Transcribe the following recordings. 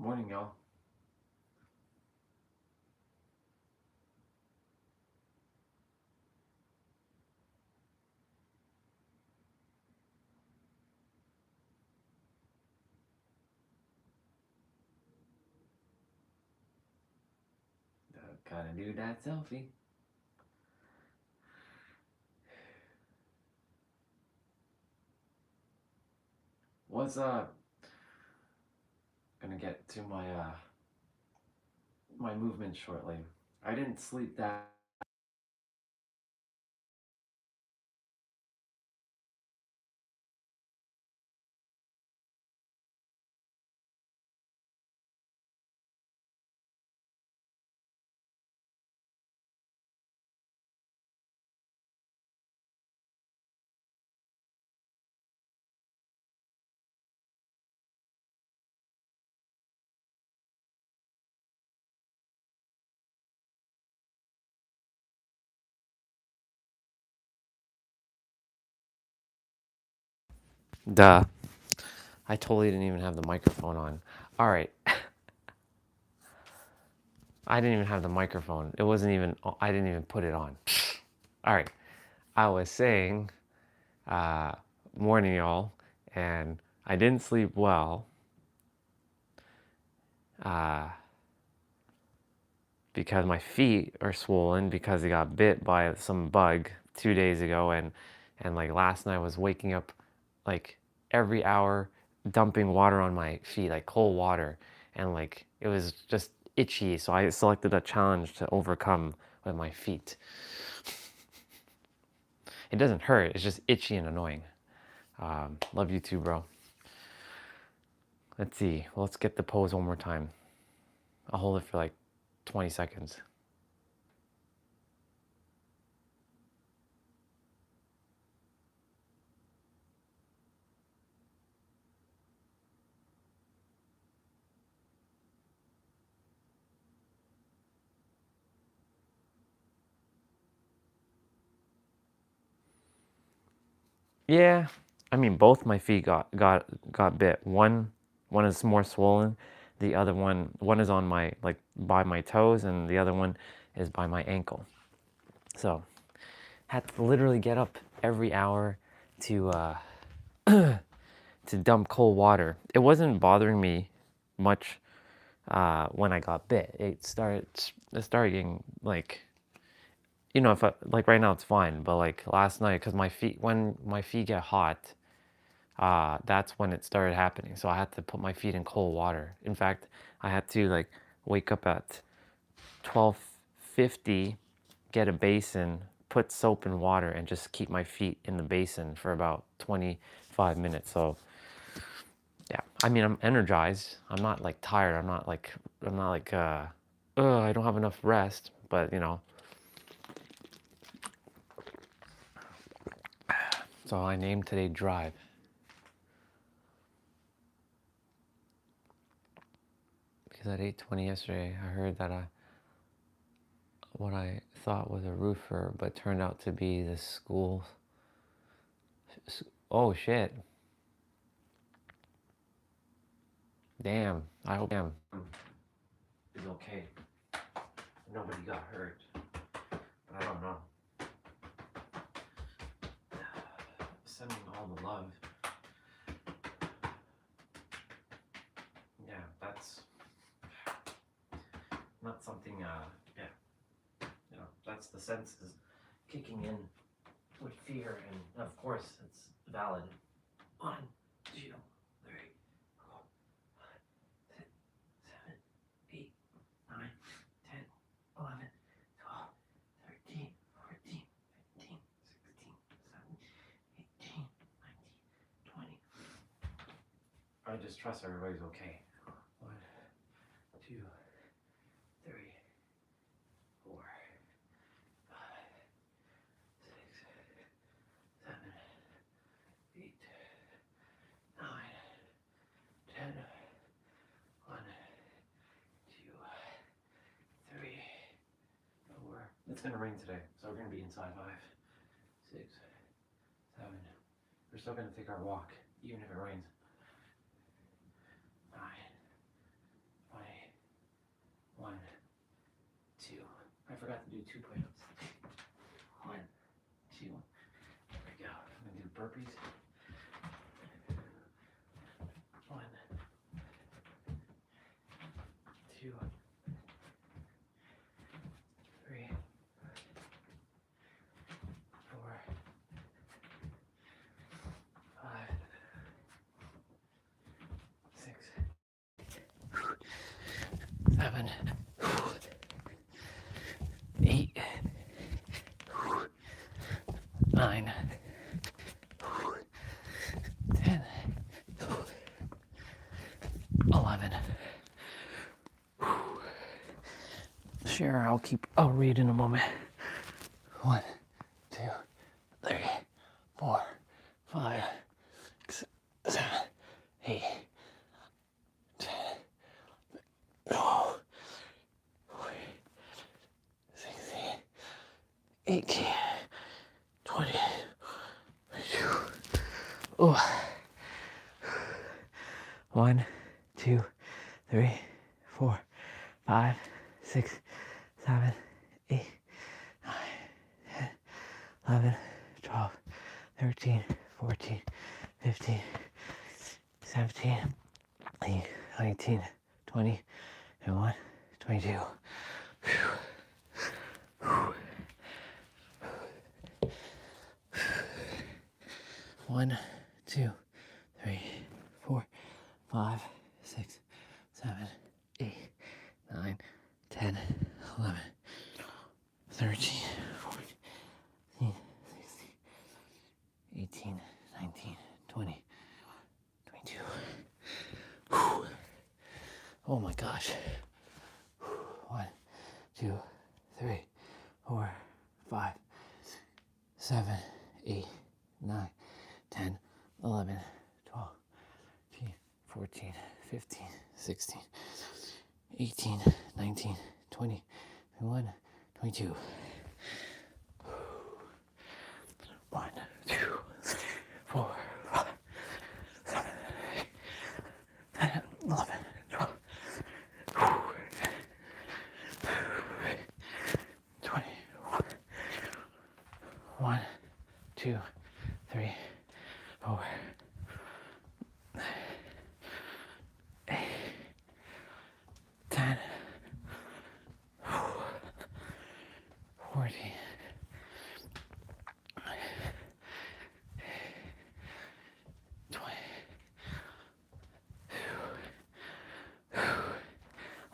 Morning, y'all. Gotta do that selfie. What's up? Gonna get to my movement shortly. I didn't sleep that. Duh. I totally didn't even have the microphone on. All right. I didn't even have the microphone. It wasn't even, I didn't even put it on. All right. I was saying, uh, morning, y'all, and I didn't sleep well uh, because my feet are swollen because they got bit by some bug 2 days ago, and like last night I was waking up like every hour dumping water on my feet, like cold water, and like it was just itchy, so I selected a challenge to overcome with my feet. It doesn't hurt, it's just itchy and annoying. Love you too, bro. Let's see, let's get the pose one more time. I'll hold it for like 20 seconds. Yeah, I mean both my feet got bit. One is more swollen. The other one is on my like by my toes, and the other one is by my ankle. So had to literally get up every hour to to dump cold water. It wasn't bothering me much when I got bit. It started getting like, if like right now it's fine, but like last night, because when my feet get hot, that's when it started happening. So I had to put my feet in cold water. In fact, I had to like wake up at 12:50, get a basin, put soap and water, and just keep my feet in the basin for about 25 minutes. So yeah, I mean, I'm energized. I'm not like tired. I'm not like I don't have enough rest. But so I named today Drive. Because at 8:20 yesterday, I heard that what I thought was a roofer, but turned out to be the school. Oh shit! Damn. I hope is okay. Nobody got hurt, but I don't know. Sending all the love. Yeah, that's not something. Yeah, that's the senses kicking in with fear, and of course it's valid. 1, 2, 3, 4, 5, 6, 7, 8, 9, 10, 11, 12, 13, 14, 15, 16, 17, 18, 19, 20. I just trust everybody's okay. 1, 2, 3, 4, 5, 6, 7, 8, 9, 10. 1, 2, 3, 4. It's gonna rain today, so we're gonna be inside. 5, 6, 7. We're still gonna take our walk, even if it rains. 9, forgot to do 2 push-ups. 1, 2. There we go. I'm gonna do burpees. 1, 2, 3, 4, 5, 6, 7, 8, 9, 10, 11. Sure, I'll read in a moment. 1, 2, 3, 4, 5, 6, 7, 8, 10, 12, 16, 18, 20. Oh. 1, 2, 3, 4, 5, 6, 7, 8, 9, 10, 11, 12, 13, 14, 15, 17, 18, 19, 20, 21, 22. 1, 2, 3, 4, 5, 6, 7, 8, 9, 10, 11, 13, 14, 16, 18, 19, 20, 22. Oh my gosh. 1, 2, 3, 4, 5, 7, 8, 9, 10, 11, 12, 13, 14, 15, 16, 18, 19, 20, 21, 22. 1, 2, 3, 4, 5, 7, 8, 10, 11, 12, 21. 1, 2, 3, 4, 8, 10, 14, 20,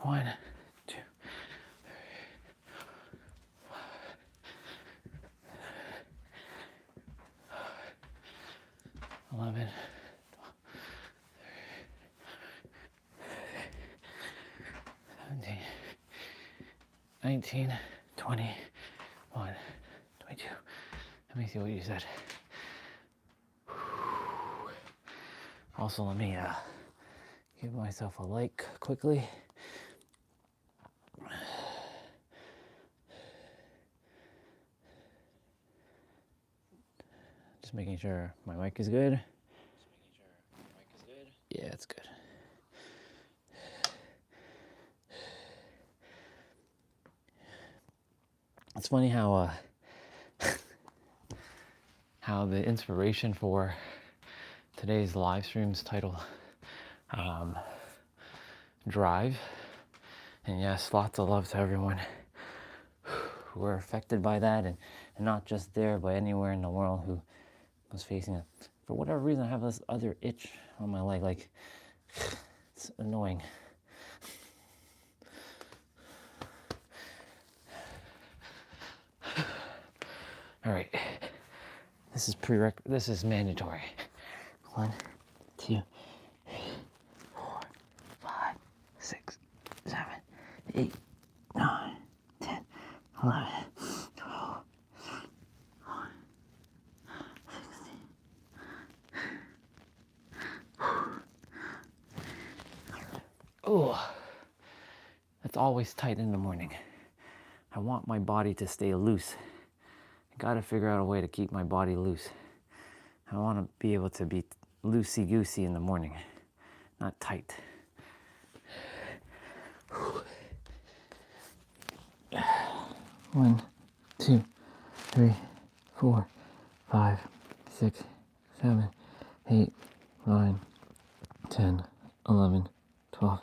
1, 2, 11, 17, 19, 20, 1, 22. Let me see what you said. Also, let me give myself a like quickly. Just making sure my mic is good. Yeah, it's good. It's funny how how the inspiration for today's live stream's title, Drive. And yes, lots of love to everyone who were affected by that, and not just there, but anywhere in the world who was facing it. For whatever reason, I have this other itch on my leg, like, it's annoying. All right, this is mandatory. 1, 2, 3, 4, 5, 6, 7, 8, 9, 10, 11, 12, 16. Oh, that's always tight in the morning. I want my body to stay loose. I gotta figure out a way to keep my body loose. I want to be able to be loosey-goosey in the morning, not tight. 1, 2, 3, 4, 5, 6, 7, 8, 9, 10, 11, 12,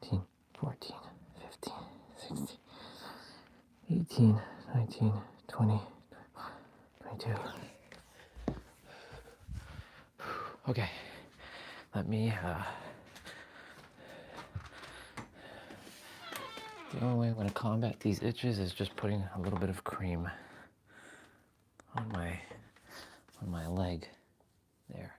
13, 14, 15, 16, 18, 19, 20, 22. Okay, let me, the only way I'm going to combat these itches is just putting a little bit of cream on my leg there.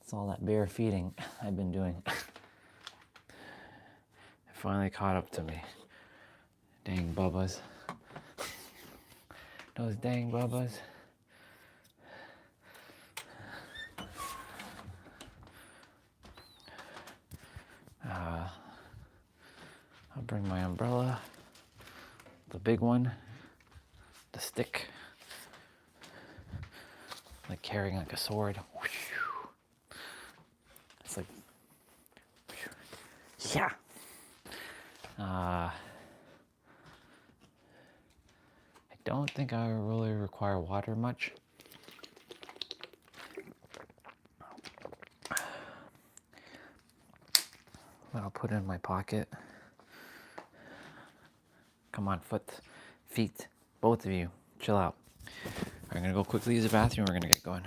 It's all that bare feeding I've been doing. It finally caught up to me. Dang bubbas. Those dang bubbas. I'll bring my umbrella, the big one, the stick, like carrying like a sword. It's like, yeah. I don't think I really require water much. I'll put it in my pocket. Come on, feet, both of you, chill out. I'm gonna go quickly use the bathroom. We're gonna get going.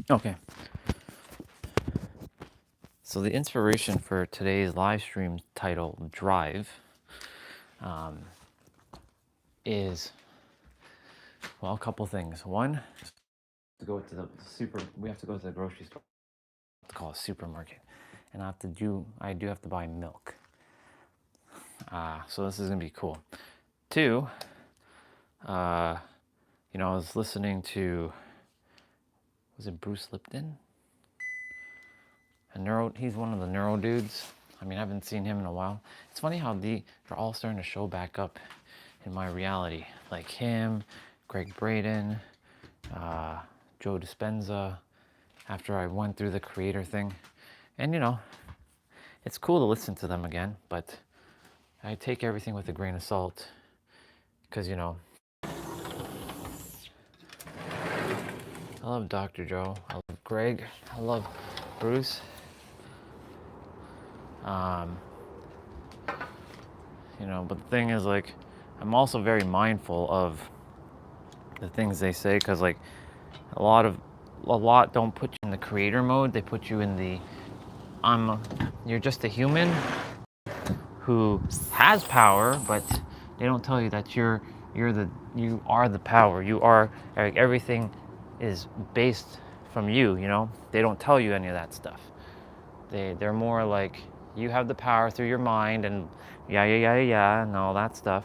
Okay. So the inspiration for today's live stream title, Drive, is, well, a couple things. One, to go to the we have to go to the grocery store. It's called a supermarket. And I do have to buy milk. So this is gonna be cool. Two, I was listening to, was it Bruce Lipton? He's one of the neuro dudes. I mean, I haven't seen him in a while. It's funny how they're all starting to show back up in my reality. Like him, Greg Braden, Joe Dispenza, after I went through the creator thing. And it's cool to listen to them again, but I take everything with a grain of salt. Because, I love Dr. Joe. I love Greg. I love Bruce. But the thing is, like, I'm also very mindful of the things they say, because, like, a lot don't put you in the creator mode. They put you in the you're just a human who has power, but they don't tell you that you are the power. You are, like, everything is based from you. They don't tell you any of that stuff. They're more like, you have the power through your mind and yeah and all that stuff.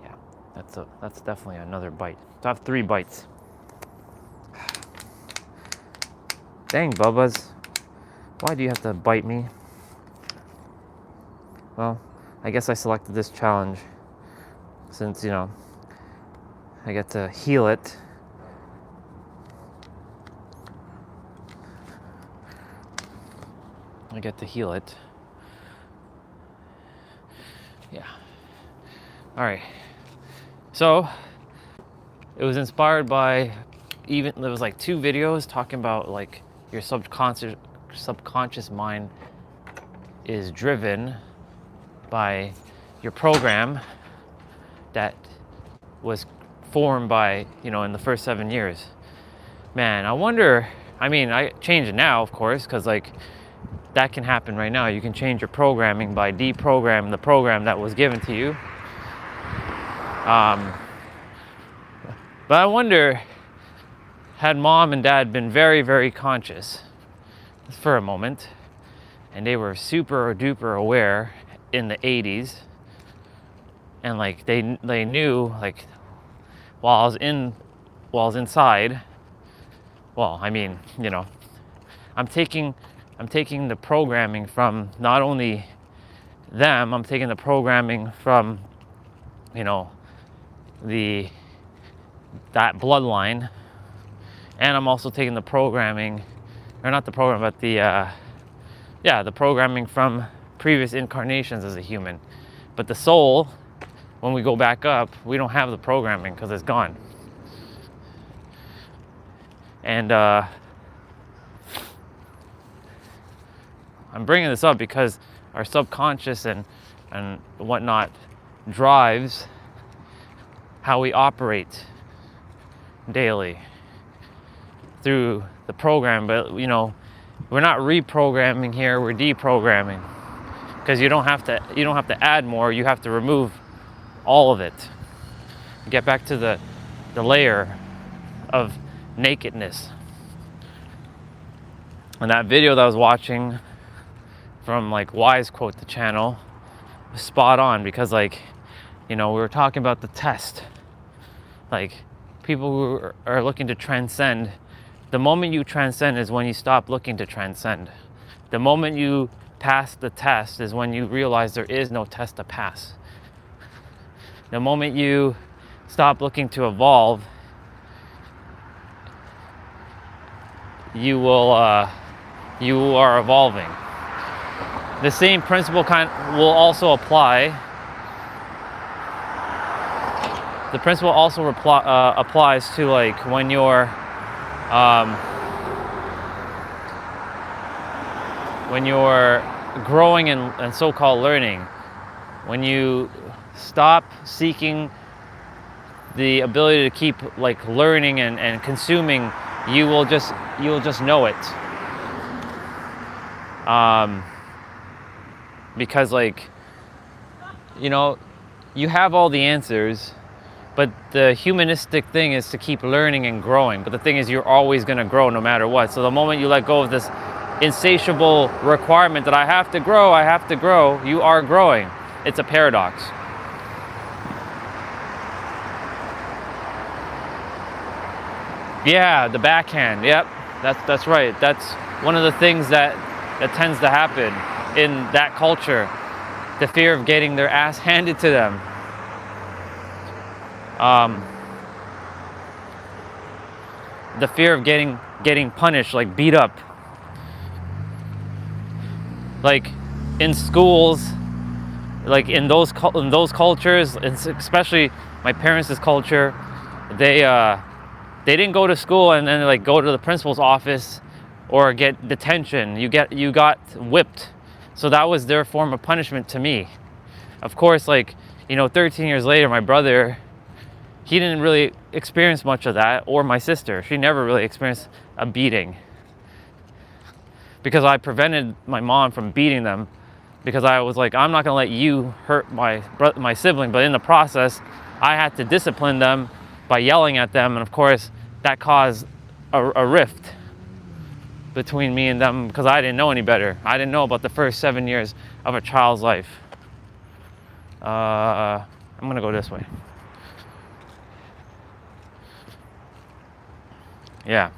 Yeah, that's definitely another bite. So I have 3 bites. Dang, Bubbas. Why do you have to bite me? Well, I guess I selected this challenge since, I get to heal it. Yeah. All right. So it was inspired by, there was like 2 videos talking about, like, your subconscious mind is driven by your program that was formed by, you know, in the first 7 years. Man, I wonder, I mean, I change it now, of course, because like that can happen right now. You can change your programming by deprogramming the program that was given to you. But I wonder, had mom and dad been very, very conscious for a moment, and they were super duper aware in the 80s, and like they knew, like, while I was inside, well, I mean, you know, I'm taking the programming from not only them, I'm taking the programming from, you know, that bloodline, and I'm also taking the programming, or not the program, but the programming from previous incarnations as a human. But the soul, when we go back up, we don't have the programming because it's gone. And I'm bringing this up because our subconscious and whatnot drives how we operate daily through the program. But you know, we're not reprogramming here, we're deprogramming, because you don't have to add more, you have to remove all of it. Get back to the layer of nakedness. And that video that I was watching from like Wise Quote the channel was spot on, because like, you know, we were talking about the test. Like, people who are looking to transcend, the moment you transcend is when you stop looking to transcend. The moment you pass the test is when you realize there is no test to pass. The moment you stop looking to evolve, you are evolving. The same principle will also apply. The principle also applies to like when you're growing and so-called learning. When you stop seeking the ability to keep like learning and consuming, you will just know it. Because like, you know, you have all the answers, but the humanistic thing is to keep learning and growing. But the thing is, you're always going to grow no matter what. So the moment you let go of this insatiable requirement that I have to grow, you are growing. It's a paradox. Yeah, the backhand. Yep, that's right. That's one of the things that tends to happen in that culture. The fear of getting their ass handed to them. The fear of getting punished, like beat up. Like in schools, like in those cultures, especially my parents' culture, they didn't go to school and then like go to the principal's office or get detention. You got whipped. So that was their form of punishment to me. Of course, like, you know, 13 years later, my brother, he didn't really experience much of that, or my sister. She never really experienced a beating. Because I prevented my mom from beating them, because I was like, I'm not gonna let you hurt my sibling, but in the process, I had to discipline them by yelling at them, and of course, that caused a rift between me and them, because I didn't know any better. I didn't know about the first 7 years of a child's life. I'm gonna go this way. Yeah.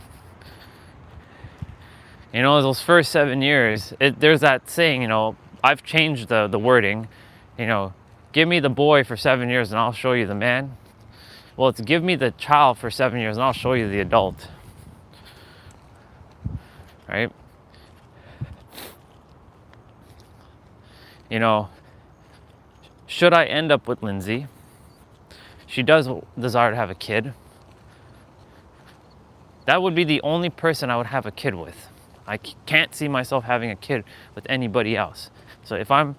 You know, those first 7 years, there's that saying, you know, I've changed the wording, you know, give me the boy for 7 years and I'll show you the man. Well, it's give me the child for 7 years and I'll show you the adult. Right? You know, should I end up with Lindsay? She does desire to have a kid. That would be the only person I would have a kid with. I can't see myself having a kid with anybody else. So if I'm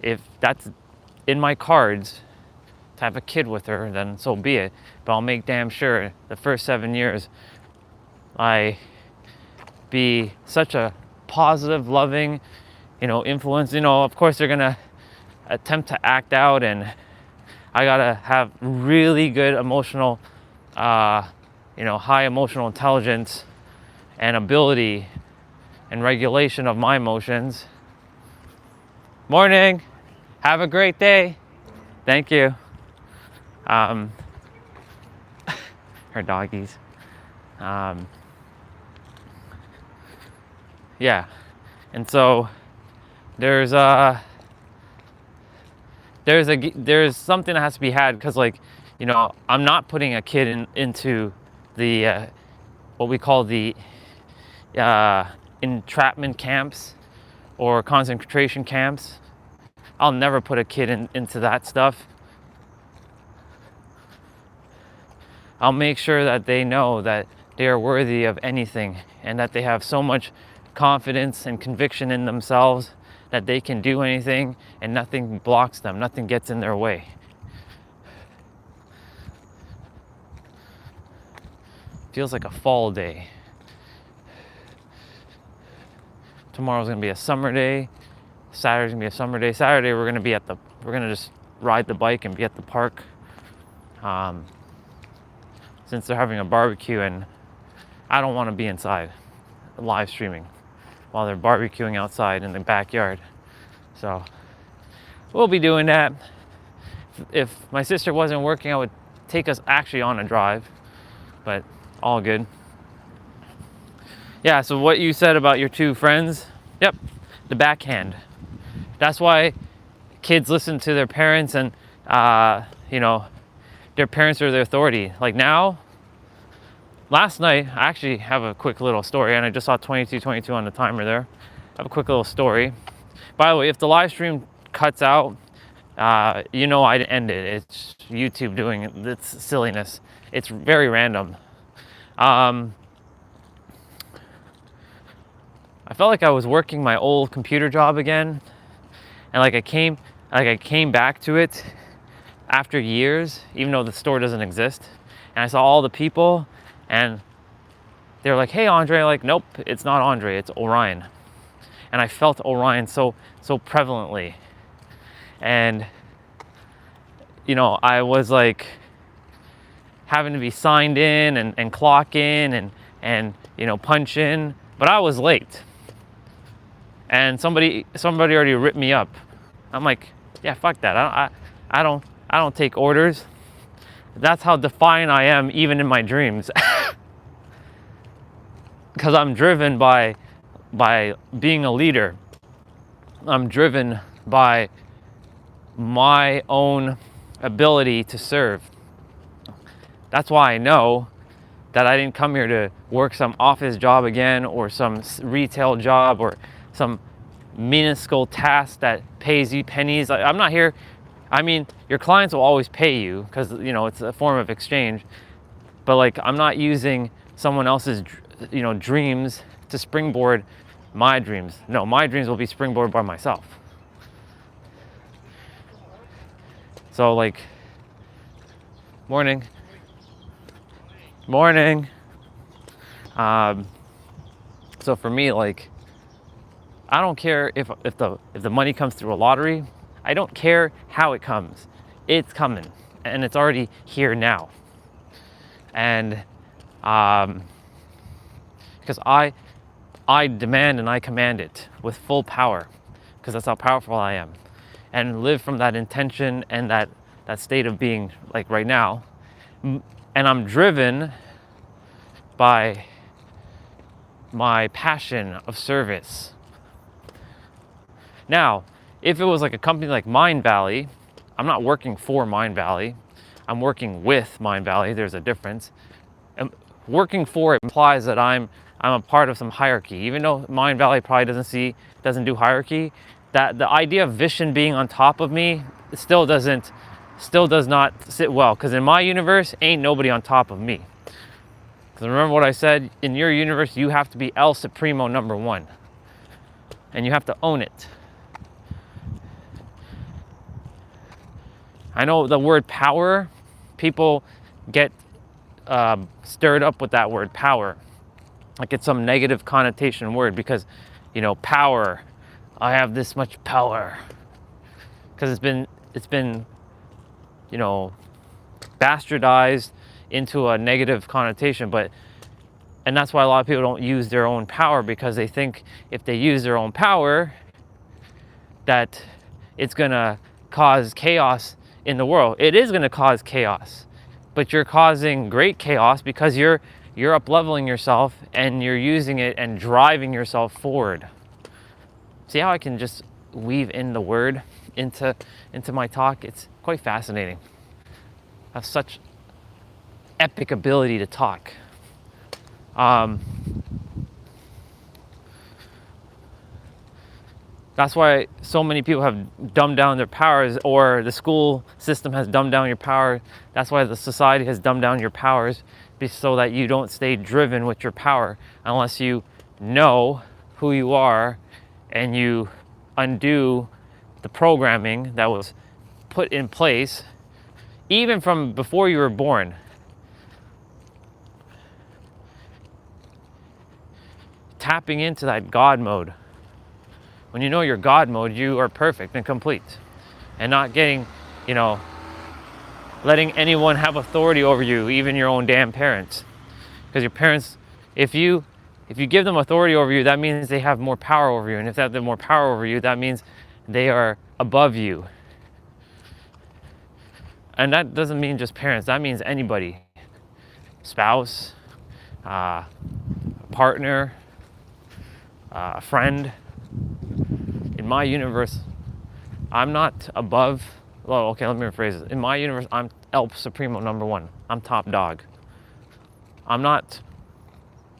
if that's in my cards to have a kid with her, then so be it. But I'll make damn sure the first 7 years I be such a positive, loving, influence. Of course they're gonna attempt to act out, and I gotta have really good emotional, high emotional intelligence and ability and regulation of my emotions. Morning. Have a great day. Thank you. Her doggies. Yeah. And so there's something that has to be had, because I'm not putting a kid into the what we call the entrapment camps or concentration camps. I'll never put a kid into that stuff. I'll make sure that they know that they are worthy of anything, and that they have so much confidence and conviction in themselves that they can do anything and nothing blocks them, nothing gets in their way. Feels like a fall day. Tomorrow's gonna be a summer day. Saturday's gonna be a summer day. Saturday we're gonna just ride the bike and be at the park. Since they're having a barbecue, and I don't want to be inside live streaming while they're barbecuing outside in the backyard. So we'll be doing that. If my sister wasn't working, I would take us actually on a drive, but all good. Yeah, so what you said about your two friends, yep, the backhand. That's why kids listen to their parents, and their parents are their authority. Like now, last night, I actually have a quick little story, and I just saw 22:22 on the timer there. I have a quick little story. By the way, if the live stream cuts out, I'd end it. It's YouTube doing its silliness. It's very random. I felt like I was working my old computer job again, and I came back to it after years, even though the store doesn't exist. And I saw all the people, and they were like, "Hey, Andre." Like, nope, it's not Andre, it's Orion. And I felt Orion so prevalently. And I was like having to be signed in and clock in and punch in, but I was late. And somebody already ripped me up. I'm like, yeah, fuck that. I don't take orders. That's how defiant I am, even in my dreams. Because I'm driven by being a leader. I'm driven by my own ability to serve. That's why I know that I didn't come here to work some office job again, or some retail job, or some minuscule task that pays you pennies. I'm not here. I mean, your clients will always pay you because it's a form of exchange. But I'm not using someone else's dreams to springboard my dreams. No, my dreams will be springboarded by myself. So morning. So for me, I don't care if the money comes through a lottery. I don't care how it comes. It's coming, and it's already here now. And because I demand and I command it with full power, because that's how powerful I am, and live from that intention and that state of being right now. And I'm driven by my passion of service. Now, if it was a company like Mindvalley, I'm not working for Mindvalley. I'm working with Mindvalley. There's a difference. And working for it implies that I'm a part of some hierarchy. Even though Mindvalley probably doesn't do hierarchy, that the idea of Vishen being on top of me still does not sit well. Because in my universe, ain't nobody on top of me. Because remember what I said, in your universe, you have to be El Supremo #1. And you have to own it. I know the word power, people get stirred up with that word power. Like it's some negative connotation word because, power, I have this much power. Because it's been, bastardized into a negative connotation, and that's why a lot of people don't use their own power, because they think if they use their own power that it's gonna cause chaos in the world. It is gonna cause chaos, but you're causing great chaos because you're up leveling yourself and you're using it and driving yourself forward. See how I can just weave in the word into my talk? It's quite fascinating. I have such epic ability to talk. That's why so many people have dumbed down their powers, or the school system has dumbed down your power. That's why the society has dumbed down your powers, so that you don't stay driven with your power unless you know who you are and you undo the programming that was put in place even from before you were born. Tapping into that God mode. When you know your God mode, you are perfect and complete, and not getting, letting anyone have authority over you, even your own damn parents. Because your parents, if you give them authority over you, that means they have more power over you. And if they have more power over you, that means they are above you. And that doesn't mean just parents, that means anybody. Spouse, partner, friend. In my universe, I'm not above. Well, okay, let me rephrase it. In my universe, I'm El Supremo #1. I'm top dog. I'm not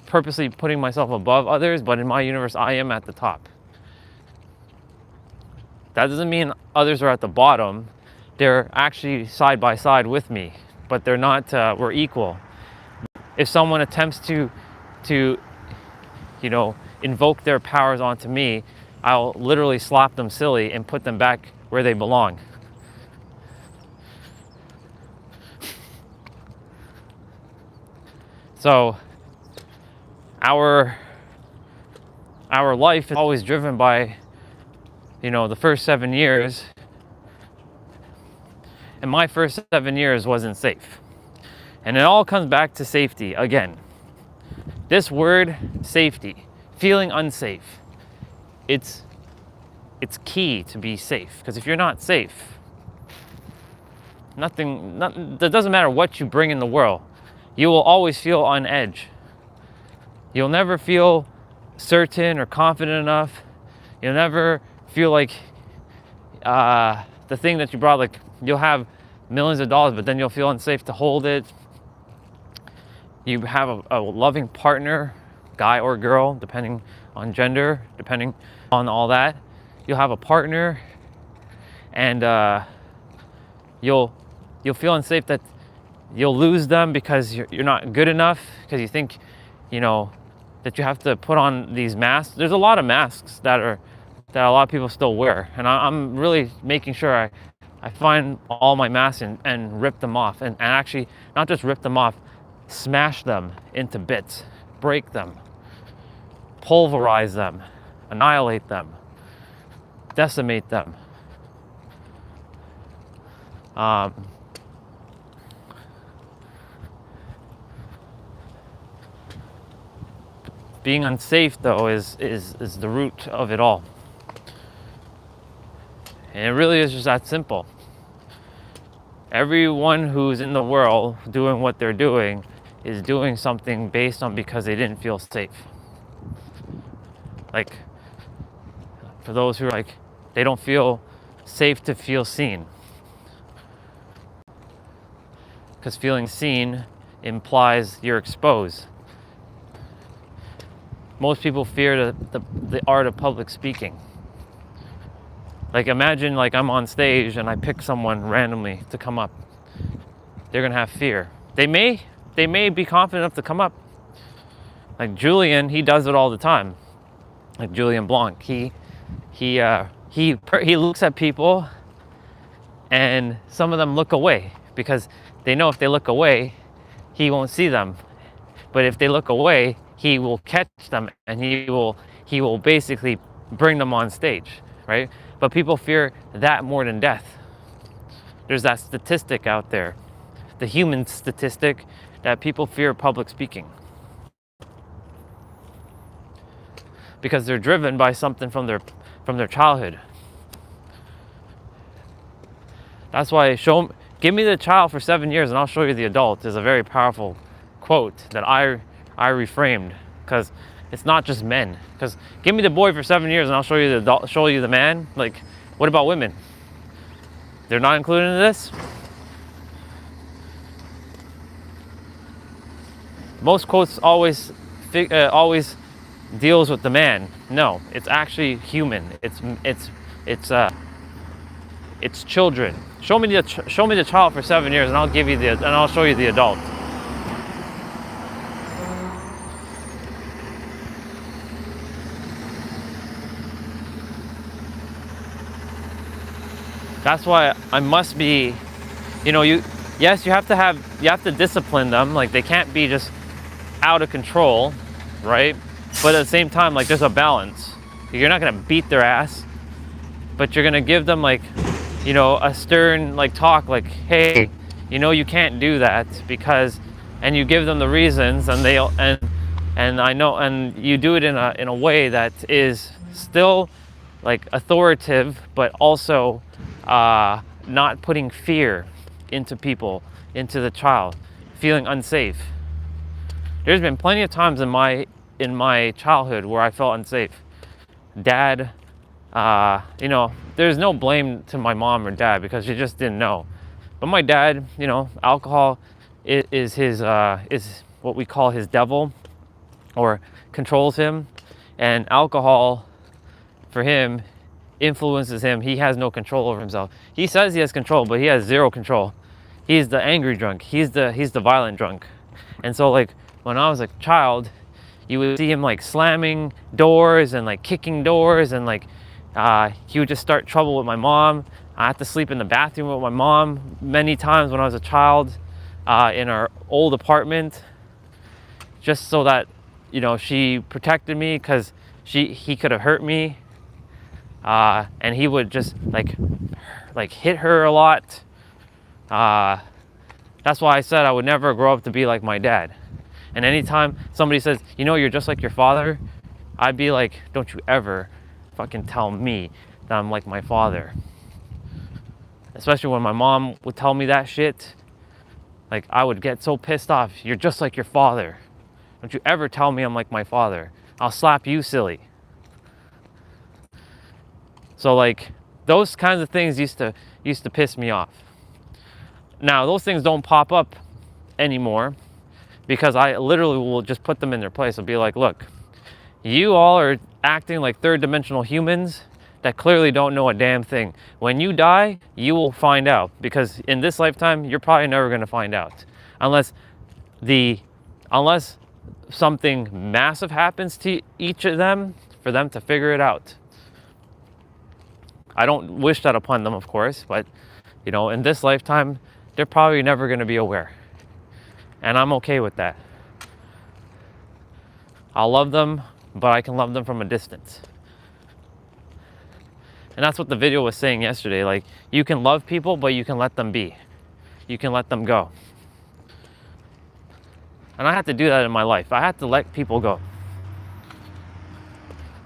purposely putting myself above others, but in my universe, I am at the top. That doesn't mean others are at the bottom. They're actually side by side with me, but they're not. We're equal. If someone attempts to invoke their powers onto me, I'll literally slap them silly and put them back where they belong. So our life is always driven by, the first 7 years. And my first 7 years wasn't safe. And it all comes back to safety again. This word, safety, feeling unsafe. It's key to be safe, because if you're not safe, that doesn't matter what you bring in the world, you will always feel on edge. You'll never feel certain or confident enough. You'll never feel like the thing that you brought, like you'll have millions of dollars, but then you'll feel unsafe to hold it. You have a loving partner, guy or girl, depending on gender, depending on all that. You'll have a partner, and you'll feel unsafe that you'll lose them because you're not good enough, because you think, that you have to put on these masks. There's a lot of masks that a lot of people still wear, and I'm really making sure I find all my masks and rip them off, and actually not just rip them off, smash them into bits, break them, pulverize them, annihilate them, decimate them. Being unsafe, though, is the root of it all. And it really is just that simple. Everyone who's in the world doing what they're doing is doing something based on because they didn't feel safe. Like, for those who are like, they don't feel safe to feel seen. Because feeling seen implies you're exposed. Most people fear the art of public speaking. Like, imagine like I'm on stage and I pick someone randomly to come up. They're gonna have fear. They may be confident enough to come up. Like Julian, he does it all the time. Like Julian Blanc, he looks at people and some of them look away because they know if they look away, he won't see them. But if they look away, he will catch them, and he will basically bring them on stage, right? But people fear that more than death. There's that statistic out there, the human statistic, that people fear public speaking because they're driven by something from their childhood. That's why give me the child for 7 years and I'll show you the adult is a very powerful quote that I reframed, because it's not just men. Because give me the boy for 7 years and I'll show you the adult, show you the man. Like, what about women? They're not included in this? Most quotes always deals with the man. No, it's actually human. It's children. Show me the child for 7 years, and I'll show you the adult. That's why I must be, yes, you have to discipline them. Like, they can't be just out of control, right? But at the same time, like, there's a balance. You're not gonna beat their ass, but you're gonna give them, like, a stern, like, talk, like, hey, you can't do that because, and you give them the reasons, and and you do it in a way that is still, like, authoritative, but also not putting fear into the child, feeling unsafe. There's been plenty of times in my childhood where I felt unsafe. Dad, there's no blame to my mom or dad because she just didn't know. But my dad, alcohol is what we call his devil, or controls him, and alcohol for him influences him. He has no control over himself. He says he has control, but he has zero control. He's the angry drunk. He's the violent drunk. And so, like, when I was a child, you would see him, like, slamming doors and, like, kicking doors, and, like, he would just start trouble with my mom. I had to sleep in the bathroom with my mom many times when I was a child, in our old apartment, just so that, she protected me, because he could have hurt me. And he would just like hit her a lot. That's why I said I would never grow up to be like my dad. And anytime somebody says, you're just like your father, I'd be like, don't you ever fucking tell me that I'm like my father. Especially when my mom would tell me that shit. Like, I would get so pissed off. You're just like your father. Don't you ever tell me I'm like my father. I'll slap you, silly. So, like, those kinds of things used to piss me off. Now, those things don't pop up anymore, because I literally will just put them in their place. I'll be like, look, you all are acting like third-dimensional humans that clearly don't know a damn thing. When you die, you will find out, because in this lifetime, you're probably never going to find out, unless something massive happens to each of them for them to figure it out. I don't wish that upon them, of course, but, in this lifetime, they're probably never going to be aware. And I'm okay with that. I'll love them, but I can love them from a distance. And that's what the video was saying yesterday. Like, you can love people, but you can let them be. You can let them go. And I had to do that in my life. I had to let people go.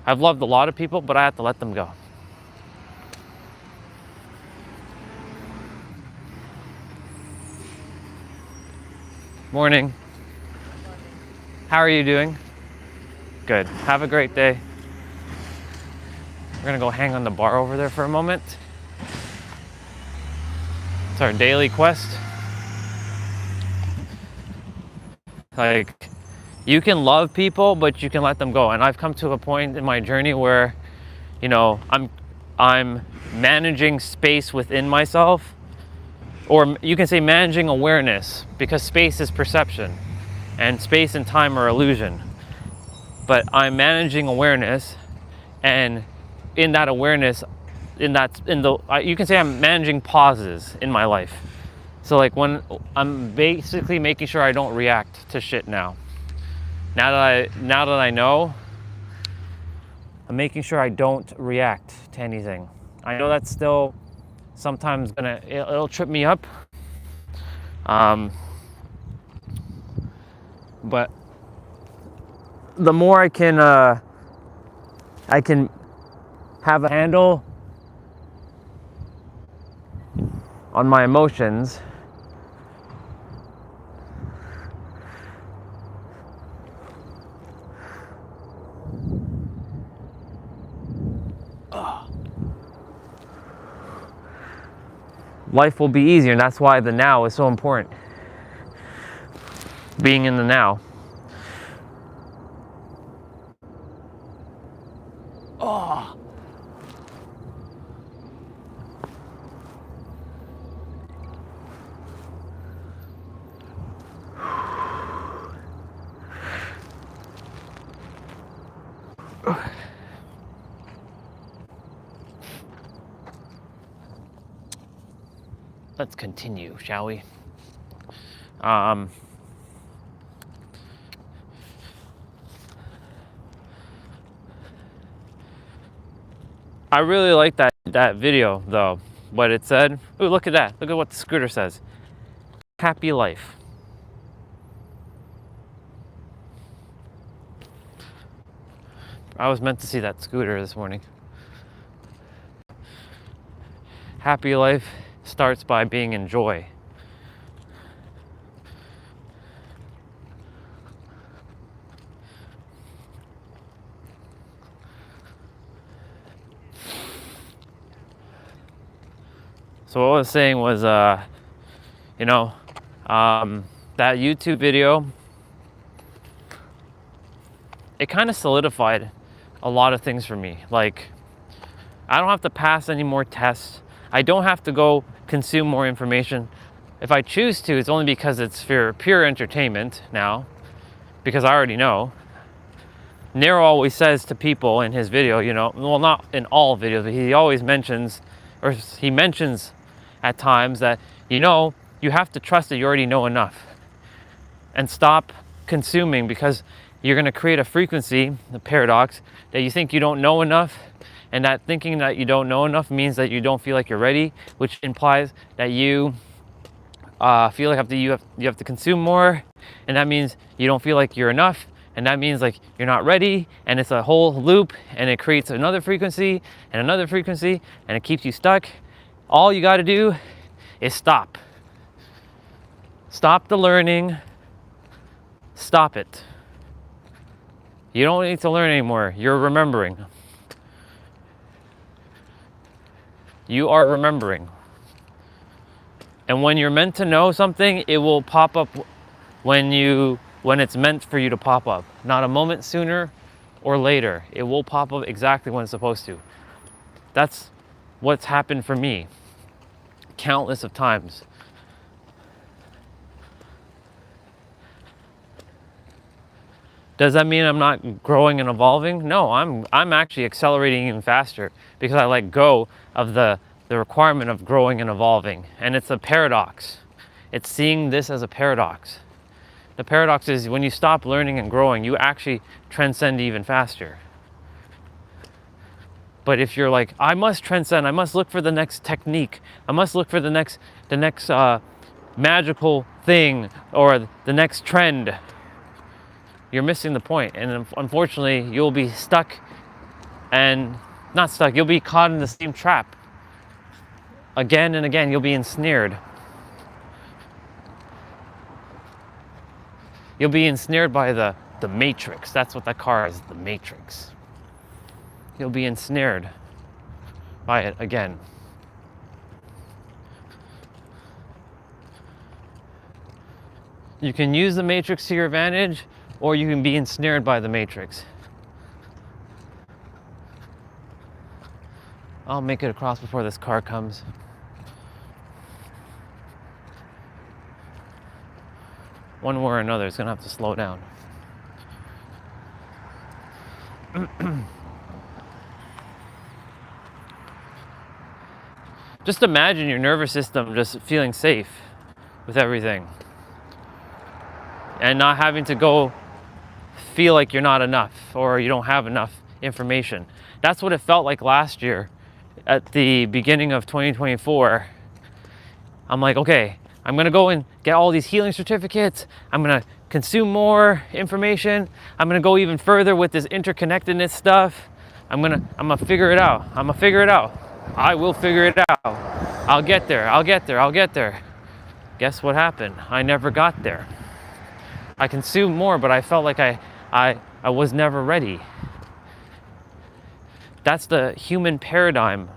I've loved a lot of people, but I had to let them go. Morning. How are you doing? Good. Have a great day. We're gonna go hang on the bar over there for a moment. It's our daily quest. Like, you can love people, but you can let them go. And I've come to a point in my journey where, I'm managing space within myself. Or you can say managing awareness, because space is perception and space and time are illusion. But I'm managing awareness, and in that awareness, you can say I'm managing pauses in my life. So like when I'm basically making sure I don't react to shit now. Now that I know, I'm making sure I don't react to anything. I know that's still sometimes it'll trip me up. But the more I can have a handle on my emotions, life will be easier, and that's why the now is so important. Being in the now. Oh. Let's continue, shall we? I really like that video though. What it said. Ooh, look at that. Look at what the scooter says. Happy life. I was meant to see that scooter this morning. Happy life starts by being in joy. So what I was saying was, that YouTube video, it kind of solidified a lot of things for me. Like, I don't have to pass any more tests. I don't have to go consume more information. If I choose to, it's only because it's for pure entertainment now, because I already know. Nero always says to people in his video, well, not in all videos, but he always mentions, or he mentions at times that, you have to trust that you already know enough and stop consuming, because you're going to create a frequency, the paradox, that you think you don't know enough, and that thinking that you don't know enough means that you don't feel like you're ready, which implies that you feel like you have to consume more, and that means you don't feel like you're enough, and that means like you're not ready, and it's a whole loop, and it creates another frequency and another frequency, and it keeps you stuck. All you got to do is stop the learning. Stop it. You don't need to learn anymore. You're remembering. You are remembering. And when you're meant to know something, it will pop up when it's meant for you to pop up. Not a moment sooner or later. It will pop up exactly when it's supposed to. That's what's happened for me countless of times. Does that mean I'm not growing and evolving? No, I'm actually accelerating even faster, because I let go of the requirement of growing and evolving. And it's a paradox. It's seeing this as a paradox. The paradox is when you stop learning and growing, you actually transcend even faster. But if you're like, I must transcend, I must look for the next technique, I must look for the next magical thing or the next trend, you're missing the point. And unfortunately, you'll be stuck, and not stuck, you'll be caught in the same trap again and again. You'll be ensnared. You'll be ensnared by the matrix. That's what that car is, the matrix. You'll be ensnared by it again. You can use the matrix to your advantage, or you can be ensnared by the matrix. I'll make it across before this car comes. One way or another, it's gonna have to slow down. Just imagine your nervous system just feeling safe with everything and not having to go feel like you're not enough or you don't have enough information. That's what it felt like last year at the beginning of 2024. I'm like, okay, I'm gonna go and get all these healing certificates. I'm gonna consume more information. I'm gonna go even further with this interconnectedness stuff. I'm gonna figure it out. I'm gonna figure it out. I will figure it out. I'll get there. I'll get there. I'll get there. Guess what happened? I never got there. I consumed more, but I felt like I was never ready. That's the human paradigm,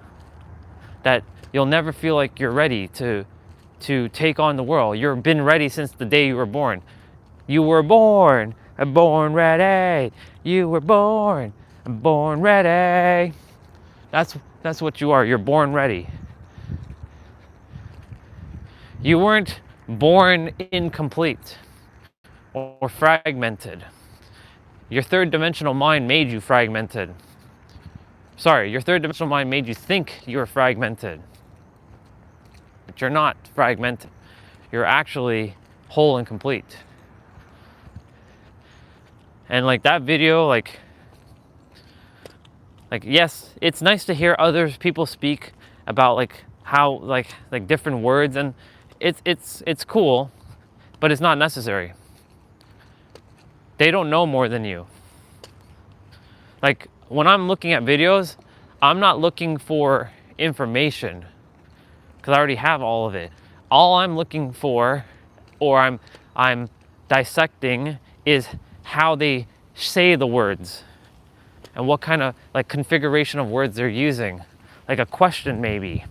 that you'll never feel like you're ready to take on the world. You've been ready since the day you were born. You were born ready. You were born ready. That's what you are. You're born ready. You weren't born incomplete or fragmented. Your third dimensional mind made you fragmented. Sorry, your third dimensional mind made you think you were fragmented. But you're not fragmented. You're actually whole and complete. And like that video, like yes, it's nice to hear other people speak about like how like different words, and it's cool, but it's not necessary. They don't know more than you. Like when I'm looking at videos, I'm not looking for information because I already have all of it. All I'm looking for, or I'm dissecting, is how they say the words and what kind of like configuration of words they're using. Like a question maybe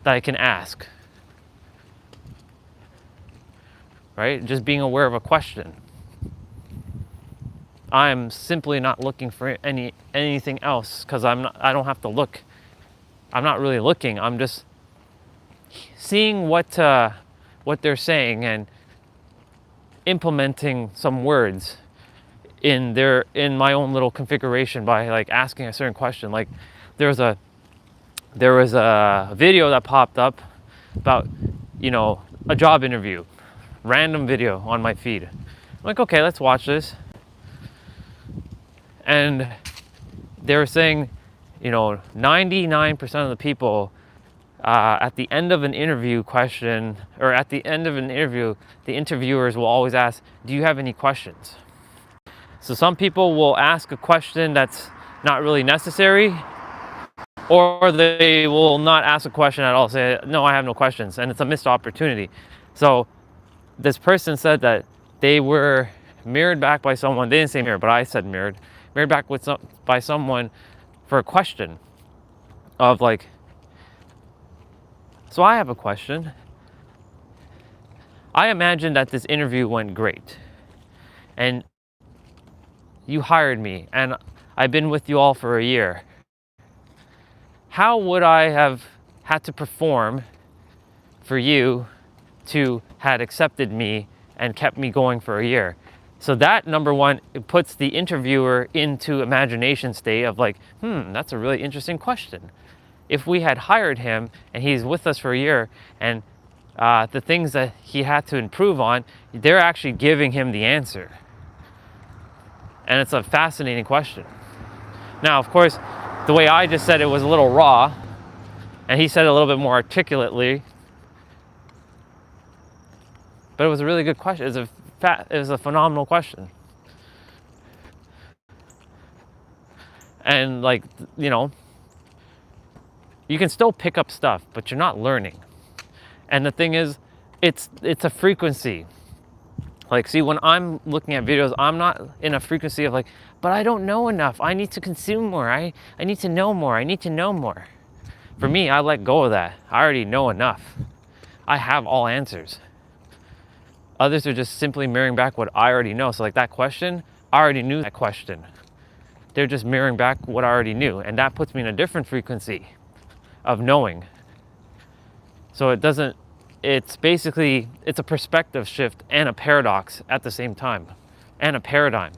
that I can ask. Right? Just being aware of a question. I'm simply not looking for anything else because I don't have to look. I'm not really looking. I'm just seeing what they're saying and implementing some words in my own little configuration by like asking a certain question. Like there was a video that popped up about, a job interview, random video on my feed. I'm like, okay, let's watch this. And they were saying, 99% of the people at the end of an interview question, or at the end of an interview, the interviewers will always ask, do you have any questions? So some people will ask a question that's not really necessary, or they will not ask a question at all, say, no, I have no questions, and it's a missed opportunity. So this person said that they were mirrored back by someone. They didn't say mirror, but I said mirrored back by someone for a question of like, so I have a question. I imagine that this interview went great and you hired me and I've been with you all for a year. How would I have had to perform for you to had accepted me and kept me going for a year? So that, number one, it puts the interviewer into imagination state of like, that's a really interesting question. If we had hired him and he's with us for a year and the things that he had to improve on, they're actually giving him the answer. And it's a fascinating question. Now, of course, the way I just said it was a little raw, and he said it a little bit more articulately. But it was a really good question. It was a phenomenal question. And like, you can still pick up stuff, but you're not learning. And the thing is, it's a frequency. Like, see, when I'm looking at videos, I'm not in a frequency of like, but I don't know enough. I need to consume more. I need to know more. I need to know more. For me, I let go of that. I already know enough. I have all answers. Others are just simply mirroring back what I already know. So like that question, I already knew that question. They're just mirroring back what I already knew. And that puts me in a different frequency of knowing. So it's basically, it's a perspective shift and a paradox at the same time. And a paradigm.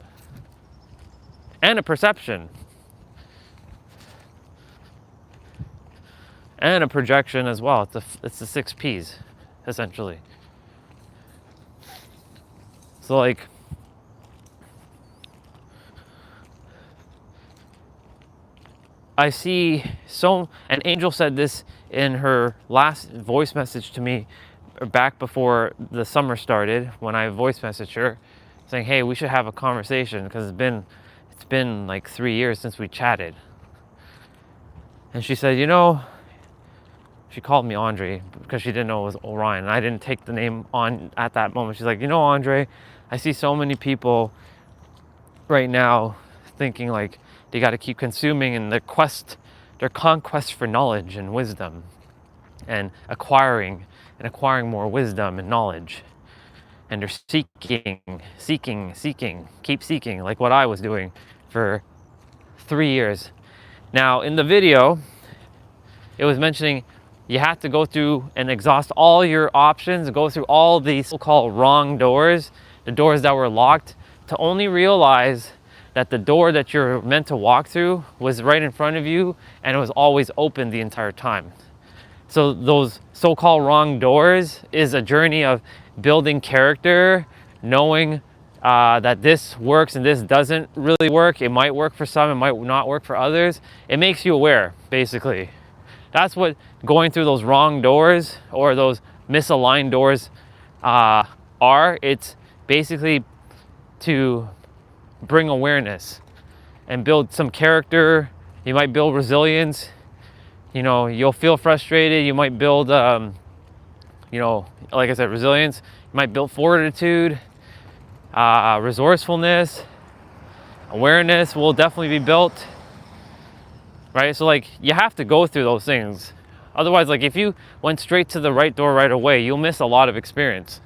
And a perception. and a projection as well. It's the 6 P's, essentially. So like, I see and Angel said this in her last voice message to me back before the summer started, when I voice messaged her saying, hey, we should have a conversation, because it's been like 3 years since we chatted. And she said, she called me Andre because she didn't know it was Orion, and I didn't take the name on at that moment. She's like, Andre, I see so many people right now thinking like they got to keep consuming in their conquest for knowledge and wisdom, and acquiring more wisdom and knowledge. And they're keep seeking, like what I was doing for 3 years. Now, in the video, it was mentioning you have to go through and exhaust all your options, go through all these so-called wrong doors, the doors that were locked, to only realize that the door that you're meant to walk through was right in front of you, and it was always open the entire time. So those so-called wrong doors is a journey of building character, knowing that this works and this doesn't really work. It might work for some, it might not work for others. It makes you aware, basically. That's what going through those wrong doors or those misaligned doors are. It's basically to bring awareness and build some character. You might build resilience. You'll feel frustrated. You might build, like I said, resilience. You might build fortitude, resourcefulness, awareness will definitely be built, right? So like, you have to go through those things. Otherwise, like if you went straight to the right door right away, you'll miss a lot of experience.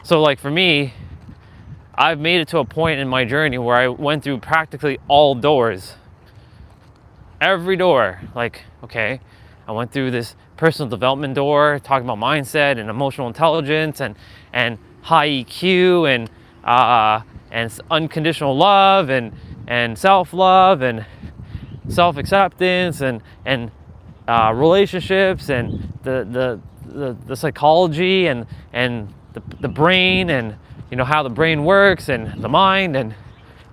So like for me, I've made it to a point in my journey where I went through practically all doors. Every door. Like, okay, I went through this personal development door, talking about mindset and emotional intelligence and high EQ and unconditional love and self-love and self-acceptance and relationships and the psychology and the brain and how the brain works and the mind and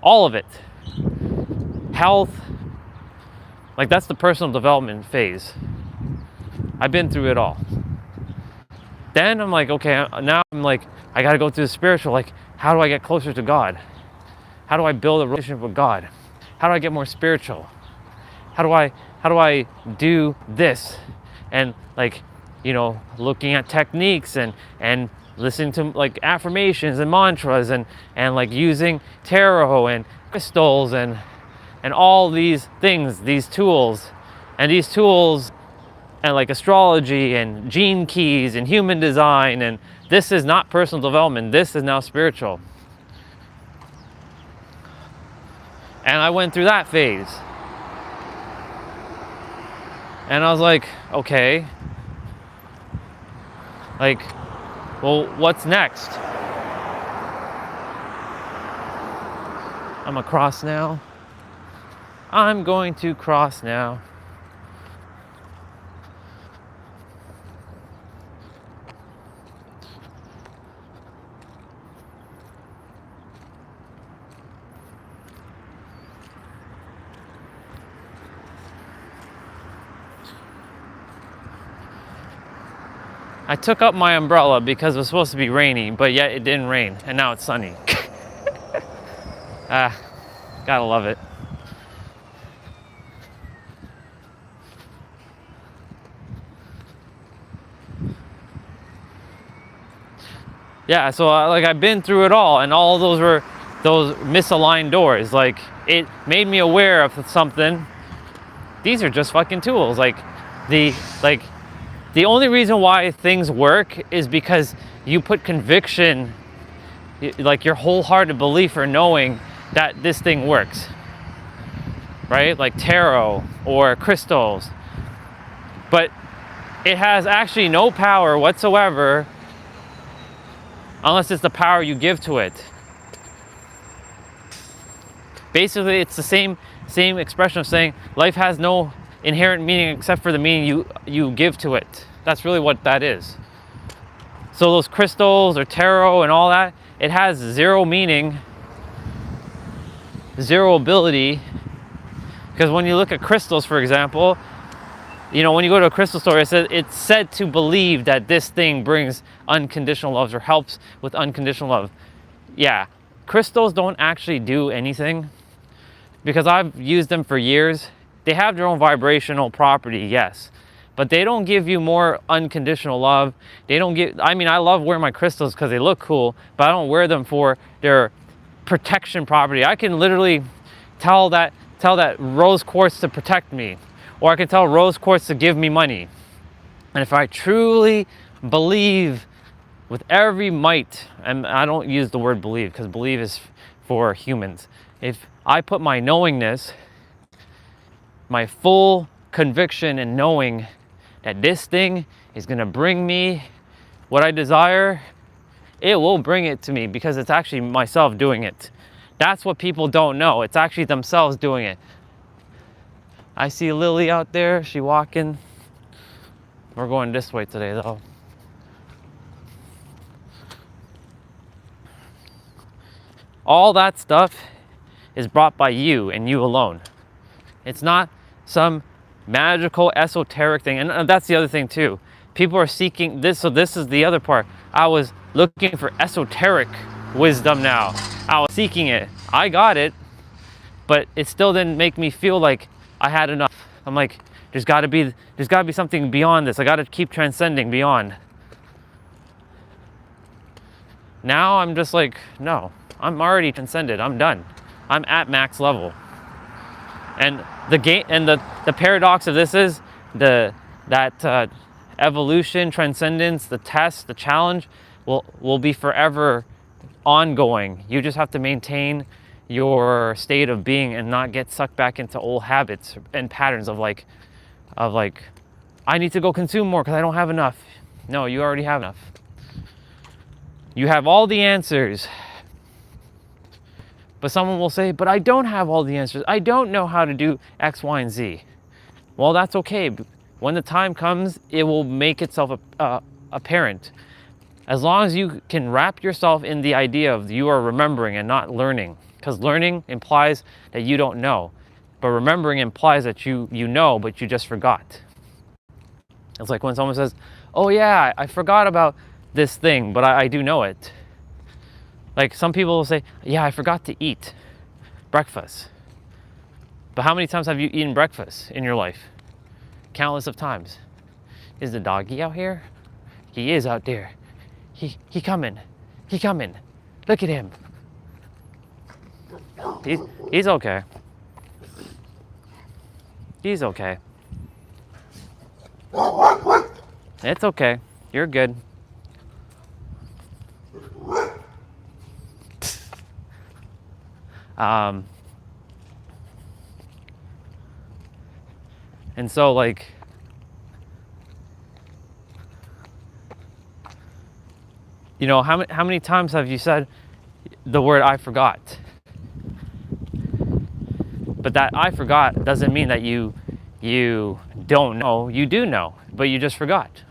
all of it. Health. Like, that's the personal development phase. I've been through it all. Then I'm like, okay, now I'm like, I gotta go through the spiritual. Like, how do I get closer to God? How do I build a relationship with God? How do I get more spiritual? How do I do this? And like, looking at techniques and listening to like affirmations and mantras and like using tarot and crystals and all these things, these tools and like astrology and gene keys and human design, and this is not personal development, this is now spiritual. And I went through that phase. And I was like, okay, like, well, what's next? I'm gonna cross now. I'm going to cross now. I took up my umbrella because it was supposed to be rainy, but yet it didn't rain, and now it's sunny. Gotta love it. Yeah, so like I've been through it all, and all those were those misaligned doors. Like, it made me aware of something. These are just fucking tools. Like the only reason why things work is because you put conviction, like your wholehearted belief or knowing that this thing works, right? Like tarot or crystals. But it has actually no power whatsoever unless it's the power you give to it. Basically, it's the same expression of saying life has no inherent meaning except for the meaning you give to it. That's really what that is. So those crystals or tarot and all that, it has zero meaning, zero ability. Because when you look at crystals, for example, you know, when you go to a crystal store, it's said to believe that this thing brings unconditional love or helps with unconditional love. Yeah, crystals don't actually do anything, because I've used them for years. They have their own vibrational property, yes, but they don't give you more unconditional love. They don't give, I mean, I love wearing my crystals because they look cool, but I don't wear them for their protection property. I can literally tell that rose quartz to protect me, or I can tell rose quartz to give me money. And if I truly believe with every might, and I don't use the word believe because believe is for humans. If I put my knowingness, my full conviction and knowing that this thing is gonna bring me what I desire, it will bring it to me, because it's actually myself doing it. That's what people don't know. It's actually themselves doing it. I see Lily out there, she walking. We're going this way today though. All that stuff is brought by you and you alone. It's not some magical esoteric thing. And that's the other thing too. People are seeking this, so this is the other part. I was looking for esoteric wisdom now. I was seeking it. I got it, but it still didn't make me feel like I had enough. I'm like, there's gotta be something beyond this. I gotta keep transcending beyond. Now I'm just like, no, I'm already transcended. I'm done. I'm at max level. And the paradox of this is that evolution, transcendence, the test, the challenge will be forever ongoing. You just have to maintain your state of being and not get sucked back into old habits and patterns of like I need to go consume more because I don't have enough. No, you already have enough. You have all the answers. But someone will say, but I don't have all the answers. I don't know how to do X, Y, and Z. Well, that's okay. When the time comes, it will make itself apparent. As long as you can wrap yourself in the idea of you are remembering and not learning. Because learning implies that you don't know. But remembering implies that you know, but you just forgot. It's like when someone says, oh yeah, I forgot about this thing, but I do know it. Like some people will say, yeah, I forgot to eat breakfast. But how many times have you eaten breakfast in your life? Countless of times. Is the doggy out here? He is out there. He coming. He coming. Look at him. He's okay. He's okay. It's okay. You're good. And so like, you know, how many times have you said the word I forgot? But that I forgot doesn't mean that you don't know. You do know, but you just forgot.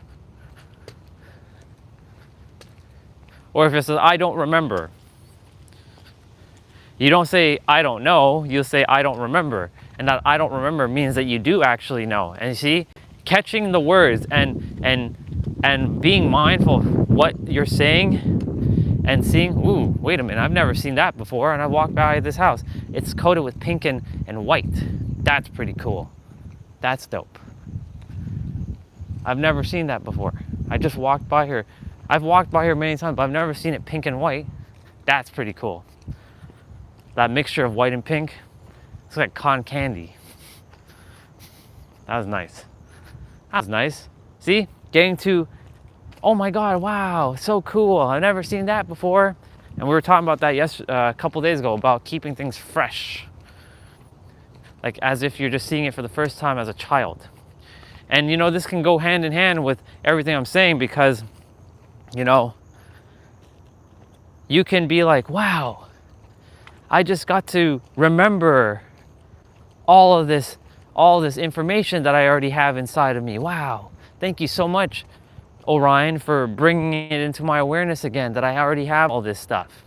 Or if it says I don't remember, you don't say I don't know, you say I don't remember. And that I don't remember means that you do actually know. And you see, catching the words and being mindful of what you're saying and seeing, ooh, wait a minute, I've never seen that before, and I walked by this house. It's coated with pink and white. That's pretty cool. That's dope. I've never seen that before. I just walked by here. I've walked by here many times, but I've never seen it pink and white. That's pretty cool. That mixture of white and pink, it's like cotton candy. That was nice. That was nice. See, getting to, oh my God, wow, so cool. I've never seen that before. And we were talking about that a couple days ago, about keeping things fresh. Like as if you're just seeing it for the first time as a child. And you know, this can go hand in hand with everything I'm saying, because, you know, you can be like, wow, I just got to remember all of this all this information that I already have inside of me. Wow, thank you so much, Orion, for bringing it into my awareness again, that I already have all this stuff.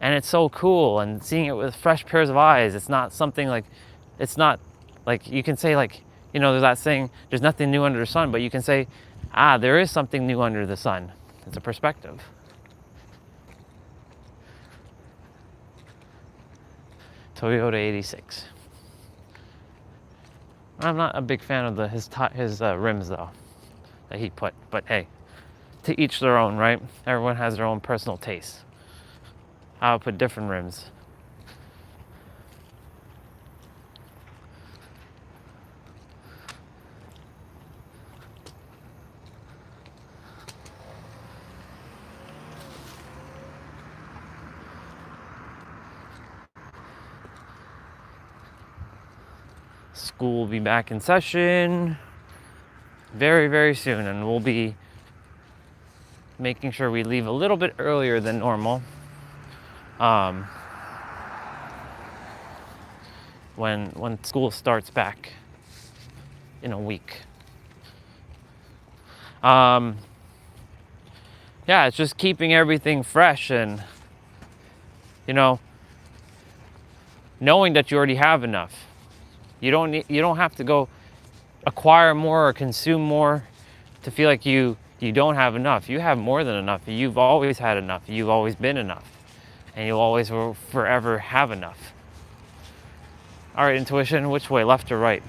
And it's so cool, and seeing it with fresh pairs of eyes. It's not something like, it's not like, you can say like, you know, there's that saying, there's nothing new under the sun, but you can say, there is something new under the sun. It's a perspective. Toyota 86. I'm not a big fan of his rims though, that he put, but hey, to each their own, right? Everyone has their own personal taste. I would put different rims. School will be back in session very, very soon, and we'll be making sure we leave a little bit earlier than normal. When school starts back in a week. Yeah, it's just keeping everything fresh, and you know, knowing that you already have enough. You don't have to go acquire more or consume more to feel like you don't have enough. You have more than enough. You've always had enough. You've always been enough, and you'll always will forever have enough. All right, intuition, which way, left or right?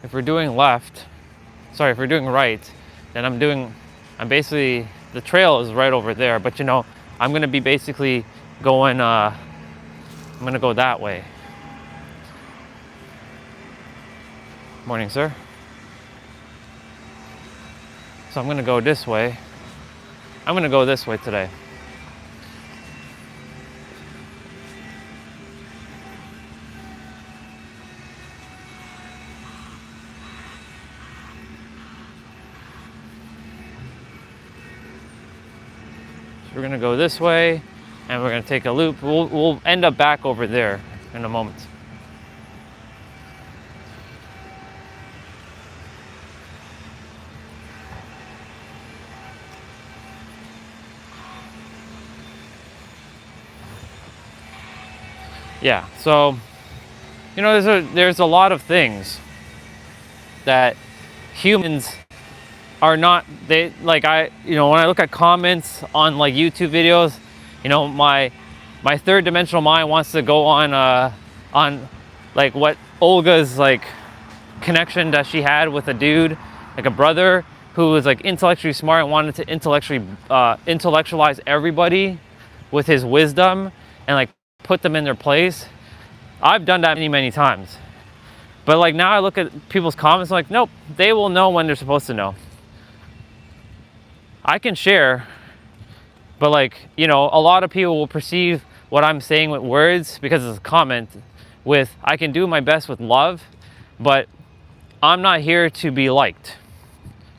If we're doing if we're doing right, then I'm basically, the trail is right over there, but you know, I'm gonna be basically going, I'm gonna go that way. Morning, sir. So I'm gonna go this way. I'm gonna go this way today. We're gonna go this way, and we're gonna take a loop. We'll end up back over there in a moment. Yeah, so you know, there's a lot of things that humans are not, they like, you know, when I look at comments on like YouTube videos, you know, my third dimensional mind wants to go on like what Olga's like connection that she had with a dude, like a brother who was like intellectually smart and wanted to intellectualize everybody with his wisdom and like put them in their place. I've done that many times, but like now I look at people's comments like, nope, they will know when they're supposed to know. I can share, but like, you know, a lot of people will perceive what I'm saying with words because it's a comment with, I can do my best with love, but I'm not here to be liked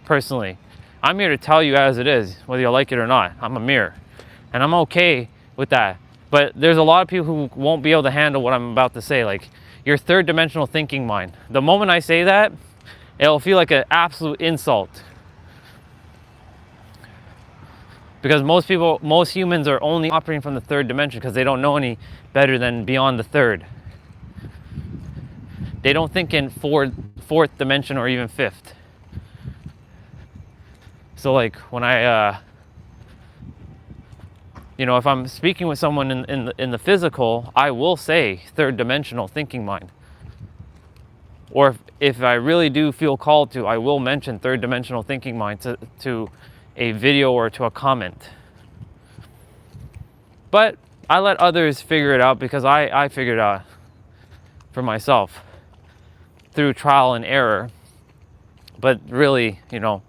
personally. I'm here to tell you as it is, whether you like it or not. I'm a mirror, and I'm okay with that. But there's a lot of people who won't be able to handle what I'm about to say, like your third dimensional thinking mind. The moment I say that, it'll feel like an absolute insult. Because most humans are only operating from the third dimension because they don't know any better than beyond the third. They don't think in fourth dimension or even fifth. So like when I, you know, if I'm speaking with someone in the physical, I will say third dimensional thinking mind. Or if I really do feel called to, I will mention third dimensional thinking mind to a video or to a comment. But I let others figure it out because I figured it out for myself through trial and error. But really, you know,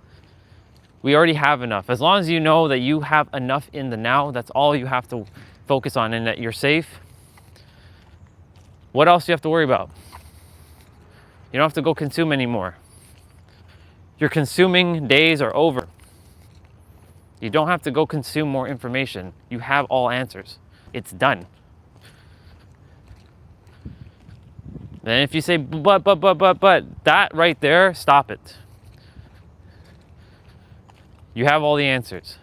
we already have enough. As long as you know that you have enough in the now, that's all you have to focus on, and that you're safe. What else do you have to worry about? You don't have to go consume anymore. Your consuming days are over. You don't have to go consume more information. You have all answers. It's done. Then if you say, but, that right there, stop it. You have all the answers.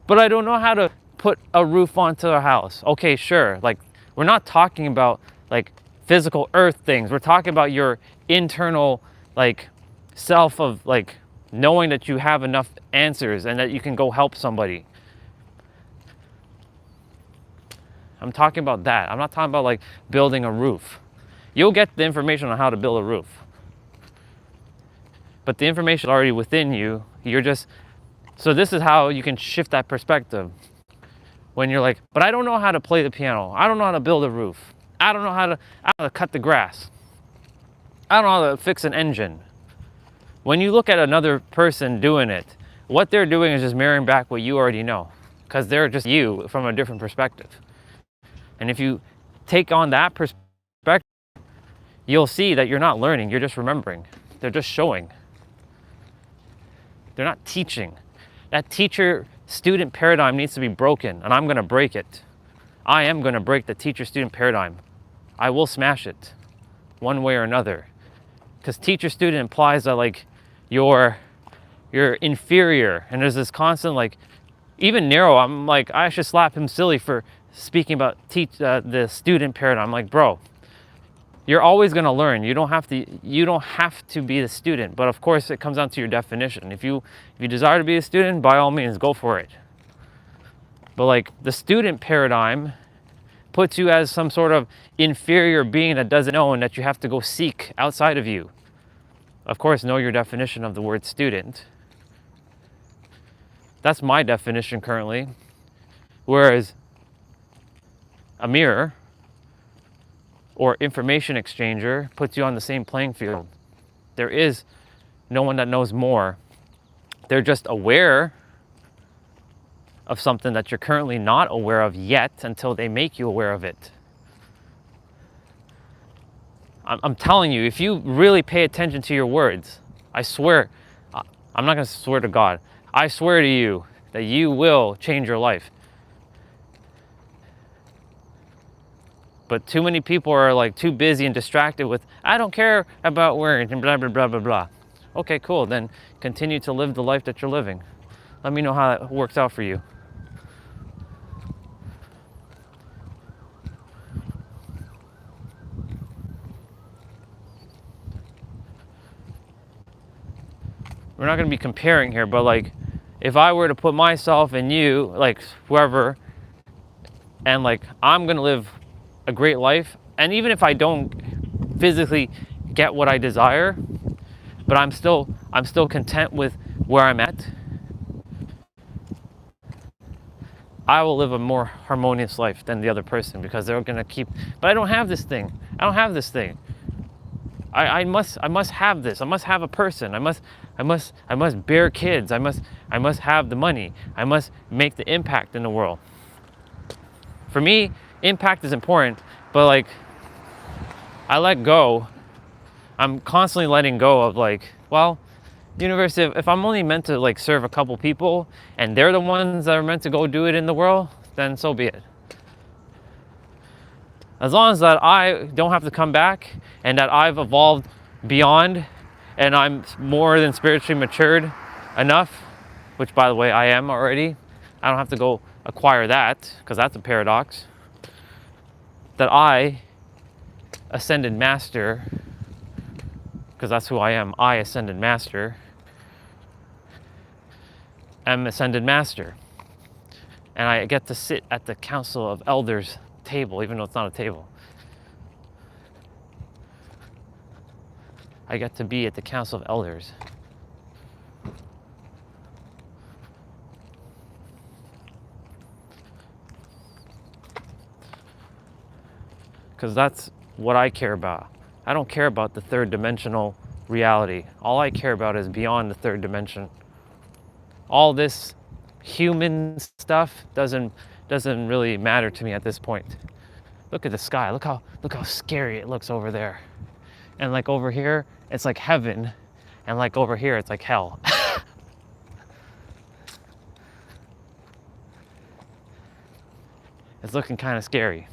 But I don't know how to put a roof onto a house. Okay, sure. Like, we're not talking about like physical earth things. We're talking about your internal like self of like knowing that you have enough answers and that you can go help somebody. I'm talking about that. I'm not talking about like building a roof. You'll get the information on how to build a roof. But the information is already within you. So this is how you can shift that perspective. When you're like, but I don't know how to play the piano. I don't know how to build a roof. I don't know how to cut the grass. I don't know how to fix an engine. When you look at another person doing it, what they're doing is just mirroring back what you already know, because they're just you from a different perspective. And if you take on that perspective, you'll see that you're not learning, you're just remembering. They're just showing. They're not teaching. That teacher-student paradigm needs to be broken, and I'm going to break it. I am going to break the teacher-student paradigm. I will smash it one way or another. Because teacher-student implies that like you're inferior, and there's this constant like, even Nero, I'm like, I should slap him silly for speaking about the student paradigm. I'm like, bro, you're always going to learn. You don't have to be the student, but of course it comes down to your definition. If you desire to be a student, by all means go for it. But like the student paradigm puts you as some sort of inferior being that doesn't know and that you have to go seek outside of you. Of course, know your definition of the word student. That's my definition currently. Whereas a mirror or information exchanger puts you on the same playing field. There is no one that knows more. They're just aware of something that you're currently not aware of yet until they make you aware of it. I'm telling you, if you really pay attention to your words, I swear, I'm not going to swear to God. I swear to you that you will change your life. But too many people are like too busy and distracted with, I don't care about words and blah, blah, blah, blah, blah. Okay, cool. Then continue to live the life that you're living. Let me know how that works out for you. We're not going to be comparing here, but like if I were to put myself and you, like whoever, and like I'm going to live a great life, and even if I don't physically get what I desire, but I'm still content with where I'm at, I will live a more harmonious life than the other person, because they're going to keep, but I don't have this thing. I don't have this thing. I must have this. I must have a person. I must bear kids. I must have the money. I must make the impact in the world. For me, impact is important, but like I let go. I'm constantly letting go of like, well, universe, if I'm only meant to like serve a couple people and they're the ones that are meant to go do it in the world, then so be it. As long as that I don't have to come back and that I've evolved beyond and I'm more than spiritually matured enough, which by the way I am already, I don't have to go acquire that, because that's a paradox, that I, ascended master, because that's who I am, I, ascended master, am ascended master. And I get to sit at the council of elders table, even though it's not a table. I get to be at the council of elders. Because that's what I care about. I don't care about the third dimensional reality. All I care about is beyond the third dimension. All this human stuff doesn't really matter to me at this point. Look at the sky. Look how scary it looks over there. And like over here, it's like heaven. And like over here, it's like hell. It's looking kind of scary.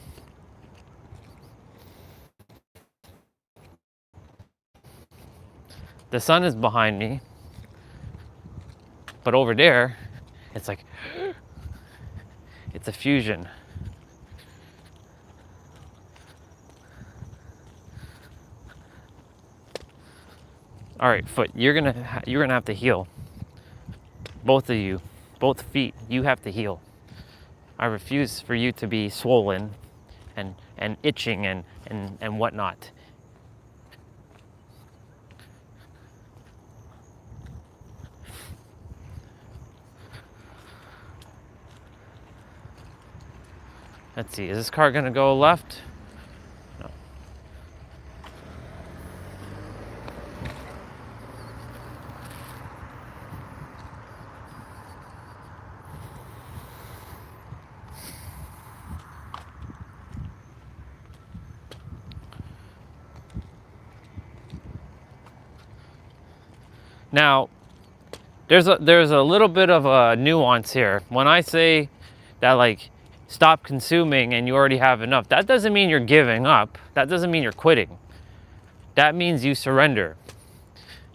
The sun is behind me, but over there, it's like, it's a fusion. All right, foot, you're gonna have to heal. Both of you, both feet, you have to heal. I refuse for you to be swollen and itching and whatnot. Let's see, is this car gonna go left? No. Now, there's a little bit of a nuance here. When I say that, like, stop consuming and you already have enough, that doesn't mean you're giving up. That doesn't mean you're quitting. That means you surrender.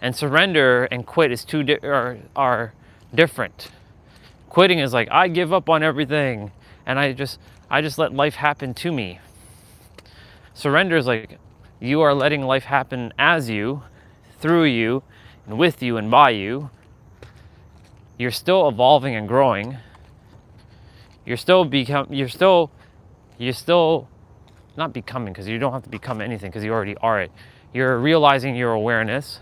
And surrender and quit is are different. Quitting is like, I give up on everything and I just let life happen to me. Surrender is like, you are letting life happen as you, through you, and with you and by you. You're still evolving and growing. You're still not becoming, because you don't have to become anything because you already are it. You're realizing your awareness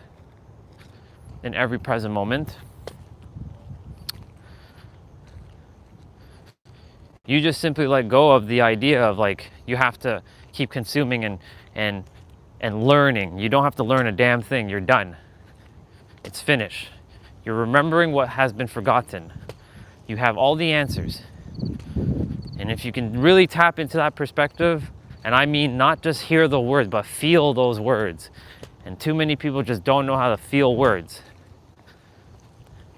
in every present moment. You just simply let go of the idea of, like, you have to keep consuming and learning. You don't have to learn a damn thing. You're done. It's finished. You're remembering what has been forgotten. You have all the answers. And if you can really tap into that perspective, and I mean not just hear the words, but feel those words. And too many people just don't know how to feel words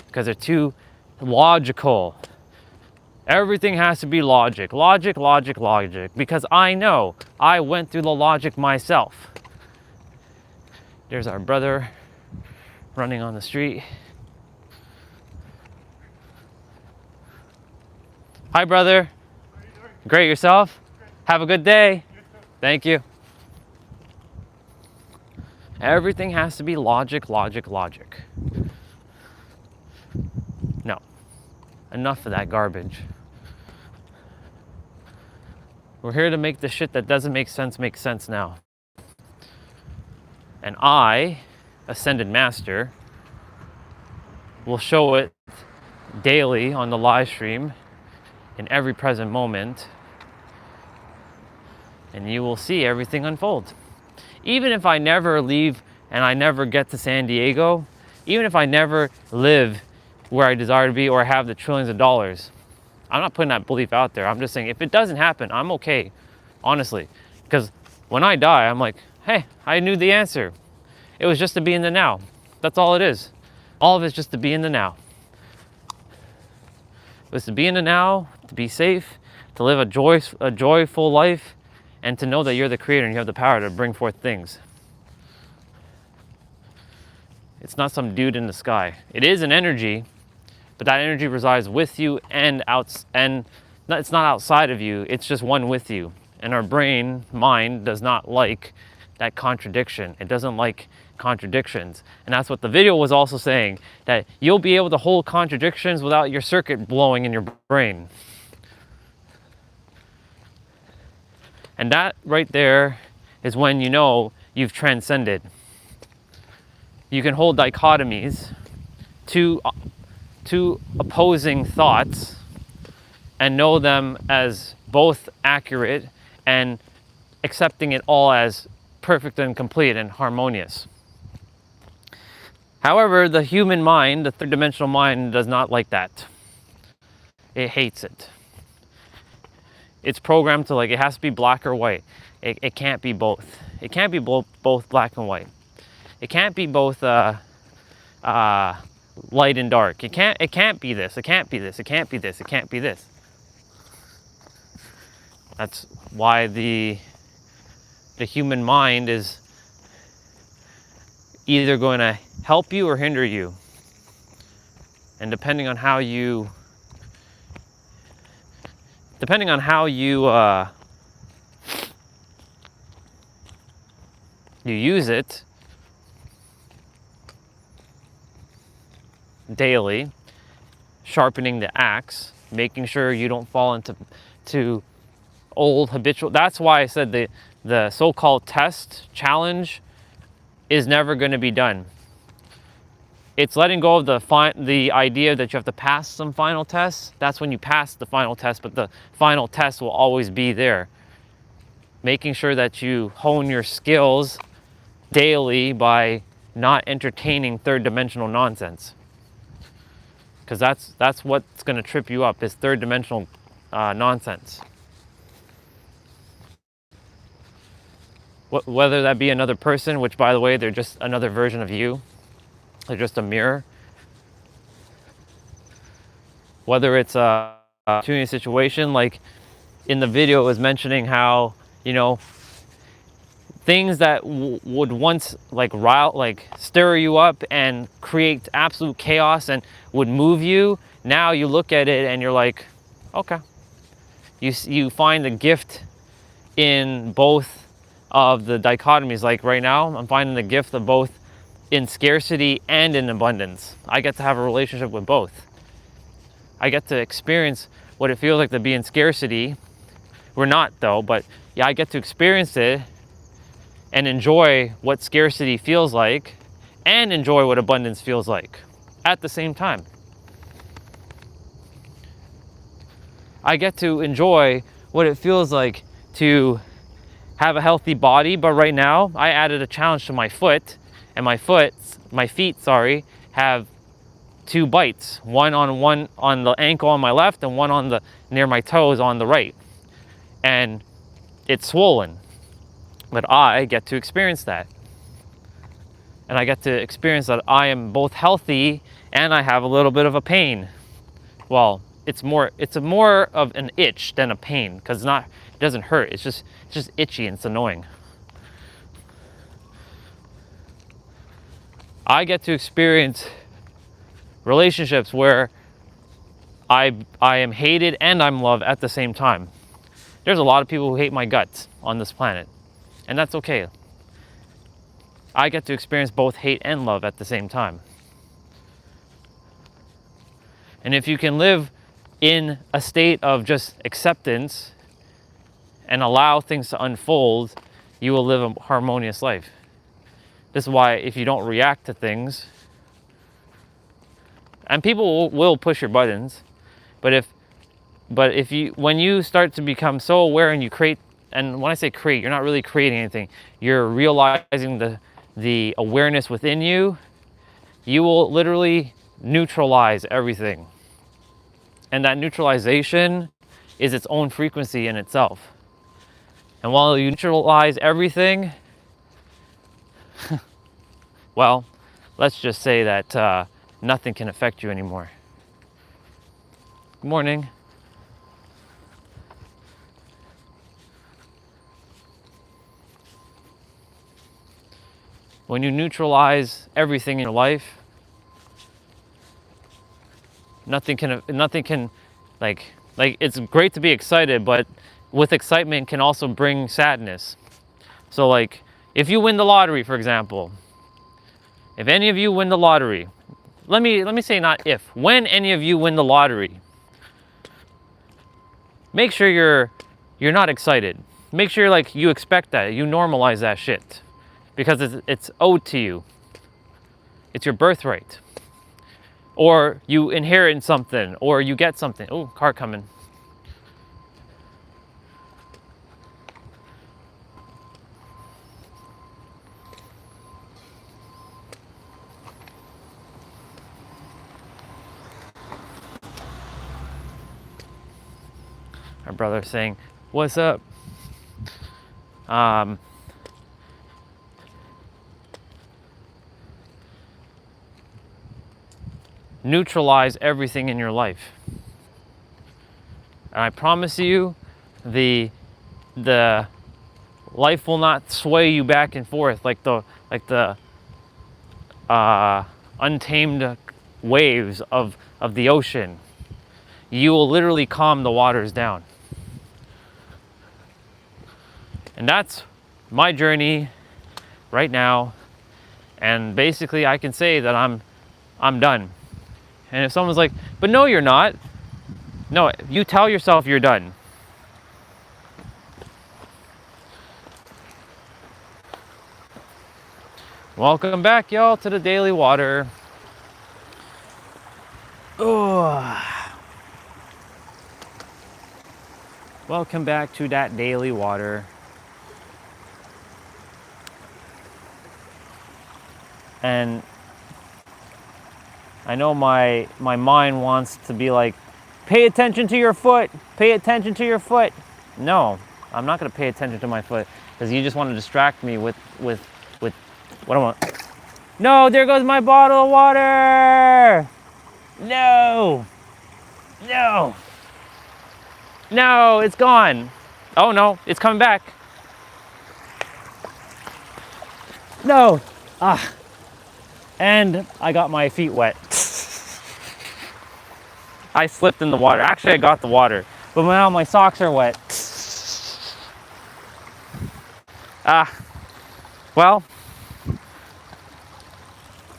because they're too logical. Everything has to be logic, logic, logic, logic, because I know I went through the logic myself. There's our brother running on the street. Hi, brother. How are you doing? Great, yourself? Great. Have a good day. You too. Thank you. Everything has to be logic, logic, logic. No. Enough of that garbage. We're here to make the shit that doesn't make sense now. And I, Ascended Master, will show it daily on the live stream in every present moment, and you will see everything unfold. Even if I never leave and I never get to San Diego, even if I never live where I desire to be or have the trillions of dollars, I'm not putting that belief out there. I'm just saying, if it doesn't happen, I'm okay, honestly. Because when I die, I'm like, hey, I knew the answer. It was just to be in the now. That's all it is. All of it's just to be in the now. It was to be in the now, to be safe, to live a joyful life, and to know that you're the creator and you have the power to bring forth things. It's not some dude in the sky. It is an energy, but that energy resides with you and it's not outside of you. It's just one with you. And our mind does not like that contradiction. It doesn't like contradictions. And that's what the video was also saying, that you'll be able to hold contradictions without your circuit blowing in your brain. And that right there is when you know you've transcended. You can hold dichotomies, two opposing thoughts, and know them as both accurate and accepting it all as perfect and complete and harmonious. However, the human mind, the third dimensional mind, does not like that. It hates it. It's programmed to, like, it has to be black or white. It can't be both. It can't be both black and white. It can't be both light and dark. It can't be this. It can't be this. It can't be this. It can't be this. That's why the human mind is either going to help you or hinder you. And depending on how you you use it daily, sharpening the axe, making sure you don't fall into old habitual. That's why I said the so-called test challenge is never going to be done. It's letting go of the idea that you have to pass some final tests. That's when you pass the final test, but the final test will always be there. Making sure that you hone your skills daily by not entertaining third-dimensional nonsense. Because that's what's going to trip you up, is third-dimensional nonsense. Whether that be another person, which, by the way, they're just another version of you. They're just a mirror. Whether it's a opportunity situation, like in the video, it was mentioning how, things that would once stir you up and create absolute chaos and would move you, now you look at it and you're like, okay. You find the gift in both of the dichotomies. Like right now, I'm finding the gift of both in scarcity and in abundance. I get to have a relationship with both. I get to experience what it feels like to be in scarcity. We're not though, but yeah, I get to experience it and enjoy what scarcity feels like and enjoy what abundance feels like at the same time. I get to enjoy what it feels like to have a healthy body, but right now I added a challenge to my foot, and my feet, have 2 bites, one on the ankle on my left and one near my toes on the right. And it's swollen, but I get to experience that. And I get to experience that I am both healthy and I have a little bit of a pain. Well, it's more of an itch than a pain, because it doesn't hurt. It's just itchy and it's annoying. I get to experience relationships where I am hated and I'm loved at the same time. There's a lot of people who hate my guts on this planet, and that's okay. I get to experience both hate and love at the same time. And if you can live in a state of just acceptance and allow things to unfold, you will live a harmonious life. This is why if you don't react to things, and people will push your buttons, but when you start to become so aware and you create, and when I say create, you're not really creating anything, you're realizing the awareness within you, you will literally neutralize everything. And that neutralization is its own frequency in itself. And while you neutralize everything, well, let's just say that nothing can affect you anymore. Good morning. When you neutralize everything in your life, nothing can like it's great to be excited, but with excitement can also bring sadness. So like if you win the lottery, for example, if any of you win the lottery, let me say not if, when any of you win the lottery, make sure you're not excited. Make sure you expect that, you normalize that shit, because it's owed to you. It's your birthright. Or you inherit something, or you get something. Oh, car coming. Our brother saying, "What's up?" Neutralize everything in your life, and I promise you, the life will not sway you back and forth like the untamed waves of the ocean, you will literally calm the waters down. And that's my journey right now. And basically I can say that I'm done. And if someone's like, but no, you're not. No, you tell yourself you're done. Welcome back, y'all, to the daily water. Oh. Welcome back to that daily water. And I know my mind wants to be like, pay attention to your foot, pay attention to your foot. No, I'm not gonna pay attention to my foot because you just want to distract me with what I want. No, there goes my bottle of water. No, no, no, it's gone. Oh no, it's coming back. No, and I got my feet wet. I slipped in the water. Actually, I got the water, but now my socks are wet. Well,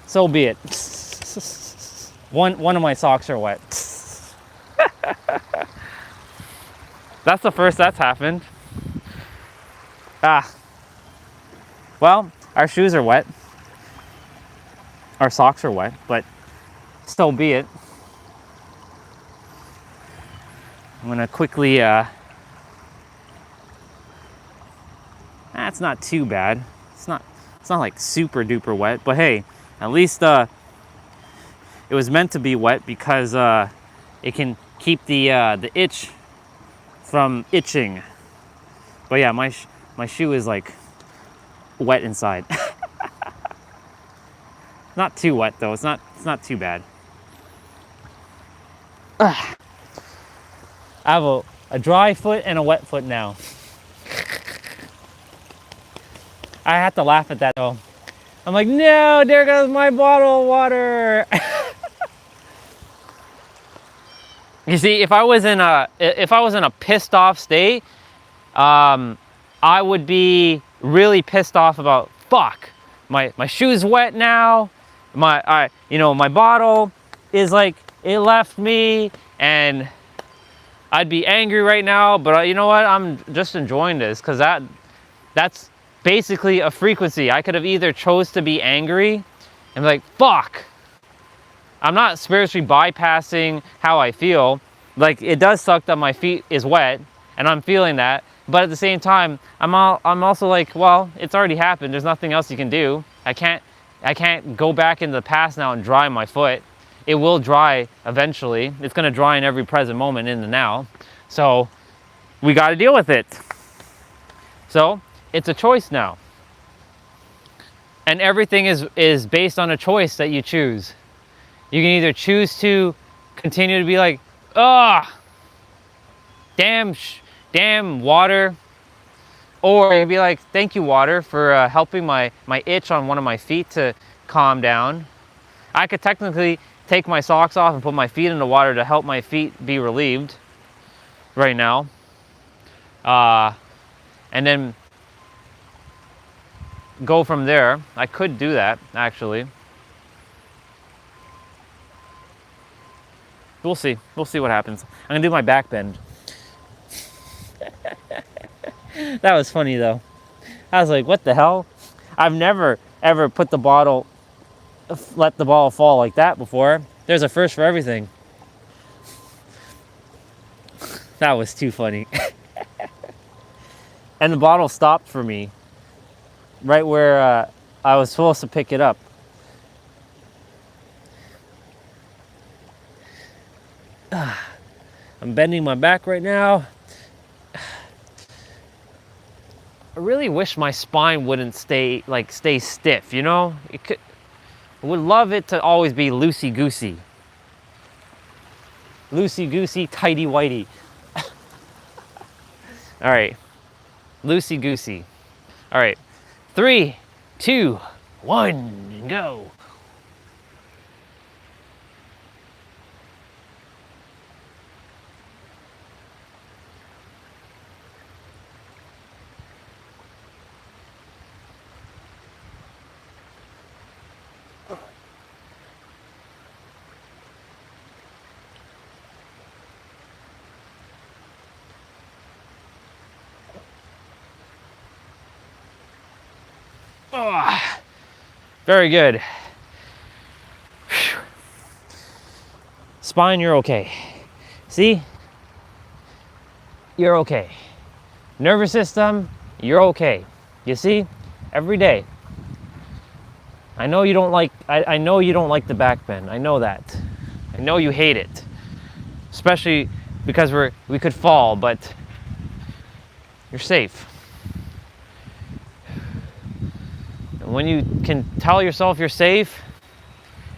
so be it. One of my socks are wet. That's the first that's happened. Well, our shoes are wet. Our socks are wet, but so be it. I'm gonna quickly, that's not too bad. It's not like super duper wet, but hey, at least it was meant to be wet because it can keep the itch from itching. But yeah, my shoe is like wet inside. Not too wet though. It's not too bad. I have a dry foot and a wet foot now. I have to laugh at that though. I'm like, no, there goes my bottle of water. You see, if I was in a pissed off state, I would be really pissed off about, fuck, my shoe's wet now. My bottle is like, it left me, and I'd be angry right now, but you know what? I'm just enjoying this because that's basically a frequency. I could have either chose to be angry and be like, fuck. I'm not spiritually bypassing how I feel. Like, it does suck that my feet is wet and I'm feeling that, but at the same time, I'm also like, well, it's already happened. There's nothing else you can do. I can't go back into the past now and dry my foot. It will dry eventually. It's gonna dry in every present moment in the now. So we gotta deal with it. So it's a choice now. And everything is based on a choice that you choose. You can either choose to continue to be like, damn water. Or you can be like, thank you, water, for helping my itch on one of my feet to calm down. I could technically take my socks off and put my feet in the water to help my feet be relieved right now. And then go from there. I could do that, actually. We'll see. We'll see what happens. I'm gonna do my back bend. That was funny though. I was like, what the hell? I've never ever put the bottle, let the ball fall like that before. There's a first for everything. That was too funny. And the bottle stopped for me right where I was supposed to pick it up. I'm bending my back right now. I really wish my spine wouldn't stay stiff, you know? I would love it to always be loosey-goosey. Loosey-goosey, tighty-whitey. All right, loosey-goosey. All right, 3, 2, 1, go. Oh, very good. Spine, you're okay. See? You're okay. Nervous system, you're okay. You see? Every day. I know you don't like I know you don't like the back bend. I know that. I know you hate it. Especially because we could fall, but you're safe. And when you can tell yourself you're safe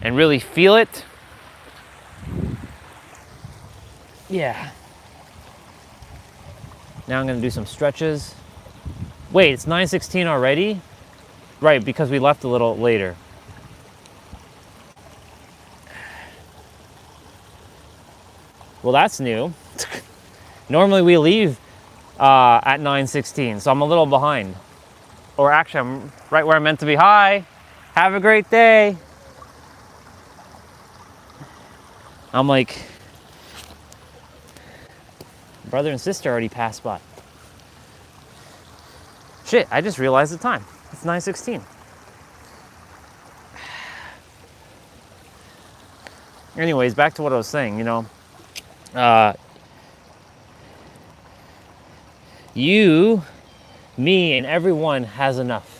and really feel it, yeah. Now I'm gonna do some stretches. Wait, it's 9:16 already? Right, because we left a little later. Well, that's new. Normally we leave at 9:16, so I'm a little behind. Or actually, I'm right where I'm meant to be. Hi, have a great day. I'm like, brother and sister already passed by. Shit, I just realized the time. It's 9:16. Anyways, back to what I was saying, you know. You, me, and everyone has enough.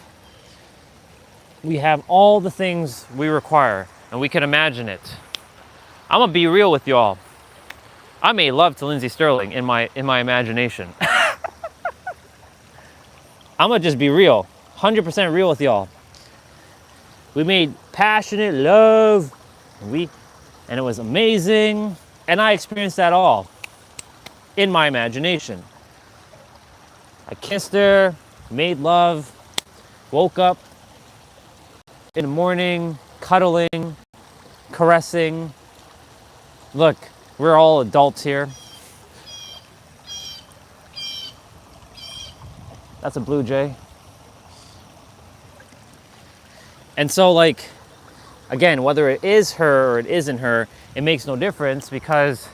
We have all the things we require, and we can imagine it. I'm gonna be real with y'all. I made love to Lindsey Sterling in my imagination. I'm gonna just be real, 100% real with y'all. We made passionate love, and it was amazing, and I experienced that all in my imagination. I kissed her, made love, woke up in the morning, cuddling, caressing. Look, we're all adults here. That's a blue jay. And so, like, again, whether it is her or it isn't her, it makes no difference because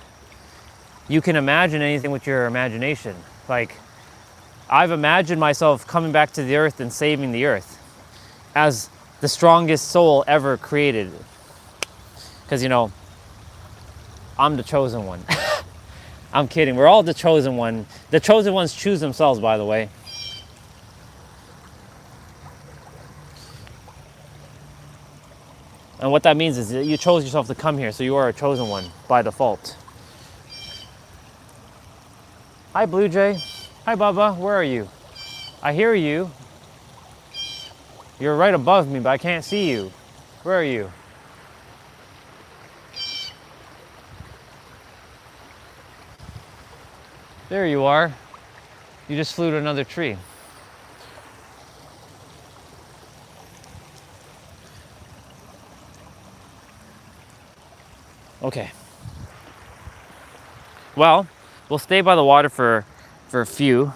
you can imagine anything with your imagination. Like, I've imagined myself coming back to the earth and saving the earth as the strongest soul ever created. Because, you know, I'm the chosen one. I'm kidding. We're all the chosen one. The chosen ones choose themselves, by the way. And what that means is that you chose yourself to come here, so you are a chosen one by default. Hi, Blue Jay. Hi, Bubba. Where are you? I hear you. You're right above me, but I can't see you. Where are you? There you are. You just flew to another tree. Okay. Well, we'll stay by the water for a few,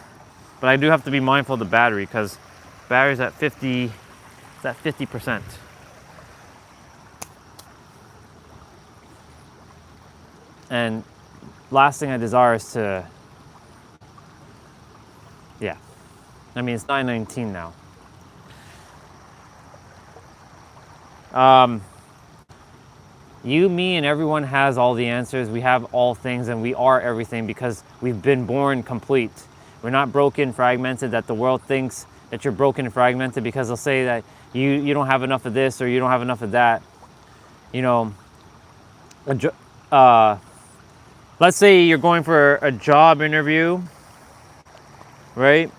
but I do have to be mindful of the battery because battery's at 50%. And last thing I desire is to, yeah. I mean, it's 9:19 now. You, me, and everyone has all the answers. We have all things and we are everything because we've been born complete. We're not broken, fragmented, that the world thinks that you're broken and fragmented because they'll say that you don't have enough of this or you don't have enough of that. You know, let's say you're going for a job interview, right?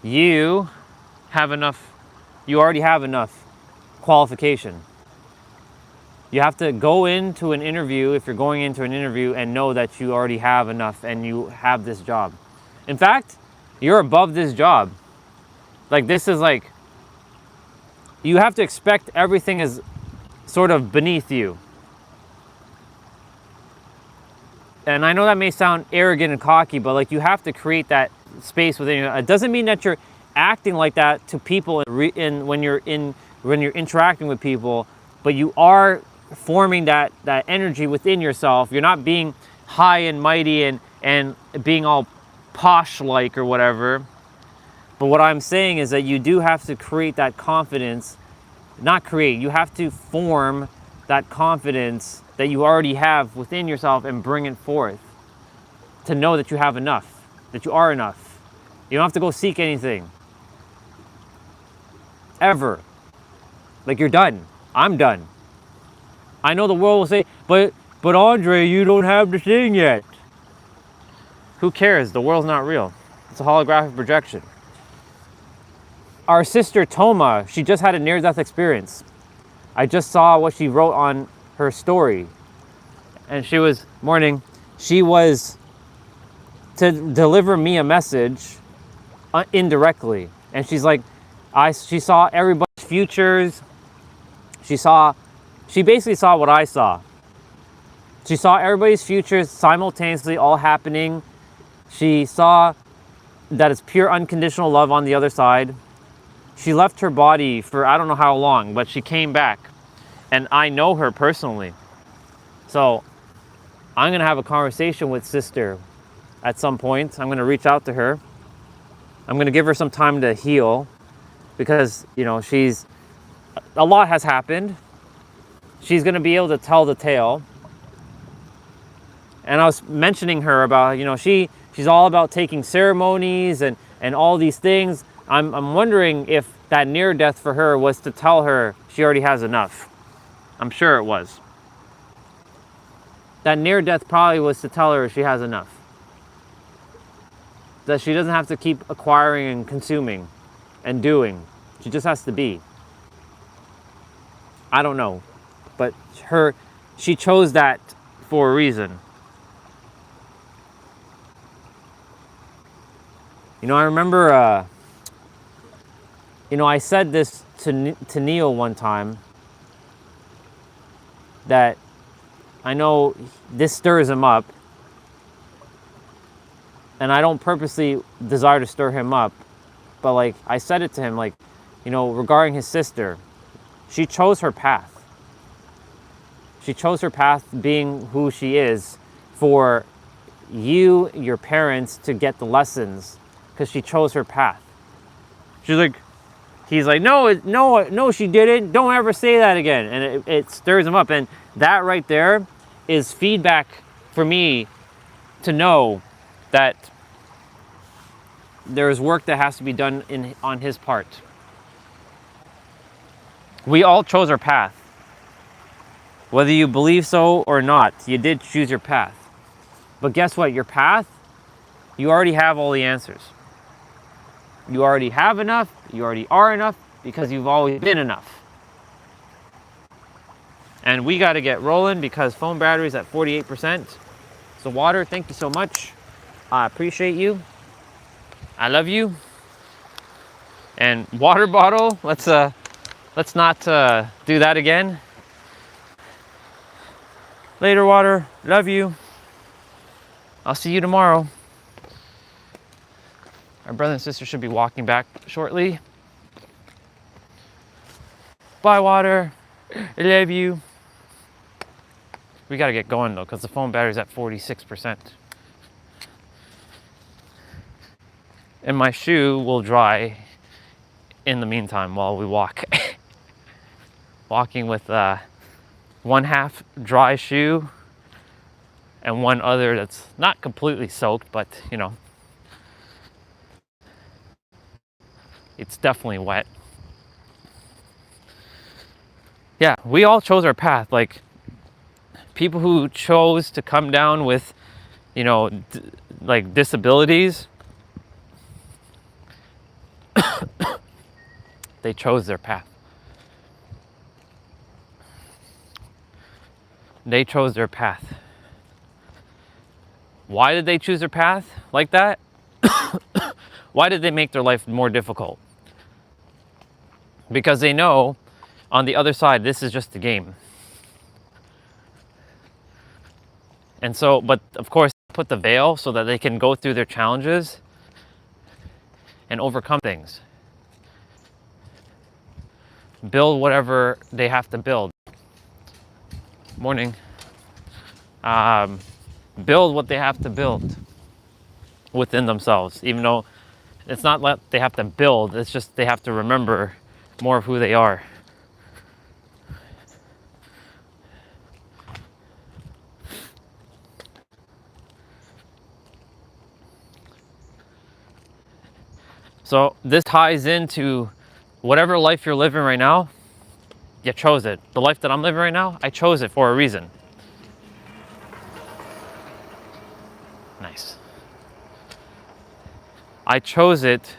You have enough, you already have enough qualification. You have to go into an interview, if you're going into an interview, and know that you already have enough and you have this job. In fact, you're above this job. Like, this is like, you have to expect everything is sort of beneath you. And I know that may sound arrogant and cocky, but like, you have to create that space within you. It doesn't mean that you're acting like that to people when you're interacting with people, but you are forming that energy within yourself. You're not being high and mighty and being all posh like or whatever, But what I'm saying is that you do have to create that confidence, not create, you have to form that confidence that you already have within yourself and bring it forth to know that you have enough, that you are enough. You don't have to go seek anything. Ever. Like, you're done. I'm done. I know the world will say, but Andre, you don't have the thing yet. Who cares? The world's not real. It's a holographic projection. Our sister Toma, she just had a near-death experience. I just saw what she wrote on her story. And she was, morning, she was to deliver me a message indirectly. And she's like, she saw everybody's futures. She basically saw what I saw. She saw everybody's futures simultaneously all happening. She saw that it's pure unconditional love on the other side. She left her body for I don't know how long, but she came back. And I know her personally. So I'm going to have a conversation with sister at some point. I'm going to reach out to her. I'm going to give her some time to heal because, you know, a lot has happened. She's going to be able to tell the tale. And I was mentioning her about, you know, she's all about taking ceremonies and all these things. I'm wondering if that near death for her was to tell her she already has enough. I'm sure it was. That near death probably was to tell her she has enough. That she doesn't have to keep acquiring and consuming and doing. She just has to be. I don't know. But she chose that for a reason. You know, I remember, you know, I said this to Neil one time, that I know this stirs him up, and I don't purposely desire to stir him up, but like, I said it to him, like, you know, regarding his sister, she chose her path. She chose her path being who she is for you, your parents, to get the lessons, because she chose her path. He's like, no, she didn't. Don't ever say that again. And it stirs him up. And that right there is feedback for me to know that there is work that has to be done on his part. We all chose our path. Whether you believe so or not, you did choose your path. But guess what? Your path, you already have all the answers. You already have enough. You already are enough because you've always been enough. And we got to get rolling because phone battery's at 48%. So water, thank you so much. I appreciate you. I love you. And water bottle, let's not do that again. Later, water. Love you. I'll see you tomorrow. Our brother and sister should be walking back shortly. Bye, water. I love you. We got to get going, though, because the phone battery's at 46%. And my shoe will dry in the meantime while we walk. Walking with one half dry shoe and one other that's not completely soaked, but, you know, it's definitely wet. Yeah, we all chose our path. Like, people who chose to come down with, you know, like disabilities, they chose their path. They chose their path. Why did they choose their path like that? Why did they make their life more difficult? Because they know on the other side, this is just a game. And so, but of course, put the veil so that they can go through their challenges and overcome things. Build whatever they have to build. Morning. Build what they have to build within themselves, even though It's not that they have to build, it's just they have to remember more of who they are. So this ties into whatever life you're living right now, you chose it. The life that I'm living right now, I chose it for a reason. Nice. I chose it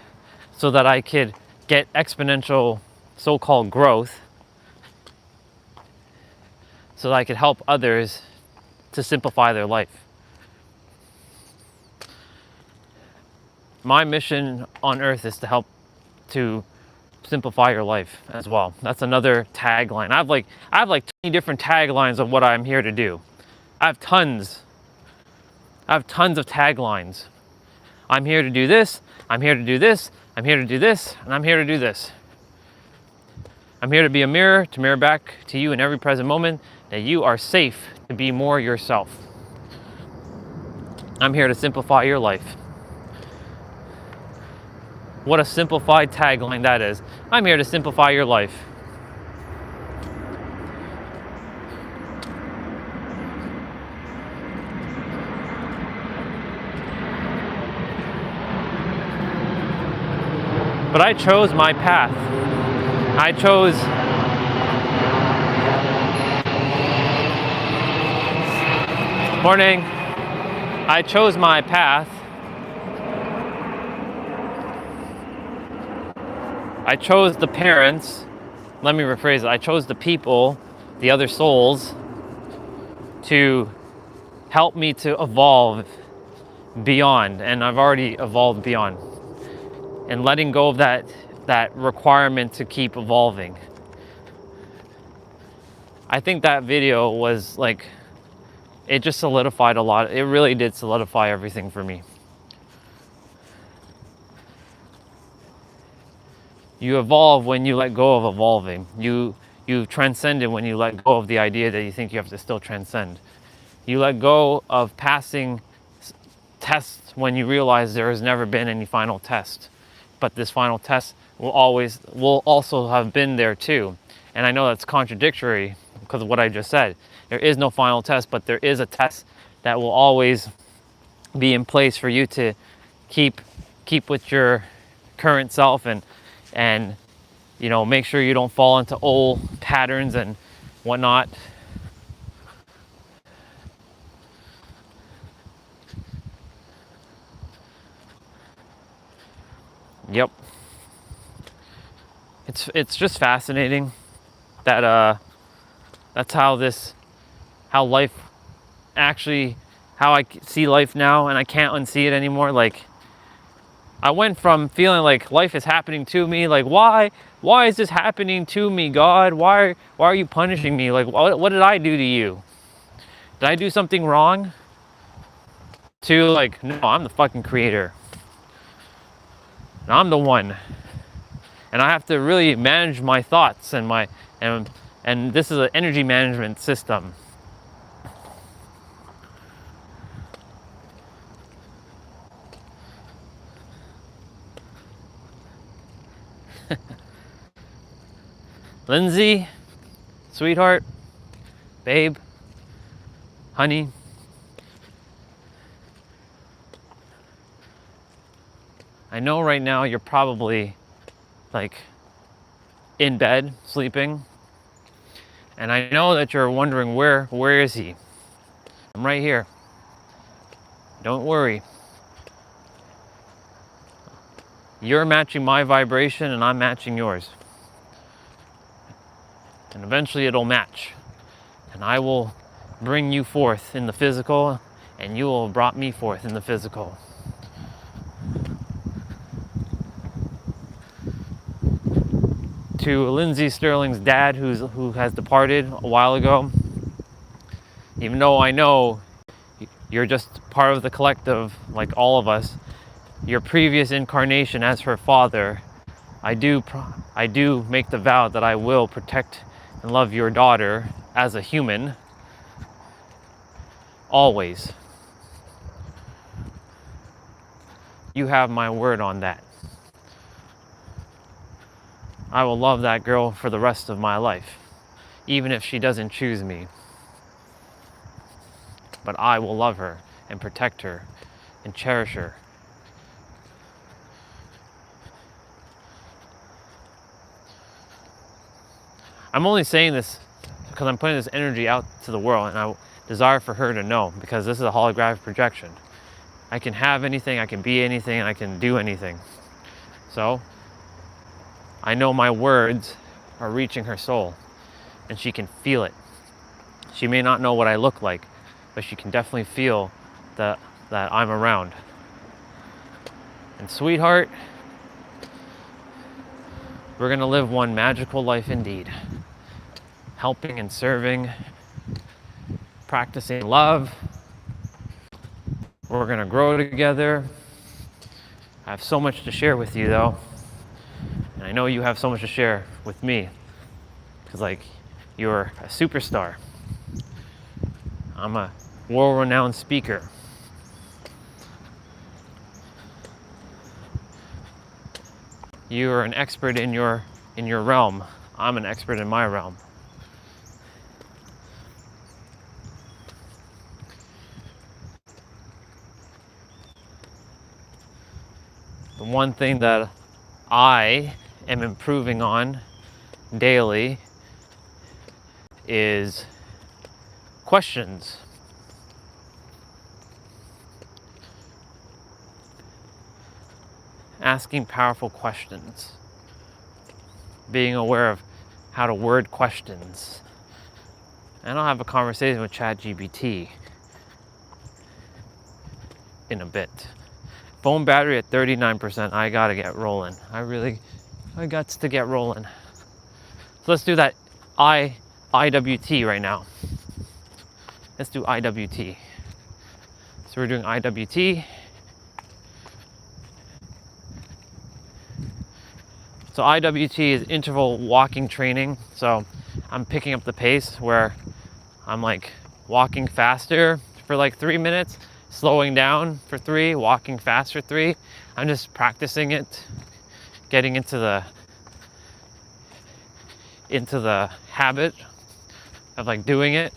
so that I could get exponential so-called growth, so that I could help others to simplify their life. My mission on earth is to help to simplify your life as well. That's another tagline. I have like 20 different taglines of what I'm here to do. I have tons of taglines. I'm here to do this, I'm here to do this, I'm here to do this, and I'm here to do this. I'm here to be a mirror, to mirror back to you in every present moment that you are safe to be more yourself. I'm here to simplify your life. What a simplified tagline that is. I'm here to simplify your life. But I chose my path. I chose morning. I chose my path. I chose the parents. Let me rephrase it. I chose the people, the other souls, to help me to evolve beyond. And I've already evolved beyond. And letting go of that requirement to keep evolving. I think that video was like, it just solidified a lot. It really did solidify everything for me. You evolve when you let go of evolving. You transcend it when you let go of the idea that you think you have to still transcend. You let go of passing tests when you realize there has never been any final test. But this final test will also have been there too. And I know that's contradictory because of what I just said. There is no final test, but there is a test that will always be in place for you to keep with your current self and you know, make sure you don't fall into old patterns and whatnot. Yep. It's just fascinating that that's how life actually, how I see life now, and I can't unsee it anymore. Like, I went from feeling like life is happening to me, like why is this happening to me, God? Why are you punishing me? Like, what did I do to you? Did I do something wrong? To like, no, I'm the fucking creator. And I'm the one. And I have to really manage my thoughts and and this is an energy management system. Lindsay, sweetheart, babe, honey. I know right now you're probably like in bed sleeping, and I know that you're wondering where is he? I'm right here. Don't worry. You're matching my vibration and I'm matching yours. And eventually it'll match. And I will bring you forth in the physical, and you will have brought me forth in the physical. To Lindsay Sterling's dad, who has departed a while ago, even though I know you're just part of the collective, like all of us, your previous incarnation as her father, I do make the vow that I will protect and love your daughter as a human, always. You have my word on that. I will love that girl for the rest of my life, even if she doesn't choose me. But I will love her and protect her and cherish her. I'm only saying this because I'm putting this energy out to the world, and I desire for her to know, because this is a holographic projection. I can have anything, I can be anything, and I can do anything. So I know my words are reaching her soul, and she can feel it. She may not know what I look like, but she can definitely feel that I'm around. And sweetheart, we're gonna live one magical life indeed. Helping and serving, practicing love. We're gonna grow together. I have so much to share with you though. And I know you have so much to share with me. Because like, you're a superstar. I'm a world-renowned speaker. You're an expert in your realm. I'm an expert in my realm. The one thing that I am improving on daily is questions. Asking powerful questions. Being aware of how to word questions. And I'll have a conversation with ChatGPT in a bit. Phone battery at 39%. I gotta get rolling. I got to get rolling. So let's do that IWT right now. Let's do IWT. So we're doing IWT. So IWT is interval walking training. So I'm picking up the pace where I'm like walking faster for like 3 minutes, slowing down for 3, walking fast for 3. I'm just practicing it, getting into the habit of like doing it.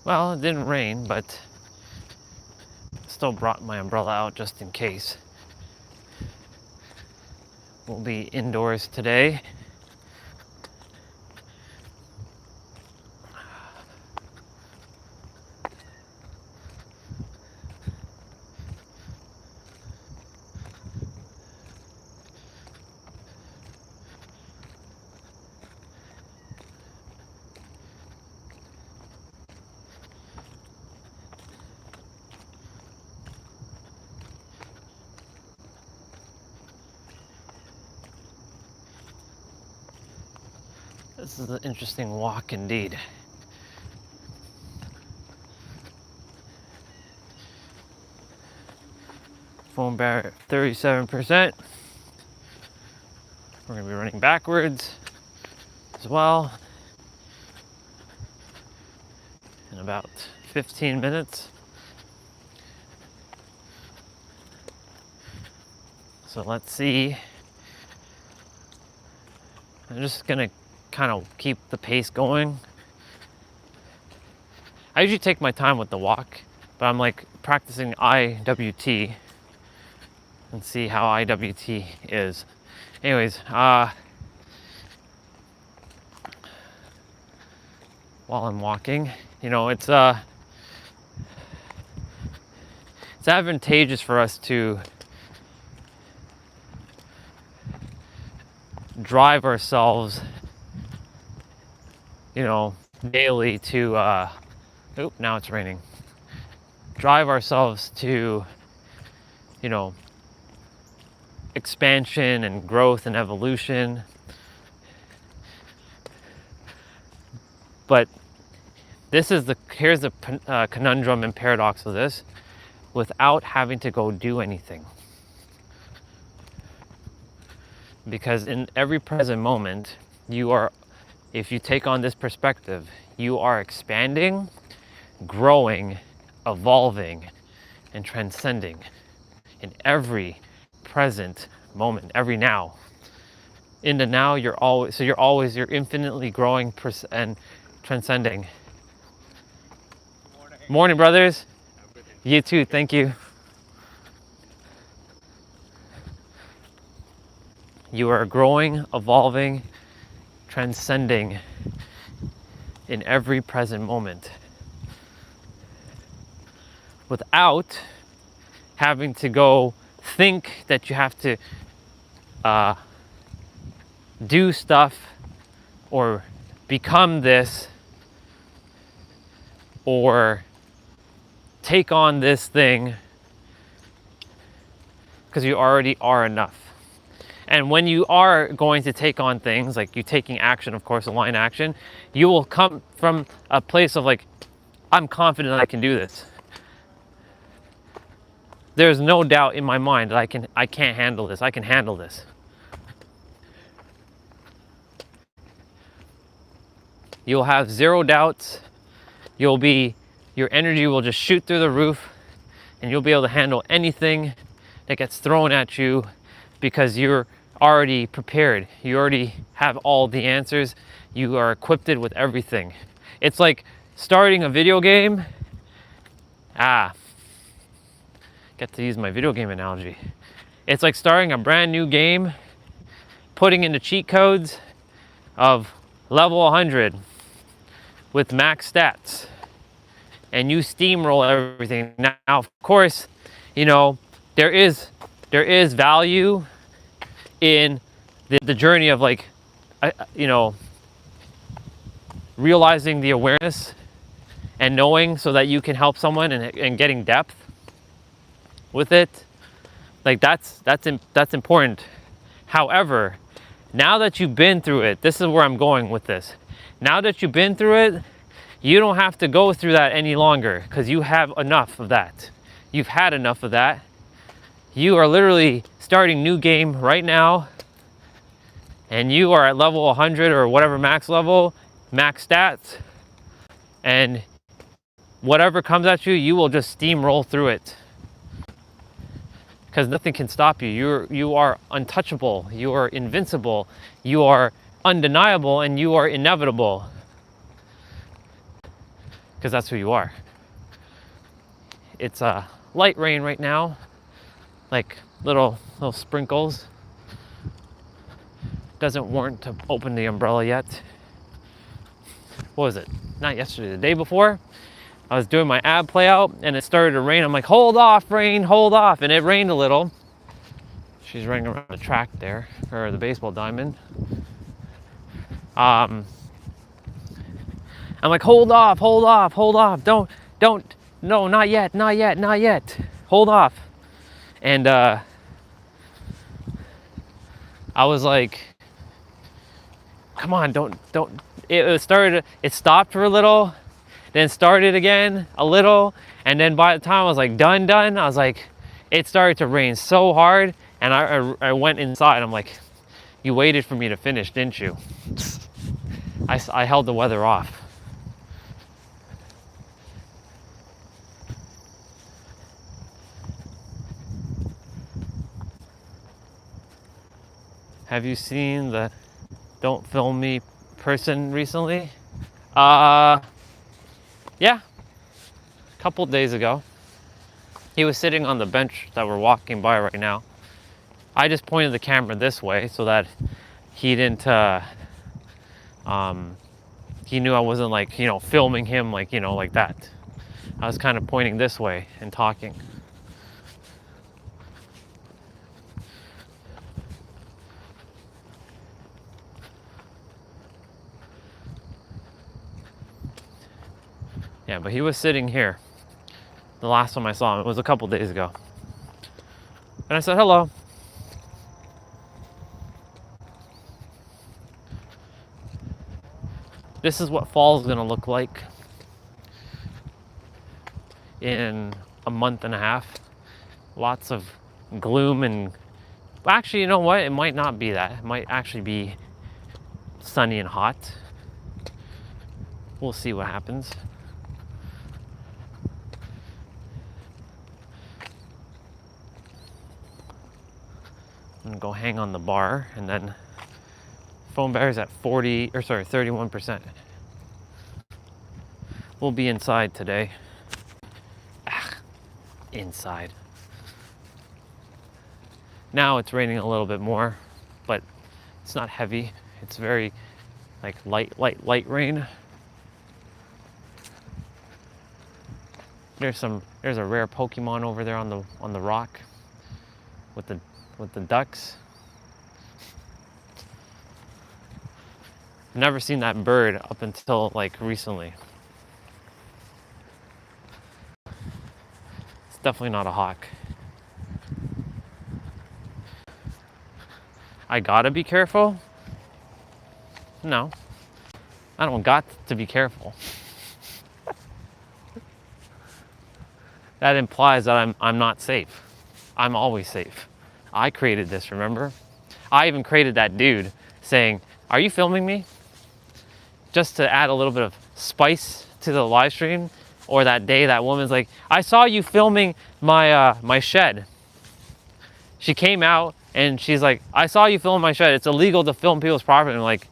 Well, it didn't rain, but still brought my umbrella out just in case. We'll be indoors today. This is an interesting walk indeed. Phone battery at 37%. We're going to be running backwards as well in about 15 minutes. So let's see. I'm just going to kind of keep the pace going. I usually take my time with the walk, but I'm like practicing IWT and see how IWT is. Anyways, while I'm walking, you know, it's advantageous for us to drive ourselves you know, daily to, oop, now it's raining. Drive ourselves to, you know, expansion and growth and evolution. But here's the conundrum and paradox of this, without having to go do anything. Because in every present moment, if you take on this perspective, you are expanding, growing, evolving, and transcending in every present moment, every now. In the now, you're infinitely growing and transcending. Morning, brothers. You too, thank you. You are growing, evolving, transcending in every present moment without having to go think that you have to do stuff or become this or take on this thing, because you already are enough. And when you are going to take on things, like you taking action, of course, aligned action, you will come from a place of like, I'm confident I can do this. There's no doubt in my mind that I can't handle this. I can handle this. You'll have zero doubts. Your energy will just shoot through the roof, and you'll be able to handle anything that gets thrown at you because you're already prepared. You already have all the answers. You are equipped with everything. It's like starting a video game. Get to use my video game analogy. It's like starting a brand new game, putting in the cheat codes of level 100 with max stats, and you steamroll everything. Now, of course, you know, there is value in the journey of like, you know, realizing the awareness and knowing so that you can help someone and getting depth with it. Like that's important. However, now that you've been through it, this is where I'm going with this. Now that you've been through it, you don't have to go through that any longer, because you have enough of that. You've had enough of that. You are literally starting new game right now, and you are at level 100 or whatever max level, max stats, and whatever comes at you, you will just steamroll through it. Because nothing can stop you. You are untouchable. You are invincible. You are undeniable, and you are inevitable. Because that's who you are. It's light rain right now, like little sprinkles. Doesn't warrant to open the umbrella yet. What was it? Not yesterday, the day before. I was doing my ab play out and it started to rain. I'm like, hold off, rain, hold off. And it rained a little. She's running around the track there, or the baseball diamond. I'm like, hold off. Don't, no, not yet. Hold off. And I was like, come on, don't. It stopped for a little, then started again a little, and then by the time I was like done, I was like, it started to rain so hard, and I went inside. I'm like, you waited for me to finish, didn't you? I held the weather off. Have you seen the Don't Film Me person recently? Yeah, a couple days ago. He was sitting on the bench that we're walking by right now. I just pointed the camera this way so that he didn't, he knew I wasn't like, you know, filming him like, you know, like that. I was kind of pointing this way and talking. Yeah, but he was sitting here. The last time I saw him, it was a couple days ago. And I said, hello. This is what fall is gonna look like in a month and a half. Lots of gloom and, actually, you know what? It might not be that. It might actually be sunny and hot. We'll see what happens. I'm gonna go hang on the bar, and then foam battery's at 31%. We'll be inside today. Inside. Now it's raining a little bit more, but it's not heavy. It's very like light rain. There's a rare Pokemon over there on the rock with the ducks. I've never seen that bird up until like recently. It's definitely not a hawk. I gotta be careful? No, I don't got to be careful. That implies that I'm not safe. I'm always safe. I created this, remember? I even created that dude saying, "Are you filming me?" Just to add a little bit of spice to the live stream. Or that day, that woman's like, "I saw you filming my shed." She came out and she's like, "I saw you film my shed. It's illegal to film people's property." And I'm like,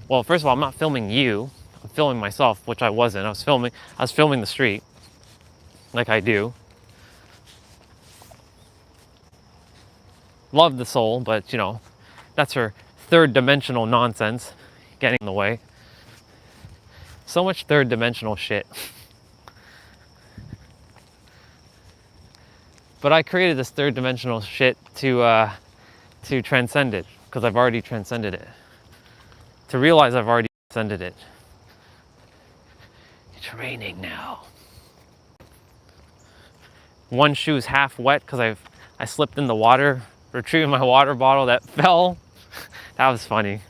well, first of all, I'm not filming you. I'm filming myself, which I wasn't. I was filming the street, like I do. Love the soul, but you know, that's her third dimensional nonsense getting in the way. So much third dimensional shit. But I created this third dimensional shit to transcend it, because I've already transcended it. To realize I've already transcended it. It's raining now. One shoe's half wet because I slipped in the water, retrieving my water bottle that fell. That was funny.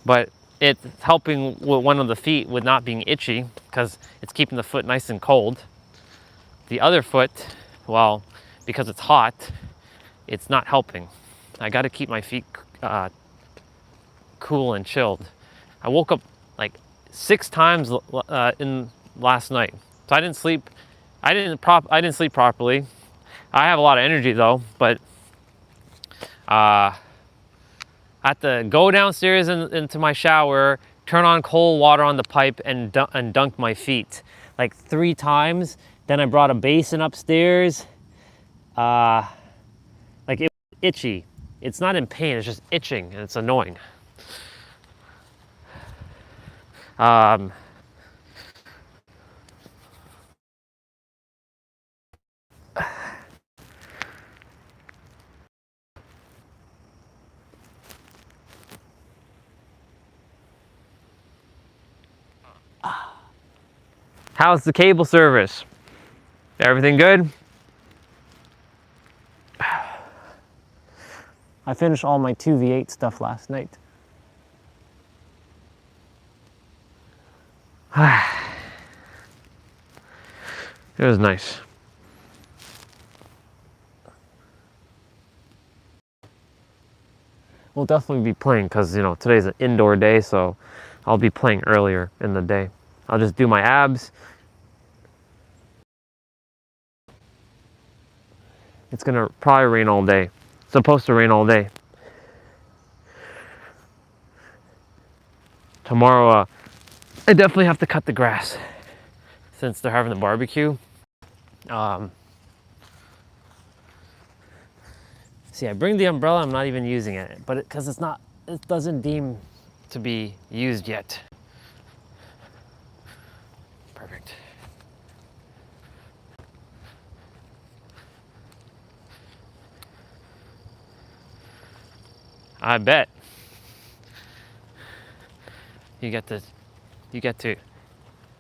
But it's helping with one of the feet with not being itchy, because it's keeping the foot nice and cold. The other foot, well, because it's hot, it's not helping. I got to keep my feet cool and chilled. I woke up like 6 times in last night, so I didn't sleep. I didn't sleep properly. I have a lot of energy though, but I had to go downstairs into my shower, turn on cold water on the pipe, and dunk my feet like 3 times. Then I brought a basin upstairs. Like it was itchy. It's not in pain, it's just itching, and it's annoying. How's the cable service? Everything good? I finished all my 2v8 stuff last night. It was nice. We'll definitely be playing because, you know, today's an indoor day, so I'll be playing earlier in the day. I'll just do my abs. It's gonna probably rain all day. It's supposed to rain all day. Tomorrow, I definitely have to cut the grass since they're having the barbecue. See, I bring the umbrella, I'm not even using it, but because it doesn't deem to be used yet. Perfect. I bet. You get to you get to,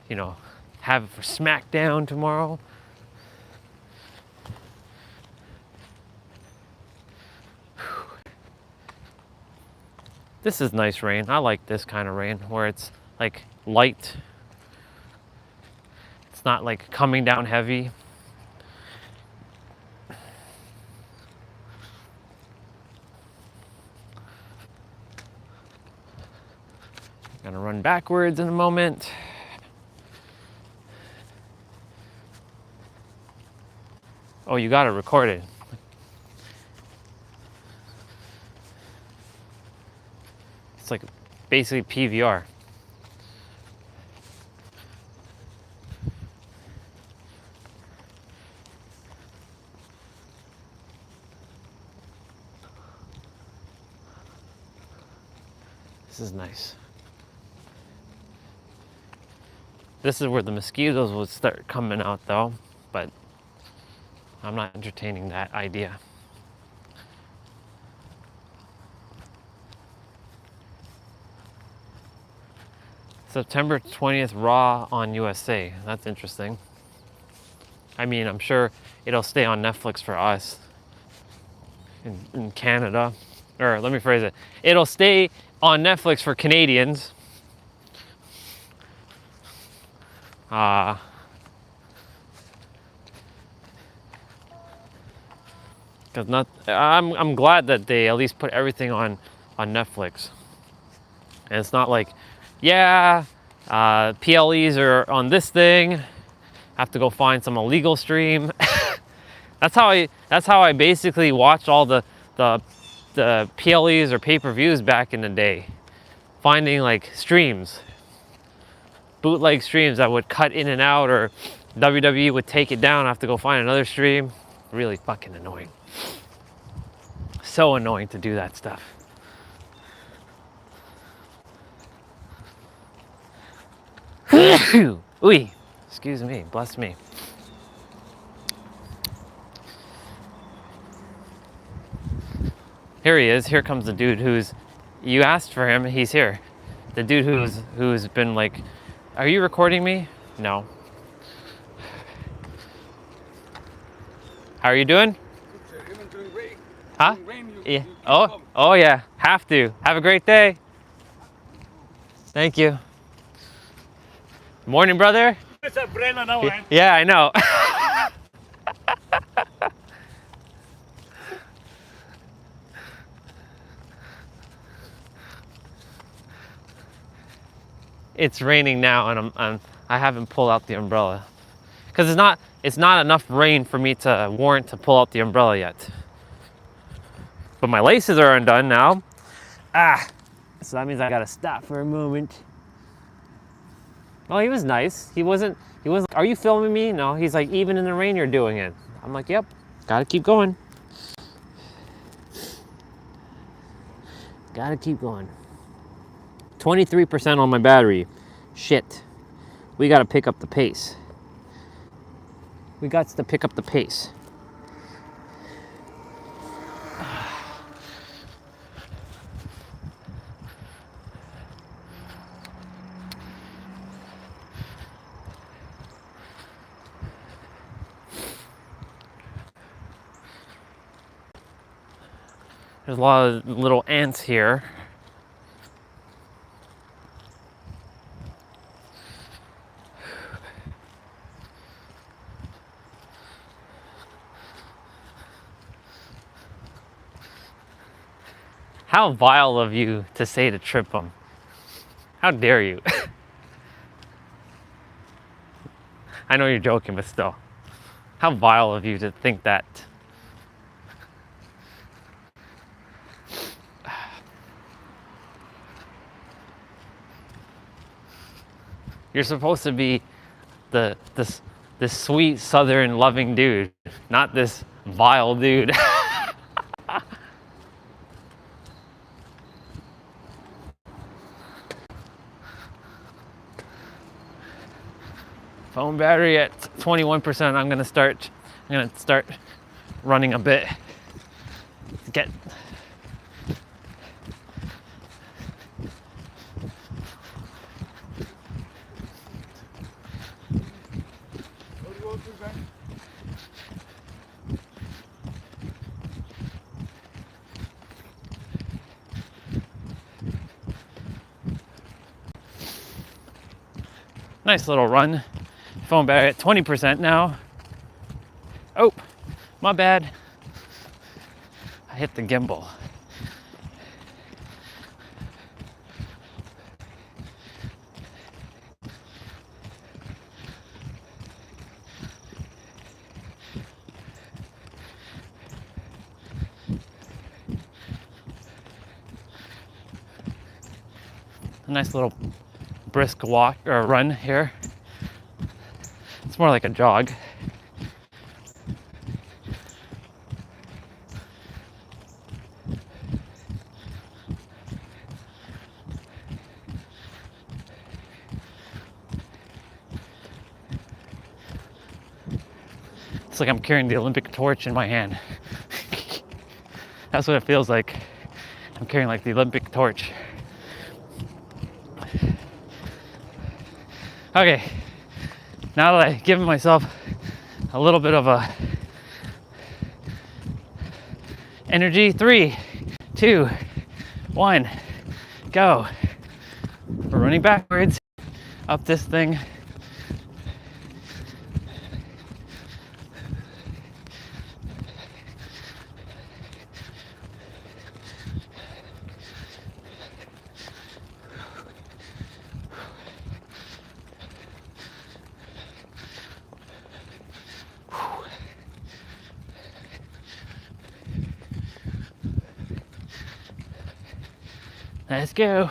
you know, have it for SmackDown tomorrow. This is nice rain. I like this kind of rain where it's like light. It's not like coming down heavy. Gonna run backwards in a moment. Oh, you gotta record it. It's like basically PVR. This is nice. This is where the mosquitoes would start coming out though, but I'm not entertaining that idea. September 20th Raw on USA. That's interesting. I mean, I'm sure it'll stay on Netflix for us in Canada. Or let me phrase it. It'll stay on Netflix for Canadians. Cause I'm glad that they at least put everything on Netflix. And it's not like, yeah, PLEs are on this thing. Have to go find some illegal stream. That's how I basically watched all the PLEs or pay-per-views back in the day. Finding like streams, bootleg streams that would cut in and out, or WWE would take it down. I have to go find another stream. Really fucking annoying. So annoying to do that stuff. Ooh, excuse me, bless me. Here he is. Here comes the dude who's, you asked for him, he's here. The dude who's been like, are you recording me? No. How are you doing? Huh? Yeah. Oh yeah. Have to. Have a great day. Thank you. Morning, brother. Yeah, I know. It's raining now, and I haven't pulled out the umbrella because it's not enough rain for me to warrant to pull out the umbrella yet. But my laces are undone now. So that means I gotta stop for a moment. Oh, he was nice. He wasn't, are you filming me? No, he's like, even in the rain, you're doing it. I'm like, yep, gotta keep going. Gotta keep going. 23% on my battery. Shit. We gotta pick up the pace. We got to pick up the pace. There's a lot of little ants here. How vile of you to say to trip them. How dare you? I know you're joking, but still. How vile of you to think that. You're supposed to be this sweet southern loving dude, not this vile dude. Phone battery at 21%. I'm gonna start running a bit. Get Nice little run. Phone battery at 20% now. Oh, my bad. I hit the gimbal. A nice little brisk walk or run here. It's more like a jog. It's like I'm carrying the Olympic torch in my hand. That's what it feels like. I'm carrying like the Olympic torch. Okay, now that I've given myself a little bit of a energy, 3, 2, 1, go. We're running backwards up this thing. Let's go.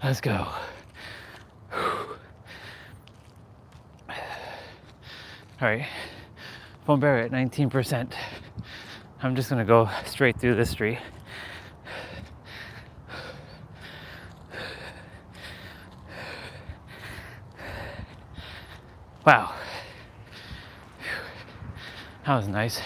Let's go. All right, phone battery at 19%. I'm just gonna go straight through this street. Wow, that was nice.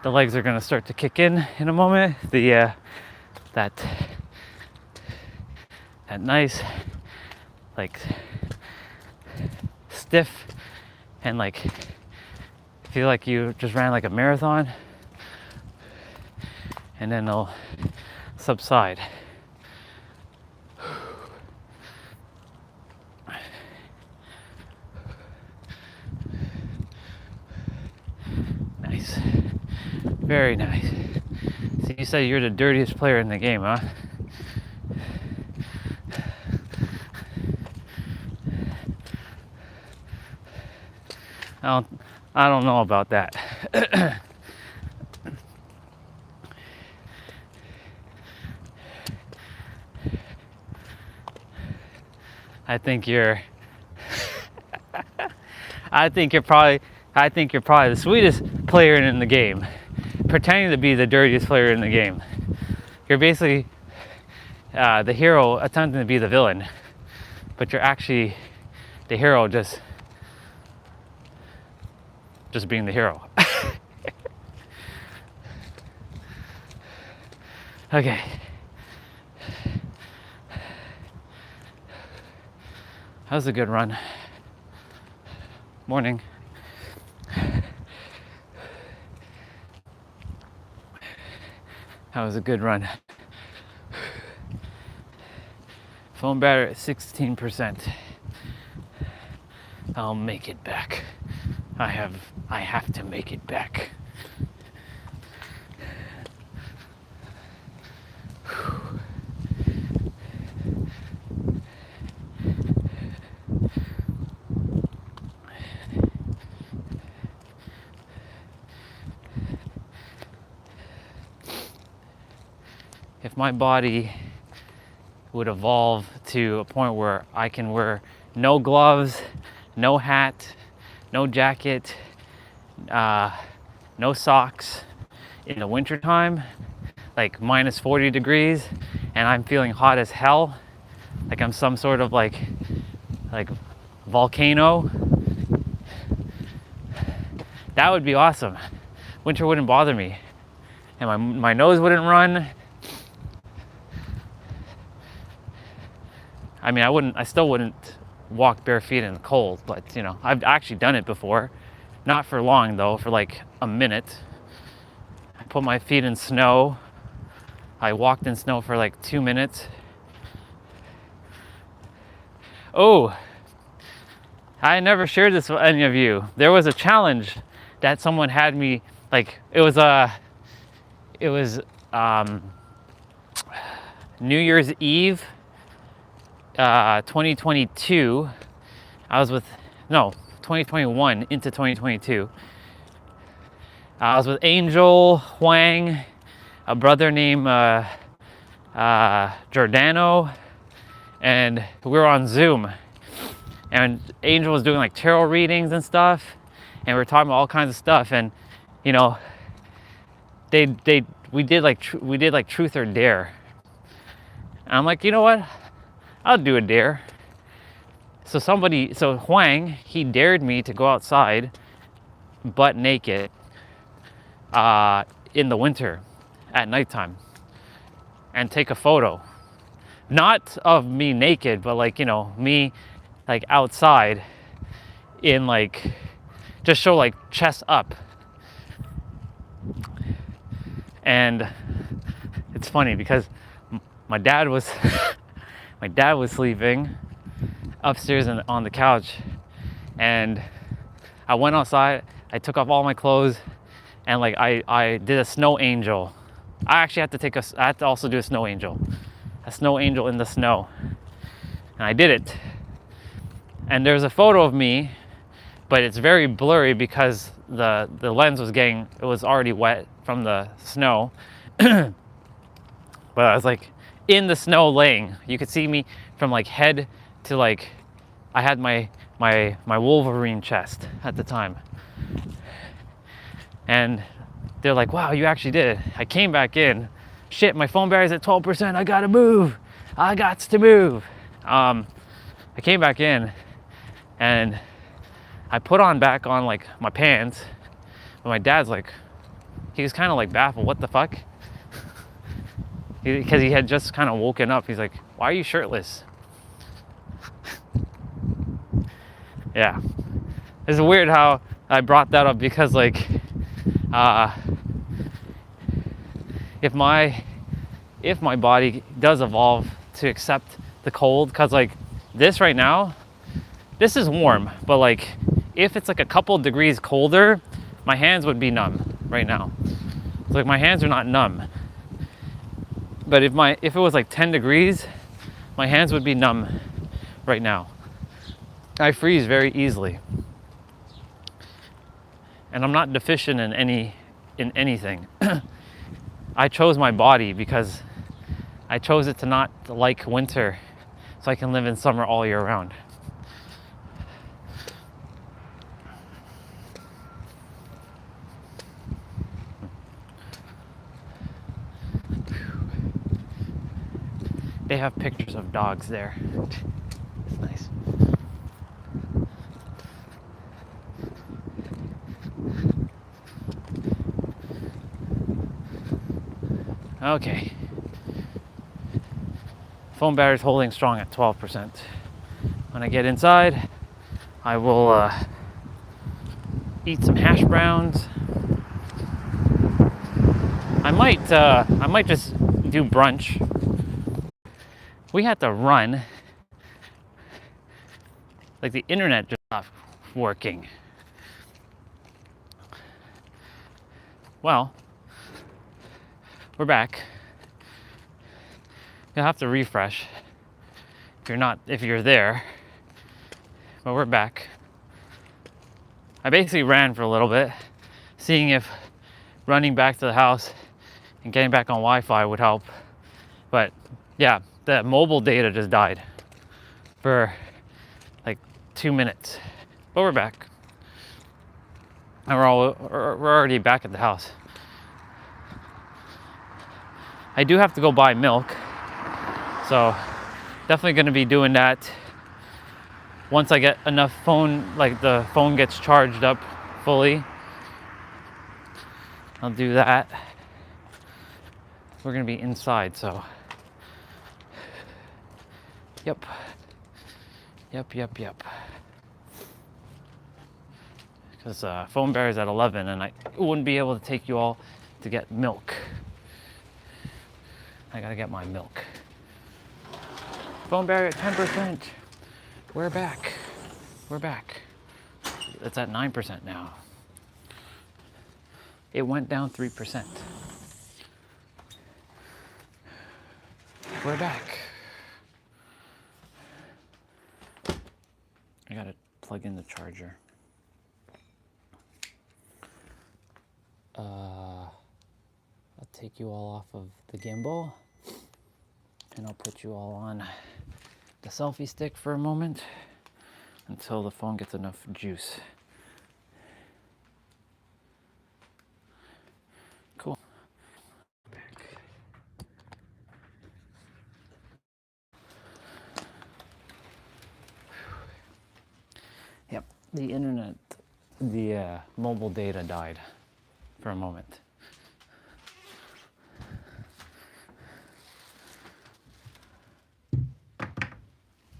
The legs are going to start to kick in a moment. That nice, like, stiff and like feel like you just ran like a marathon, and then they'll subside. Nice. Very nice. So you say you're the dirtiest player in the game, huh? I don't know about that. I think you're probably the sweetest player in the game, pretending to be the dirtiest player in the game. You're basically the hero attempting to be the villain, but you're actually the hero just being the hero. Okay. That was a good run. Morning. That was a good run. Phone battery at 16%. I'll make it back. I have to make it back. If my body would evolve to a point where I can wear no gloves, no hat, no jacket, no socks in the wintertime, like minus 40 degrees, and I'm feeling hot as hell, like I'm some sort of like volcano. That would be awesome. Winter wouldn't bother me, and my nose wouldn't run. I mean, I still wouldn't walk bare feet in the cold, but you know, I've actually done it before. Not for long though, for like a minute. I put my feet in snow. I walked in snow for like 2 minutes. Oh, I never shared this with any of you. There was a challenge that someone had me, like, it was New Year's Eve, 2022. I was with, no, 2021 into 2022. I was with Angel, Huang, a brother named Giordano, and we were on Zoom. And Angel was doing like tarot readings and stuff, and we were talking about all kinds of stuff. And you know, we did like truth or dare. And I'm like, you know what? I'll do a dare. So Huang, he dared me to go outside butt naked in the winter at nighttime and take a photo. Not of me naked, but like, you know, me like outside in like, just show like chest up. And it's funny because my dad was sleeping upstairs on the couch, and I went outside, I took off all my clothes, and like I did a snow angel. I actually I had to also do a snow angel in the snow, and I did it. And there's a photo of me, but it's very blurry because the lens was already wet from the snow. But I was like in the snow laying. You could see me from like head to like, I had my Wolverine chest at the time. And they're like, wow, you actually did it. I came back in. Shit, my phone battery's at 12%. I gotta move. I got to move. I came back in and I put back on like my pants. But my dad's like, he was kind of like baffled. What the fuck? Because he had just kind of woken up. He's like, why are you shirtless? Yeah. It's weird how I brought that up because like, if my body does evolve to accept the cold, because like this right now, this is warm, but like if it's like a couple degrees colder, my hands would be numb right now. So like my hands are not numb. But if it was like 10 degrees, my hands would be numb right now. I freeze very easily. And I'm not deficient in anything. I chose my body because I chose it to not like winter, so I can live in summer all year round. They have pictures of dogs there. It's nice. Okay. Phone battery's holding strong at 12%. When I get inside, I will eat some hash browns. I might just do brunch. We had to run. Like the internet just stopped working. Well, we're back. You'll have to refresh if you're there. But we're back. I basically ran for a little bit, seeing if running back to the house and getting back on Wi-Fi would help. But yeah, the mobile data just died for like 2 minutes. But we're back. And we're already back at the house. I do have to go buy milk, so definitely going to be doing that once I get enough like the phone gets charged up fully. I'll do that. We're going to be inside, so yep. Because phone battery's at 11 and I wouldn't be able to take you all to get milk. I gotta get my milk. Phone battery at 10%. We're back. It's at 9% now. It went down 3%. We're back. I gotta plug in the charger. I'll take you all off of the gimbal and I'll put you all on the selfie stick for a moment until the phone gets enough juice. Cool. Yep, the internet, the mobile data died for a moment.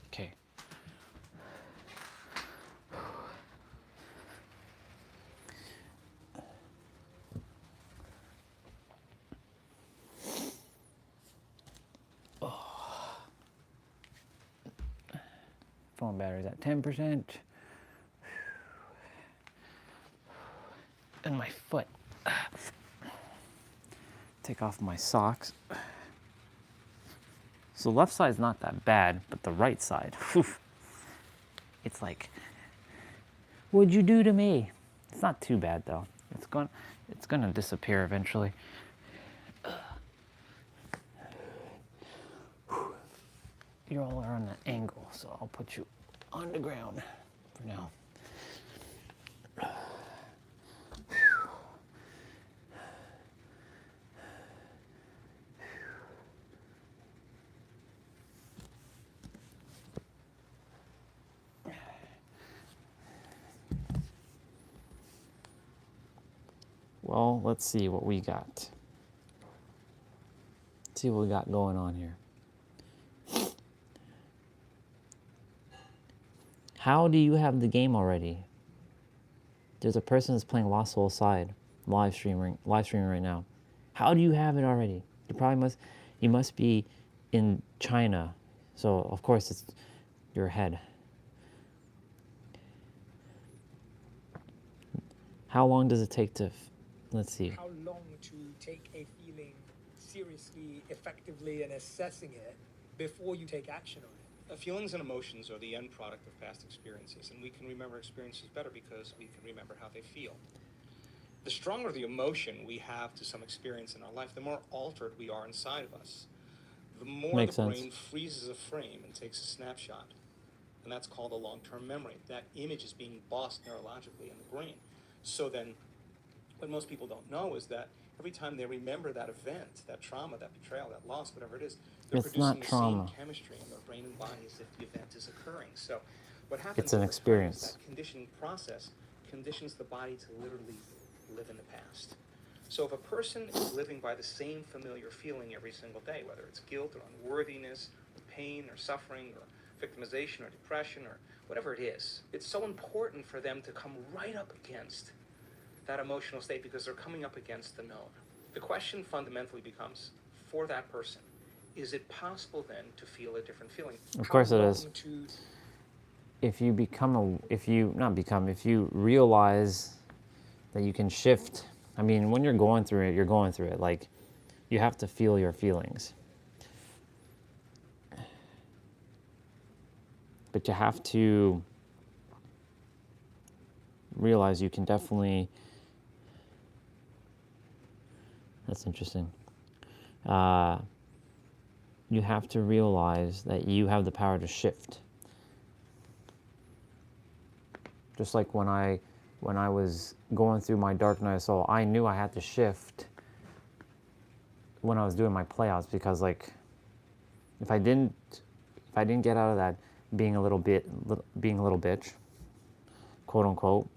Okay. Phone battery's at 10%. And my foot. Take off my socks. So left side's not that bad, but the right side, whew, it's like, what'd you do to me? It's not too bad though. It's gonna disappear eventually. You all are on an angle, so I'll put you on the ground for now. Well, let's see what we got. Let's see what we got going on here. How do you have the game already? There's a person that's playing Lost Soul Side, live streaming right now. How do you have it already? You must be in China. So of course it's your head. How long does it take to, let's see. How long to take a feeling seriously, effectively, and assessing it before you take action on it? Feelings and emotions are the end product of past experiences, and we can remember experiences better because we can remember how they feel. The stronger the emotion we have to some experience in our life, the more altered we are inside of us. The more the brain freezes a frame and takes a snapshot, and that's called a long-term memory. That image is being bossed neurologically in the brain. So then, what most people don't know is that every time they remember that event, that trauma, that betrayal, that loss, whatever it is, they're producing the same chemistry in their brain and body as if the event is occurring. So what happens it's an experience. is that conditioning process conditions the body to literally live in the past. So if a person is living by the same familiar feeling every single day, whether it's guilt or unworthiness, or pain or suffering or victimization or depression or whatever it is, it's so important for them to come right up against that emotional state because they're coming up against the known. The question fundamentally becomes, for that person, is it possible then to feel a different feeling? Of course it is. If you realize that you can shift, I mean, when you're going through it, you're going through it. Like, you have to feel your feelings. But you have to realize you can definitely, that's interesting. You have to realize that you have the power to shift. Just like when when I was going through my dark night of soul, I knew I had to shift when I was doing my playouts, because like if I didn't get out of that being a little bitch, quote unquote,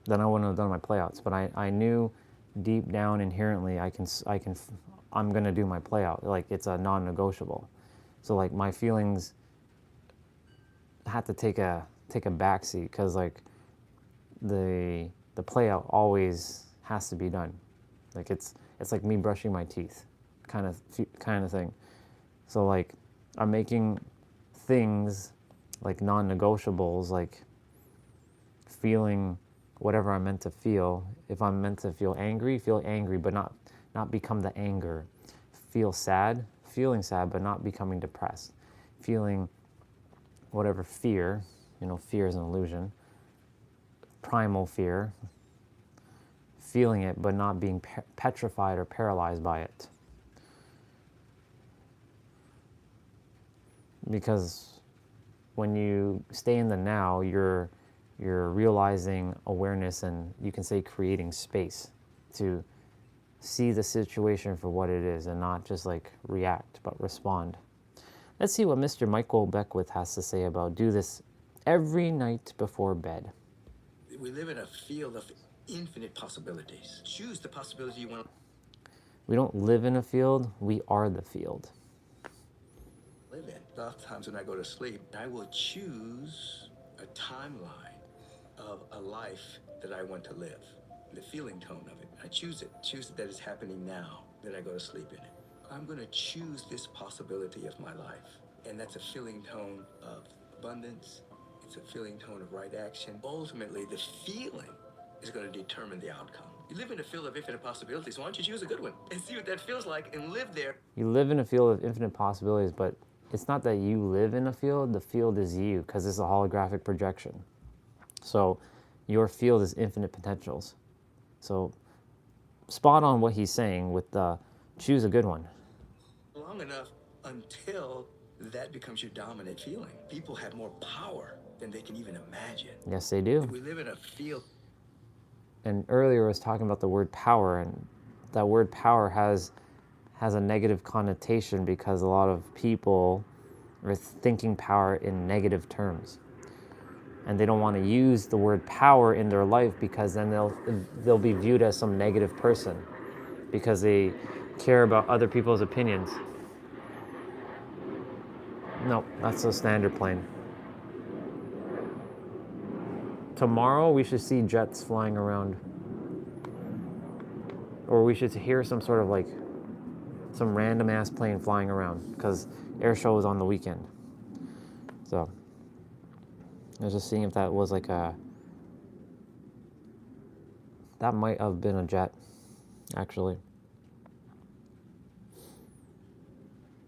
then I wouldn't have done my playouts. But I knew deep down inherently I'm gonna do my playout. Like, it's a non-negotiable. So like my feelings had to take a backseat, because like the playout always has to be done. Like it's like me brushing my teeth, kind of thing. So like I'm making things like non-negotiables, like feeling whatever I'm meant to feel. If I'm meant to feel angry, but not become the anger. Feeling sad, but not becoming depressed. Feeling whatever fear, fear is an illusion, primal fear, feeling it, but not being petrified or paralyzed by it. Because when you stay in the now, you're realizing awareness, and you can say creating space to see the situation for what it is, and not just like react, but respond. Let's see what Mr. Michael Beckwith has to say about do this every night before bed. We live in a field of infinite possibilities. Choose the possibility you want We don't live in a field, we are the field. to live in. Oftentimes when I go to sleep, I will choose a timeline of a life that I want to live. The feeling tone of it. I choose it. Choose that it's happening now. Then I go to sleep in it. I'm going to choose this possibility of my life. And that's a feeling tone of abundance. It's a feeling tone of right action. Ultimately, the feeling is going to determine the outcome. You live in a field of infinite possibilities. Why don't you choose a good one and see what that feels like and live there? You live in a field of infinite possibilities, but it's not that you live in a field, the field is you, because it's a holographic projection. So your field is infinite potentials. So spot on what he's saying with the choose a good one. Long enough until that becomes your dominant feeling. People have more power than they can even imagine. Yes, they do. We live in a field. And earlier I was talking about the word power, and that word power has a negative connotation, because a lot of people are thinking power in negative terms. And they don't want to use the word power in their life, because then they'll be viewed as some negative person, because they care about other people's opinions. No, that's a standard plane. Tomorrow we should see jets flying around. Or we should hear some sort of like some random ass plane flying around, because air show is on the weekend. So I was just seeing if that was like that might have been a jet, actually.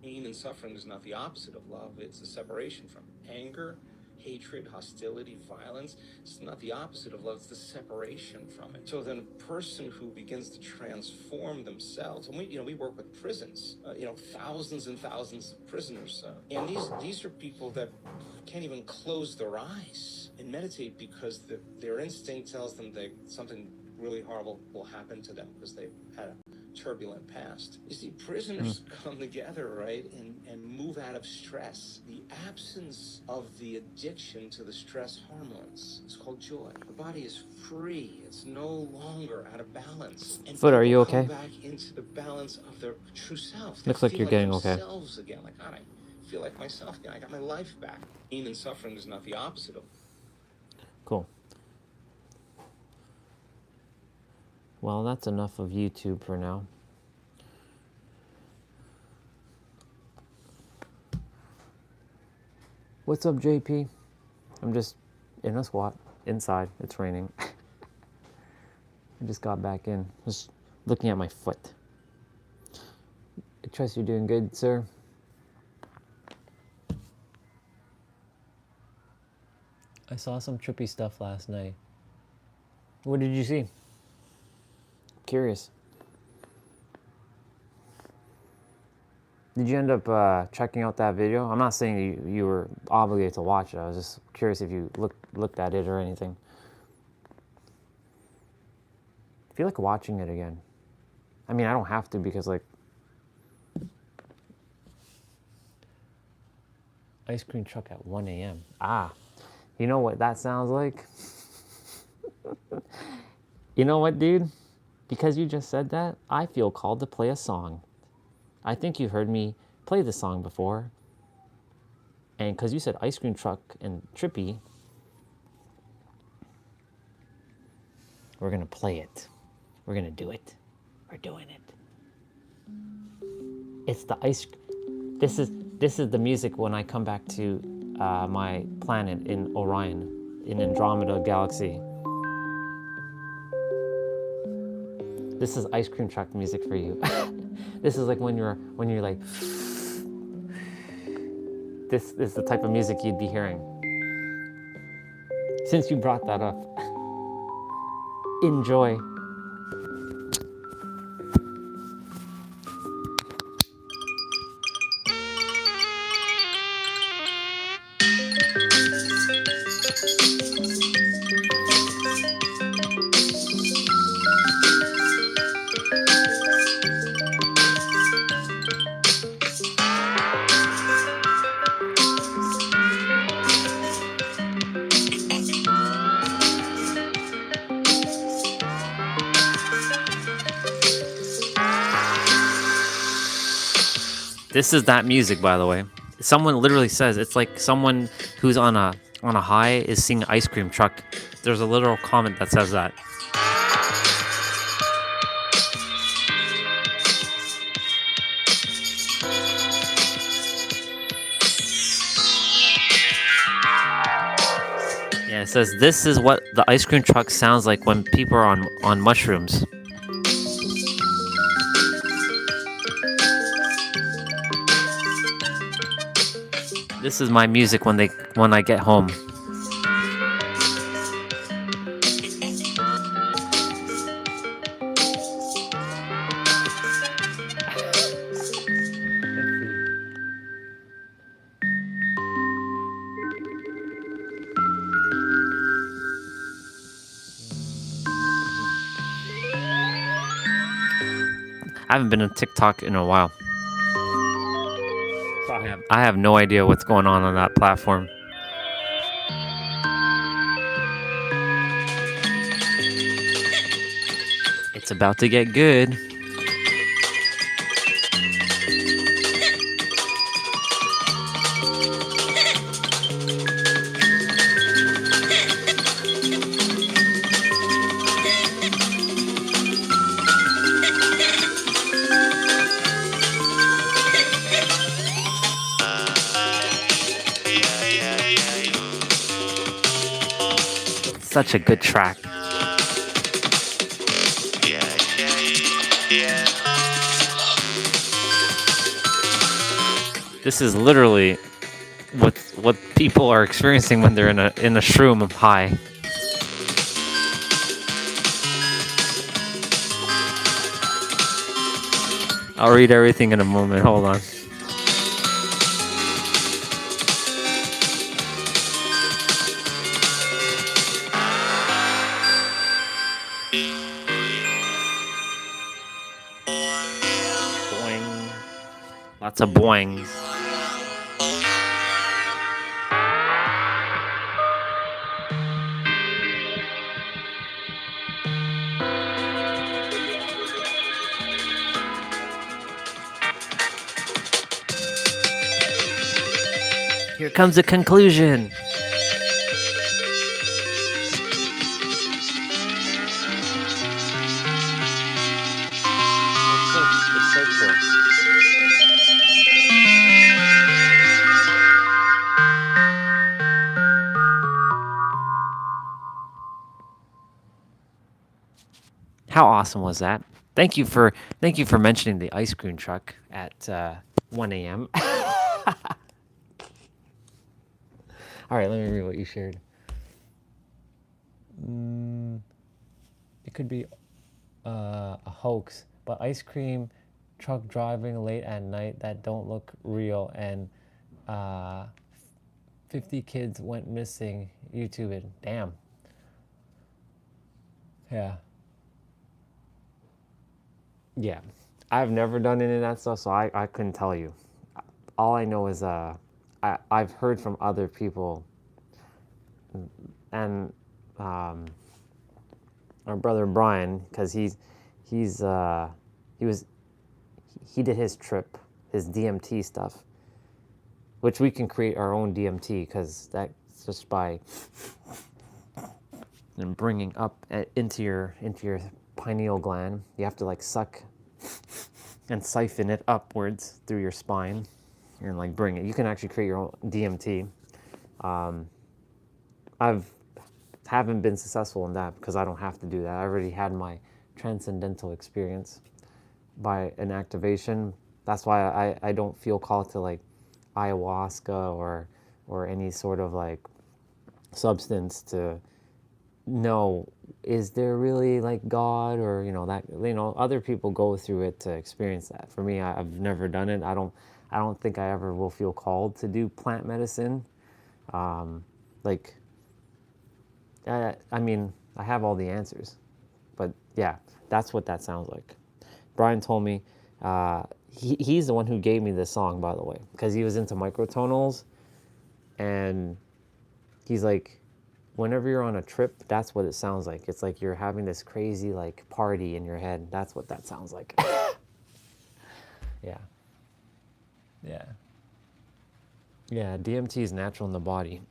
Pain and suffering is not the opposite of love. It's a separation from anger, hatred, hostility, violence. It's not the opposite of love. It's the separation from it. So then a person who begins to transform themselves, and we work with prisons, thousands and thousands of prisoners, and these are people that can't even close their eyes and meditate, because their instinct tells them that something really horrible will happen to them because they've had a turbulent past. You see, prisoners come together, right, and move out of stress. The absence of the addiction to the stress hormones is called joy. The body is free. It's no longer out of balance. And Foot, are you people okay? come back into the balance of their true self. Looks like you're getting okay. Themselves again. Like, God, I feel like myself again. I got my life back. Pain and suffering is not the opposite of. Cool. Well, that's enough of YouTube for now. What's up, JP? I'm just in a squat inside. It's raining. I just got back in. Just looking at my foot. I trust you're doing good, sir. I saw some trippy stuff last night. What did you see? Curious. Did you end up checking out that video? I'm not saying you were obligated to watch it. I was just curious if you looked at it or anything. I feel like watching it again. I mean, I don't have to because like ice cream truck at 1 a.m. Ah, you know what that sounds like? You know what, dude? Because you just said that, I feel called to play a song. I think you've heard me play this song before. And because you said ice cream truck and trippy, we're going to play it. We're going to do it. We're doing it. It's the ice. This is the music when I come back to my planet in Orion, in Andromeda Galaxy. This is ice cream truck music for you. This is like when you're like. This is the type of music you'd be hearing. Since you brought that up, enjoy. This is that music, by the way. Someone literally says it's like someone who's on a high is seeing an ice cream truck. There's a literal comment that says that. Yeah, it says this is what the ice cream truck sounds like when people are on mushrooms. This is my music when I get home. I haven't been on TikTok in a while. So I have no idea what's going on that platform. It's about to get good. Such a good track. This is literally what people are experiencing when they're in a shroom high. I'll read everything in a moment. Hold on. Boing. Lots of boings. Here comes the conclusion. It's so cool. How awesome was that? Thank you for mentioning the ice cream truck at 1 a.m. All right, let me read what you shared. It could be a hoax, but ice cream truck driving late at night that don't look real, and uh, 50 kids went missing. YouTube it. Damn. Yeah. Yeah. I've never done any of that stuff, so I couldn't tell you. All I know is I've heard from other people, and our brother Brian, because he did his trip, his DMT stuff, which we can create our own DMT, because that's just by bringing up into your pineal gland. You have to like suck and siphon it upwards through your spine and like bring it. You can actually create your own DMT. Haven't been successful in that because I don't have to do that. I already had my transcendental experience by an activation. That's why I don't feel called to like ayahuasca or any sort of like substance to know, is there really like God, or that other people go through it to experience that. For me, I've never done it. I don't think I ever will feel called to do plant medicine. Like I mean, I have all the answers, but yeah, that's what that sounds like. Brian told me, he's the one who gave me this song, by the way, because he was into microtonals, and he's like, whenever you're on a trip, that's what it sounds like. It's like you're having this crazy like party in your head. That's what that sounds like. Yeah. Yeah. Yeah, DMT is natural in the body.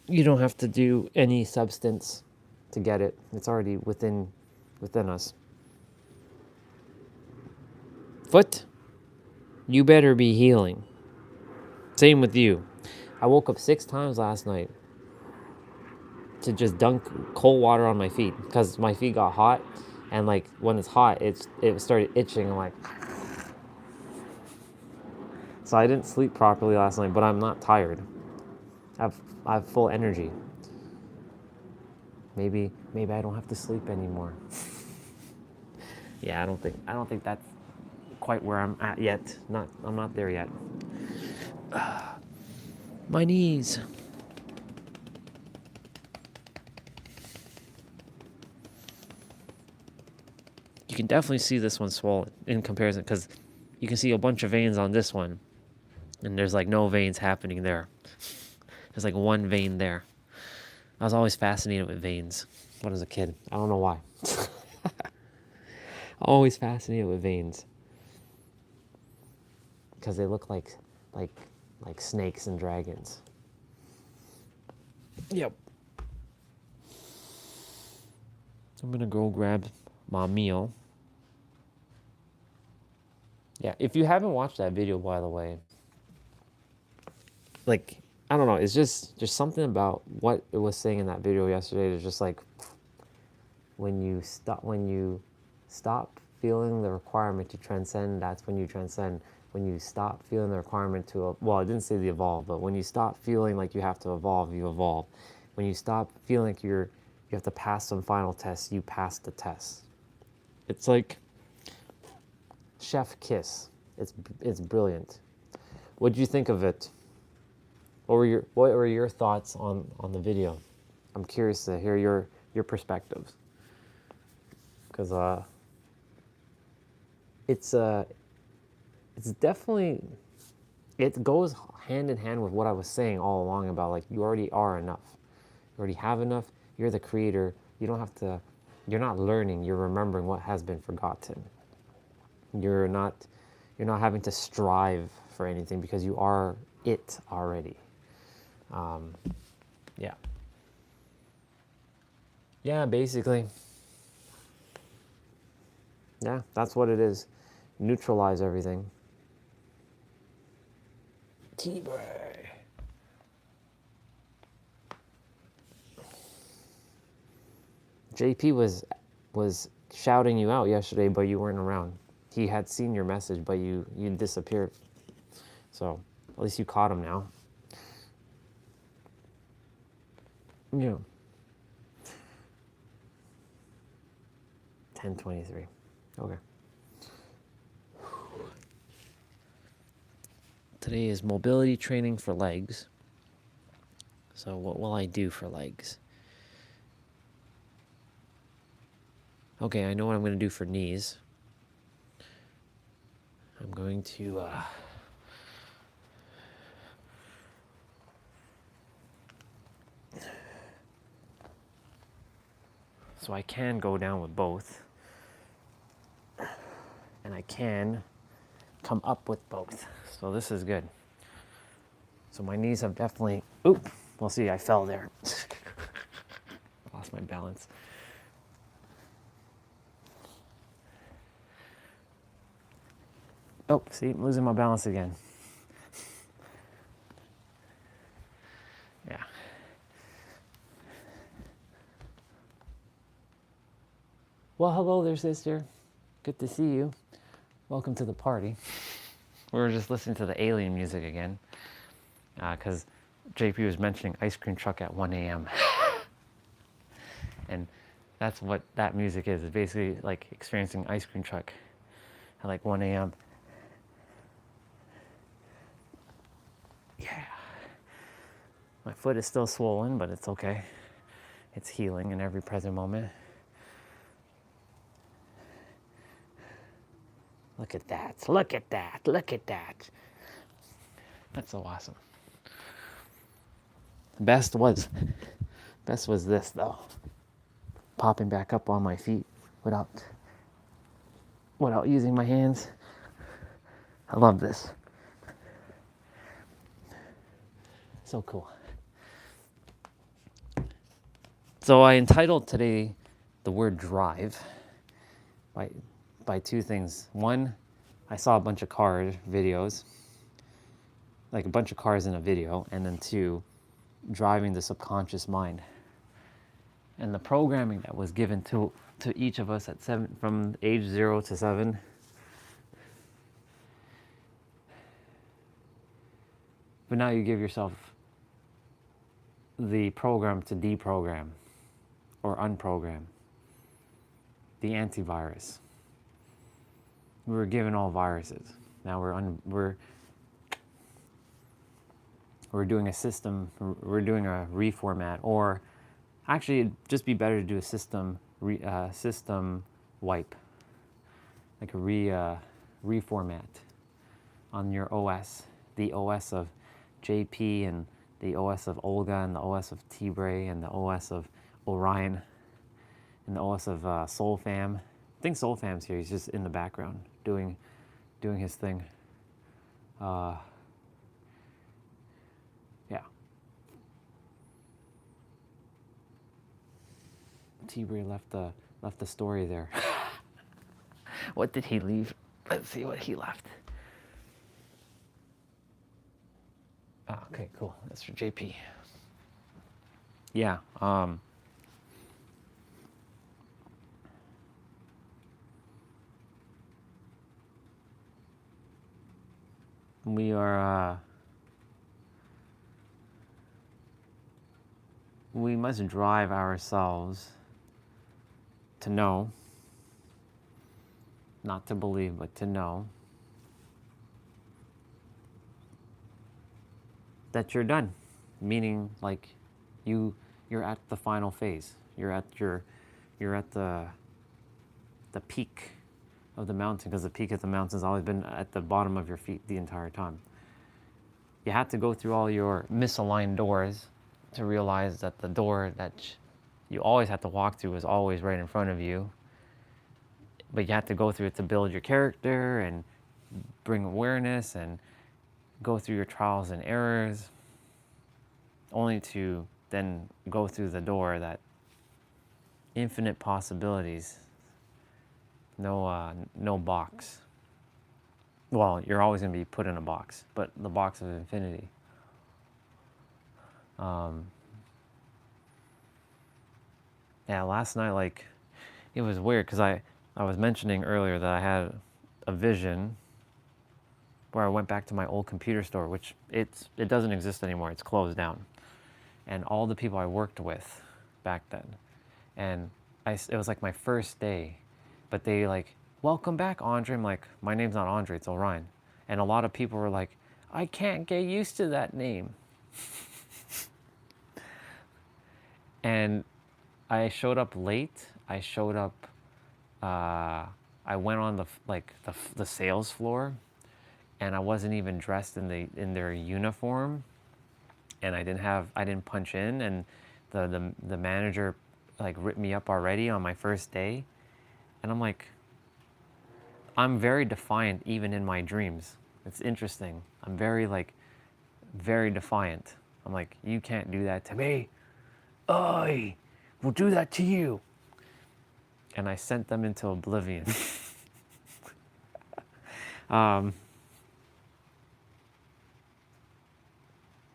You don't have to do any substance to get it. It's already within us. Foot, you better be healing. Same with you. I woke up 6 times last night to just dunk cold water on my feet because my feet got hot, and like when it's hot, it started itching. I'm like, so I didn't sleep properly last night, but I'm not tired. I have full energy. Maybe I don't have to sleep anymore. Yeah, I don't think that's quite where I'm at yet. I'm not there yet. My knees. You can definitely see this one swollen in comparison, because you can see a bunch of veins on this one, and there's like no veins happening there. There's like one vein there. I was always fascinated with veins when I was a kid. I don't know why. Always fascinated with veins because they look like snakes and dragons. Yep. I'm gonna go grab my meal. Yeah, if you haven't watched that video, by the way, like, I don't know, it's just something about what it was saying in that video yesterday. It's just like, when you stop feeling the requirement to transcend, that's when you transcend. When you stop feeling the requirement to, well, I didn't say the evolve, but when you stop feeling like you have to evolve, you evolve. When you stop feeling like you have to pass some final tests, you pass the test. It's like chef kiss. It's brilliant. What did you think of it? What were your thoughts on the video? I'm curious to hear your perspectives, because it's definitely, it goes hand in hand with what I was saying all along about, like, you already are enough. You already have enough. You're the creator. You don't have to. You're not learning. You're remembering what has been forgotten. You're not having to strive for anything because you are it already. Yeah. Yeah, basically. Yeah, that's what it is. Neutralize everything. T-Bray. JP was shouting you out yesterday, but you weren't around. He had seen your message, but you disappeared. So at least you caught him now. Yeah. 10:23. Okay. Today is mobility training for legs. So what will I do for legs? Okay, I know what I'm going to do for knees. I'm going to so I can go down with both, and I can come up with both. So this is good. So my knees have definitely, oop, we'll see, I fell there. Lost my balance. Oh, see, I'm losing my balance again. Yeah. Well, hello there, sister. Good to see you. Welcome to the party. We were just listening to the alien music again, because JP was mentioning ice cream truck at 1 a.m. And that's what that music is. It's basically like experiencing ice cream truck at like 1 a.m. Yeah. My foot is still swollen, but it's okay. It's healing in every present moment. Look at that. Look at that. Look at that. That's so awesome. Best was this though. Popping back up on my feet without using my hands. I love this. So cool. So I entitled today the word drive by two things. One, I saw a bunch of car videos, like a bunch of cars in a video, and then two, driving the subconscious mind. And the programming that was given to each of us at 7, from age 0 to 7, but now you give yourself the program to deprogram or unprogram, the antivirus. We were given all viruses. Now we're doing a system. We're doing a reformat, or actually, it'd just be better to do a system wipe, like a reformat on your OS, the OS of JP and the OS of Olga and the OS of T-Bray and the OS of Orion and the OS of SoulFam. I think SoulFam's here. He's just in the background doing his thing. Yeah. T-Bray left the story there. What did he leave? Let's see what he left. Oh, okay, cool. That's for JP. Yeah. We are. We must drive ourselves to know, not to believe, but to know that you're done. Meaning, like, you're at the final phase. You're at the peak of the mountain, because the peak of the mountain has always been at the bottom of your feet the entire time. You had to go through all your misaligned doors to realize that the door that you always had to walk through was always right in front of you. But you had to go through it to build your character and bring awareness and go through your trials and errors, only to then go through the door that infinite possibilities, no box. Well, you're always going to be put in a box, but the box of infinity. Yeah, last night, like, it was weird because I was mentioning earlier that I had a vision where I went back to my old computer store, which it doesn't exist anymore. It's closed down. And all the people I worked with back then, and it was like my first day, but they like, welcome back, Andre. I'm like, my name's not Andre, it's Orion. And a lot of people were like, I can't get used to that name. And I showed up late. I showed up, I went on the sales floor, and I wasn't even dressed in their uniform, and I didn't punch in, and the manager like ripped me up already on my first day, and I'm like, I'm very defiant even in my dreams. It's interesting. I'm very defiant. I'm like, you can't do that to me. I will do that to you. And I sent them into oblivion. But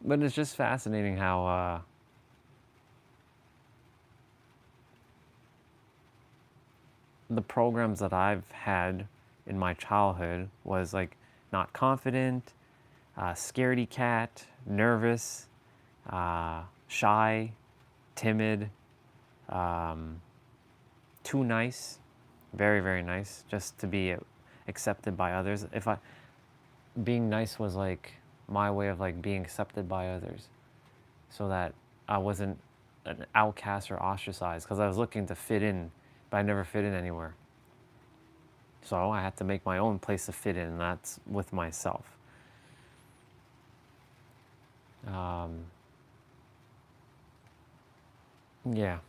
it's just fascinating how the programs that I've had in my childhood was like not confident, scaredy cat, nervous, shy, timid, too nice, very nice, just to be accepted by others. Being nice was like my way of like being accepted by others, so that I wasn't an outcast or ostracized, because I was looking to fit in, but I never fit in anywhere. So I had to make my own place to fit in, and that's with myself. Yeah.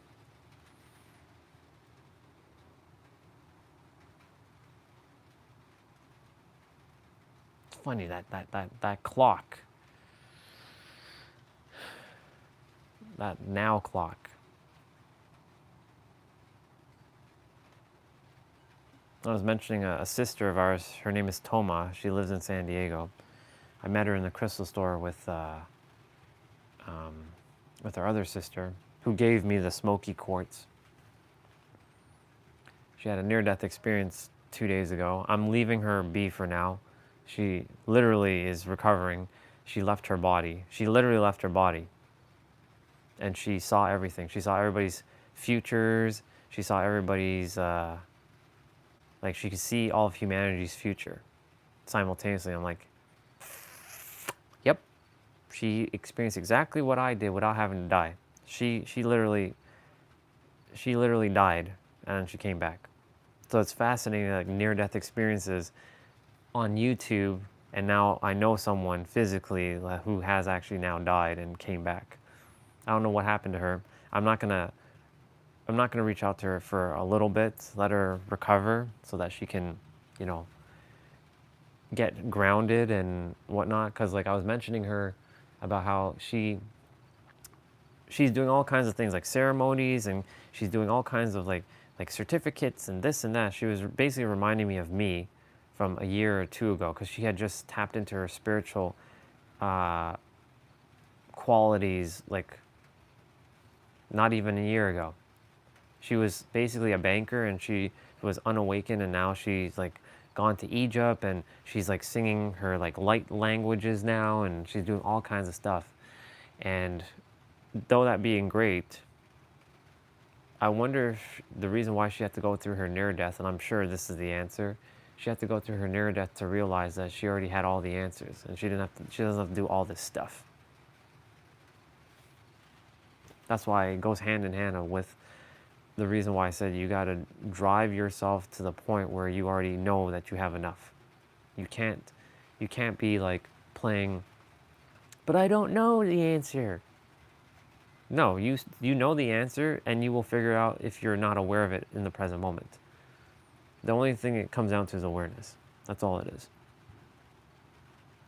It's funny that clock, that now clock. I was mentioning a sister of ours. Her name is Toma. She lives in San Diego. I met her in the crystal store with our other sister, who gave me the smoky quartz. She had a near-death experience 2 days ago. I'm leaving her be for now. She literally is recovering. She left her body. She literally left her body. And she saw everything. She saw everybody's futures. She saw everybody's, like she could see all of humanity's future simultaneously. I'm like, yep. She experienced exactly what I did without having to die. She literally died, and she came back. So it's fascinating, like near-death experiences on YouTube, and now I know someone physically who has actually now died and came back. I don't know what happened to her. I'm not gonna reach out to her for a little bit, let her recover so that she can, you know, get grounded and whatnot. Because like I was mentioning her about how she's doing all kinds of things like ceremonies, and she's doing all kinds of like certificates and this and that. She was basically reminding me of me from a year or two ago, because she had just tapped into her spiritual qualities like not even a year ago. She was basically a banker, and she was unawakened, and now she's like gone to Egypt, and she's like singing her like light languages now, and she's doing all kinds of stuff. And though that being great, I wonder if the reason why she had to go through her near death, and I'm sure this is the answer, she had to go through her near death to realize that she already had all the answers, and she doesn't have to do all this stuff. That's why it goes hand in hand with the reason why I said you got to drive yourself to the point where you already know that you have enough. You can't be like playing, but I don't know the answer. No, you know the answer, and you will figure out if you're not aware of it in the present moment. The only thing it comes down to is awareness. That's all it is.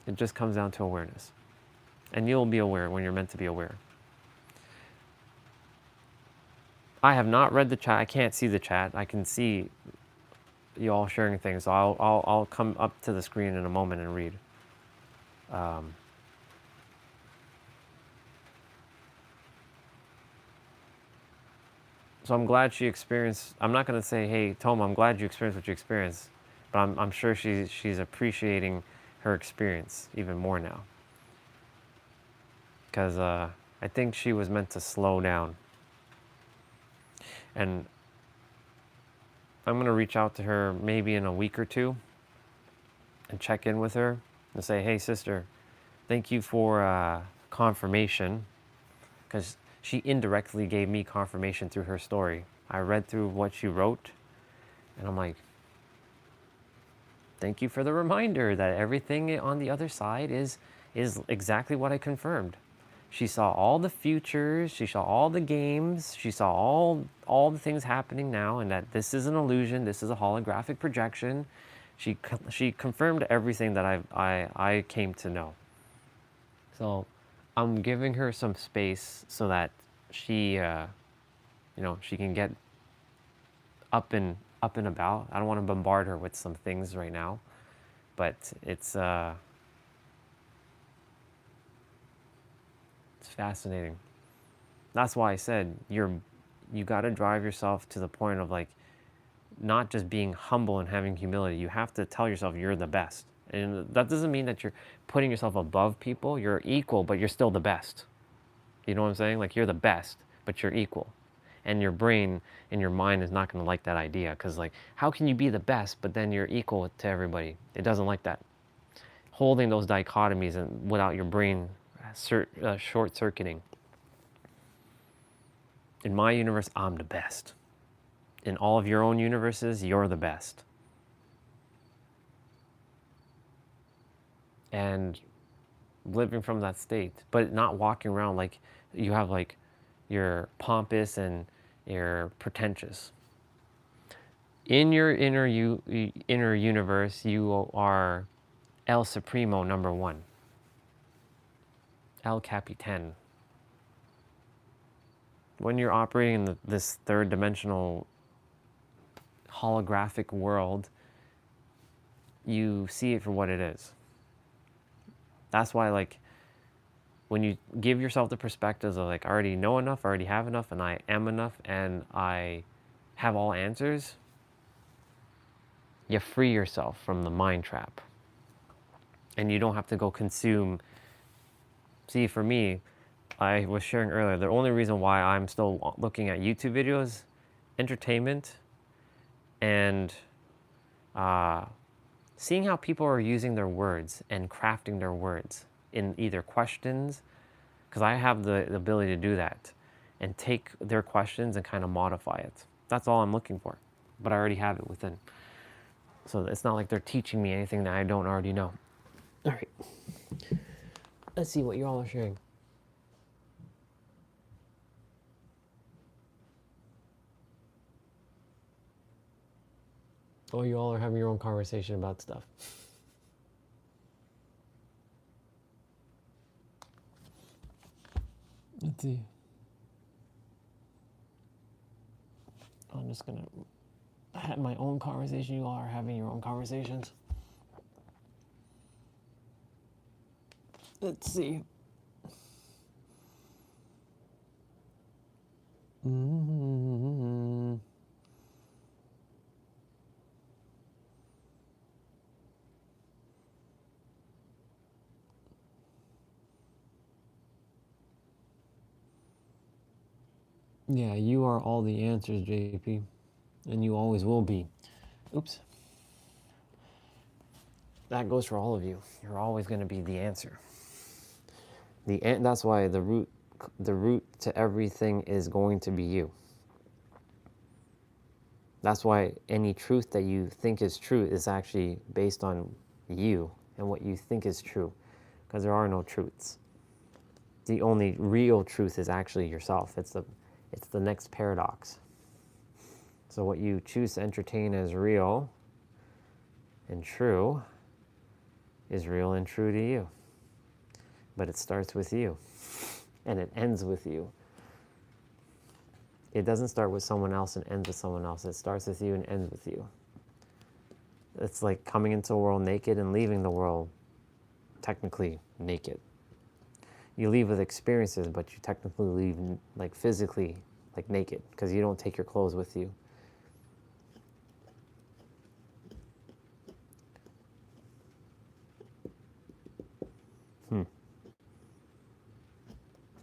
It just comes down to awareness. And you'll be aware when you're meant to be aware. I have not read the chat. I can't see the chat. I can see you all sharing things. So I'll come up to the screen in a moment and read. So I'm glad she experienced. I'm not going to say, hey, Toma, I'm glad you experienced what you experienced, but I'm sure she's appreciating her experience even more now. Because I think she was meant to slow down. And I'm going to reach out to her maybe in a week or two and check in with her and say, hey, sister, Thank you for confirmation, because she indirectly gave me confirmation through her story. I read through what she wrote, and I'm like, thank you for the reminder that everything on the other side is exactly what I confirmed. She saw all the futures, she saw all the games, she saw all the things happening now, and that this is an illusion, this is a holographic projection. She confirmed everything that I came to know. So I'm giving her some space so that she she can get up and about. I don't want to bombard her with some things right now, but it's fascinating. That's why I said you got to drive yourself to the point of like not just being humble and having humility. You have to tell yourself you're the best. And that doesn't mean that you're putting yourself above people. You're equal, but you're still the best. You know what I'm saying? Like you're the best, but you're equal. And your brain and your mind is not going to like that idea, because like how can you be the best but then you're equal to everybody? It doesn't like that. Holding those dichotomies and without your brain short circuiting. In my universe, I'm the best. In all of your own universes, you're the best. And living from that state, but not walking around like you have like you're pompous and you're pretentious. In your inner universe, you are El Supremo number one, El Capitan. When you're operating in this third dimensional holographic world, you see it for what it is. That's why, like, when you give yourself the perspectives of like, I already know enough, I already have enough, and I am enough, and I have all answers, you free yourself from the mind trap. And you don't have to go consume. See, for me, I was sharing earlier, the only reason why I'm still looking at YouTube videos, entertainment, and seeing how people are using their words and crafting their words in either questions, because I have the ability to do that, and take their questions and kind of modify it. That's all I'm looking for, but I already have it within. So it's not like they're teaching me anything that I don't already know. All right, let's see what you all are sharing. Oh, you all are having your own conversation about stuff. Let's see. I'm just gonna have my own conversation. You all are having your own conversations. Let's see. Mm-hmm. Yeah, you are all the answers, JP. And you always will be. Oops. That goes for all of you. You're always going to be the answer. That's why the root to everything is going to be you. That's why any truth that you think is true is actually based on you and what you think is true, because there are no truths. The only real truth is actually yourself. It's the next paradox. So what you choose to entertain as real and true is real and true to you. But it starts with you, and it ends with you. It doesn't start with someone else and ends with someone else. It starts with you and ends with you. It's like coming into the world naked and leaving the world technically naked. You leave with experiences, but you technically leave like physically like naked, because you don't take your clothes with you.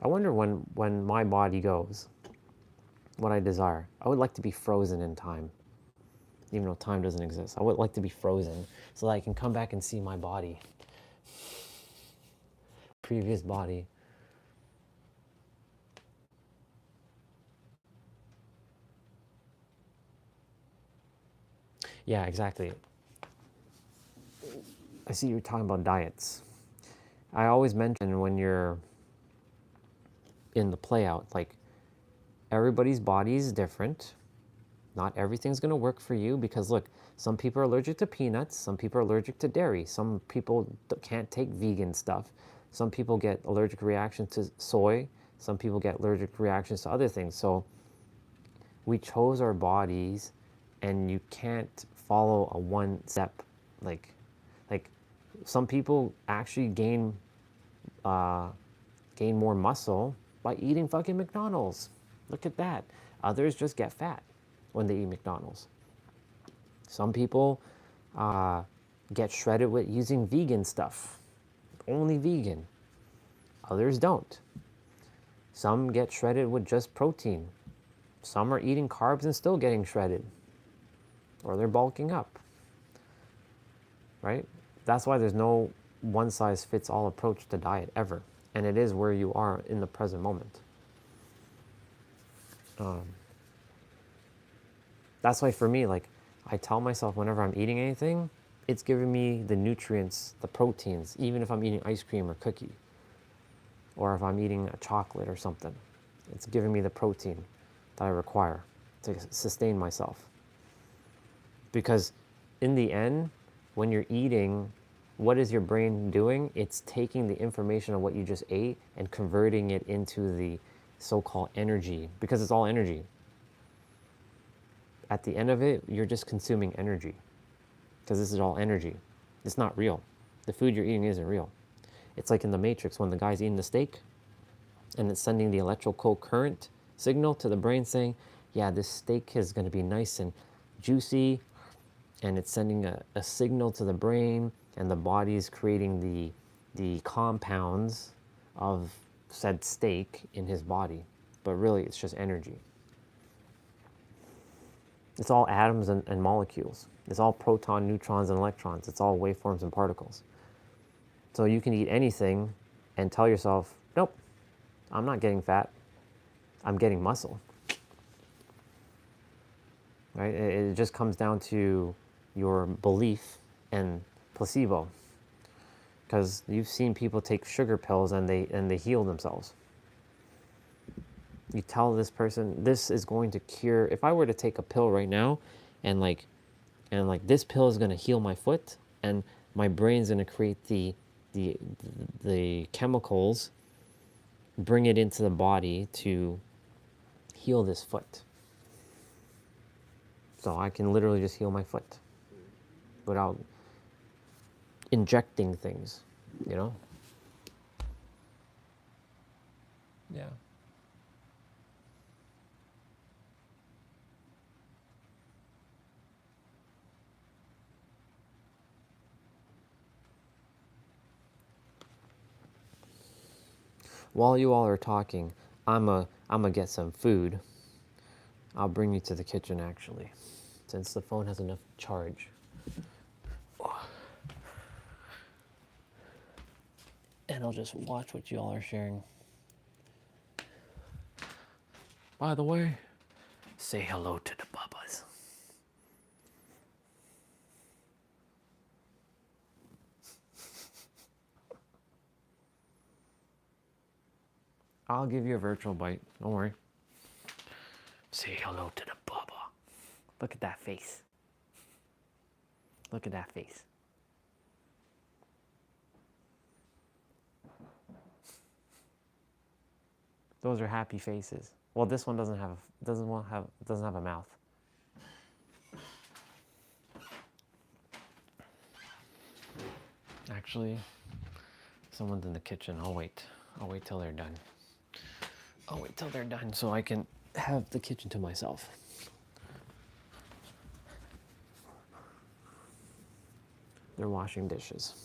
I wonder when my body goes, what I desire. I would like to be frozen in time, even though time doesn't exist. I would like to be frozen so that I can come back and see my body. previous body. Yeah, exactly. I see you're talking about diets. I always mention when you're in the play out, like everybody's body is different. Not everything's going to work for you because look, some people are allergic to peanuts, some people are allergic to dairy, some people can't take vegan stuff, some people get allergic reactions to soy, some people get allergic reactions to other things. So we chose our bodies, and you can't follow a one step, like some people actually gain more muscle by eating fucking McDonald's. Look at that. Others just get fat when they eat McDonald's. Some people get shredded with using vegan stuff, only vegan. Others don't. Some get shredded with just protein. Some are eating carbs and still getting shredded, or they're bulking up, right? That's why there's no one size fits all approach to diet ever. And it is where you are in the present moment. That's why for me, like, I tell myself whenever I'm eating anything, it's giving me the nutrients, the proteins, even if I'm eating ice cream or cookie, or if I'm eating a chocolate or something. It's giving me the protein that I require to sustain myself. Because in the end, when you're eating, what is your brain doing? It's taking the information of what you just ate and converting it into the so-called energy, because it's all energy. At the end of it, you're just consuming energy, because this is all energy. It's not real. The food you're eating isn't real. It's like in the Matrix when the guy's eating the steak and it's sending the electrical current signal to the brain saying, yeah, this steak is going to be nice and juicy, and it's sending a signal to the brain, and the body is creating the compounds of said steak in his body. But really, it's just energy. It's all atoms and molecules. It's all proton, neutrons, and electrons. It's all waveforms and particles. So you can eat anything and tell yourself, nope, I'm not getting fat. I'm getting muscle. Right? It just comes down to your belief and placebo. Because you've seen people take sugar pills and they heal themselves. You tell this person this is going to cure. If I were to take a pill right now and like this pill is going to heal my foot, and my brain's going to create the chemicals, bring it into the body to heal this foot. So I can literally just heal my foot without injecting things, you know? Yeah. While you all are talking, I'm a get some food. I'll bring you to the kitchen actually, since the phone has enough charge. And I'll just watch what you all are sharing. By the way, say hello to the Bubbas. I'll give you a virtual bite, don't worry. Say hello to the Bubba. Look at that face. Look at that face. Those are happy faces. Well, this one doesn't have a mouth. Actually, someone's in the kitchen. I'll wait till they're done. I'll wait till they're done so I can have the kitchen to myself. They're washing dishes.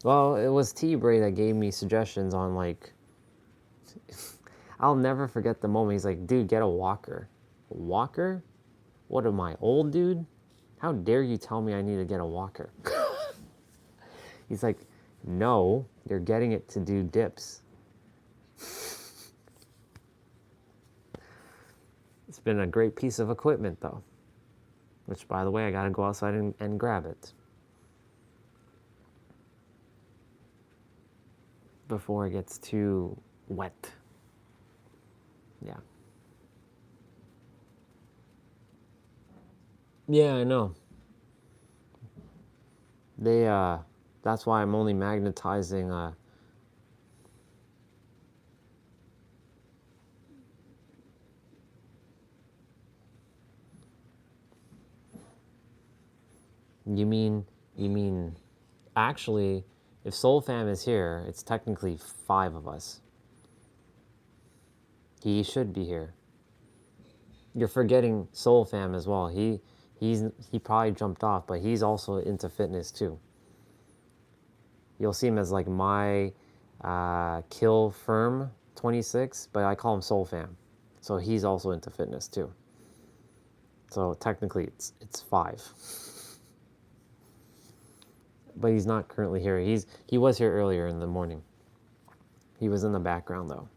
Well, it was T-Bray that gave me suggestions on like, I'll never forget the moment. He's like, dude, get a walker. A walker? What am I, old dude? How dare you tell me I need to get a walker? He's like, no, you're getting it to do dips. It's been a great piece of equipment, though. Which, by the way, I got to go outside and grab it before it gets too wet. Yeah. Yeah, I know. They, that's why I'm only magnetizing, you mean, actually, if Soul Fam is here, it's technically 5 of us. He should be here. You're forgetting Soul Fam as well. He probably jumped off, but he's also into fitness too. You'll see him as like my Kill Firm 26, but I call him Soul Fam. So he's also into fitness too. So technically it's 5. But he's not currently here. He was here earlier in the morning. He was in the background though,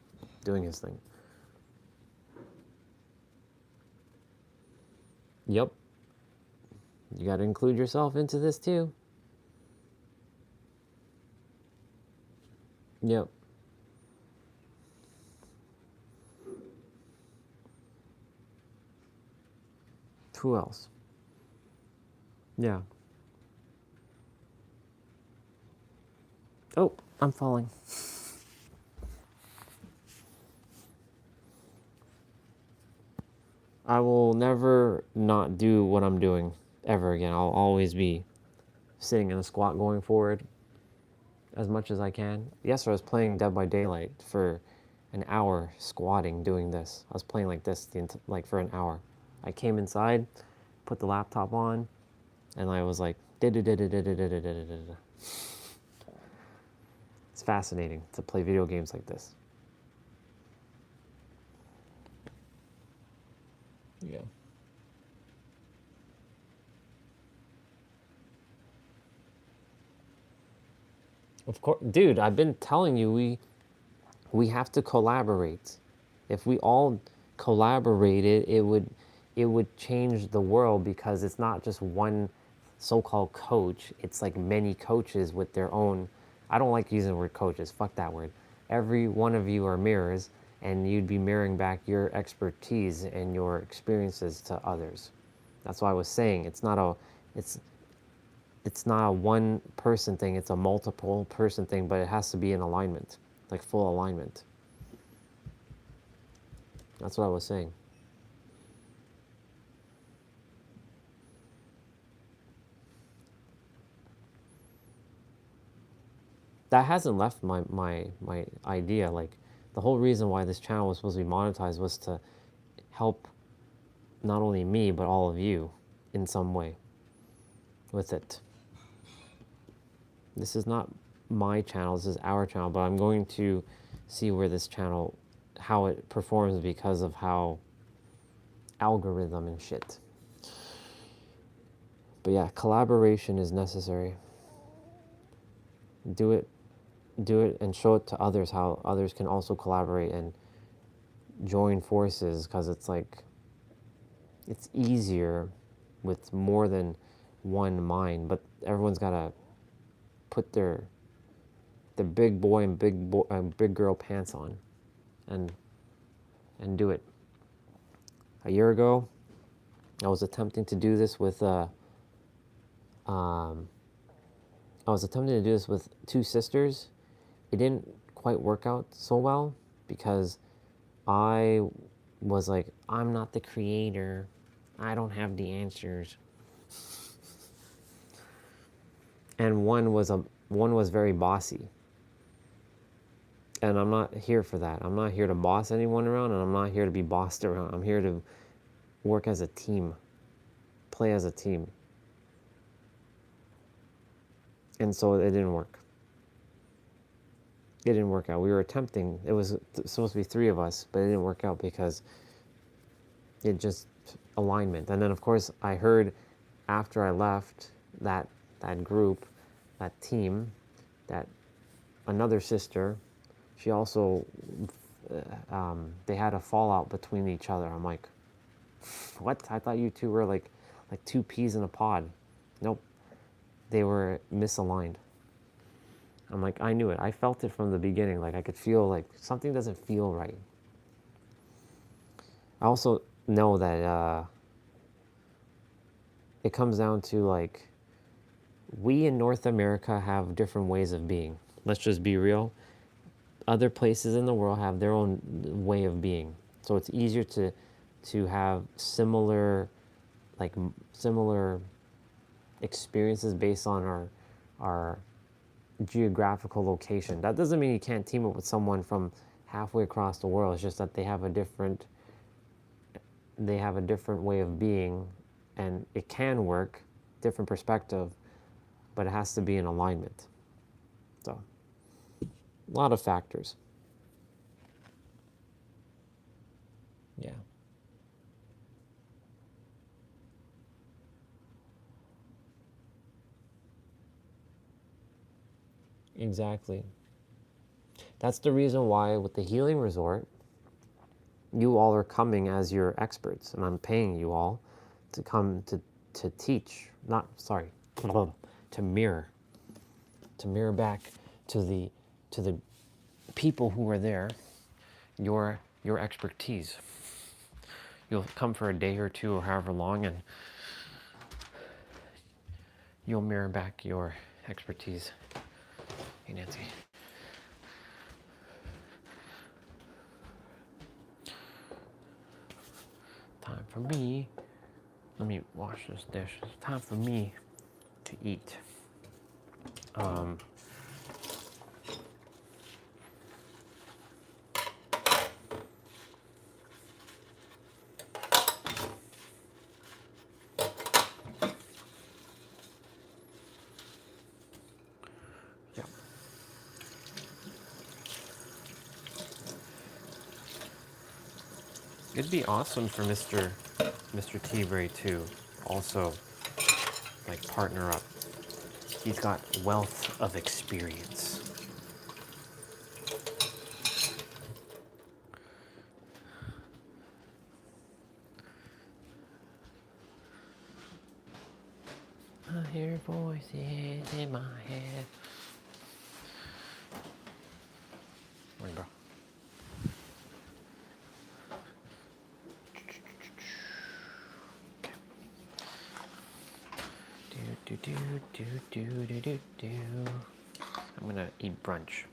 doing his thing. Yep. You got to include yourself into this too. Yep. Who else? Yeah. Oh, I'm falling. I will never not do what I'm doing ever again. I'll always be sitting in a squat going forward as much as I can. Yesterday I was playing Dead by Daylight for an hour, squatting, doing this. I was playing like this like for an hour. I came inside, put the laptop on, and I was like, it's fascinating to play video games like this. Yeah. Of course, dude, I've been telling you we have to collaborate. If we all collaborated, it would change the world, because it's not just one so-called coach. It's like many coaches with their own. I don't like using the word coaches. Fuck that word. Every one of you are mirrors, and you'd be mirroring back your expertise and your experiences to others. That's why I was saying it's not a one person thing, it's a multiple person thing, but it has to be in alignment, like full alignment. That's what I was saying. That hasn't left my idea. Like, the whole reason why this channel was supposed to be monetized was to help not only me, but all of you in some way with it. This is not my channel, this is our channel, but I'm going to see where this channel, how it performs, because of how algorithm and shit. But yeah, collaboration is necessary. Do it and show it to others, how others can also collaborate and join forces, because it's like, it's easier with more than one mind, but everyone's got to put their big boy and big girl pants on and do it. A year ago, I was attempting to do this with two sisters. It didn't quite work out so well, because I was like, I'm not the creator. I don't have the answers. And one was very bossy. And I'm not here for that. I'm not here to boss anyone around, and I'm not here to be bossed around. I'm here to work as a team, play as a team. And so it didn't work. It didn't work out. We were attempting. It was supposed to be 3 of us, but it didn't work out because it just alignment. And then, of course, I heard after I left that group, that team, that another sister, she also, they had a fallout between each other. I'm like, what? I thought you two were like two peas in a pod. Nope, they were misaligned. I'm like, I knew it. I felt it from the beginning. Like I could feel like something doesn't feel right. I also know that it comes down to like, we in North America have different ways of being. Let's just be real. Other places in the world have their own way of being. So it's easier to have similar experiences based on our geographical location. That doesn't mean you can't team up with someone from halfway across the world. It's just that they have a different way of being, and it can work, different perspective, but it has to be in alignment. So, a lot of factors. Yeah. Exactly. That's the reason why with the healing resort, you all are coming as your experts, and I'm paying you all to come to teach, not, sorry, to mirror back to the people who are there your expertise. You'll come for a day or two or however long, and you'll mirror back your expertise. Hey, Nancy. Time for me. Let me wash this dish. It's time for me to eat. Yeah. It'd be awesome for Mr. T-Bray to also like partner up. He's got wealth of experience. I hear voices in my head. Morning, bro. Do. I'm gonna eat brunch.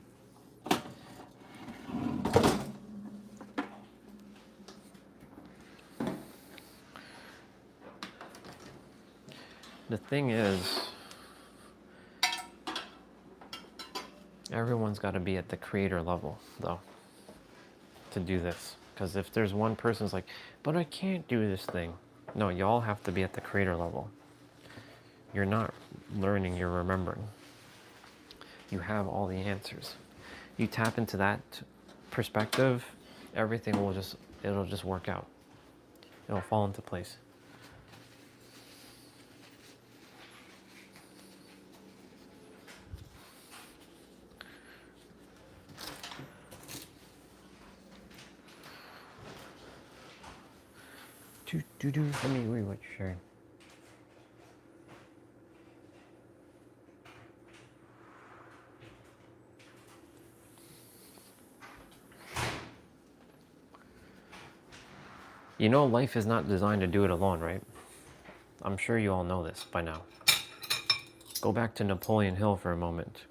The thing is, everyone's got to be at the creator level, though, to do this. Because if there's one person's like, but I can't do this thing. No, y'all have to be at the creator level. You're not learning, you're remembering. You have all the answers. You tap into that perspective, everything it'll just work out. It'll fall into place. Let me read what you're sharing. You know, life is not designed to do it alone, right? I'm sure you all know this by now. Go back to Napoleon Hill for a moment.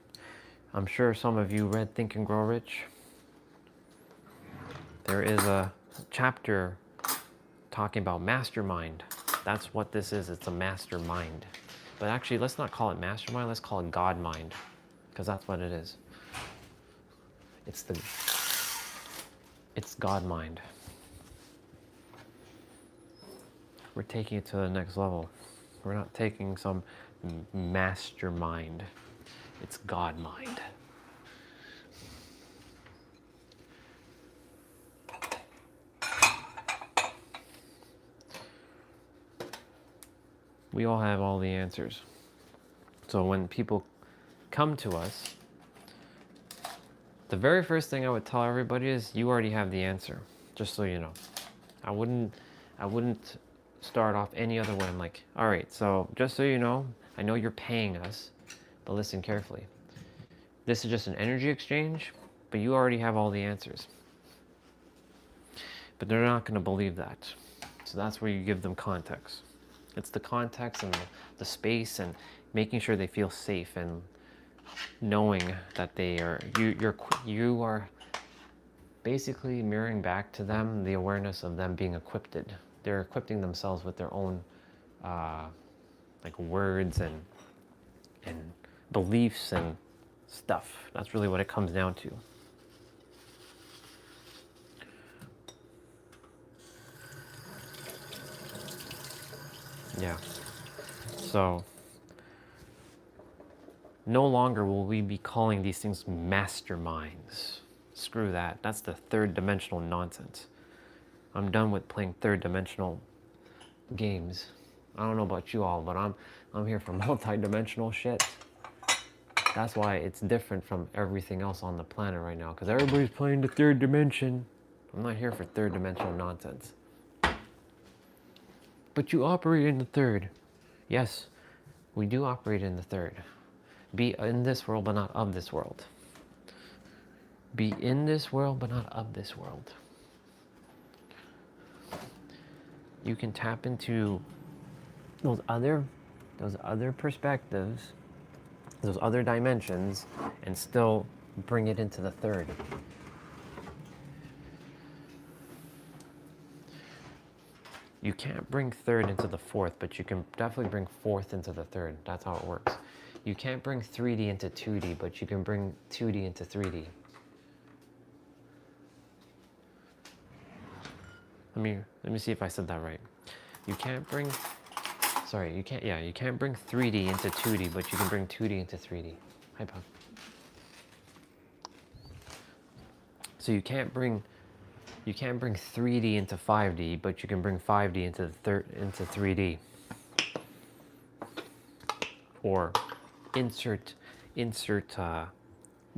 I'm sure some of you read Think and Grow Rich. There is a chapter talking about mastermind. That's what this is. It's a mastermind. But actually, let's not call it mastermind. Let's call it God mind, because that's what it is. It's God mind. We're taking it to the next level. We're not taking some mastermind. It's God mind. We all have all the answers. So when people come to us, the very first thing I would tell everybody is, you already have the answer, just so you know. I wouldn't start off any other way. I'm like, all right, so just so you know, I know you're paying us, but listen carefully. This is just an energy exchange, but you already have all the answers. But they're not going to believe that. So that's where you give them context. It's the context and the space and making sure they feel safe and knowing that they are, you are basically mirroring back to them the awareness of them being equipped. They're equipping themselves with their own like words and beliefs and stuff. That's really what it comes down to. Yeah. So no longer will we be calling these things masterminds. Screw that. That's the third dimensional nonsense. I'm done with playing third dimensional games. I don't know about you all, but I'm here for multi-dimensional shit. That's why it's different from everything else on the planet right now, because everybody's playing the third dimension. I'm not here for third dimensional nonsense. But you operate in the third. Yes, we do operate in the third. Be in this world, but not of this world. Be in this world, but not of this world. You can tap into those other perspectives, those other dimensions, and still bring it into the third. You can't bring third into the fourth, but you can definitely bring fourth into the third. That's how it works. You can't bring 3D into 2D, but you can bring 2D into 3D. Let me see if I said that right. You can't bring, sorry, you can't bring 3D into 2D, but you can bring 2D into 3D. Hi, Pop. So you can't bring 3D into 5D, but you can bring 5D into 3D. Or insert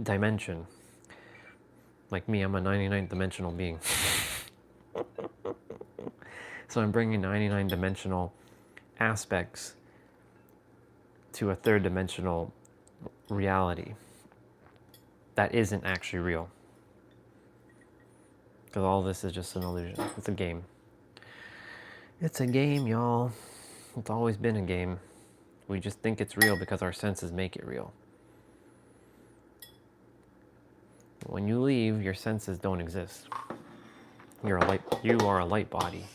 dimension. Like me, I'm a 99th dimensional being. So I'm bringing 99 dimensional aspects to a third dimensional reality that isn't actually real. Because all this is just an illusion. It's a game. It's a game, y'all. It's always been a game. We just think it's real because our senses make it real. When you leave, your senses don't exist. You are a light body.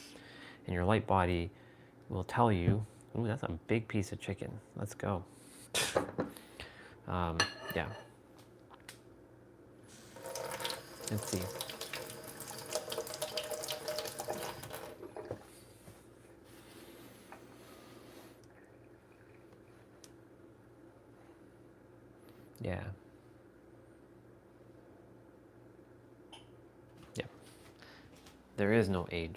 And your light body will tell you, ooh, that's a big piece of chicken. Let's go. Yeah. Let's see. Yeah. Yep. There is no age.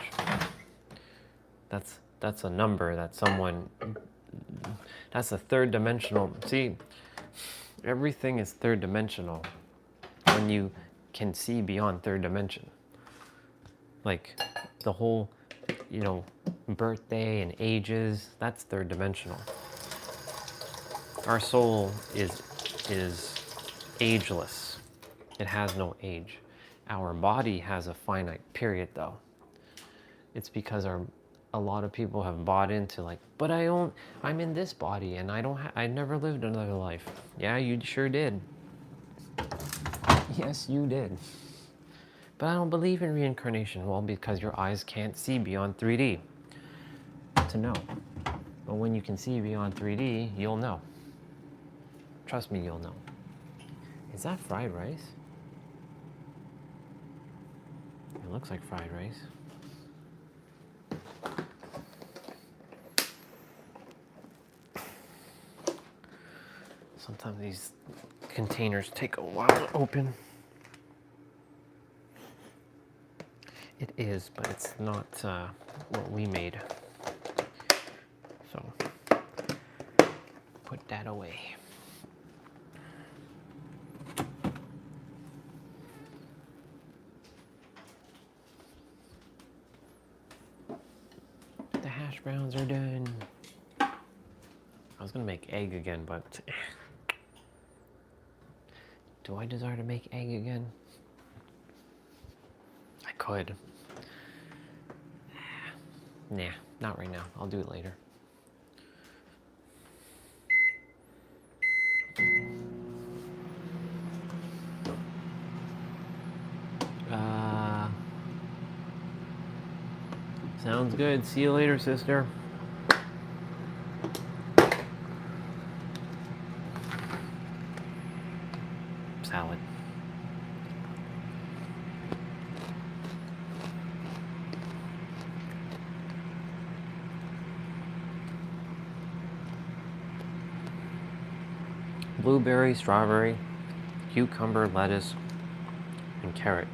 That's a number that someone, that's a third dimensional. See, everything is third dimensional when you can see beyond third dimension. Like the whole, birthday and ages, that's third dimensional. Our soul is ageless. It has no age. Our body has a finite period though. It's because a lot of people have bought into like, but I'm in this body and I never lived another life. Yeah, you sure did. Yes, you did. But I don't believe in reincarnation. Well, because your eyes can't see beyond 3D to know. But when you can see beyond 3D, you'll know. Trust me, you'll know. Is that fried rice? It looks like fried rice. Sometimes these containers take a while to open. It is, but it's not what we made. So, put that away. The hash browns are done. I was gonna make egg again, but do I desire to make egg again? I could. Nah, not right now. I'll do it later. Sounds good. See you later, sister. Salad. Blueberry, strawberry, cucumber, lettuce, and carrot.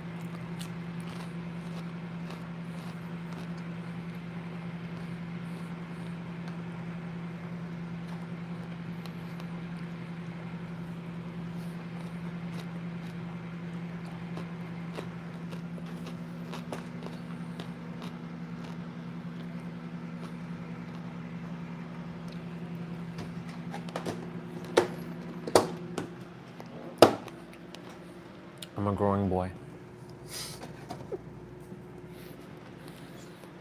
I'm a growing boy.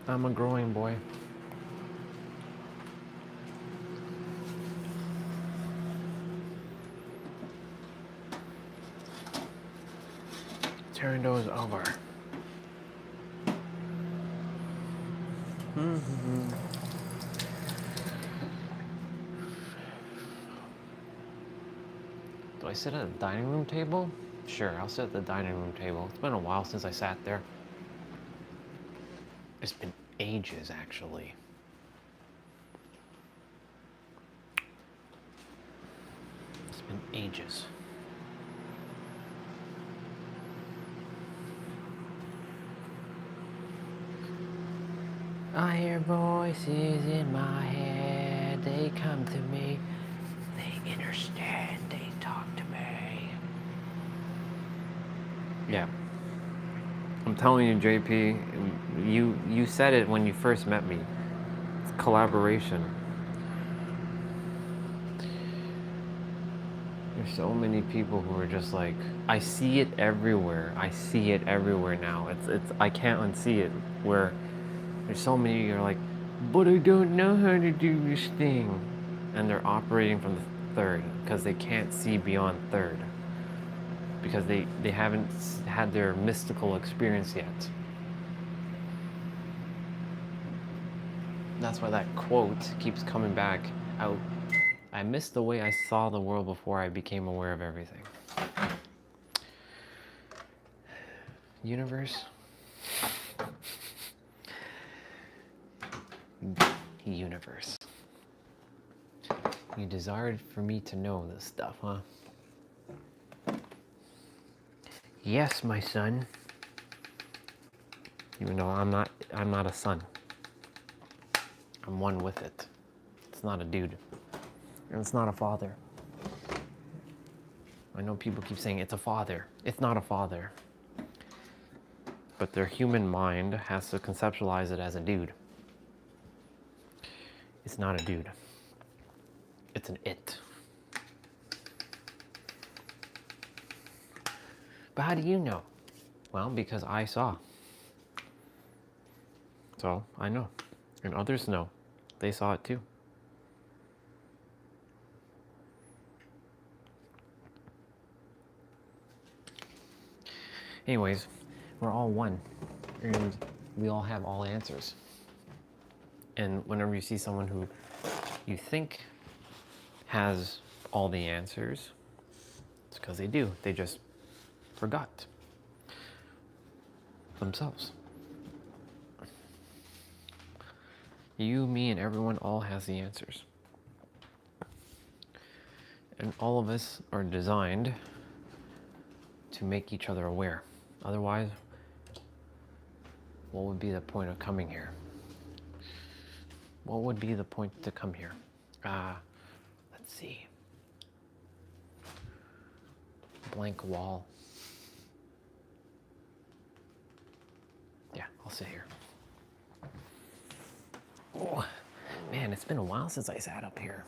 I'm a growing boy. Turn those over. Do I sit at a dining room table? Sure, I'll sit at the dining room table. It's been a while since I sat there. It's been ages, actually. It's been ages. I hear voices in my head. They come to me. They understand. They talk to me. Yeah. I'm telling you, JP, you said it when you first met me. It's collaboration. There's so many people who are just like, I see it everywhere. I see it everywhere now. It's I can't unsee it. Where there's so many who are like, but I don't know how to do this thing. And they're operating from the third because they can't see beyond third. Because they haven't had their mystical experience yet. That's why that quote keeps coming back out. I missed the way I saw the world before I became aware of everything. Universe. Universe. You desired for me to know this stuff, huh? Yes, my son. Even though I'm not a son. I'm one with it. It's not a dude. And it's not a father. I know people keep saying it's a father. It's not a father. But their human mind has to conceptualize it as a dude. It's not a dude. It's an it. But how do you know? Well, because I saw. So I know. And others know. They saw it too. Anyways, we're all one. And we all have all answers. And whenever you see someone who you think has all the answers, it's because they do. They just forgot themselves. You, me, and everyone all has the answers. And all of us are designed to make each other aware. Otherwise, what would be the point of coming here? What would be the point to come here? Let's see. Blank wall. Yeah, I'll sit here. Oh, man, it's been a while since I sat up here.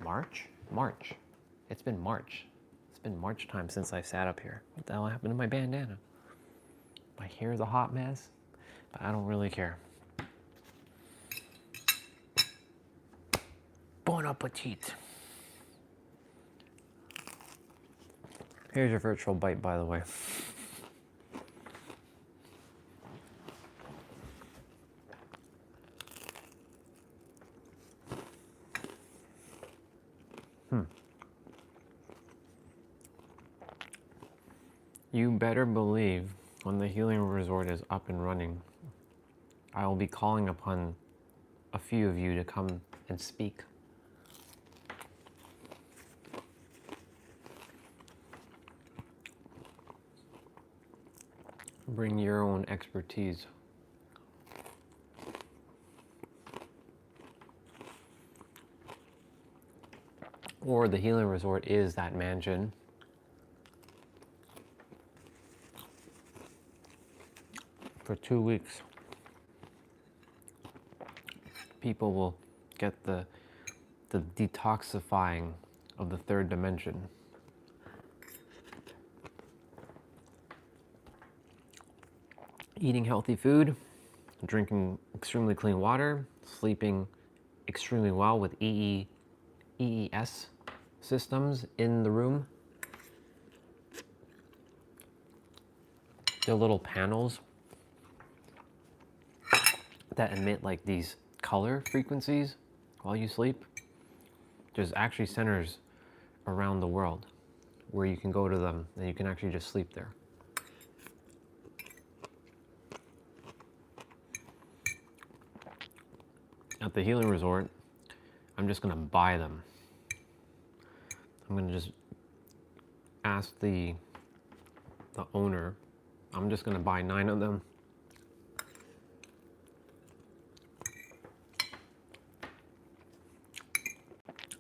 March? March. It's been March. It's been March time since I sat up here. What the hell happened to my bandana? My hair is a hot mess, but I don't really care. Bon appetit. Here's your virtual bite, by the way. You better believe when the healing resort is up and running, I will be calling upon a few of you to come and speak. Bring your own expertise. Or the healing resort is that mansion. For 2 weeks, people will get the detoxifying of the third dimension. Eating healthy food, drinking extremely clean water, sleeping extremely well with EES systems in the room. They're little panels that emit like these color frequencies while you sleep. There's actually centers around the world where you can go to them and you can actually just sleep there. At the healing resort, I'm just gonna buy them. I'm gonna just ask the owner, I'm just gonna buy 9 of them.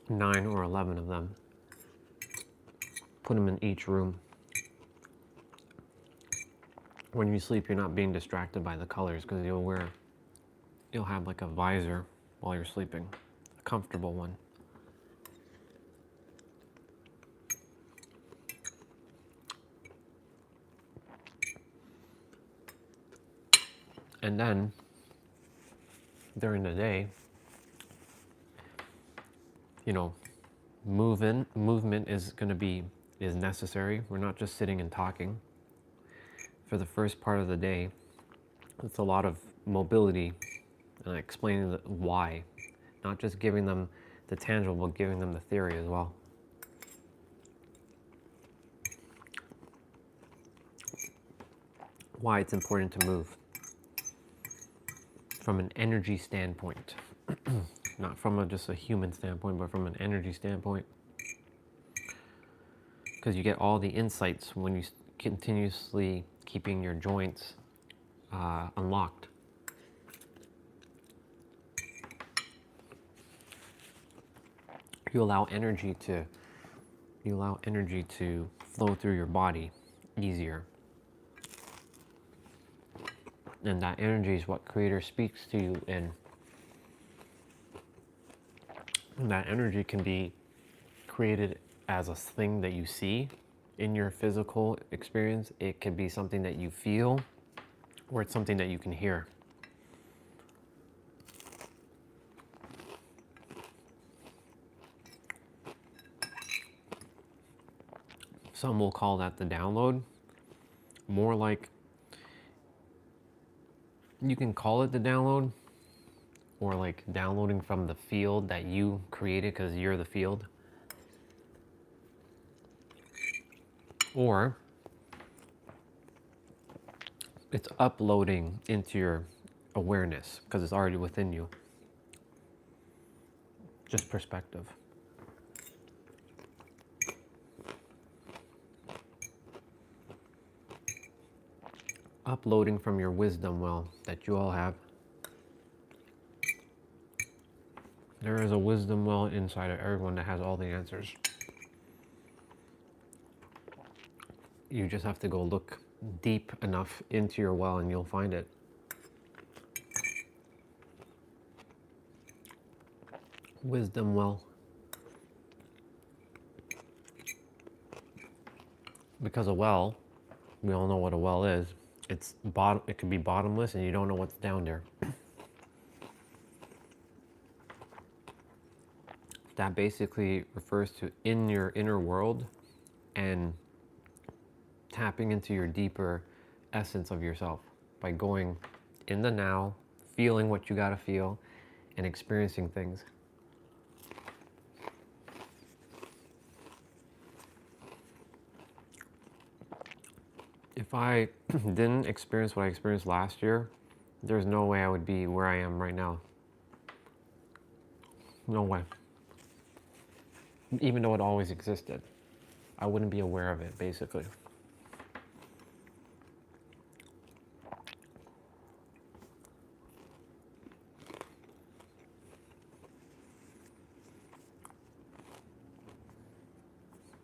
Nine or 11 of them. Put them in each room. When you sleep, you're not being distracted by the colors because you'll have like a visor while you're sleeping, a comfortable one. And then during the day, you know, movement is necessary. We're not just sitting and talking. For the first part of the day, it's a lot of mobility and explaining why, not just giving them the tangible, but giving them the theory as well. Why it's important to move from an energy standpoint. Not from just a human standpoint, but from an energy standpoint. Because you get all the insights when you continuously keeping your joints unlocked. You allow energy to flow through your body easier. And that energy is what Creator speaks to you in. And that energy can be created as a thing that you see in your physical experience. It could be something that you feel, or it's something that you can hear. Some will call that the download. More like, you can call it the download, or like downloading from the field that you created because you're the field. Or it's uploading into your awareness because it's already within you. Just perspective. Uploading from your wisdom well that you all have. There is a wisdom well inside of everyone that has all the answers. You just have to go look deep enough into your well and you'll find it. Wisdom well. Because a well, we all know what a well is. It can be bottomless and you don't know what's down there. That basically refers to in your inner world and tapping into your deeper essence of yourself by going in the now, feeling what you gotta feel, and experiencing things. If I didn't experience what I experienced last year, there's no way I would be where I am right now. No way. Even though it always existed, I wouldn't be aware of it, basically.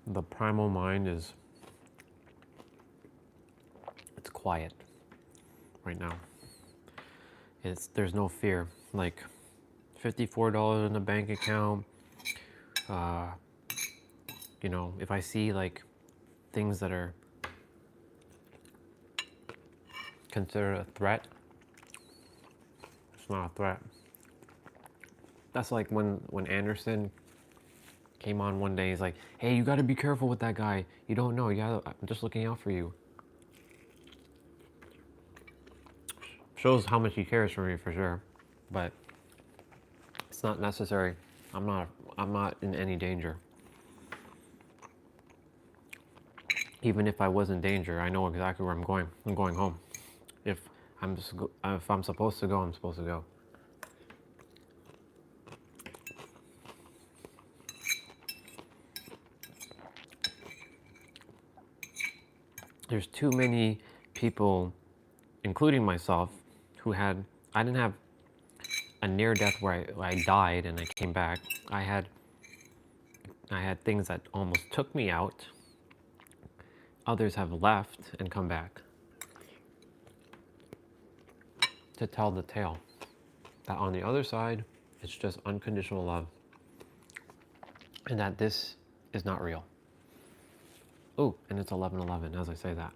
The primal mind it's quiet right now. There's no fear. Like $54 in the bank account. You know, if I see like things that are considered a threat, it's not a threat. That's like when Anderson came on one day, he's like, hey, you gotta be careful with that guy. You don't know, I'm just looking out for you. Shows how much he cares for me for sure, but it's not necessary. I'm not in any danger. Even if I was in danger, I know exactly where I'm going. I'm going home. If I'm supposed to go, I'm supposed to go. There's too many people, including myself, I didn't have a near death where I died and I came back. I had things that almost took me out. Others have left and come back to tell the tale that on the other side, it's just unconditional love and that this is not real. Oh, and it's 11:11 as I say that.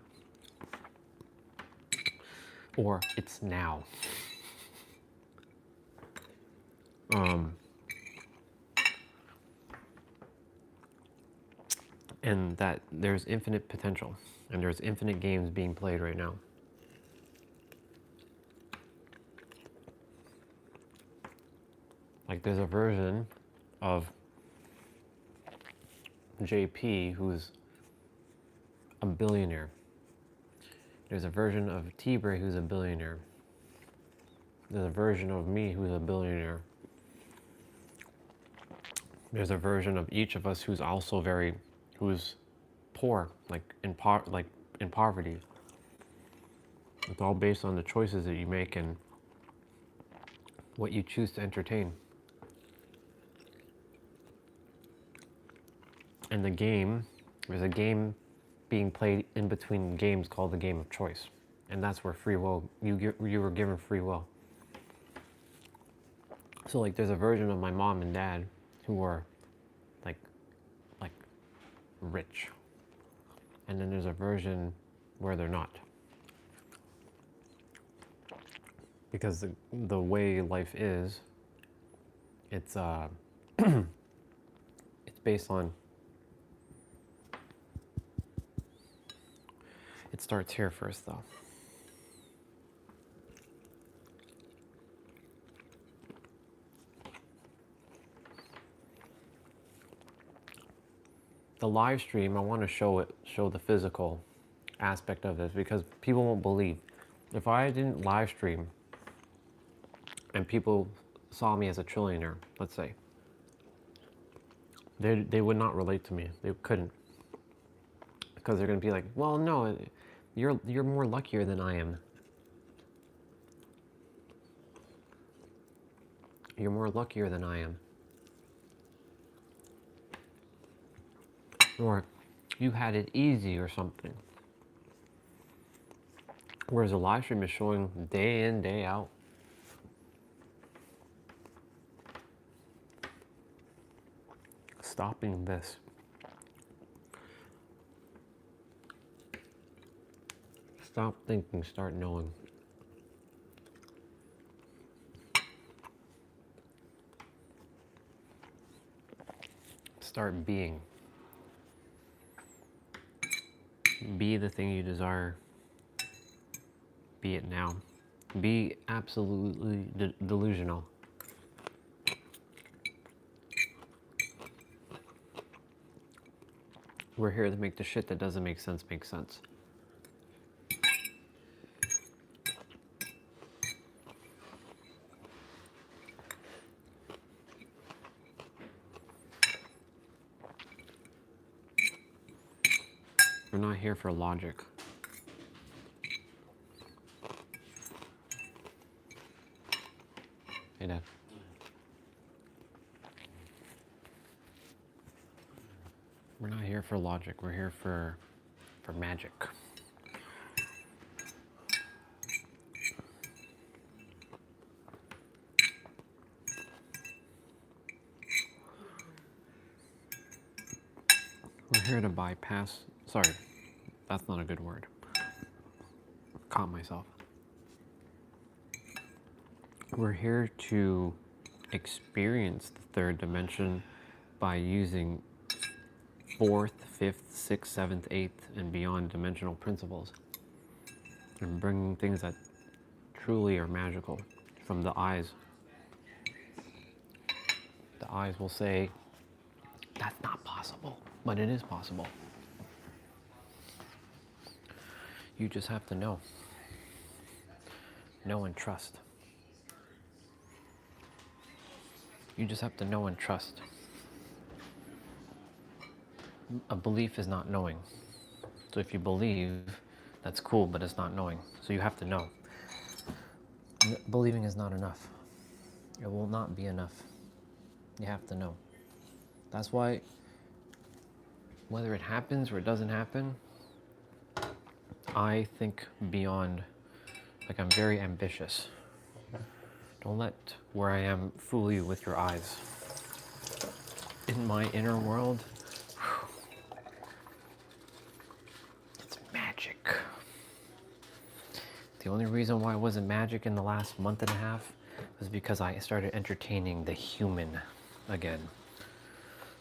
Or it's now. And that there's infinite potential and there's infinite games being played right now. Like there's a version of JP who's a billionaire. There's a version of T-Bray who's a billionaire. There's a version of me who's a billionaire. There's a version of each of us who's also who's poor, like in poverty. It's all based on the choices that you make and what you choose to entertain. And there's a game being played in between games called the game of choice. And that's where free will, you were given free will. So like there's a version of my mom and dad who are like rich. And then there's a version where they're not. Because the way life is, it's it's based on, it starts here first though. The live stream, I want to show the physical aspect of this because people won't believe. If I didn't live stream and people saw me as a trillionaire, let's say, they would not relate to me. They couldn't. Because they're going to be like, well, no, you're more luckier than I am. You're more luckier than I am. or you had it easy or something. Whereas a live stream is showing day in, day out. Stopping this. Stop thinking, start knowing. Start being. Be the thing you desire. Be it now. Be absolutely delusional. We're here to make the shit that doesn't make sense make sense. We're not here for logic. Hey, Dad. We're not here for logic. We're here for magic. We're here to bypass. Sorry, that's not a good word. Caught myself. We're here to experience the third dimension by using fourth, fifth, sixth, seventh, eighth, and beyond dimensional principles, and bringing things that truly are magical from the eyes. The eyes will say, that's not possible, but it is possible. You just have to know. Know and trust. You just have to know and trust. A belief is not knowing. So if you believe, that's cool, but it's not knowing. So you have to know. Believing is not enough. It will not be enough. You have to know. That's why, whether it happens or it doesn't happen, I think beyond. Like, I'm very ambitious. Don't let where I am fool you with your eyes. In my inner world, it's magic. The only reason why it wasn't magic in the last month and a half was because I started entertaining the human again.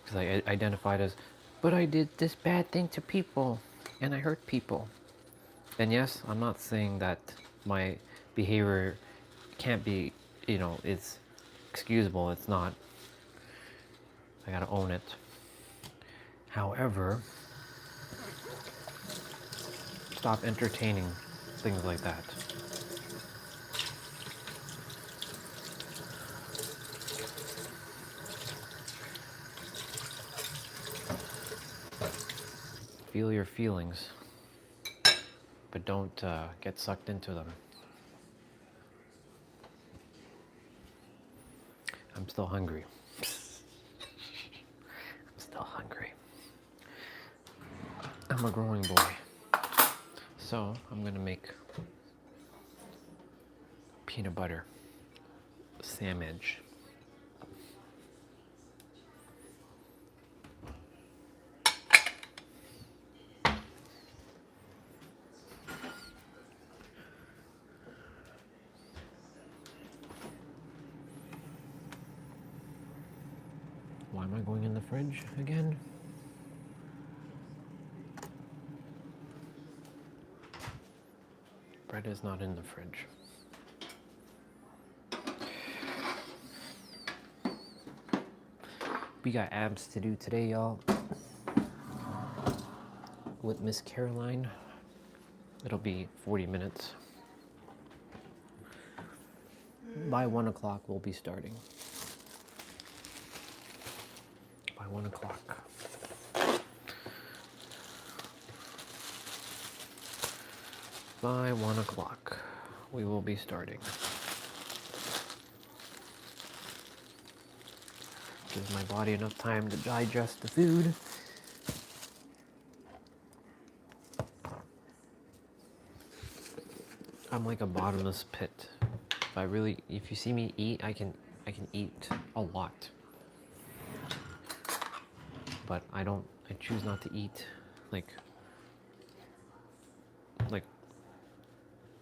Because I identified as, but I did this bad thing to people and I hurt people. And yes, I'm not saying that my behavior can't be, it's excusable. It's not. I gotta own it. However, stop entertaining things like that. Feel your feelings, but don't get sucked into them. I'm still hungry. I'm still hungry. I'm a growing boy. So I'm gonna make peanut butter sandwich. Why am I going in the fridge again? Bread is not in the fridge. We got abs to do today, y'all. With Miss Caroline. It'll be 40 minutes. By 1 o'clock, we'll be starting. By 1 o'clock. By 1 o'clock, we will be starting. Gives my body enough time to digest the food I'm like a bottomless pit. If you see me eat, I can eat a lot. But I choose not to eat like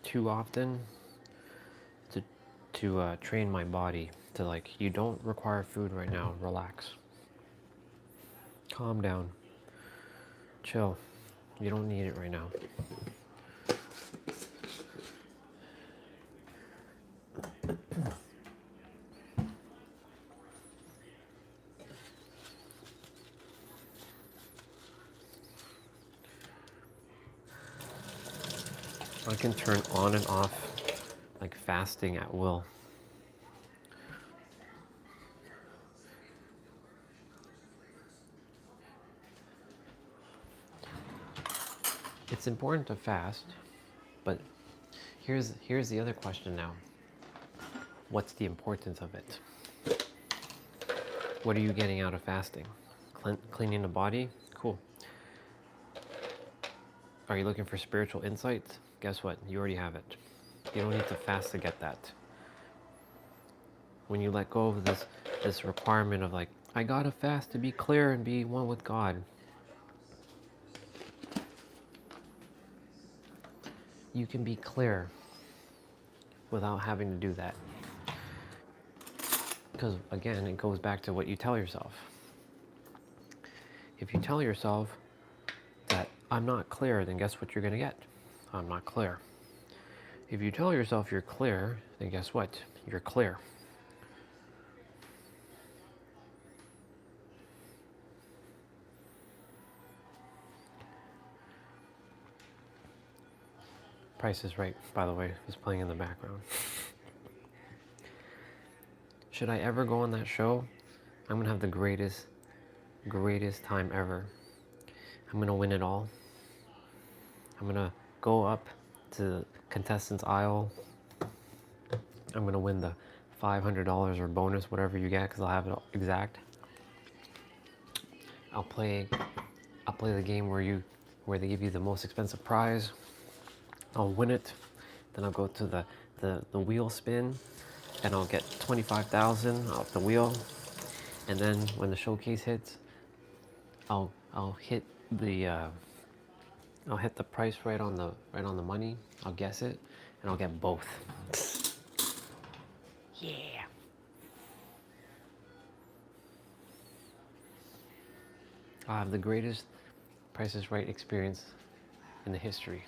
too often to train my body to like, you don't require food right now, relax. Calm down. Chill. You don't need it right now. I can turn on and off like fasting at will. It's important to fast, but here's the other question now. What's the importance of it? What are you getting out of fasting? Cleaning the body? Cool. Are you looking for spiritual insights? Guess what? You already have it. You don't need to fast to get that. When you let go of this requirement of like, I gotta fast to be clear and be one with God. You can be clear without having to do that. Because again, it goes back to what you tell yourself. If you tell yourself that I'm not clear, then guess what you're gonna get? I'm not clear. If you tell yourself you're clear, then guess what? You're clear. Price is Right, by the way, is playing in the background. Should I ever go on that show, I'm gonna have the greatest time ever. I'm gonna win it all. I'm gonna go up to the contestants aisle. I'm gonna win the $500 or bonus, whatever you get, because I'll have it exact. I'll play the game where they give you the most expensive prize. I'll win it. Then I'll go to the wheel spin, and I'll get 25,000 off the wheel. And then when the showcase hits, I'll hit the price right on the money. I'll guess it, and I'll get both. Yeah. I'll have the greatest Price is Right experience in the history.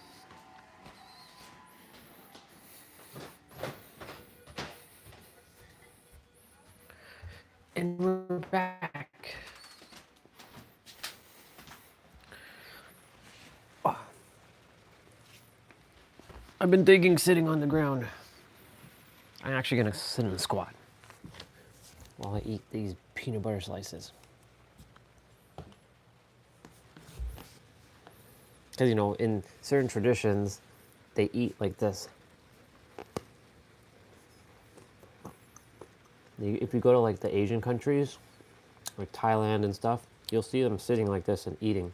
And we're back. Oh. I've been digging sitting on the ground. I'm actually gonna sit in a squat while I eat these peanut butter slices. Because, you know, in certain traditions, they eat like this. If you go to like the Asian countries, like Thailand and stuff, you'll see them sitting like this and eating.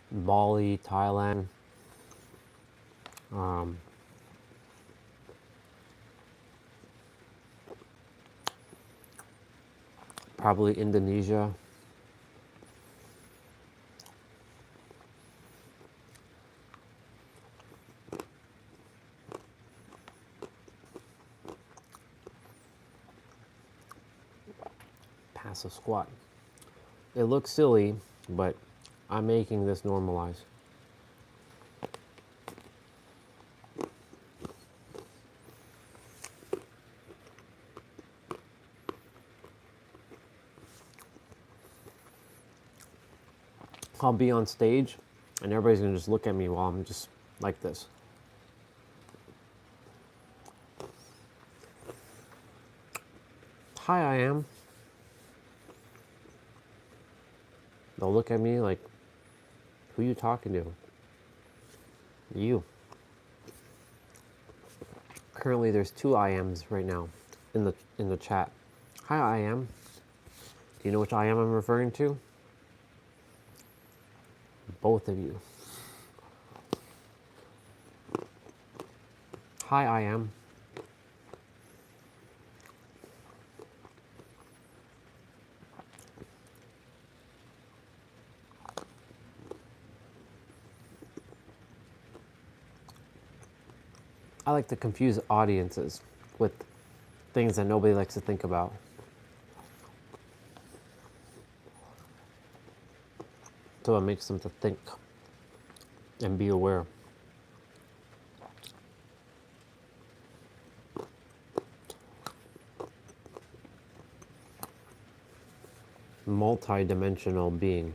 Bali, Thailand, probably Indonesia. Passive squat. It looks silly, but I'm making this normalize. I'll be on stage and everybody's gonna just look at me while I'm just like this. Hi, I am. They'll look at me like, who you talking to? You. Currently there's 2 I ams right now in the chat. Hi, I am. Do you know which I am I'm referring to? Both of you. Hi, I am. I like to confuse audiences with things that nobody likes to think about. So it makes them to think and be aware. Multi-dimensional being.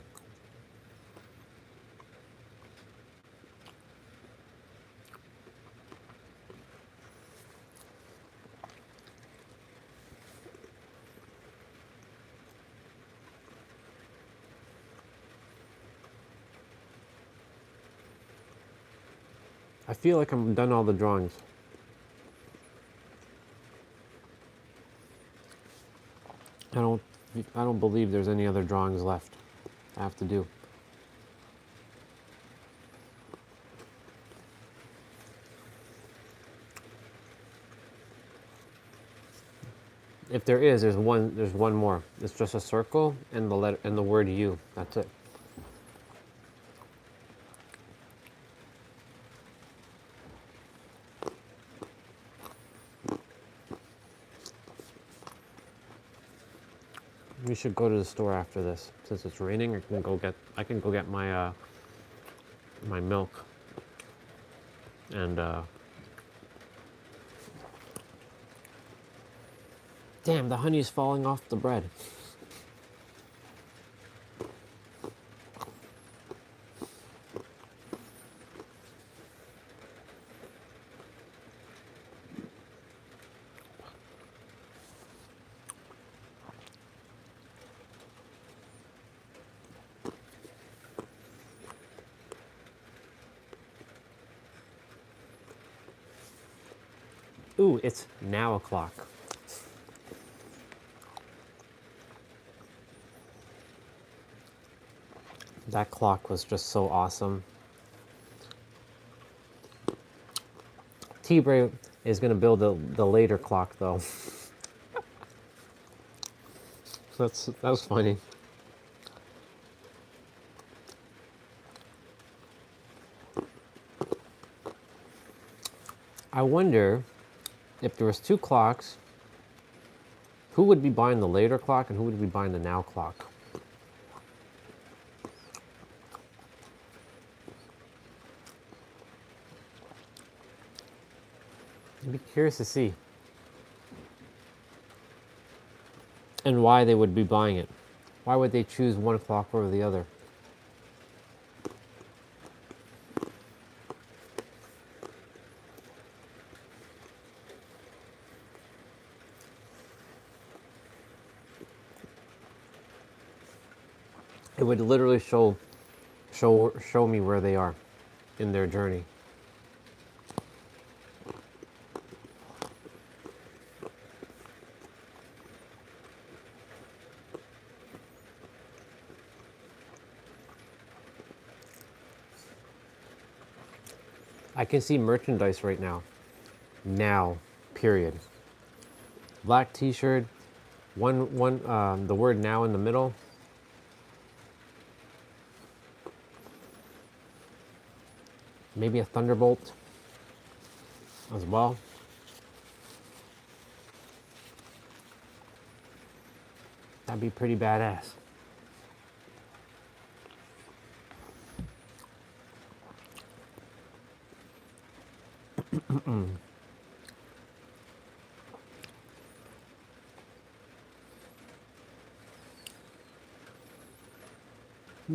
I feel like I'm done all the drawings. I don't I don't believe there's any other drawings left I have to do. If there is, there's one more. It's just a circle and the letter and the word you. That's it. We should go to the store after this. Since it's raining, I can go get my my milk and damn, the honey is falling off the bread. Ooh, it's now o'clock. That clock was just so awesome. T-Bray is going to build the later clock, though. That was funny. I wonder if there was two clocks, who would be buying the later clock and who would be buying the now clock? I'd be curious to see. And why they would be buying it. Why would they choose one clock over the other? It would literally show me where they are in their journey. I can see merchandise right now. Now, period. Black t-shirt, the word now in the middle. Maybe a thunderbolt as well. That'd be pretty badass.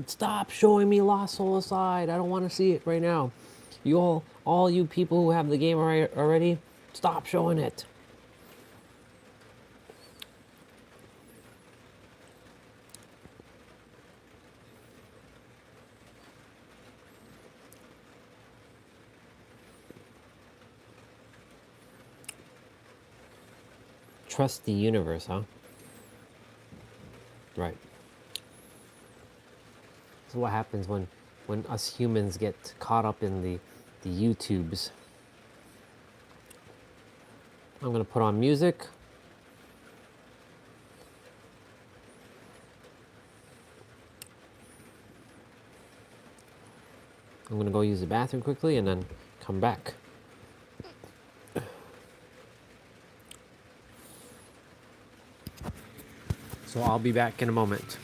Stop showing me Lost Soul Aside. I don't want to see it right now. You all you people who have the game already, stop showing it. Trust the universe, huh? Right. So what happens when when us humans get caught up in the YouTubes. I'm gonna put on music. I'm gonna go use the bathroom quickly and then come back. So I'll be back in a moment.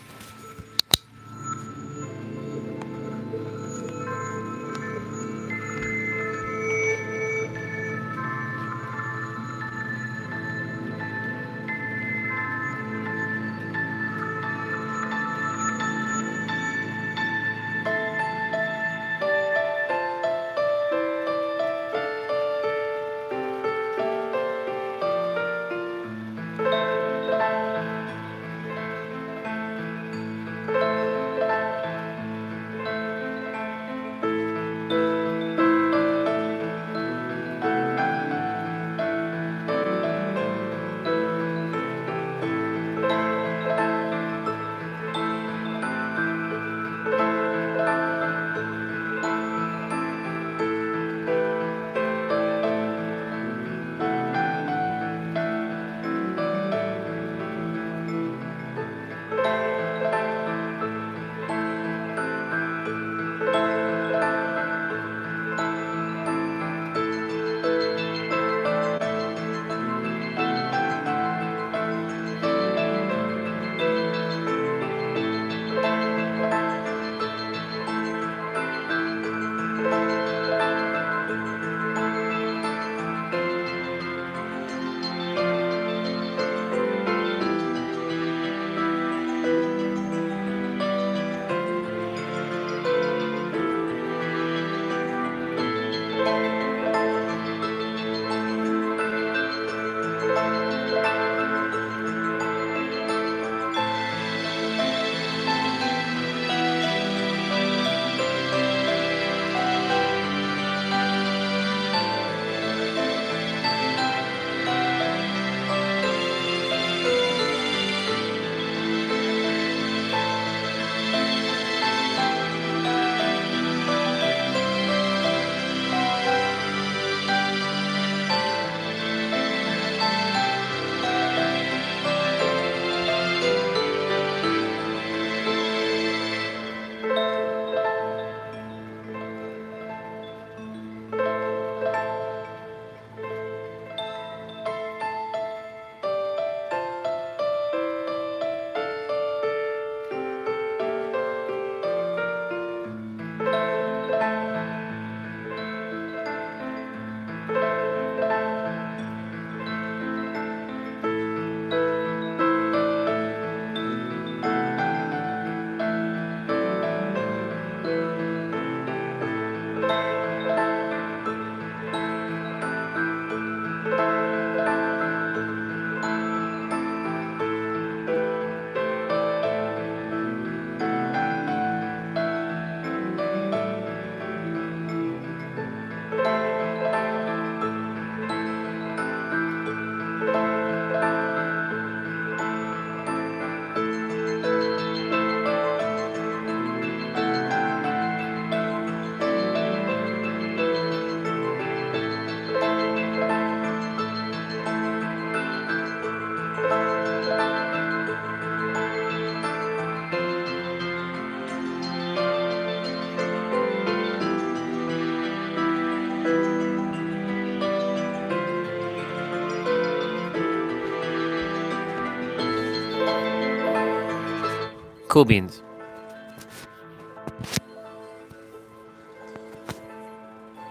Cool beans.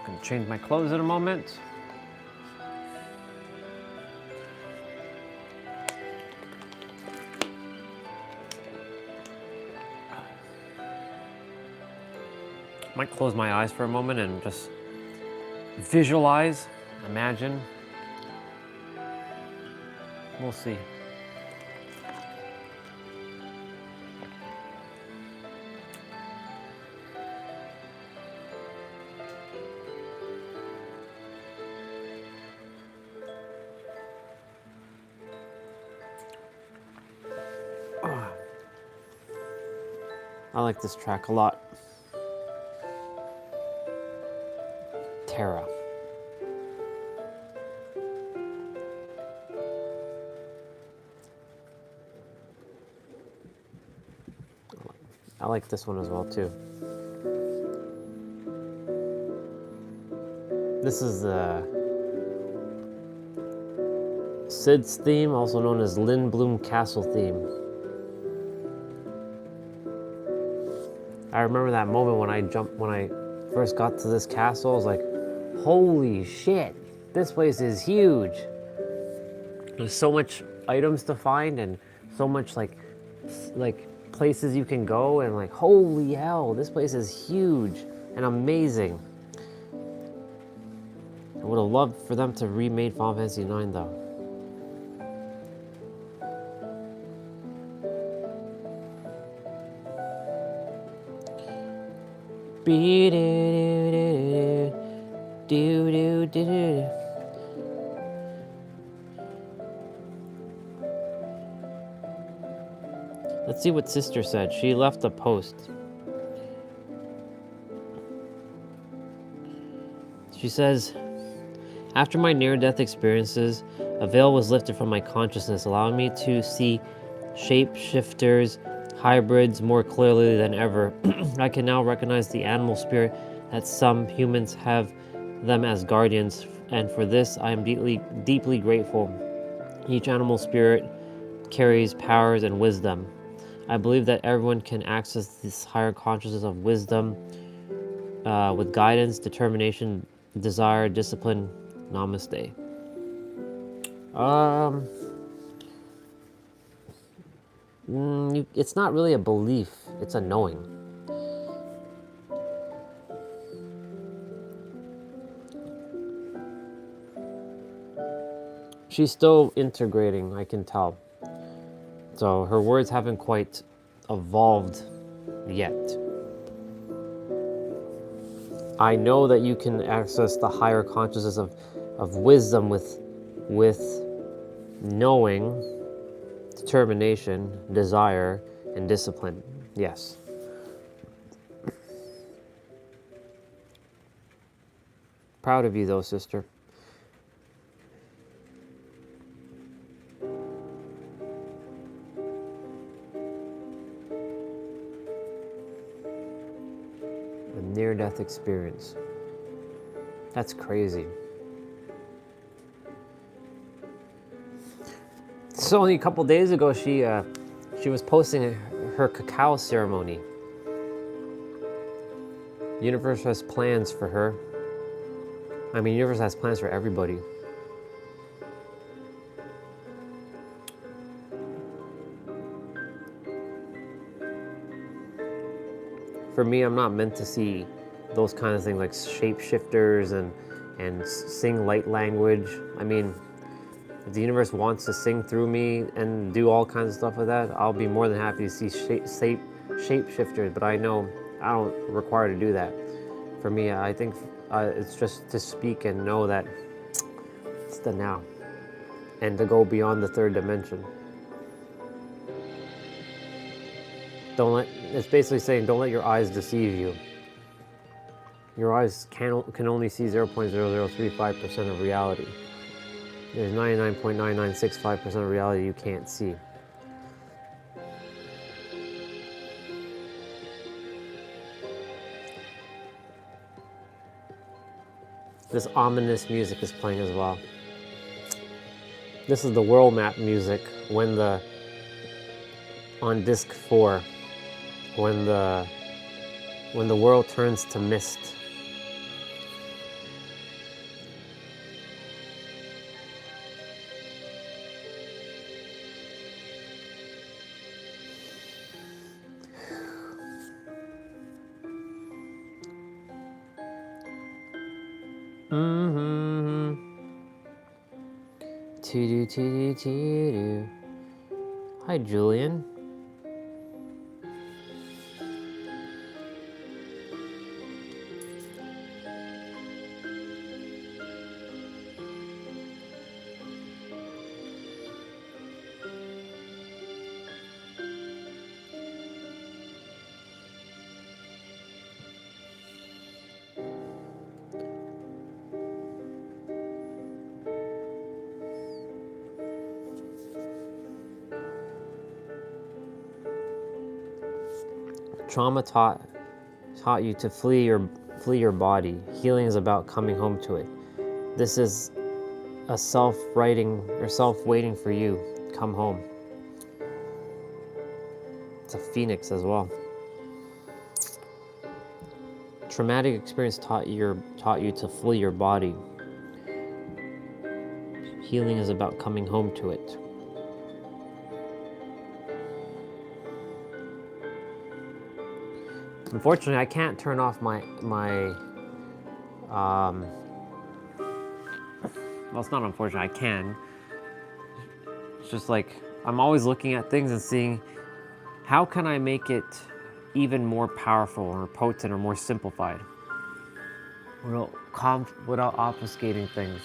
Gonna change my clothes in a moment. Might close my eyes for a moment and just visualize, imagine. We'll see. I like this track a lot. Terra. I like this one as well too. This is the Sid's theme, also known as Lindblom Castle theme. I remember that moment when I first got to this castle. I was like, holy shit, this place is huge. There's so much items to find and so much like places you can go, and like, holy hell, this place is huge and amazing. I would have loved for them to remake Final Fantasy IX though. Let's see what Sister said. She left a post. She says, after my near-death experiences, a veil was lifted from my consciousness, allowing me to see shapeshifters, hybrids more clearly than ever. I can now recognize the animal spirit that some humans have them as guardians, and for this I am deeply grateful. Each animal spirit carries powers and wisdom. I believe that everyone can access this higher consciousness of wisdom with guidance, determination, desire, discipline. Namaste. It's not really a belief, it's a knowing. She's still integrating, I can tell. So her words haven't quite evolved yet. I know that you can access the higher consciousness of wisdom with knowing, determination, desire, and discipline. Yes. Proud of you though, sister. A near-death experience. That's crazy. So only a couple days ago, she was posting her cacao ceremony. The universe has plans for her. I mean, the universe has plans for everybody. For me, I'm not meant to see those kind of things like shapeshifters and sing light language. I mean, if the universe wants to sing through me and do all kinds of stuff like that, I'll be more than happy to see shapeshifters, but I know I don't require to do that. For me, I think it's just to speak and know that it's the now and to go beyond the third dimension. It's basically saying, don't let your eyes deceive you. Your eyes can only see 0.0035% of reality. There's 99.9965% of reality you can't see. This ominous music is playing as well. This is the world map music on disc 4, when the world turns to mist. Hi, Julian. Trauma taught you to flee your body. Healing is about coming home to it. This is a self-writing or self-waiting for you. Come home. It's a phoenix as well. Traumatic experience taught you to flee your body. Healing is about coming home to it. Unfortunately, I can't turn off my well, it's not unfortunate, I can. It's just like, I'm always looking at things and seeing, how can I make it even more powerful or potent or more simplified without obfuscating things.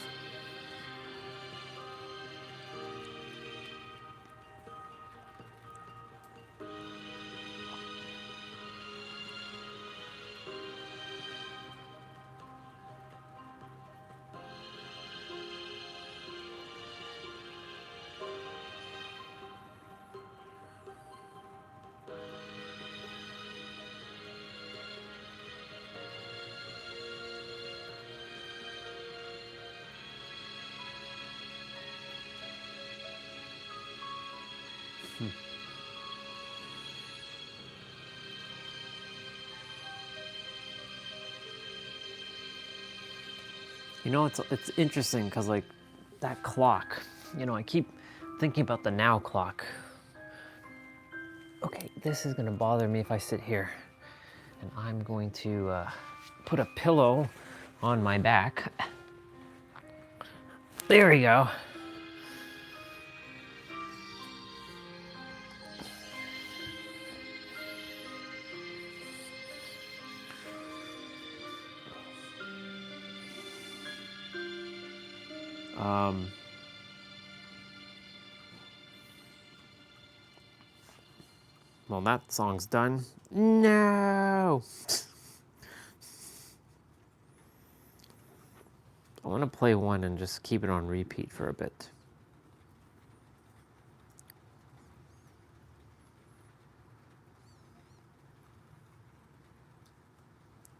You know, it's interesting because like that clock, you know, I keep thinking about the now clock. Okay, this is gonna bother me if I sit here, and I'm going to put a pillow on my back. There we go. Well, that song's done. No! I want to play one and just keep it on repeat for a bit.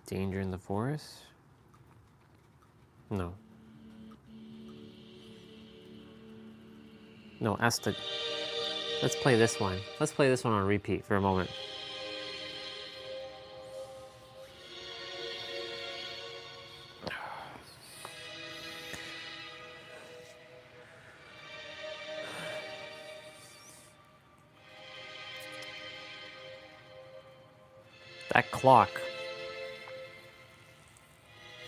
Danger in the forest? No. No, let's play this one. Let's play this one on repeat for a moment. That clock.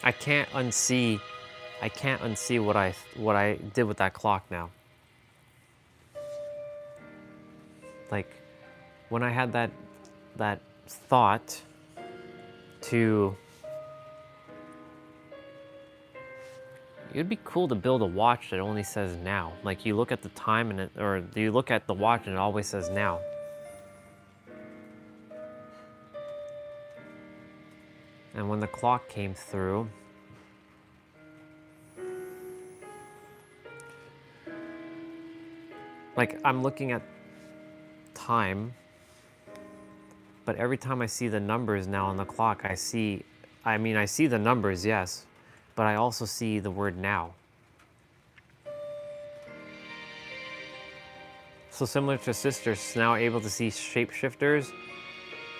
I can't unsee what I did with that clock now. Like when I had that thought to, it'd be cool to build a watch that only says now. Like you look at the time and or you look at the watch and it always says now. And when the clock came through, like I'm looking at time, but every time I see the numbers now on the clock, I see the numbers, yes, but I also see the word now. So similar to sisters now able to see shapeshifters,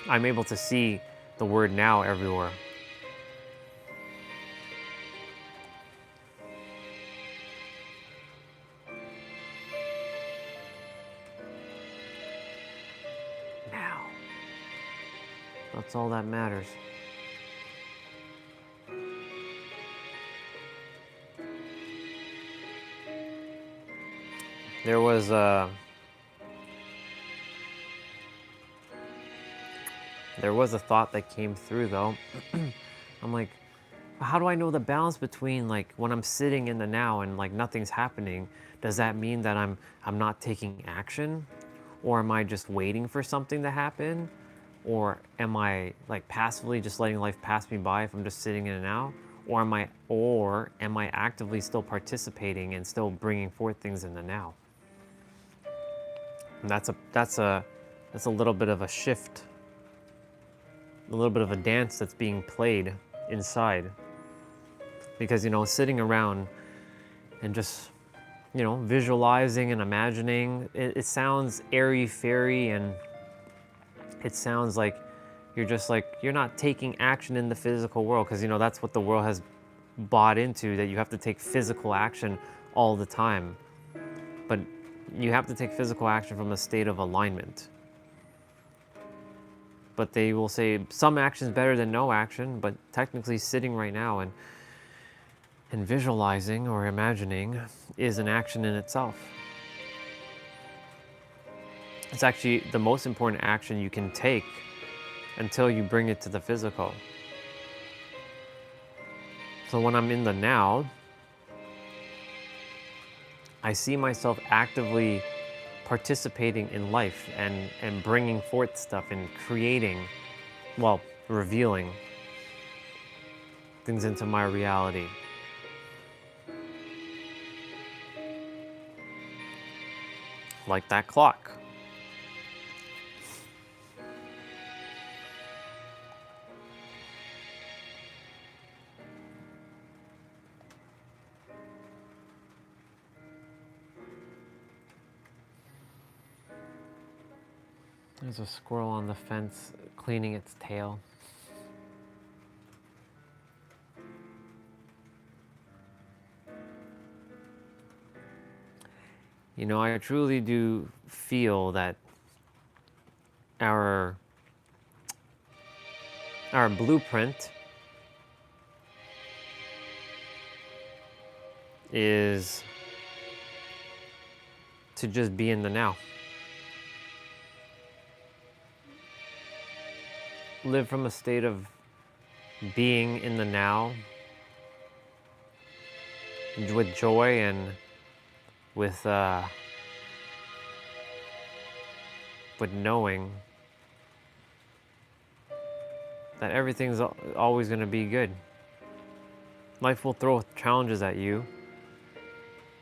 I'm able to see the word now everywhere. Now. That's all that matters. There was a thought that came through though. I'm like, how do I know the balance between like when I'm sitting in the now and like nothing's happening? Does that mean that I'm not taking action? Or am I just waiting for something to happen? Or am I like passively just letting life pass me by if I'm just sitting in the now? Or am I actively still participating and still bringing forth things in the now? And that's a little bit of a shift a little bit of a dance that's being played inside. Because, you know, sitting around and just, you know, visualizing and imagining, it sounds airy-fairy, and it sounds like you're just like, you're not taking action in the physical world, because, you know, that's what the world has bought into, that you have to take physical action all the time. But you have to take physical action from a state of alignment. But they will say some action is better than no action, but technically sitting right now and visualizing or imagining is an action in itself. It's actually the most important action you can take until you bring it to the physical. So when I'm in the now, I see myself actively participating in life and bringing forth stuff and creating, well, revealing things into my reality. Like that clock. There's a squirrel on the fence cleaning its tail. You know, I truly do feel that our blueprint is to just be in the now. Live from a state of being in the now with joy and with knowing that everything's always going to be good. Life will throw challenges at you,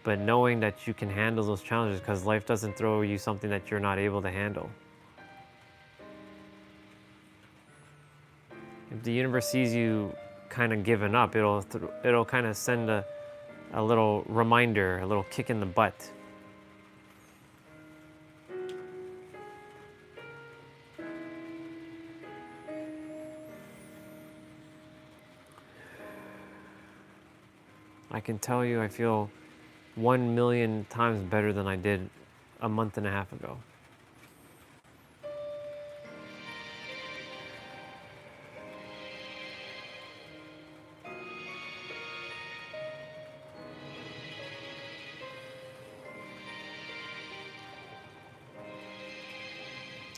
but knowing that you can handle those challenges, because life doesn't throw you something that you're not able to handle. If the universe sees you kind of giving up, it'll kind of send a little reminder, a little kick in the butt. I can tell you I feel 1,000,000 times better than I did a month and a half ago.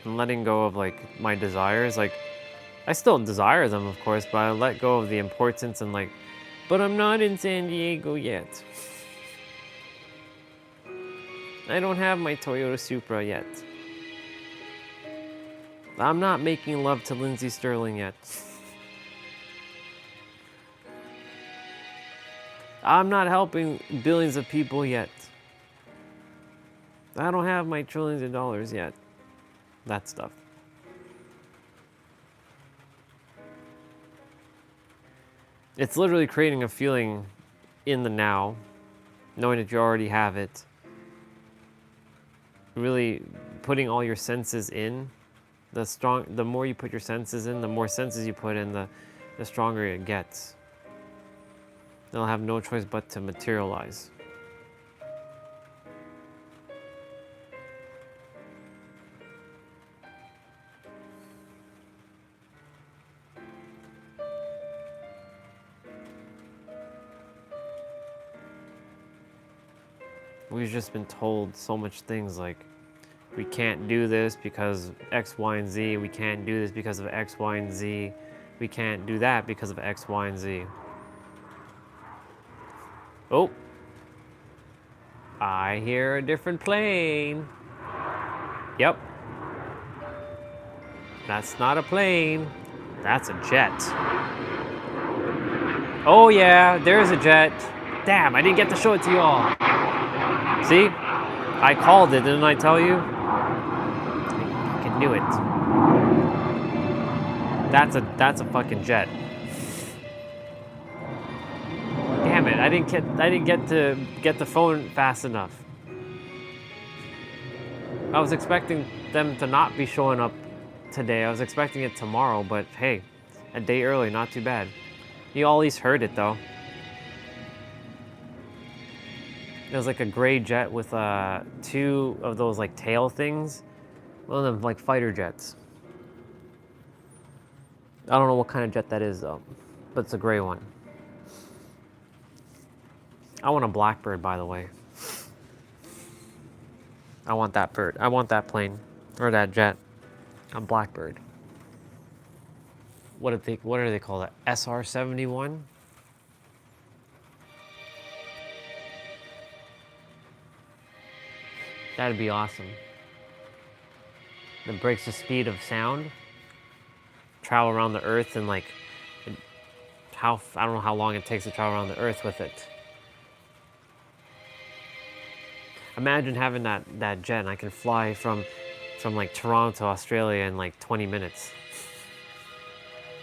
And letting go of like my desires, like I still desire them, of course, but I let go of the importance and like, but I'm not in San Diego yet. I don't have my Toyota Supra yet. I'm not making love to Lindsey Sterling yet. I'm not helping billions of people yet. I don't have my trillions of dollars yet. That stuff. It's literally creating a feeling in the now, knowing that you already have it. Really putting all your senses in. The more you put your senses in, the more senses you put in, the stronger it gets. They'll have no choice but to materialize. We've just been told so much things like, we can't do this because X, Y, and Z. We can't do this because of X, Y, and Z. We can't do that because of X, Y, and Z. Oh. I hear a different plane. Yep. That's not a plane. That's a jet. Oh yeah, there's a jet. Damn, I didn't get to show it to you all. See? I called it, didn't I tell you? I fucking knew it. That's a fucking jet. Damn it! I didn't get to get the phone fast enough. I was expecting them to not be showing up today. I was expecting it tomorrow, but hey, a day early, not too bad. You at least heard it though. It was like a gray jet with two of those like tail things. One of them like fighter jets. I don't know what kind of jet that is though, but it's a gray one. I want a Blackbird, by the way. I want that bird. I want that plane or that jet. A Blackbird. What are they called? SR-71? That'd be awesome. That breaks the speed of sound. Travel around the Earth and like I don't know how long it takes to travel around the Earth with it. Imagine having that jet and I can fly from like Toronto to Australia in like 20 minutes.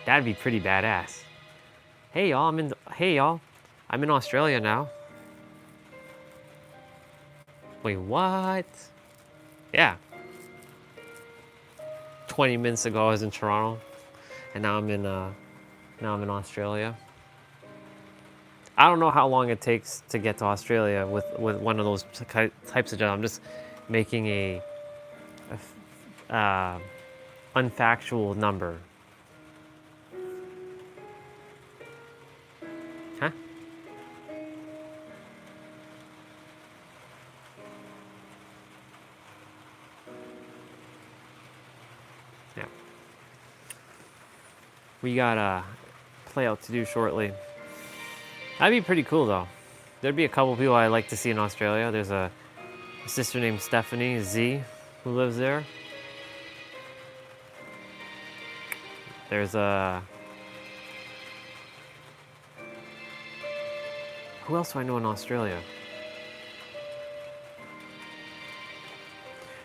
That'd be pretty badass. Hey y'all, I'm in Australia now. Wait, what? Yeah. 20 minutes ago I was in Toronto and now I'm in Australia. I don't know how long it takes to get to Australia with one of those types of jobs. I'm just making a unfactual number. Huh? Yeah. We got a play out to do shortly. That'd be pretty cool though. There'd be a couple people I'd like to see in Australia. There's a sister named Stephanie Z who lives there. There's a... Who else do I know in Australia?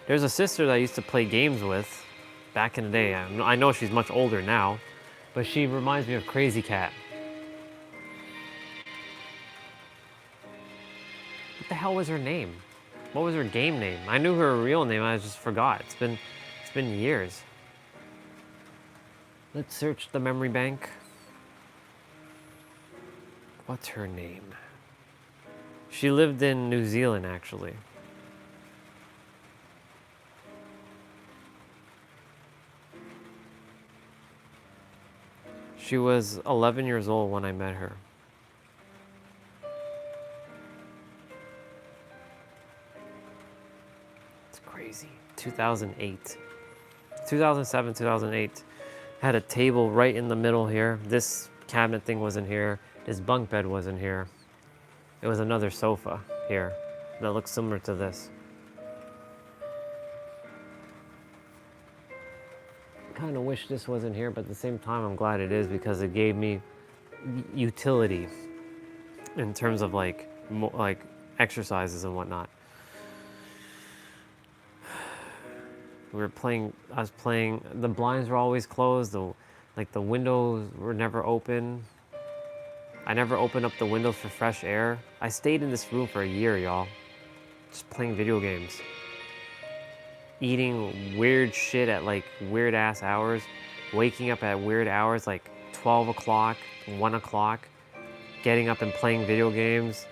There's a sister that I used to play games with back in the day. I know she's much older now, but she reminds me of Crazy Cat. What the hell was her name? What was her game name? I knew her real name, I just forgot. It's been years. Let's search the memory bank. What's her name? She lived in New Zealand, actually. She was 11 years old when I met her. It's crazy. 2008. 2007, 2008. Had a table right in the middle here. This cabinet thing wasn't here. This bunk bed wasn't here. It was another sofa here that looks similar to this. Kind of wish this wasn't here, but at the same time I'm glad it is because it gave me utility in terms of like exercises and whatnot. I was playing, the blinds were always closed, the windows were never open. I never opened up the windows for fresh air. I stayed in this room for a year, y'all. Just playing video games. Eating weird shit at like weird ass hours. Waking up at weird hours like 12 o'clock, 1 o'clock. Getting up and playing video games.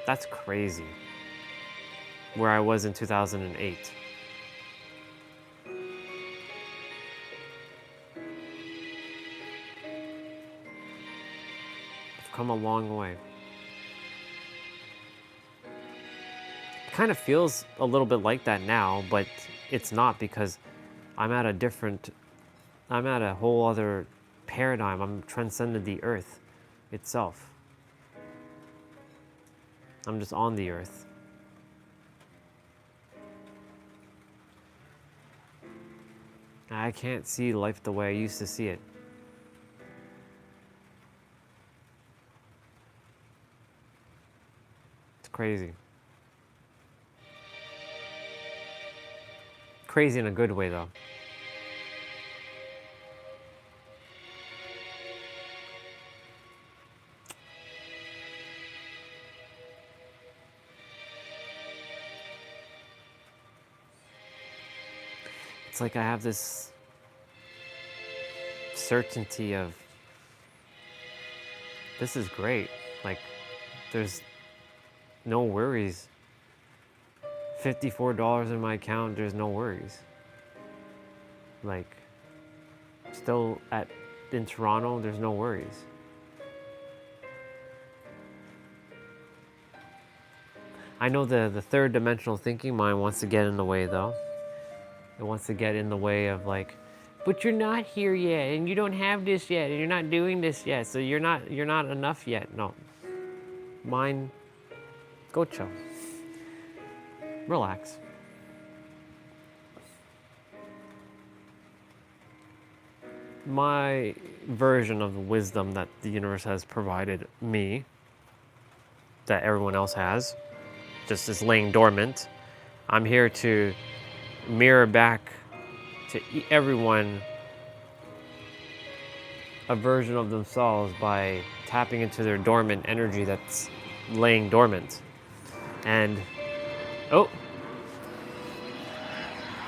That's crazy. Where I was in 2008. I've come a long way. It kind of feels a little bit like that now, but it's not because I'm at a whole other paradigm. I'm transcended the earth itself. I'm just on the earth. I can't see life the way I used to see it. It's crazy. Crazy in a good way, though. it's like I have this certainty of this is great. Like, there's no worries. $54 in my account, there's no worries. Like, still in Toronto, there's no worries. I know the third dimensional thinking mind wants to get in the way though. It wants to get in the way of like, but you're not here yet, and you don't have this yet, and you're not doing this yet, so you're not enough yet. No. Mind, go chill. Relax. My version of the wisdom that the universe has provided me, that everyone else has, just is laying dormant. I'm here to mirror back to everyone a version of themselves by tapping into their dormant energy that's laying dormant. And, oh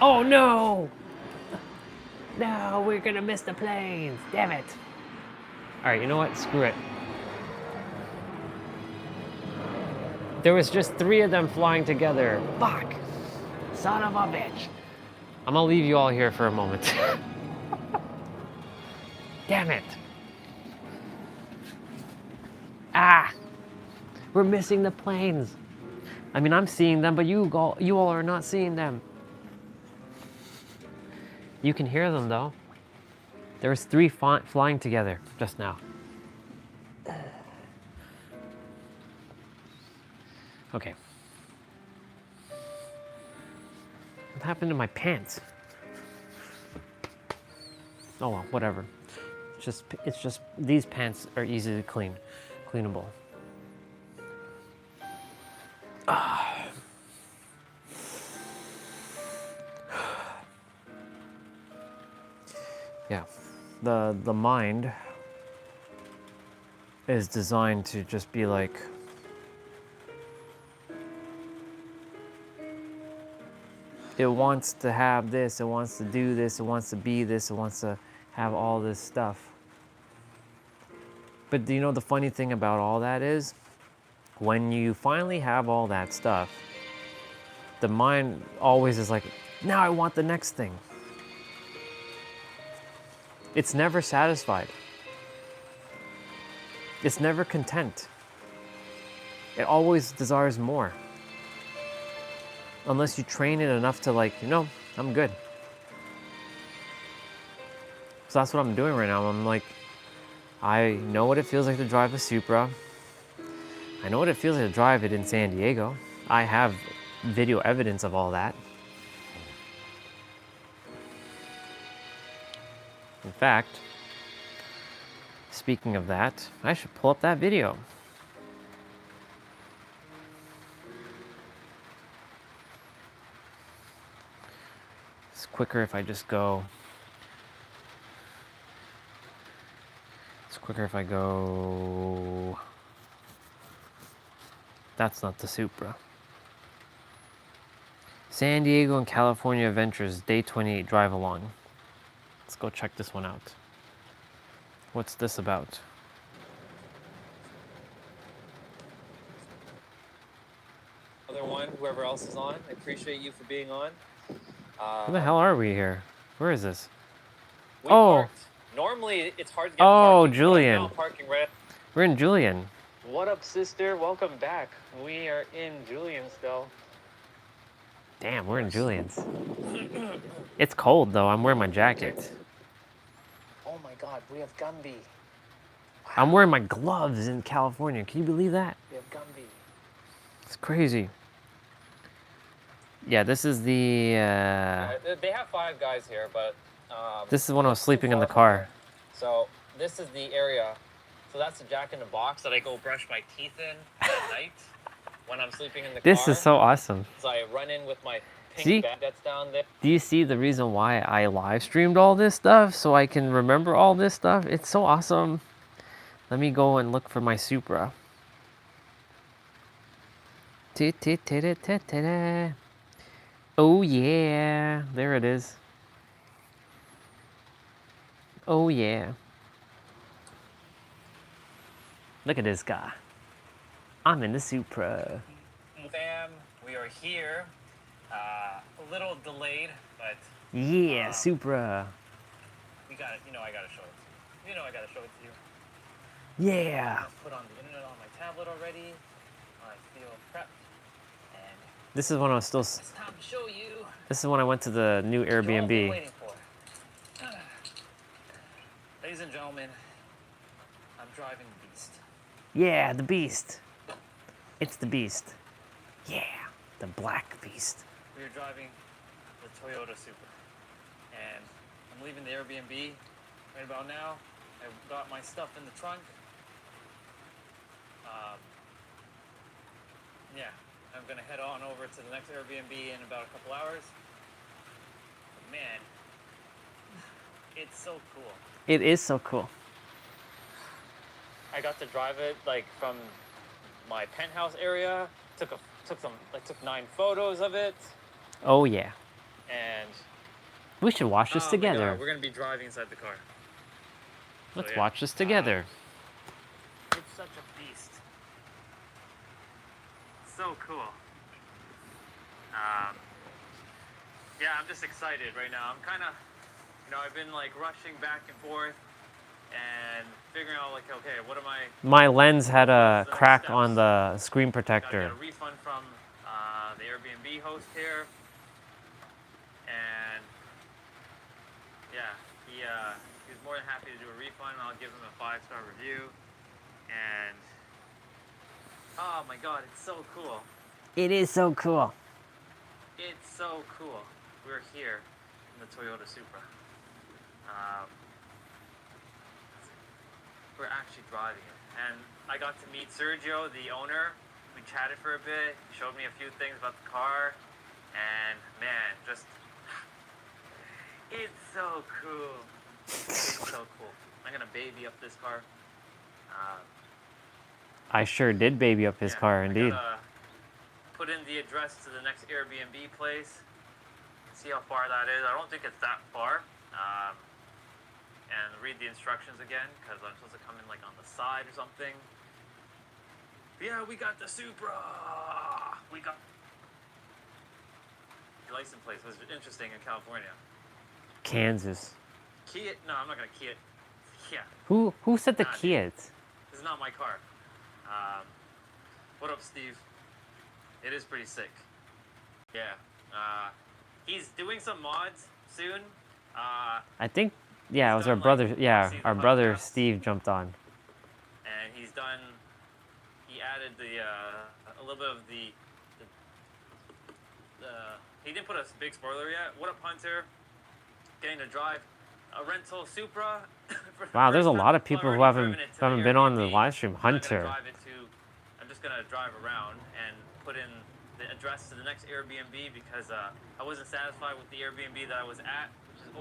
no! No, we're gonna miss the planes, damn it. All right, you know what, screw it. There was just 3 of them flying together. Fuck, son of a bitch. I'm gonna leave you all here for a moment. Damn it. Ah, we're missing the planes. I mean, I'm seeing them, but you all are not seeing them. You can hear them though. There was 3 flying together just now. Okay. What happened to my pants? Oh well, whatever. It's just these pants are easily cleanable. Yeah, the mind is designed to just be like, it wants to have this, it wants to do this, it wants to be this, it wants to have all this stuff. But do you know the funny thing about all that is, when you finally have all that stuff, the mind always is like, now I want the next thing. It's never satisfied. It's never content. It always desires more. Unless you train it enough to like, I'm good. So that's what I'm doing right now. I'm like, I know what it feels like to drive a Supra. I know what it feels like to drive it in San Diego. I have video evidence of all that. In fact, speaking of that, I should pull up that video. It's quicker if I just go. It's quicker if I go. That's not the Supra. San Diego and California Adventures, Day 28 Drive Along. Let's go check this one out. What's this about? Other one, whoever else is on, I appreciate you for being on. Where the hell are we here? Where is this? We Oh. parked. Normally, it's hard to get Oh, parking. Julian. Right now, parking right. We're in Julian. What up, sister? Welcome back. We are in Julian still. Damn, we're in Julian's. It's cold though. I'm wearing my jacket. Oh my God, we have Gumby. I'm wearing my gloves in California. Can you believe that? We have Gumby. It's crazy. Yeah, this is the. They have 5 guys here, but. This is when I was sleeping in the car. So this is the area. So that's the Jack in the Box that I go brush my teeth in at night when I'm sleeping in the car. This is so awesome. So I run in with my pink See? bag that's down there. Do you see the reason why I live streamed all this stuff? So I can remember all this stuff? It's so awesome. Let me go and look for my Supra. Oh yeah, there it is. Oh yeah. Look at this guy. I'm in the Supra. Fam, we are here. A little delayed, but Yeah, Supra. we got it. You know I gotta show it to you. You know I gotta show it to you. Yeah. I've put on the internet on my tablet already. I feel prepped. And This is when I was still. it's time to show you This is when I went to the new what you've all been Airbnb. waiting for. Ladies and gentlemen, I'm driving the Beast. Yeah, the Beast. It's the Beast. Yeah, the Black Beast. We are driving the Toyota Supra. And I'm leaving the Airbnb right about now. I got my stuff in the trunk. Yeah, I'm gonna head on over to the next Airbnb in about a couple hours. But man, it's so cool. It is so cool. I got to drive it like from my penthouse area. Took 9 photos of it, Oh yeah. and We should watch this oh my together. God, we're gonna be driving inside the car. Let's yeah. watch this together. It's such a beast. So cool. Yeah, I'm just excited right now. I'm kind of, I've been like rushing back and forth and figuring out like, okay, what am I? My lens had a What's the next crack steps? on the screen Gotta protector. get a refund from the Airbnb host here, and yeah, he was more than happy to do a refund. I'll give him a 5-star review, and oh my God, it's so cool. It is so cool. It's so cool. We're here in the Toyota Supra. We're actually driving it. And I got to meet Sergio, the owner. We chatted for a bit. He showed me a few things about the car. And man, just, it's so cool. It's so cool. I'm gonna baby up this car. I sure did baby up his Yeah, car, I indeed. gotta put in the address to the next Airbnb place. See how far that is. I don't think it's that far. And read the instructions again, because I'm supposed to come in like on the side or something. But yeah, we got the Supra. We got the license plate was interesting in California. Kansas. Key it? No, I'm not gonna key it. Yeah, Who said the Nah, key it? this is not my car. What up, Steve? It is pretty sick. Yeah. He's doing some mods soon. I think, yeah, it was our done, brother. like, Yeah, see the our brother podcast? Steve jumped on. And he added a little bit of the he didn't put a big spoiler yet. What up, Hunter? Getting to drive a rental Supra. for the Wow, there's a first time. lot of I've people who already haven't driven it to the been on the Airbnb. live stream. I'm not gonna Hunter. drive it to- I'm just gonna drive around and put in the address to the next Airbnb because I wasn't satisfied with the Airbnb that I was at, which is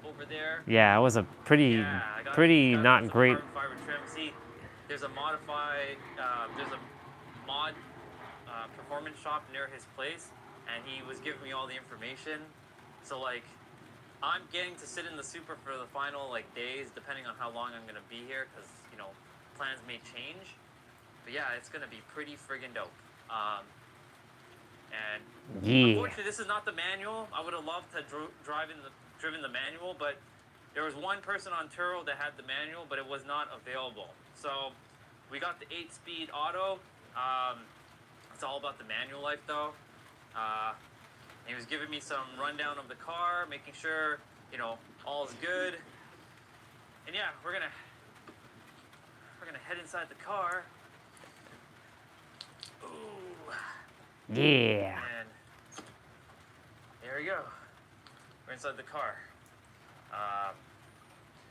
over there. Yeah, it was a pretty Yeah, I got not some great. carbon fiber trim. See, there's a mod performance shop near his place, and he was giving me all the information. So like, I'm getting to sit in the Supra for the final like days, depending on how long I'm gonna be here, because plans may change. But yeah, it's gonna be pretty friggin' dope. And Yeah. unfortunately, this is not the manual. I would have loved to driven the manual, but there was one person on Turo that had the manual, but it was not available. So we got the 8-speed auto. It's all about the manual life, though. He was giving me some rundown of the car, making sure all's good. And yeah, we're gonna head inside the car. Ooh. Yeah. And there we go. We're inside the car.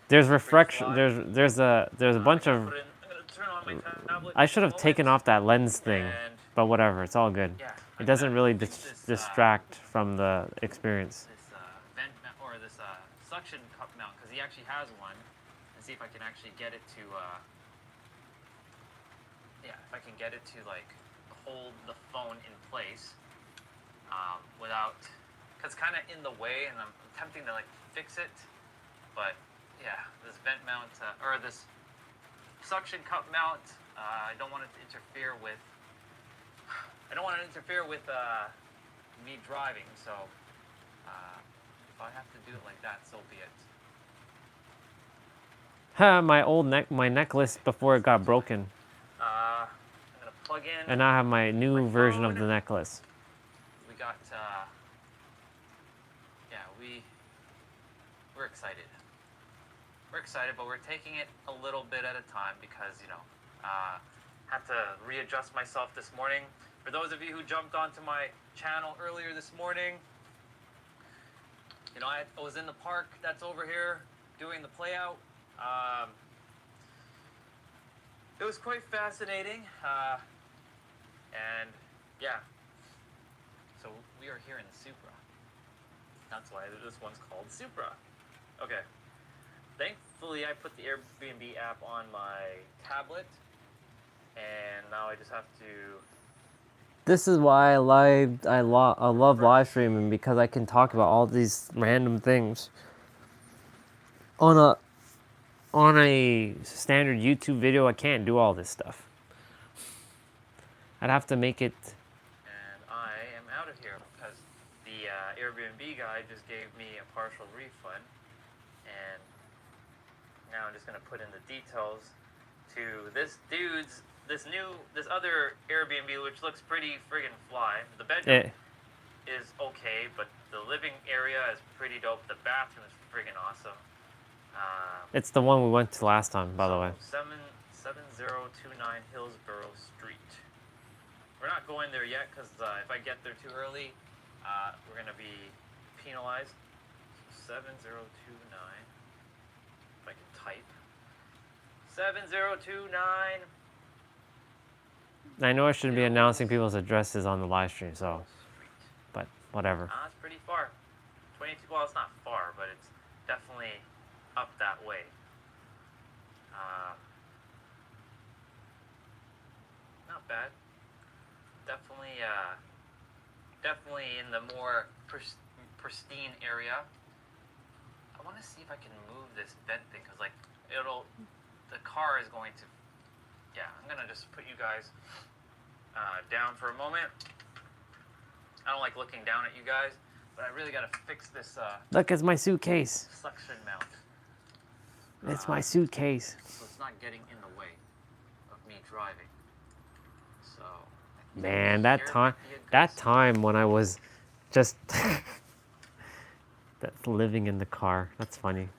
There's Pretty reflection. fly. There's a bunch I'm of. gonna turn on my tablet I in should a have taken moment. off that lens thing, And but whatever. It's all good. yeah, It doesn't I'm really gonna fix this, distract from the experience. this vent mount or this suction cup mount, because he actually has one, and see if I can actually get it to if I can get it to like hold the phone in place without, because it's kind of in the way, and I'm attempting to like fix it, but yeah, this vent mount, or this suction cup mount, I don't want it to interfere with, me driving, so if I have to do it like that, so be it. My old my necklace before it got broken, I'm gonna plug in. and I have my new My version of phone. the necklace. We got, yeah, we're excited. We're excited, but we're taking it a little bit at a time because, you know, had to readjust myself this morning. For those of you who jumped onto my channel earlier this morning, you know, I was in the park that's over here doing the play out. It was quite fascinating, and yeah, so we are here in the Supra. That's why this one's called Supra. Okay, thankfully I put the Airbnb app on my tablet, and now I just have to. This is why I love live streaming, because I can talk about all these random things. On a standard YouTube video, I can't do all this stuff. I'd have to make it. And I am out of here because the Airbnb guy just gave me a partial refund, and now I'm just gonna put in the details to this other Airbnb, which looks pretty friggin' fly. The bedroom is okay, but the living area is pretty dope. The bathroom is friggin' awesome. It's the one we went to last time, by the way. 7029 Hillsborough Street. We're not going there yet because if I get there too early, we're gonna be penalized. 7029. If I can type. 7029. I know I shouldn't be announcing people's addresses on the live stream, so, but whatever. It's pretty far. 22. Well, it's not far, but it's definitely up that way. Not bad. Definitely in the more pristine area. I want to see if I can move this vent thing, because like the car is going to. Yeah, I'm gonna just put you guys down for a moment. I don't like looking down at you guys, but I really gotta fix this Look, it's my suitcase. suction mount. It's my suitcase. So it's not getting in the way of me driving. So Man, that time when I was just that's living in the car. That's funny.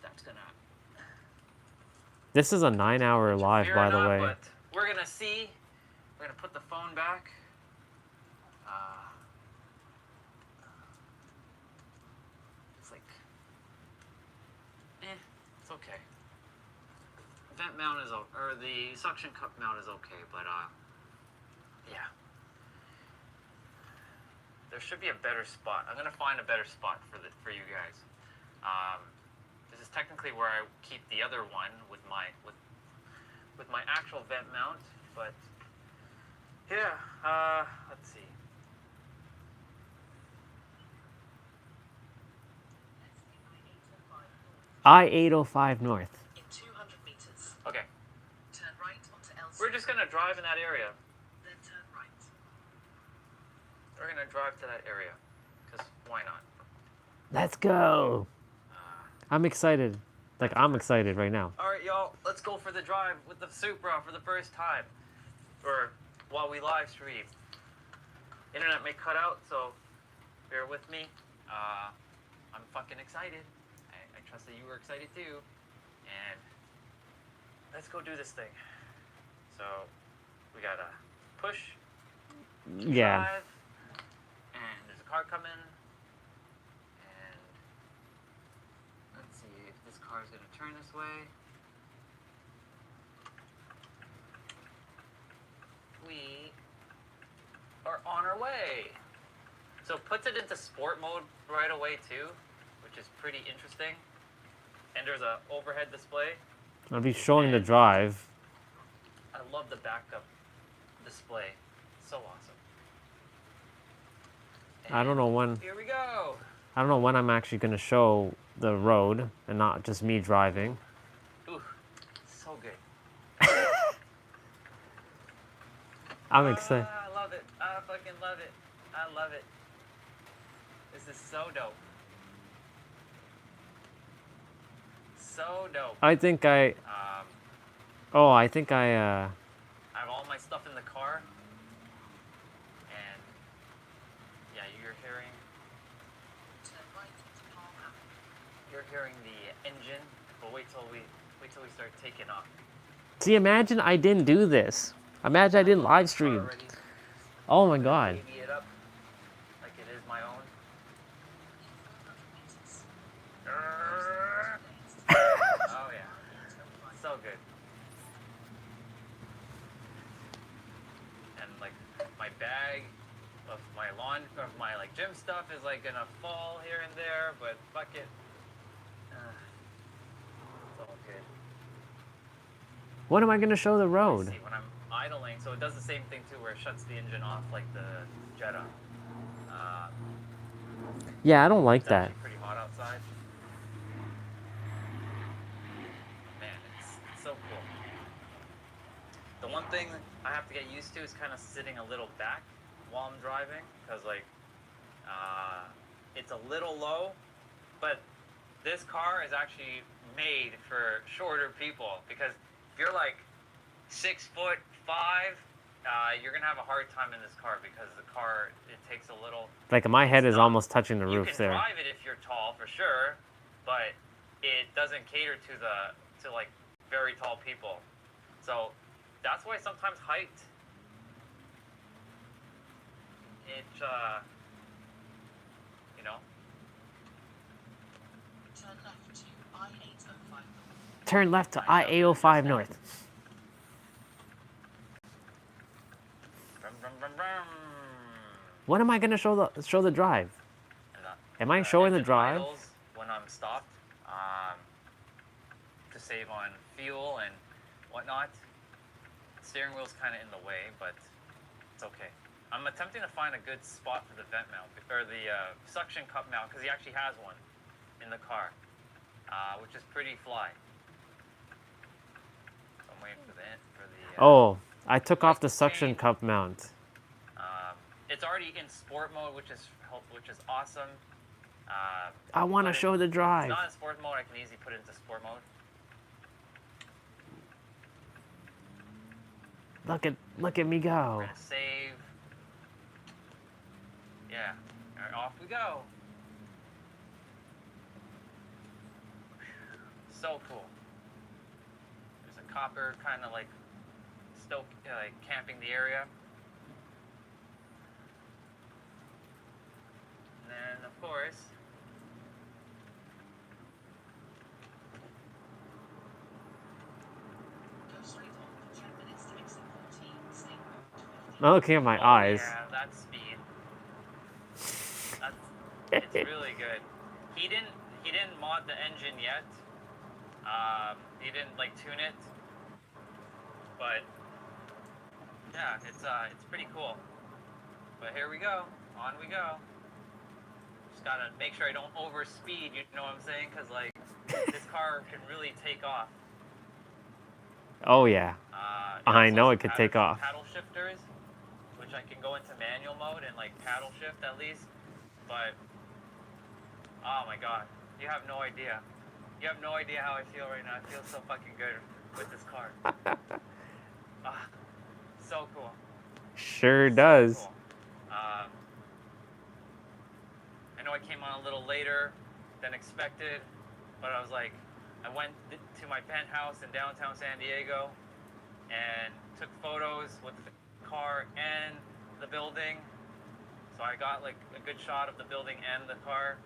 That's gonna. This is a 9-hour live, Fair by the enough, way. But we're gonna see. We're gonna put the phone back. It's like, it's okay. Vent mount is or the suction cup mount is okay, but yeah. There should be a better spot. I'm gonna find a better spot for you guys. This is technically where I keep the other one with my actual vent mount, but yeah. Let's see. I-805 North. In 200 meters, Okay, turn right onto L. we're just gonna drive in that area. Then turn right. We're gonna drive to that area, cause why not? Let's go. I'm excited. Like, I'm excited right now. All right, y'all, let's go for the drive with the Supra for the first time, or while we live stream. Internet may cut out, so bear with me. I'm fucking excited. I trust that you were excited too, and let's go do this thing. So we gotta push, Yeah. drive, and there's a car coming. And let's see if this car is gonna turn this way. We are on our way. So it puts it into sport mode right away too, which is pretty interesting. And there's a overhead display. I'll be showing the drive. I love the backup display. So awesome. I don't know when. Here we go. I don't know when I'm actually gonna show the road and not just me driving. Ooh, so good. I'm excited. I love it. I fucking love it. I love it. This is so dope. So dope. I think I Um, I think I I have all my stuff in the car, and yeah, you're hearing Turn right onto Palm Avenue. you're hearing the engine. But wait till we start taking off. see. Imagine I didn't do this. Imagine I didn't live stream. Already Oh my god. baby it up like it is my own. In 400 meters. Oh yeah, so good. And like my bag of my like gym stuff is like gonna fall here and there, but fuck it. It's all good. What am I gonna show the road? See, when I'm idling, so it does the same thing too, where it shuts the engine off like the Jetta. Yeah, I don't like It's that. actually pretty hot outside. Man, it's so cool. The one thing I have to get used to is kind of sitting a little back while I'm driving, because like it's a little low, but this car is actually made for shorter people, because if you're like 6'5", you're gonna have a hard time in this car, because the car, it takes a little. Like my head is not- almost touching the You roof can there. drive it if you're tall for sure, but it doesn't cater to like very tall people. So that's why sometimes height, it you know. Turn left to I-805 North. Turn left to I-805 North. Brum, brum, brum, brum. What am I gonna show the drive? And, Am I showing the engine drive? idles when I'm stopped, to save on fuel and whatnot. Steering wheel's kind of in the way, but it's okay. I'm attempting to find a good spot for the vent mount, or the suction cup mount, because he actually has one in the car, which is pretty fly. So I'm waiting for the Oh, I took off the suction cup mount. it's already in sport mode, which is awesome. I want to but show the It's drive. not in sport mode. I can easily put it into sport mode. Look at me We're go. gonna save. Yeah. All right, off we go. So cool. There's a copper kind of like like camping the area. And then of course, Go straight on for 10 minutes to exit 14. Stay moved 50. I'm looking at my eyes. Yeah, that's speed. It's really good. He didn't mod the engine yet. He didn't like tune it. But yeah, it's pretty cool. But here we go. On we go. Just gotta make sure I don't overspeed, you know what I'm saying? Because like this car can really take off. Oh yeah. I also know some it could take off. Paddle shifters, which I can go into manual mode and like paddle shift at least. But oh my god, you have no idea. You have no idea how I feel right now. I feel so fucking good with this car. So cool. Sure does. Cool. I know I came on a little later than expected, but I was like, I went to my penthouse in downtown San Diego and took photos with the car and the building. So I got like a good shot of the building and the car.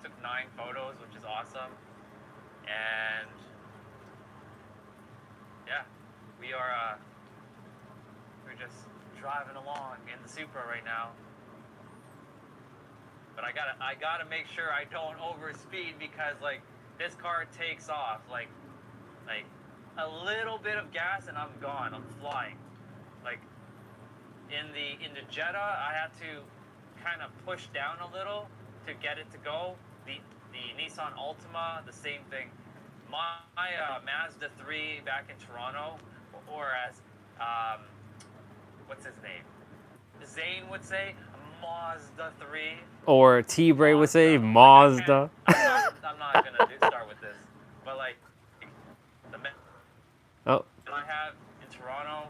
Took 9 photos, which is awesome. And yeah, we're just driving along in the Supra right now. But I gotta make sure I don't overspeed, because like this car takes off like a little bit of gas and I'm gone. I'm flying. Like in the Jetta, I had to kind of push down a little to get it to go. The Nissan Altima, the same thing. My Mazda 3 back in Toronto, or as what's his name? Zane would say, Mazda 3. Or T-Bray would say Mazda. I'm not gonna start with this, but like the Oh, that I have in Toronto,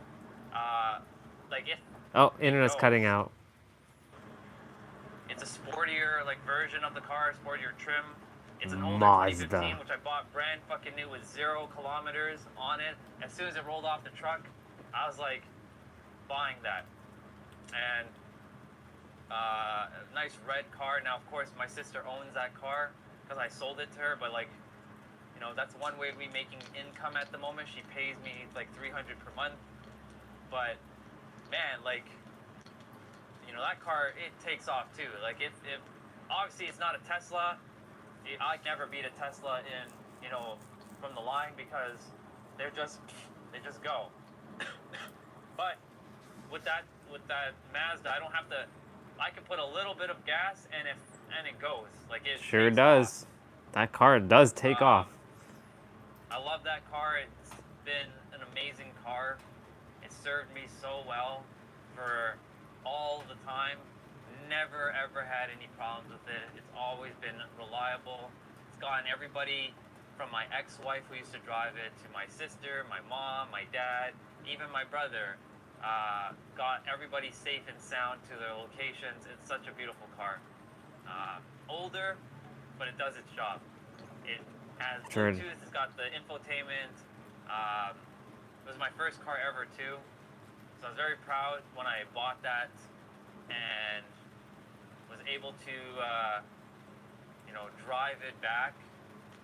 like if oh, internet's goes, cutting out. it's a sportier like version of the car, sportier trim. It's an older Mazda. 2015, which I bought brand fucking new with 0 kilometers on it. As soon as it rolled off the truck, I was like, buying that. And a nice red car. Now, of course, my sister owns that car because I sold it to her. But like, you know, that's one way of me making income at the moment. She pays me like $300 per month. But man, like, you know, that car, it takes off too. Like, if obviously it's not a Tesla. I can never beat a Tesla in, you know, from the line because they just go. But with that Mazda, I don't have to. I can put a little bit of gas and it goes. Like it Sure takes does. off. That car does take off. I love that car. It's been an amazing car. It served me so well for all the time. Never ever had any problems with it. It's always been reliable. It's gotten everybody from my ex-wife who used to drive it to my sister, my mom, my dad, even my brother. Got everybody safe and sound to their locations. It's such a beautiful car. Older, but it does its job. It has Bluetooth. It's got the infotainment. It was my first car ever too, so I was very proud when I bought that and was able to, you know, drive it back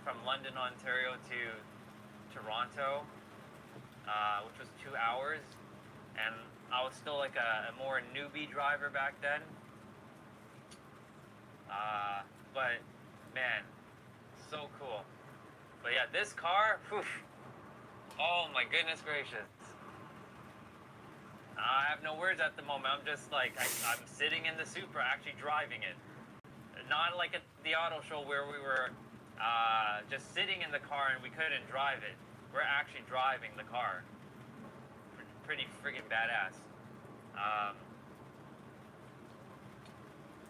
from London, Ontario to Toronto, which was 2 hours. And I was still like a more newbie driver back then. But man, so cool. But yeah, this car, whew, oh my goodness gracious. I have no words at the moment. I'm just like, I'm sitting in the Supra actually driving it. Not like at the auto show where we were just sitting in the car and we couldn't drive it. We're actually driving the car. Pretty friggin' badass.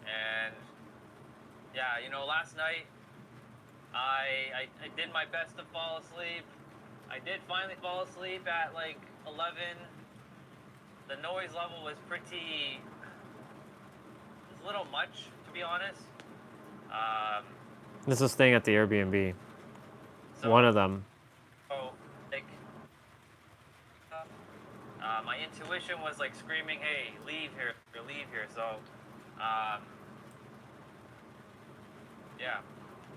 And yeah, you know, last night I did my best to fall asleep. I did finally fall asleep at like 11. The noise level was pretty, it was a little much, to be honest. This was staying at the Airbnb. So, One of them. So, like, my intuition was like screaming, "Hey, leave here, leave here!" So, yeah.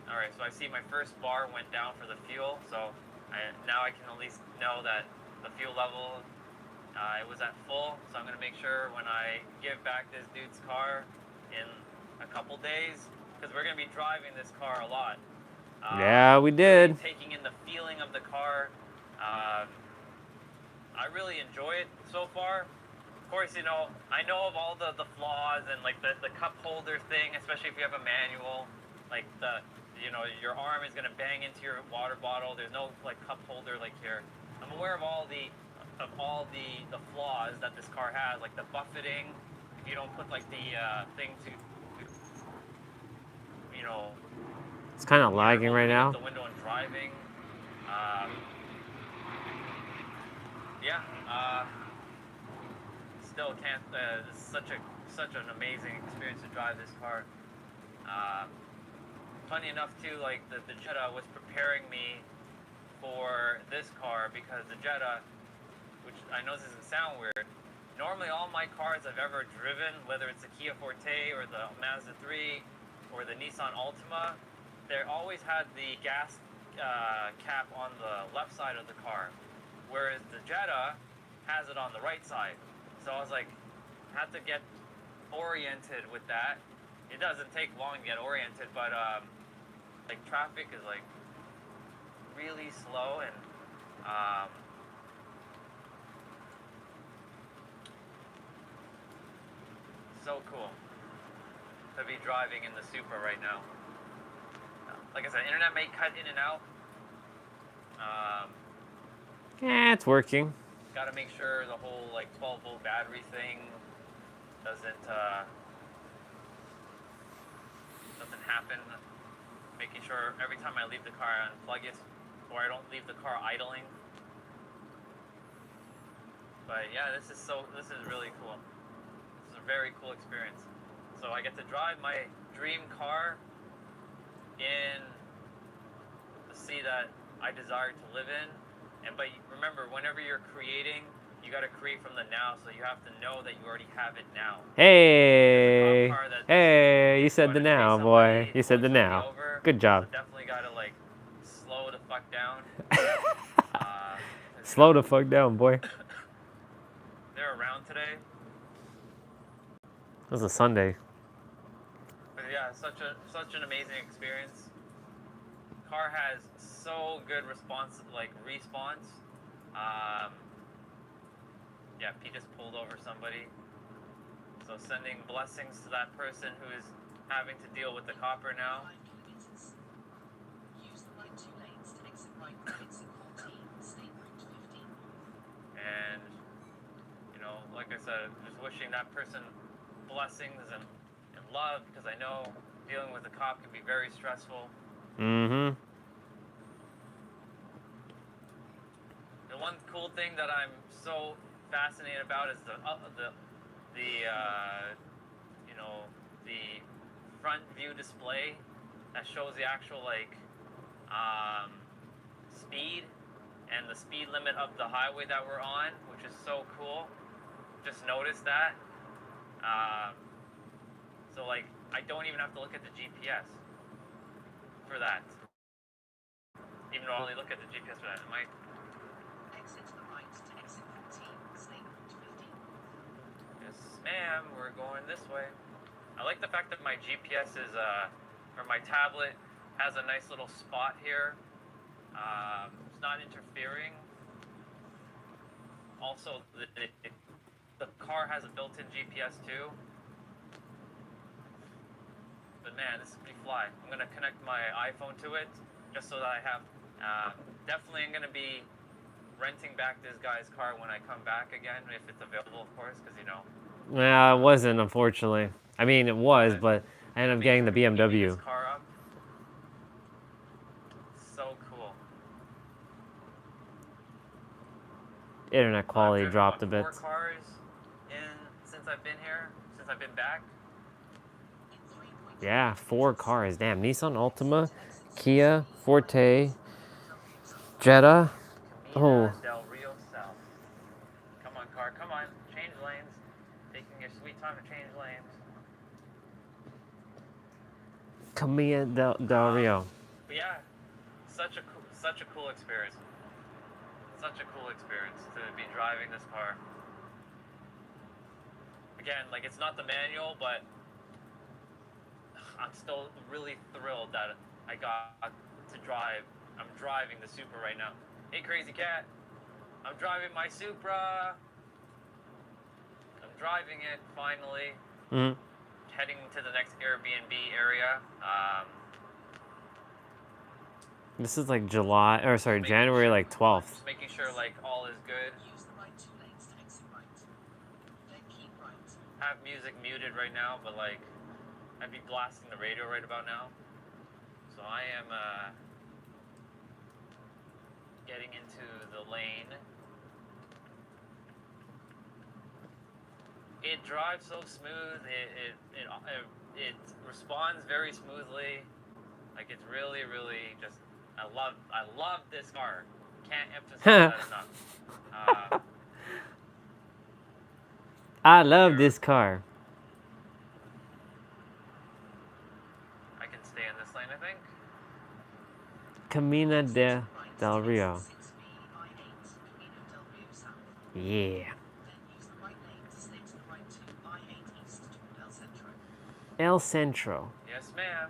All right. So I see my first bar went down for the fuel. So now I can at least know that the fuel level it was at full. So I'm gonna make sure when I give back this dude's car in a couple days, because we're gonna be driving this car a lot. Yeah, we did. Really taking in the feeling of the car. I really enjoy it so far. Of course, you know, I know of all the flaws and like the cup holder thing, especially if you have a manual. Like you know, your arm is gonna bang into your water bottle. There's no like cup holder like here. I'm aware of all the flaws that this car has, like the buffeting. If you don't put like the thing to, you know. It's kind of lagging right now. The window and driving. Yeah. Still can't. It's such an amazing experience to drive this car. Funny enough too, like the Jetta was preparing me for this car because the Jetta, which I know this doesn't sound weird. Normally, all my cars I've ever driven, whether it's the Kia Forte or the Mazda 3 or the Nissan Altima, they always had the gas cap on the left side of the car, whereas the Jetta has it on the right side. So I was like, had to get oriented with that. It doesn't take long to get oriented, but like traffic is like really slow and so cool. to be driving in the Supra right now. Like I said, internet may cut in and out. Yeah, it's working. Got to make sure the whole like 12-volt battery thing doesn't happen. Making sure every time I leave the car, I unplug it, or I don't leave the car idling. But yeah, this is really cool. This is a very cool experience. So I get to drive my dream car in the city that I desire to live in. But remember, whenever you're creating, you got to create from the now, so you have to know that you already have it now. Hey, Car that hey, you said the going to now, chase boy. somebody, You said the push somebody now. over. Good job. So definitely got to like slow the fuck down. Slow the fuck down, boy. They're around today. It was a Sunday. But yeah, such an amazing experience. Car has so good response. Yeah, Pete just pulled over somebody. So sending blessings to that person who is having to deal with the copper now. 5 kilometers. Use the right 2 lanes to exit right, exit 14, stay route 15. And, you know, like I said, just wishing that person blessings and love, because I know dealing with a cop can be very stressful. Mm-hmm. The one cool thing that I'm so fascinated about is the front view display that shows the actual speed and the speed limit of the highway that we're on, which is so cool. Just noticed that. So like I don't even have to look at the GPS for that. Even though I only look at the GPS for that. It might. Exit to the right to exit 14, stay route 15. Yes, ma'am, we're going this way. I like the fact that my GPS is, or my tablet has a nice little spot here. It's not interfering. Also, the car has a built-in GPS too. But man, this is pretty fly. I'm gonna connect my iPhone to it, just so that I have, definitely I'm gonna be renting back this guy's car when I come back again, if it's available, of course, because you know. Nah, it wasn't, unfortunately. I mean, it was, but I ended up Make getting sure the to keep BMW. this car up. So cool. Internet quality I've driven, dropped a what, bit. 4 cars since I've been here, since I've been back. Yeah, 4 cars. Damn, Nissan Altima, Kia, Forte, Jetta. Oh, Camina del Rio South. Come on, car, come on. Change lanes. Taking your sweet time to change lanes. Camilla del Rio. But yeah, such a cool experience. Such a cool experience to be driving this car. Again, like it's not the manual, but I'm still really thrilled that I got to drive. I'm driving the Supra right now. Hey, crazy cat. I'm driving my Supra. I'm driving it finally. Mm. Heading to the next Airbnb area. This is like January like 12th. Just making sure like all is good. Use the right 2 lanes to exit right. Then keep right. Have music muted right now, but like I'd be blasting the radio right about now. So I am getting into the lane. It drives so smooth. It responds very smoothly. Like it's really just I love this car. Can't emphasize that enough. I love this car. I can stay in this lane, I think. Camina Exit to del the right to Rio. exit 6B I-8, Camino del Rio South. Yeah. Then use the right lane to stay to the right to I-8 East toward El Centro. El Centro. Yes, ma'am.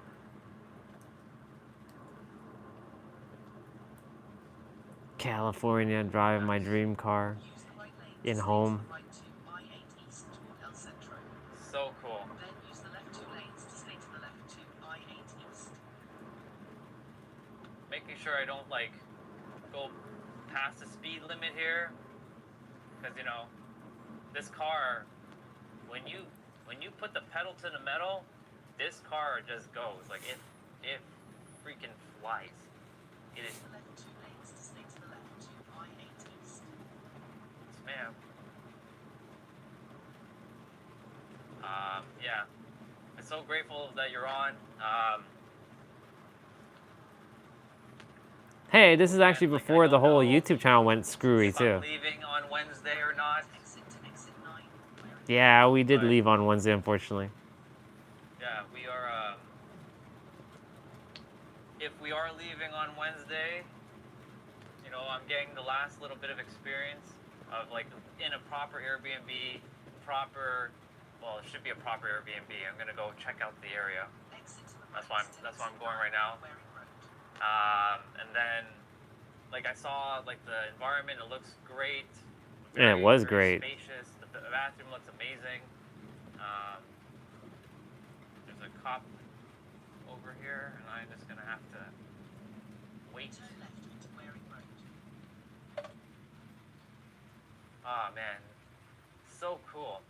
California, driving my dream car. Use the right lane In to stay home. to the right to I-8 East toward El Centro. So cool. Then use the left 2 lanes to sure I don't like go past the speed limit here, because you know, this car, when you put the pedal to the metal, this car just goes like it freaking flies. It is. Left 2 lanes to stay to the left to I-8 East. Yes, ma'am. Yeah, I'm so grateful that you're on. Hey, this is actually And, like, before I the don't whole know YouTube channel went screwy if too. I'm leaving on Wednesday or not. Exit to exit 9. Wearing Yeah, we did Right. leave on Wednesday, unfortunately. Yeah, we are. If we are leaving on Wednesday, you know, I'm getting the last little bit of experience of like in a proper Airbnb, well, it should be a proper Airbnb. I'm gonna go check out the area. exit to the That's right why to I'm exit going 9, right now. Wearing Road. And then, like, I saw like the environment. It looks great. Yeah, it was very great. Spacious. The bathroom looks amazing. There's a cop over here, and I'm just gonna have to wait. Turn left onto Wearing Road. Ah, man, so cool.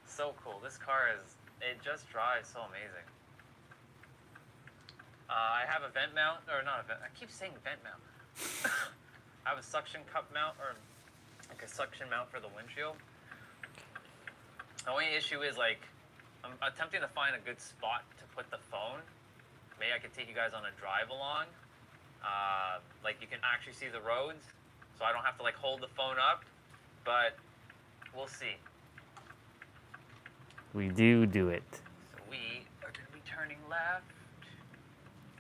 So cool. This car it just drives so amazing. I have a vent mount, or not a vent, I keep saying vent mount. I have a suction cup mount, or like a suction mount for the windshield. The only issue is like, I'm attempting to find a good spot to put the phone. Maybe I could take you guys on a drive along. Like you can actually see the roads, so I don't have to like hold the phone up, but we'll see. We do it. So we are gonna be turning left.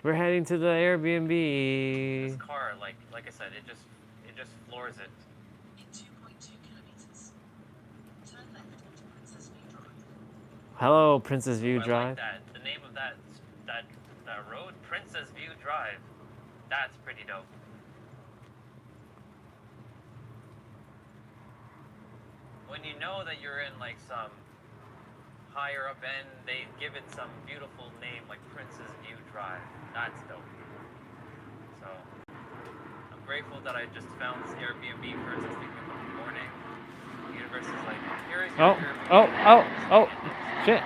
We're heading to the This Airbnb. car, like I said, it just floors it. In 2.2 kilometers. Turn left onto Princess View Drive. Hello, Princess View I Drive. like that. The name of that road, Princess View Drive. That's pretty dope. When you know that you're in like some higher up end, they give it some beautiful name like Princess View Drive. That's dope. So I'm grateful that I just found this Airbnb first thing in the morning. The universe is like, here is your Airbnb. Shit.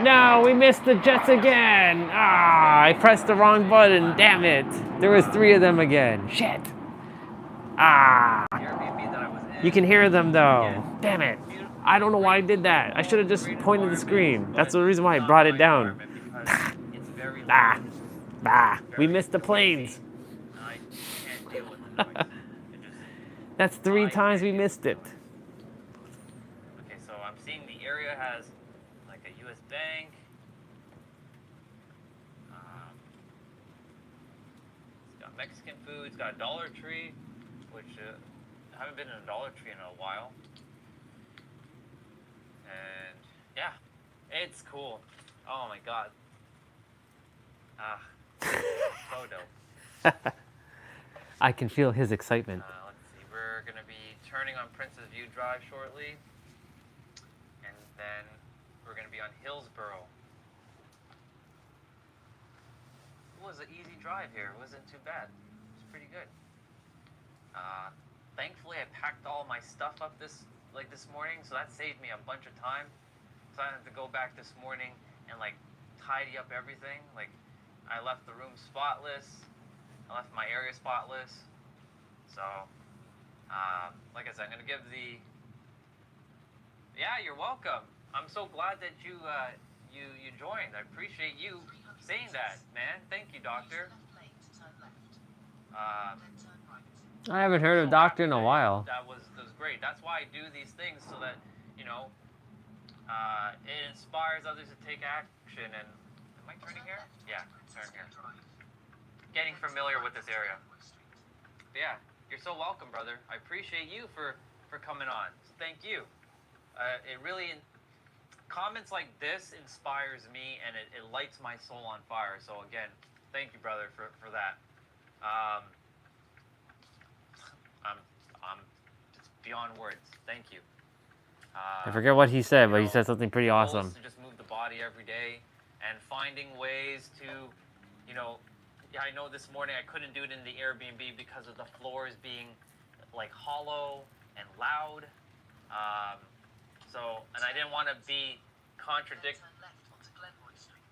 No, we missed the Jets again. Ah, I pressed the wrong button. Damn it. There was 3 of them again. Shit. Ah. The Airbnb that I was in. You can hear them though. Yeah. Damn it. Beautiful. I don't know why I did that. I should have just Great pointed the screen. environment, That's but the reason why I not brought my it down. environment because it's very Ah. loud. Bah. We Very missed the planes. noisy. I can't deal with the noise. It just, That's 3 I times we can't deal missed with it. the noise. Okay, so I'm seeing the area has like a U.S. bank. It's got Mexican food. It's got a Dollar Tree, which I haven't been in a Dollar Tree in a while. And yeah, it's cool. Oh my god. So dope. I can feel his excitement. Let's see, we're gonna be turning on Princess View Drive shortly, and then we're gonna be on Hillsborough. It was an easy drive here. It wasn't too bad. It was pretty good. Thankfully, I packed all my stuff up this morning, so that saved me a bunch of time. So I didn't have to go back this morning and like tidy up everything. Like I left the room spotless. I left my area spotless. So, like I said, I'm gonna give the. Yeah, you're welcome. I'm so glad that you joined. I appreciate you saying that, man. Thank you, doctor. Left lane to turn left. Then turn right. I haven't heard of Doctor in a while. That was great. That's why I do these things so that it inspires others to take action. And am I turning here? Yeah, turn here. Getting familiar with this area. But yeah, you're so welcome, brother. I appreciate you for coming on. So thank you. It really comments like this inspires me and it lights my soul on fire. So again, thank you, brother, for that. I'm just beyond words. Thank you. I forget what he said, but he know, said something pretty the goal is awesome. to just move the body every day and finding ways to, you know, yeah, I know this morning I couldn't do it in the Airbnb because of the floors being like hollow and loud. So, and I didn't want to be contradict. Turn left onto Glenroy Street.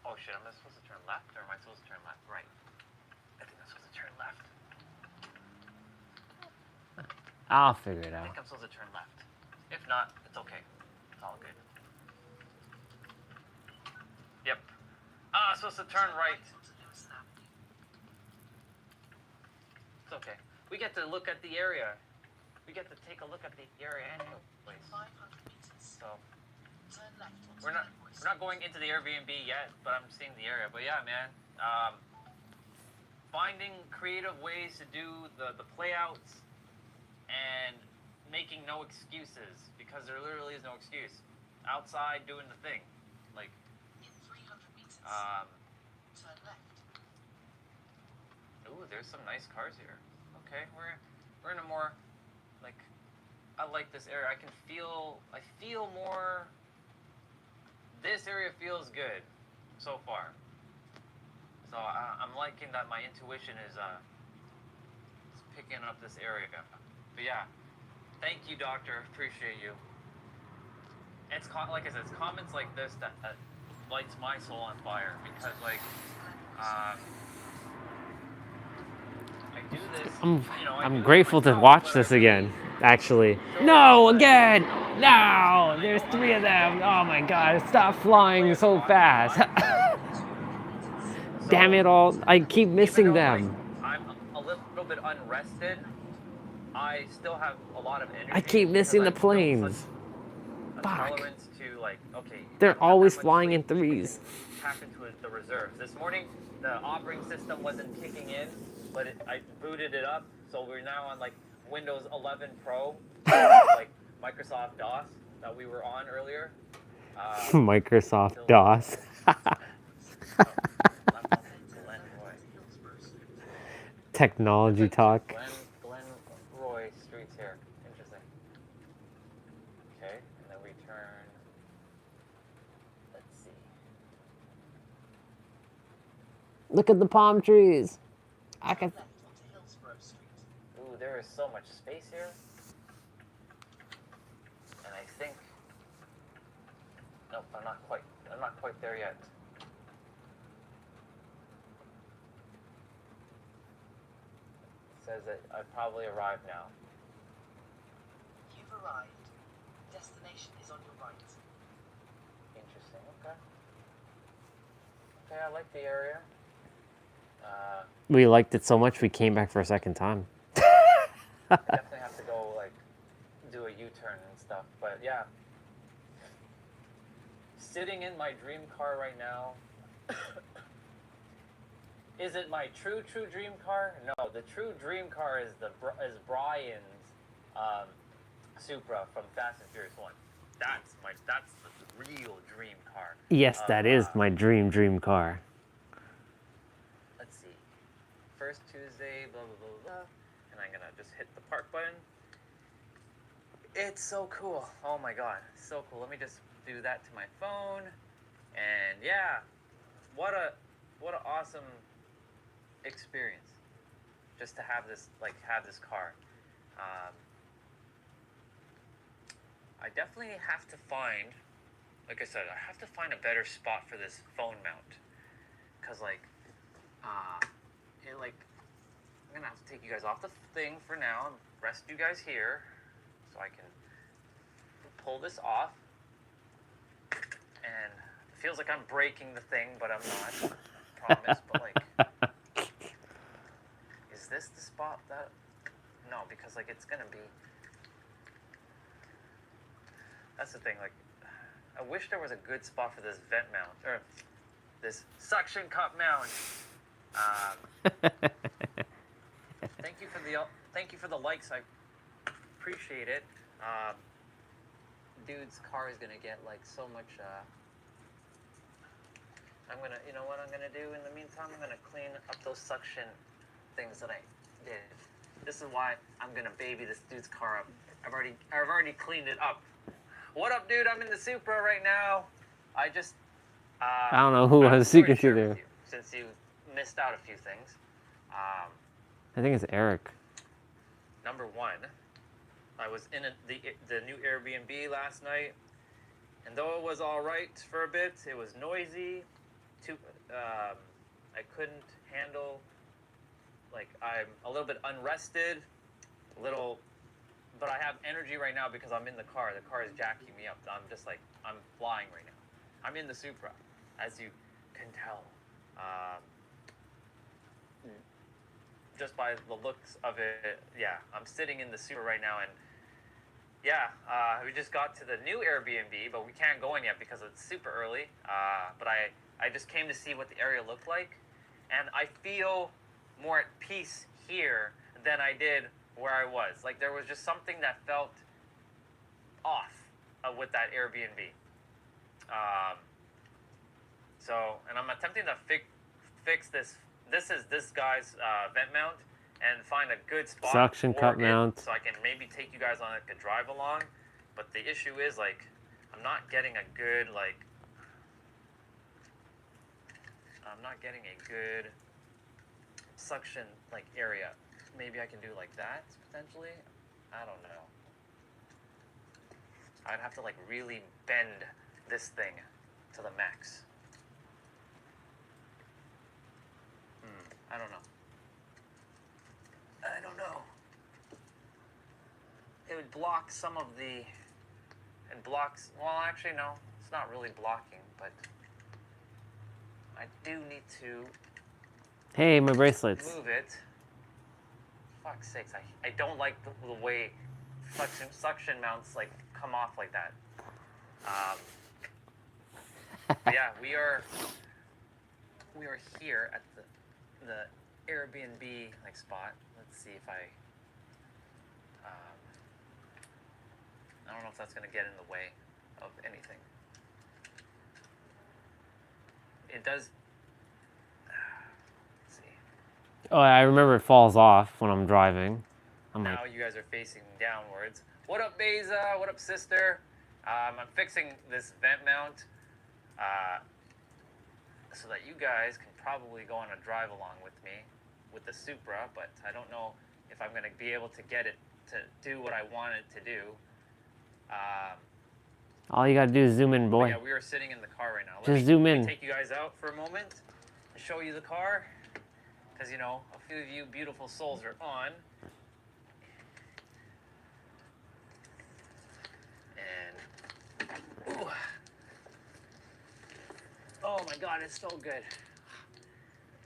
Oh shit, am I supposed to turn left or am I supposed to turn left? Right. I think I'm supposed to turn left. I'll figure it I out. think I'm supposed to turn left. If not, it's okay. It's all good. Yep. I'm supposed to turn right. Onto Lewis Avenue. It's okay. We get to look at the area. We get to take a look at the area anyways. 500 meters. So Turn left onto we're not Glenroy we're not going into the Airbnb yet, but I'm seeing the area. But yeah, man. Finding creative ways to do the playouts and making no excuses, because there literally is no excuse. Outside doing the thing. Like In 300 meters. Turn left. Ooh, there's some nice cars here. Okay, we're in a more like, I like this area. I feel more. This area feels good so far. So I'm liking that my intuition is picking up this area. But yeah, thank you, doctor. Appreciate you. It's like I said, it's comments like this that lights my soul on fire, because like I do this. I'm grateful to watch this again, actually. No, again! No! There's 3 of them! Oh my god, stop flying so fast! Damn it all, I keep missing them. I'm a little bit unrested. I still have a lot of energy. I keep missing the because I've built planes. such a Fuck. tolerance to like, okay. They're I've had always that much flying in sleep, we can threes. Tap into the reserves. This morning, the operating system wasn't kicking in, but I booted it up, so we're now on like Windows 11 Pro, like Microsoft DOS that we were on earlier. Microsoft DOS. Technology talk. Glenroy Street's here. Interesting. Okay, and then we turn. Let's see. Look at the palm trees. I can. Left onto Hillsborough Street. Ooh, there is so much space here. And I think. Nope, I'm not quite there yet. Says that I've probably arrived now. You've arrived. Destination is on your right. Interesting. Okay. Okay, I like the area. We liked it so much we came back for a second time. I definitely have to go like do a U-turn and stuff. But yeah, sitting in my dream car right now. Is it my true dream car? No, the true dream car is Brian's Supra from Fast and Furious 1. That's the real dream car. Yes, that is my dream car. Let's see. First Tuesday, blah blah blah blah, and I'm gonna just hit the park button. It's so cool. Oh my god, so cool. Let me just do that to my phone, and yeah, what a awesome experience just to have this car. I definitely have to find, like I said, I have to find a better spot for this phone mount, because I'm gonna have to take you guys off the thing for now and rest you guys here so I can pull this off. And it feels like I'm breaking the thing, but I'm not. Promise. But like, is this the spot that? No, because like it's gonna be. That's the thing. Like, I wish there was a good spot for this vent mount or this suction cup mount. Thank you for the likes. I appreciate it. Dude's car is gonna get like so much. You know what I'm gonna do in the meantime? I'm gonna clean up those suction things that I did. This is why I'm gonna baby this dude's car up. I've already cleaned it up. What up, dude? I'm in the Supra right now. I just I don't know who I was speaking to there. Since you missed out a few things. I think it's Eric. Number one, I was in the new Airbnb last night, and though it was all right for a bit, it was noisy. I couldn't handle. Like, I'm a little bit unrested, but I have energy right now because I'm in the car. The car is jacking me up. I'm just like, I'm flying right now. I'm in the Supra, as you can tell. Just by the looks of it, yeah, I'm sitting in the Supra right now, and yeah, we just got to the new Airbnb, but we can't go in yet because it's super early. But I just came to see what the area looked like, and I feel more at peace here than I did where I was. Like, there was just something that felt off with that Airbnb. And I'm attempting to fix this. This is this guy's vent mount, and find a good spot. Suction cup mount. So I can maybe take you guys on like a drive along. But the issue is, like, I'm not getting a good suction like area. Maybe I can do like that potentially. I don't know. I'd have to like really bend this thing to the max. I don't know. It would block some of the. It blocks. Well, actually, no. It's not really blocking, but I do need to Hey, my bracelets. move it. Fuck's sakes! I don't like the way suction mounts like come off like that. But yeah, we are here at the Airbnb like spot. Let's see if I don't know if that's gonna get in the way of anything. It does. Let's see. Oh, I remember it falls off when I'm driving. I'm Now like, you guys are facing downwards. What up, Beza? What up, sister? I'm fixing this vent mount so that you guys can probably go on a drive along with me with the Supra, but I don't know if I'm going to be able to get it to do what I want it to do. all you gotta do is zoom in, boy. Yeah, we are sitting in the car right now. Just zoom in. Let me take you guys out for a moment and show you the car, because, you know, a few of you beautiful souls are on. And ooh. Oh my God, it's so good.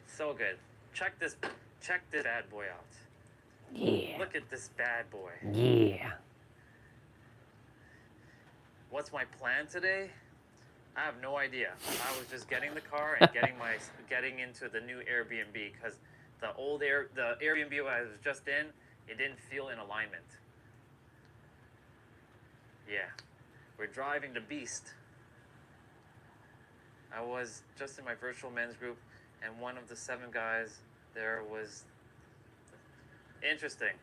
So good. Check this bad boy out. Yeah. Look at this bad boy. Yeah. What's my plan today? I have no idea. I was just getting the car and getting into the new Airbnb, because the Airbnb I was just in, it didn't feel in alignment. Yeah, we're driving the beast. I was just in my virtual men's group, and one of the 7 guys there was interesting.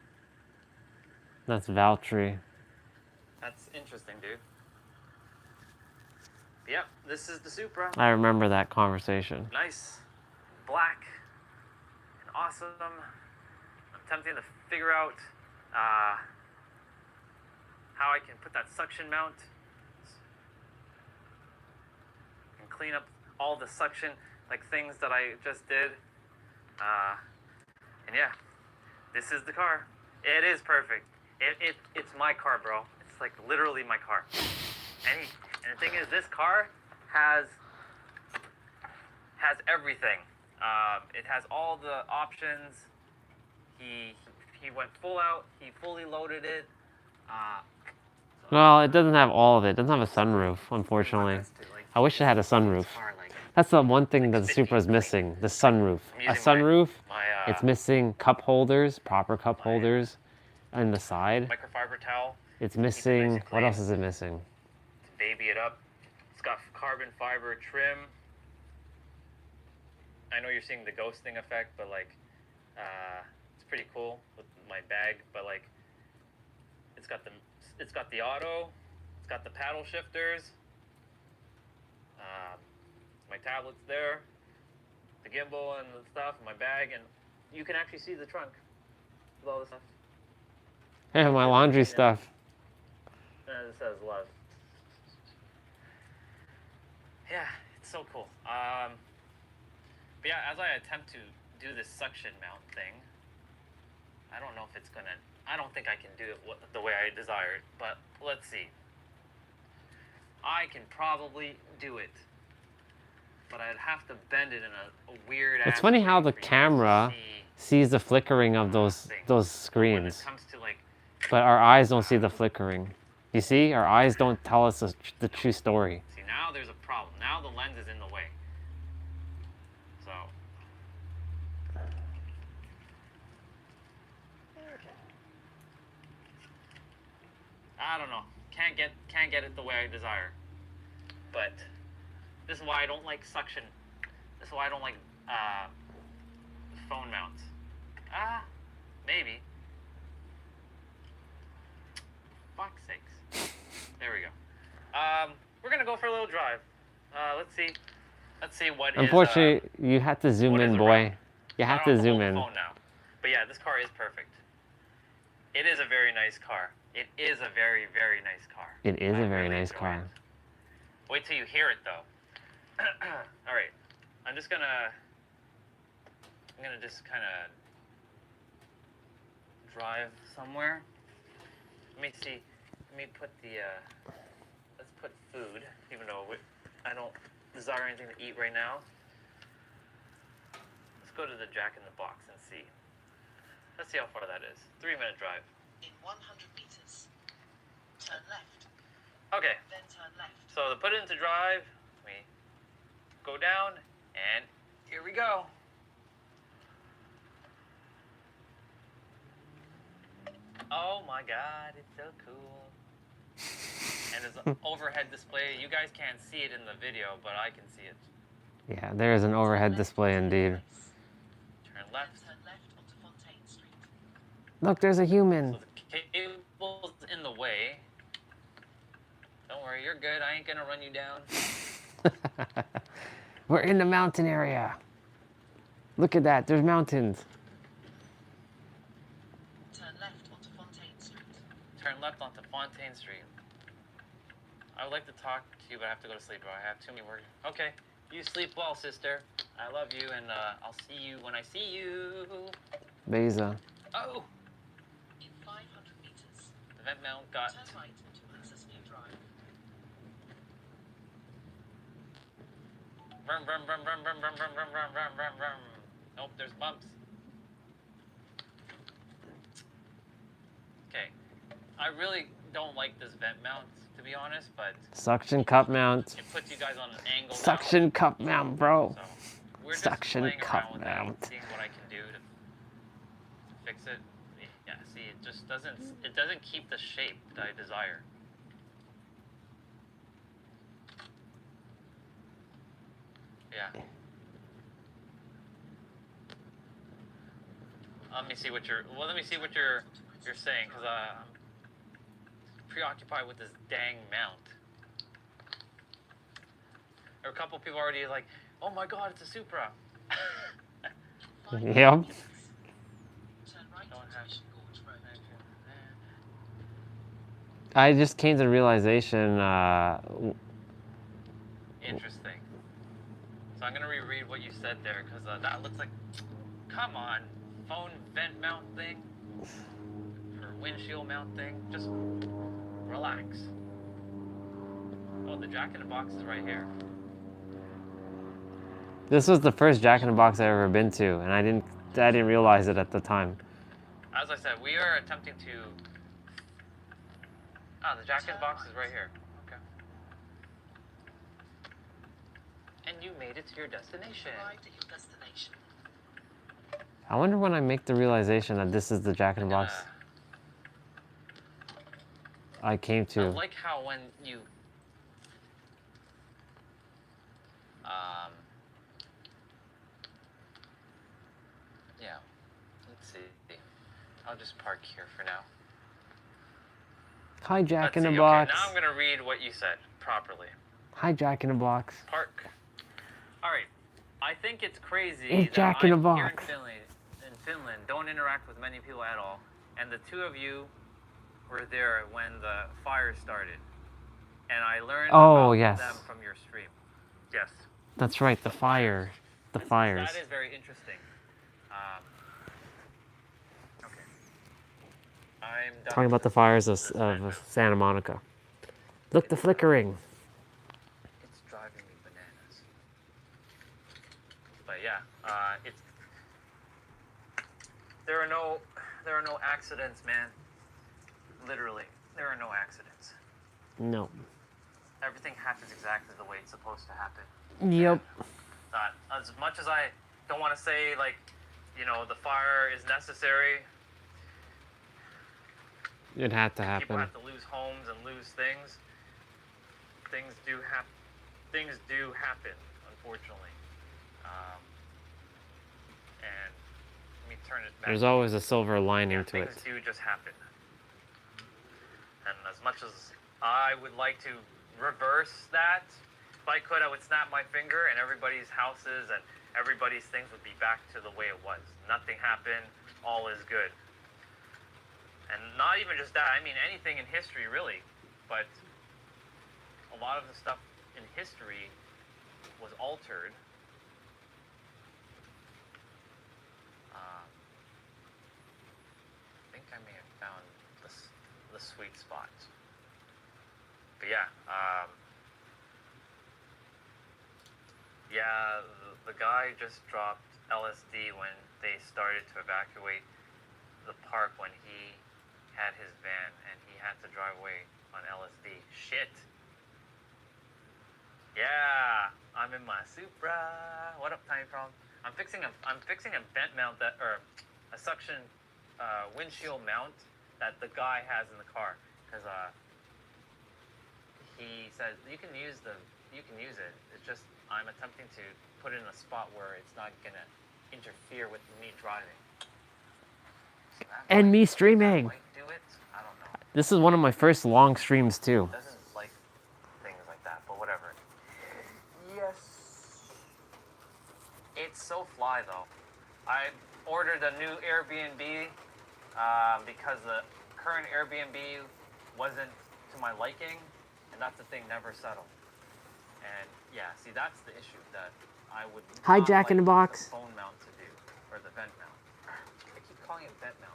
That's Valtteri. That's interesting, dude. Yep, this is the Supra. I remember that conversation. Nice, black, and awesome. I'm attempting to figure out how I can put that suction mount and clean up all the suction like things that I just did. And yeah, this is the car. It is perfect. It's my car, bro. It's like literally my car. And the thing is, this car has everything. It has all the options. He went full out. He fully loaded it. Well, it doesn't have all of it. It doesn't have a sunroof, unfortunately. I wish it had a sunroof. That's the one thing that the Supra is missing, the sunroof. A sunroof, it's missing cup holders, proper cup holders on the side. Microfiber towel. It's missing, what else is it missing? To baby it up. It's got carbon fiber trim. I know you're seeing the ghosting effect, but like, it's pretty cool with my bag. But like, it's got the auto. It's got the paddle shifters. My tablet's there, the gimbal and the stuff, my bag, and you can actually see the trunk with all the stuff. Hey, my laundry stuff. It says love. Yeah, it's so cool. But yeah, as I attempt to do this suction mount thing, I don't know if it's gonna. I don't think I can do it the way I desired, but let's see. I can probably do it, but I'd have to bend it in a weird. It's funny how the way for you to camera see sees the flickering of those things. those When it screens, comes to like, but our eyes don't see the flickering. You see, our eyes don't tell us the true story. see, now there's a problem. Now the lens is in the way. So. I don't know. Can't get it the way I desire. But this is why I don't like suction. This is why I don't like phone mounts. Maybe. Fuck's sakes. There we go. We're gonna go for a little drive. Let's see. Let's see what Unfortunately, you have to zoom what is in, a boy. wrap? You I have don't to zoom hold the in. phone now. But yeah, this car is perfect. It is a very nice car. It is a very, very nice car. It is I a very really nice enjoy car. it. Wait till you hear it though. All right, I'm just gonna just kind of drive somewhere. Let me see. Let me put the let's put food, even though I don't desire anything to eat right now. Let's go to the Jack in the Box and see. Let's see how far that is. 3-minute drive. In 100 meters, turn left, Okay, then turn left. so to put it into drive, we go down, and here we go. Oh my god, it's so cool. And there's an overhead display. You guys can't see it in the video, but I can see it. Yeah, there is an overhead display indeed. Turn left. Then turn left onto Fontaine Street. Look, there's a human. So the cable's in the way. Don't worry, you're good. I ain't gonna run you down. We're in the mountain area. Look at that, there's mountains. Turn left onto Fontaine Street. Turn left onto Fontaine Street. I would like to talk to you, but I have to go to sleep, or I have too many words. Okay, you sleep well, sister. I love you, and I'll see you when I see you. Beza. Oh! In 500 meters, The vent mount got... turn right onto Access View Drive. Vroom, vroom, vroom, vroom, vroom, vroom, vroom, vroom, vroom, vroom, vroom, vroom. Nope, there's bumps. Okay. I really don't like this vent mount, to be honest, but Suction cup mount. it puts you guys on an angle now. Suction cup mount, bro. So we're just Suction playing cup around with that, mount. seeing what I can do to fix it. Yeah, see, it just doesn't keep the shape that I desire. Yeah. Let me see what you're saying, because I'm preoccupied with this dang mount. There are a couple people already like, oh my god, it's a Supra. In 500 Yep. meters, turn right Don't onto have- Mission Gorge Road. I just came to the realization, Interesting. So I'm gonna reread what you said there, because that looks like, come on, phone vent mount thing, or windshield mount thing, just relax. Oh, the Jack in the Box is right here. this was the first Jack in the Box I've ever been to, and I didn't realize it at the time. As I said, we are attempting to... the Jack in the Box is right here. Okay. And you made it to your destination. Arrived at your destination. I wonder when I make the realization that this is the Jack in the Box I came I to. like how when you... yeah. Let's see. I'll just park here for now. Hi, Jack in Let's the see. Box. Okay, now I'm gonna read what you said properly. Hi, Jack in the Box. Park. All right. I think it's crazy It's that Jack in a I'm here Box. in Finland, don't interact with many people at all, and the two of you were there when the fire started, and I learned Oh, about yes. them from your stream. Yes. That's right, the fire. The fires. That is very interesting. Okay. I'm done. Talking about the fires of Santa Monica. Look, the flickering. It's driving me bananas. But yeah, it's there are no accidents, man. Literally, there are no accidents. No. Everything happens exactly the way it's supposed to happen. Yep. As much as I don't want to say, like, you know, the fire is necessary. It had to People happen. have to lose homes and lose things. Things do happen, unfortunately. And let me turn it back. There's always a silver lining to it. Things do just happen. And as much as I would like to reverse that, if I could, I would snap my finger and everybody's houses and everybody's things would be back to the way it was. Nothing happened, all is good. And not even just that, I mean anything in history really, but a lot of the stuff in history was altered. I think I may have found the sweet spot. But yeah, the guy just dropped LSD when they started to evacuate the park when he had his van and he had to drive away on LSD. Shit. Yeah, I'm in my Supra. What up, Tiny Problem? I'm fixing a vent mount or a suction windshield mount that the guy has in the car because he says you can use it. It's just I'm attempting to put it in a spot where it's not gonna interfere with me driving. So And me streaming. might do it. I don't know. This is one of my first long streams too. Doesn't like things like that, but whatever. Yes. It's so fly though. I ordered a new Airbnb because the current Airbnb wasn't to my liking, and that's the thing, never settled. And yeah, see, that's the issue that I would Hi, not Jack in the like Box. the phone mount to do, or the vent mount. I keep calling it vent mount.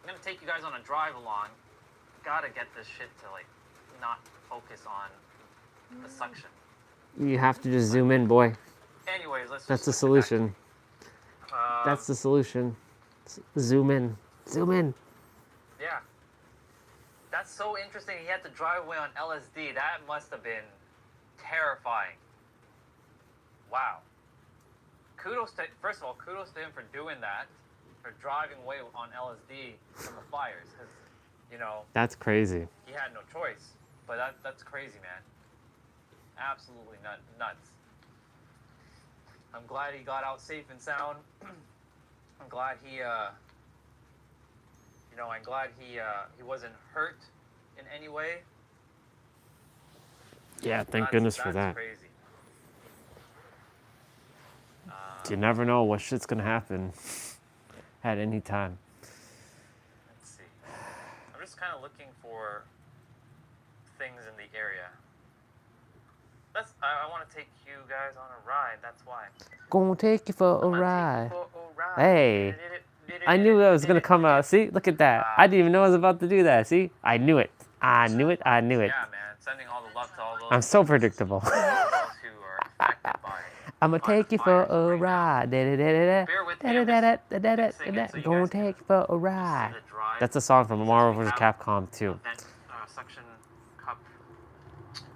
I'm gonna take you guys on a drive along. Gotta get this shit to like not focus on the suction. You have to just zoom in, boy. Anyways, let's. That's the just switch it back. solution. That's the solution. Zoom in. Zoom in. Yeah. That's so interesting. He had to drive away on LSD. That must have been terrifying. Wow. First of all, kudos to him for doing that, for driving away on LSD from the fires, because, you know, That's crazy. he had no choice. But that's crazy, man. Absolutely nuts. I'm glad he got out safe and sound. I'm glad he wasn't hurt in any way. Yeah, thank goodness for that. That's crazy. You never know what shit's gonna happen at any time. Let's see. I'm just kind of looking for things in the area. I want to take you guys on a ride. That's why. Gonna take you for a I'm gonna take ride. you for a ride. Hey. I knew that was gonna come out. See, look at that. I didn't even know I was about to do that. See, I knew it. I knew it. I knew it. Yeah, man. Sending all the love to all those, I'm so predictable. those who are affected by I'ma take you for fires a right now. ride. Bear with me, I'm just fixing it so you Gonna guys can take you for a see ride. the drive. That's a song from Marvel vs. Have Capcom 2. Vent, suction cup.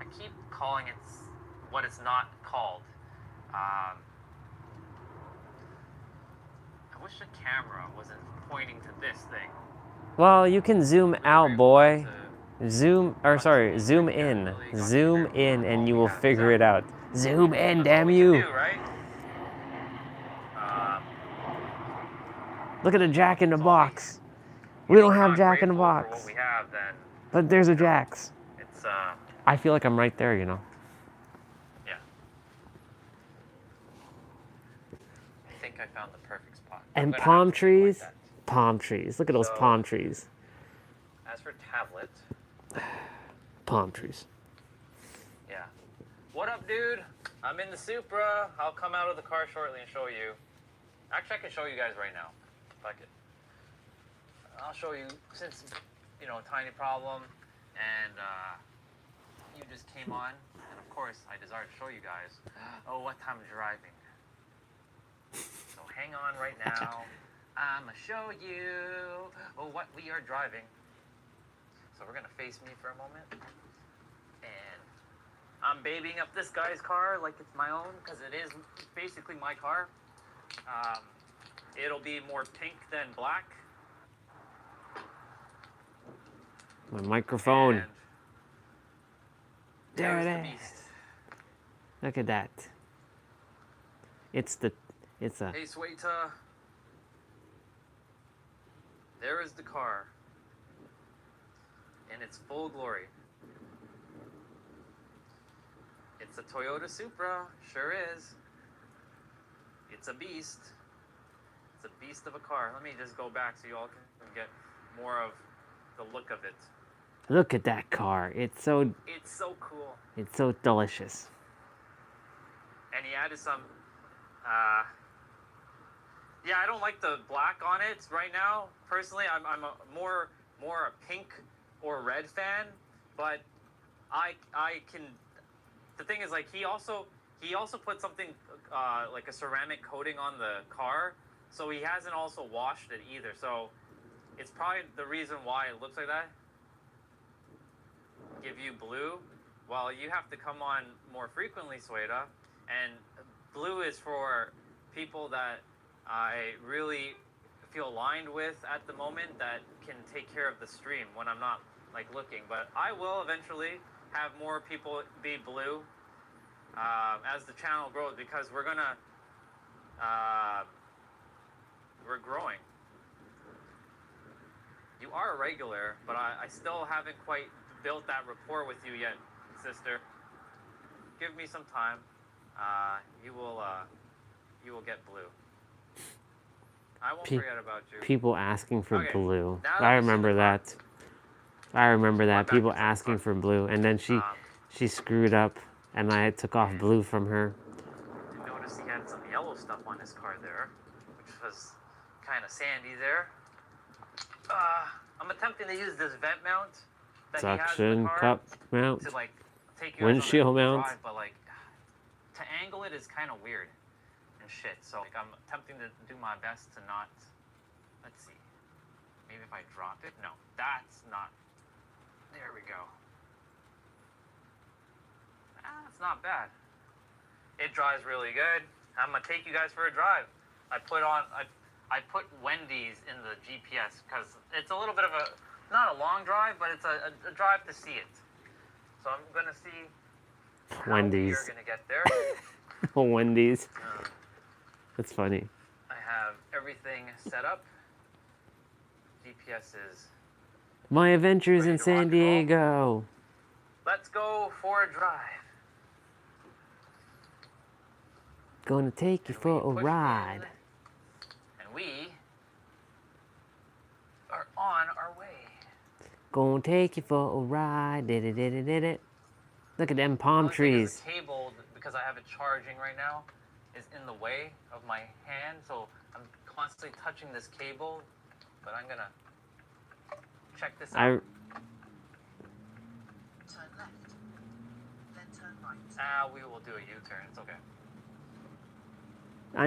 I keep calling it what it's not called. I wish the camera wasn't pointing to this thing. Well, you can zoom We were out, able boy. to- Zoom in, and you will figure it out. Zoom in, That's damn what we you. can do, right? Look at the Jack in the So Box. if We don't we're have not Jack in the grateful for Box, what we have, then but there's a Jack's. it's I feel like I'm right there, you know. yeah. think I found the perfect spot. And I'm gonna palm have to think like trees. that. Palm trees. Look at those So- palm trees. As for tablet, Palm trees. yeah. What up, dude? I'm in the Supra. I'll come out of the car shortly and show you. Actually, I can show you guys right now. Fuck it. I'll show you, since, you know, tiny problem, and you just came on, and of course, I desire to show you guys, oh, what time I'm driving. So hang on right now. I'ma show you, oh, what we are driving. So we're gonna face me for a moment, and I'm babying up this guy's car like it's my own, because it is basically my car. It'll be more pink than black. My microphone. And There there's it the is. beast. Look at that. It's a. Hey, Sweta. There is the car in its full glory. It's a Toyota Supra, sure is. It's a beast. It's a beast of a car. Let me just go back so you all can get more of the look of it. Look at that car. It's so cool. It's so delicious. And he added some, yeah, I don't like the black on it right now. Personally, I'm a more a pink or red fan, but I can. The thing is, like, he also put something like a ceramic coating on the car, so he hasn't also washed it either. So it's probably the reason why it looks like that. Give you blue. Well, you have to come on more frequently, Sweta, and blue is for people that I really feel aligned with at the moment, that can take care of the stream when I'm not like looking. But I will eventually have more people be blue as the channel grows, because we're gonna we're growing. You are a regular, but I still haven't quite built that rapport with you yet, sister. Give me some time. You will get blue. I won't forget about you. People asking for Okay, blue. now that I we see the remember car. that. I remember that. back People is on asking front. for blue, and then she screwed up, and I took off blue from her. You notice he had some yellow stuff on his car there, which was kind of sandy there. I'm attempting to use this vent mount that he has in Suction the car cup mount. to like take you Windshield guys on a mount. drive, but like to angle it is kind of weird and shit. So like I'm attempting to do my best to not. Let's see. Maybe if I drop it. No, that's not. There we go. It's not bad. It drives really good. I'm gonna take you guys for a drive. I put Wendy's in the GPS because it's a little bit of a, not a long drive, but it's a drive to see it. So I'm gonna see how Wendy's. we're gonna get there. Wendy's. That's funny. I have everything set up. GPS is. My adventures Ready in to rock San and roll? Diego. Let's go for a drive. Gonna take you And for we a push ride. in, and we are on our way. Gonna take you for a ride. Did it. Look at them The palm only thing is trees. the cable, because I have it charging right now, is in the way of my hand, so I'm constantly touching this cable. But I'm gonna check this out. I Turn left. Then turn right. We will do a U-turn. It's okay.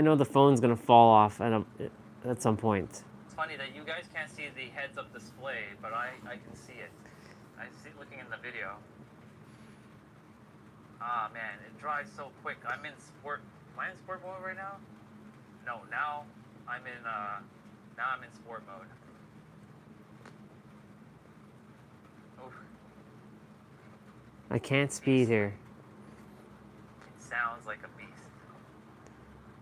know the phone's gonna fall off at some point. It's funny that you guys can't see the heads-up display, but I can see it. I see it looking in the video. Ah, man, it drives so quick. I'm in sport. Am I in sport mode right now? No, now I'm in sport mode. Oof. I can't speed here. It sounds like a beast.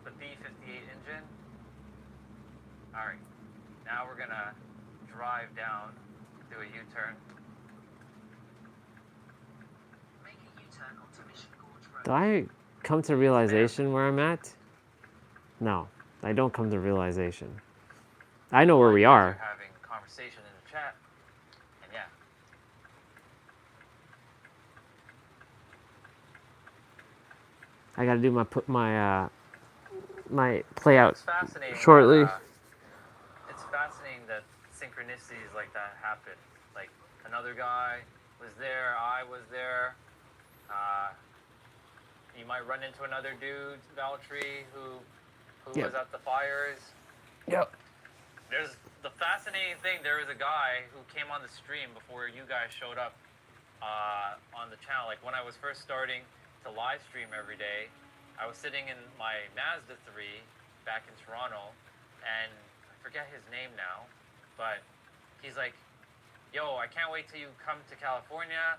The B58 engine. Alright, now we're gonna drive down, do a U-turn. Make a U-turn onto Mission Gorge Road. Do I come to realization where I'm at? No. I don't come to realization. I know where we You guys are. having a conversation in the chat, and yeah. I gotta do my play out It's fascinating. shortly. It's fascinating that synchronicities like that happen. Like another guy was there, I was there. You might run into another dude, Valtree, who Yep. was at the fires. Yep. There's the fascinating thing. There was a guy who came on the stream before you guys showed up on the channel. Like when I was first starting to live stream every day, I was sitting in my Mazda 3 back in Toronto, and I forget his name now, but he's like, "Yo, I can't wait till you come to California.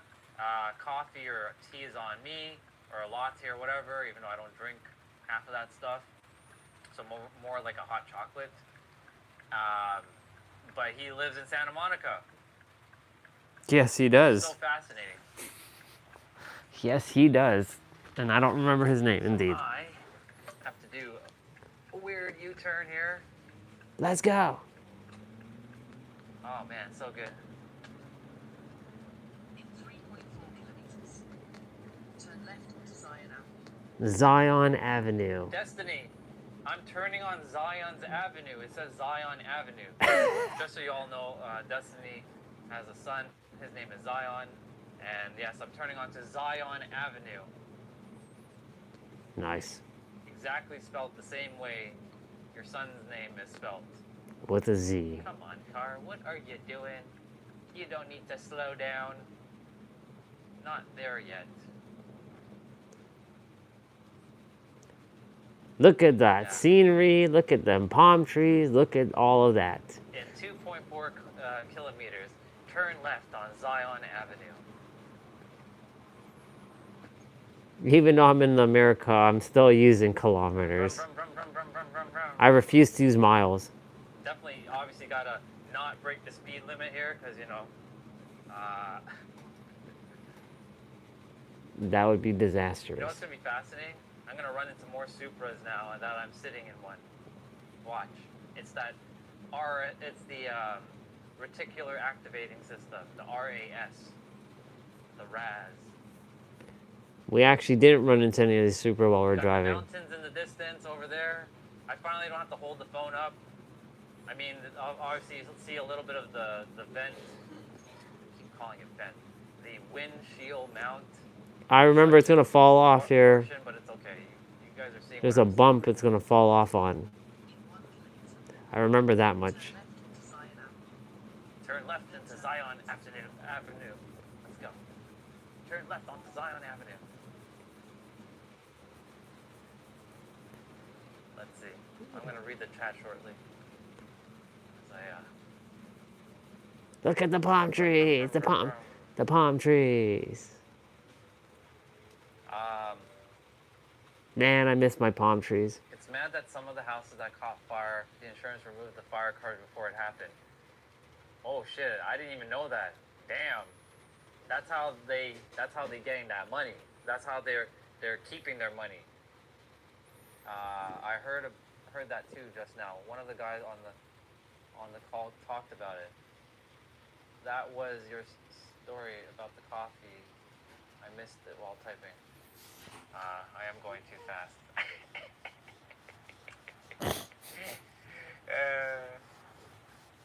Coffee or tea is on me, or a latte or whatever. Even though I don't drink half of that stuff, so more like a hot chocolate." But he lives in Santa Monica. Yes, he does. So fascinating. Yes, he does. And I don't remember his name, indeed. I have to do a weird U-turn here. Let's go. Oh man, so good. In 3.4 kilometers, turn left onto Zion Avenue. Zion Avenue. Destiny, I'm turning on Zion's Avenue. It says Zion Avenue. Just so you all know, Destiny has a son. His name is Zion. And yes, I'm turning on to Zion Avenue. Nice. Exactly spelled the same way your son's name is spelled. With a Z. Come on, car. What are you doing? You don't need to slow down. Not there yet. Look at that Yeah. scenery. Look at them palm trees. Look at all of that. In 2.4 kilometers, turn left on Zion Avenue. Even though I'm in America, I'm still using kilometers. Vroom, vroom, vroom, vroom, vroom, vroom, vroom. I refuse to use miles. Definitely, obviously, gotta not break the speed limit here, because, you know, That would be you know disastrous. what's going to be fascinating? I'm going to run into more Supras now and that I'm sitting in one. Watch. It's that it's the reticular activating system, the RAS, the RAS. We actually didn't run into any of these super while we're Got driving. the mountains in the distance over there. I finally don't have to hold the phone up. I mean, obviously you see a little bit of the vent. I keep calling it vent. The windshield mount. I remember it's gonna fall off here. Portion, but it's okay. You guys are seeing. There's what a I'm bump it's gonna fall off on. In 1 kilometer, I remember that turn much. left onto Zion Avenue. Turn left into Zion Avenue. Let's go. Turn left onto Zion Avenue. Let's see. I'm gonna read the chat shortly. Look at the palm trees. The palm trees. Man, I miss my palm trees. It's mad that some of the houses that caught fire, the insurance removed the fire card before it happened. Oh shit! I didn't even know that. Damn. That's how they getting that money. That's how they're keeping their money. I heard that too just now. One of the guys on the call talked about it. That was your story about the coffee. I missed it while typing. I am going too fast.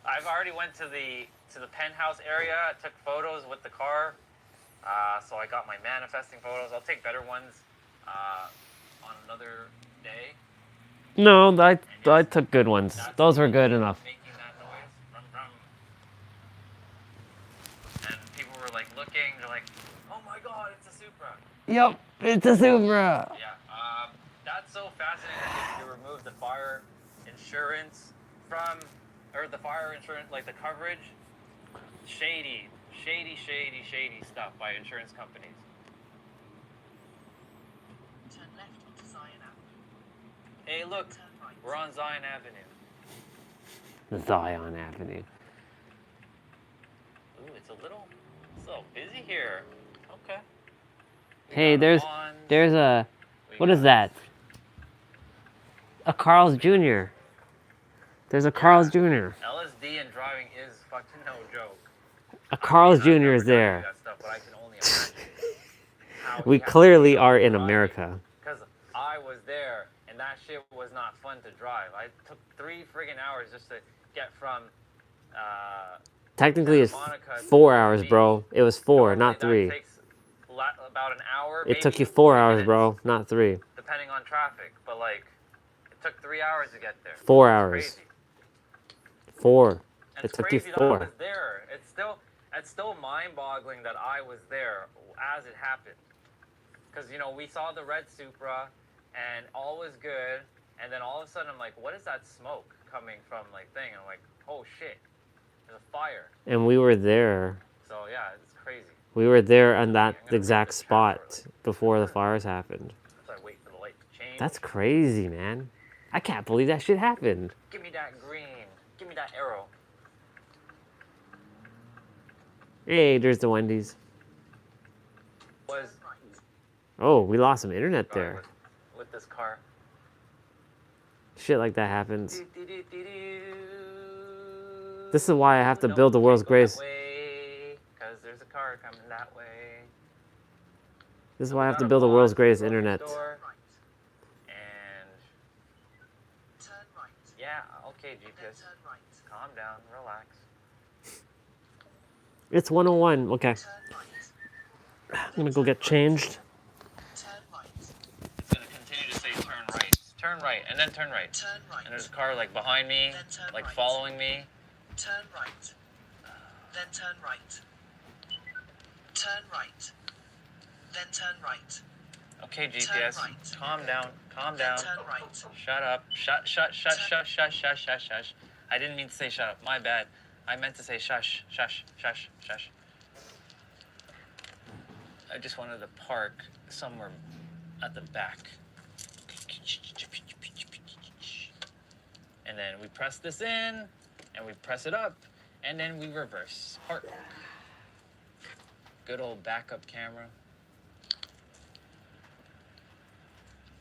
I've already went to the penthouse area. I took photos with the car. So I got my manifesting photos. I'll take better ones on another day. No, I took good ones. Those were good enough. Making that noise. Rum, rum. And people were like looking. They're like, "Oh my God, it's a Supra." Yep, it's a Supra. Yeah. That's so fascinating that you removed the fire insurance from, or the fire insurance, like the coverage. Shady stuff by insurance companies. Turn left onto Zion Avenue. Hey, look, Turn right. we're on Zion Avenue. Zion Avenue. Ooh, it's a little busy here. Okay. We Hey, got there's lawns, a we what is got- that? a Carl's Jr. There's a Carl's Jr. LSD and driving is fucking no joke. A Carl's I've Jr. never is done any of there. that stuff, but I can only imagine how We he has to clearly feel are in driving. America. Because I was there, and that shit was not fun to drive. I took 3 friggin' hours just to get from Technically, it's Santa Monica to 4 the hours, beach. bro. It was 4, Normally not 3. That takes about an hour. It took maybe you 4 40 hours, minutes, bro, not 3. depending on traffic. But like, it took 3 hours to get there. 4 It's hours. crazy. 4. And It it's took you crazy that I 4. was there. It's still mind-boggling that I was there as it happened. Because, you know, we saw the red Supra, and all was good, and then all of a sudden I'm like, what is that smoke coming from, like, thing? And I'm like, oh, shit, there's a fire. And we were there. So, yeah, it's crazy. We were there on that I'm gonna read exact this chat spot shortly. before the fires happened. So I wait for the light to change. That's crazy, man. I can't believe that shit happened. Give me that green. Give me that arrow. Hey, there's the Wendy's. Was Oh, we lost some internet there. with this car. Shit like that happens. This is why I have to No, build the you world's can't go that greatest. way, 'cause there's a car coming that way. This is So why I we have to gotta build the pause world's at the greatest grocery internet. store And Turn right. yeah, okay, Then GPS. turn right. Calm down, relax. It's 101. Okay. Turn right. I'm gonna go get changed. Turn right. It's gonna continue to say turn right, and then turn right. Turn right. And there's a car like behind me, Then turn like right. following me. Turn right. Then turn right. Turn right. Then turn right. Okay, GPS, right. calm down, calm Then down. turn right. Shut up. Shush. I didn't mean to say shut up. My bad. I meant to say shush. I just wanted to park somewhere at the back. And then we press this in, and we press it up, and then we reverse park. Good old backup camera.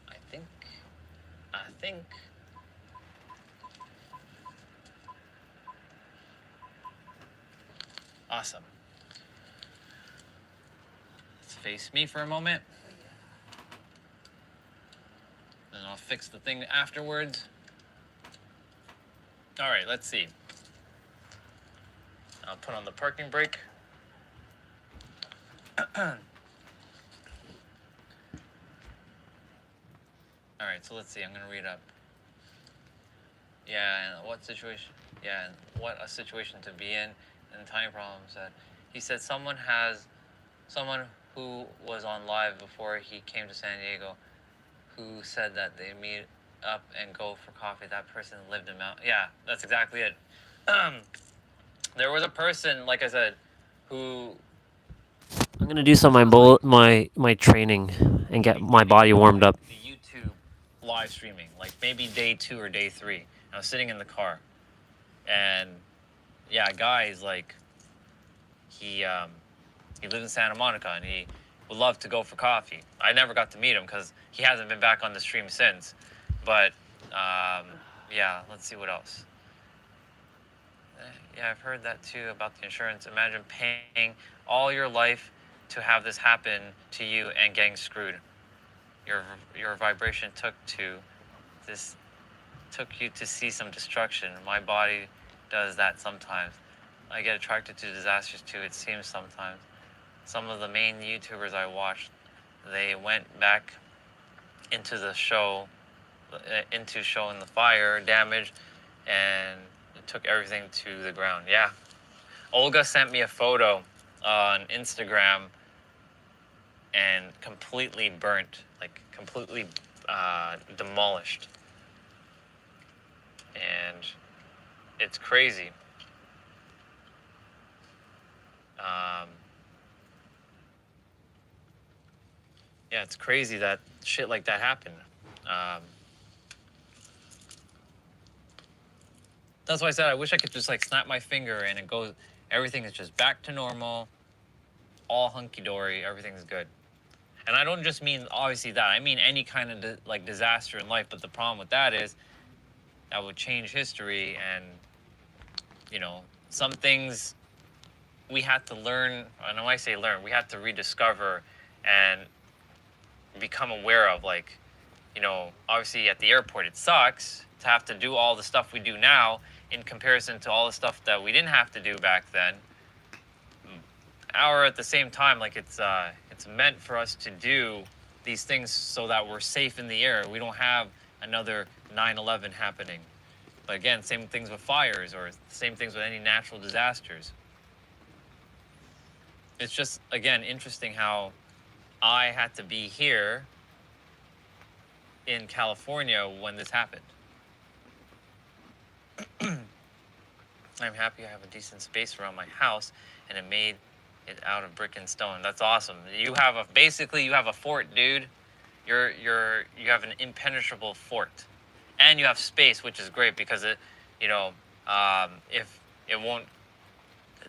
I think. Awesome. Let's face me for a moment. Then I'll fix the thing afterwards. All right, let's see. I'll put on the parking brake. All right, so let's see. I'm gonna read up. Yeah, and what situation? Yeah, and what a situation to be in. And Tiny Problem said, he said someone who was on live before he came to San Diego, who said that they meet up and go for coffee. That person lived in Mount. Yeah, that's exactly it. There was a person, like I said, who. I'm gonna do some of my training and get my body warmed up. The YouTube live streaming, like maybe day 2 or day 3. I was sitting in the car, and yeah, guys, like he lives in Santa Monica, and he would love to go for coffee. I never got to meet him because he hasn't been back on the stream since. But yeah, let's see what else. Yeah, I've heard that too about the insurance. Imagine paying all your life to have this happen to you and getting screwed. Your vibration took you to see some destruction. My body does that sometimes. I get attracted to disasters too, it seems sometimes. Some of the main YouTubers I watched, they went back into showing the fire damage, and it took everything to the ground. Yeah. Olga sent me a photo on Instagram, and completely burnt, like completely demolished. And it's crazy. Yeah, it's crazy that shit like that happened. That's why I said I wish I could just like snap my finger and everything is just back to normal, all hunky-dory, everything's good. And I don't just mean obviously that. I mean any kind of like disaster in life. But the problem with that is that would change history, and you know, some things we had to learn. And when I say learn, we had to rediscover and become aware of. Like, you know, obviously at the airport it sucks to have to do all the stuff we do now in comparison to all the stuff that we didn't have to do back then. Or at the same time, like it's meant for us to do these things so that we're safe in the air. We don't have another 9/11 happening. But again, same things with fires, or same things with any natural disasters. It's just, again, interesting how I had to be here in California when this happened. I'm happy I have a decent space around my house, and it made it out of brick and stone. That's awesome. You have basically you have a fort, dude. You have an impenetrable fort, and you have space, which is great because it, you know, if it won't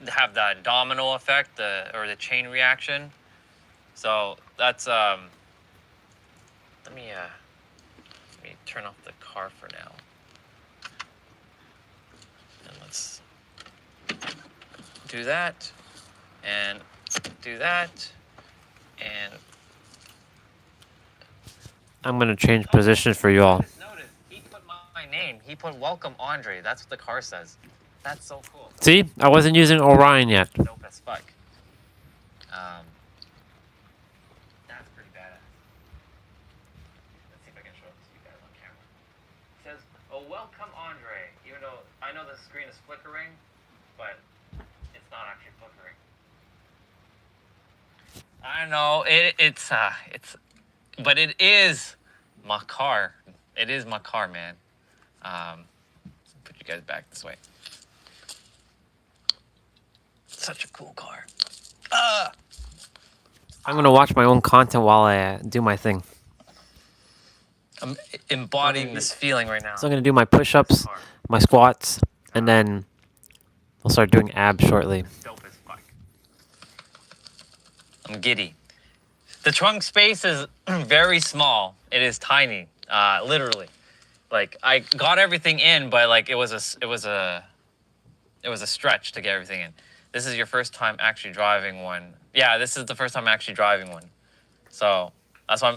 have that domino effect, or the chain reaction. So that's let me turn off the car for now, and let's do that, and do that, and I'm gonna change position for you all. Notice, he put my name. He put "Welcome, Andre." That's what the car says. That's so cool. See, I wasn't using Orion yet. Dope as fuck. That's pretty badass. Let's see if I can show it to you guys on camera. It says, "Oh, welcome, Andre." Even though I know the screen is flickering, but it's not actually flickering. I know it's but it is my car. It is my car, man. Put you guys back this way. Such a cool car. I'm gonna watch my own content while I do my thing. I'm embodying this feeling right now. So I'm gonna do my push-ups, my squats, and then I'll start doing abs shortly. Dope as fuck. I'm giddy. The trunk space is very small. It is tiny, literally. Like I got everything in, but like it was a stretch to get everything in. This is your first time actually driving one. Yeah, this is the first time actually driving one. So that's why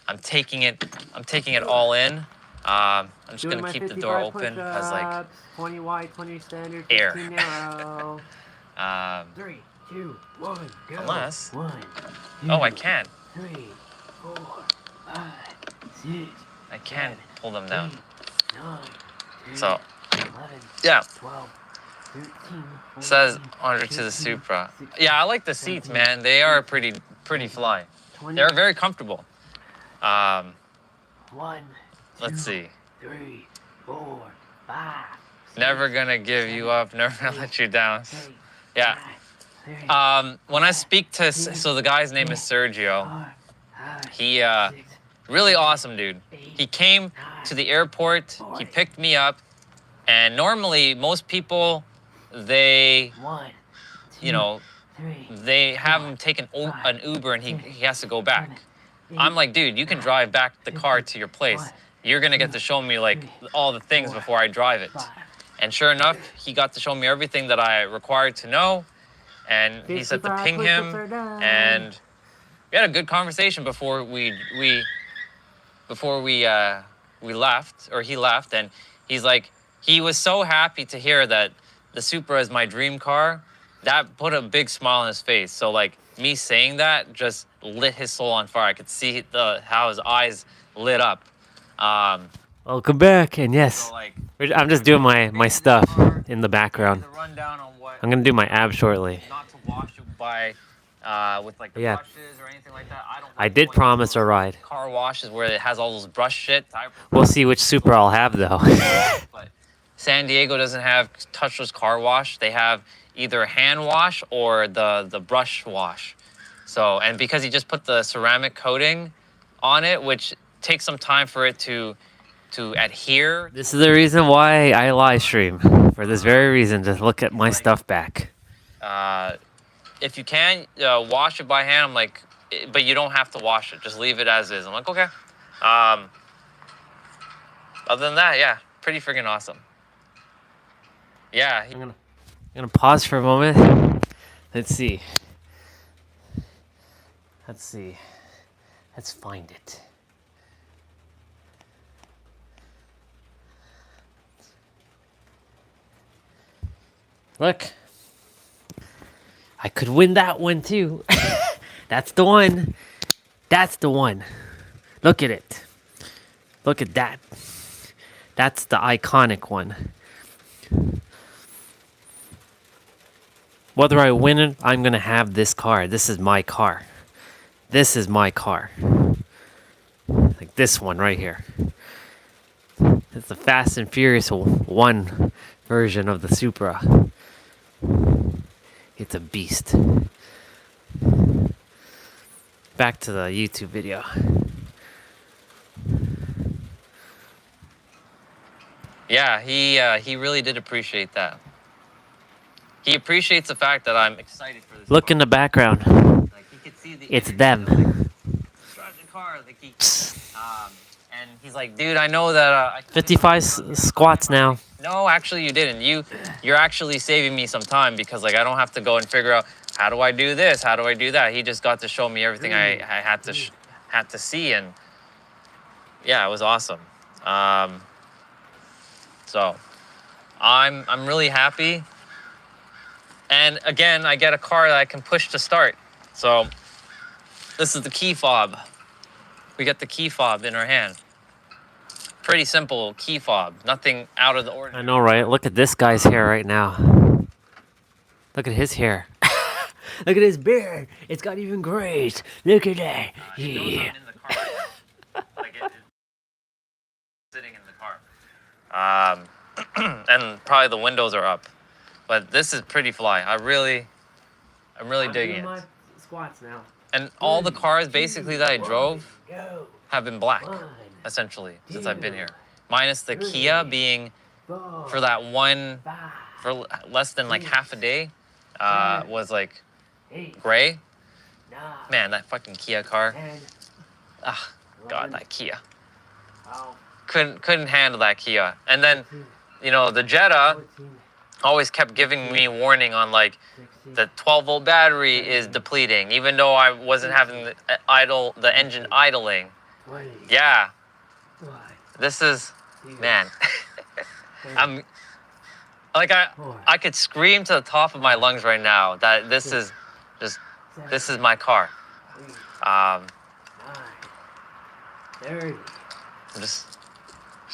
I'm taking it all in. I'm just gonna keep the door open as like 20 wide, 20 standard, air. 15 narrow. 3, 2, 1, go. Unless 1, 2, I can. 3, 4, 5, 6. I can pull them down. 9, 10, So 11, yeah. 12, 13, 14, Says Andre to the 15, Supra. 16, Yeah, I like the seats, man. They are pretty fly. 20, They're very comfortable. 1, Let's 2, see. 3, 4, 5. Never gonna give you up. Never gonna let you down. 8, Yeah. 9, 30, When I speak to so the guy's name is Sergio. 4, 5, He 6, really awesome dude. He came to the airport. He picked me up, and normally most people they 1, you know 3, they have him take an Uber and he has to go back. I'm like, dude, you can drive back the car to your place. You're gonna get to show me like all the things before I drive it. And sure enough, he got to show me everything that I required to know. And he said to ping him, and we had a good conversation before we left, or he left, and he's like, he was so happy to hear that the Supra is my dream car. That put a big smile on his face. So like me saying that just lit his soul on fire. I could see how his eyes lit up. welcome back, and yes, So like I'm just doing my stuff in the background. the rundown on what I'm gonna do my abs shortly. not to wash it by with like the Yeah. brushes or anything like that. I don't. I like did going to promise a those ride. car washes where it has all those brush shit. We'll see which Supra I'll have though. But San Diego doesn't have touchless car wash. They have either hand wash or the brush wash. So, and because he just put the ceramic coating on it, which takes some time for it to adhere. This is the reason why I live stream. For this very reason, to look at my stuff back. If you can wash it by hand, I'm like, but you don't have to wash it. Just leave it as is. I'm like, okay. Other than that, yeah, pretty freaking awesome. Yeah. I'm gonna pause for a moment. Let's see. Let's find it. Look. I could win that one too. That's the one. That's the one. Look at it. Look at that. That's the iconic one. Whether I win it, I'm gonna have this car. This is my car. This is my car. Like this one right here. It's the Fast and Furious 1 version of the Supra. It's a beast. Back to the YouTube video. Yeah, he really did appreciate that. He appreciates the fact that I'm excited for this. Look car. in the background. Like he could see the It's energy them. that, like, drive the car. Like he, and he's like, dude, I know that. I 55 squats now. No, actually, you didn't. You're actually saving me some time because like I don't have to go and figure out how do I do this, how do I do that. He just got to show me everything I had to see, and yeah, it was awesome. So I'm really happy. And again, I get a car that I can push to start. So this is the key fob. We get the key fob in our hand. Pretty simple key fob. Nothing out of the ordinary. I know, right? Look at this guy's hair right now. Look at his hair. Look at his beard. It's got even grays. Look at that. It knows Yeah. I'm in the car right now. Like it's sitting in the car. And probably the windows are up. But this is pretty fly. I'm really digging it. Squats now. And all the cars basically that I drove Go. have been black, One, essentially, since I've been here. Minus the Kia being, for that one, for less than like half a day, was like gray. Man, that fucking Kia car. Ah, God, that Kia. Couldn't handle that Kia. And then, you know, the Jetta always kept giving me warning on like the 12-volt battery is depleting, even though I wasn't having the engine idling. Yeah, this is, man. I'm like I could scream to the top of my lungs right now that this is my car. Just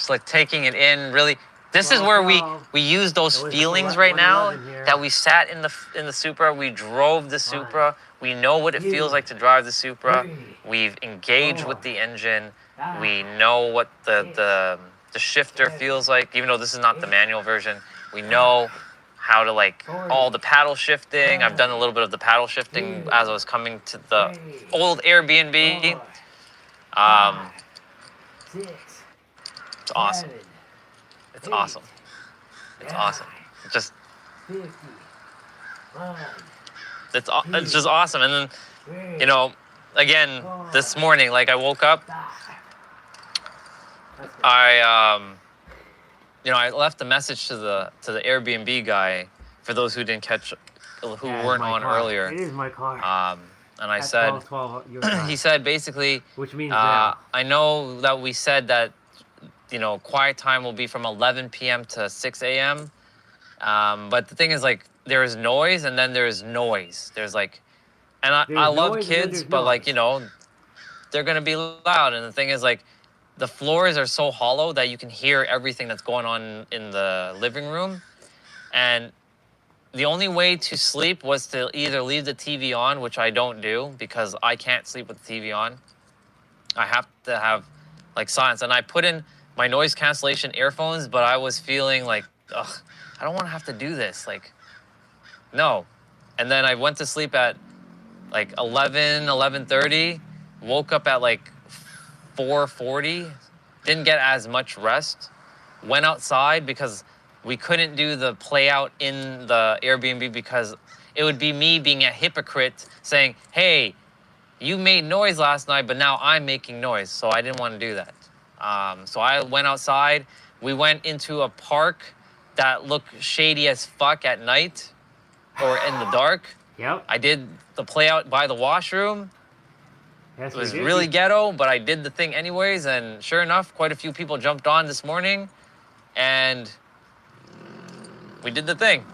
like taking it in, really. This is where we use those feelings right now that we sat in the Supra, we drove the Supra, we know what it feels like to drive the Supra, we've engaged with the engine, we know what the shifter feels like, even though this is not the manual version, we know how to like all the paddle shifting. I've done a little bit of the paddle shifting as I was coming to the old Airbnb. It's awesome. It's awesome. It's awesome. It's just it's just awesome. And then, you know, again, this morning, like I woke up, I left a message to the Airbnb guy for those who didn't catch, who weren't on earlier. It is my car. And I said, 12, he said basically, which means I know that we said that, you know, quiet time will be from 11 p.m. to 6 a.m. But the thing is, like, there is noise and then there's noise. There's like, and I love kids, but like, you know, they're gonna be loud. And the thing is, like, the floors are so hollow that you can hear everything that's going on in the living room. And the only way to sleep was to either leave the TV on, which I don't do because I can't sleep with the TV on. I have to have like silence. And I put in my noise cancellation earphones, but I was feeling like, ugh, I don't want to have to do this. Like, no. And then I went to sleep at like 11:30, woke up at like 4:40, didn't get as much rest, went outside because we couldn't do the play out in the Airbnb because it would be me being a hypocrite saying, hey, you made noise last night, but now I'm making noise, so I didn't want to do that. So I went outside. We went into a park that looked shady as fuck at night or in the dark. Yep. I did the play out by the washroom. Yes, It was really ghetto, but I did the thing anyways, and sure enough, quite a few people jumped on this morning, and we did the thing.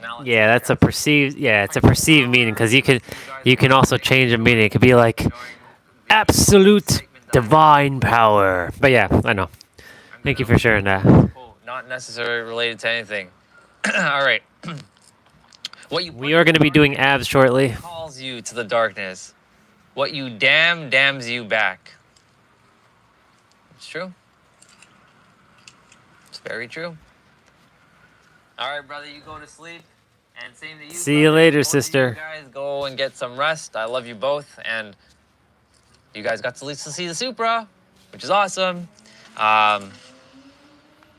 Now let's Yeah, that's a perceived. Yeah, it's a perceived meaning because you can also change a meaning. It could be like absolute divine power. But yeah, I know. Thank you for sharing that. Cool. Not necessarily related to anything. All right. We are going to be doing abs shortly. Calls you to the darkness. What you damns you back. It's true. It's very true. All right, brother, you go to sleep. And same to you. See you brother. later, Both of you sister. guys go and get some rest. I love you both, and you guys got to at least see the Supra, which is awesome. But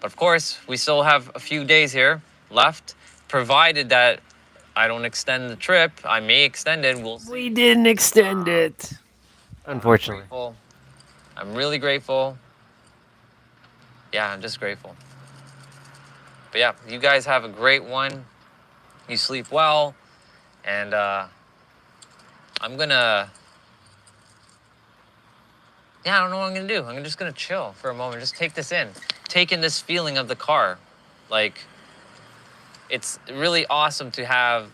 of course, we still have a few days here left, provided that I don't extend the trip. I may extend it. We'll see. We didn't extend it, unfortunately. Grateful. I'm really grateful. Yeah, I'm just grateful. But yeah, you guys have a great one. You sleep well, and I'm gonna. Yeah, I don't know what I'm gonna do. I'm just gonna chill for a moment. Just take this in. Take in this feeling of the car. Like, it's really awesome to have.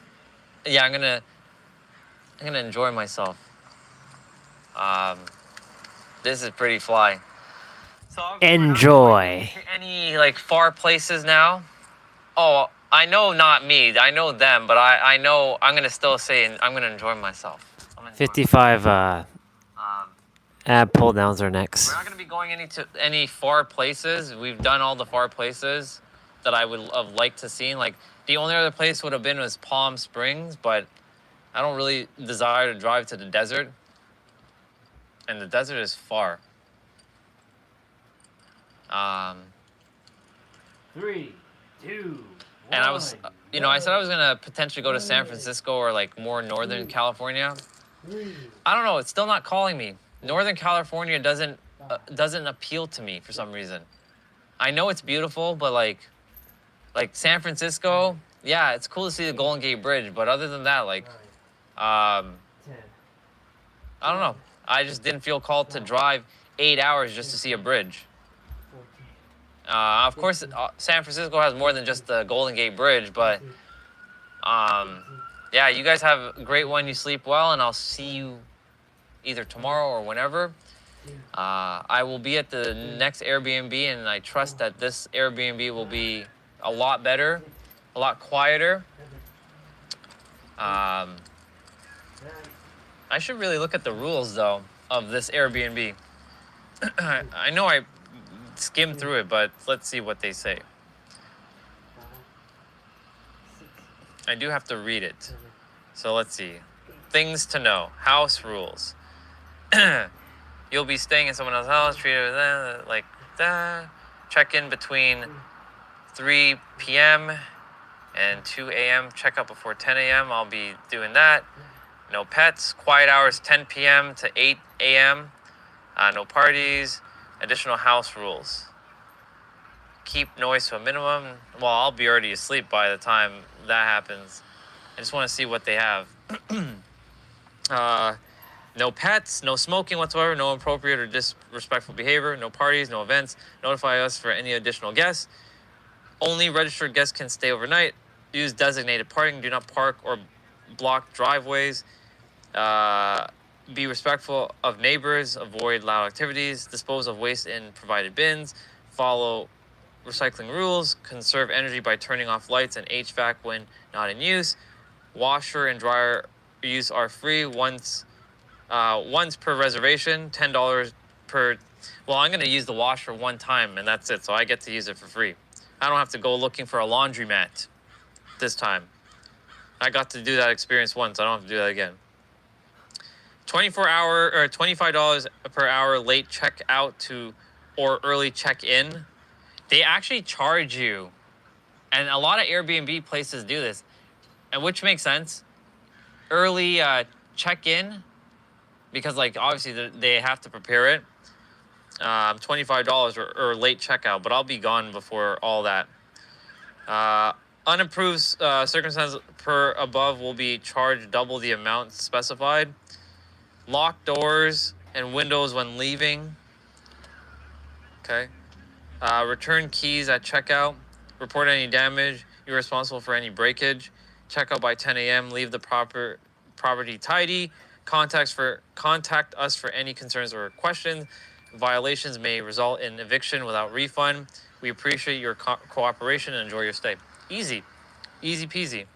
Yeah, I'm gonna enjoy myself. This is pretty fly. So Enjoy. any like far places now? Oh, I know not me. I know them, but I know I'm gonna still say I'm gonna enjoy myself. 55 ab pull downs are next. We're not gonna be going any far places. We've done all the far places that I would have liked to see. Like the only other place would have been was Palm Springs, but I don't really desire to drive to the desert, and the desert is far. 3, 2, And I was, I said I was gonna potentially go to San Francisco or like more Northern California. I don't know. It's still not calling me. Northern California doesn't appeal to me for some reason. I know it's beautiful, but like San Francisco, yeah, it's cool to see the Golden Gate Bridge, but other than that, like, I don't know. I just didn't feel called to drive 8 hours just to see a bridge. Of course, San Francisco has more than just the Golden Gate Bridge, but yeah, you guys have a great one. You sleep well, and I'll see you either tomorrow or whenever. I will be at the next Airbnb, and I trust that this Airbnb will be a lot better, a lot quieter. I should really look at the rules, though, of this Airbnb. I know I skimmed through it, but let's see what they say. I do have to read it. So let's see. Things to know. House rules. You'll be staying in someone else's house, treated like that. Check in between 3 p.m. and 2 a.m. Check out before 10 a.m. I'll be doing that. No pets. Quiet hours 10 p.m. to 8 a.m. No parties. Additional house rules. Keep noise to a minimum. Well, I'll be already asleep by the time that happens. I just want to see what they have. No pets, no smoking whatsoever, no inappropriate or disrespectful behavior, no parties, no events. Notify us for any additional guests. Only registered guests can stay overnight. Use designated parking. Do not park or block driveways. Be respectful of neighbors. Avoid loud activities. Dispose of waste in provided bins. Follow recycling rules. Conserve energy by turning off lights and HVAC when not in use. Washer and dryer use are free once per reservation. $10 per. Well, I'm gonna use the washer one time and that's it. So I get to use it for free. I don't have to go looking for a laundromat this time. I got to do that experience once. I don't have to do that again. 24-hour or $25 per hour late check out or early check in. They actually charge you, and a lot of Airbnb places do this, and which makes sense. Early check in, because like obviously they have to prepare it, $25 or late checkout, but I'll be gone before all that. Unapproved circumstances per above will be charged double the amount specified. Lock doors and windows when leaving. Okay. Return keys at checkout. Report any damage. You're responsible for any breakage. Checkout by 10 a.m. Leave the property tidy. Contact us for any concerns or questions. Violations may result in eviction without refund. We appreciate your cooperation and enjoy your stay. Easy peasy.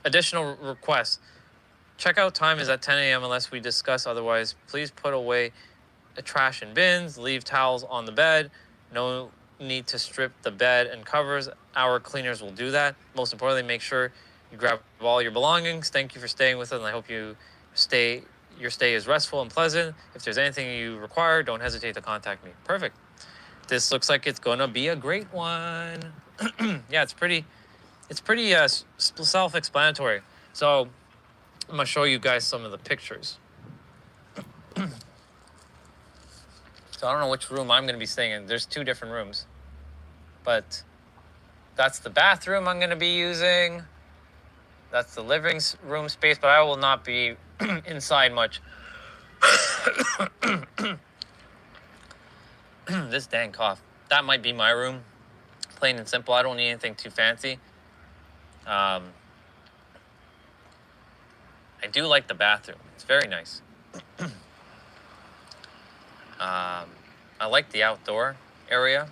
Additional requests. Checkout time is at 10 a.m. unless we discuss otherwise. Please put away the trash in bins. Leave towels on the bed. No need to strip the bed and covers. Our cleaners will do that. Most importantly, make sure you grab all your belongings. Thank you for staying with us, and I hope your stay is restful and pleasant. If there's anything you require, don't hesitate to contact me. Perfect. This looks like it's gonna be a great one. Yeah, it's pretty self-explanatory. So I'm gonna show you guys some of the pictures. So I don't know which room I'm gonna be staying in. There's 2 different rooms, but that's the bathroom I'm gonna be using. That's the living room space, but I will not be inside much. This dang cough. That might be my room. Plain and simple. I don't need anything too fancy. I do like the bathroom. It's very nice. I like the outdoor area.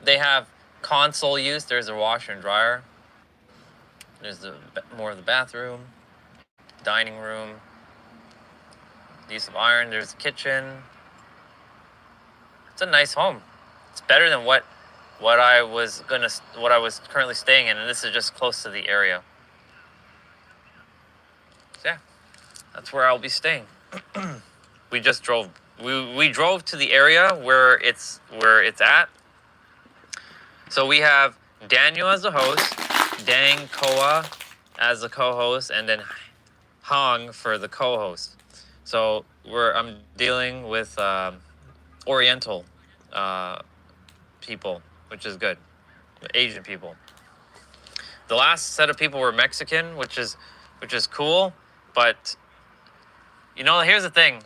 They have console use. There's a washer and dryer. There's more of the bathroom, dining room, use of iron. There's the kitchen. It's a nice home. It's better than what I was currently staying in, and this is just close to the area. So yeah, that's where I'll be staying. We just drove. We drove to the area where it's at. So we have Daniel as the host, Dang Koa as the co-host, and then Hong for the co-host. So I'm dealing with Oriental people, which is good. Asian people. The last set of people were Mexican, which is cool, but you know, here's the thing.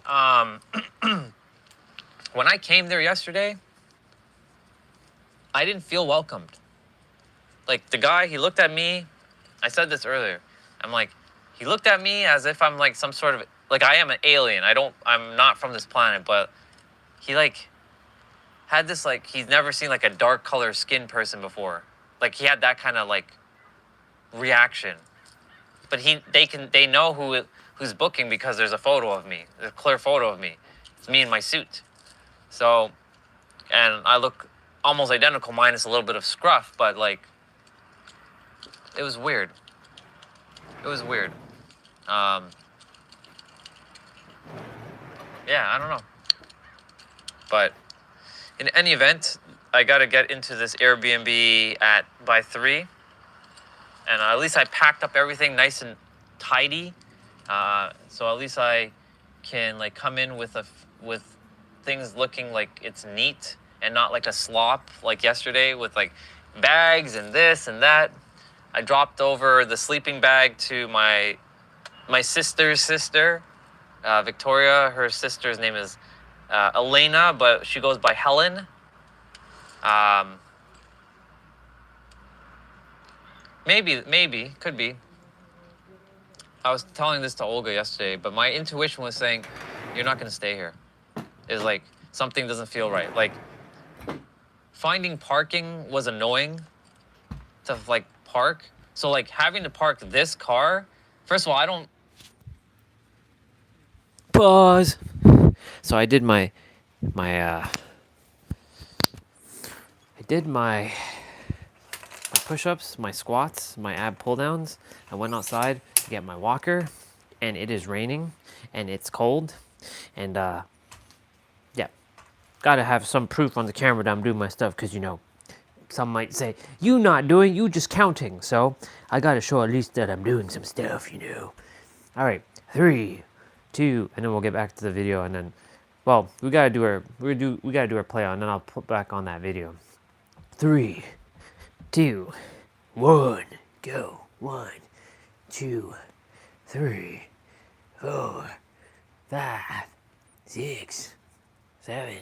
When I came there yesterday, I didn't feel welcomed. Like, the guy, he looked at me. I said this earlier. I'm like, he looked at me as if I'm like some sort of, like, I am an alien. I'm not from this planet, but he like had this, like, he's never seen like a dark color skin person before. Like, he had that kind of like reaction. But they know who's booking because there's a photo of me. There's a clear photo of me. It's me in my suit. So, and I look almost identical minus a little bit of scruff, but like, it was weird. It was weird. Yeah, I don't know. But in any event, I gotta get into this Airbnb by 3. And at least I packed up everything nice and tidy. So at least I can like come in with things looking like it's neat and not like a slop like yesterday with like bags and this and that. I dropped over the sleeping bag to my sister's sister, Victoria. Her sister's name is Elena, but she goes by Helen. Maybe, could be. I was telling this to Olga yesterday, but my intuition was saying, you're not going to stay here. It's like, something doesn't feel right. Like, finding parking was annoying to, like, park. So, like, having to park this car, first of all, I don't... Pause. So I did my push-ups, my squats, my ab pull-downs. I went outside to get my walker, and it is raining, and it's cold, and yeah, gotta have some proof on the camera that I'm doing my stuff, because, you know, some might say, you not doing, you just counting, so I gotta show at least that I'm doing some stuff, you know. All right, 3, 2, and then we'll get back to the video, and then, well, we gotta do our play on, and then I'll put back on that video. 3, 2, 1, go. 1, 2, 3, 4, 5, 6, 7,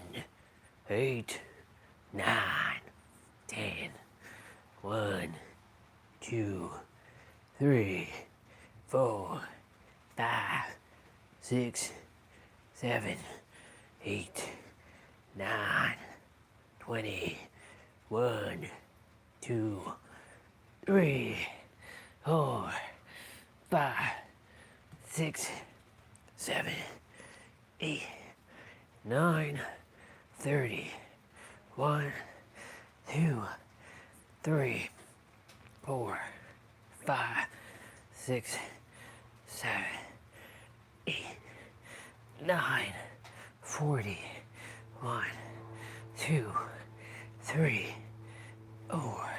8, 9, 10. 1, 2, 3, 4, 5, 6, 7, 8, 9, 20. 1, 2, 3, 4, 5, 6, 7, 8, 9, 30. 1, 2, 3, 4, 5, 6, 7, 8, 9, 40. 1, 2, 3, 4,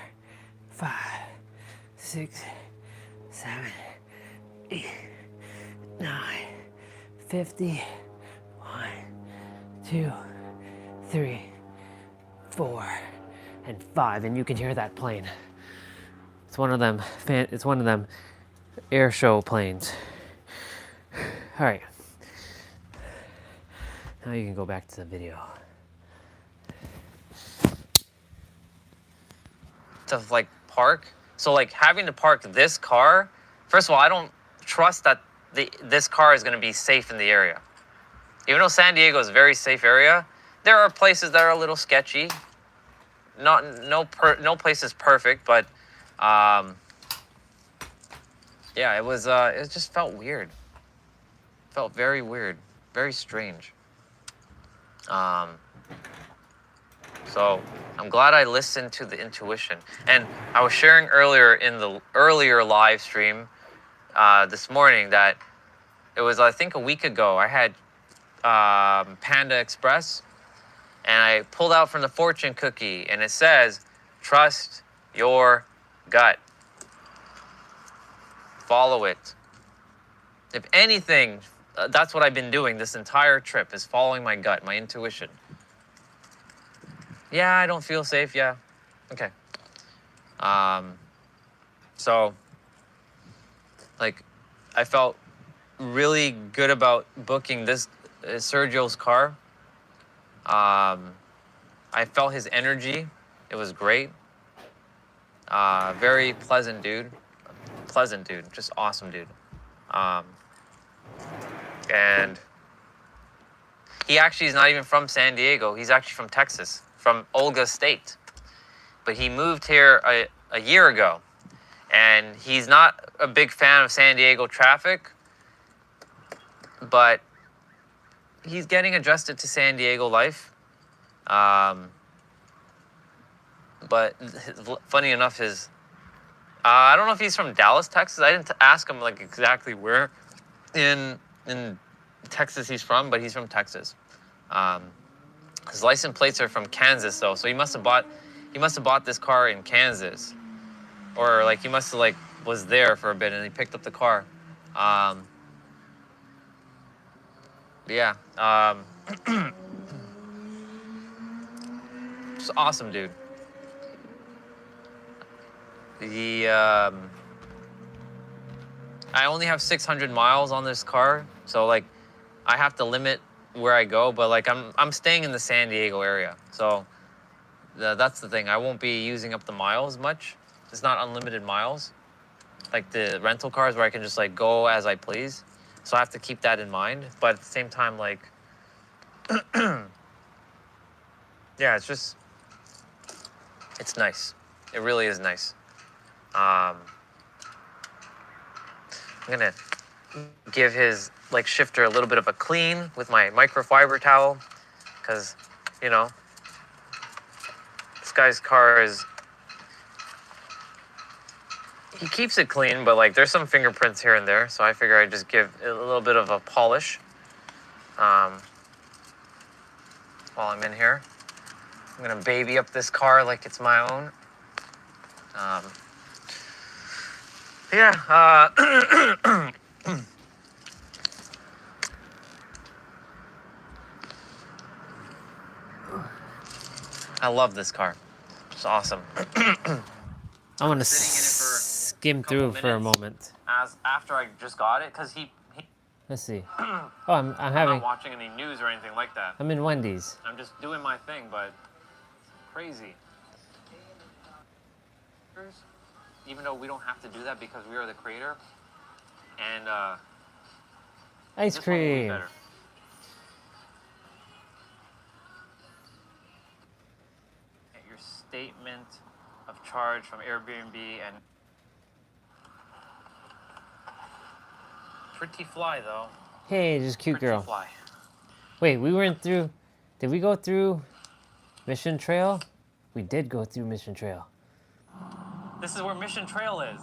5, 6, 7, 8, 9, 50. 1, 2, 3, 4, and 5, and you can hear that plane. It's one of them. It's one of them air show planes. All right. Now you can go back to the video. To like park. So like having to park this car, first of all, I don't trust that this car is going to be safe in the area. Even though San Diego is a very safe area, there are places that are a little sketchy. No place is perfect, but yeah, it just felt weird. Felt very weird, very strange. So I'm glad I listened to the intuition. And I was sharing earlier in the earlier live stream this morning that it was, I think, a week ago. I had Panda Express, and I pulled out from the fortune cookie, and it says, trust your gut. Follow it. If anything, that's what I've been doing this entire trip, is following my gut, my intuition. Yeah, I don't feel safe. Yeah. Okay. So, like, I felt really good about booking this Sergio's car. I felt his energy. It was great. Very pleasant dude. Pleasant dude. Just awesome dude. And he actually is not even from San Diego. He's actually from Texas, from Olga State. But he moved here a year ago. And he's not a big fan of San Diego traffic, but he's getting adjusted to San Diego life. But funny enough, I don't know if he's from Dallas, Texas. I didn't ask him like exactly where in Texas he's from, but he's from Texas. His license plates are from Kansas though, so he must have bought this car in Kansas, or like he must have like was there for a bit and he picked up the car. Yeah. Just awesome dude. I only have 600 miles on this car, so like I have to limit where I go, but like I'm staying in the San Diego area, so that's the thing. I won't be using up the miles much. It's not unlimited miles like the rental cars where I can just like go as I please, so I have to keep that in mind. But at the same time, like yeah, it's nice. It really is nice. I'm gonna give his like shifter a little bit of a clean with my microfiber towel, because you know this guy's car he keeps it clean, but like there's some fingerprints here and there, so I figure I'd just give it a little bit of a polish while I'm in here. I'm gonna baby up this car like it's my own. Yeah, I love this car. It's awesome. I want to Sitting in it for skim couple through for a minutes. moment. as after I just got it, because he Let's see. Oh, I'm I'm having. not watching any news or anything like that. I'm in Wendy's. I'm just doing my thing, but it's crazy. Even though we don't have to do that because we are the creator, and Ice this one will be cream. better. Get your statement of charge from Airbnb and pretty fly though. Hey, just cute Pretty girl. fly. Wait, we went through. Did we go through Mission Trail? We did go through Mission Trail. This is where Mission Trail is.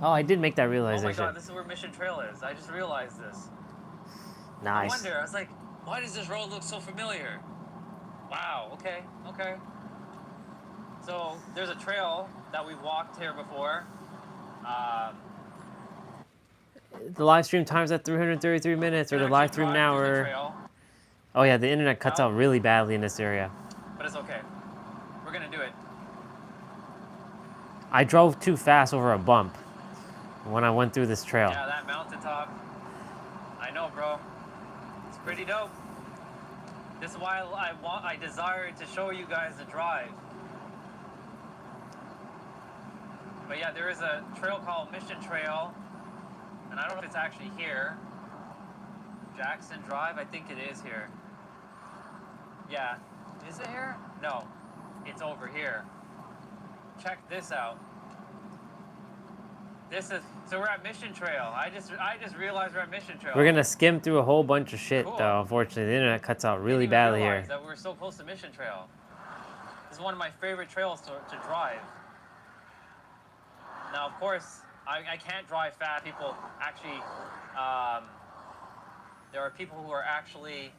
Oh, I did make that Oh my realization. god, this is where Mission Trail is. I just realized this. Nice. I wonder, I was like, why does this road look so familiar? Wow, okay, okay. So there's a trail that we've walked here before. The live stream time's at 333 minutes, or the live stream drive now, through the or trail, oh yeah, the internet cuts out really badly in this area. but it's okay. We're gonna do it. I drove too fast over a bump when I went through this trail. Yeah, that mountaintop. I know, bro. It's pretty dope. This is why I desire to show you guys the drive. But yeah, there is a trail called Mission Trail, and I don't know if it's actually here. Jackson Drive, I think it is here. Yeah, is it here? No, it's over here. Check this out. This is, so we're at Mission Trail. I just realized we're at Mission Trail. We're gonna skim through a whole bunch of shit Cool. though. Unfortunately, the internet cuts out really Didn't even badly here. realize that we're so close to Mission Trail. This is one of my favorite trails to drive. Now, of course, I can't drive fast. People actually, there are people who are actually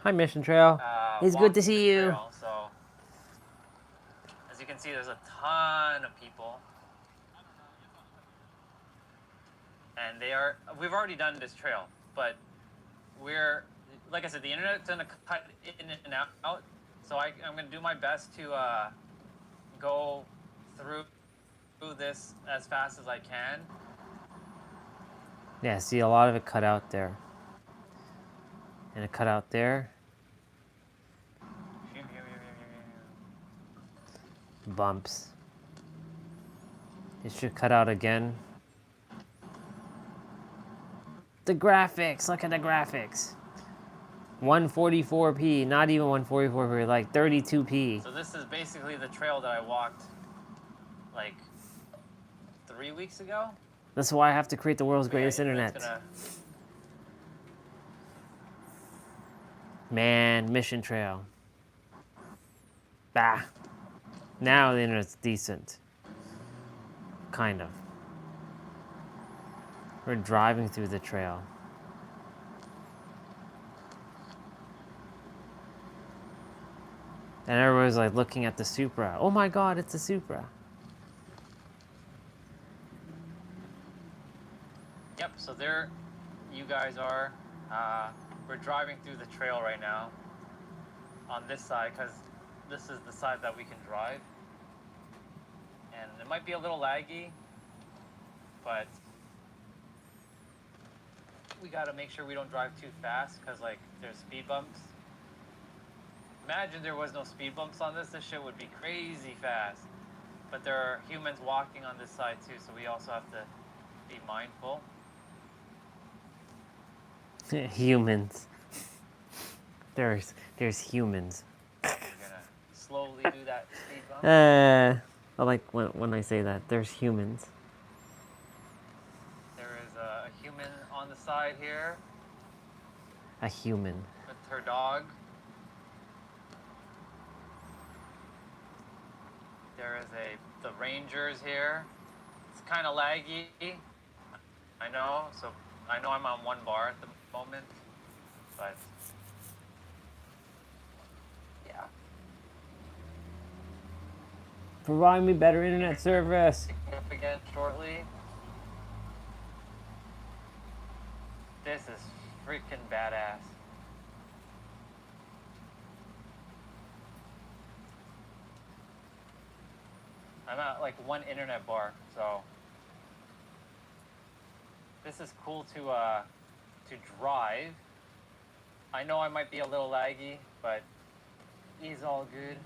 Hi, Mission Trail. It's good walking to see the you. trail, so, as you can see, there's a ton of people. And we've already done this trail, but like I said, the internet's gonna cut in and out, so I'm gonna do my best to go through this as fast as I can. Yeah, see a lot of it cut out there. And it cut out there. Bumps. It should cut out again. The graphics, look at the graphics. 144p, not even 144p, like 32p. So this is basically the trail that I walked like 3 weeks ago. That's why I have to create the world's greatest Yeah, internet. it's gonna- Man, Mission Trail. Bah. Now the internet's decent. Kind of. We're driving through the trail. And everybody's like looking at the Supra. Oh my god, it's a Supra. Yep, so there you guys are. We're driving through the trail right now on this side because this is the side that we can drive. And it might be a little laggy, but we got to make sure we don't drive too fast because like there's speed bumps. Imagine there was no speed bumps on this. This shit would be crazy fast. But there are humans walking on this side too, so we also have to be mindful. Humans. There's humans. We're gonna slowly do that speed bump. I like when I say that. There's humans. There is a human on the side here A human. with her dog. There is the rangers here. It's kind of laggy. I know, so I know I'm on one bar at the moment, but yeah. Provide me better internet service. Up again shortly. This is freaking badass. I'm at like one internet bar, so this is cool to drive. I know I might be a little laggy, but he's all good.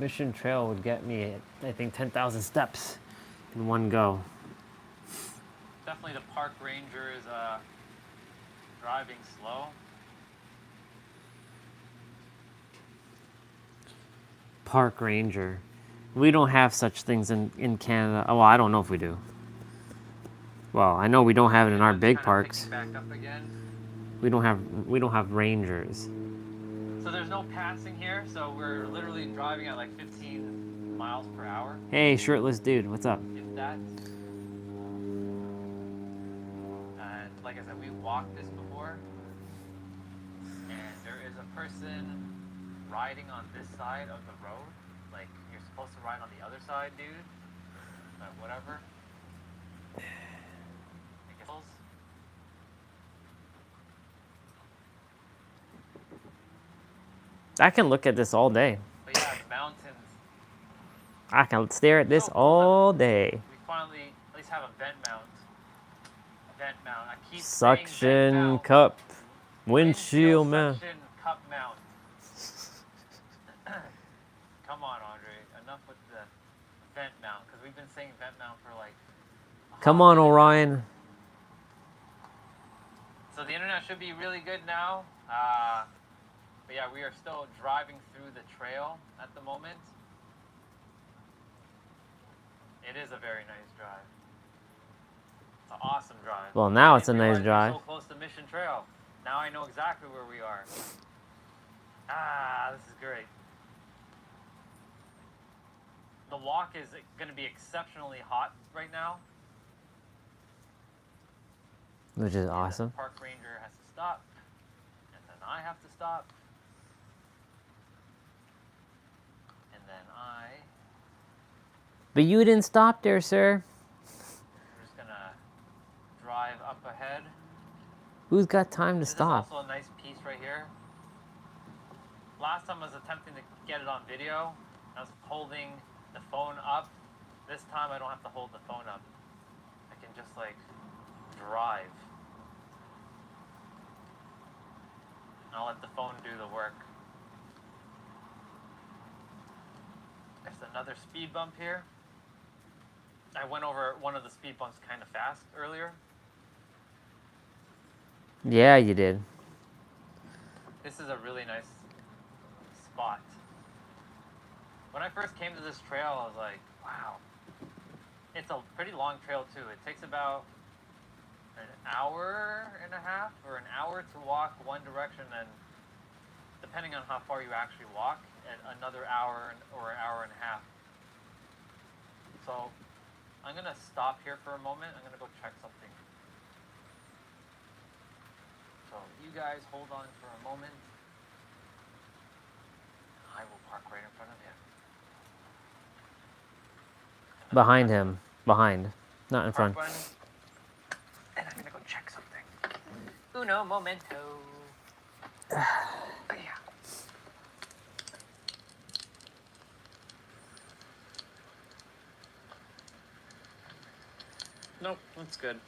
Mission Trail would get me, I think, 10,000 steps in one go. Definitely the park ranger is driving slow. Park ranger. We don't have such things in Canada. Oh, well, I don't know if we do. Well, I know we don't have it in our It's big kinda parks. picking back up again. We don't have rangers. So there's no passing here, so we're literally driving at like 15 miles per hour. Hey, shirtless dude, what's up? If that. And like I said, we walked this before. And there is a person riding on this side of the road. Like, you're supposed to ride on the other side, dude. But whatever. I guess. I can look at this all day. But yeah, mountains. I can stare at this So cool all that day. We finally at least have a vent mount. Vent mount. I keep saying vent Suction mount. cup. Windshield mount. Suction cup mount. Come on, Andre. Enough with the vent mount, because we've been saying vent mount for like. a Come hot on, minute. Orion. So the internet should be really good now. But yeah, we are still driving through the trail at the moment. It is a very nice drive. It's an awesome drive. Well, now I it's a didn't nice realize drive. we're so close to Mission Trail. Now I know exactly where we are. This is great. The walk is going to be exceptionally hot right now. Which is awesome. The park ranger has to stop, and then I have to stop, and then But you didn't stop there, sir. I'm just gonna drive up ahead. Who's got time to This stop? is also a nice piece right here. Last time I was attempting to get it on video. I was holding the phone up. This time I don't have to hold the phone up. I can just like drive. I'll let the phone do the work. There's another speed bump here. I went over one of the speed bumps kind of fast earlier. Yeah, you did. This is a really nice spot. When I first came to this trail, I was like, wow. It's a pretty long trail too. It takes about an hour and a half or an hour to walk one direction, and depending on how far you actually walk, and another hour or an hour and a half. So I'm gonna stop here for a moment. I'm gonna go check something. So you guys hold on for a moment. I will park right in front of him. Behind him. Behind. Not in front. Park button. And I'm gonna go check something. Uno momento. Yeah. Nope, that's good.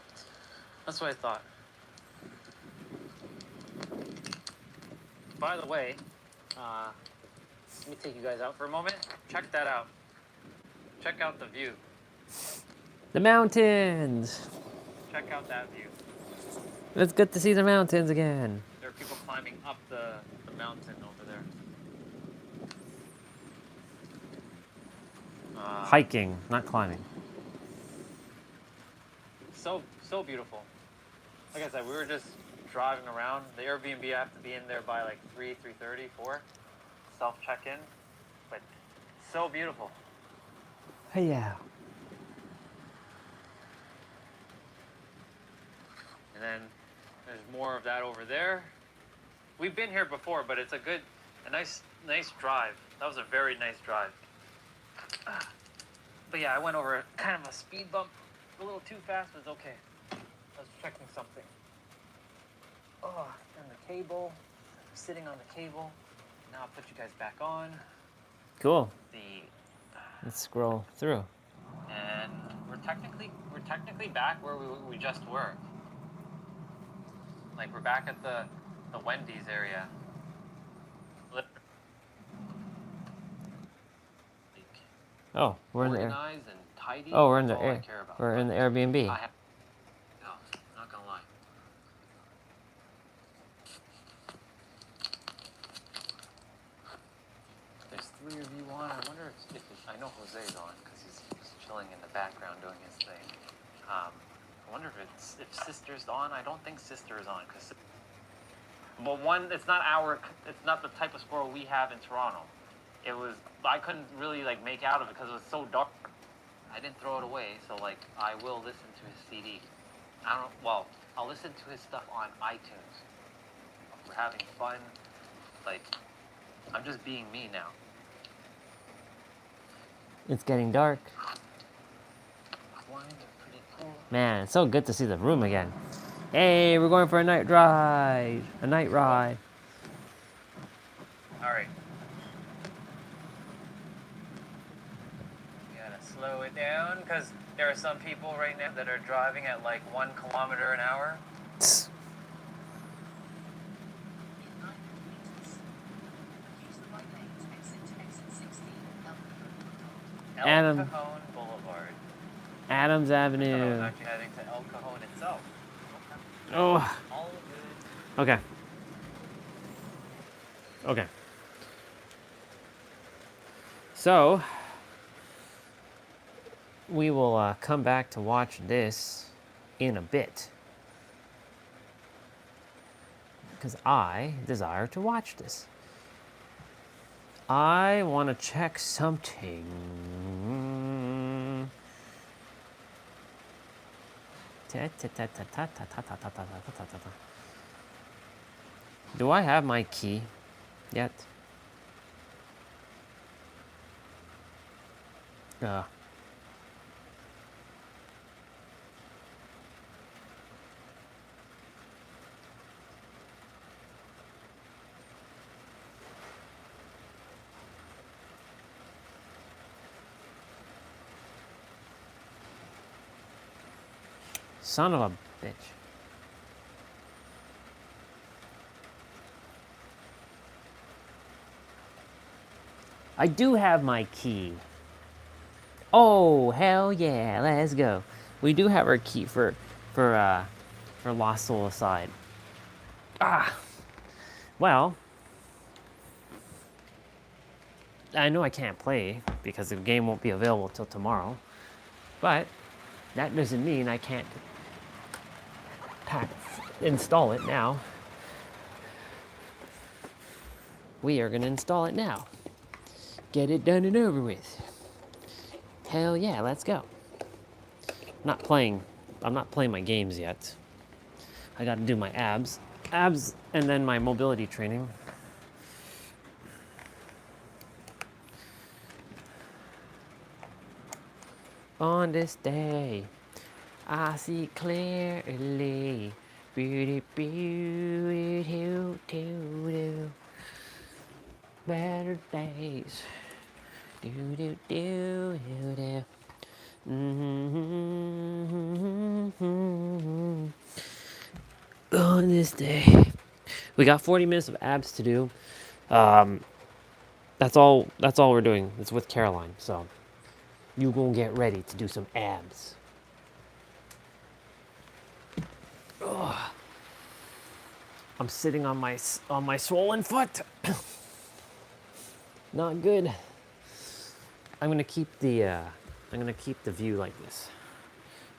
That's what I thought. By the way, let me take you guys out for a moment. Check that out. Check out the view. The mountains. Check out that view. It's good to see the mountains again. There are people climbing up the mountain over there. Hiking, not climbing. So beautiful. Like I said, we were just driving around. The Airbnb, I have to be in there by like 3:30, 4. Self check-in. But so beautiful. Hey, yeah. And then there's more of that over there. We've been here before, but it's a nice drive. That was a very nice drive. But yeah, I went over kind of a speed bump a little too fast, but it's okay. I was checking something. Oh, and the cable, sitting on the cable. Now I'll put you guys back on. Cool. The Let's scroll through. and we're technically back where we just were. Like we're back at the Wendy's area. Like, Oh, we're in the air. organized and tidy. Oh, we're in is the all I air. care about. We're in the But Airbnb. I have, no, not gonna lie. There's 3 of you on. I wonder if I know Jose's on because he's chilling in the background doing his thing. I wonder if Sister's on. I don't think Sister is on because. But one, it's not the type of squirrel we have in Toronto. It was, I couldn't really like make out of it because it was so dark. I didn't throw it away, so like I will listen to his CD. I'll listen to his stuff on iTunes. We're having fun. Like, I'm just being me now. It's getting dark. Blinds are pretty cool. Man, it's so good to see the room again. Hey, we're going for a night ride. A night ride. All right. You gotta slow it down because there are some people right now that are driving at like 1 kilometer an hour. In 900 meters. Use the right lane to exit 16 El Adam. Cajon Boulevard. Adams I Avenue. was actually heading to El Cajon itself. Oh, All good. okay. Okay. So, we will come back to watch this in a bit. Because I desire to watch this. I want to check something. Do I have my key yet? Son of a bitch. I do have my key. Oh, hell yeah, let's go. We do have our key for Lost Soul Aside. Well, I know I can't play because the game won't be available till tomorrow, but that doesn't mean I can't install it now. We are gonna install it now. Get it done and over with. Hell yeah, let's go. I'm not playing my games yet. I gotta do my abs, and then my mobility training. On this day, I see clearly. Beauty, beauty, do, do, do. Better days. Do, do, do, do, do. On this day, we got 40 minutes of abs to do. That's all we're doing. It's with Caroline, so you gonna get ready to do some abs. Ugh. I'm sitting on my swollen foot. Not good. I'm gonna keep the view like this.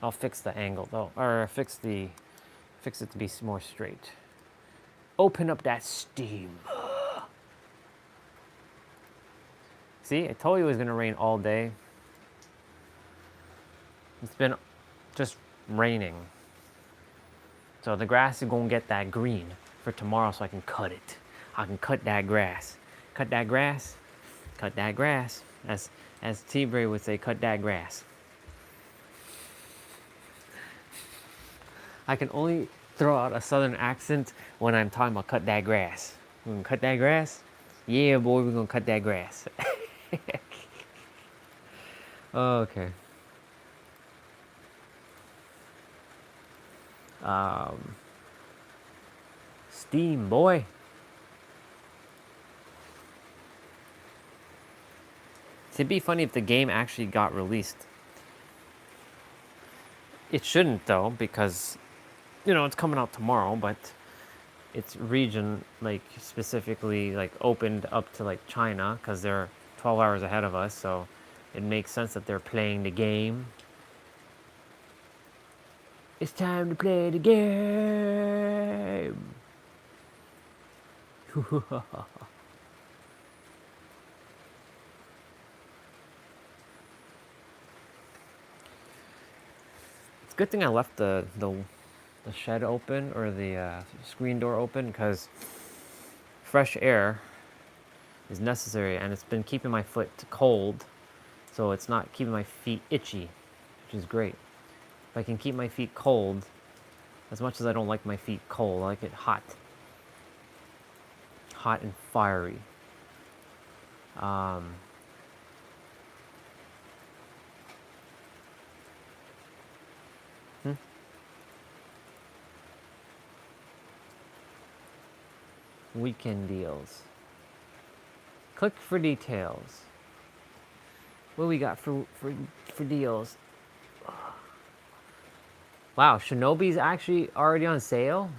I'll fix the angle though, or fix it to be more straight. Open up that steam. See, I told you it was gonna rain all day. It's been just raining. So the grass is gonna get that green for tomorrow so I can cut it. I can cut that grass. Cut that grass. Cut that grass. As T-Bray would say, cut that grass. I can only throw out a southern accent when I'm talking about cut that grass. We're gonna cut that grass? Yeah, boy, we're gonna cut that grass. Okay. Steam, boy. It'd be funny if the game actually got released. It shouldn't though, because you know it's coming out tomorrow, but its region, like specifically, like opened up to like China because they're 12 hours ahead of us, so it makes sense that they're playing the game. It's time to play the game. It's a good thing I left the shed open, or the screen door open, because fresh air is necessary, and it's been keeping my foot cold, so it's not keeping my feet itchy, which is great. If I can keep my feet cold, as much as I don't like my feet cold, I like it hot. Hot and fiery. Weekend deals. Click for details. What we got for deals? Wow, Shinobi's actually already on sale?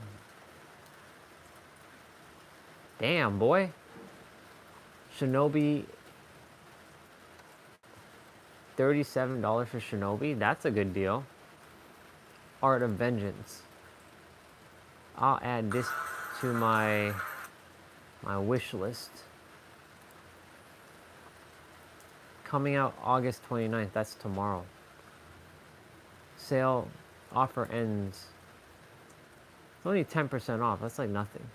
Damn, boy. Shinobi, $37 for Shinobi? That's a good deal. Art of Vengeance. I'll add this to my wish list. Coming out August 29th, that's tomorrow. Sale offer ends. It's only 10% off, that's like nothing.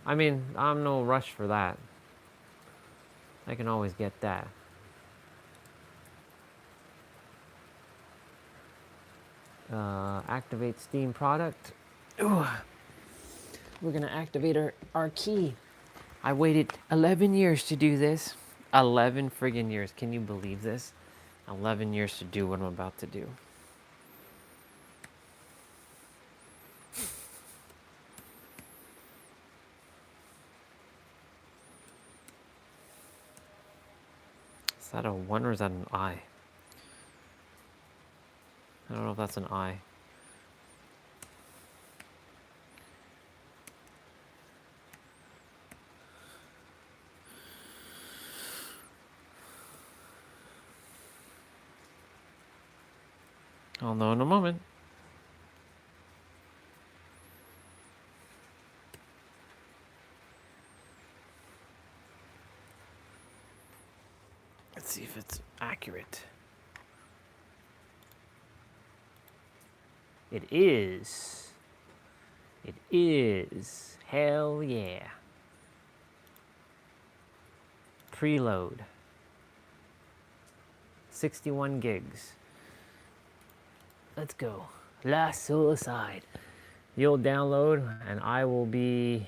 I mean, I'm no rush for that. I can always get that. Activate Steam product. Ooh. We're gonna activate our key. I waited 11 years to do this. 11 friggin' years. Can you believe this? 11 years to do what I'm about to do. Is that a 1 or is that an I? I don't know if that's an I. I'll know in a moment. Let's see if it's accurate. It is. It is. Hell yeah. Preload. 61 gigs. Let's go. Last Suicide. You'll download and I will be...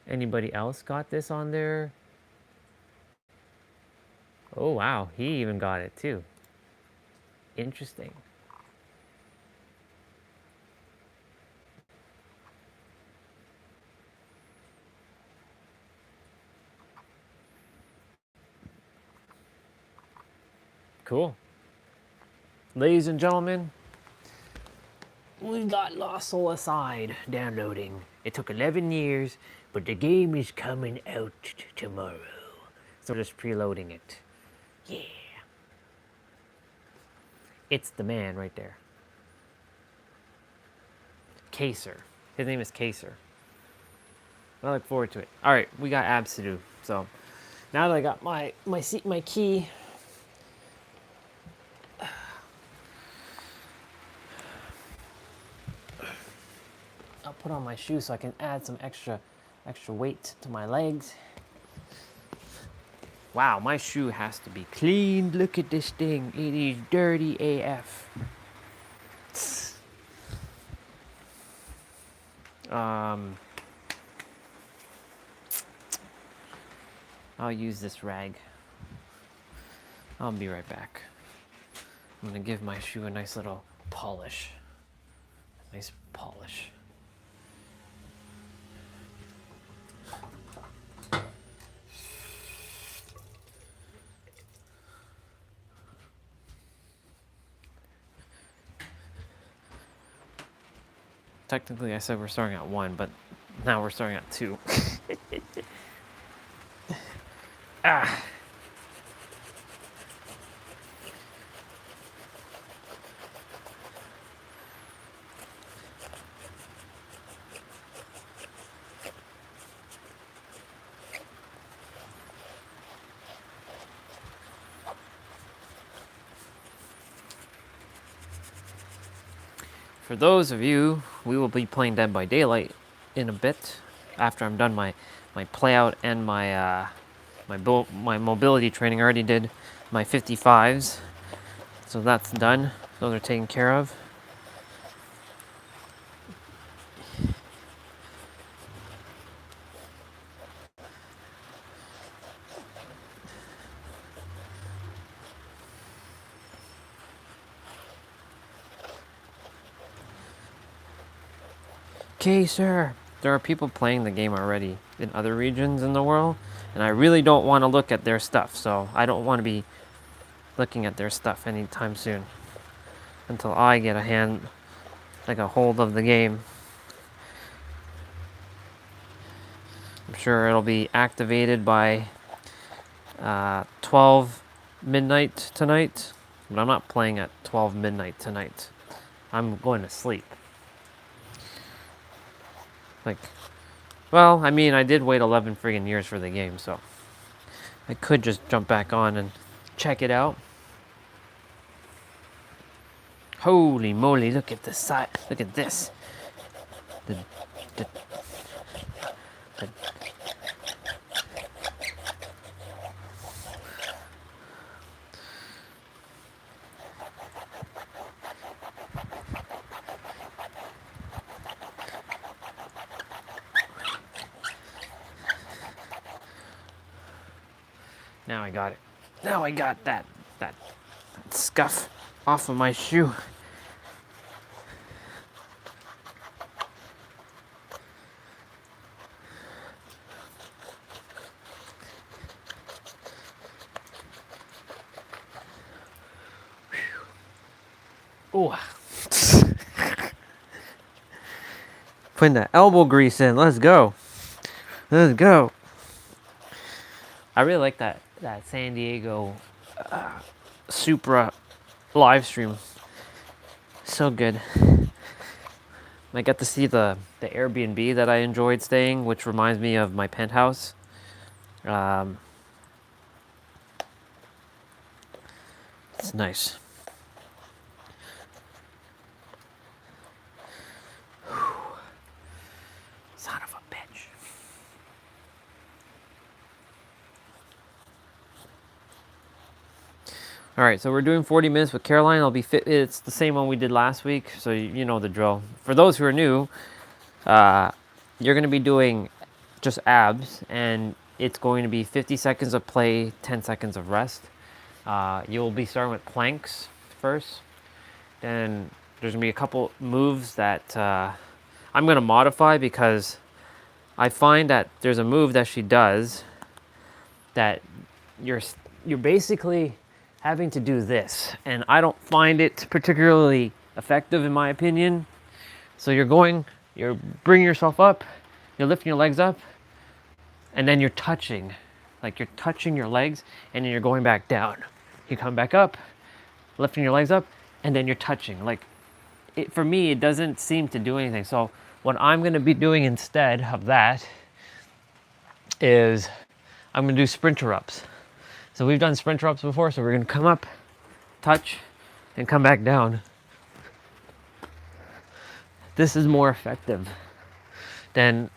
Anybody else got this on there? Oh wow, he even got it too. Interesting. Cool. Ladies and gentlemen, we got Lost Soul Aside downloading. It took 11 years, but the game is coming out tomorrow. So we're just preloading it. Yeah. It's the man right there. Kaser. His name is Kaser. I look forward to it. All right, we got abs to do. So now that I got my key, I'll put on my shoes so I can add some extra weight to my legs. Wow, my shoe has to be cleaned. Look at this thing. It is dirty AF. I'll use this rag. I'll be right back. I'm gonna give my shoe a nice little polish. Nice polish. Technically, I said we're starting at 1, but now we're starting at 2. Ah. For those of you, we will be playing Dead by Daylight in a bit after I'm done my play out and my my mobility training. I already did my 55s, so that's done. Those are taken care of. Okay, sir. There are people playing the game already in other regions in the world, and I really don't want to look at their stuff, so I don't want to be looking at their stuff anytime soon until I get a hold of the game. I'm sure it'll be activated by 12 midnight tonight, but I'm not playing at 12 midnight tonight. I'm going to sleep. Well, I mean, I did wait 11 friggin' years for the game, so I could just jump back on and check it out. Holy moly, look at the side. Look at this. Now I got it. Now I got that scuff off of my shoe. Oh. Putting the elbow grease in. Let's go. Let's go. I really like that San Diego Supra live stream. So good. I got to see the Airbnb that I enjoyed staying, which reminds me of my penthouse. It's nice. Son of a bitch. All right, so we're doing 40 minutes with Caroline. I'll be fit. It's the same one we did last week, so you know the drill. For those who are new, you're going to be doing just abs, and it's going to be 50 seconds of play, 10 seconds of rest. You'll be starting with planks first. Then there's going to be a couple moves that I'm going to modify because I find that there's a move that she does that you're basically having to do this, and I don't find it particularly effective in my opinion. So you're bringing yourself up, you're lifting your legs up, and then you're touching your legs, and then you're going back down. You come back up, lifting your legs up, and then you're touching. For me, it doesn't seem to do anything. So what I'm going to be doing instead of that is I'm going to do sprinter ups. So we've done sprinter ups before, so we're going to come up, touch, and come back down. This is more effective. than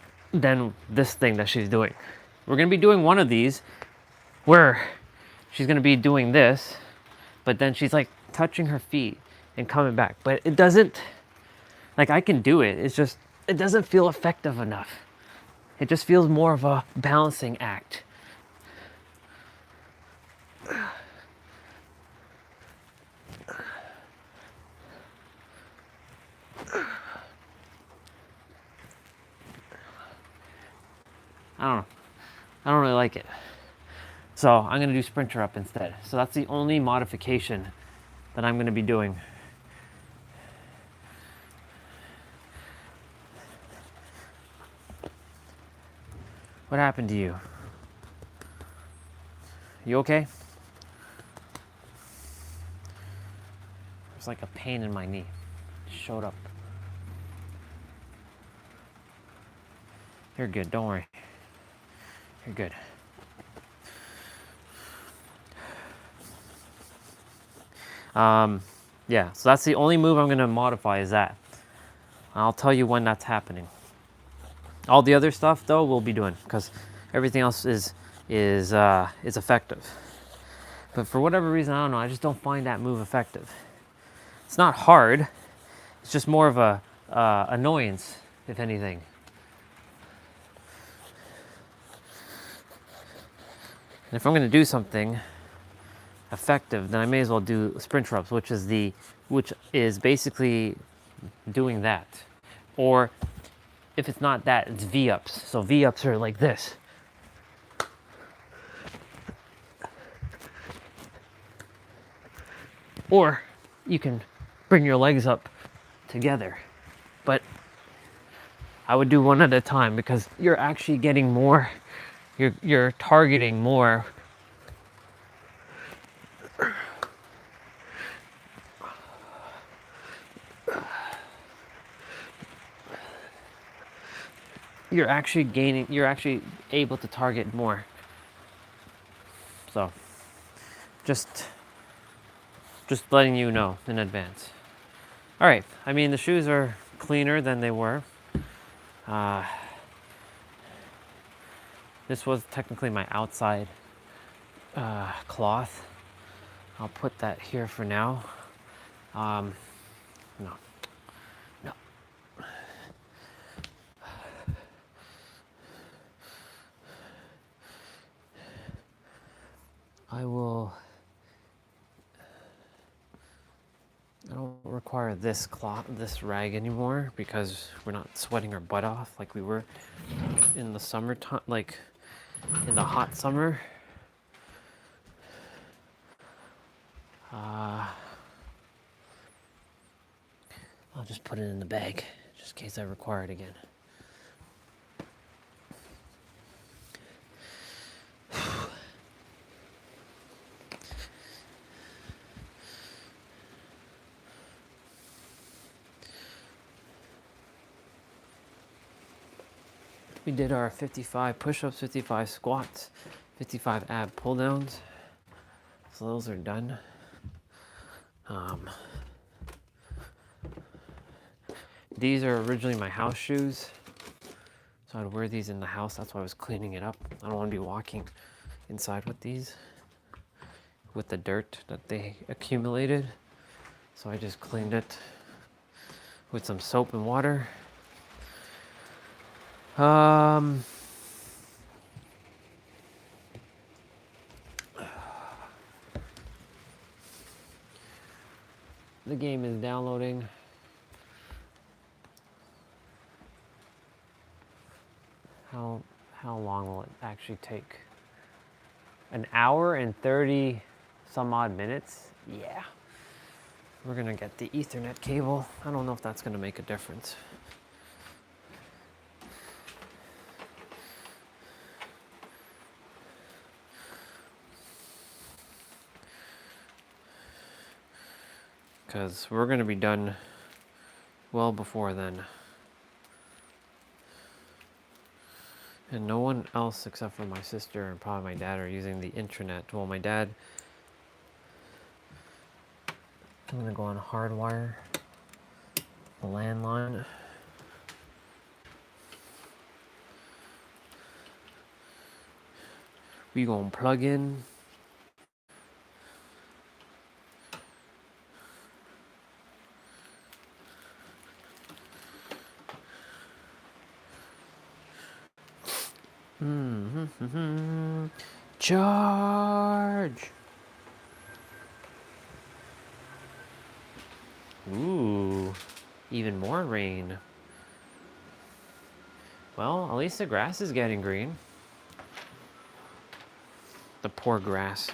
this thing that she's doing. We're gonna be doing one of these where she's gonna be doing this, but then she's like touching her feet and coming back. But it doesn't, like I can do it, it's just, it doesn't feel effective enough. It just feels more of a balancing act. I don't know. I don't really like it. So I'm gonna do sprinter up instead. So that's the only modification that I'm gonna be doing. What happened to you? You okay? There's like a pain in my knee. It showed up. You're good, don't worry. You're good. Yeah, so that's the only move I'm gonna modify is that. I'll tell you when that's happening. All the other stuff though we'll be doing because everything else is effective. But for whatever reason, I don't know, I just don't find that move effective. It's not hard, it's just more of a annoyance, if anything. And if I'm gonna do something effective, then I may as well do sprint reps, which is basically doing that. Or if it's not that, it's V-ups. So V-ups are like this. Or you can bring your legs up together. But I would do one at a time because you're actually getting more, you're targeting more. You're actually able to target more. So just letting you know in advance. All right, I mean, the shoes are cleaner than they were. This was technically my outside cloth. I'll put that here for now. No. I don't require this rag anymore because we're not sweating our butt off like we were in the summertime, like in the hot summer. I'll just put it in the bag just in case I require it again. We did our 55 push-ups, 55 squats, 55 ab pull-downs. So those are done. These are originally my house shoes. So I'd wear these in the house. That's why I was cleaning it up. I don't want to be walking inside with these, with the dirt that they accumulated. So I just cleaned it with some soap and water. The game is downloading. How long will it actually take? An hour and 30 some odd minutes? Yeah. We're gonna get the Ethernet cable. I don't know if that's gonna make a difference. Because we're going to be done well before then. And no one else except for my sister and probably my dad are using the intranet. Well, my dad, I'm going to go on hardwire, the landline. We gonna plug in. Charge. Ooh, even more rain. Well, at least the grass is getting green. The poor grass.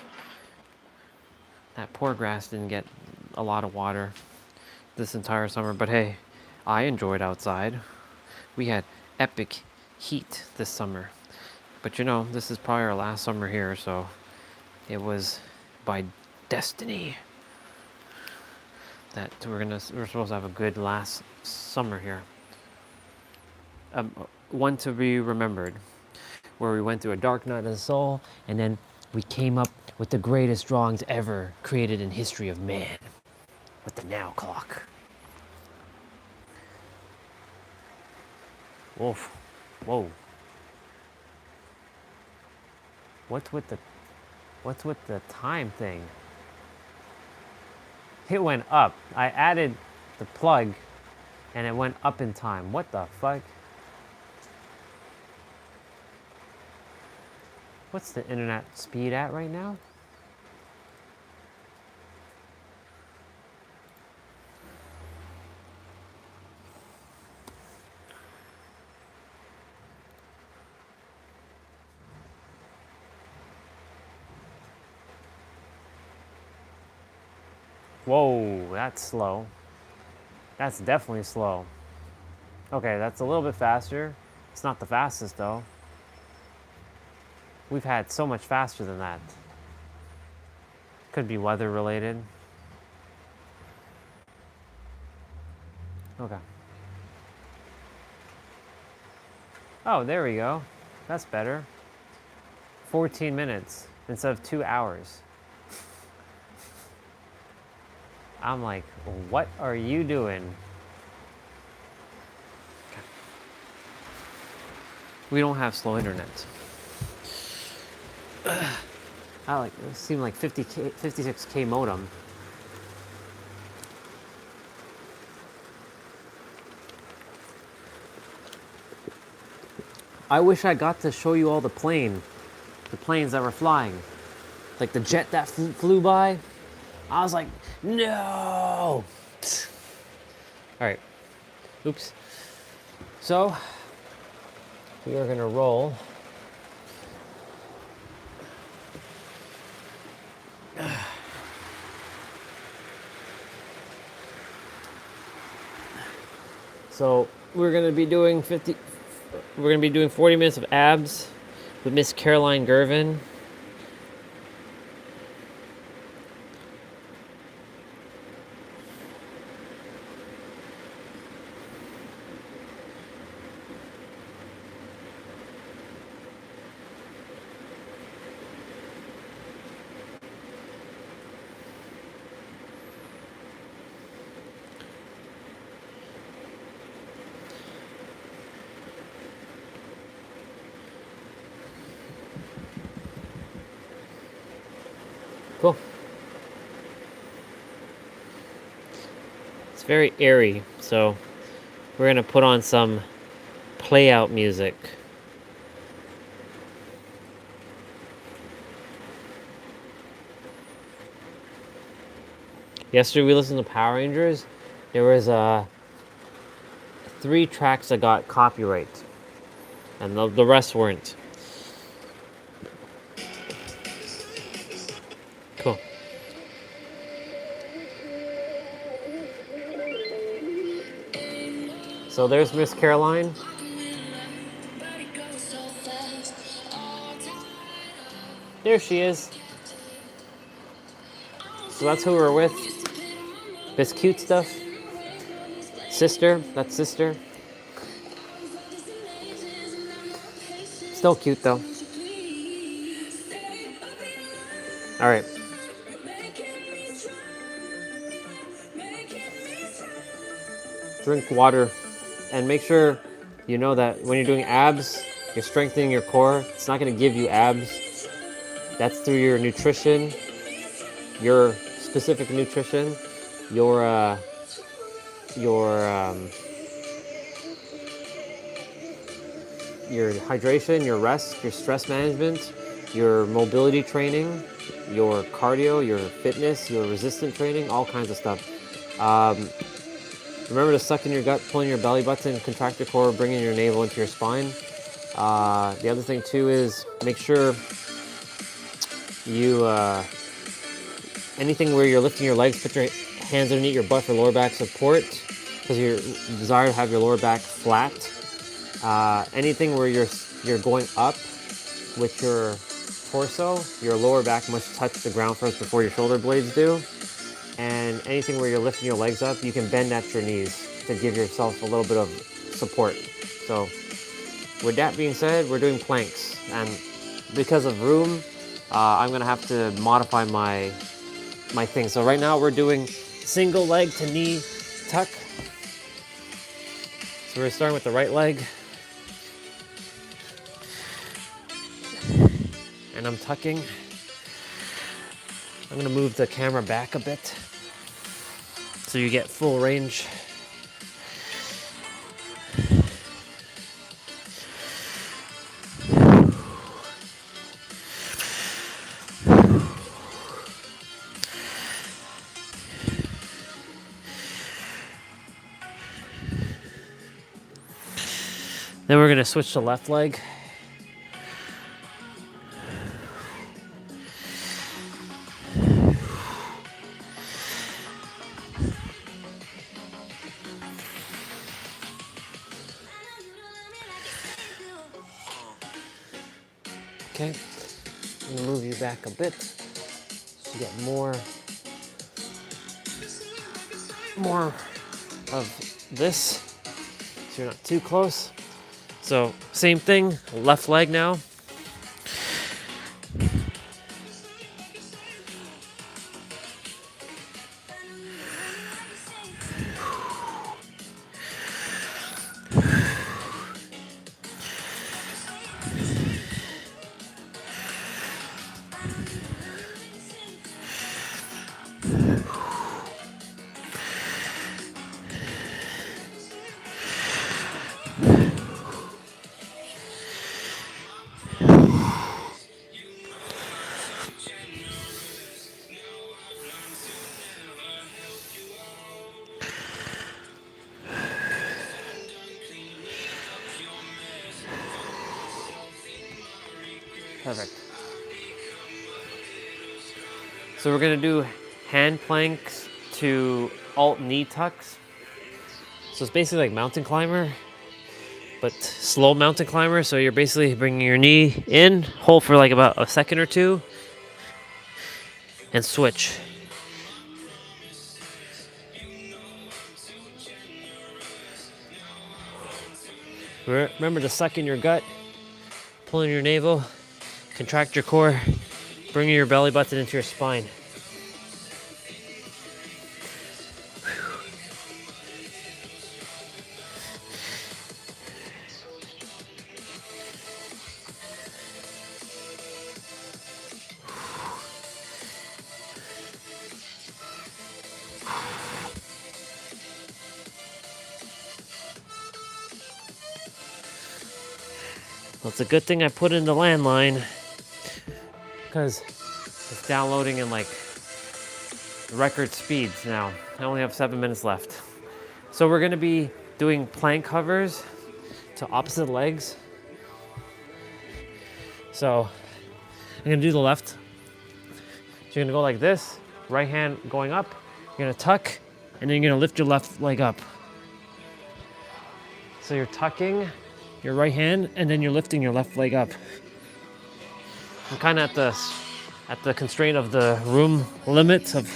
That poor grass didn't get a lot of water this entire summer, but hey, I enjoyed outside. We had epic heat this summer. But you know, this is probably our last summer here, so it was by destiny that we're supposed to have a good last summer here. One to be remembered, where we went through a dark night of the soul, and then we came up with the greatest drawings ever created in history of man, with the now clock. Wolf, whoa. What's with the time thing? It went up. I added the plug, and it went up in time. What the fuck? What's the internet speed at right now? Whoa, that's slow. That's definitely slow. Okay, that's a little bit faster. It's not the fastest though. We've had so much faster than that. Could be weather related. Okay. Oh, there we go. That's better. 14 minutes instead of 2 hours. I'm like, what are you doing? Okay. We don't have slow internet. I like it seemed like 50K, 56K modem. I wish I got to show you all the planes that were flying. Like the jet that flew by. I was like, no! All right, oops. So, we are gonna roll. So, we're gonna be doing 40 minutes of abs with Miss Caroline Gervin. Cool. It's very airy, so we're gonna put on some play out music. Yesterday we listened to Power Rangers. There was 3 tracks that got copyright, and the rest weren't. Cool. So there's Miss Caroline. There she is. So that's who we're with. This cute stuff. Sister, that's sister. Still cute though. All right. Drink water and make sure you know that when you're doing abs, you're strengthening your core. It's not going to give you abs. That's through your nutrition, your specific nutrition, your your hydration, your rest, your stress management, your mobility training, your cardio, your fitness, your resistant training, all kinds of stuff. Remember to suck in your gut, pull in your belly button, contract your core, bringing your navel into your spine. The other thing too is make sure you, anything where you're lifting your legs, put your hands underneath your butt for lower back support, because you desire to have your lower back flat. Anything where you're going up with your torso, your lower back must touch the ground first before your shoulder blades do. And anything where you're lifting your legs up, you can bend at your knees to give yourself a little bit of support. So with that being said, we're doing planks. And because of room, I'm gonna have to modify my thing. So right now we're doing single leg to knee tuck. So we're starting with the right leg. And I'm tucking. I'm gonna move the camera back a bit so you get full range. Then we're gonna switch to left leg. Okay, I'm gonna move you back a bit to get more of this, so you're not too close. So same thing, left leg now. Perfect. So we're gonna do hand planks to alt knee tucks. So it's basically like mountain climber, but slow mountain climber. So you're basically bringing your knee in, hold for like about a second or two, and switch. Remember to suck in your gut, pull in your navel, contract your core, bring your belly button into your spine. Well, it's a good thing I put in the landline because it's downloading in like record speeds now. I only have 7 minutes left. So we're gonna be doing plank hovers to opposite legs. So I'm gonna do the left. So you're gonna go like this, right hand going up, you're gonna tuck, and then you're gonna lift your left leg up. So you're tucking your right hand, and then you're lifting your left leg up. I'm kind of at the constraint of the room limit of.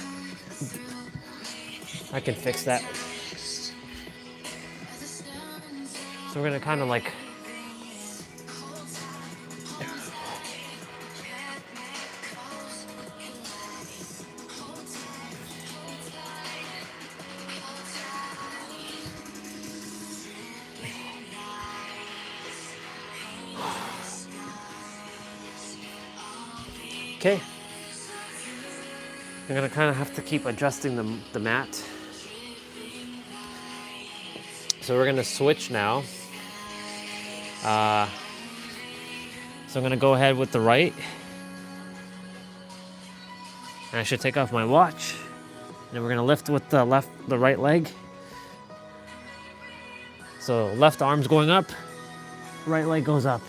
I can fix that. So we're gonna kind of like. Okay. I'm gonna kind of have to keep adjusting the mat. So we're gonna switch now. So I'm gonna go ahead with the right. And I should take off my watch. And we're gonna lift with the right leg. So left arm's going up, right leg goes up.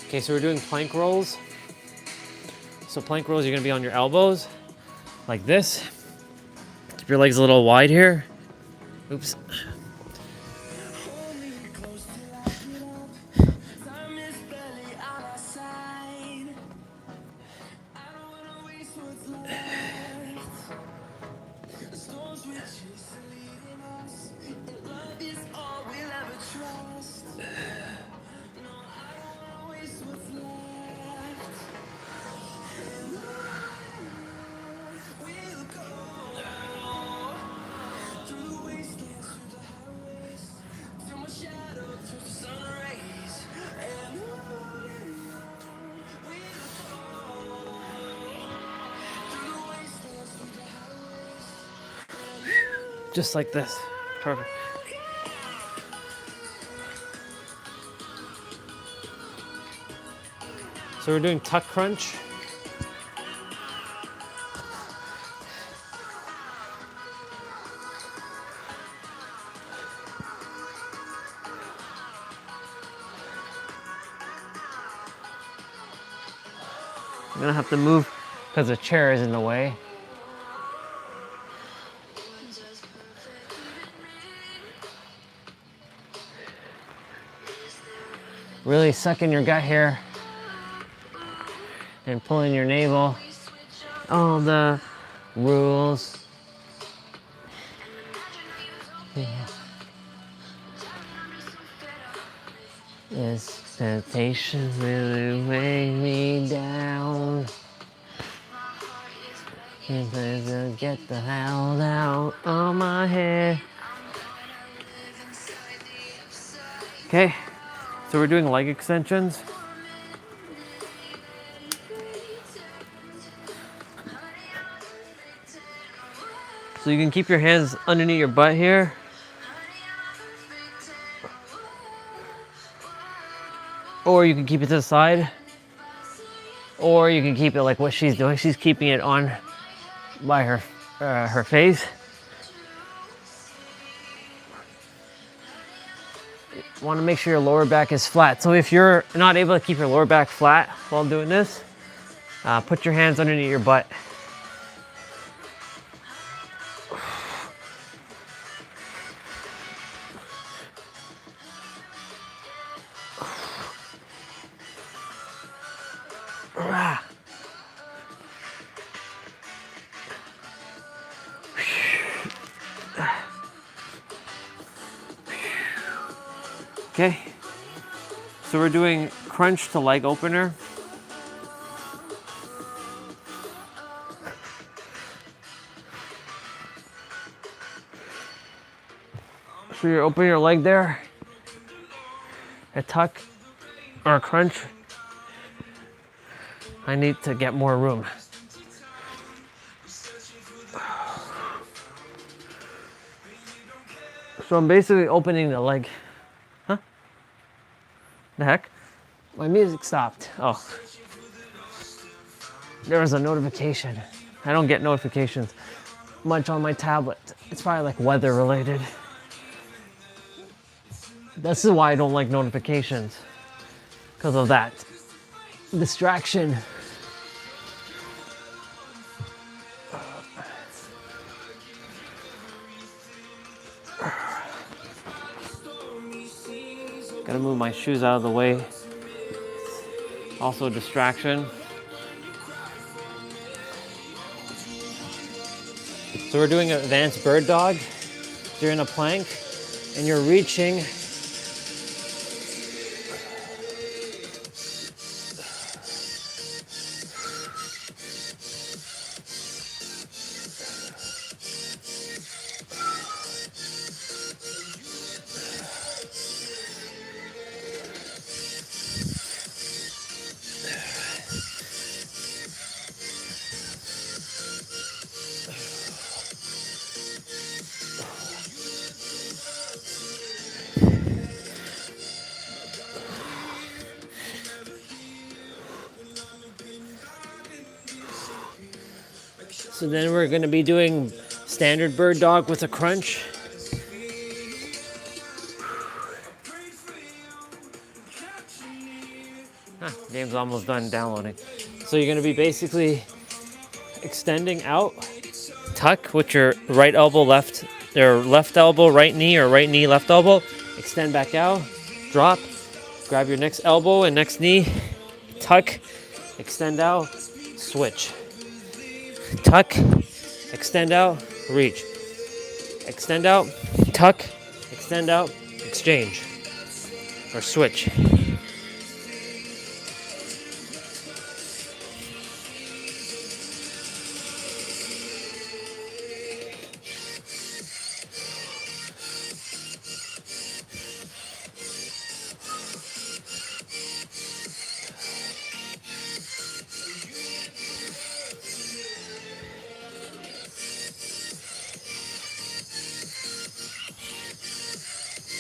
Okay, so we're doing plank rolls. So plank rolls, you're gonna be on your elbows, like this. Keep your legs a little wide here. Oops. Just like this. Perfect. So we're doing tuck crunch. I'm gonna have to move because the chair is in the way. Really suck in your gut here and pull in your navel. All the rules. This temptation really weigh me down. To get the hell out of my head. Okay, so we're doing leg extensions. So you can keep your hands underneath your butt here. Or you can keep it to the side. Or you can keep it like what she's doing. She's keeping it on by her face. You want to make sure your lower back is flat. So if you're not able to keep your lower back flat while doing this, put your hands underneath your butt. Okay, so we're doing crunch to leg opener. So you're opening your leg there, a tuck or a crunch. I need to get more room. So I'm basically opening the leg. Huh? The heck? My music stopped. Oh. There was a notification. I don't get notifications much on my tablet. It's probably like weather related. This is why I don't like notifications. Because of that distraction. Gotta move my shoes out of the way. Also a distraction. So we're doing an advanced bird dog. You're in a plank and you're reaching. So then we're gonna be doing standard bird dog with a crunch. Game's almost done downloading. So you're gonna be basically extending out, tuck with your right elbow, left, or left elbow, right knee, or right knee, left elbow. Extend back out, drop, grab your next elbow and next knee, tuck, extend out, switch. Tuck, extend out, reach. Extend out, tuck, extend out, exchange, or switch.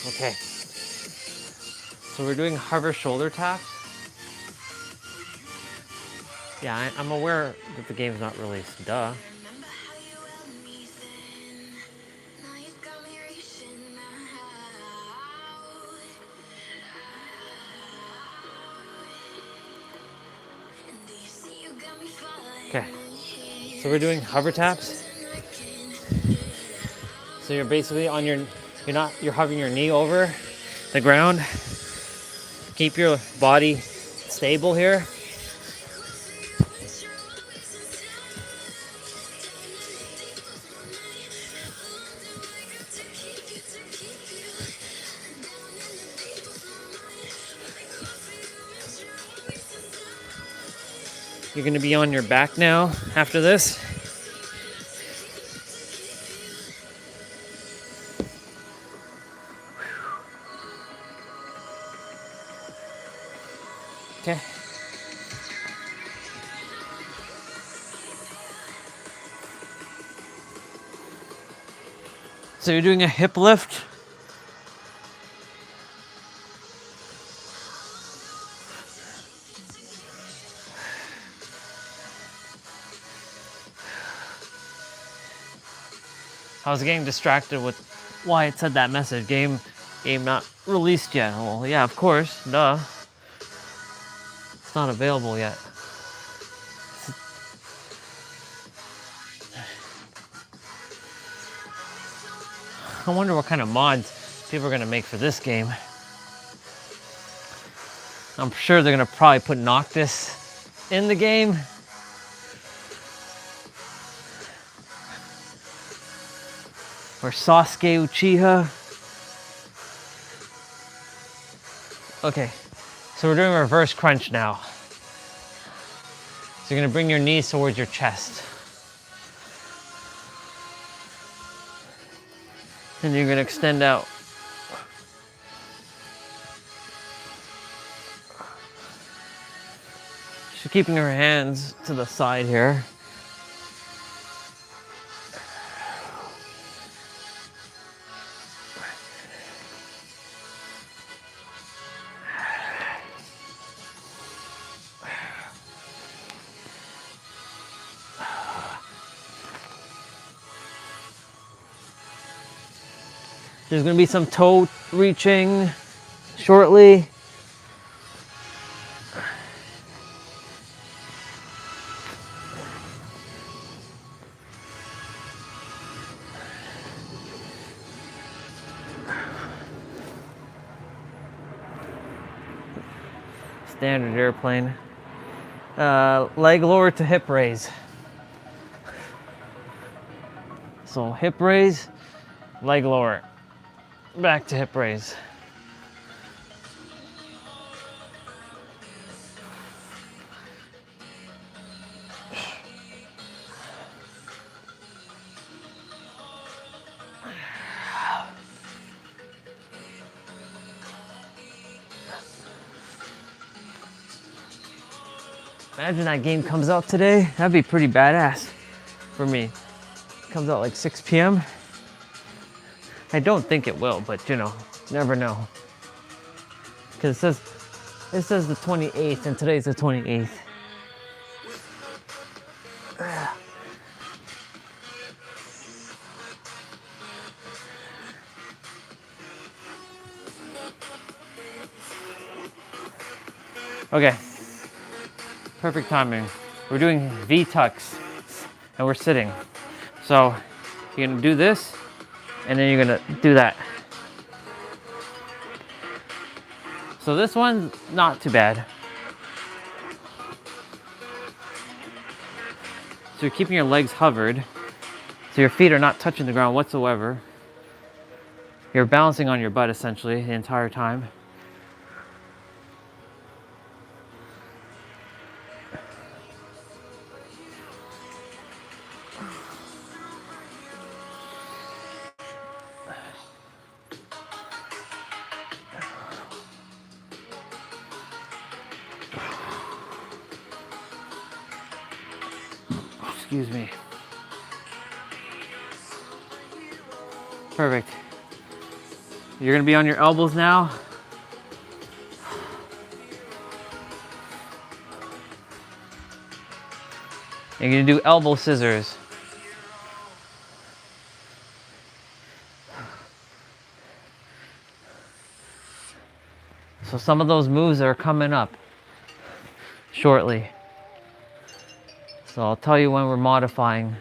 Okay. So we're doing hover shoulder taps. Yeah, I'm aware that the game's not released, duh. Remember how you held me then? Now you got me reaching out. And do you see you got me falling? Okay. So we're doing hover taps. So you're basically on your, you're hovering your knee over the ground. Keep your body stable here. You're gonna be on your back now after this. Okay. So you're doing a hip lift. I was getting distracted with why it said that message. Game not released yet. Well, yeah, of course, duh. It's not available yet. I wonder what kind of mods people are gonna make for this game. I'm sure they're gonna probably put Noctis in the game. Or Sasuke Uchiha. Okay, so we're doing reverse crunch now. So you're gonna bring your knees towards your chest. And you're gonna extend out. Just keeping your hands to the side here. There's gonna be some toe reaching shortly. standard airplane. Leg lower to hip raise. So hip raise, leg lower, back to hip raise. Imagine that game comes out today. That'd be pretty badass for me. Comes out like 6 p.m. I don't think it will, but you know, never know. Because it says the 28th, and today's the 28th. Okay, perfect timing. We're doing V tucks, and we're sitting. So you're gonna do this, and then you're gonna do that. So this one's not too bad. So you're keeping your legs hovered, so your feet are not touching the ground whatsoever. You're balancing on your butt essentially the entire time. Excuse me. Perfect. You're gonna be on your elbows now. You're gonna do elbow scissors. So some of those moves are coming up shortly. So I'll tell you when we're modifying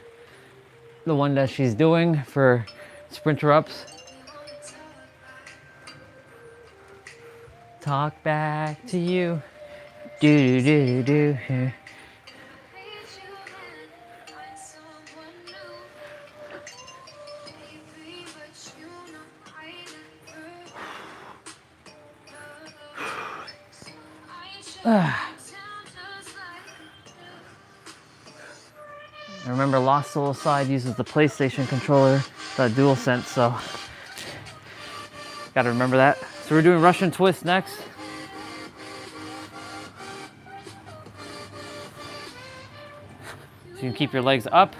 the one that she's doing for sprinter ups. Talk back to you. Do do do do. I remember Lost Soul Side uses the PlayStation controller, the DualSense, so gotta remember that. So we're doing Russian twist next. So you can keep your legs up.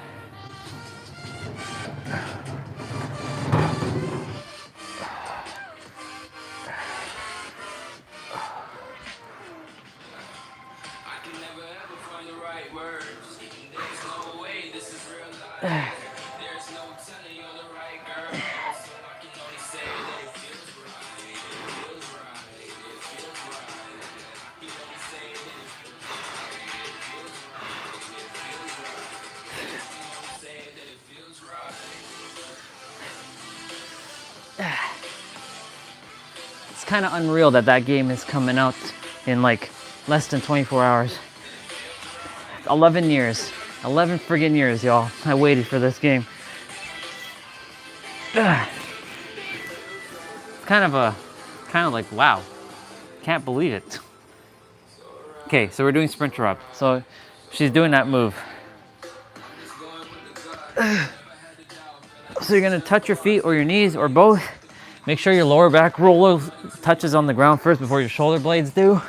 It's kind of unreal that that game is coming out in like less than 24 hours. 11 years. 11 friggin' years, y'all. I waited for this game. It's kind of like, wow. Can't believe it. Okay, so we're doing sprinter up. So she's doing that move. So you're gonna touch your feet or your knees or both. Make sure your lower back roll touches on the ground first before your shoulder blades do.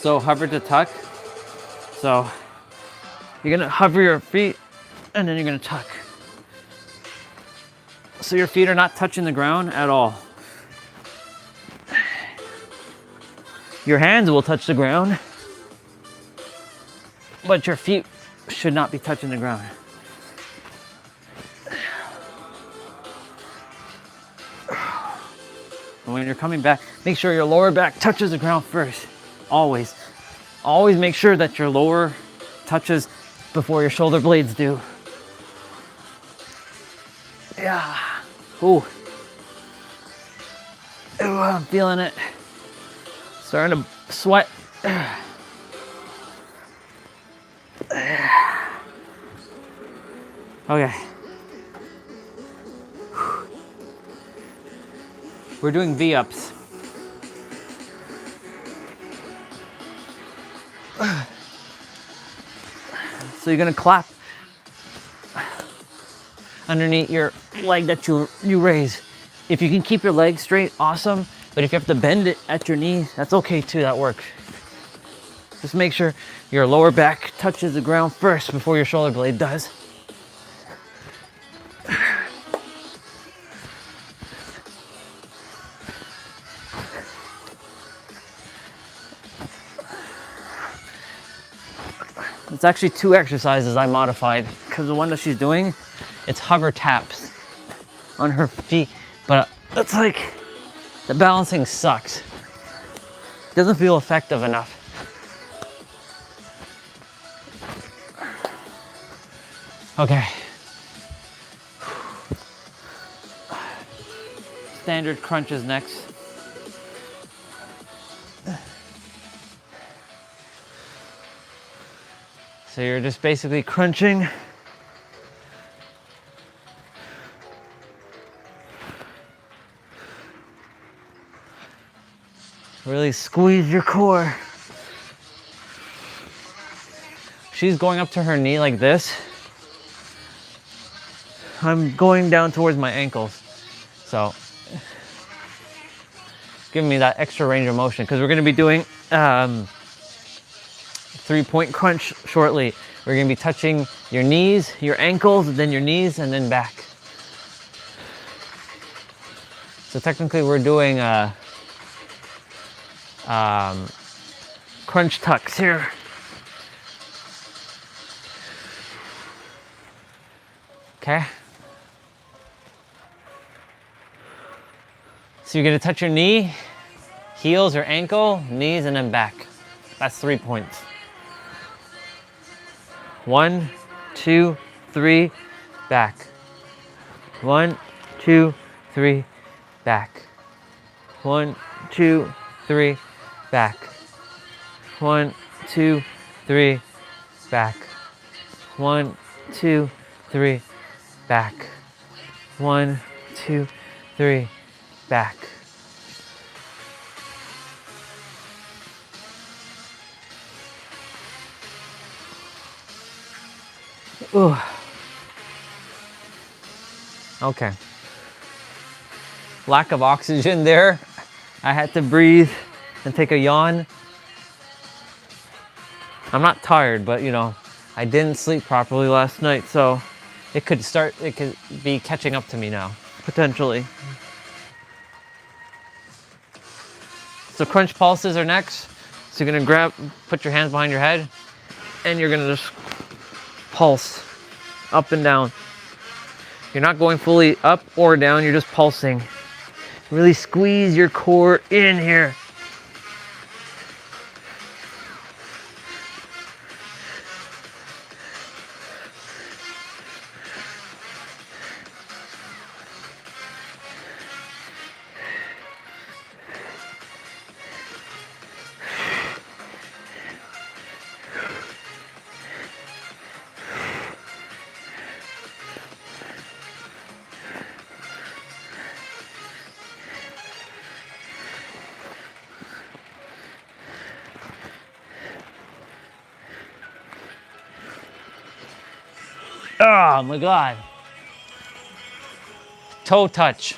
So hover to tuck. So you're gonna hover your feet and then you're gonna tuck. So your feet are not touching the ground at all. Your hands will touch the ground, but your feet should not be touching the ground. And when you're coming back, make sure your lower back touches the ground first. Always. Always make sure that your lower touches before your shoulder blades do. Yeah. Ooh. Ooh, I'm feeling it. Starting to sweat. Okay. We're doing V-ups. So you're gonna clap underneath your leg that you raise. If you can keep your leg straight, awesome. But if you have to bend it at your knee, that's okay too, that works. Just make sure your lower back touches the ground first before your shoulder blade does. It's actually 2 exercises I modified because the one that she's doing, it's hover taps on her feet, but it's like the balancing sucks. It doesn't feel effective enough. Okay. Standard crunches next. So you're just basically crunching. Really squeeze your core. She's going up to her knee like this. I'm going down towards my ankles. So giving me that extra range of motion because we're going to be doing 3-point crunch shortly. We're going to be touching your knees, your ankles, then your knees, and then back. So technically we're doing crunch tucks here. Okay. So you're gonna touch your knee, heels or ankle, knees, and then back. That's 3 points. 1, 2, 3, back. 1, 2, 3, back. 1, 2, 3, back. 1, 2, 3, back. 1, 2, 3, back. 1, 2, 3, back. Ooh. Okay. Lack of oxygen there. I had to breathe and take a yawn. I'm not tired, but you know, I didn't sleep properly last night, so it could be catching up to me now, potentially. So crunch pulses are next. So you're gonna put your hands behind your head, and you're gonna just pulse up and down. You're not going fully up or down, you're just pulsing. Really squeeze your core in here. Oh my God. Toe touch.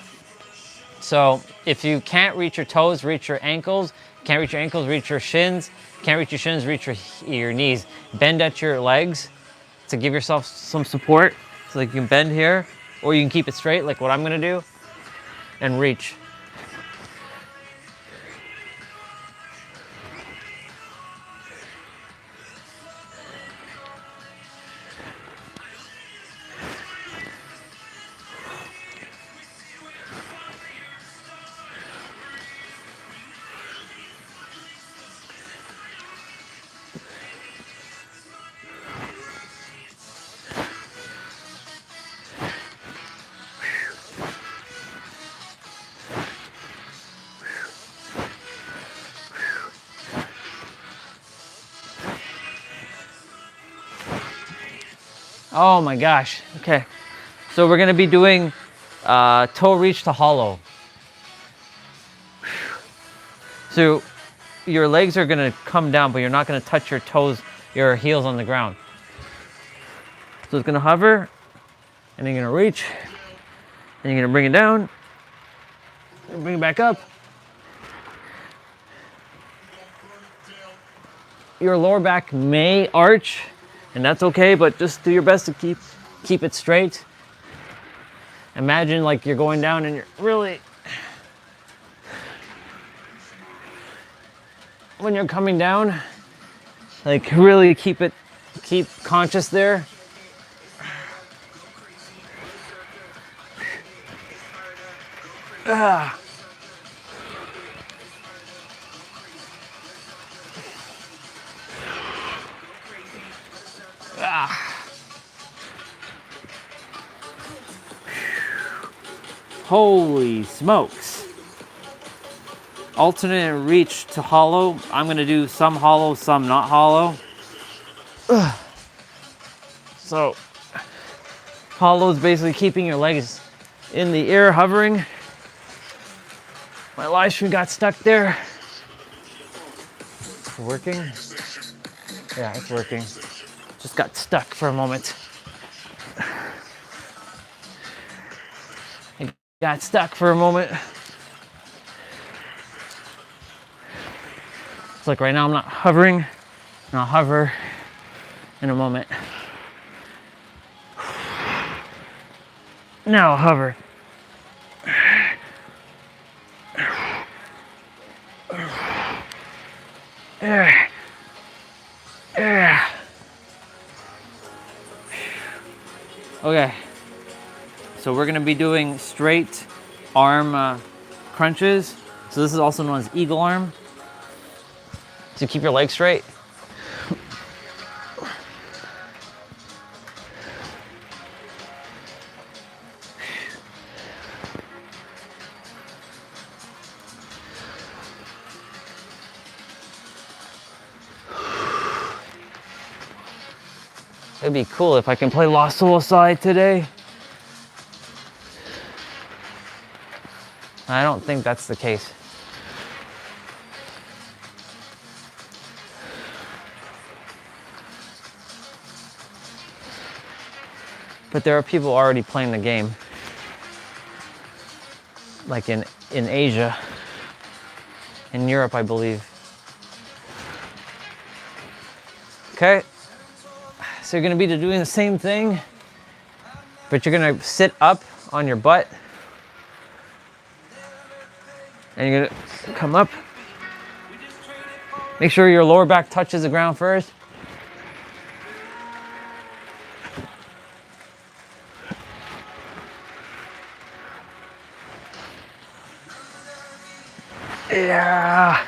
So if you can't reach your toes, reach your ankles. Can't reach your ankles, reach your shins. Can't reach your shins, reach your knees. Bend at your legs to give yourself some support. So like you can bend here, or you can keep it straight like what I'm gonna do, and reach. Oh my gosh, okay. So we're gonna be doing toe reach to hollow. So your legs are gonna come down, but you're not gonna touch your toes, your heels on the ground. So it's gonna hover, and you're gonna reach, and you're gonna bring it down, and bring it back up. Your lower back may arch, and that's okay, but just do your best to keep it straight. Imagine like you're going down and you're really, when you're coming down, like really keep conscious there. Ah. Holy smokes. Alternate reach to hollow. I'm gonna do some hollow, some not hollow. Ugh. So, hollow is basically keeping your legs in the air, hovering. My live stream got stuck there. It's working? Yeah, it's working. Just got stuck for a moment. It got stuck for a moment. It's like right now I'm not hovering, and I'll hover in a moment. Now I'll hover. Okay, so we're gonna be doing straight arm crunches. So this is also known as eagle arm. So keep your legs straight. It'd be cool if I can play Lost Soul Side today. I don't think that's the case. But there are people already playing the game. Like in Asia. In Europe, I believe. Okay. So you're gonna be doing the same thing, but you're gonna sit up on your butt. And you're gonna come up. Make sure your lower back touches the ground first. Yeah.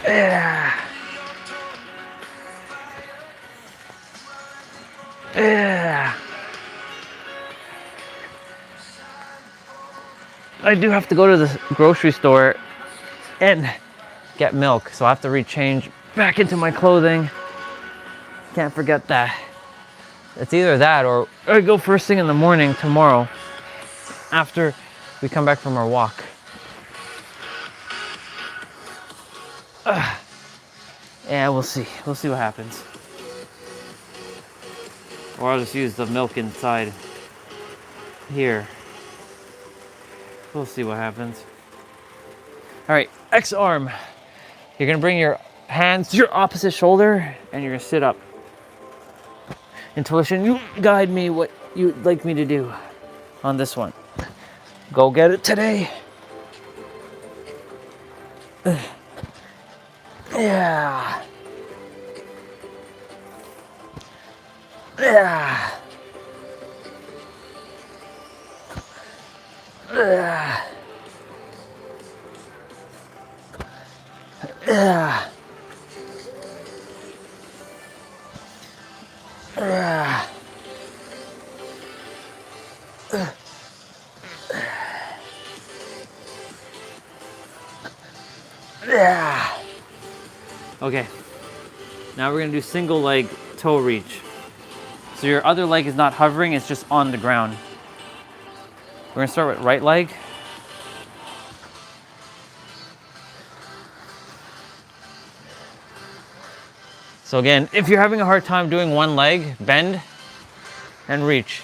Yeah. Yeah. I do have to go to the grocery store and get milk, so I have to rechange back into my clothing. Can't forget that. It's either that or I go first thing in the morning tomorrow after we come back from our walk. Yeah, we'll see. We'll see what happens. Or I'll just use the milk inside here. We'll see what happens. All right, X arm. You're gonna bring your hands to your opposite shoulder and you're gonna sit up. Intuition, you guide me what you'd like me to do on this one. Go get it today. Yeah. Yeah. Yeah. Yeah. Yeah. Yeah. Okay. Now we're gonna do single leg toe reach. So your other leg is not hovering, it's just on the ground. We're gonna start with right leg. So again, if you're having a hard time doing one leg, bend and reach.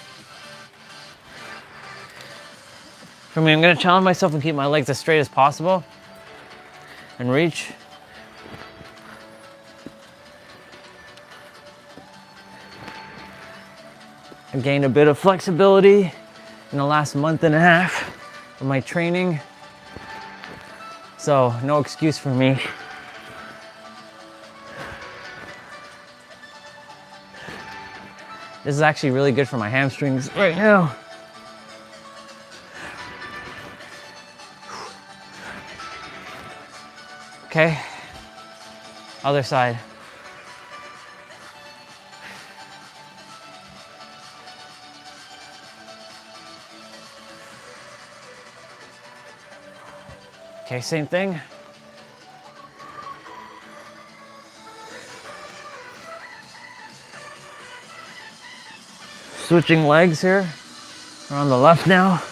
For me, I'm gonna challenge myself and keep my legs as straight as possible and reach. I gained a bit of flexibility in the last month and a half of my training. So no excuse for me. This is actually really good for my hamstrings right now. Okay, other side. Okay, same thing. Switching legs here. We're on the left now.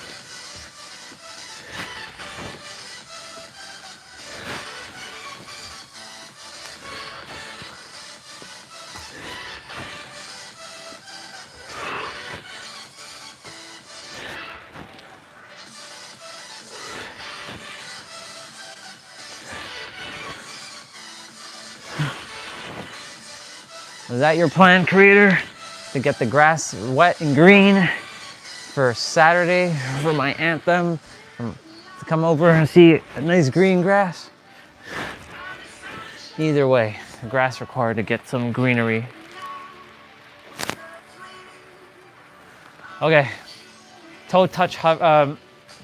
Is that your plan, creator? To get the grass wet and green for Saturday for my anthem? To come over and see a nice green grass? Either way, the grass required to get some greenery. Okay, toe touch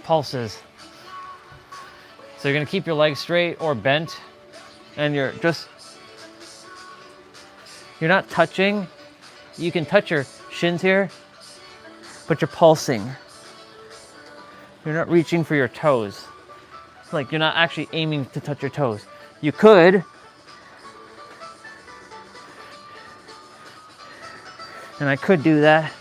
pulses. So you're gonna keep your legs straight or bent, and you're not touching. You can touch your shins here, but you're pulsing. You're not reaching for your toes. Like you're not actually aiming to touch your toes. You could, and I could do that.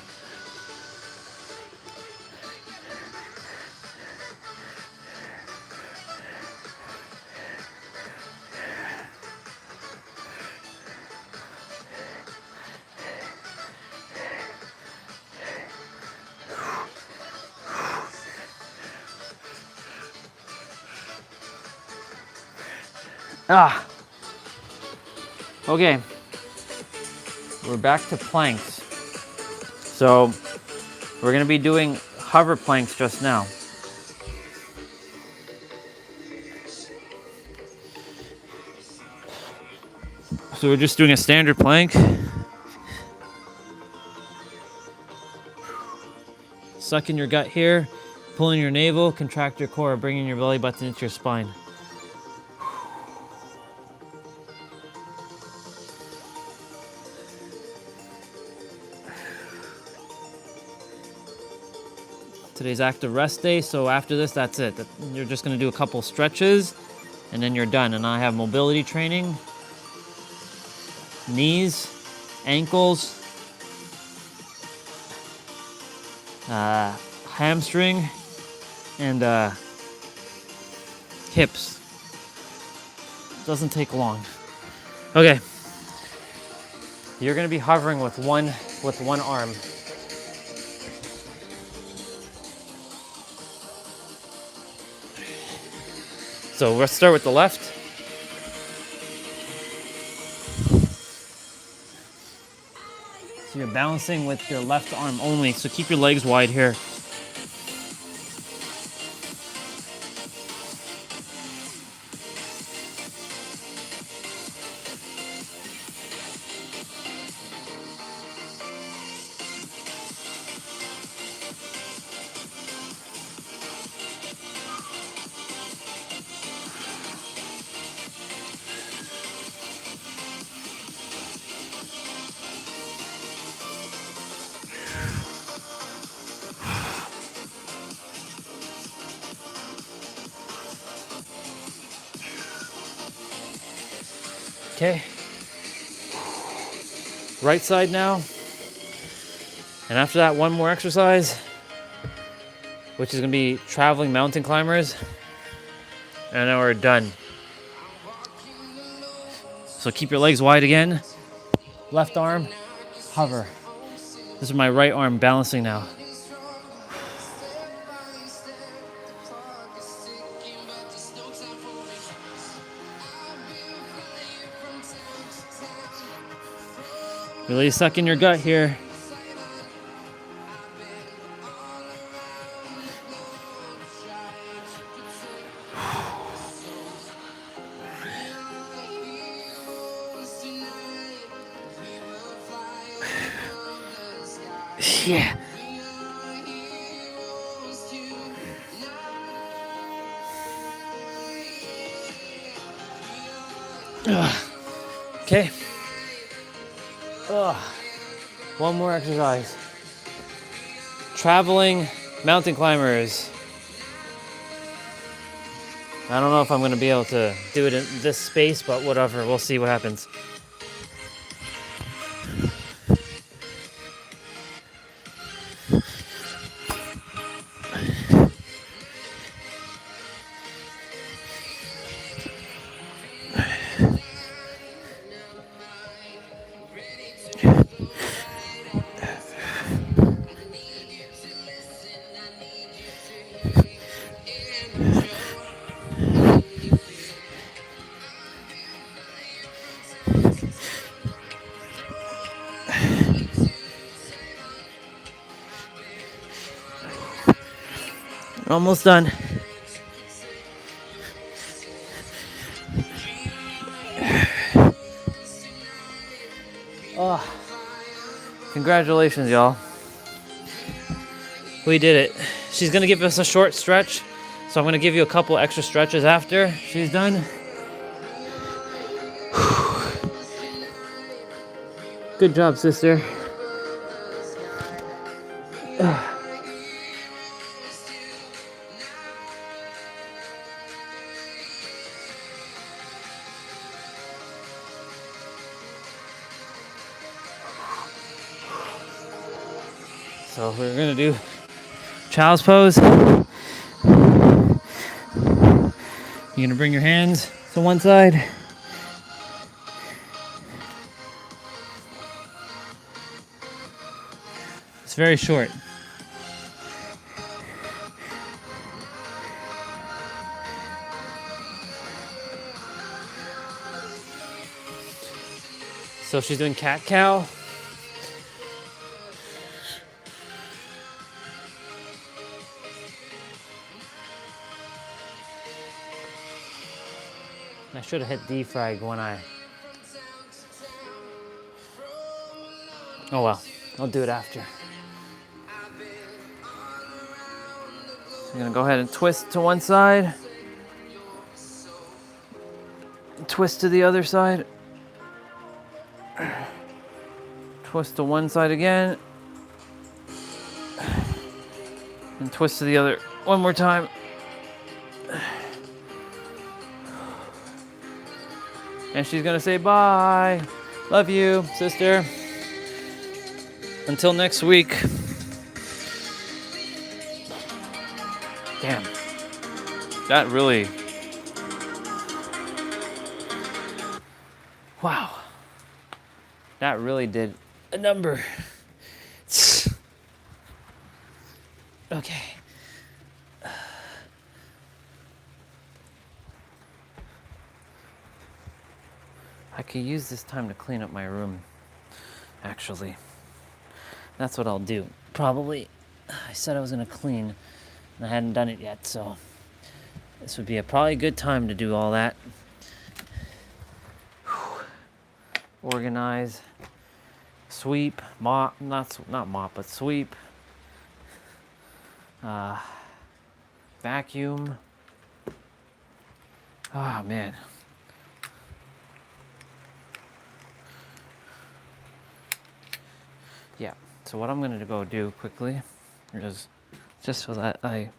Okay, we're back to planks. So we're gonna be doing hover planks just now. So we're just doing a standard plank. Suck in your gut here, pull in your navel, contract your core, bringing your belly button into your spine. Today's active rest day, so after this, that's it. You're just gonna do a couple stretches, and then you're done. And I have mobility training, knees, ankles, hamstring, and hips. Doesn't take long. Okay, you're gonna be hovering with one arm. So let's start with the left. So you're balancing with your left arm only. So keep your legs wide here. Okay. Right side now. And after that, one more exercise, which is gonna be traveling mountain climbers. And then we're done. So keep your legs wide again. Left arm, hover. This is my right arm balancing now. Really suck in your gut here. Yeah. Okay. One more exercise. Traveling mountain climbers. I don't know if I'm going to be able to do it in this space, but whatever. We'll see what happens. Almost done. Oh, congratulations, y'all. We did it. She's gonna give us a short stretch, so I'm gonna give you a couple extra stretches after she's done. Good job, sister. So we're gonna do child's pose. You're gonna bring your hands to one side. It's very short. So she's doing cat cow. I should have hit defrag when I... Oh well, I'll do it after. I'm gonna go ahead and twist to one side. Twist to the other side. Twist to one side again. And twist to the other one more time. And she's gonna say bye. Love you, sister. Until next week. Damn. That really... Wow. That really did a number. Okay. could use this time to clean up my room, actually. That's what I'll do. Probably, I said I was gonna clean, and I hadn't done it yet, so this would be probably a good time to do all that. Organize, sweep, mop, not mop, but sweep, vacuum. Oh man. Yeah, so what I'm gonna go do quickly is just so that I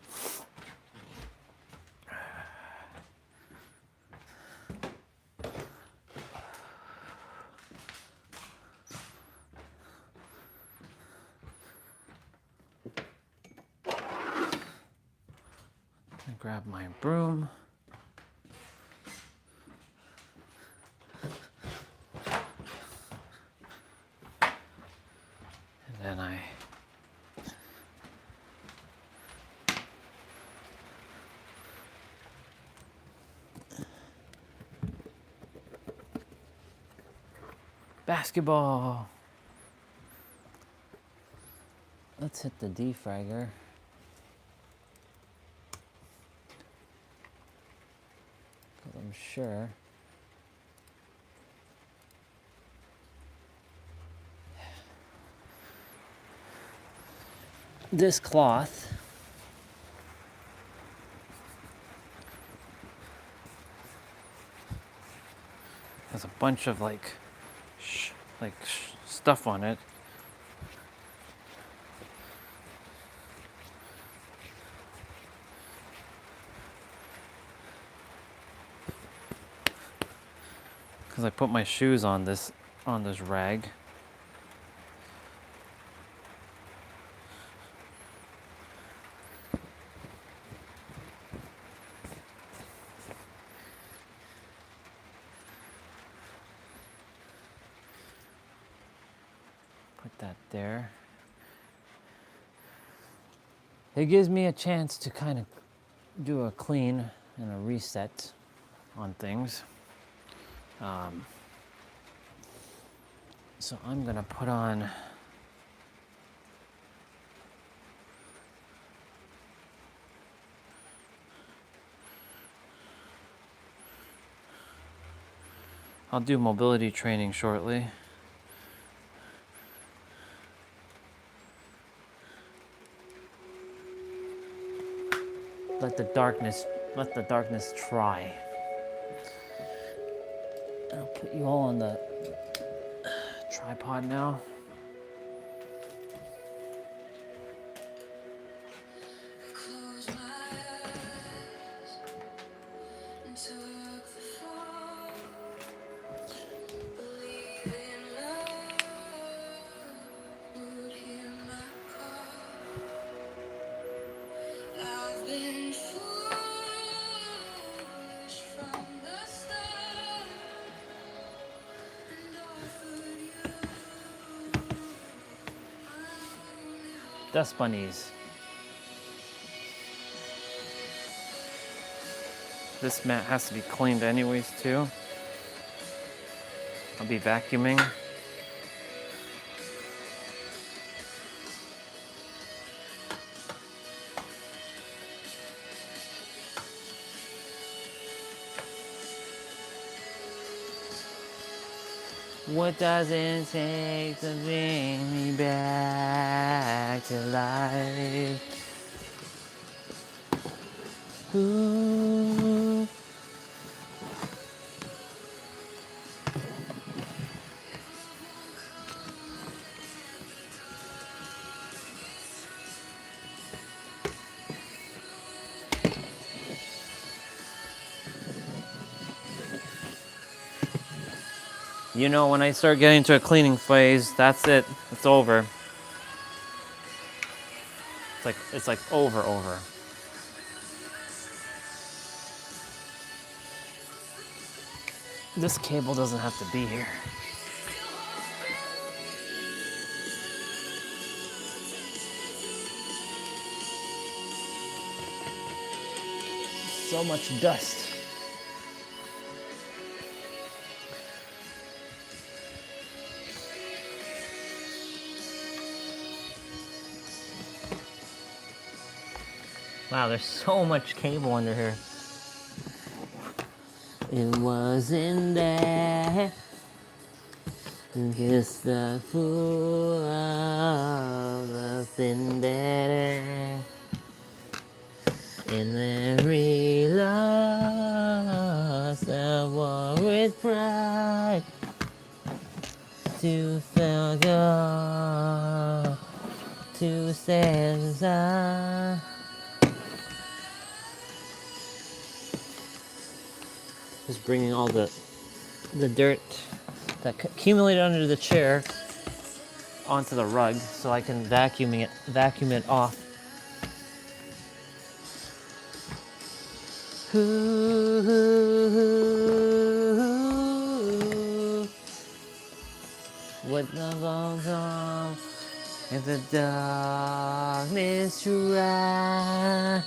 grab my broom. And then I basketball. Let's hit the defragger. Because I'm sure this cloth has a bunch of stuff on it. Because I put my shoes on this rag. Put that there. It gives me a chance to kind of do a clean and a reset on things. So I'm gonna put on I'll do mobility training shortly. Let the darkness try. I'll put you all on the tripod now. Close my eyes and took the fall. Believe in love would hear my call. I've been foolish from the start and offered you my only hope. Dust bunnies. This mat has to be cleaned anyways too. I'll be vacuuming. What does it take to bring me back to life? Ooh. You know, when I start getting to a cleaning phase, that's it. It's over. It's like over. This cable doesn't have to be here. So much dust. Wow, there's so much cable under here. It wasn't there. Just the fool of nothing better. In every loss, I war with pride to forgo, to stand aside. Just bringing all the dirt that accumulated under the chair onto the rug so I can vacuum it off. What the goes on if the darkness try,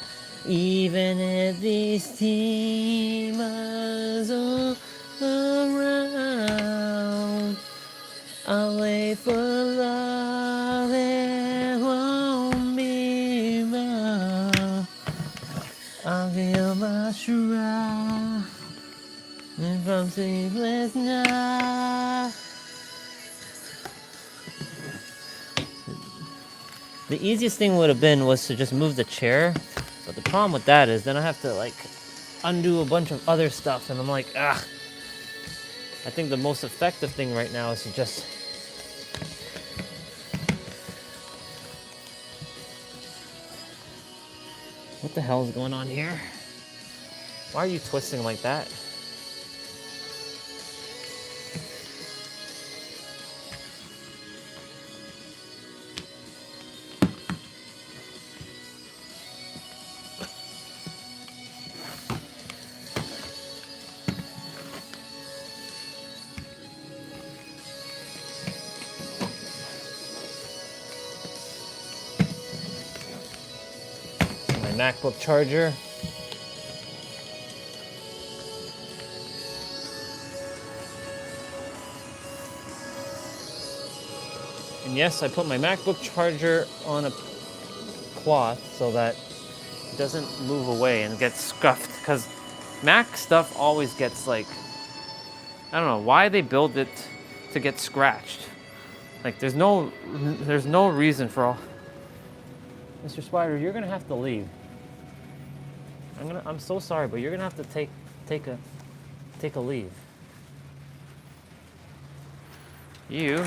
even if these demons are around, I'll wait for love that won't be bound. I'll feel my stride from sleepless night. The easiest thing would have been was to just move the chair, but the problem with that is then I have to like undo a bunch of other stuff, and I'm like, ah. I think the most effective thing right now is to just what the hell is going on here? Why are you twisting like that? My MacBook charger. And yes, I put my MacBook charger on a cloth so that it doesn't move away and get scuffed, because Mac stuff always gets like, I don't know why they build it to get scratched. Like there's no reason for all. Mr. Spider, you're gonna have to leave. I'm so sorry, but you're gonna have to take a leave. You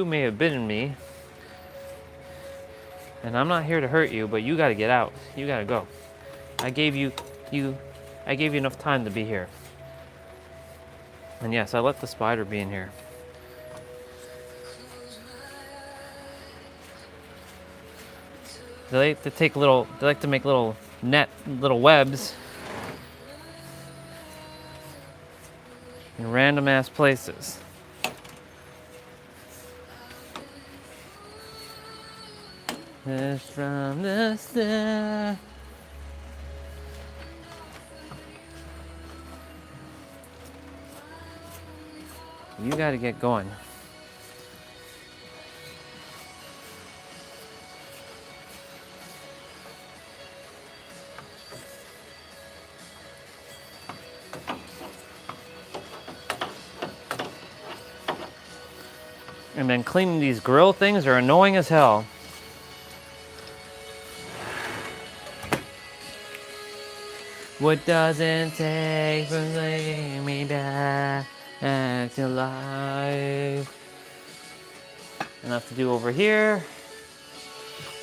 may have bitten me, and I'm not here to hurt you, but you gotta get out. You gotta go. I gave you enough time to be here. And yes, I let the spider be in here. They like to make little webs in random ass places. Just from the start. You gotta get going. And then cleaning these grill things are annoying as hell. What doesn't take for bringing me back to life? And I have to do over here,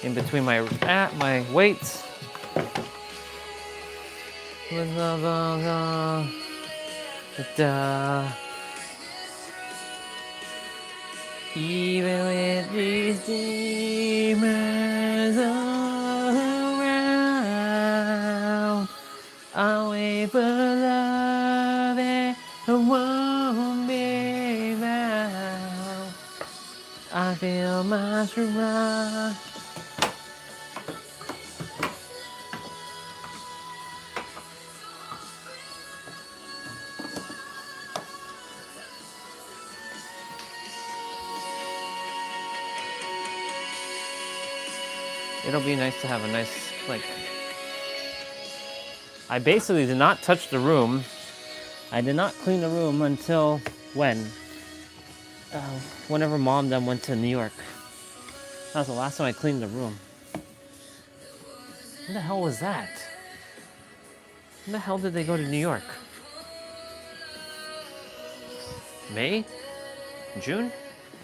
in between my weights. With love on even with these demons all around, I'll wait for love that won't be found. I feel my stride. it'll be nice to have a nice, like, I basically did not touch the room. I did not clean the room until when? Whenever mom then went to New York. That was the last time I cleaned the room. When the hell was that? When the hell did they go to New York? May? June?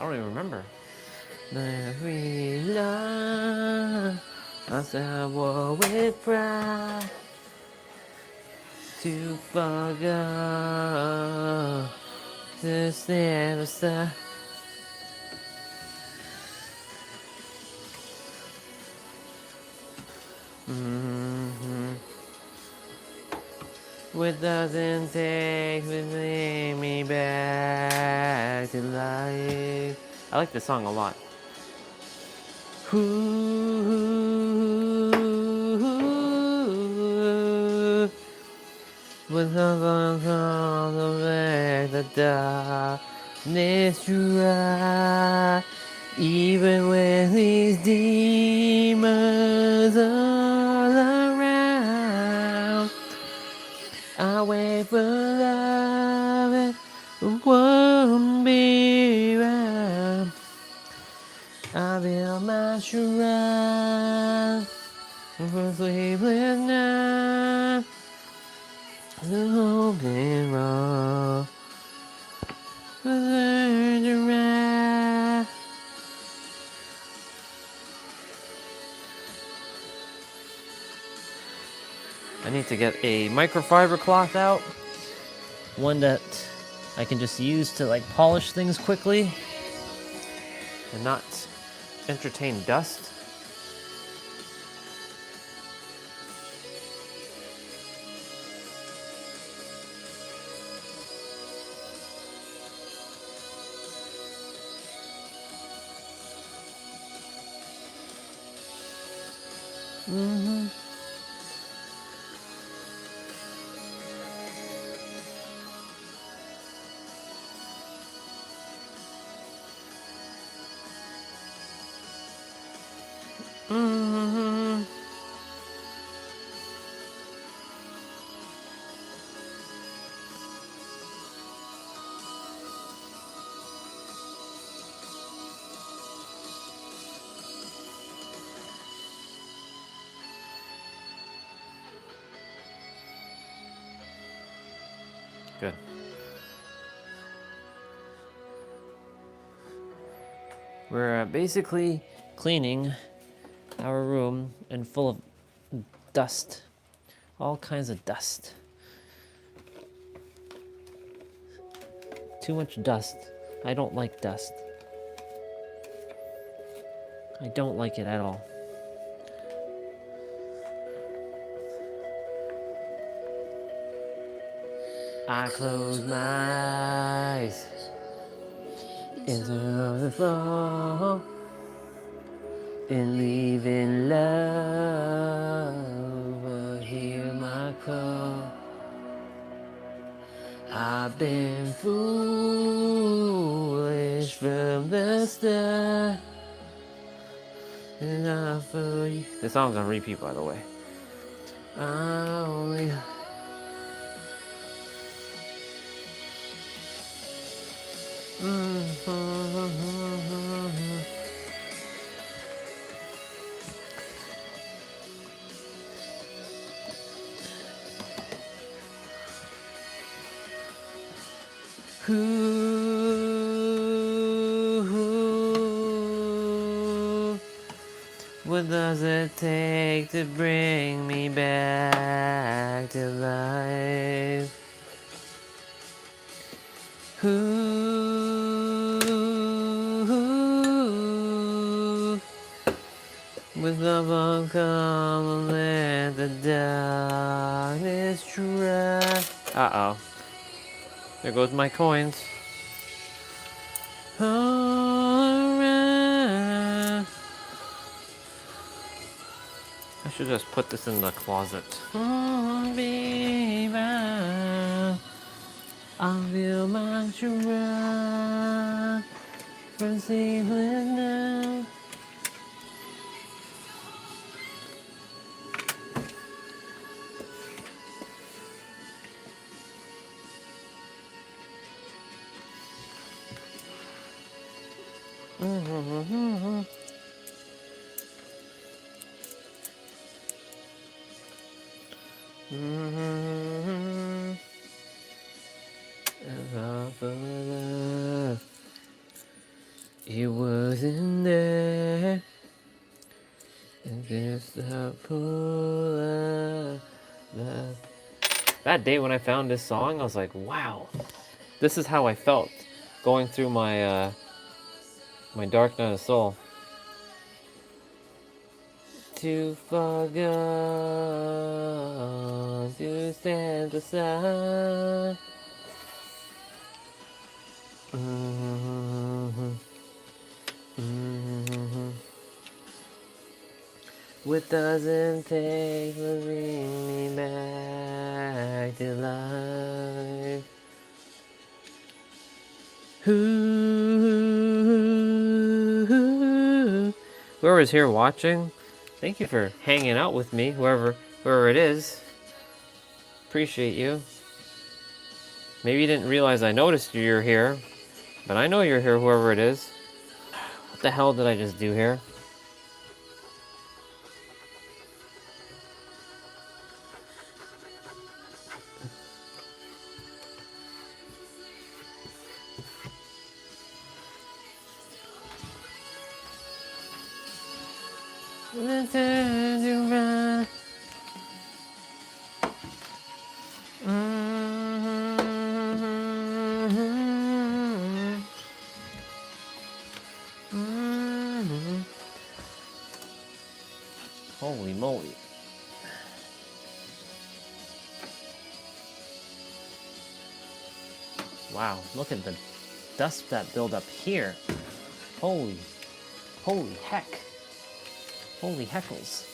I don't even remember. We love us a war with pride to forgo to stand aside. What doesn't take to bring me back to life. I like this song a lot. With the call away the darkness dry, even when these demons all around, I wait for love and won't be around. I build my shrine for sleepless night. The hope and wrong. Learn to ride. I need to get a microfiber cloth out. One that I can just use to like polish things quickly and not entertain dust. Good. We're basically cleaning our room and full of dust. All kinds of dust. Too much dust. I don't like dust. I don't like it at all. I close my eyes into the fall and leaving love will hear my call. I've been foolish from the start. Enough for you. This song's on repeat, by the way. I only. What does it take to bring me back to life? With love I'll come and let the darkness try. Uh-oh. There goes my coins. All around. I should just put this in the closet. Oh, baby, I'll feel my shrine for sleepless now. It wasn't there. And there's the pull of love. That day when I found this song, I was like, wow, this is how I felt going through my my dark night of soul. Too far gone to stand aside. What doesn't take to bring me back to life? Whoever's here watching, thank you for hanging out with me, whoever it is. Appreciate you. Maybe you didn't realize I noticed you're here, but I know you're here, whoever it is. What the hell did I just do here? Holy moly. Wow, look at the dust that built up here. Holy heck. Holy heckles.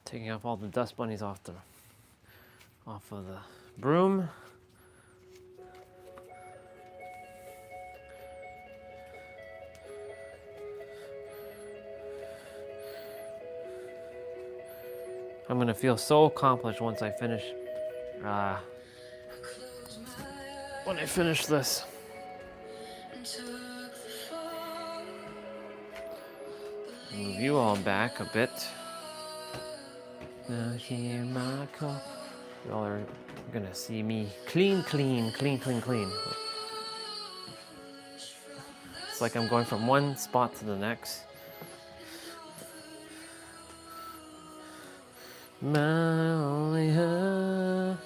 Taking off all the dust bunnies off of the broom. I'm gonna feel so accomplished once I finish. When I finish this. Move you all back a bit. Now hear my call. Y'all are gonna see me clean. It's like I'm going from one spot to the next. My only hope.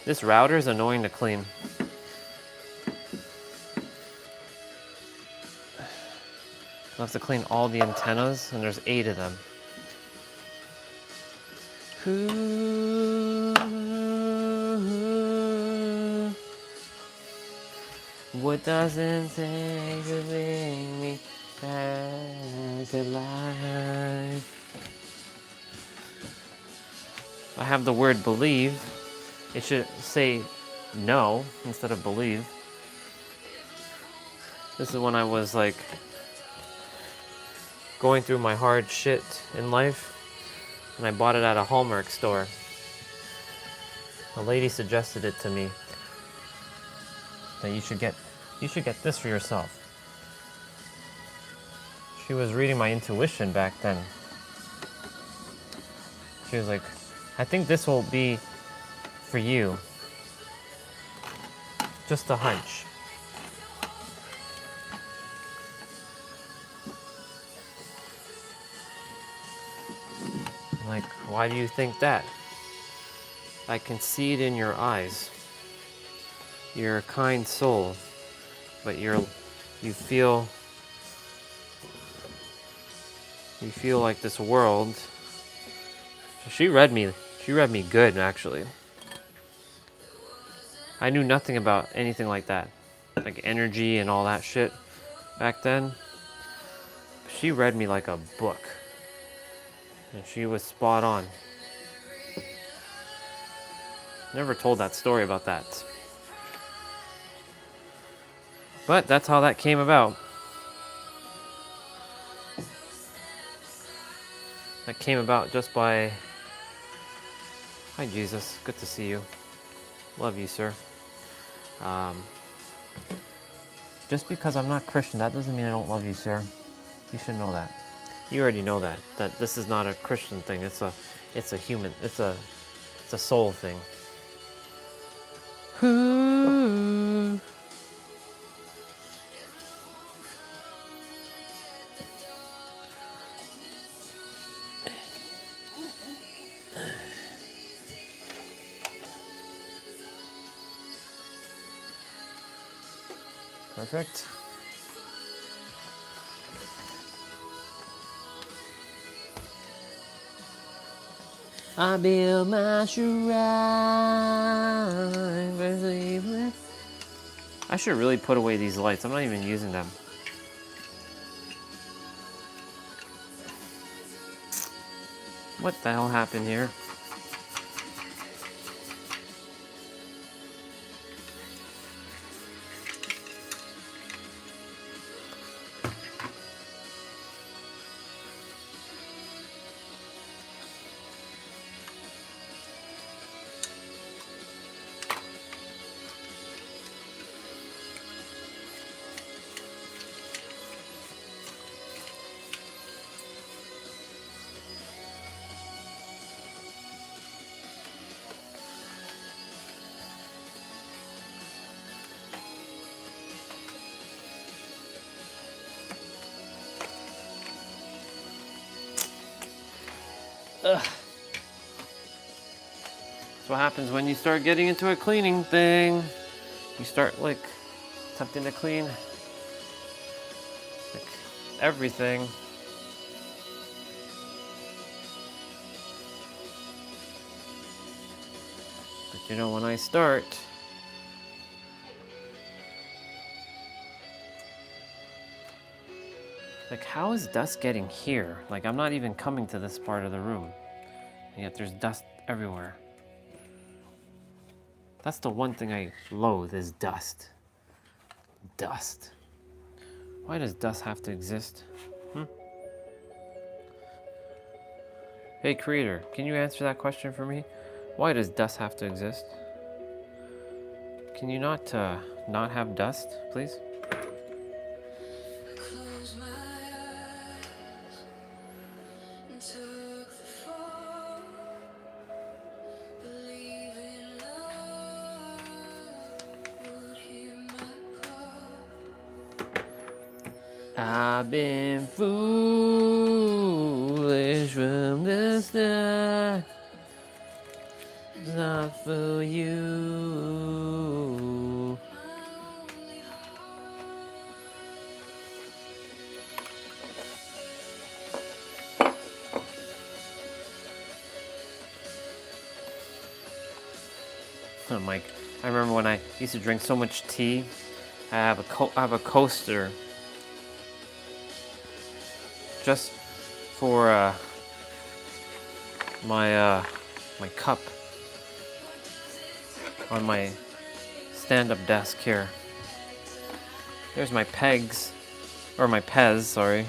This router is annoying to clean. I have to clean all the antennas, and there's 8 of them. What doesn't take to bring me back to life? I have the word believe. It should say no instead of believe. This is when I was like going through my hard shit in life, and I bought it at a Hallmark store. A lady suggested it to me that you should get this for yourself. She was reading my intuition back then. She was like, I think this will be for you. Just a hunch. Like, why do you think that? I can see it in your eyes. You're a kind soul, but you feel like this world. She read me good, actually. I knew nothing about anything like that, like energy and all that shit back then. She read me like a book, and she was spot on. Never told that story about that, but that's how that came about. That came about just by... Hi, Jesus. Good to see you. Love you, sir. Just because I'm not Christian, that doesn't mean I don't love you, sir. You should know that. You already know that. That this is not a Christian thing. It's a human. It's a soul thing. Ooh. Perfect. I build my shrine. I should really put away these lights. I'm not even using them. What the hell happened here? Ugh. That's what happens when you start getting into a cleaning thing. You start like attempting to clean like everything. But you know, when I start, like, how is dust getting here? Like, I'm not even coming to this part of the room, and yet there's dust everywhere. That's the one thing I loathe, is dust. Dust. Why does dust have to exist? Hey, creator, can you answer that question for me? Why does dust have to exist? Can you not have dust, please? Close my eyes and took the fall. Believe in love would hear my call. I've been foolish from the start. Not for you. Oh, Mike, I remember when I used to drink so much tea. I have a coaster just for my cup on my stand-up desk here. There's my pegs, or my Pez, sorry,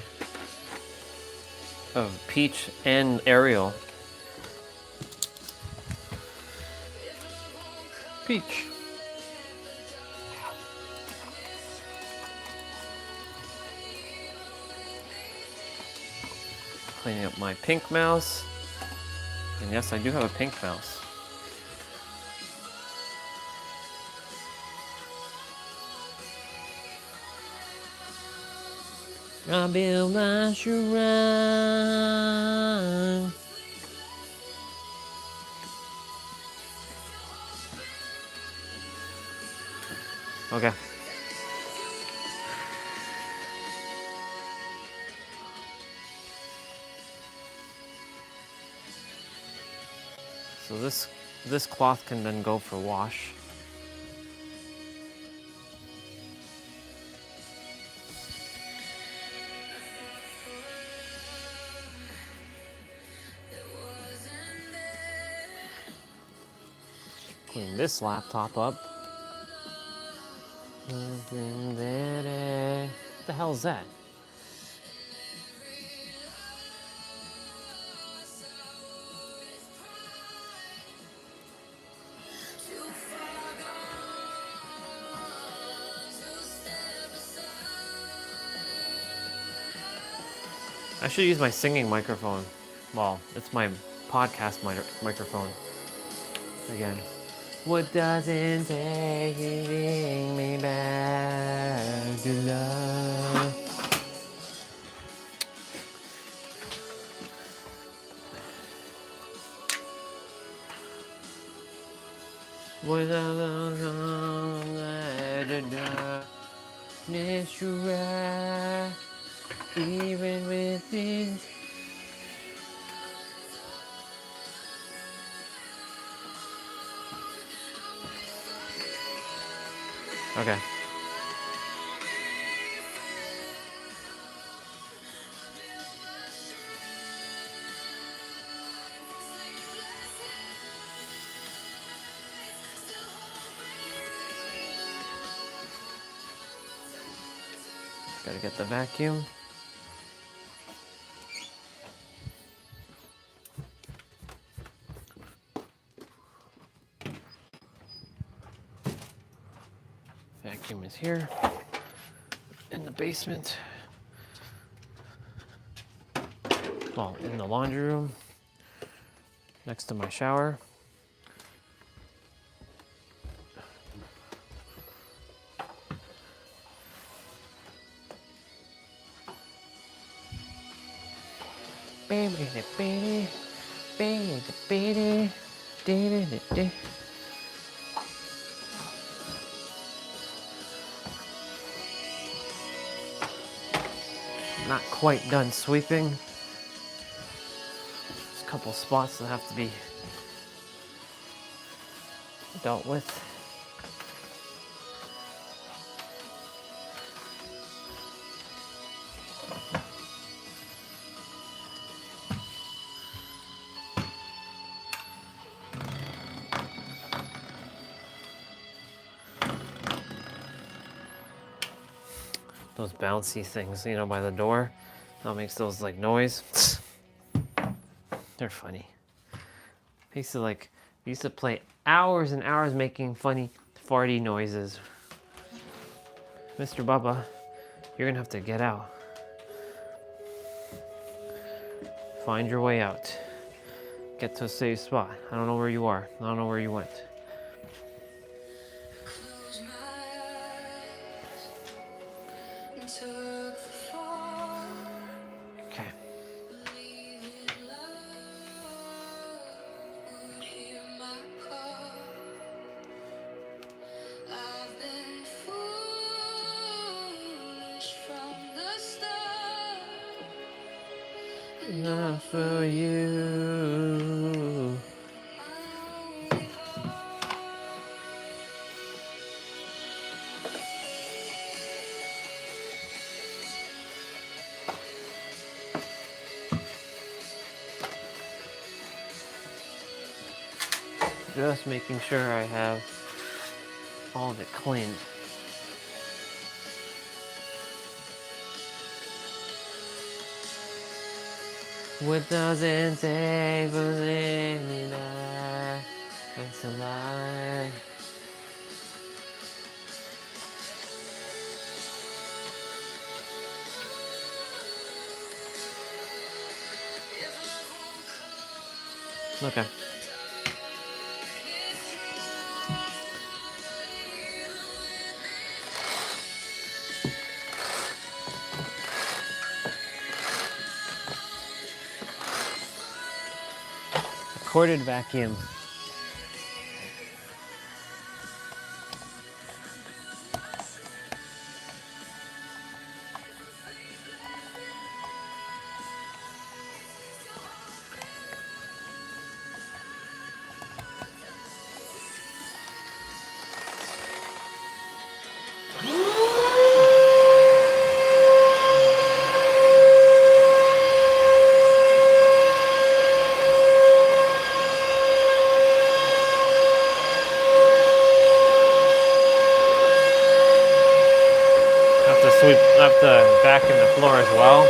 of Peach and Ariel. Peach. Cleaning up my pink mouse. And yes, I do have a pink mouse. I build my shrine. Okay. So this cloth can then go for wash. Clean this laptop up. What the hell is that? I should use my singing microphone. Well, it's my podcast microphone. Again. What doesn't take you bring me back to love? Without the darkness you rise, even within. Okay. Gotta get the vacuum. Vacuum is here in the basement. Well, in the laundry room next to my shower. Not quite done sweeping. There's a couple spots that have to be dealt with. Those bouncy things, you know, by the door. That makes those like noise. They're funny. I used to play hours and hours making funny farty noises. Mr. Bubba, you're gonna have to get out. Find your way out. Get to a safe spot. I don't know where you are. I don't know where you went. Close my eyes and took the fall. Okay. Believing love would hear my call. I've been foolish from the start. Not for you. Just making sure I have all of it cleaned. What doesn't take for me back? It's a lie. Okay. Corded vacuum. sweep up the back and the floor as well.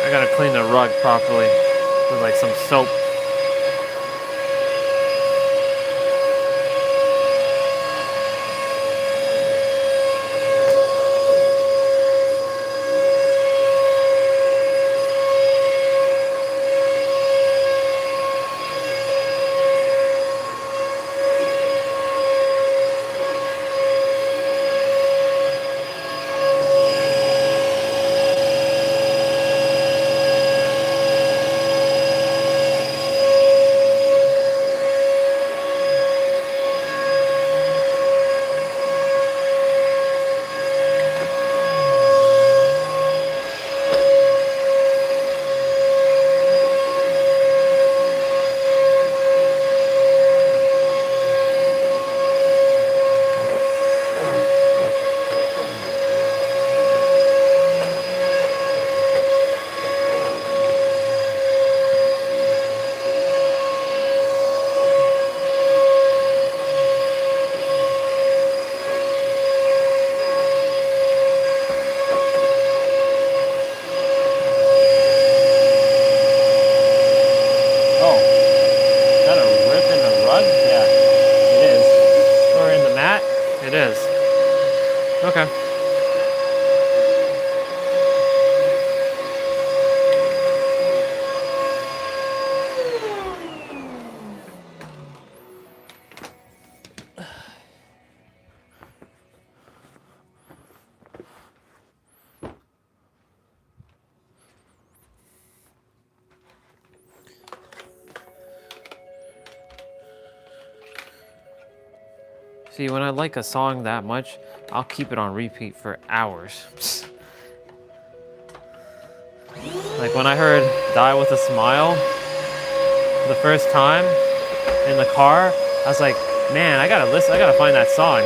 I gotta clean the rug properly with like some soap. It is. Okay. See, when I like a song that much, I'll keep it on repeat for hours. Like when I heard Die With a Smile the first time in the car, I was like, man, I gotta find that song.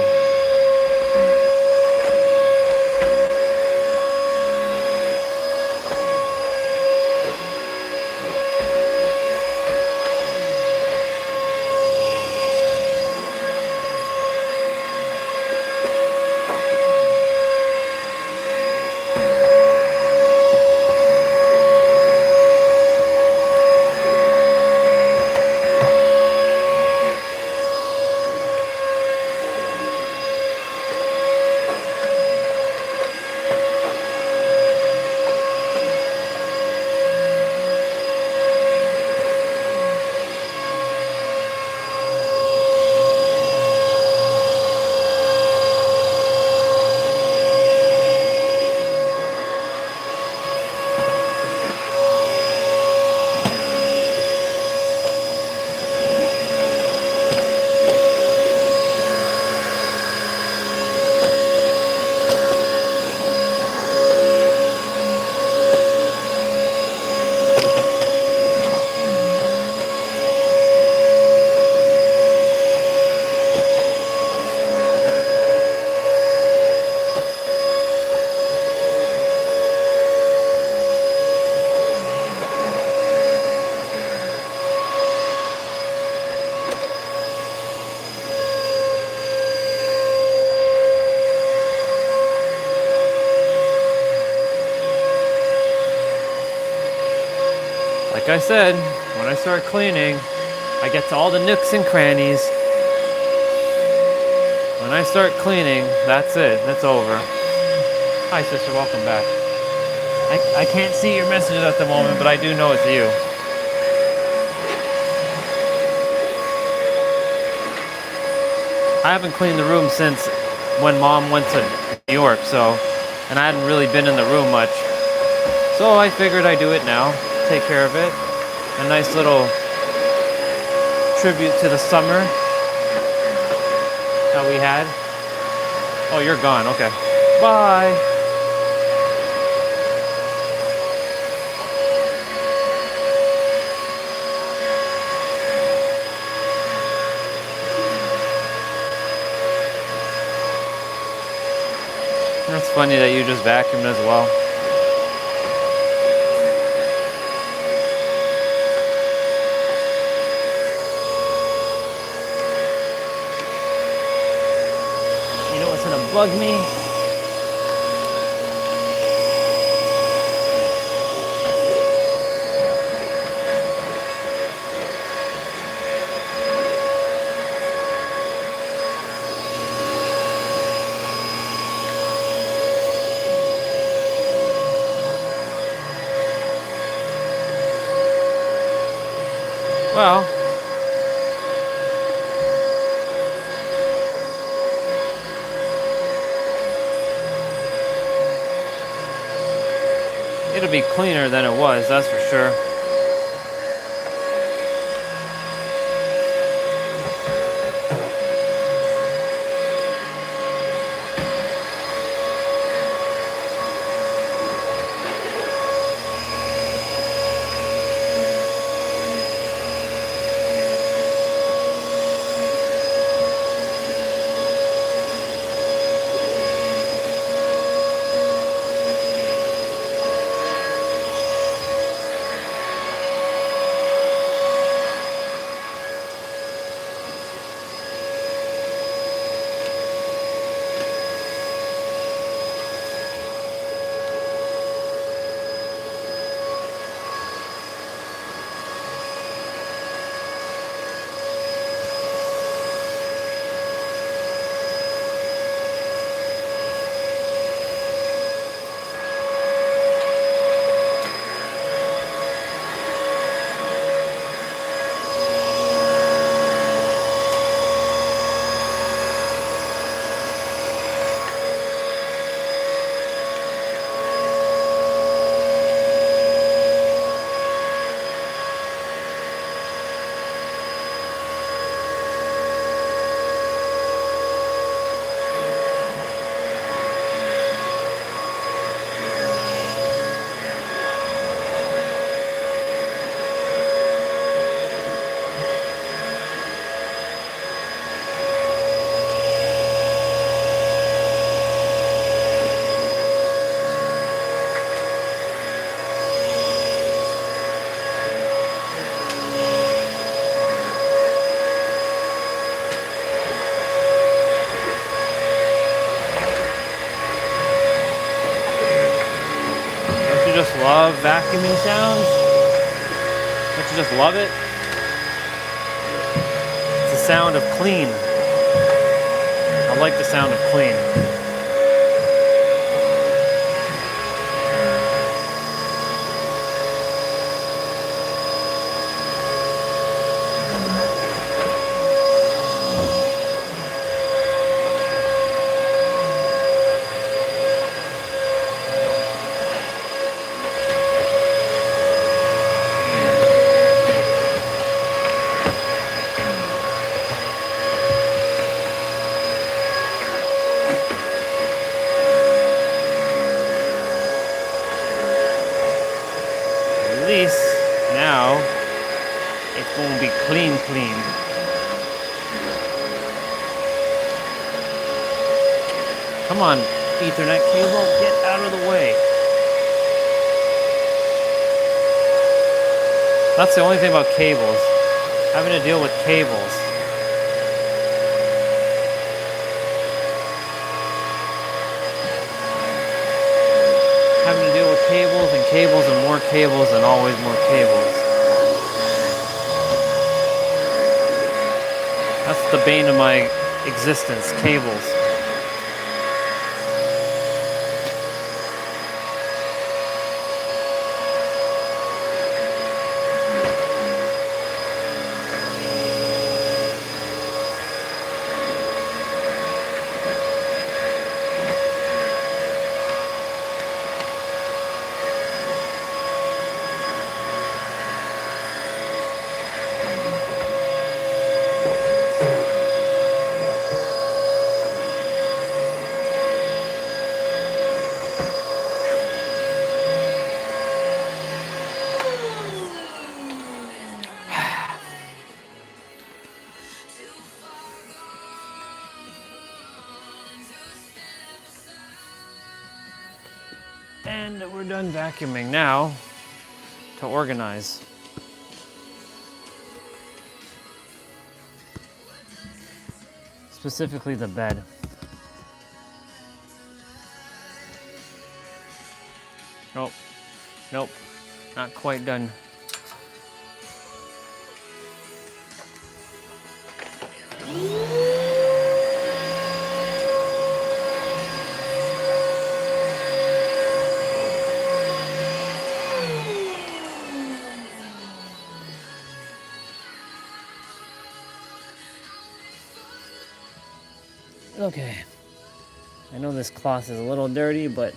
Like I said, when I start cleaning, I get to all the nooks and crannies. When I start cleaning, that's it. That's over. Hi, sister. Welcome back. I can't see your messages at the moment, but I do know it's you. I haven't cleaned the room since when Mom went to New York, and I hadn't really been in the room much. So I figured I'd do it now, take care of it. A nice little tribute to the summer that we had. Oh, you're gone. Okay. Bye. That's funny that you just vacuumed as well. You know what's gonna bug me? Well, it'll be cleaner than it was, that's for sure. Don't you just love vacuuming sounds? Don't you just love it? It's the sound of clean. I like the sound of clean. At least now it's gonna be clean. Come on, Ethernet cable, get out of the way. That's the only thing about cables. Having to deal with cables. Having to deal with cables and cables and more cables and always more cables. That's the bane of my existence, cables. And we're done vacuuming now to organize. Specifically the bed. Nope, nope, not quite done. Okay, I know this cloth is a little dirty, but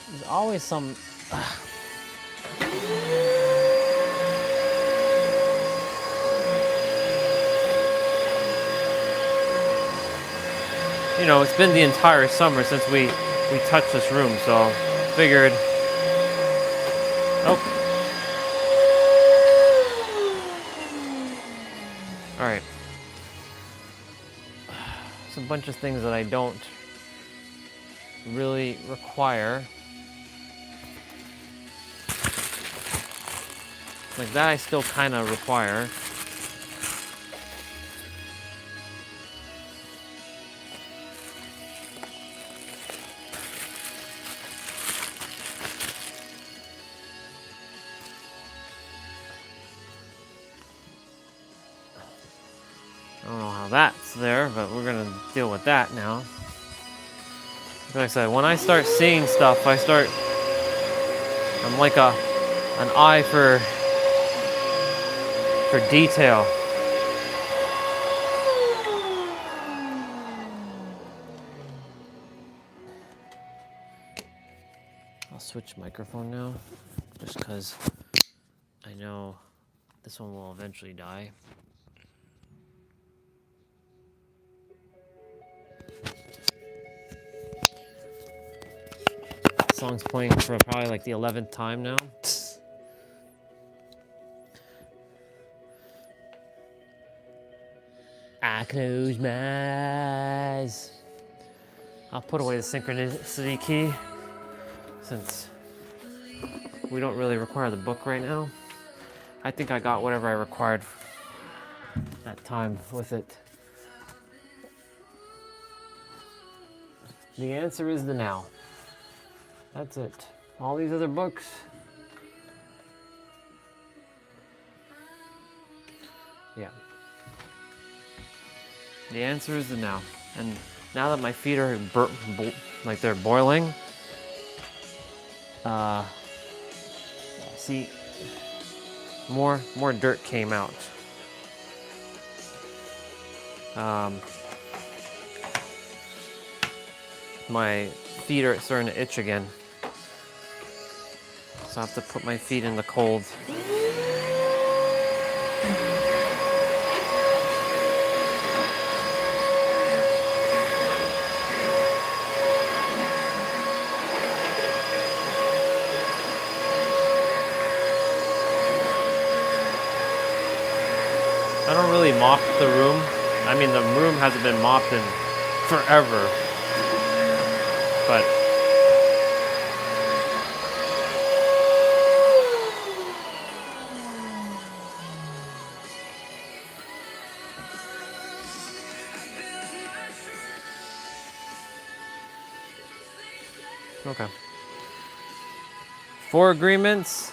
there's always some you know, it's been the entire summer since we touched this room, so figured. Oh. All right. It's a bunch of things that I don't really require. Like that I still kind of require. I don't know how that's there, but we're gonna deal with that now. Like I said, when I start seeing stuff, I'm like an eye for detail. I'll switch microphone now, just because I know this one will eventually die. Song's playing for probably like the 11th time now. I close my eyes. I'll put away the synchronicity key since we don't really require the book right now. I think I got whatever I required that time with it. The answer is the now. That's it. All these other books. Yeah. The answer is the now. And now that my feet are like they're boiling, see, more dirt came out. My feet are starting to itch again. So I have to put my feet in the cold. I don't really mop the room. I mean, the room hasn't been mopped in forever. But Okay. 4 agreements.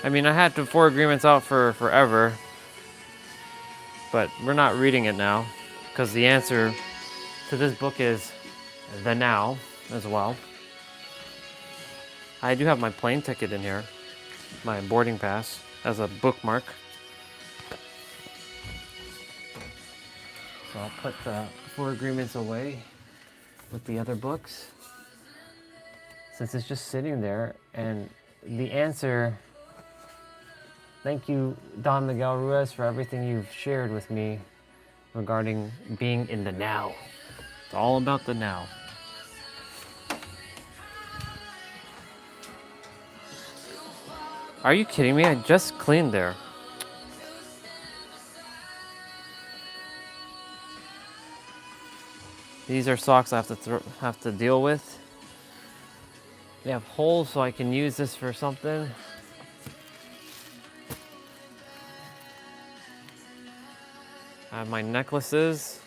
I mean, I had the 4 agreements out for forever, but we're not reading it now because the answer to this book is the now as well. I do have my plane ticket in here, my boarding pass as a bookmark. So I'll put the 4 agreements away with the other books since it's just sitting there. And the answer, thank you, Don Miguel Ruiz, for everything you've shared with me regarding being in the now. It's all about the now. Are you kidding me? I just cleaned there. These are socks I have to deal with. They have holes, so I can use this for something. I have my necklaces.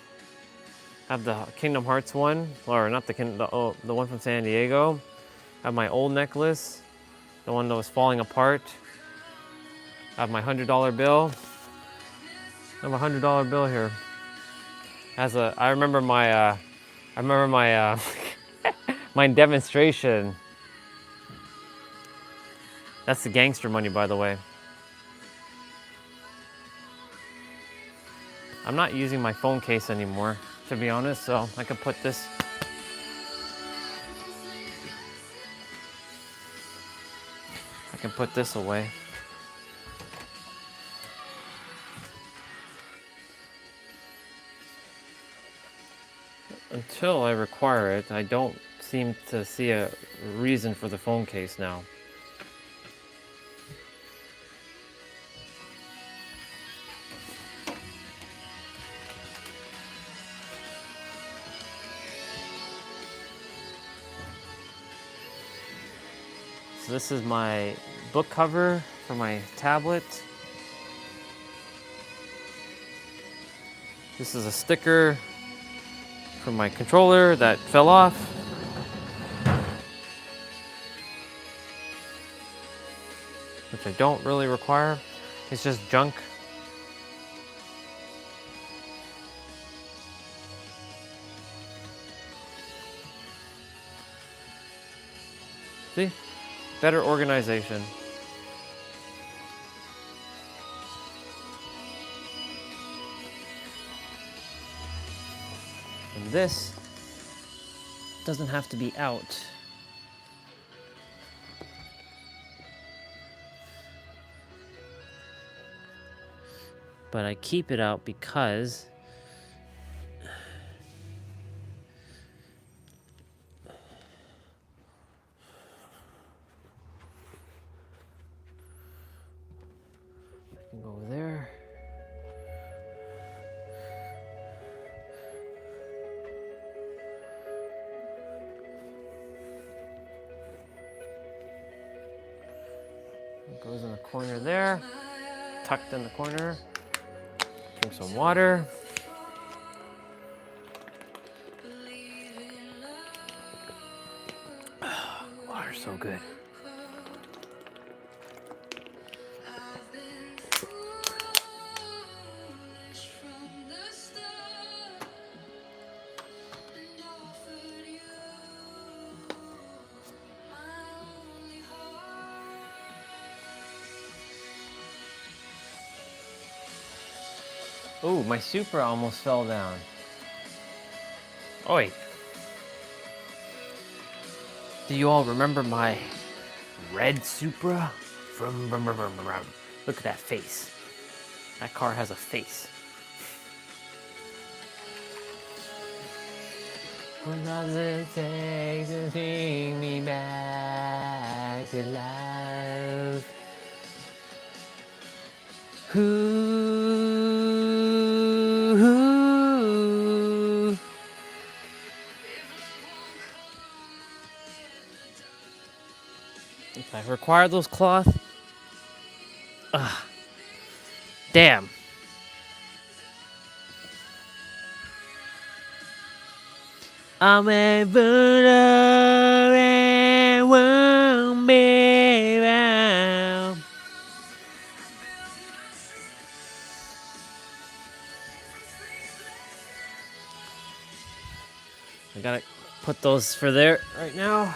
I have the Kingdom Hearts one, or not the one from San Diego. I have my old necklace, the one that was falling apart. I have my $100 bill. I have a $100 bill here. I remember my my demonstration. That's the gangster money, by the way. I'm not using my phone case anymore, to be honest, so I can put this. I can put this away. Until I require it, I don't seem to see a reason for the phone case now. So this is my book cover for my tablet. This is a sticker for my controller that fell off. Which I don't really require. It's just junk. See? Better organization. And this doesn't have to be out. But I keep it out because I can go there. It goes in the corner there, tucked in the corner. Drink some water. Water's so good. Oh, my Supra almost fell down. Oi. Do you all remember my red Supra? Look at that face. That car has a face. What does it take to bring me back to life? If I require those cloth, damn. I'm a Buddha. I gotta put those for there right now.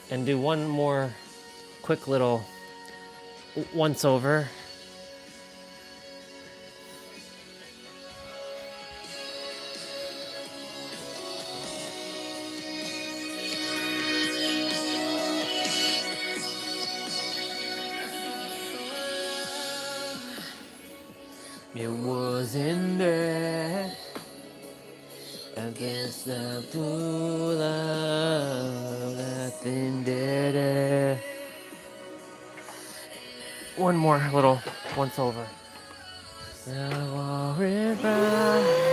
And do one more quick little once over. It was in there against the pool of nothing did it. One more little once over. So river.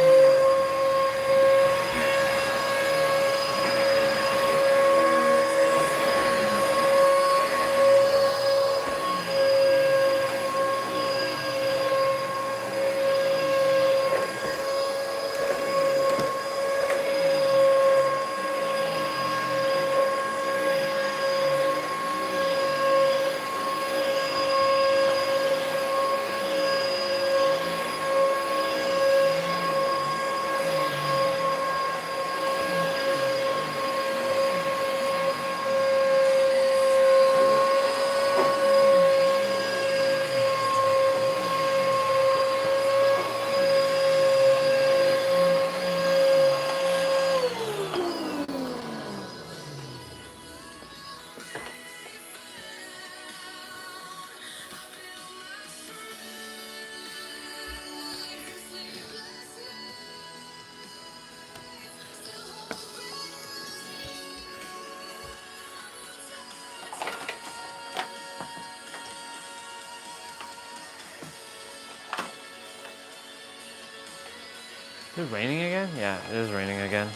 Is it raining again? Yeah, it is raining again.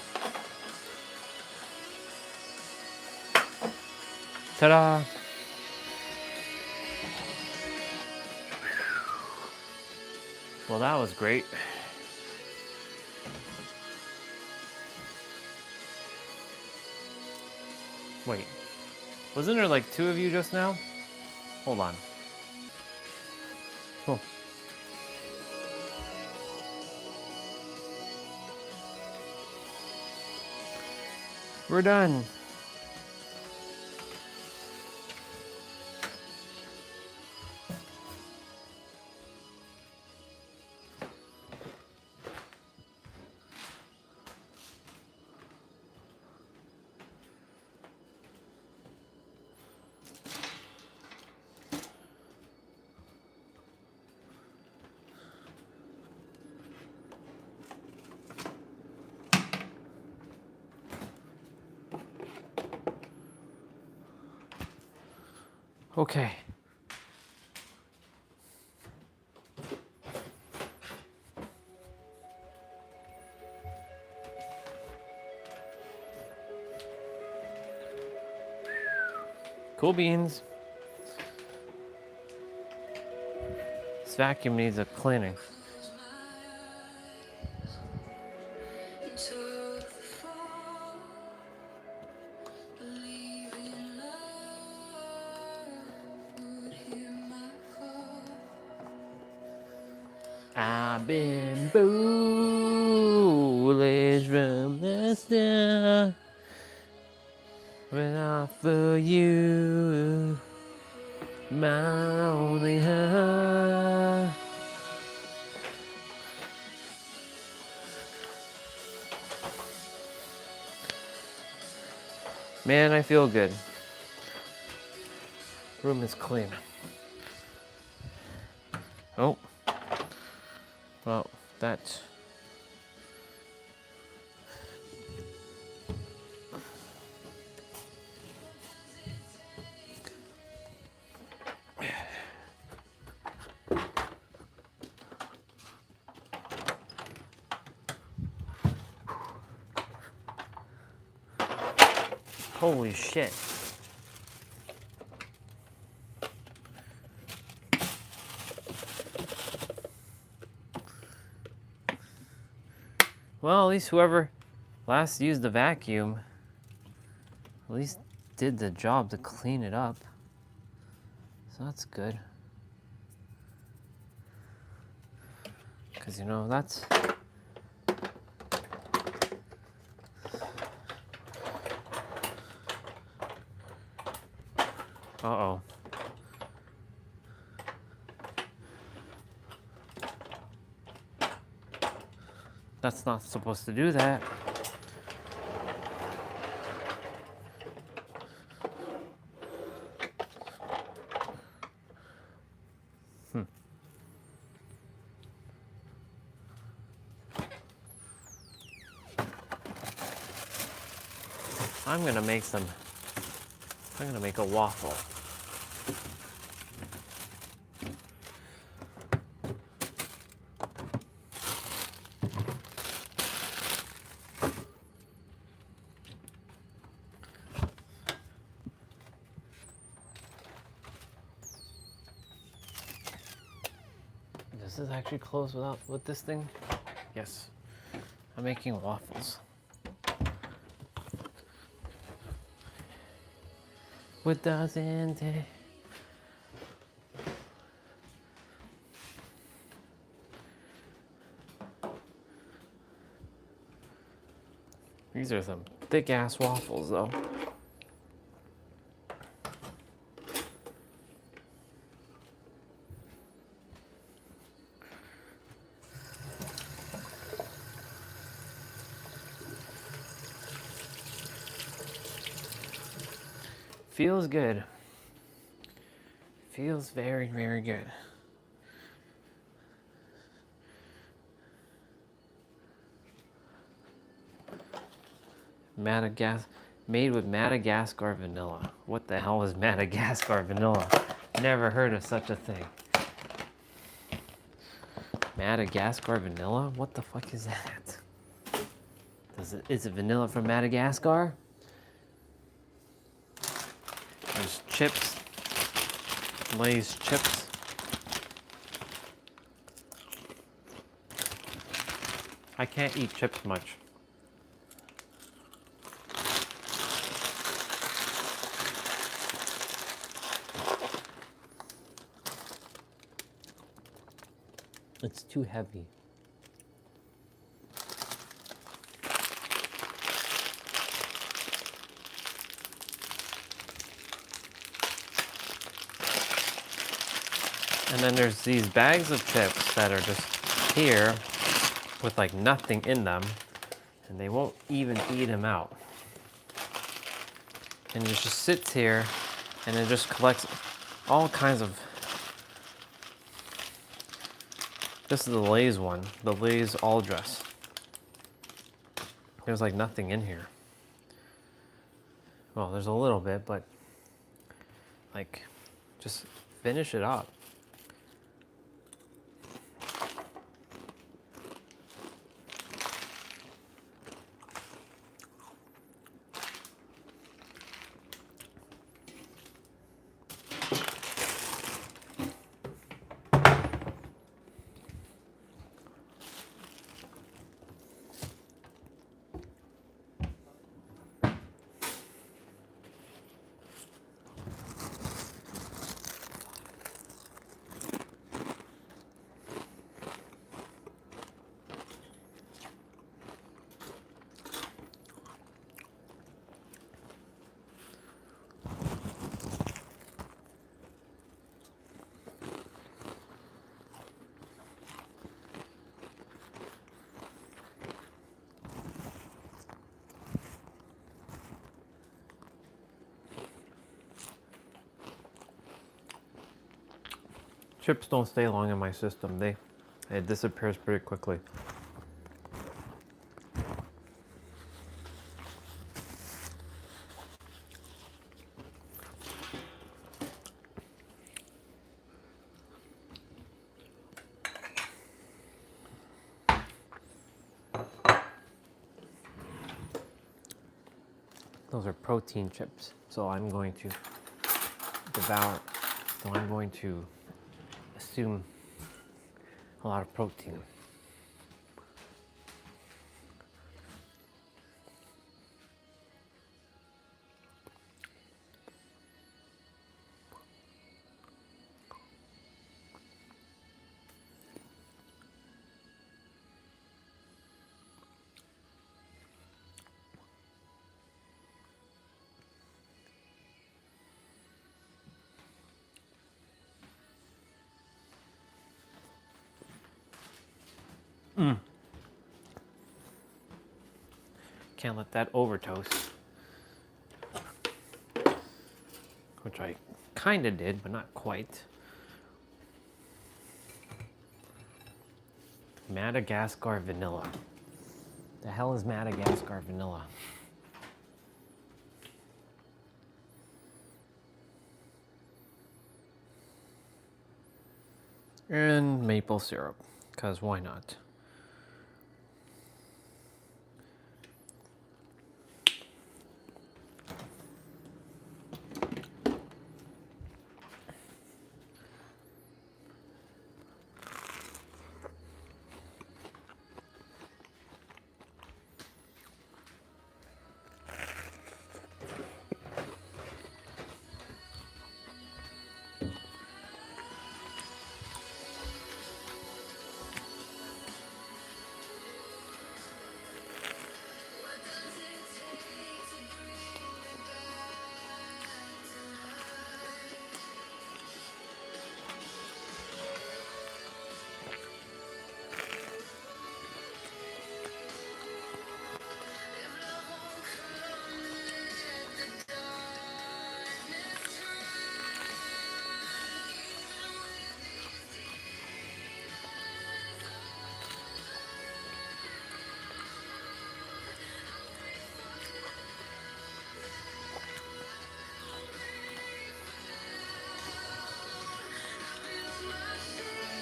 Ta-da! Well, that was great. Wait, wasn't there like 2 of you just now? Hold on. Oh. We're done. Okay. Cool beans. This vacuum needs a cleaning. I've been foolish from the start, but not for you, my only heart. Man, I feel good. Room is clean. Oh. Well, that. Holy shit. Well, at least whoever last used the vacuum at least did the job to clean it up. So that's good. Because, you know, that's Uh-oh. That's not supposed to do that. I'm gonna make a waffle. This is actually closed with this thing. Yes, I'm making waffles. What doesn't it? These are some thick ass waffles though. Feels good. Feels very, very good. Made with Madagascar vanilla. What the hell is Madagascar vanilla? Never heard of such a thing. Madagascar vanilla? What the fuck is that? Is it vanilla from Madagascar? There's chips. Lay's chips. I can't eat chips much. It's too heavy. And then there's these bags of chips that are just here with like nothing in them, and they won't even eat them out. And it just sits here and it just collects all kinds of. This is the Lay's one, the Lay's all dress. There's like nothing in here. Well, there's a little bit, but like, just finish it up. Chips don't stay long in my system. It disappears pretty quickly. Those are protein chips, so I'm going to devour. So I'm going to assume a lot of protein. Can't let that over toast. Which I kind of did, but not quite. Madagascar vanilla. The hell is Madagascar vanilla? And maple syrup, because why not?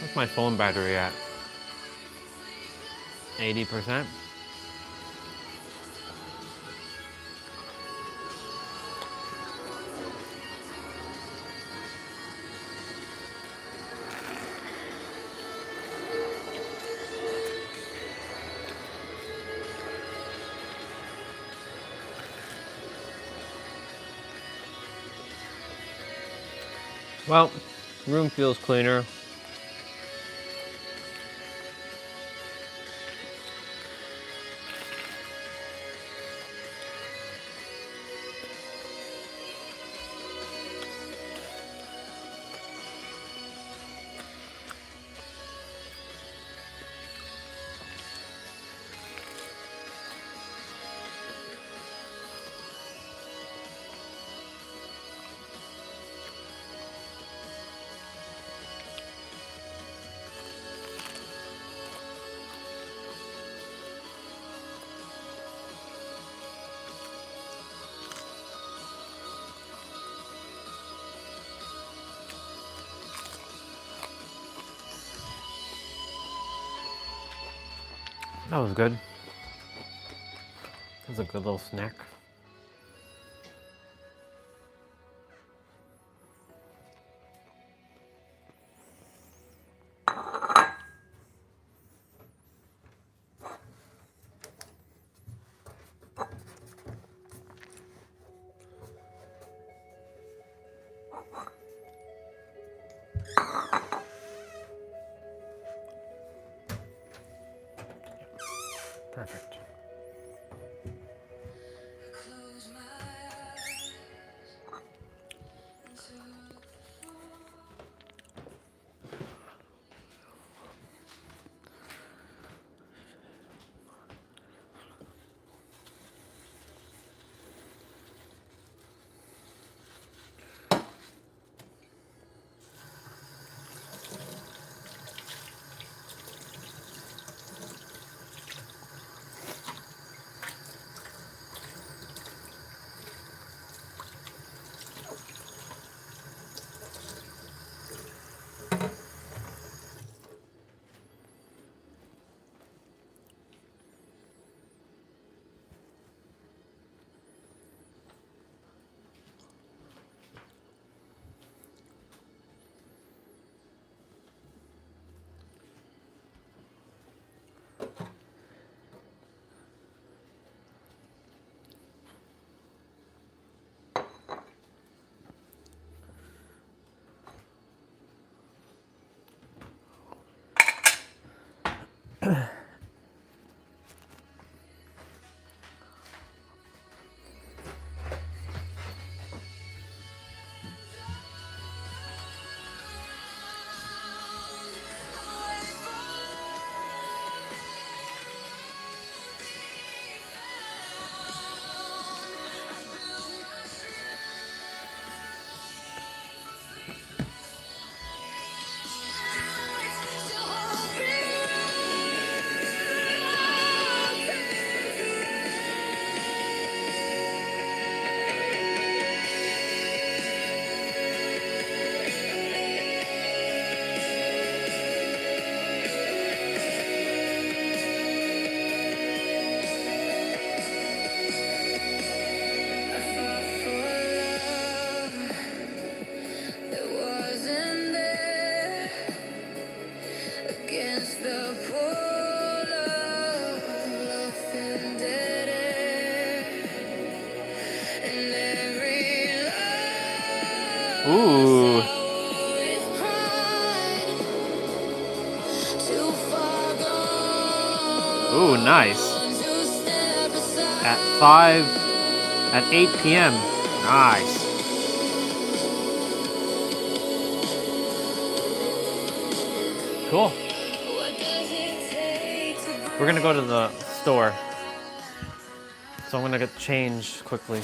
What's my phone battery at? 80%? Well, room feels cleaner. That was good. That was a good little snack. Perfect. Close my eyes into Ooh, nice. At 8 p.m. Nice. Cool. We're gonna go to the store. So I'm gonna get changed quickly.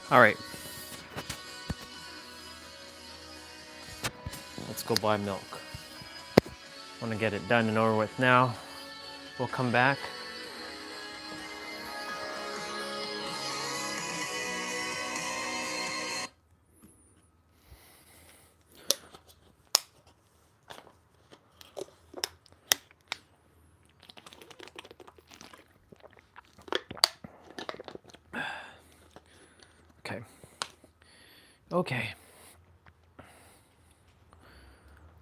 All right. Let's go buy milk. I want to get it done and over with now. We'll come back. Okay. Okay.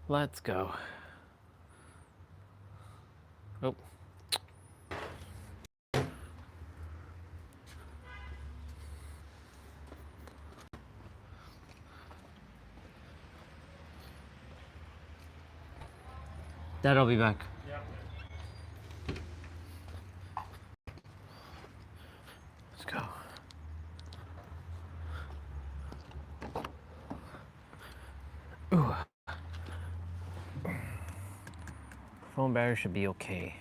Let's go. Oh. Dad, I'll be back. Yeah. Let's go. Ooh. Phone battery should be okay.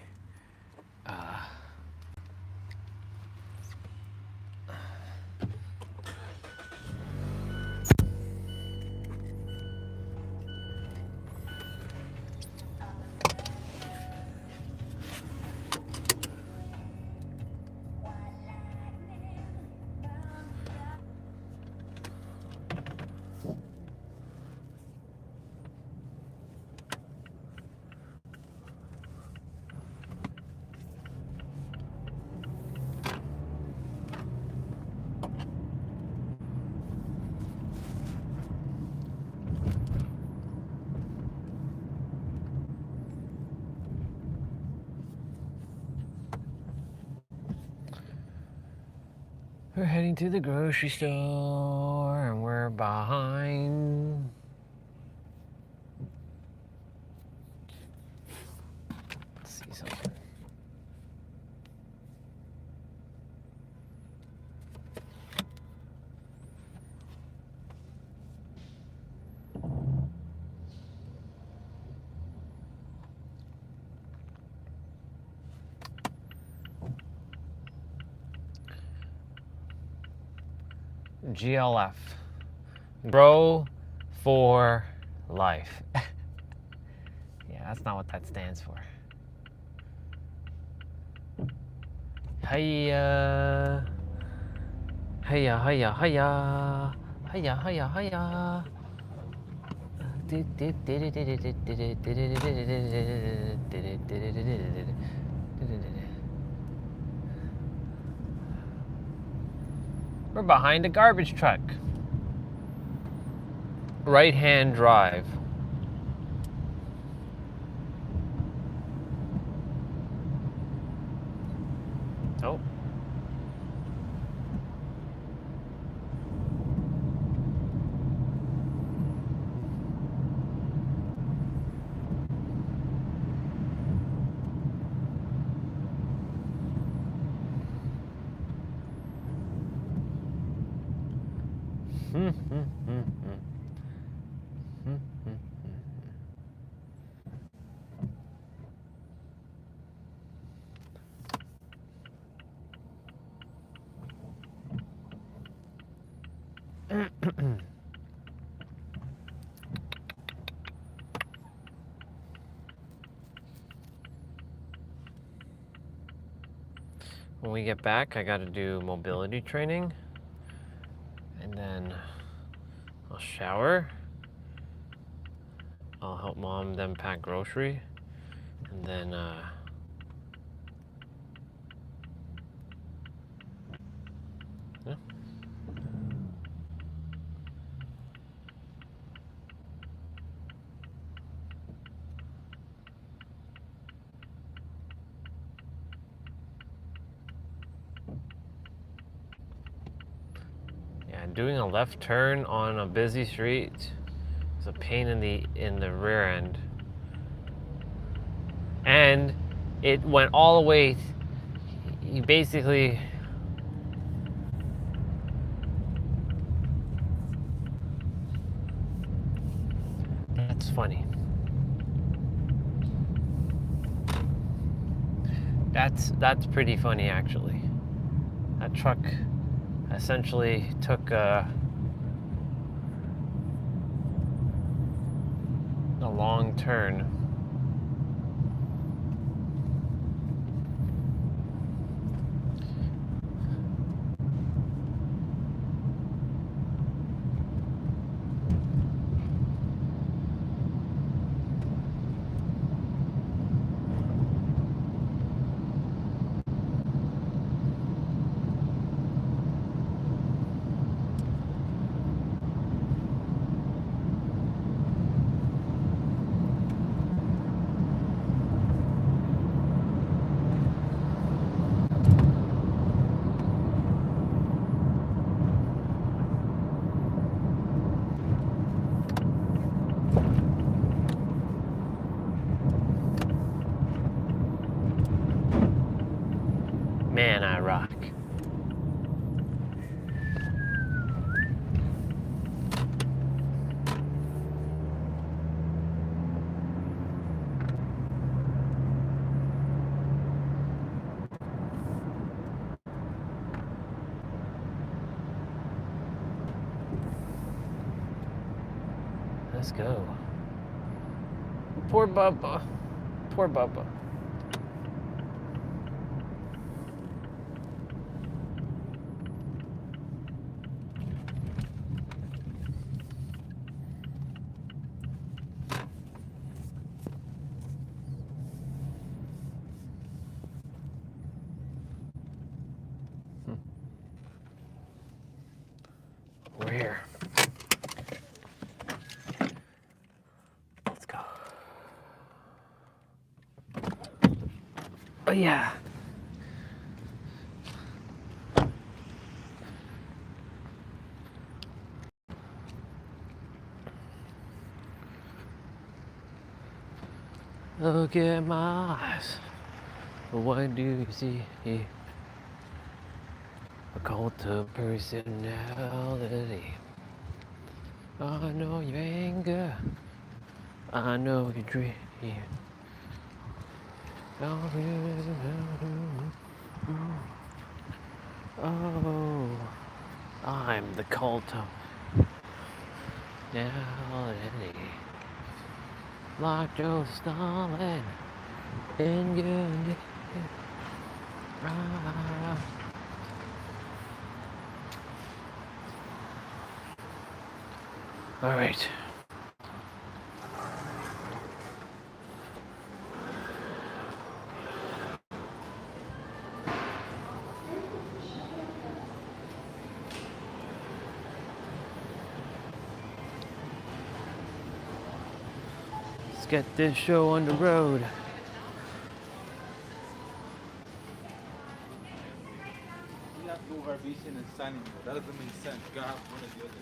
We're heading to the grocery store and we're behind. Let's see something. GLF. Grow for life. Yeah, that's not what that stands for. Hiya. Hiya, hiya, hiya. Hiya, hiya, hiya. We're behind a garbage truck. Right-hand drive. Oh. When we get back, I gotta do mobility training. And then I'll shower. I'll help mom then pack grocery. And then yeah. Yeah, doing a left turn on a busy street is a pain in the rear end. And it went all the way. You basically that's funny. That's pretty funny actually. That essentially took a long turn. Man, I rock. Let's go. Poor Bubba. Poor Bubba. We're here. Let's go. Oh yeah. Look at my eyes. What do you see? A cult of personality. I know your anger. I know your dream. Oh, I'm the cult of personality. Like Joe Stalin in good. All right. Let's get this show on the road. You have to go over vision and signing. That doesn't make sense. You gotta have one or the other.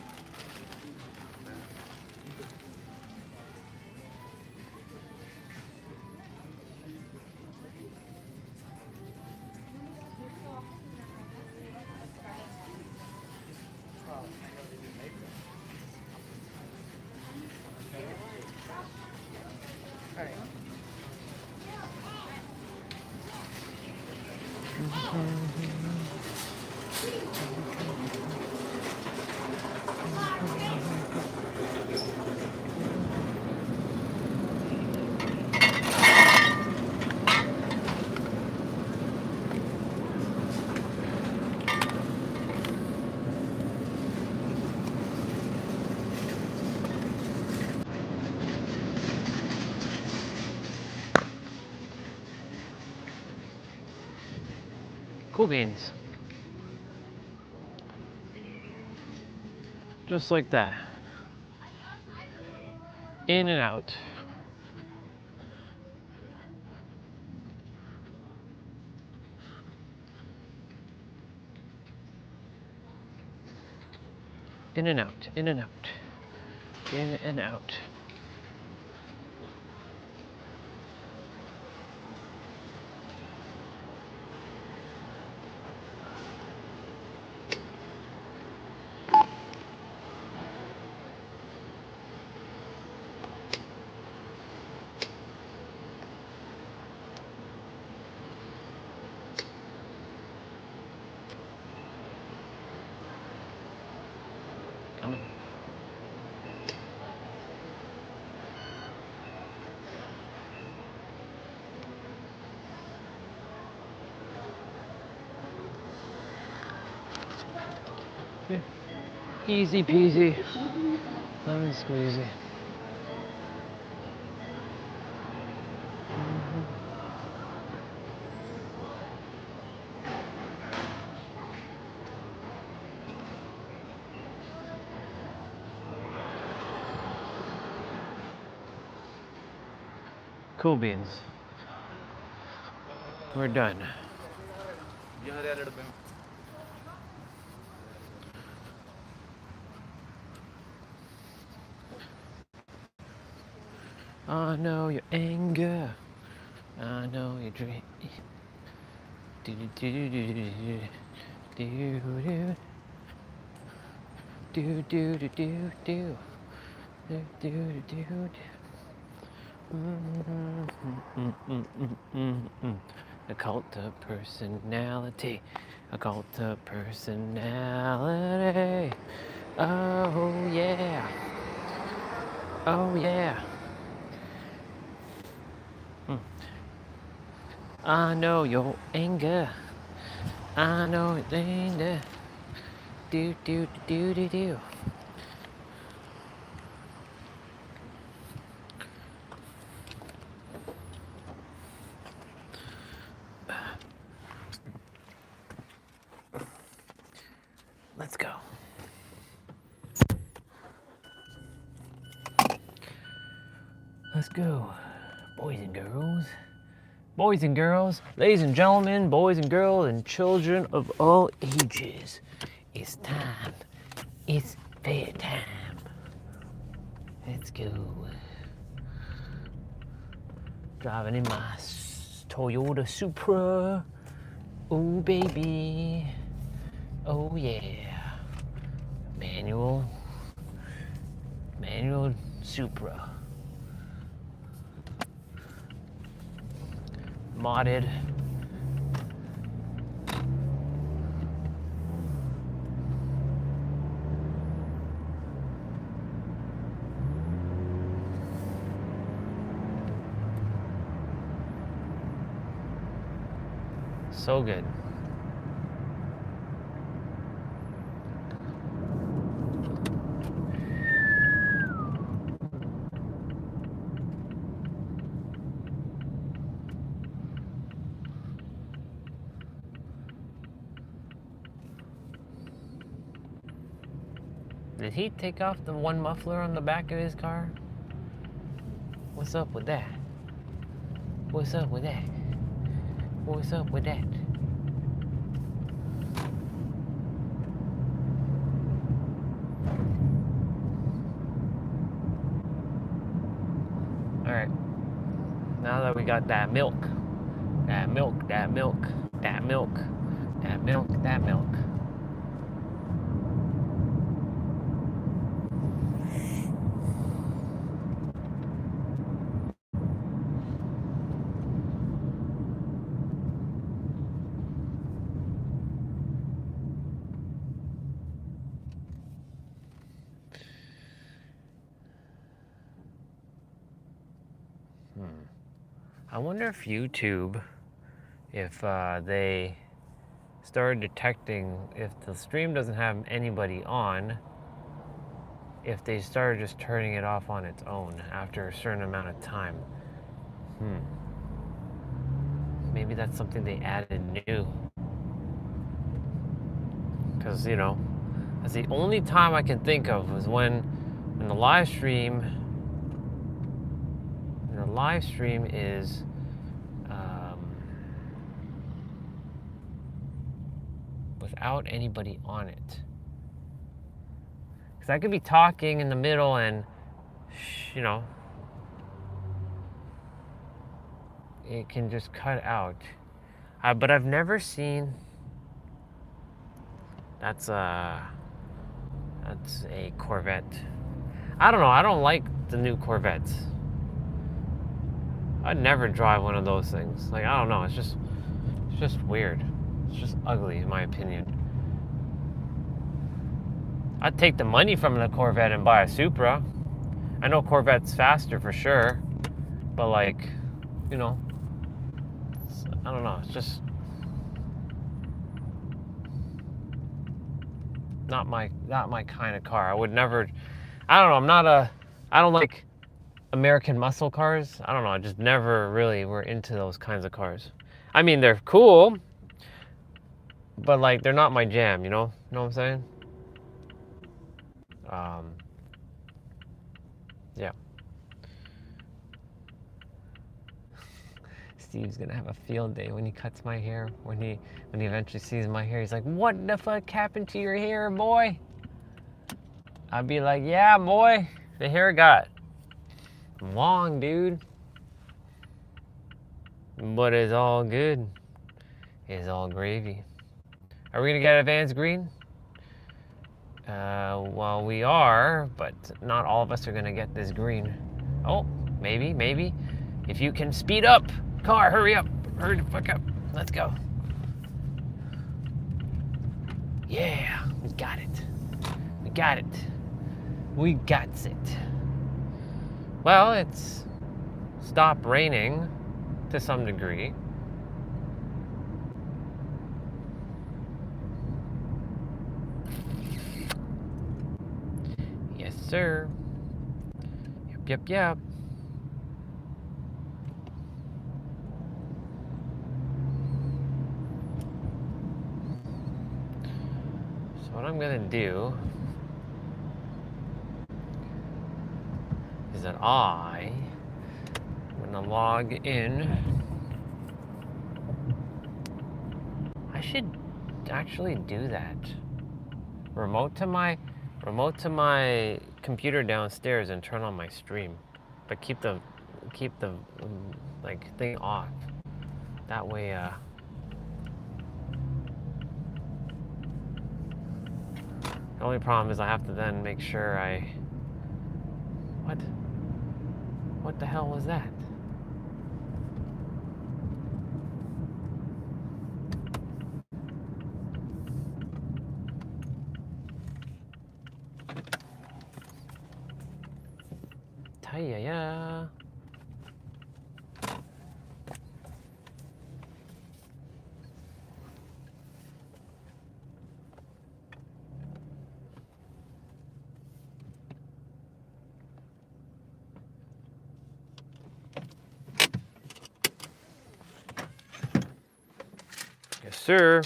Cool beans. Just like that. In and out. In and out, in and out. In and out. Easy peasy. Lemon squeezy. Cool beans. We're done. I know your anger. I know your dream. Do do do do do do do do do do do do do do do do. A cult of personality. A cult of personality. Oh yeah. Oh yeah. I know your anger. I know your anger. Do do do do do. Let's go. Let's go, boys and girls. Boys and girls, ladies and gentlemen, boys and girls, and children of all ages. It's time. It's fair time. Let's go. Driving in my Toyota Supra. Oh, baby. Oh, yeah. Manual Supra. Modded. So good. Did he take off the one muffler on the back of his car? What's up with that? What's up with that? What's up with that? Alright. Now that we got that milk, that milk, that milk, that milk, that milk, that milk. I wonder if YouTube, if they started detecting if the stream doesn't have anybody on, if they started just turning it off on its own after a certain amount of time. Maybe that's something they added new. Because, you know, that's the only time I can think of was when the live stream is without anybody on it. Because I could be talking in the middle and, you know, it can just cut out. But I've never seen. That's a Corvette. I don't know. I don't like the new Corvettes. I'd never drive one of those things. Like, I don't know. It's just weird. It's just ugly, in my opinion. I'd take the money from the Corvette and buy a Supra. I know Corvette's faster for sure, but like, you know, I don't know. It's just not my kind of car. I would never. I don't know. I don't like American muscle cars. I don't know. I just never really were into those kinds of cars. I mean, they're cool, but like they're not my jam. You know what I'm saying? Yeah. Steve's gonna have a field day when he cuts my hair. When he eventually sees my hair, he's like, "What the fuck happened to your hair, boy?" I'd be like, "Yeah, boy, the hair got long, dude." But it's all good. It's all gravy. Are we gonna get advanced green? Well, we are, but not all of us are gonna get this green. Oh, maybe. If you can speed up, car, hurry up. Hurry the fuck up. Let's go. Yeah, we got it. We got it. We got it. Well, it's stopped raining to some degree. Yes, sir. Yep. So what I'm gonna do is that I'm gonna log in. I should actually do that. Remote to my computer downstairs and turn on my stream, but keep the like thing off. That way, the only problem is I have to then make sure what the hell was that? Taya. Yes, sir.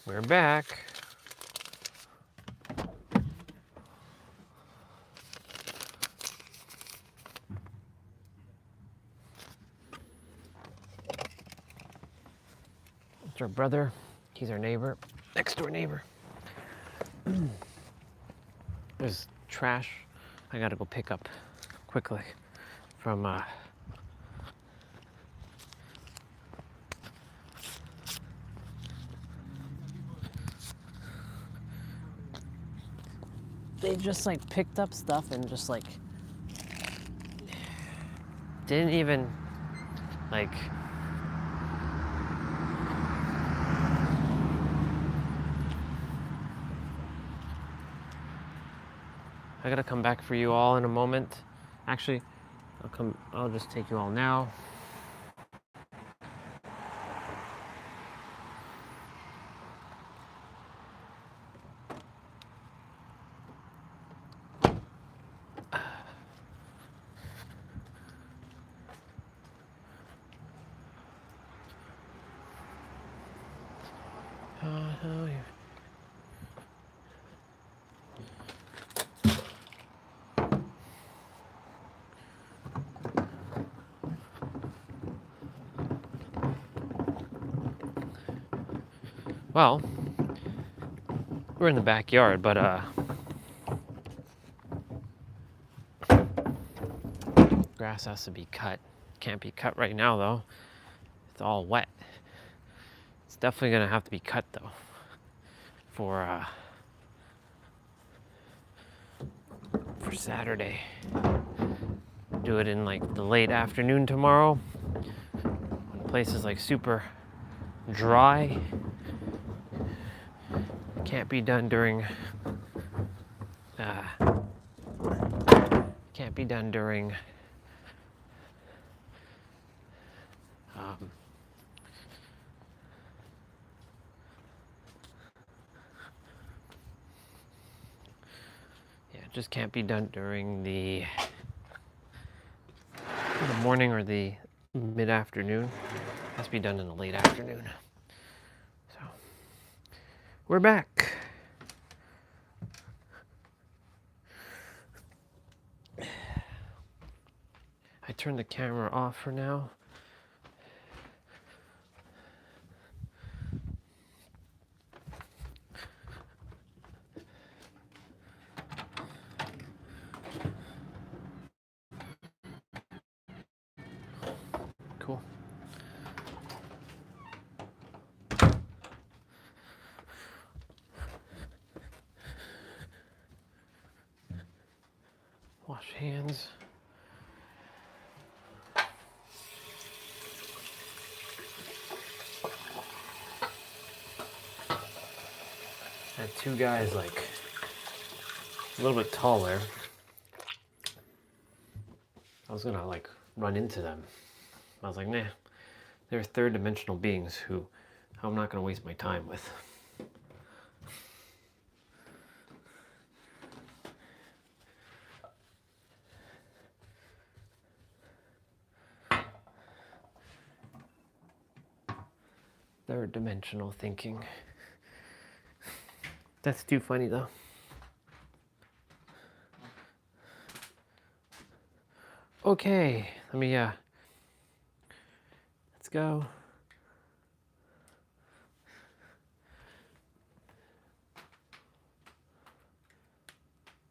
We're back. It's our brother. He's our neighbor. Next door neighbor. There's trash I gotta go pick up quickly from they just like picked up stuff and just like didn't even like I gotta come back for you all in a moment. Actually, I'll just take you all now. Well, we're in the backyard, but grass has to be cut. Can't be cut right now though. It's all wet. It's definitely gonna have to be cut though for Saturday. Do it in like the late afternoon tomorrow when the place is like super dry. Can't be done during just can't be done during the morning or the mid-afternoon. It has to be done in the late afternoon. So we're back. I turned the camera off for now. Cool. Wash hands. I had two guys like a little bit taller. I was gonna like run into them. I was like, nah, they're third dimensional beings who I'm not gonna waste my time with. Third dimensional thinking. That's too funny though. Okay, let me let's go.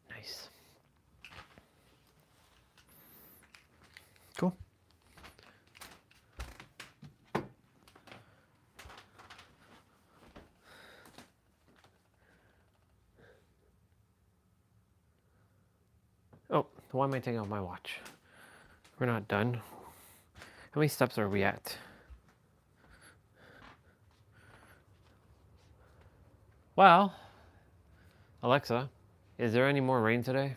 Nice. Cool. Oh, why am I taking off my watch? We're not done. How many steps are we at? Well, Alexa, is there any more rain today?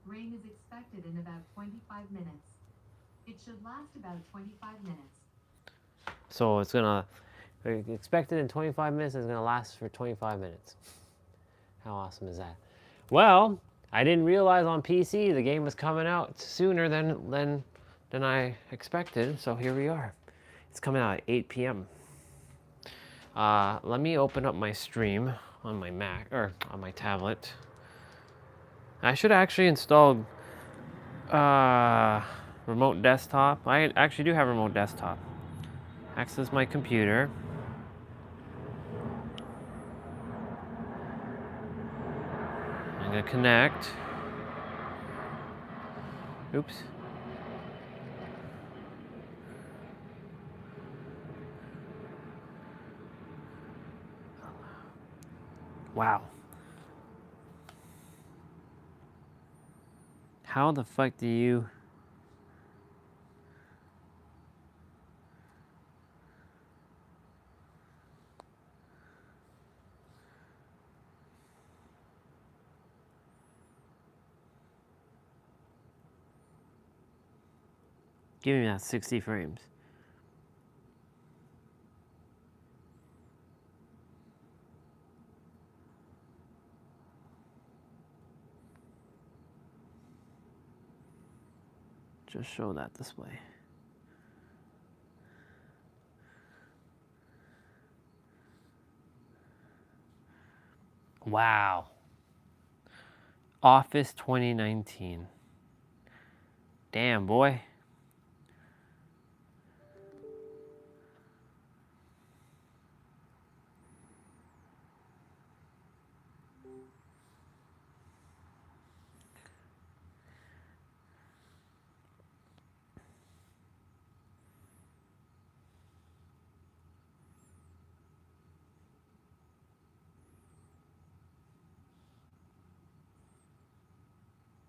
Rain is expected in about 25 minutes. It should last about 25 minutes. So it's gonna, expected in 25 minutes, it's gonna last for 25 minutes. How awesome is that? Well, I didn't realize on PC the game was coming out sooner than I expected, so here we are. It's coming out at 8 p.m. Let me open up my stream on my Mac, or on my tablet. I should actually install remote desktop. I actually do have remote desktop. Access my computer. I'm gonna connect. Oops. Wow. How the fuck do you... Give me that 60 frames. Just show that display. Wow. Office 2019. Damn, boy.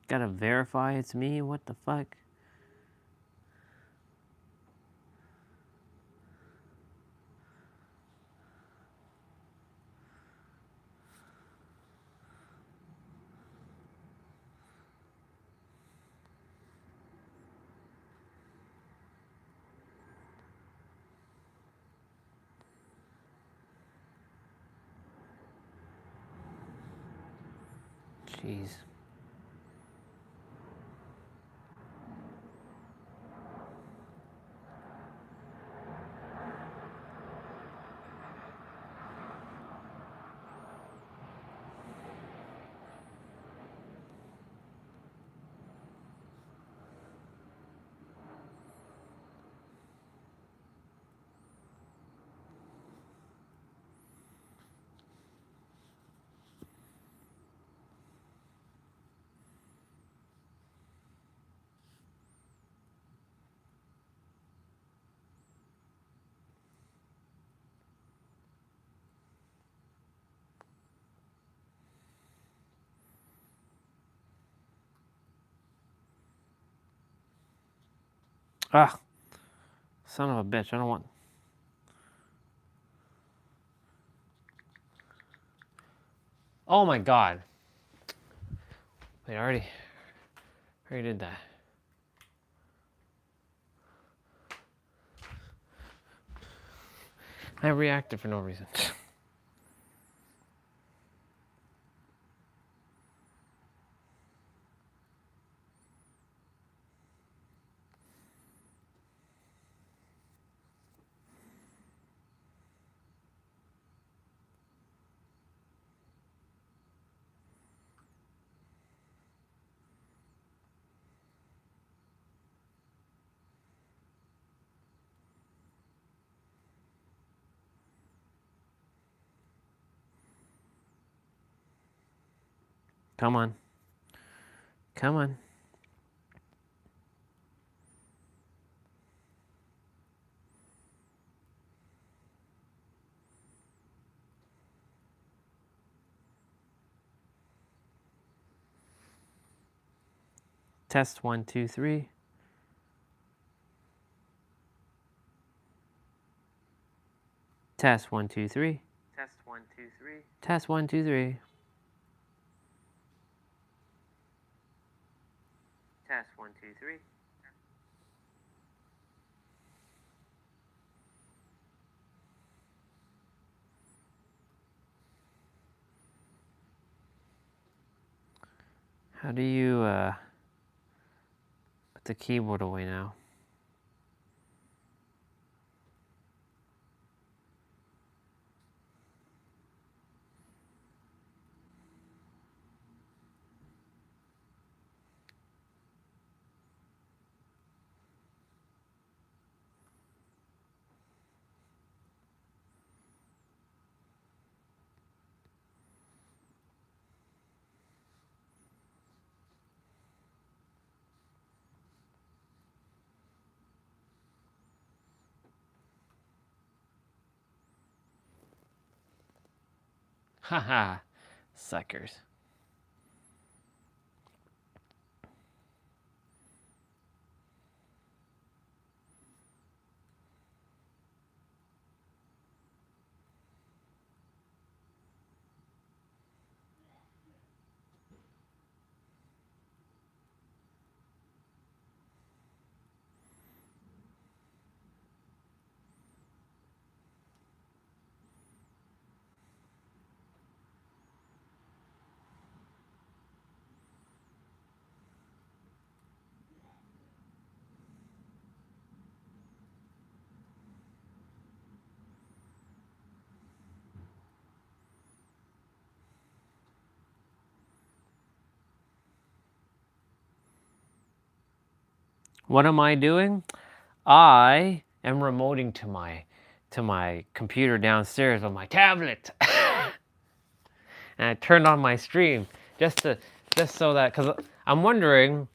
Gotta verify it's me? What the fuck? Jeez. Ah, son of a bitch, I don't want... Oh my god. Wait, I already did that. I reacted for no reason. Come on. Come on. Test 1, 2, 3. Test 1, 2, 3. Test 1, 2, 3. Test 1, 2, 3. Test 1, 2, 3. How do you put the keyboard away now? Haha, suckers. What am I doing? I am remoting to my computer downstairs on my tablet. And I turned on my stream just so that, because I'm wondering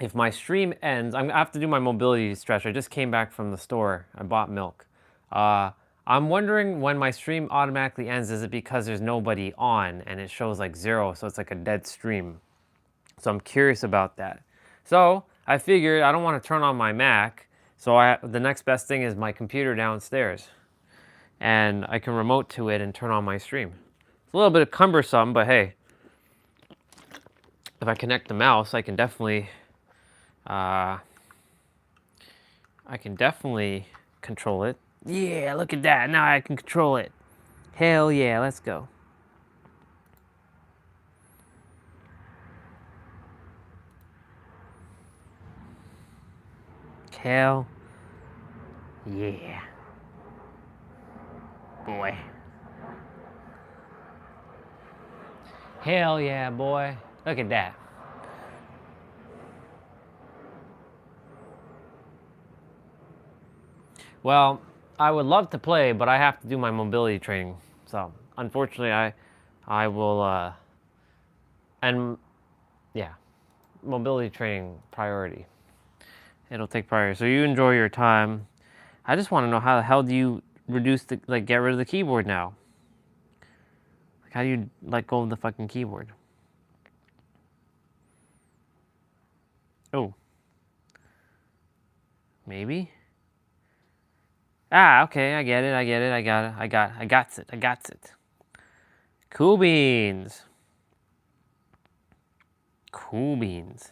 if my stream ends. I have to do my mobility stretch. I just came back from the store. I bought milk. I'm wondering when my stream automatically ends. Is it because there's nobody on and it shows like 0, so it's like a dead stream? So I'm curious about that. So I figured I don't want to turn on my Mac, so the next best thing is my computer downstairs. And I can remote to it and turn on my stream. It's a little bit cumbersome, but hey, if I connect the mouse, I can definitely control it. Yeah, look at that. Now I can control it. Hell yeah, let's go. Hell yeah. Boy. Hell yeah, boy. Look at that. Well, I would love to play, but I have to do my mobility training. So, unfortunately, I will, and yeah, mobility training priority. It'll take priority. So you enjoy your time. I just want to know how the hell do you reduce the, like, get rid of the keyboard now? Like, how do you let go of the fucking keyboard? Oh. Maybe? Ah, okay, I get it, I got it. Cool beans. Cool beans.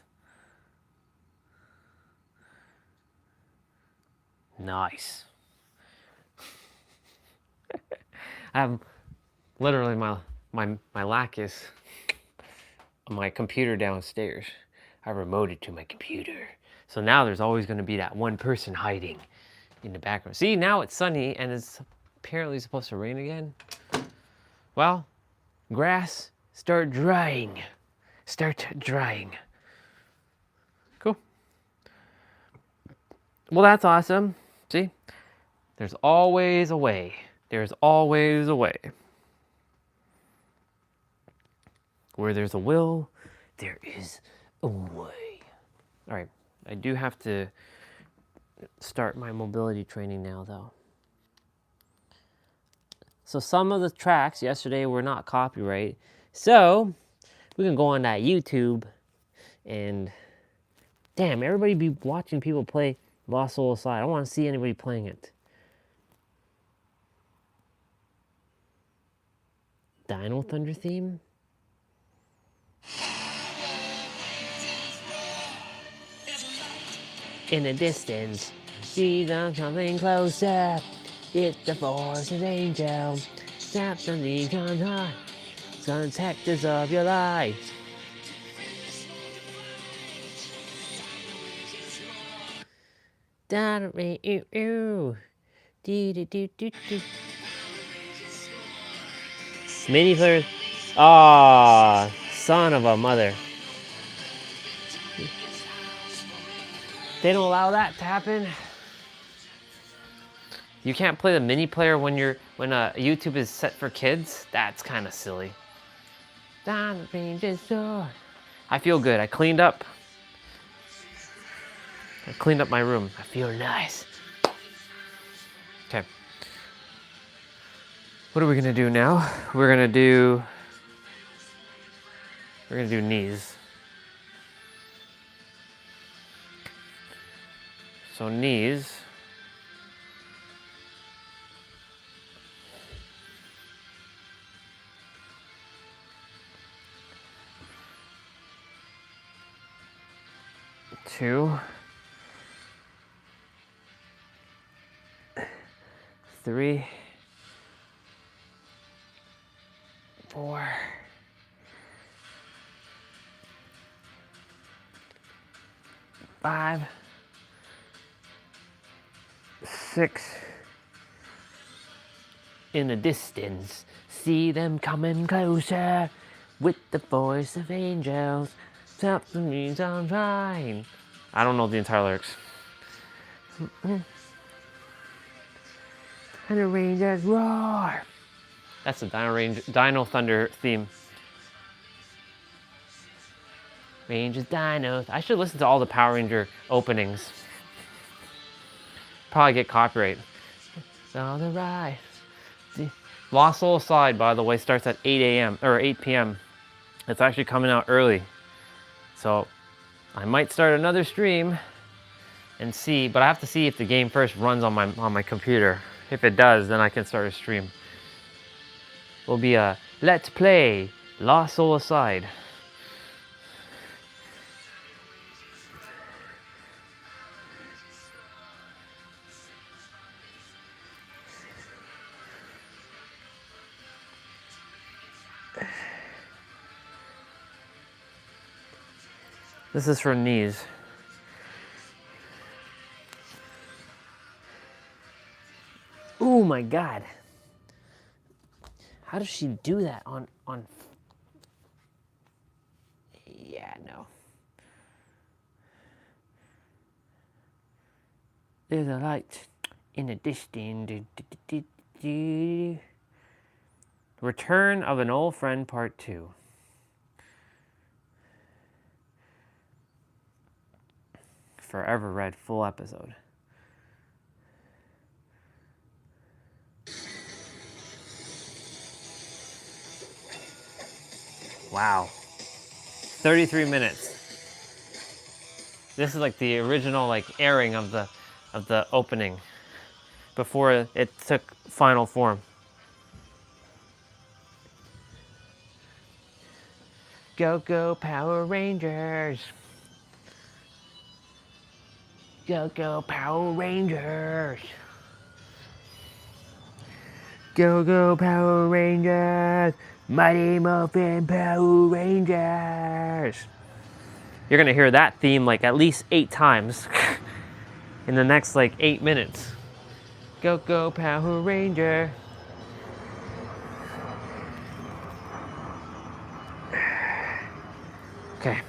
Nice. I have literally my lack is my computer downstairs. I remoted to my computer. So now there's always going to be that one person hiding in the background. See, now it's sunny and it's apparently supposed to rain again. Well, grass, start drying. Start drying. Cool. Well, that's awesome. See, there's always a way. There's always a way. Where there's a will, there is a way. All right, I do have to start my mobility training now, though. So some of the tracks yesterday were not copyright. So we can go on that YouTube and damn, everybody be watching people play Lost Soul Aside. I don't want to see anybody playing it. Dino Thunder theme? In the distance, see something closer. It's the force of angel. Snap the neon high. Protectors of your life. Mini players. Ah, son of a mother. They don't allow that to happen. You can't play the mini player when YouTube is set for kids. That's kind of silly. I feel good. I cleaned up my room. I feel nice. Okay. What are we gonna do now? We're gonna do knees. So knees. Two. 3, 4, 5, 6. In the distance, see them coming closer with the voice of angels. Something's on fine. I don't know the entire lyrics. And the Rangers roar. That's the Dino Thunder theme. Rangers, Dinos. I should listen to all the Power Ranger openings. Probably get copyright. On the right. Lost Soul Aside, by the way, starts at 8 a.m. or 8 p.m. It's actually coming out early. So I might start another stream and see, but I have to see if the game first runs on my computer. If it does, then I can start a stream. Will be a Let's Play Lost Soul Aside. This is for knees. my God. How does she do that on? Yeah, no. There's a light in the distance. Return of an Old Friend Part 2. Forever read full episode. Wow. 33 minutes. This is like the original like airing of the opening before it took final form. Go, go, Power Rangers. Go, go, Power Rangers. Go, go, Power Rangers. Mighty Morphin Power Rangers. You're gonna hear that theme like at least 8 times in the next like 8 minutes. Go, go, Power Ranger. Okay.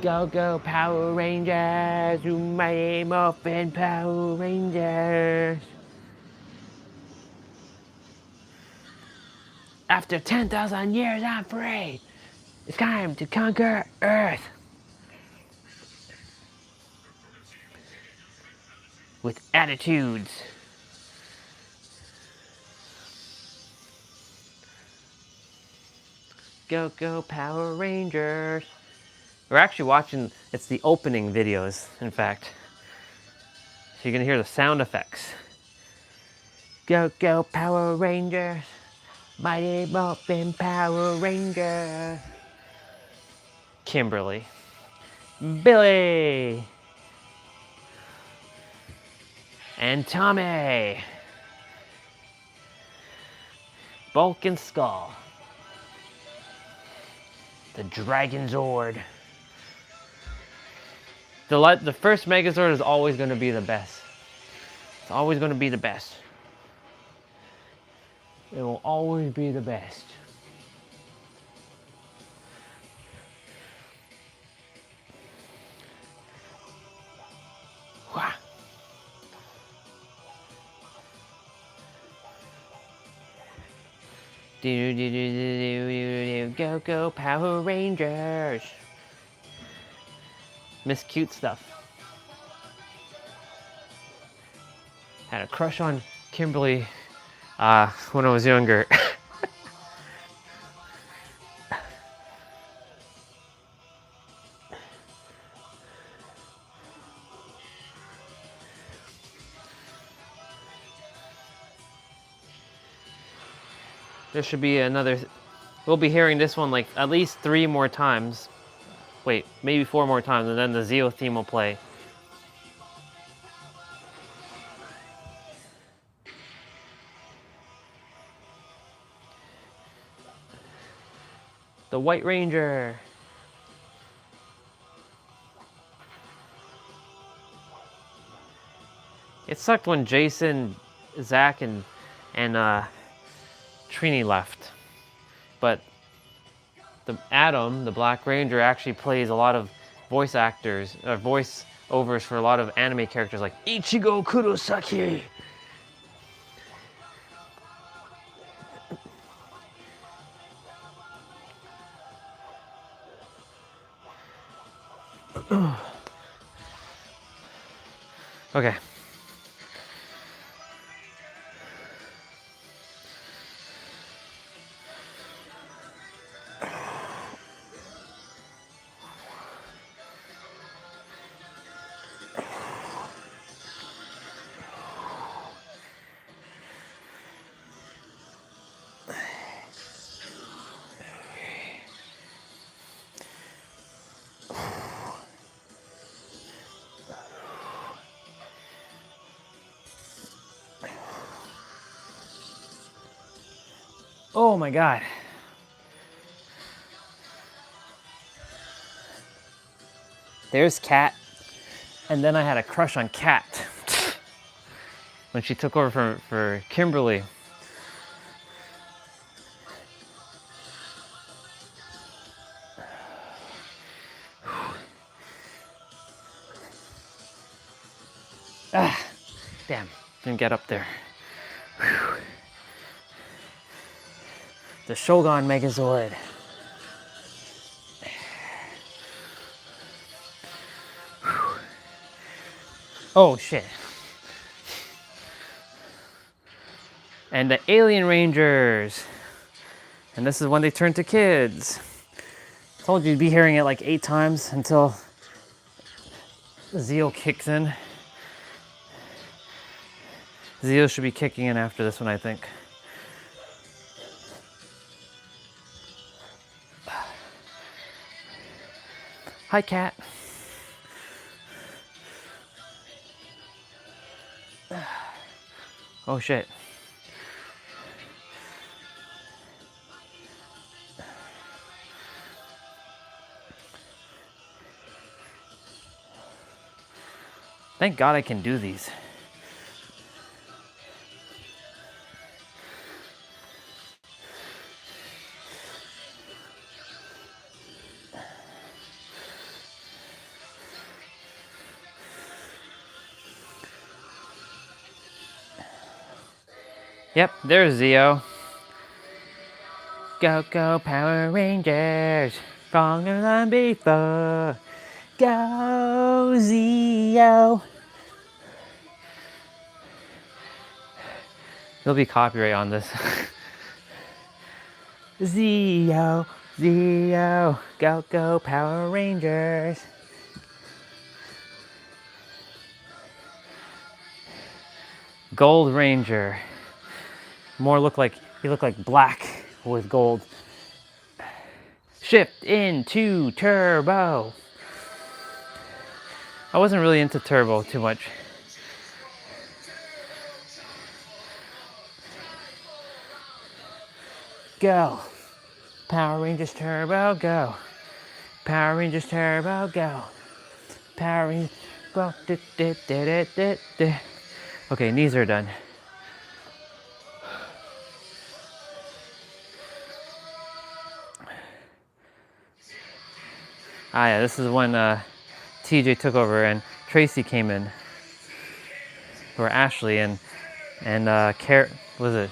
Go, go, Power Rangers. You Mighty Morphin Power Rangers. After 10,000 years, I'm free. It's time to conquer Earth. With attitudes. Go, go, Power Rangers. We're actually watching, it's the opening videos, in fact. So you're gonna hear the sound effects. Go, go, Power Rangers. Mighty Morphin Power Rangers. Kimberly. Billy. And Tommy. Bulk and Skull. The Dragon Zord. The first Megazord is always going to be the best. It's always going to be the best. It will always be the best. Wah. Go, go, Power Rangers. Miss Cute Stuff. Had a crush on Kimberly when I was younger. There should be another, we'll be hearing this one like at least 3 more times. Wait, maybe 4 more times, and then the Zeo theme will play. The White Ranger. It sucked when Jason, Zach, and Trini left. But the Adam, the Black Ranger, actually plays a lot of voice actors, voice overs for a lot of anime characters like Ichigo Kurosaki. Okay. Oh my God. There's Cat. And then I had a crush on Cat. when she took over for Kimberly. Ah, damn, didn't get up there. Whew. The Shogun Megazord. Whew. Oh shit. And the Alien Rangers. And this is when they turn to kids. Told you you'd be hearing it like 8 times until Zeo kicks in. Zeo should be kicking in after this one, I think. Hi, cat. Oh shit. Thank God I can do these. Yep, there's Zeo. Go, go, Power Rangers. Stronger than before. Go, Zeo. There'll be copyright on this. Zeo, Zeo. Go, go, Power Rangers. Gold Ranger. More look like, he looked like black with gold. Shift into turbo. I wasn't really into turbo too much. Go. Power Rangers Turbo, go. Power Rangers Turbo, go. Power Rangers, go. Okay, knees are done. Ah yeah, this is when TJ took over and Tracy came in. Or Ashley and was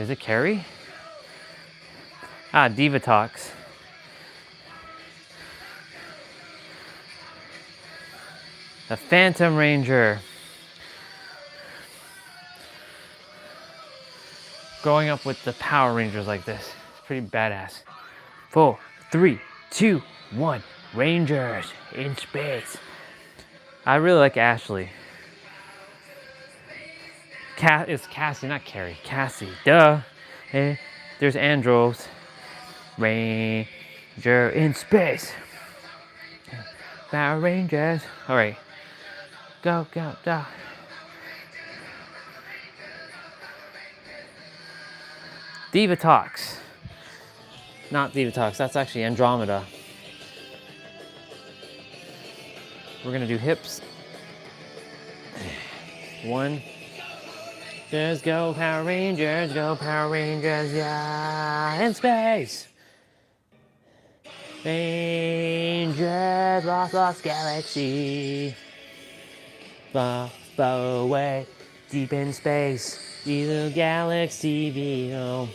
it Carrie? Ah, Diva Talks. The Phantom Ranger. Growing up with the Power Rangers like this, it's pretty badass. 4, 3, 2, 1. Rangers in space. I really like Ashley. It's Cassie, not Carrie. Cassie, duh. Hey, there's Andros. Ranger in space. Power Rangers. All right. Go, go, go. Diva Talks. Not Diva Talks, that's actually Andromeda. We're gonna do hips. 1. Just go Power Rangers, yeah, in space. Rangers, lost galaxy. Far, far away, deep in space, little galaxy below.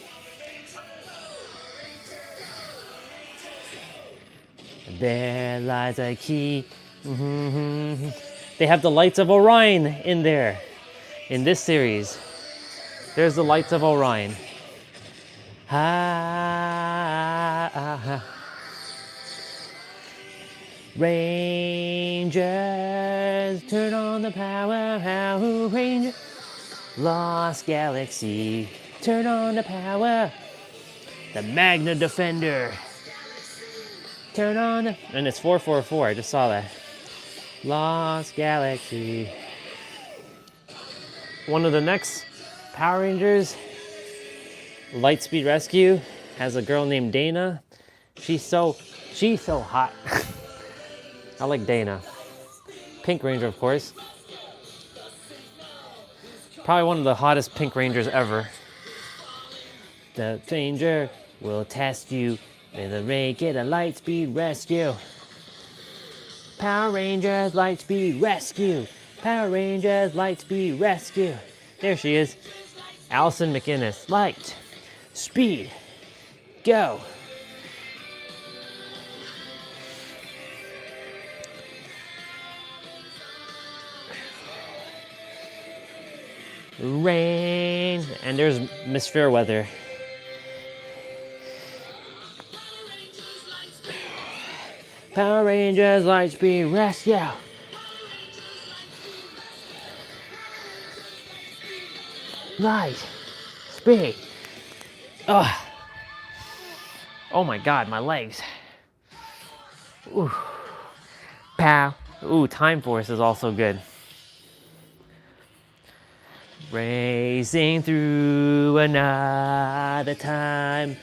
There lies a key. They have the lights of Orion in there. In this series, there's the lights of Orion. Rangers, turn on the power, Power Rangers. Lost galaxy, turn on the power. The Magna Defender. Turn on the, and it's 444, I just saw that. Lost galaxy. One of the next Power Rangers, Lightspeed Rescue, has a girl named Dana. She's so hot. I like Dana. Pink Ranger, of course. Probably one of the hottest Pink Rangers ever. The Ranger will test you with a ray, get a light speed rescue. Power Rangers light speed rescue. Power Rangers light speed rescue. There she is. Allison McInnes. Light speed go. Rain. And there's Miss Fairweather. Power Rangers light speed rescue. Light speed. Oh. Oh my God, my legs. Ooh. Pow. Ooh, Time Force is also good. Racing through another time.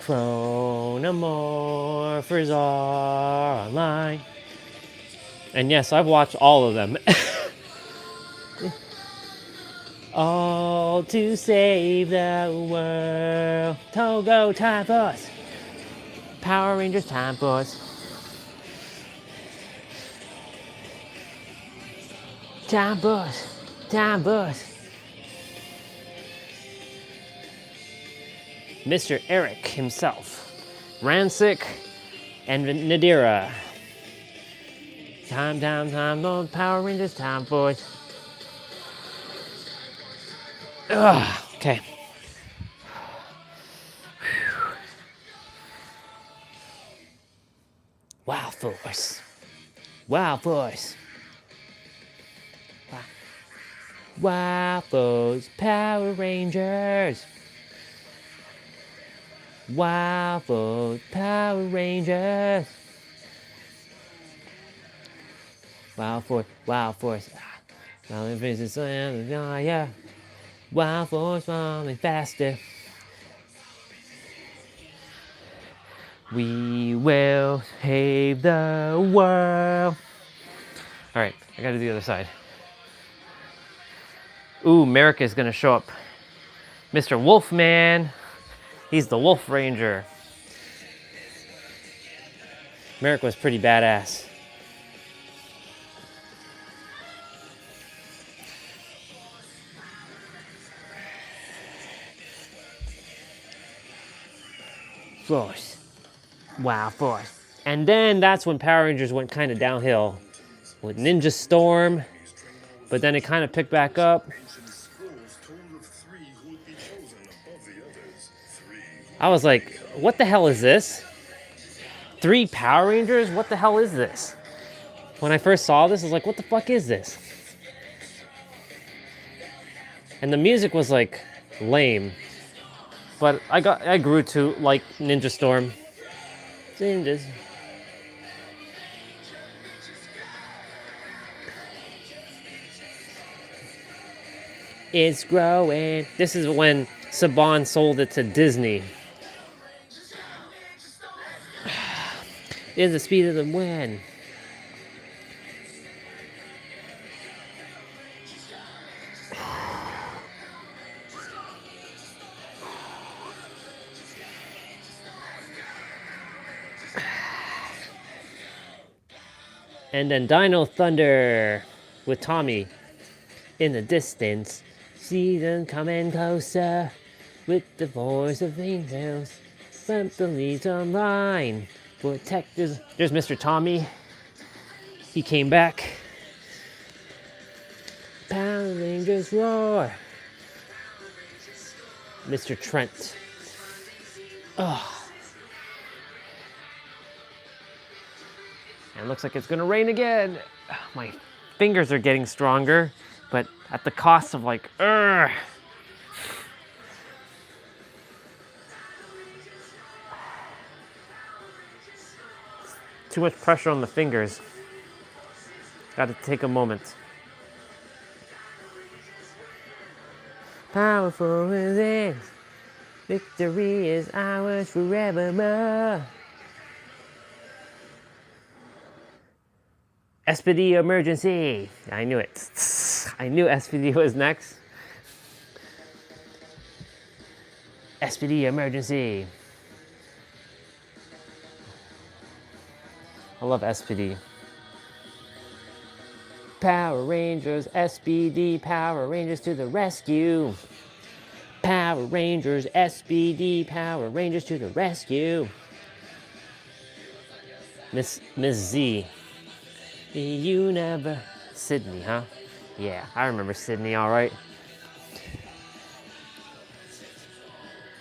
Chronomorphers are online. And yes, I've watched all of them. All to save the world. Togo Time Force. Power Rangers Time Force. Time Force. Time Force. Mr. Eric himself. Rancic and Nadira. Time, Lord Power Rangers Time Force. Ugh, okay. Wow Force. Wow Force. Wow Force Power Rangers. Wow Force Power Rangers. Wow Force. Wow Force. Yeah. Wow Force running faster. We will save the world. All right, I gotta do the other side. Ooh, Merrick is gonna show up. Mr. Wolfman. He's the Wolf Ranger. Merrick was pretty badass. Force. Wow, Force. And then that's when Power Rangers went kind of downhill with Ninja Storm, but then it kind of picked back up. I was like, what the hell is this? 3 Power Rangers? What the hell is this? When I first saw this, I was like, what the fuck is this? And the music was like lame. But I grew to like Ninja Storm. Ninjas. It's growing. This is when Saban sold it to Disney. It's the speed of the wind. And then Dino Thunder with Tommy in the distance. See them coming closer with the voice of angels. Bump the leads online. Protectors. There's Mr. Tommy. He came back. Power Rangers roar. Mr. Trent. Oh. And it looks like it's gonna rain again. My fingers are getting stronger, but at the cost of like, too much pressure on the fingers. Got to take a moment. Powerful as is, victory is ours forevermore. SPD emergency. I knew it. I knew SPD was next. SPD emergency. I love SPD. Power Rangers, SPD, Power Rangers to the rescue. Power Rangers, SPD, Power Rangers to the rescue. Miss Z. You never... Sydney, huh? Yeah, I remember Sydney, all right.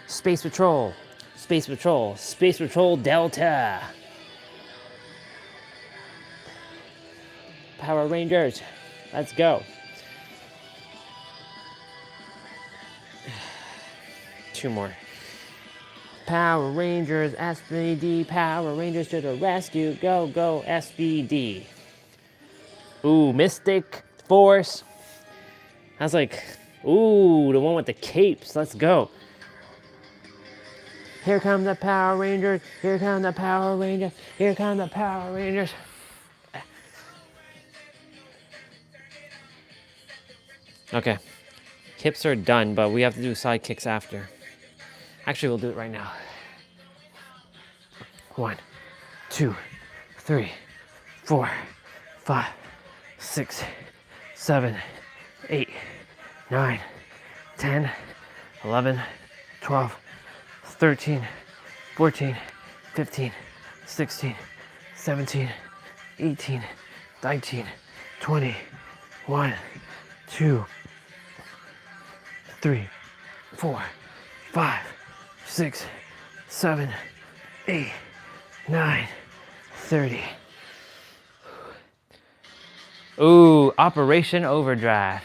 Space Patrol, Space Patrol, Space Patrol Delta. Power Rangers, let's go. Two more. Power Rangers, SPD, Power Rangers to the rescue. Go, go, SPD. Ooh, Mystic Force. I was like, ooh, the one with the capes. Let's go. Here come the Power Rangers. Here come the Power Rangers. Here come the Power Rangers. Okay. Hips are done, but we have to do side kicks after. Actually, we'll do it right now. 1, 2, 3, 4, 5, 6, 7, 8, 9, 10, 11, 12, 13, 14, 15, 16, 17, 18, 19, 20, 1, 2, 3, 4, 5, 6, 7, 8, 9, 30. Ooh, Operation Overdrive.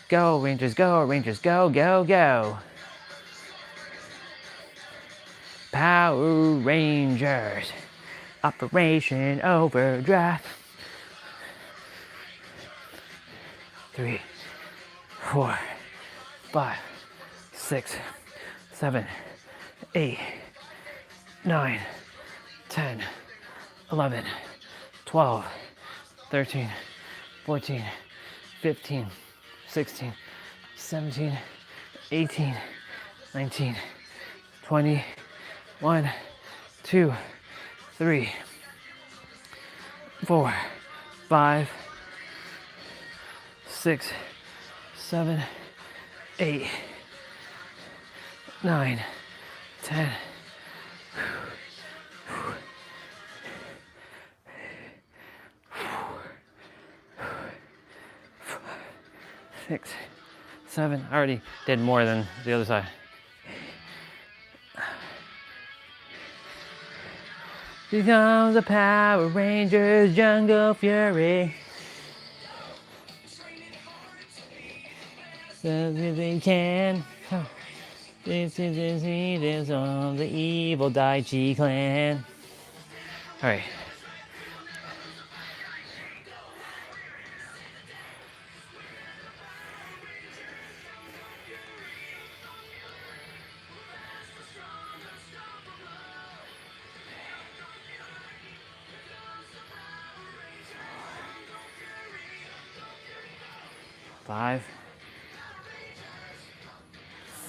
Go, Rangers, go, Rangers, go, go, go. Power Rangers. Operation Overdrive. 3, 4, 5, 6, 7, 8, 9, 10, 11, 12, 13, 14, 15, 16, 17, 18, 19, 20, 1, 2, 3, 4, 5, 6, 7, 8, 9, 10. Six, 7. I already did more than the other side. Here comes the Power Rangers, Jungle Fury. They can. This is the leaders of the evil Daichi clan. All right. Five,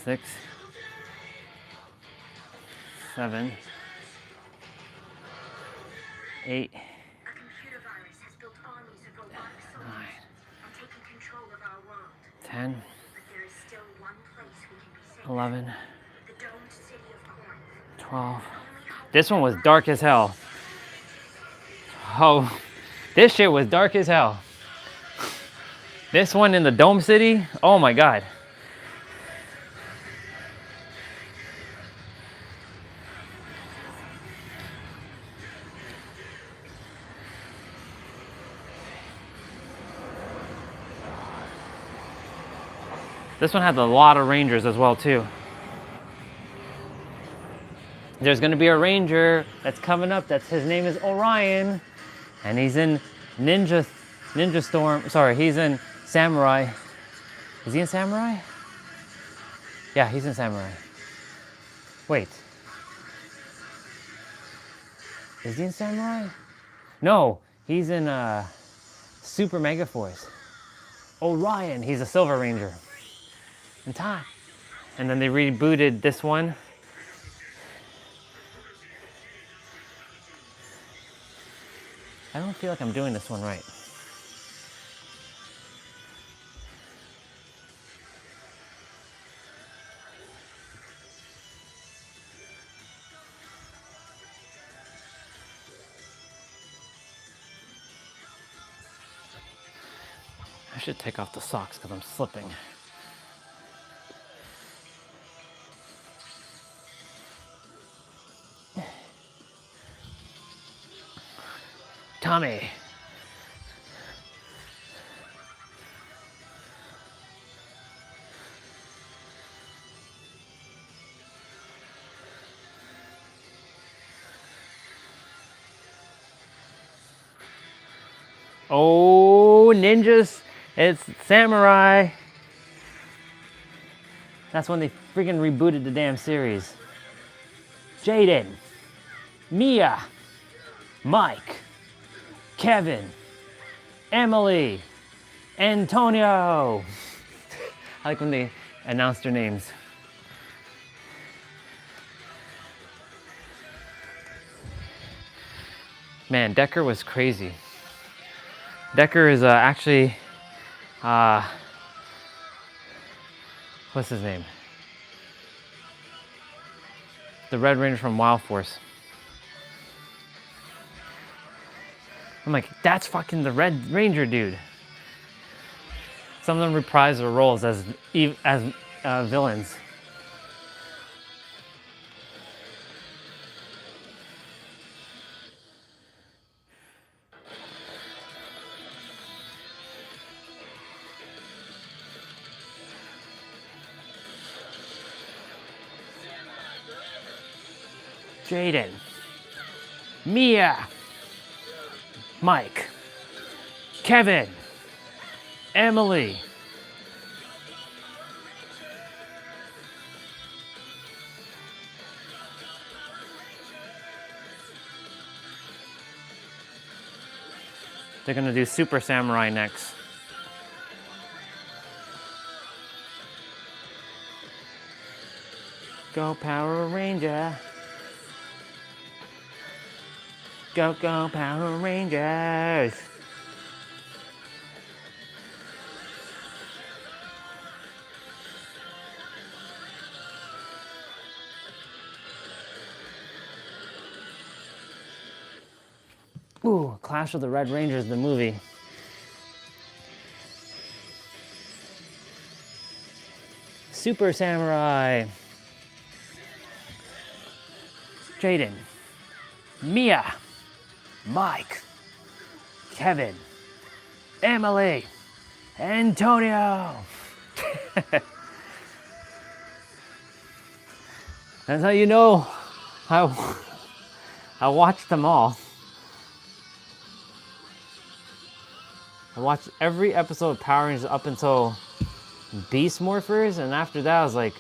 6, 7, 8, 9, 10, 11, 12. This one was dark as hell. Oh, this shit was dark as hell. This one in the Dome City, oh my God. This one had a lot of Rangers as well too. There's gonna be a Ranger that's coming up. His name is Orion, and he's in Ninja Storm. Sorry, he's in Samurai. Is he in Samurai? Yeah, he's in Samurai. Wait. Is he in Samurai? No, he's in Super Mega Force. Orion, he's a Silver Ranger. In time. And then they rebooted this one. I don't feel like I'm doing this one right. I should take off the socks because I'm slipping. Tommy. Oh, ninjas. It's samurai. That's when they freaking rebooted the damn series. Jaden, Mia, Mike, Kevin, Emily, Antonio. I like when they announce their names. Man, Decker was crazy. Decker is actually, what's his name? The Red Ranger from Wild Force. I'm like, that's fucking the Red Ranger dude. Some of them reprise their roles as villains. Jaden, Mia, Mike, Kevin, Emily. They're gonna do Super Samurai next. Go Power Ranger. Go, go, Power Rangers! Ooh, Clash of the Red Rangers, the movie. Super Samurai. Jaden. Mia. Mike, Kevin, Emily, Antonio. That's how you know I watched them all. I watched every episode of Power Rangers up until Beast Morphers, and after that I was like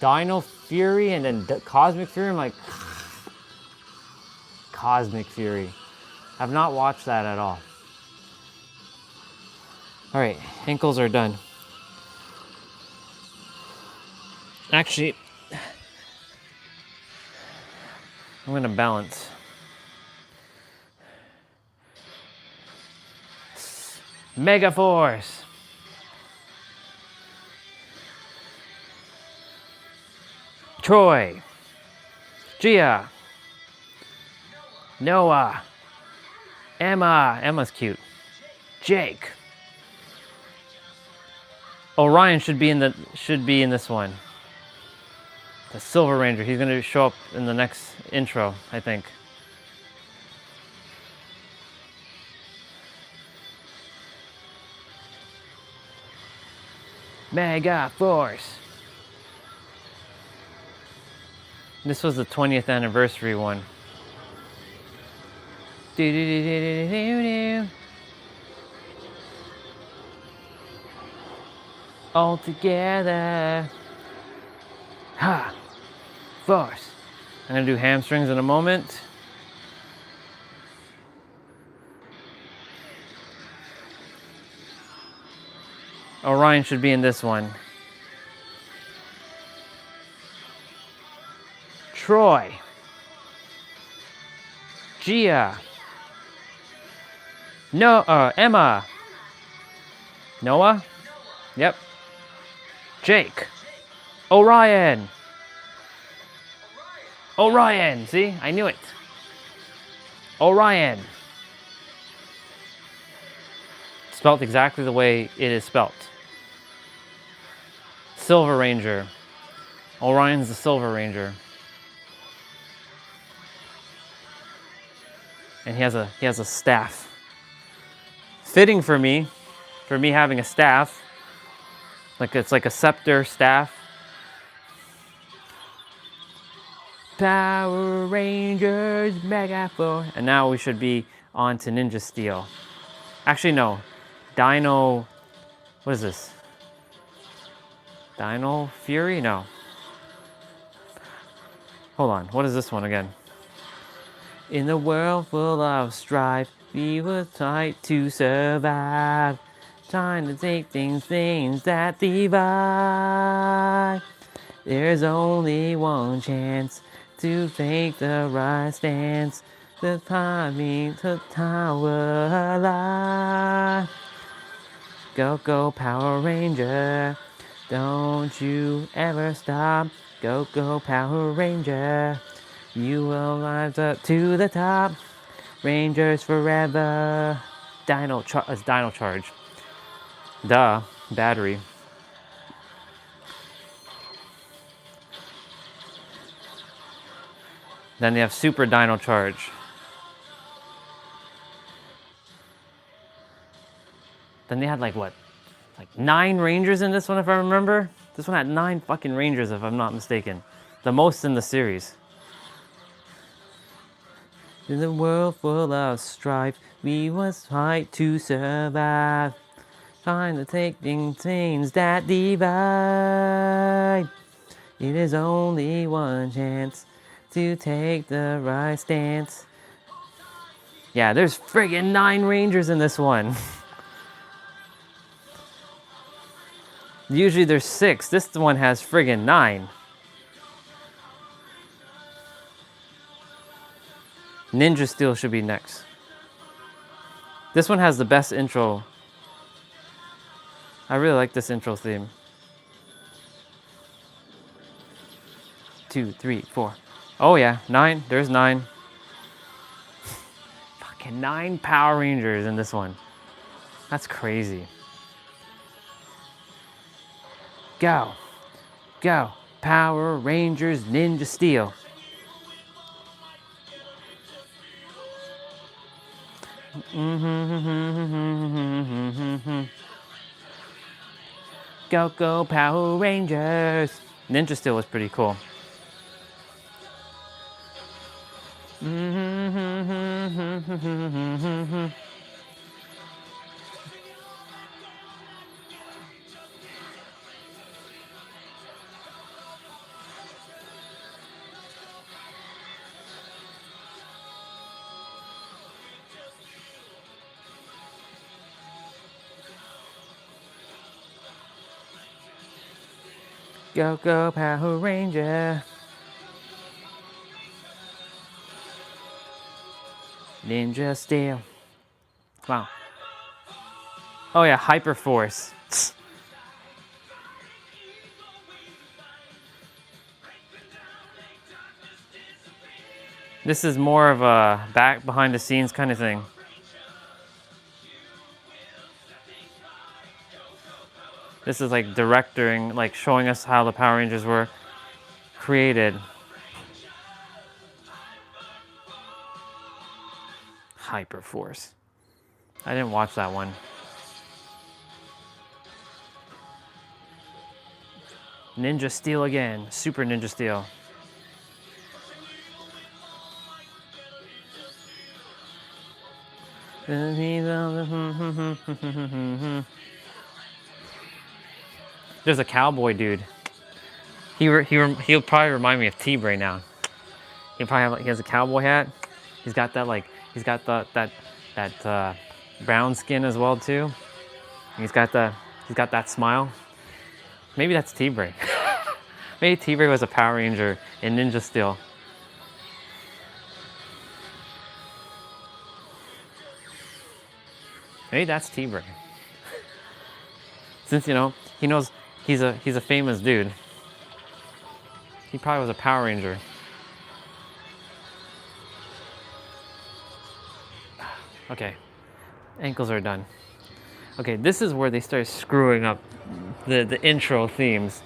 Dino Fury and then Cosmic Fury. I'm like, Cosmic Fury. I've not watched that at all. All right, ankles are done. Actually, I'm gonna balance. Mega Force. Troy. Gia. Noah. Emma. Emma's cute. Jake. Orion should be in this one. The Silver Ranger. He's gonna show up in the next intro, I think. Mega Force. This was the 20th anniversary one. All together. Ha! Force. I'm gonna do hamstrings in a moment. Orion should be in this one. Troy, Gia, Emma, Noah, yep, Jake, Orion, see, I knew it, Orion, spelt exactly the way it is spelt. Silver Ranger, Orion's the Silver Ranger. And he has a staff. Fitting for me having a staff. Like it's like a scepter staff. Power Rangers Mega Force. And now we should be on to Ninja Steel. Actually no. Dino, what is this? Dino Fury? No. Hold on, what is this one again? In a world full of strife, we will fight to survive. Trying to take things that divide. There's only one chance to take the right stance. The timing to tower alive. Go, go, Power Ranger. Don't you ever stop. Go, go, Power Ranger. You will rise up to the top. Rangers forever. Dino Charge. Duh. Battery. Then they have Super Dino Charge. Then they had like what? Like 9 Rangers in this one if I remember. This one had 9 fucking Rangers if I'm not mistaken. The most in the series. In a world full of strife, we must fight to survive. Trying to take things that divide. It is only one chance to take the right stance. Yeah, there's friggin' 9 Rangers in this one. Usually there's 6. This one has friggin' 9. Ninja Steel should be next. This one has the best intro. I really like this intro theme. 2, 3, 4. Oh yeah, 9. There's 9. Fucking 9 Power Rangers in this one. That's crazy. Go. Go. Power Rangers Ninja Steel. Go, go, Power Rangers. Ninja Steel was pretty cool. Go, go, Power Ranger. Ninja Steel. Wow. Oh yeah, Hyper Force. This is more of a back behind the scenes kind of thing. This is like directing, like showing us how the Power Rangers were created. Hyper Force. I didn't watch that one. Ninja Steel again. Super Ninja Steel. There's a cowboy dude. He'll probably remind me of T-Bray now. He has a cowboy hat. He's got that brown skin as well too. He's got that smile. Maybe that's T-Bray. Maybe T-Bray was a Power Ranger in Ninja Steel. Hey, that's T-Bray. Since you know, he knows he's a famous dude. He probably was a Power Ranger. Okay, ankles are done. Okay, this is where they start screwing up the intro themes.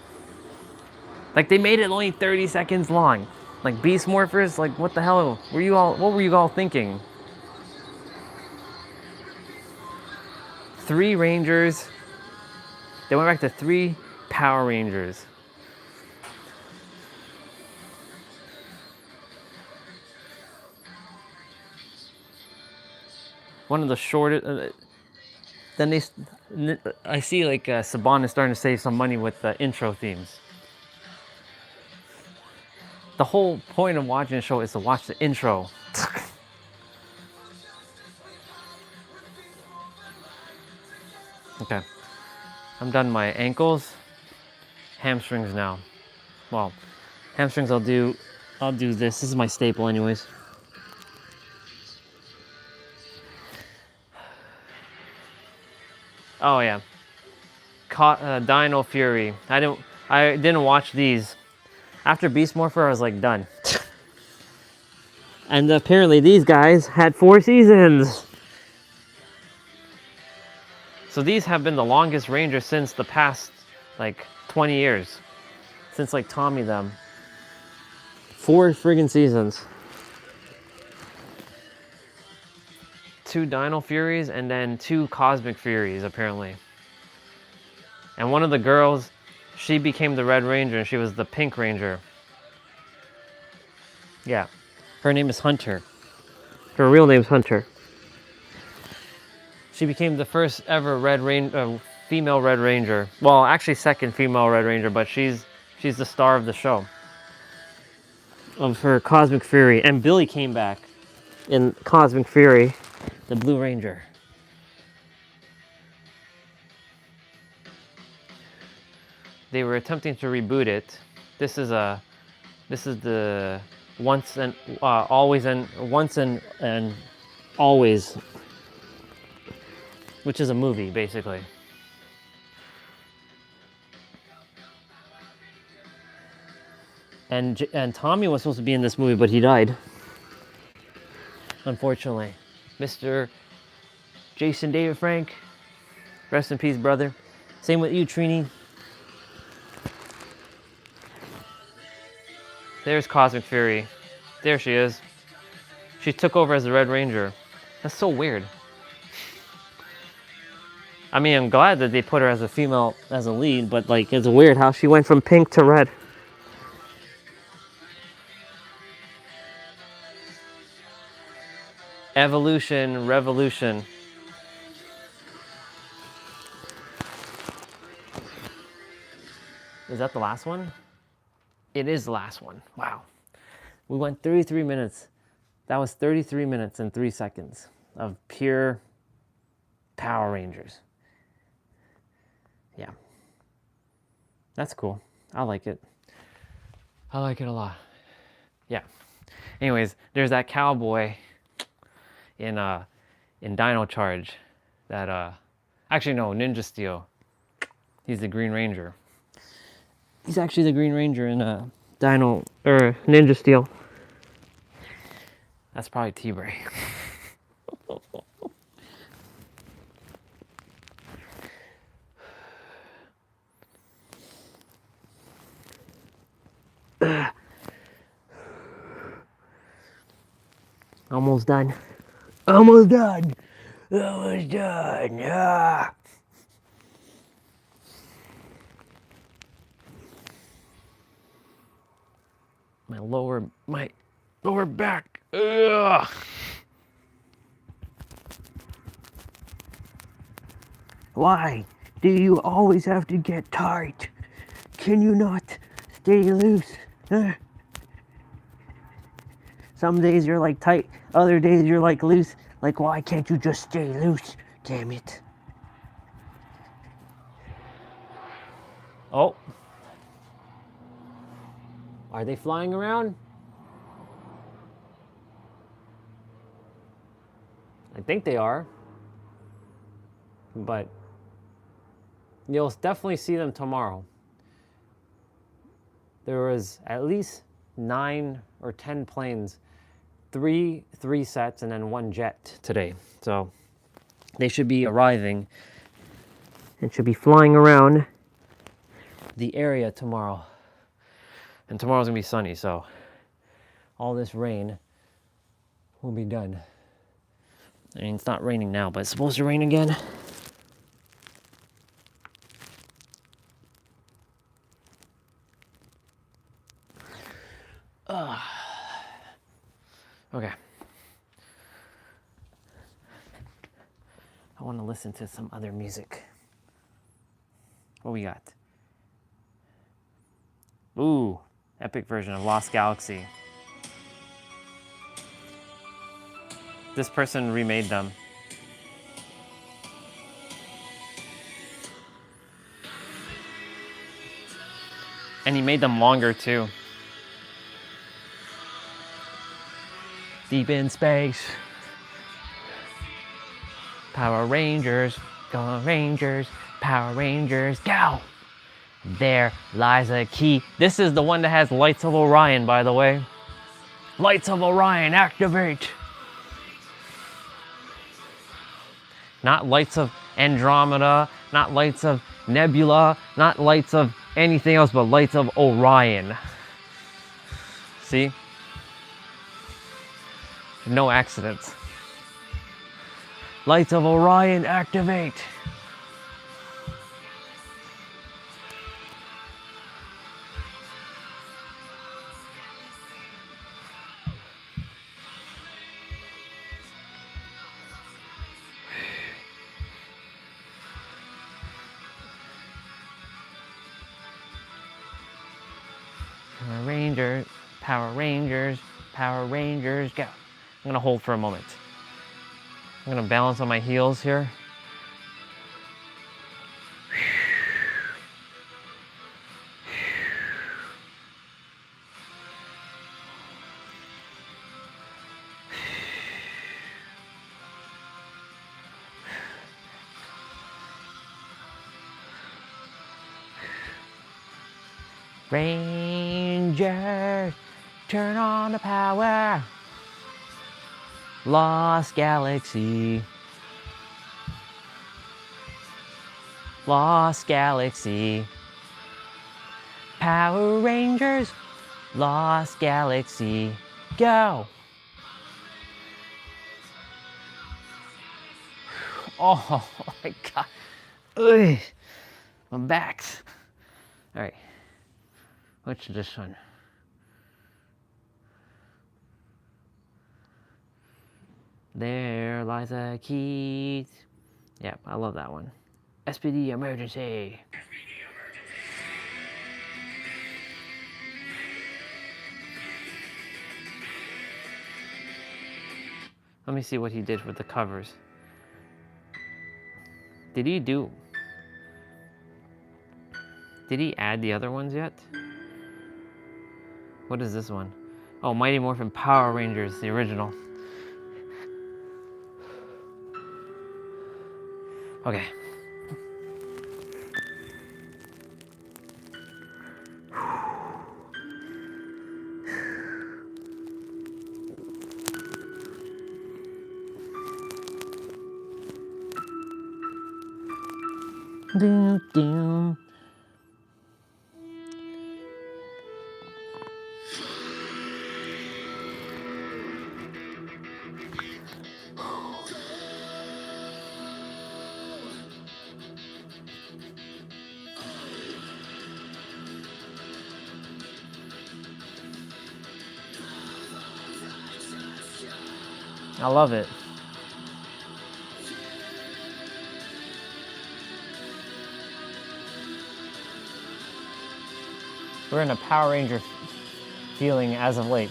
Like they made it only 30 seconds long. Like Beast Morphers, like what the hell were you all? What were you all thinking? 3 Rangers. They went back to 3 Power Rangers. One of the shortest. Then I see like Saban is starting to save some money with the intro themes. The whole point of watching the show is to watch the intro. Okay, I'm done my ankles, hamstrings now. Well, hamstrings I'll do this. This is my staple anyways. Oh yeah, Dino Fury. I didn't watch these. After Beast Morpher, I was like done. And apparently these guys had 4 seasons. So these have been the longest Rangers since the past like 20 years. Since like Tommy them. 4 friggin' seasons. 2 Dino Furies and then 2 Cosmic Furies apparently. And one of the girls, she became the Red Ranger and she was the Pink Ranger. Yeah. Her name is Hunter. Her real name's Hunter. She became the first ever female Red Ranger. Well, actually second female Red Ranger, but she's the star of the show. Of her Cosmic Fury. And Billy came back in Cosmic Fury, the Blue Ranger. They were attempting to reboot it. This is the once and always and once and always, which is a movie basically. And Tommy was supposed to be in this movie, but he died. Unfortunately. Mr. Jason David Frank, rest in peace, brother. Same with you, Trini. There's Cosmic Fury. There she is. She took over as the Red Ranger. That's so weird. I mean, I'm glad that they put her as a female, as a lead, but like, it's weird how she went from pink to red. Evolution, revolution. Is that the last one? It is the last one. Wow. We went 33 minutes. That was 33 minutes and 3 seconds of pure Power Rangers. Yeah. That's cool. I like it. I like it a lot. Yeah. Anyways, there's that cowboy in Dino Charge that actually no, Ninja Steel. He's the Green Ranger. He's actually the Green Ranger in Dino or Ninja Steel. That's probably T-Bray. Almost done. Almost done. Almost done. Yeah. My lower back. Ugh. Why do you always have to get tight? Can you not stay loose? Huh? Some days you're like tight, other days you're like loose. Like, why can't you just stay loose? Damn it. Oh. Are they flying around? I think they are. but you'll definitely see them tomorrow. There was at least 9 or 10 planes, three sets and then 1 jet today. So they should be arriving and should be flying around the area tomorrow. And tomorrow's gonna be sunny, so all this rain will be done. I mean, it's not raining now, but it's supposed to rain again. Okay. I want to listen to some other music. What we got? Ooh, epic version of Lost Galaxy. This person remade them. And he made them longer too. Deep in space. Power Rangers, go Rangers, Power Rangers, go! There lies a key. This is the one that has Lights of Orion, by the way. Lights of Orion, activate! Not Lights of Andromeda, not Lights of Nebula, not Lights of anything else, but Lights of Orion. See? No accidents. Lights of Orion, activate! Power Rangers, Power Rangers, Power Rangers, go. I'm gonna hold for a moment. I'm gonna balance on my heels here. Rangers, turn on the power. Lost Galaxy. Lost Galaxy. Power Rangers, Lost Galaxy, go! Oh my god. Ugh. My back's. Alright. What's this one? There lies a key. Yep, I love that one. SPD emergency. Let me see what he did with the covers. Did he add the other ones yet? What is this one? Oh, Mighty Morphin Power Rangers, the original. Okay. Doom, doom. I love it. We're in a Power Ranger feeling as of late.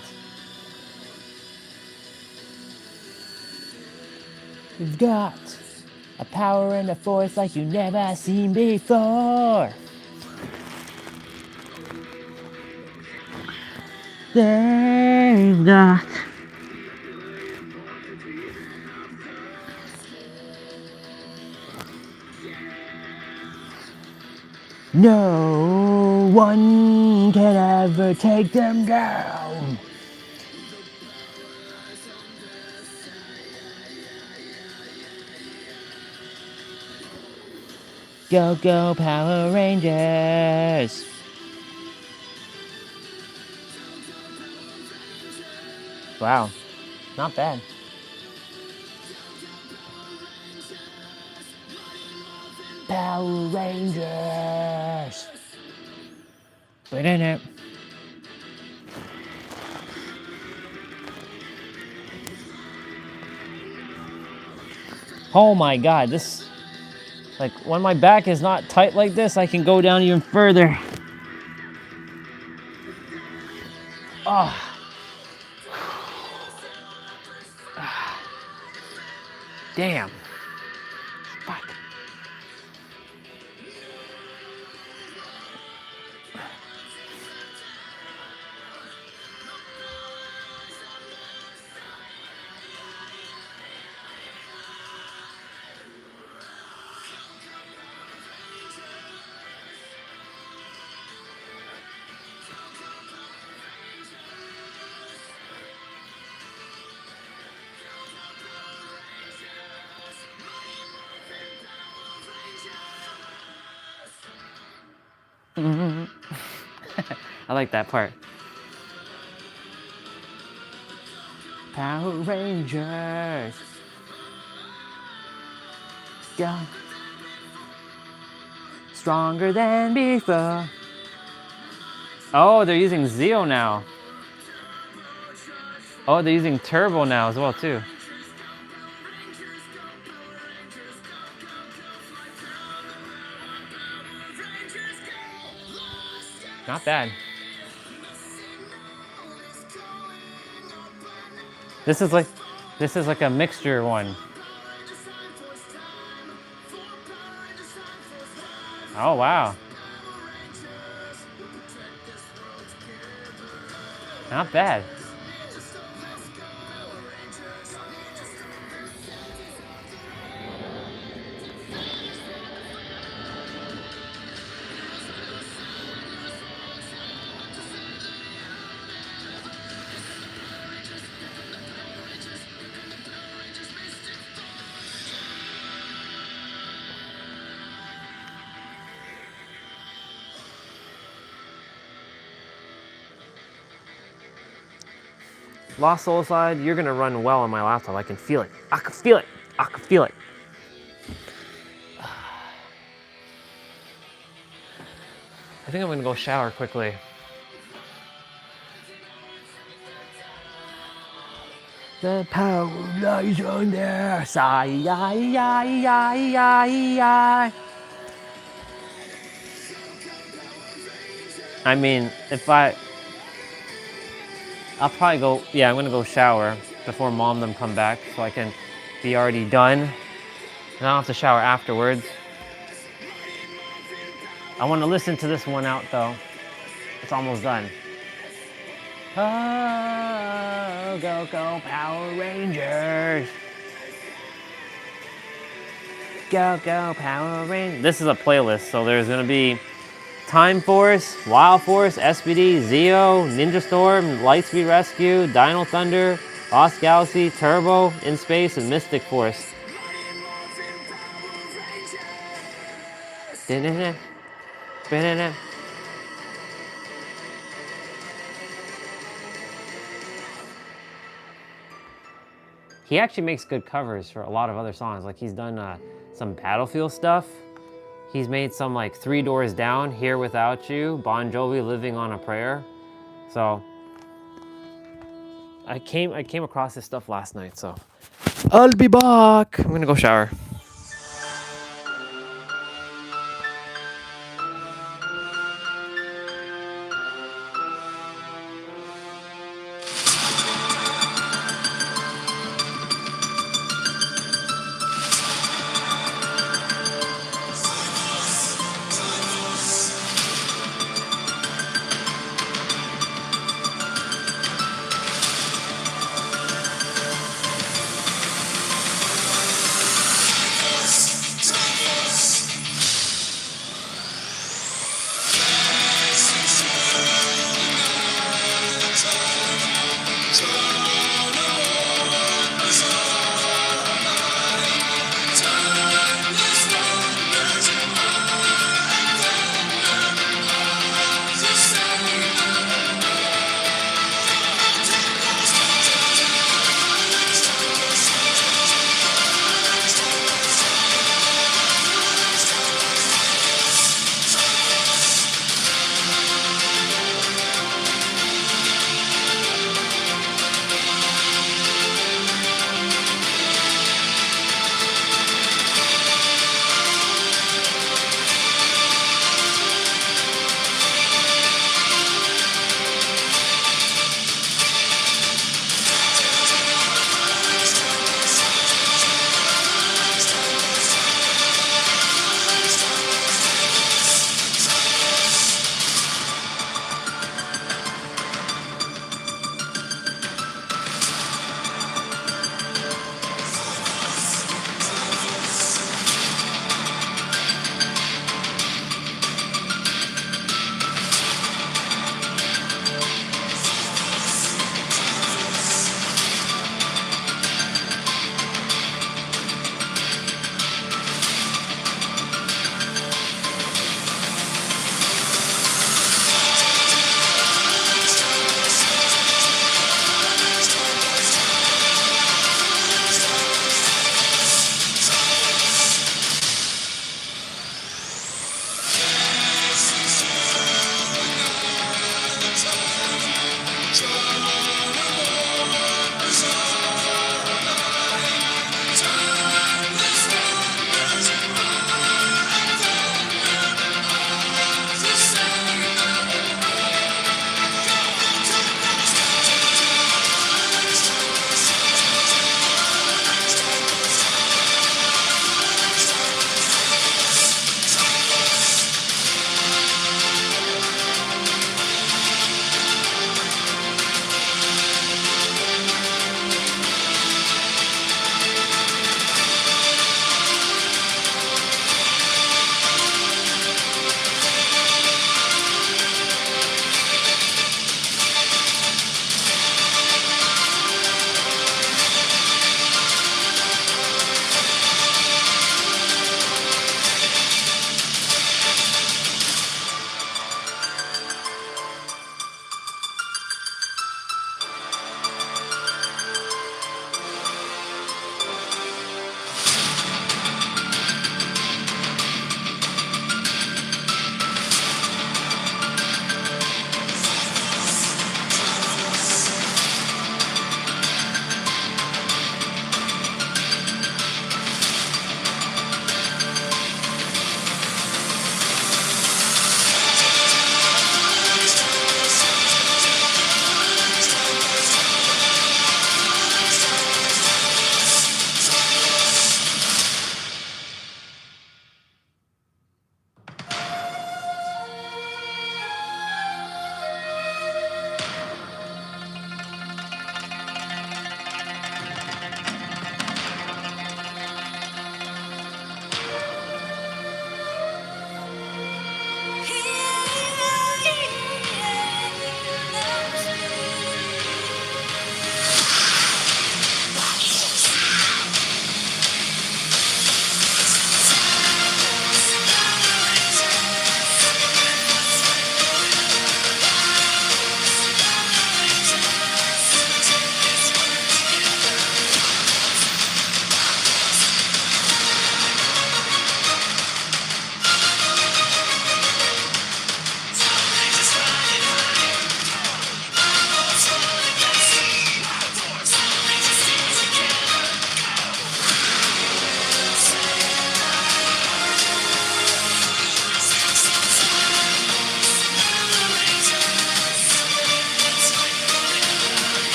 You've got a power and a force like you've never seen before. They've got No one can ever take them down. Go, go, Power Rangers. Wow, not bad. Power Rangers. Put in it. Oh my God, this, like when my back is not tight like this, I can go down even further. Oh. Damn. Fuck. I like that part. Power Rangers. Go. Stronger than before. Oh, they're using Zeo now. Oh, they're using Turbo now as well too. Not bad. This is like a mixture one. Oh wow. Not bad. Lost Soul Side, you're gonna run well on my laptop. I can feel it. I can feel it. I can feel it. I think I'm gonna go shower quickly. The power lies on their side. I mean, I'll probably go, yeah, I'm gonna go shower before mom and them come back so I can be already done. And I don't have to shower afterwards. I wanna listen to this one out though. It's almost done. Oh, go, go, Power Rangers. Go, go, Power Rangers. This is a playlist, so there's gonna be Time Force, Wild Force, SPD, Zeo, Ninja Storm, Lightspeed Rescue, Dino Thunder, Lost Galaxy, Turbo, In Space, and Mystic Force. He actually makes good covers for a lot of other songs. Like he's done some Battlefield stuff. He's made some like Three Doors Down, Here Without You, Bon Jovi, Living on a Prayer. So I came across this stuff last night, so I'll be back. I'm gonna go shower.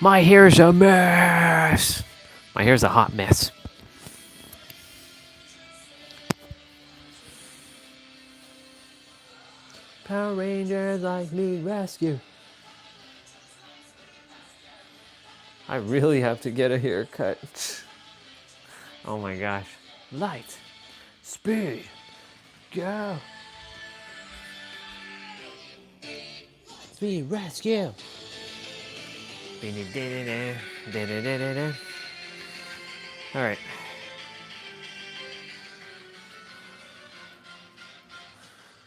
My hair's a mess. My hair's a hot mess. Power Rangers like me rescue. I really have to get a haircut. Oh my gosh. Light. Speed. Go. Speed rescue. Alright.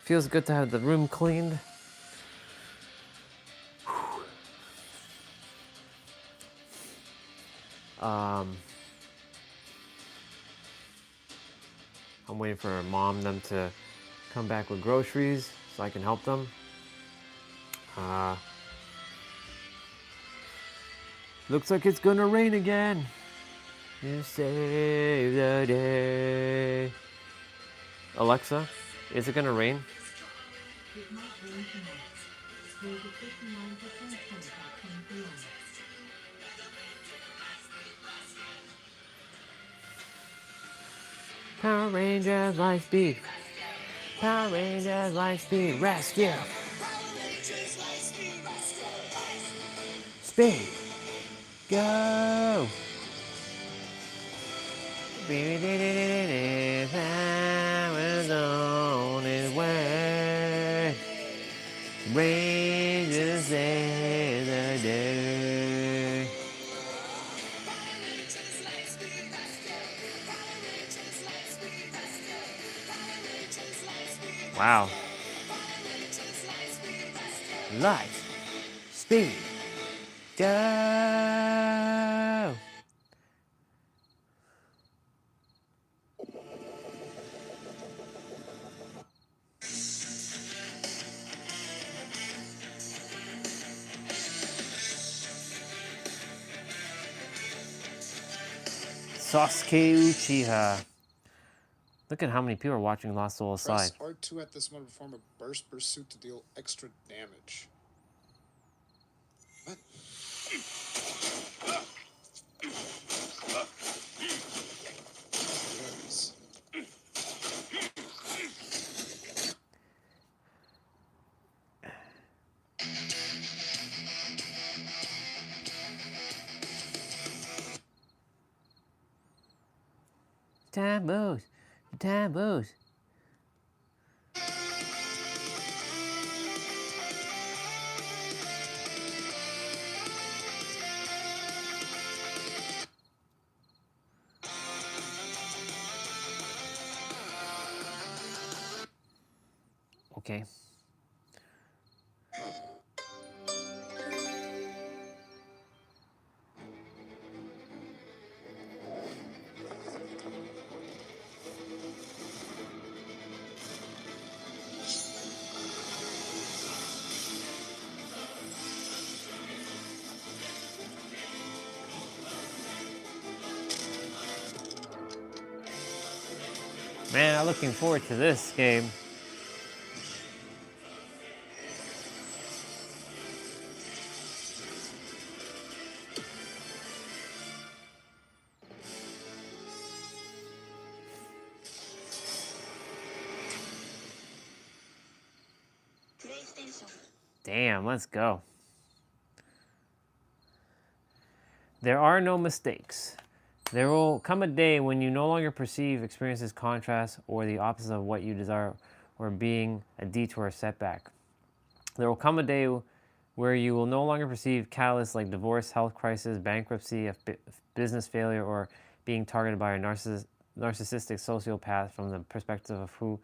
Feels good to have the room cleaned. I'm waiting for mom and them to come back with groceries so I can help them. Looks like it's gonna rain again. You save the day. Alexa, is it gonna rain? It might rain tonight. There's a 59% chance of coming through. Power Rangers like speed. Power Rangers like speed rescue. Speed. Go. Power's on its way. Rangers save the day. Wow. Light. Speed. Go. Sasuke Uchiha. Look at how many people are watching Lost Soul Aside. Press R2 at this moment to perform a burst pursuit to deal extra damage. What? Yes. Time moves. Time moves. Okay. Man, I'm looking forward to this game. Damn, let's go. There are no mistakes. There will come a day when you no longer perceive experiences contrast or the opposite of what you desire or being a detour or setback. There will come a day where you will no longer perceive catalysts like divorce, health crisis, bankruptcy, a business failure, or being targeted by a narcissistic sociopath from the perspective of who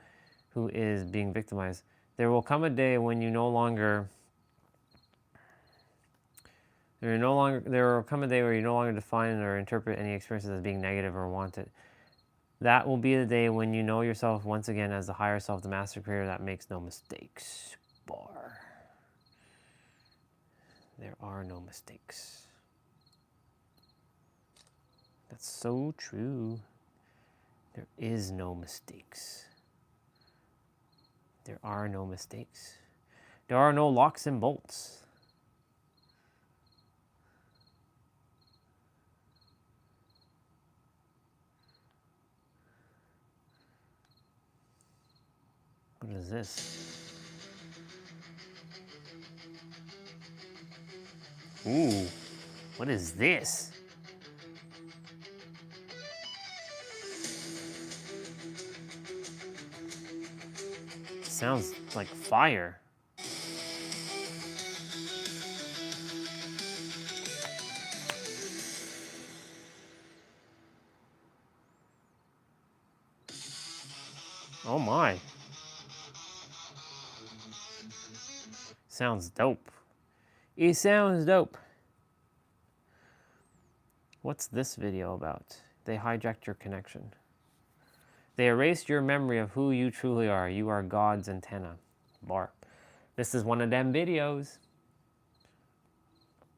is being victimized. There will come a day when you no longer there will come a day where you no longer define or interpret any experiences as being negative or wanted. That will be the day when you know yourself once again as the higher self, the master creator that makes no mistakes. Bar. There are no mistakes. That's so true. There is no mistakes. There are no mistakes. There are no locks and bolts. What is this? Ooh, what is this? Sounds like fire. Oh my. Sounds dope. It sounds dope. What's this video about? They hijacked your connection. They erased your memory of who you truly are. You are God's antenna. Bar. This is one of them videos.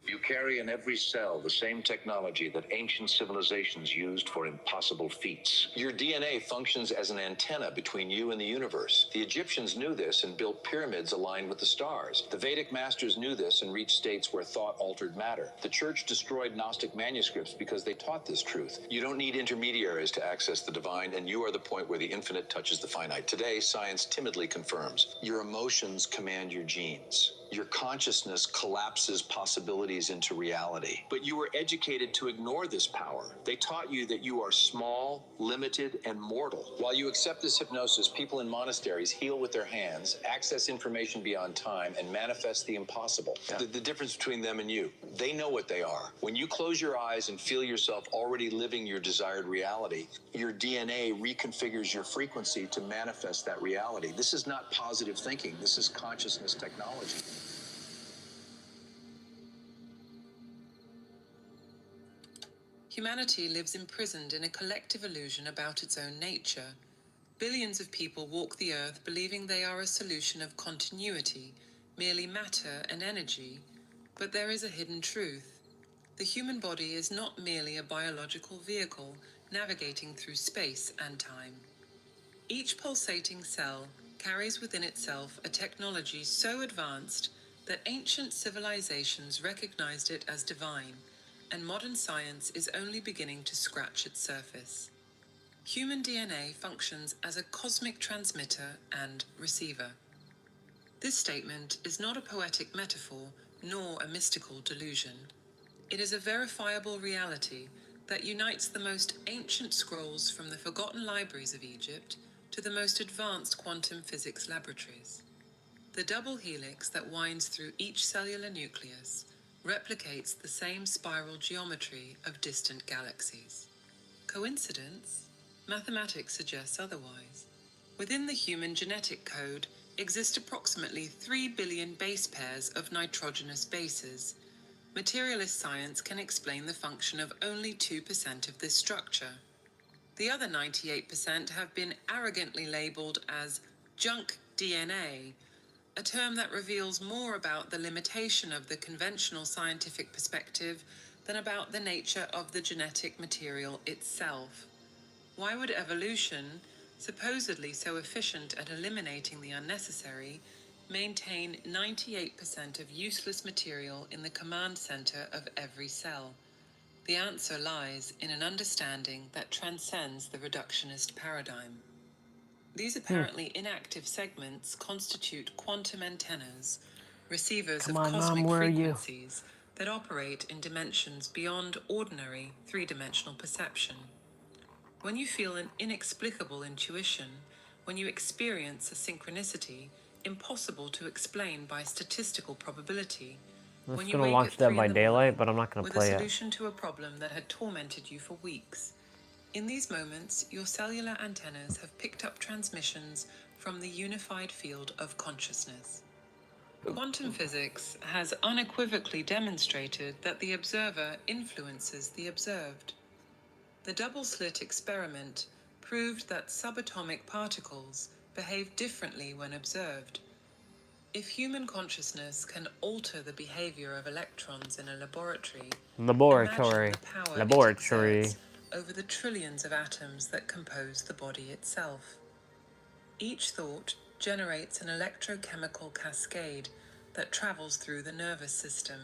You carry in every cell the same technology that ancient civilizations used for impossible feats. Your DNA functions as an antenna between you and the universe. The Egyptians knew this and built pyramids aligned with the stars. The Vedic masters knew this and reached states where thought altered matter. The church destroyed Gnostic manuscripts because they taught this truth. You don't need intermediaries to access the divine, and you are the point where the infinite touches the finite. Today, science timidly confirms your emotions command your genes. Your consciousness collapses possibilities into reality. But you were educated to ignore this power. They taught you that you are small, limited, and mortal. While you accept this hypnosis, people in monasteries heal with their hands, access information beyond time, and manifest the impossible. Yeah. The difference between them and you, they know what they are. When you close your eyes and feel yourself already living your desired reality, your DNA reconfigures your frequency to manifest that reality. This is not positive thinking. This is consciousness technology. Humanity lives imprisoned in a collective illusion about its own nature. Billions of people walk the earth believing they are a solution of continuity, merely matter and energy. But there is a hidden truth. The human body is not merely a biological vehicle navigating through space and time. Each pulsating cell carries within itself a technology so advanced that ancient civilizations recognized it as divine, and modern science is only beginning to scratch its surface. Human DNA functions as a cosmic transmitter and receiver. This statement is not a poetic metaphor nor a mystical delusion. It is a verifiable reality that unites the most ancient scrolls from the forgotten libraries of Egypt to the most advanced quantum physics laboratories. The double helix that winds through each cellular nucleus replicates the same spiral geometry of distant galaxies. Coincidence? Mathematics suggests otherwise. Within the human genetic code exist approximately 3 billion base pairs of nitrogenous bases. Materialist science can explain the function of only 2% of this structure. The other 98% have been arrogantly labeled as junk DNA, a term that reveals more about the limitation of the conventional scientific perspective than about the nature of the genetic material itself. Why would evolution, supposedly so efficient at eliminating the unnecessary, maintain 98% of useless material in the command center of every cell? The answer lies in an understanding that transcends the reductionist paradigm. These apparently inactive segments constitute quantum antennas, receivers of cosmic frequencies that operate in dimensions beyond ordinary three-dimensional perception. When you feel an inexplicable intuition, when you experience a synchronicity impossible to explain by statistical probability, I'm when just you gonna wake launch at that 3 by in the daylight, morning but I'm not gonna with a play it. solution to a problem that had tormented you for weeks. In these moments, your cellular antennas have picked up transmissions from the unified field of consciousness. Quantum physics has unequivocally demonstrated that the observer influences the observed. The double-slit experiment proved that subatomic particles behave differently when observed. If human consciousness can alter the behavior of electrons in a laboratory, imagine the power it exerts over the trillions of atoms that compose the body itself. Each thought generates an electrochemical cascade that travels through the nervous system.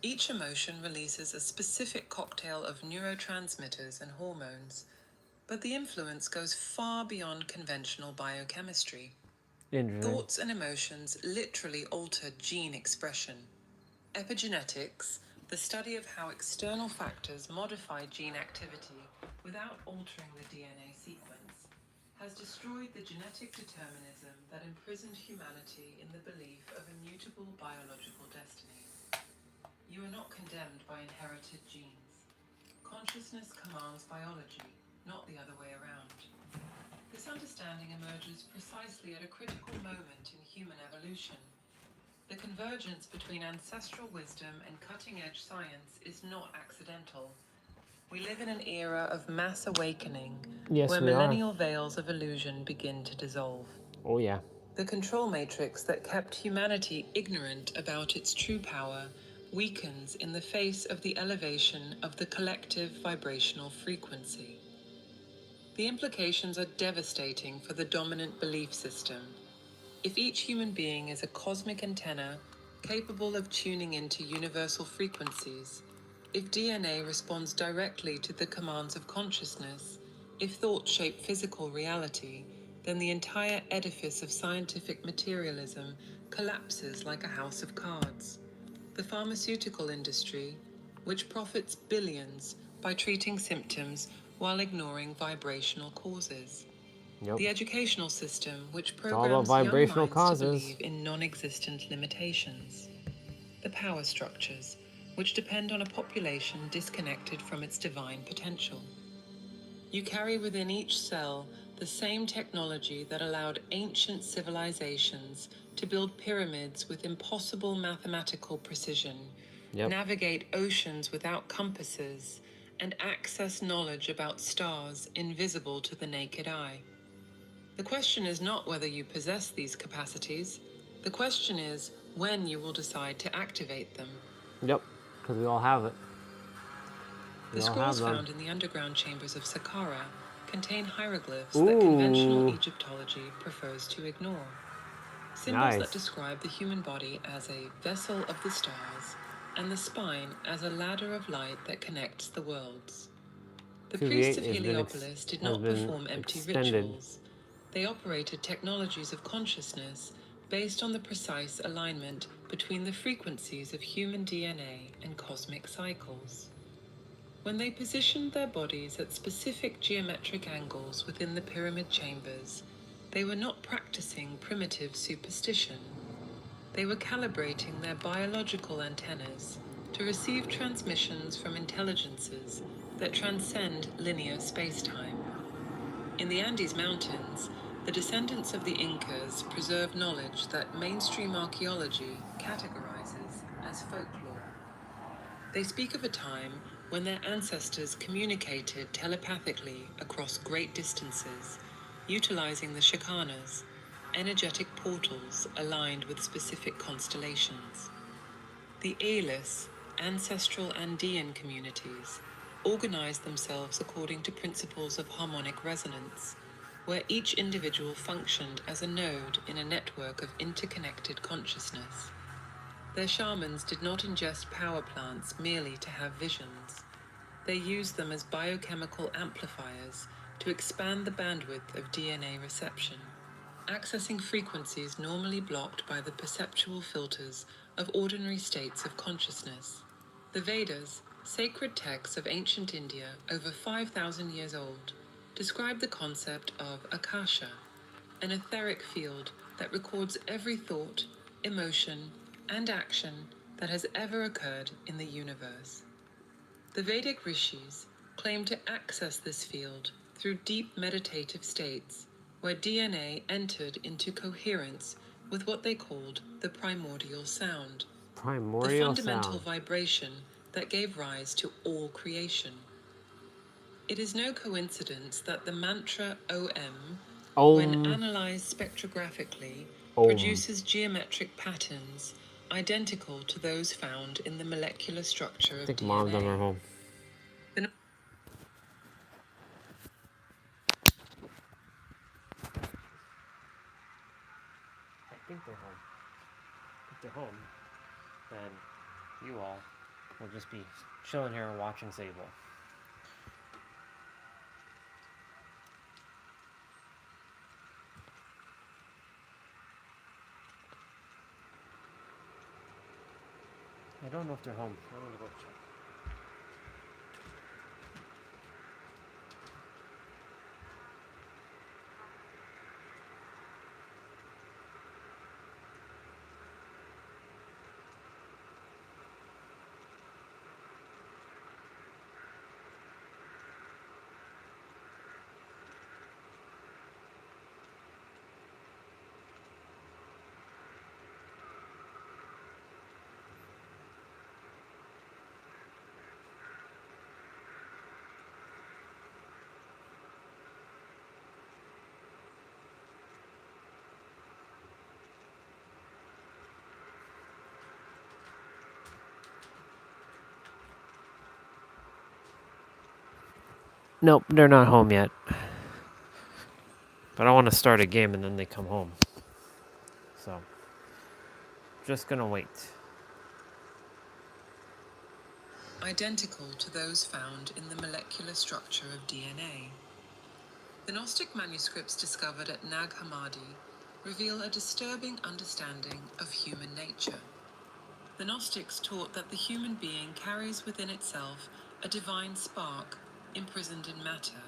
Each emotion releases a specific cocktail of neurotransmitters and hormones, but the influence goes far beyond conventional biochemistry. Interesting. Thoughts and emotions literally alter gene expression. Epigenetics, the study of how external factors modify gene activity without altering the DNA sequence, has destroyed the genetic determinism that imprisoned humanity in the belief of a mutable biological destiny. You are not condemned by inherited genes. Consciousness commands biology, not the other way around. This understanding emerges precisely at a critical moment in human evolution. The convergence between ancestral wisdom and cutting-edge science is not accidental. We live in an era of mass awakening, Yes, where we are. millennial veils of illusion begin to dissolve. Oh yeah. The control matrix that kept humanity ignorant about its true power weakens in the face of the elevation of the collective vibrational frequency. The implications are devastating for the dominant belief system. If each human being is a cosmic antenna capable of tuning into universal frequencies, if DNA responds directly to the commands of consciousness, if thoughts shape physical reality, then the entire edifice of scientific materialism collapses like a house of cards. The pharmaceutical industry, which profits billions by treating symptoms while ignoring vibrational causes. Yep. The educational system, which It's all about programs young vibrational minds causes. to believe in non-existent limitations. The power structures, which depend on a population disconnected from its divine potential. You carry within each cell the same technology that allowed ancient civilizations to build pyramids with impossible mathematical precision, navigate oceans without compasses, and access knowledge about stars invisible to the naked eye. The question is not whether you possess these capacities. The question is when you will decide to activate them. Yep, because we all have it. The We all scrolls have them. found in the underground chambers of Saqqara contain hieroglyphs that conventional Egyptology prefers to ignore. Symbols that describe the human body as a vessel of the stars and the spine as a ladder of light that connects the worlds. The priests of Heliopolis did not perform empty rituals. They operated technologies of consciousness based on the precise alignment between the frequencies of human DNA and cosmic cycles. When they positioned their bodies at specific geometric angles within the pyramid chambers, they were not practicing primitive superstition. They were calibrating their biological antennas to receive transmissions from intelligences that transcend linear spacetime. In the Andes Mountains, the descendants of the Incas preserve knowledge that mainstream archaeology categorizes as folklore. They speak of a time when their ancestors communicated telepathically across great distances, utilizing the shikanas, energetic portals aligned with specific constellations. The Aelis, ancestral Andean communities, organized themselves according to principles of harmonic resonance, where each individual functioned as a node in a network of interconnected consciousness. Their shamans did not ingest power plants merely to have visions. They used them as biochemical amplifiers to expand the bandwidth of DNA reception, accessing frequencies normally blocked by the perceptual filters of ordinary states of consciousness. The Vedas, sacred texts of ancient India over 5,000 years old, describe the concept of akasha, an etheric field that records every thought, emotion, and action that has ever occurred in the universe. The Vedic rishis claim to access this field through deep meditative states where DNA entered into coherence with what they called the primordial sound, the fundamental vibration that gave rise to all creation. It is no coincidence that the mantra OM, when analyzed spectrographically, produces geometric patterns identical to those found in the molecular structure of DNA. Mom and them are home. I think they're home. If they're home, then you all will just be chilling here and watching Sable. I don't know if they're home. I'm gonna go check. Nope, they're not home yet. But I want to start a game and then they come home. So, just gonna wait. Identical to those found in the molecular structure of DNA. The Gnostic manuscripts discovered at Nag Hammadi reveal a disturbing understanding of human nature. The Gnostics taught that the human being carries within itself a divine spark imprisoned in matter,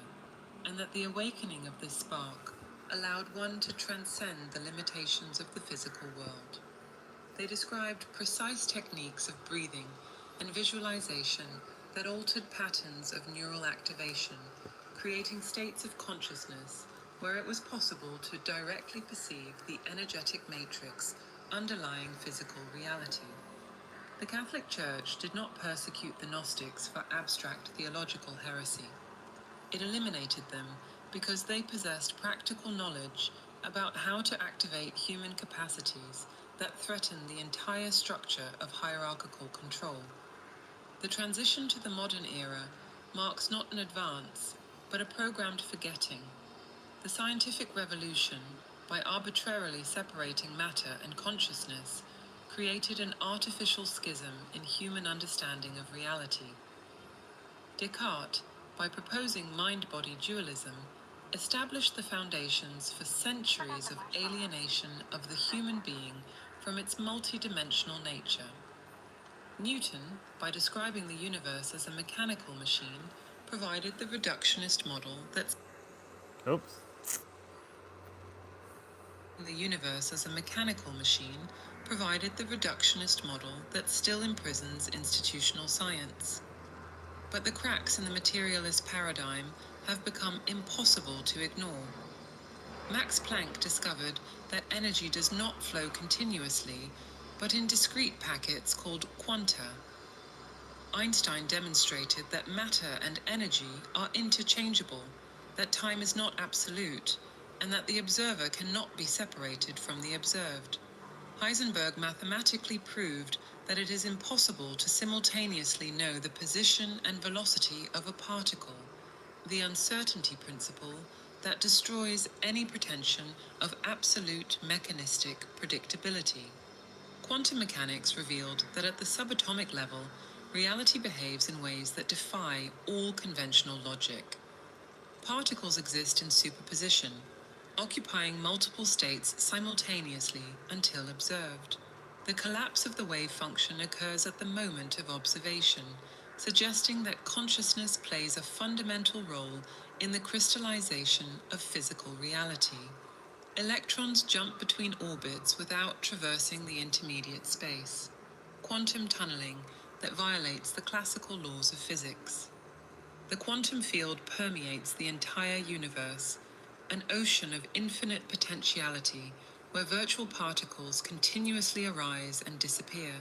and that the awakening of this spark allowed one to transcend the limitations of the physical world. They described precise techniques of breathing and visualization that altered patterns of neural activation, creating states of consciousness where it was possible to directly perceive the energetic matrix underlying physical reality. The Catholic Church did not persecute the Gnostics for abstract theological heresy. It eliminated them because they possessed practical knowledge about how to activate human capacities that threaten the entire structure of hierarchical control. The transition to the modern era marks not an advance, but a programmed forgetting. The scientific revolution, by arbitrarily separating matter and consciousness, created an artificial schism in human understanding of reality. Descartes, by proposing mind-body dualism, established the foundations for centuries of alienation of the human being from its multidimensional nature. Newton, by describing the universe as a mechanical machine, provided the reductionist model that Oops. the universe as a mechanical machine provided the reductionist model that still imprisons institutional science. But the cracks in the materialist paradigm have become impossible to ignore. Max Planck discovered that energy does not flow continuously, but in discrete packets called quanta. Einstein demonstrated that matter and energy are interchangeable, that time is not absolute, and that the observer cannot be separated from the observed. Heisenberg mathematically proved that it is impossible to simultaneously know the position and velocity of a particle, the uncertainty principle that destroys any pretension of absolute mechanistic predictability. Quantum mechanics revealed that at the subatomic level, reality behaves in ways that defy all conventional logic. Particles exist in superposition, occupying multiple states simultaneously until observed. The collapse of the wave function occurs at the moment of observation, suggesting that consciousness plays a fundamental role in the crystallization of physical reality. Electrons jump between orbits without traversing the intermediate space. Quantum tunneling that violates the classical laws of physics. The quantum field permeates the entire universe, an ocean of infinite potentiality where virtual particles continuously arise and disappear.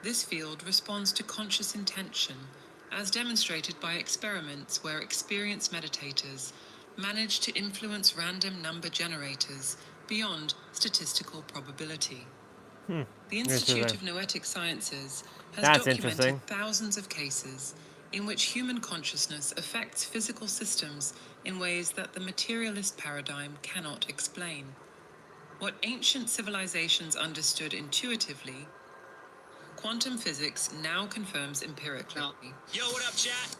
This field responds to conscious intention, as demonstrated by experiments where experienced meditators manage to influence random number generators beyond statistical probability. The Institute of Noetic Sciences has That's documented interesting. thousands of cases in which human consciousness affects physical systems in ways that the materialist paradigm cannot explain. What ancient civilizations understood intuitively, quantum physics now confirms empirically. Yo, what up, chat?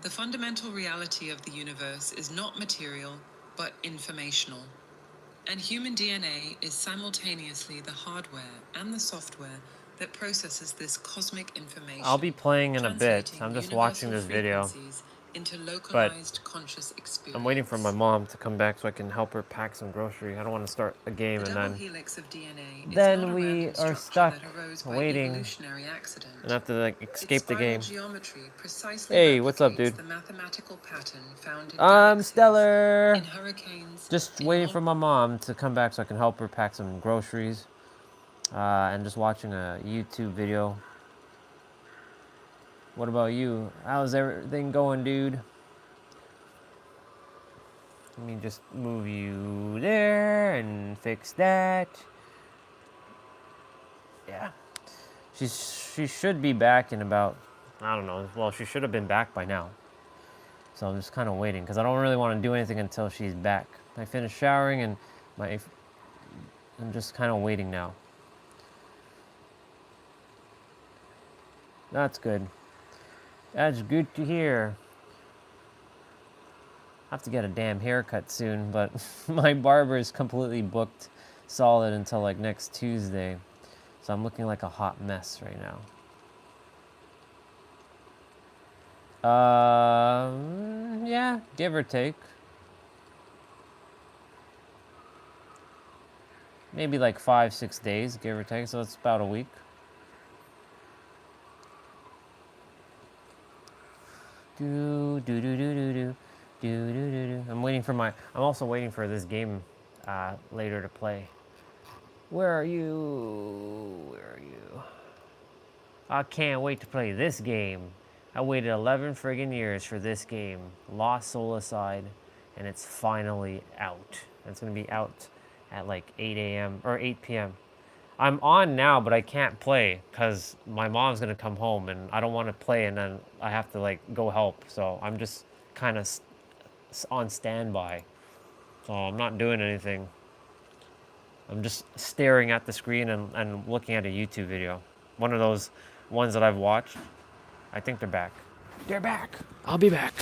The fundamental reality of the universe is not material, but informational. And human DNA is simultaneously the hardware and the software that processes this cosmic information. I'll be playing in a bit. translating I'm just watching universal this video, frequencies into but localized conscious experience. I'm waiting for my mom to come back so I can help her pack some groceries. I don't want to start a game The and double then helix of DNA is not a we random are structure stuck that arose by waiting evolutionary accident. and have to like Its escape the spiral game. geometry precisely Hey, what's up, replicates dude? the mathematical pattern found in I'm galaxies, Stellar. in hurricanes, Just in waiting for my mom to come back so I can help her pack some groceries. And just watching a YouTube video. What about you? How's everything going, dude? Let me just move you there and fix that. Yeah. She should be back in about, I don't know. Well, she should have been back by now. So I'm just kind of waiting because I don't really want to do anything until she's back. I finished showering and I'm just kind of waiting now. That's good. That's good to hear. I have to get a damn haircut soon, but my barber is completely booked solid until like next Tuesday. So I'm looking like a hot mess right now. Yeah, give or take. Maybe like 5-6 days, give or take. So it's about a week. I'm waiting for I'm also waiting for this game later to play. Where are you? Where are you? I can't wait to play this game. I waited 11 friggin' years for this game. Lost Soul Aside, and it's finally out. It's gonna be out at like 8 a.m. or 8 p.m. I'm on now, but I can't play because my mom's gonna come home and I don't want to play and then I have to like go help. So I'm just kind of on standby. So I'm not doing anything. I'm just staring at the screen and looking at a YouTube video. One of those ones that I've watched. I think they're back. They're back. I'll be back.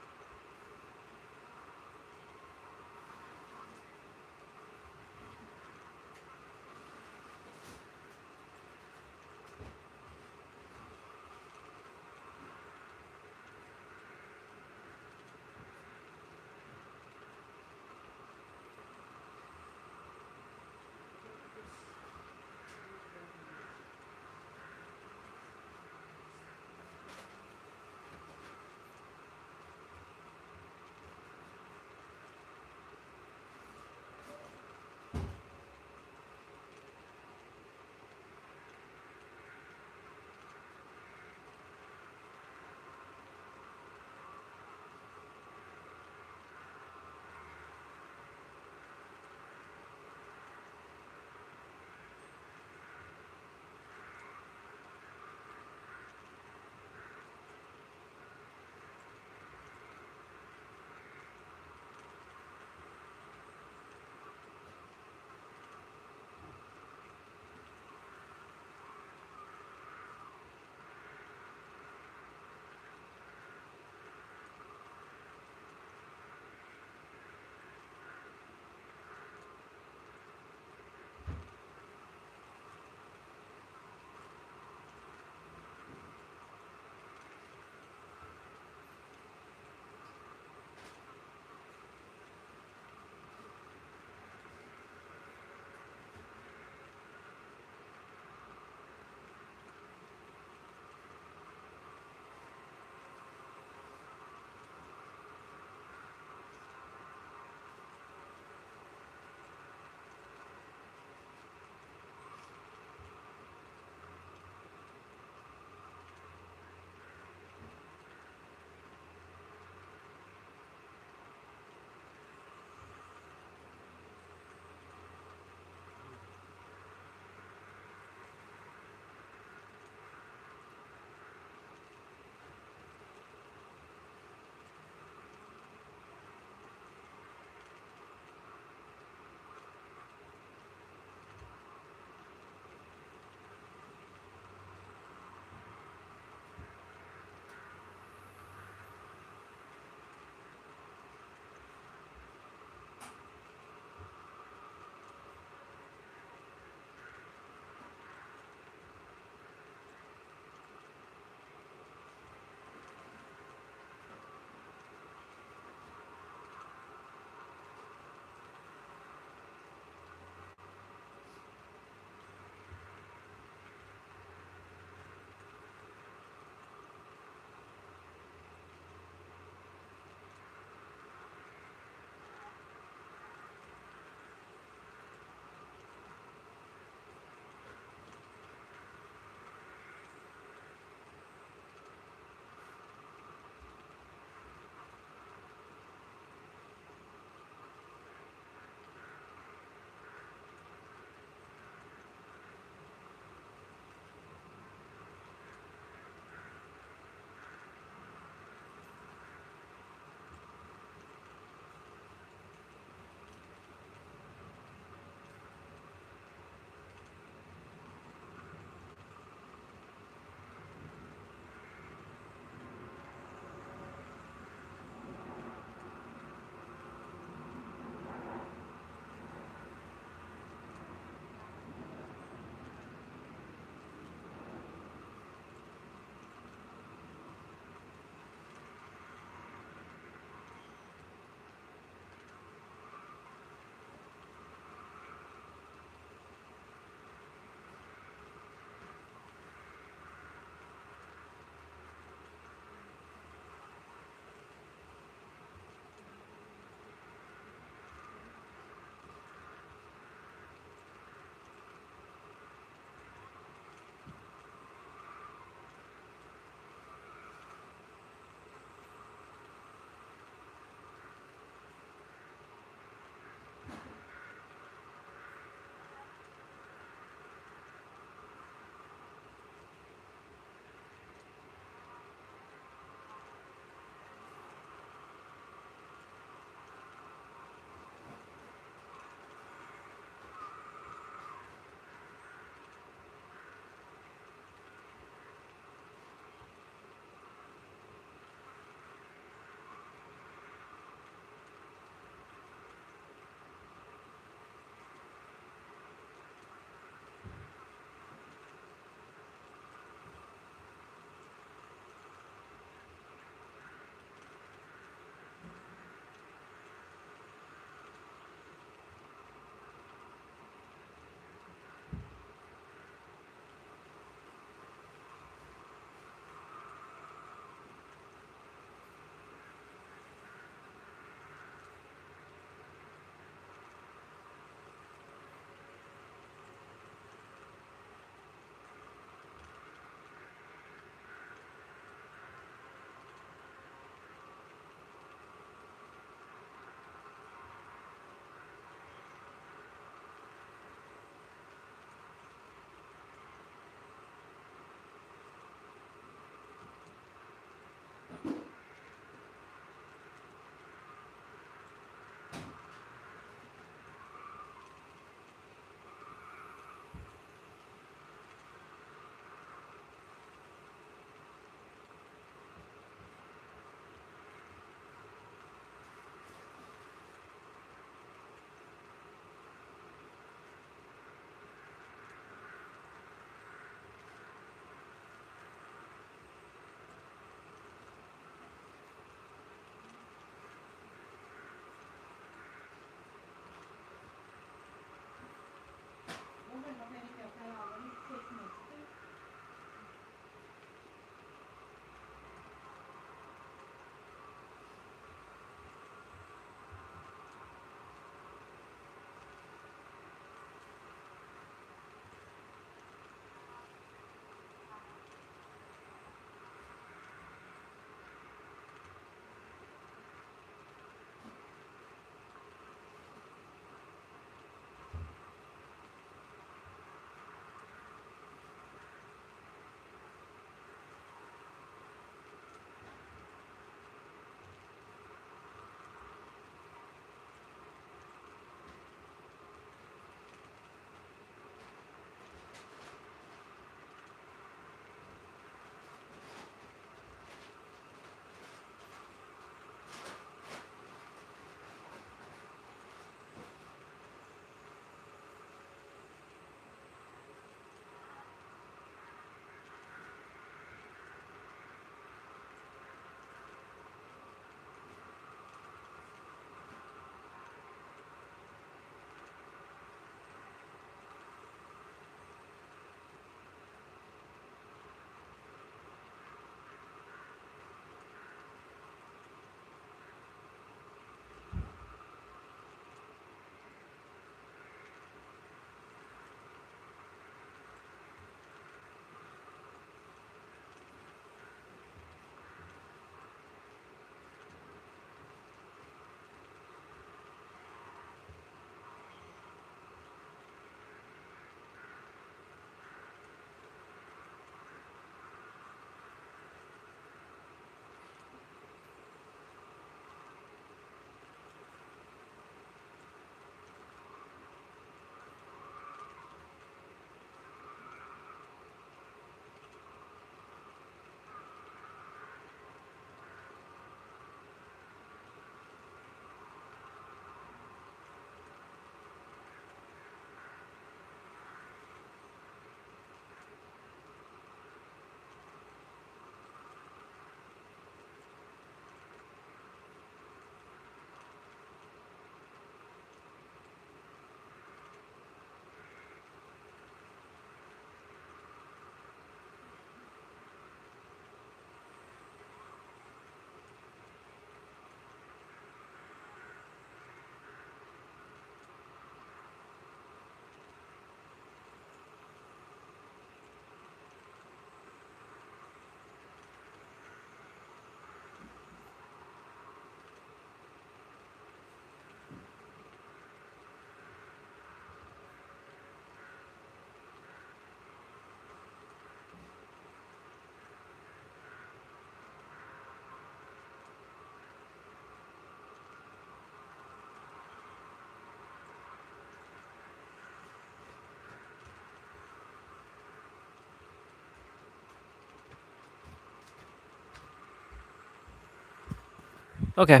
Okay.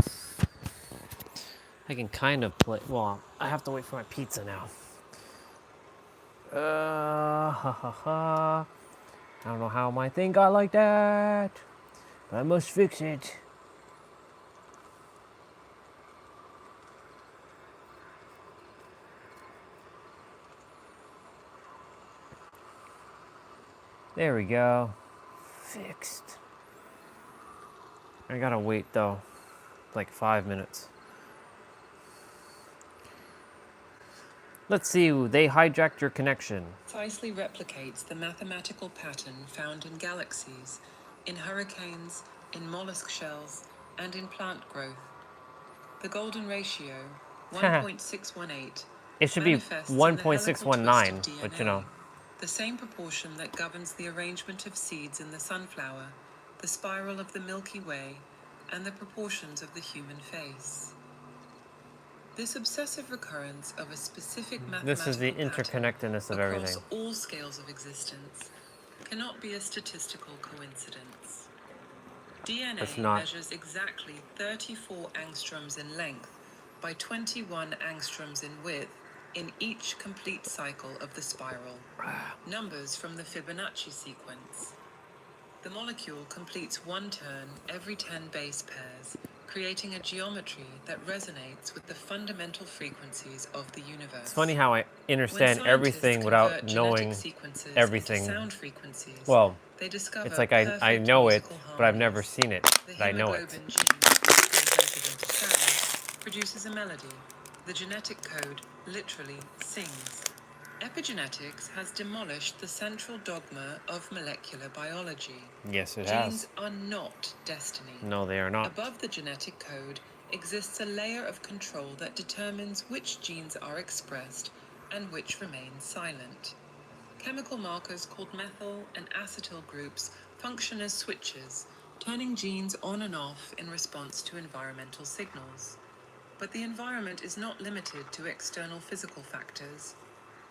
I can kind of play. Well, I have to wait for my pizza now. Ha ha ha. I don't know how my thing got like that, but I must fix it. There we go. Fixed. I gotta wait though, like 5 minutes. Let's see, they hijacked your connection. Precisely replicates the mathematical pattern found in galaxies, in hurricanes, in mollusk shells, and in plant growth. The golden ratio, 1.618, It should be manifests in the helical twist of 1.619, but you know. DNA, the same proportion that governs the arrangement of seeds in the sunflower, the spiral of the Milky Way, and the proportions of the human face. This obsessive recurrence of a specific mathematical This is the pattern interconnectedness of across everything. all scales of existence cannot be a statistical coincidence. It's DNA not. measures exactly 34 angstroms in length by 21 angstroms in width in each complete cycle of the spiral. Numbers from the Fibonacci sequence. The molecule completes one turn every 10 base pairs, creating a geometry that resonates with the fundamental frequencies of the universe. It's funny how I When understand scientists everything without convert knowing genetic sequences everything. into sound frequencies, Well, they discover it's like I perfect know it, musical but I've never harmonies. seen it, The but I know it. hemoglobin gene, translated into sound, produces a melody. The genetic code literally sings. Epigenetics has demolished the central dogma of molecular biology. Yes, it Genes has. are not destiny. No, they are not. Above the genetic code exists a layer of control that determines which genes are expressed and which remain silent. Chemical markers called methyl and acetyl groups function as switches, turning genes on and off in response to environmental signals. But the environment is not limited to external physical factors.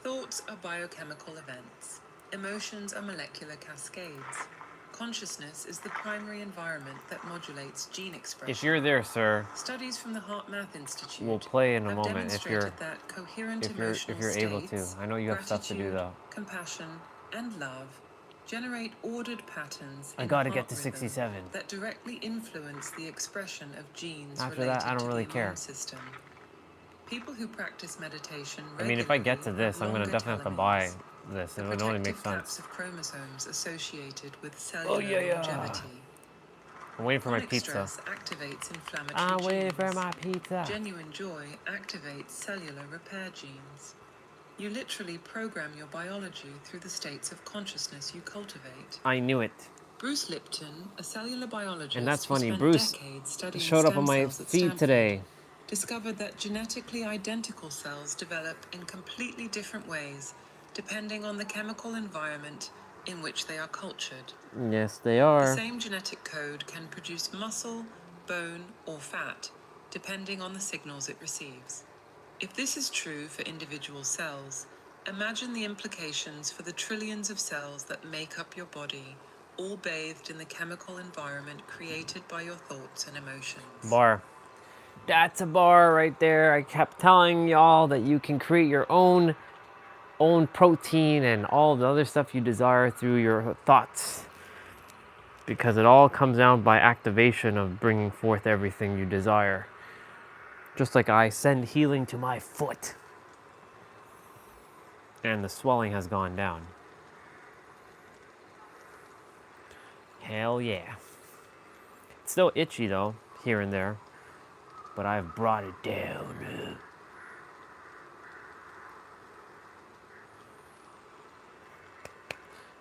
Thoughts are biochemical events. Emotions are molecular cascades. Consciousness is the primary environment that modulates gene expression. If you're there, sir, Studies from the Heart Math Institute we'll play in a have moment. If demonstrated that coherent emotional you're able to. states, I know you have stuff to do gratitude, though. compassion, and love generate ordered patterns I in gotta heart get to rhythm 67. that directly influence the expression of genes After related that, I don't to really the care. immune system. People who practice meditation I mean, if I get to regularly this, have I'm gonna longer definitely have to buy telomeres, this. the It would only make protective caps sense. of chromosomes associated with cellular Oh, yeah. longevity. I'm waiting for my Chronic pizza. stress activates inflammatory I'm genes. waiting for my pizza. Genuine joy activates cellular repair genes. You literally program your biology through the states of consciousness you cultivate. I knew it. Bruce Lipton, a cellular biologist And that's who funny, spent Bruce decades studying showed up stem on my cells at feed Stanford, today. discovered that genetically identical cells develop in completely different ways depending on the chemical environment in which they are cultured. Yes, they The are. same genetic code can produce muscle, bone, or fat, depending on the signals it receives. If this is true for individual cells, imagine the implications for the trillions of cells that make up your body, all bathed in the chemical environment created by your thoughts and emotions. Bar. That's a bar right there. I kept telling y'all that you can create your own protein and all the other stuff you desire through your thoughts. Because it all comes down by activation of bringing forth everything you desire. Just like I send healing to my foot. And the swelling has gone down. Hell yeah. It's still itchy though, here and there. But I've brought it down.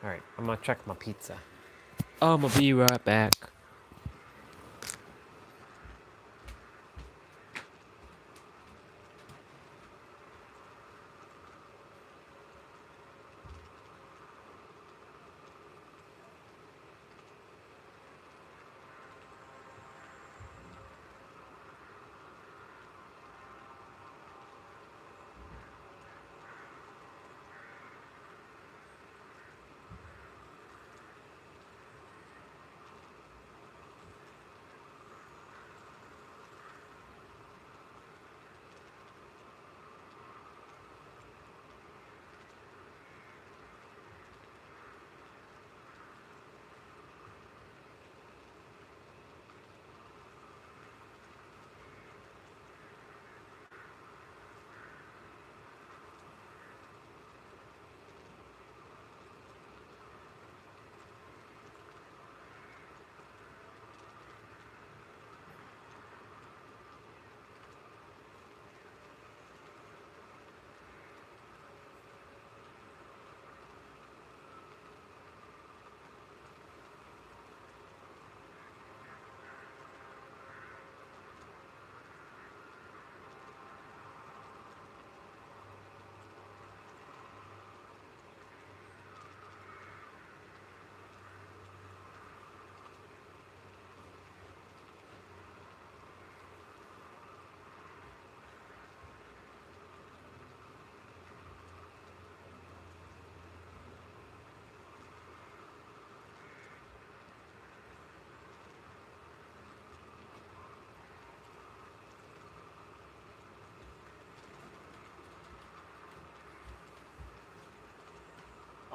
Alright, I'm gonna check my pizza. I'm gonna be right back.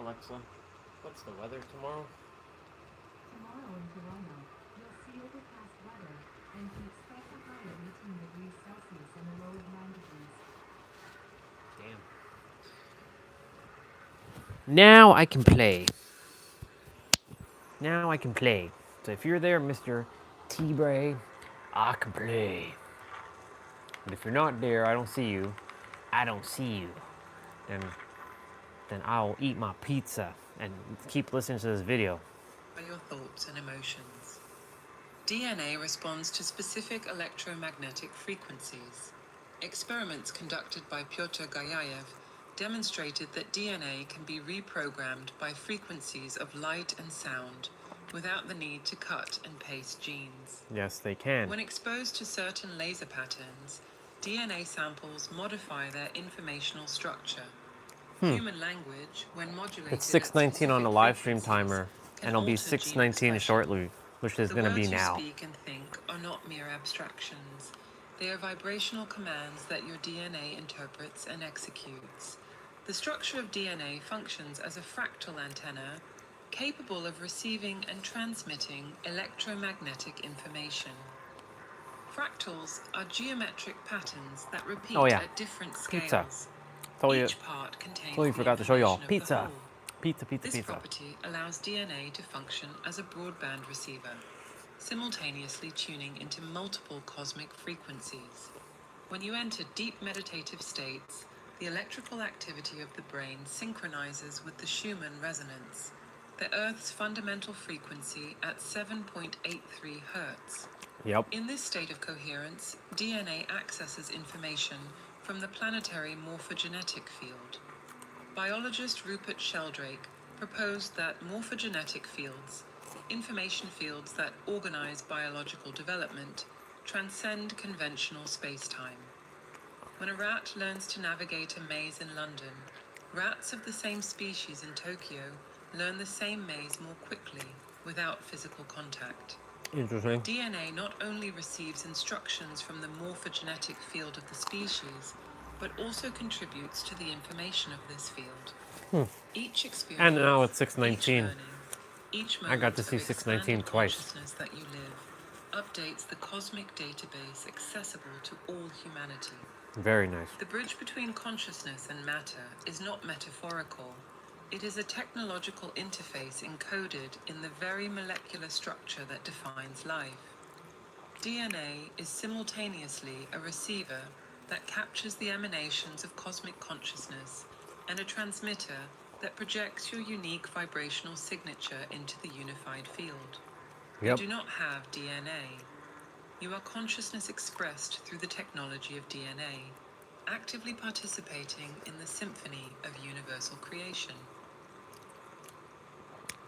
Alexa, what's the weather tomorrow? Tomorrow in Toronto, you'll see overcast weather and can expect a high of 18 degrees Celsius and a low of 9 degrees. Damn. Now I can play. Now I can play. So if you're there, Mr. T-Bray, I can play. But if you're not there, I don't see you. I don't see you. Then I'll eat my pizza and keep listening to this video. By your thoughts and emotions. DNA responds to specific electromagnetic frequencies. Experiments conducted by Pyotr Gayayev demonstrated that DNA can be reprogrammed by frequencies of light and sound without the need to cut and paste genes. Yes, they can. When exposed to certain laser patterns, DNA samples modify their informational structure. Human language, when modulated It's 6:19 on the live stream timer, and it'll be alter gene 6:19 expression. shortly, which is The going to be words you now. speak and think are not mere abstractions. They are vibrational commands that your DNA interprets and executes. The structure of DNA functions as a fractal antenna, capable of receiving and transmitting electromagnetic information. Fractals are geometric patterns that repeat at different Pizza. scales. Totally, Each part contains totally the forgot to show y'all. information of the Pizza. whole. Pizza, pizza, This pizza. property allows DNA to function as a broadband receiver, simultaneously tuning into multiple cosmic frequencies. When you enter deep meditative states, the electrical activity of the brain synchronizes with the Schumann resonance, the Earth's fundamental frequency at 7.83 Hertz. Yep. In this state of coherence, DNA accesses information from the planetary morphogenetic field. Biologist Rupert Sheldrake proposed that morphogenetic fields, information fields that organize biological development, transcend conventional space-time. When a rat learns to navigate a maze in London, rats of the same species in Tokyo learn the same maze more quickly, without physical contact. Interesting. DNA not only receives instructions from the morphogenetic field of the species, but also contributes to the information of this field. Each experience, And now it's each 6:19. learning, each I got moment to see of 6:19 expanded twice. consciousness that you live updates the cosmic database accessible to all humanity. Very nice. The bridge between consciousness and matter is not metaphorical. It is a technological interface encoded in the very molecular structure that defines life. DNA is simultaneously a receiver that captures the emanations of cosmic consciousness and a transmitter that projects your unique vibrational signature into the unified field. Yep. You do not have DNA. You are consciousness expressed through the technology of DNA, actively participating in the symphony of universal creation.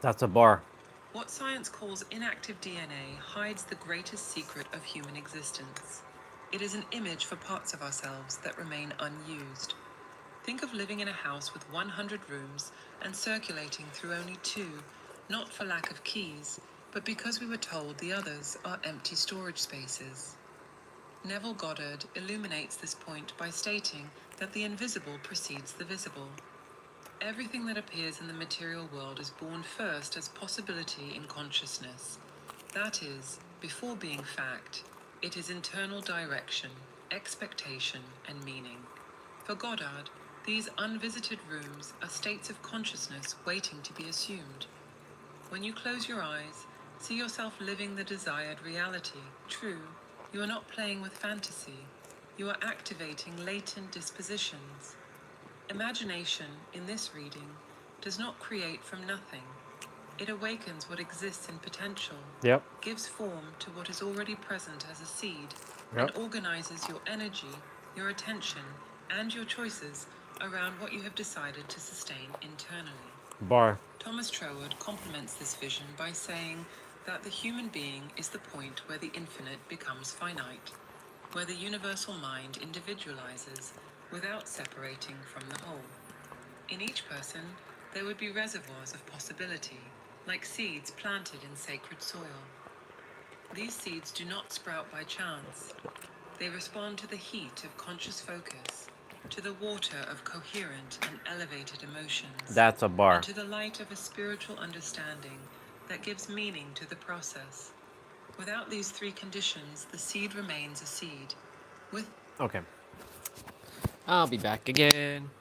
That's a bar. What science calls inactive DNA hides the greatest secret of human existence. It is an image for parts of ourselves that remain unused. Think of living in a house with 100 rooms and circulating through only 2, not for lack of keys, but because we were told the others are empty storage spaces. Neville Goddard illuminates this point by stating that the invisible precedes the visible. Everything that appears in the material world is born first as possibility in consciousness. That is, before being fact, it is internal direction, expectation, and meaning. For Goddard, these unvisited rooms are states of consciousness waiting to be assumed. When you close your eyes, see yourself living the desired reality. True, you are not playing with fantasy. You are activating latent dispositions. Imagination, in this reading, does not create from nothing. It awakens what exists in potential, gives form to what is already present as a seed, and organizes your energy, your attention, and your choices around what you have decided to sustain internally. Bar. Thomas Troward complements this vision by saying that the human being is the point where the infinite becomes finite, where the universal mind individualizes without separating from the whole. In each person, there would be reservoirs of possibility, like seeds planted in sacred soil. These seeds do not sprout by chance. They respond to the heat of conscious focus, to the water of coherent and elevated emotions, That's a bar. and to the light of a spiritual understanding that gives meaning to the process. Without these three conditions, the seed remains a seed. With Okay. I'll be back again.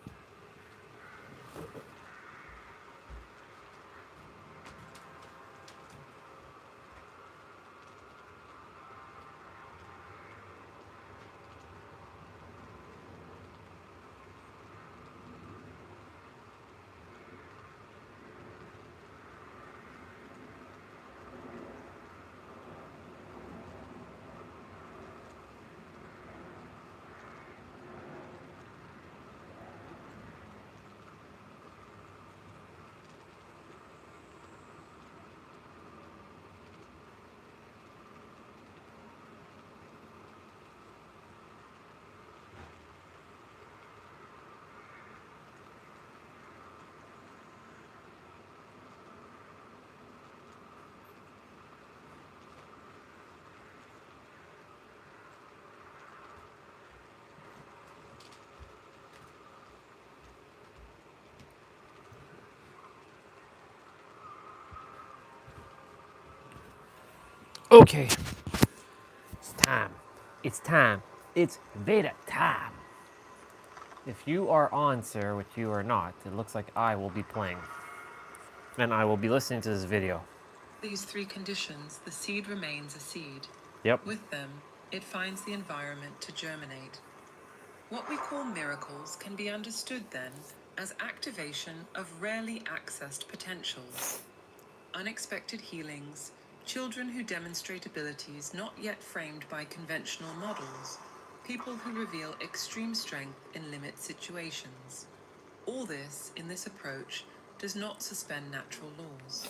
Okay. It's time. It's time. It's Veda time. If you are on, sir, which you are not, it looks like I will be playing. And I will be listening to this video. these three conditions, the seed remains a seed. Yep. With them, it finds the environment to germinate. What we call miracles can be understood then as activation of rarely accessed potentials. Unexpected healings, children who demonstrate abilities not yet framed by conventional models, people who reveal extreme strength in limit situations. All this, in this approach, does not suspend natural laws.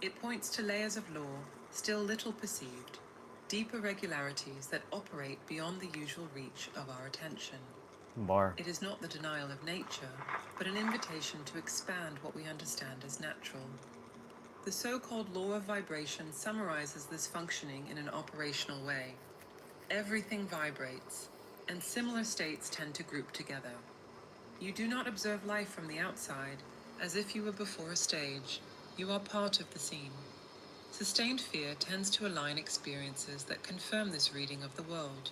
It points to layers of law still little perceived, deeper regularities that operate beyond the usual reach of our attention. Bar. It is not the denial of nature, but an invitation to expand what we understand as natural. The so-called law of vibration summarizes this functioning in an operational way. Everything vibrates, and similar states tend to group together. You do not observe life from the outside, as if you were before a stage. You are part of the scene. Sustained fear tends to align experiences that confirm this reading of the world.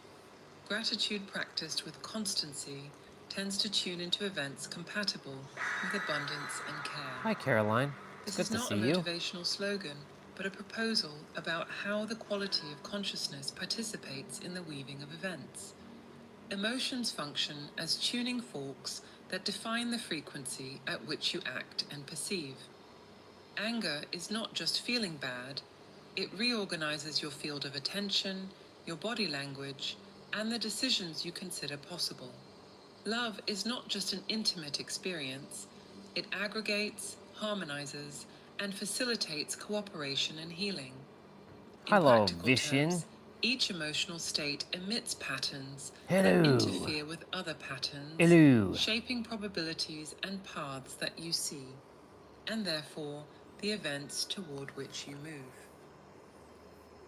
Gratitude practiced with constancy tends to tune into events compatible with abundance and care. Hi, Caroline. This Good is to not a see you. motivational slogan, but a proposal about how the quality of consciousness participates in the weaving of events. Emotions function as tuning forks that define the frequency at which you act and perceive. Anger is not just feeling bad, it reorganizes your field of attention, your body language, and the decisions you consider possible. Love is not just an intimate experience, it aggregates, harmonizes, and facilitates cooperation and healing. In Hello, practical Vision. terms, each emotional state emits patterns Hello. that interfere with other patterns, Hello. shaping probabilities and paths that you see, and therefore the events toward which you move.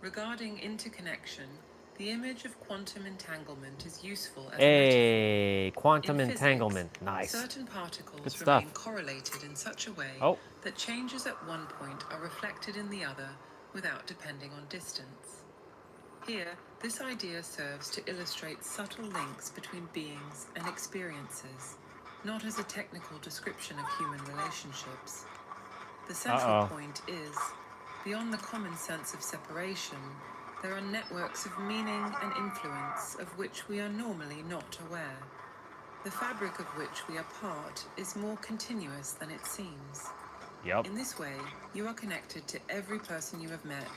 Regarding interconnection, the image of quantum entanglement is useful as a metaphor. Hey, quantum In physics, entanglement. Nice. certain particles Good stuff. remain correlated in such a way Oh. that changes at one point are reflected in the other without depending on distance. Here, this idea serves to illustrate subtle links between beings and experiences, not as a technical description of human relationships. The central point is, beyond the common sense of separation, there are networks of meaning and influence of which we are normally not aware. The fabric of which we are part is more continuous than it seems. Yep. In this way, you are connected to every person you have met,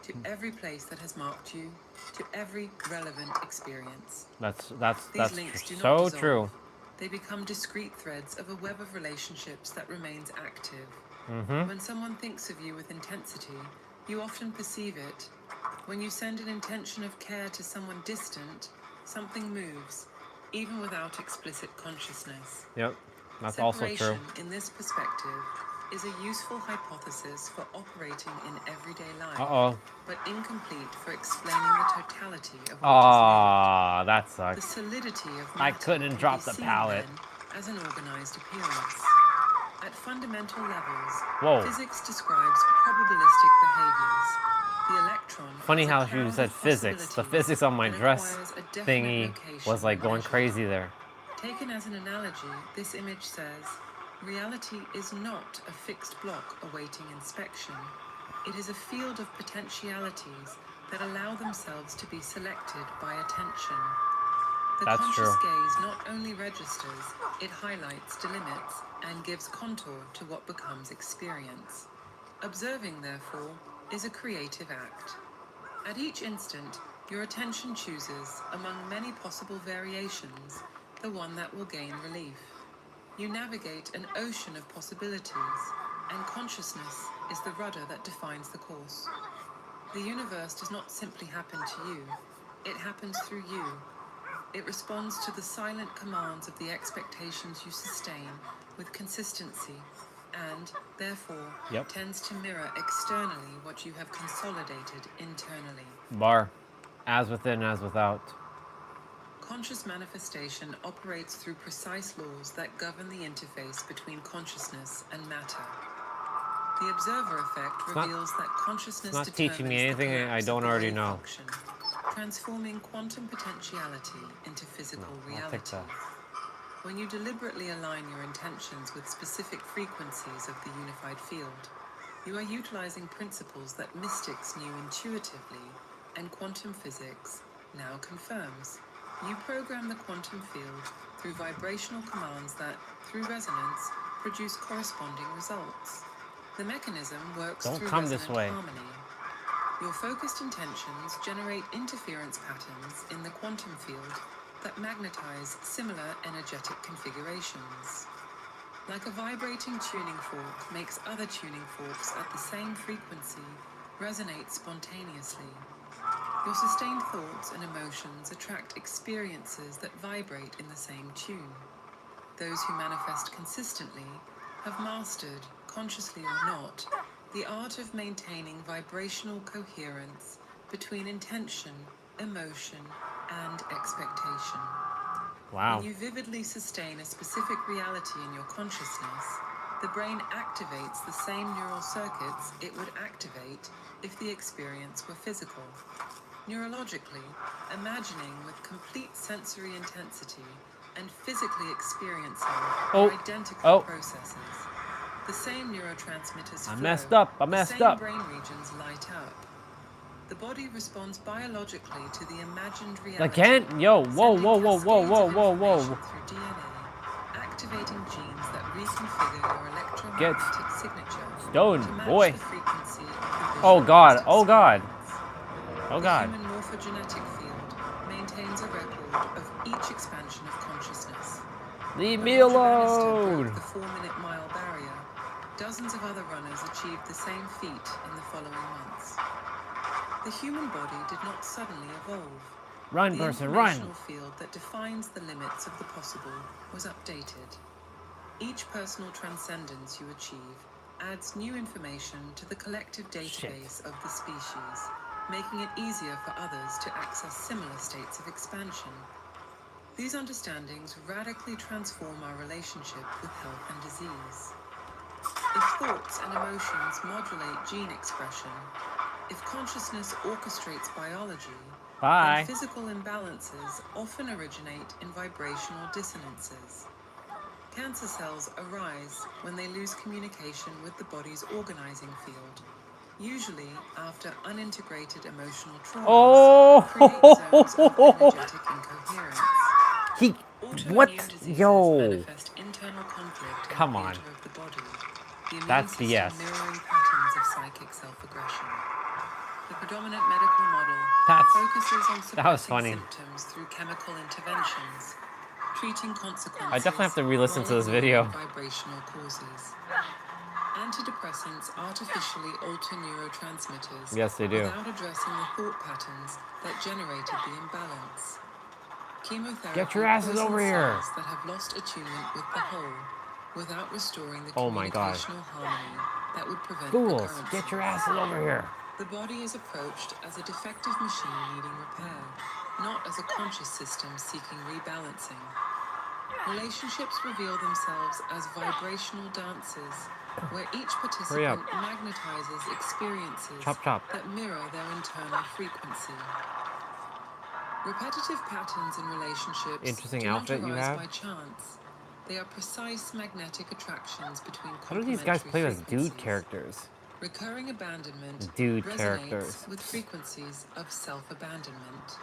to every place that has marked you, to every relevant experience. That's These links do not so dissolve. true. They become discrete threads of a web of relationships that remains active. Mm-hmm. When someone thinks of you with intensity, you often perceive it. When you send an intention of care to someone distant, something moves, even without explicit consciousness. Yep. That's also true. Separation, in this perspective, is a useful hypothesis for operating in everyday life, but incomplete for explaining the totality of what is that The sucks. solidity of I matter couldn't can drop be the seen pallet. then as an organized appearance. At fundamental levels, Whoa. physics describes probabilistic behaviors. The electron Funny is a how cloud you said of physics. The possibilities physics on my and dress acquires a definite thingy location was like when going measured. crazy there. Taken as an analogy, this image says, reality is not a fixed block awaiting inspection. It is a field of potentialities that allow themselves to be selected by attention. The That's conscious true. gaze not only registers, it highlights, delimits, and gives contour to what becomes experience. Observing, therefore, is a creative act. At each instant, your attention chooses, among many possible variations, the one that will gain relief. You navigate an ocean of possibilities, and consciousness is the rudder that defines the course. The universe does not simply happen to you, it happens through you. It responds to the silent commands of the expectations you sustain with consistency and, therefore, tends to mirror externally what you have consolidated internally. Bar. As within, as without. Conscious manifestation operates through precise laws that govern the interface between consciousness and matter. The observer effect reveals that consciousness not teaching me determines the anything I collapse don't of the already wave know. function, transforming quantum potentiality into physical I'll take reality. that. When you deliberately align your intentions with specific frequencies of the unified field, you are utilizing principles that mystics knew intuitively and quantum physics now confirms. You program the quantum field through vibrational commands that, through resonance, produce corresponding results. The mechanism works Don't through come resonant this way. harmony. Your focused intentions generate interference patterns in the quantum field that magnetize similar energetic configurations. Like a vibrating tuning fork makes other tuning forks at the same frequency resonate spontaneously. Your sustained thoughts and emotions attract experiences that vibrate in the same tune. Those who manifest consistently have mastered, consciously or not, the art of maintaining vibrational coherence between intention, emotion, and expectation. Wow. When you vividly sustain a specific reality in your consciousness, the brain activates the same neural circuits it would activate if the experience were physical. Neurologically, imagining with complete sensory intensity and physically experiencing are identical processes. The same neurotransmitters flow. messed up. I messed the same up. brain regions light up. The body responds biologically to the imagined reality. Again? Yo, whoa, whoa, whoa, whoa, whoa, whoa, whoa. Through DNA, activating genes that reconfigure your electromagnetic signature Stone, to match boy. the frequency of the Oh God, visualized oh God. experience. Oh The God. human morphogenetic field maintains a record of each expansion of consciousness. Leave When me Roger Bannister alone. broke the 4-minute mile barrier, dozens of other runners achieved the same feat in the following months. The human body did not suddenly evolve. Run, The person, run. informational field that defines the limits of the possible was updated. Each personal transcendence you achieve adds new information to the collective database of the species, making it easier for others to access similar states of expansion. These understandings radically transform our relationship with health and disease. If thoughts and emotions modulate gene expression, if consciousness orchestrates biology, Bye. then physical imbalances often originate in vibrational dissonances. Cancer cells arise when they lose communication with the body's organizing field, usually after unintegrated emotional traumas create zones of energetic incoherence. What? Autoimmune diseases Yo. manifest internal conflict in Come the on. theater of the body, the immune That's system BS. mirroring patterns of psychic self-aggression. The predominant medical model focuses on that was suppressing funny. symptoms through chemical interventions, treating consequences I definitely have to re-listen while to this ignoring video. vibrational causes. Antidepressants artificially alter neurotransmitters Yes, they do. without addressing the thought patterns that generated the imbalance. Chemotherapy Get your asses over poisons here. cells that have lost attunement with the whole, without restoring the Oh my God. communicational harmony that would prevent Fools, recurrence. get your asses over here. The body is approached as a defective machine needing repair. not as a conscious system seeking rebalancing. Relationships reveal themselves as vibrational dances, where each participant magnetizes experiences that mirror their internal frequency. Repetitive patterns in relationships do not arise by chance. They are precise magnetic attractions between How do these guys complementary play as frequencies. dude characters? Recurring abandonment resonates Characters. with frequencies of self-abandonment.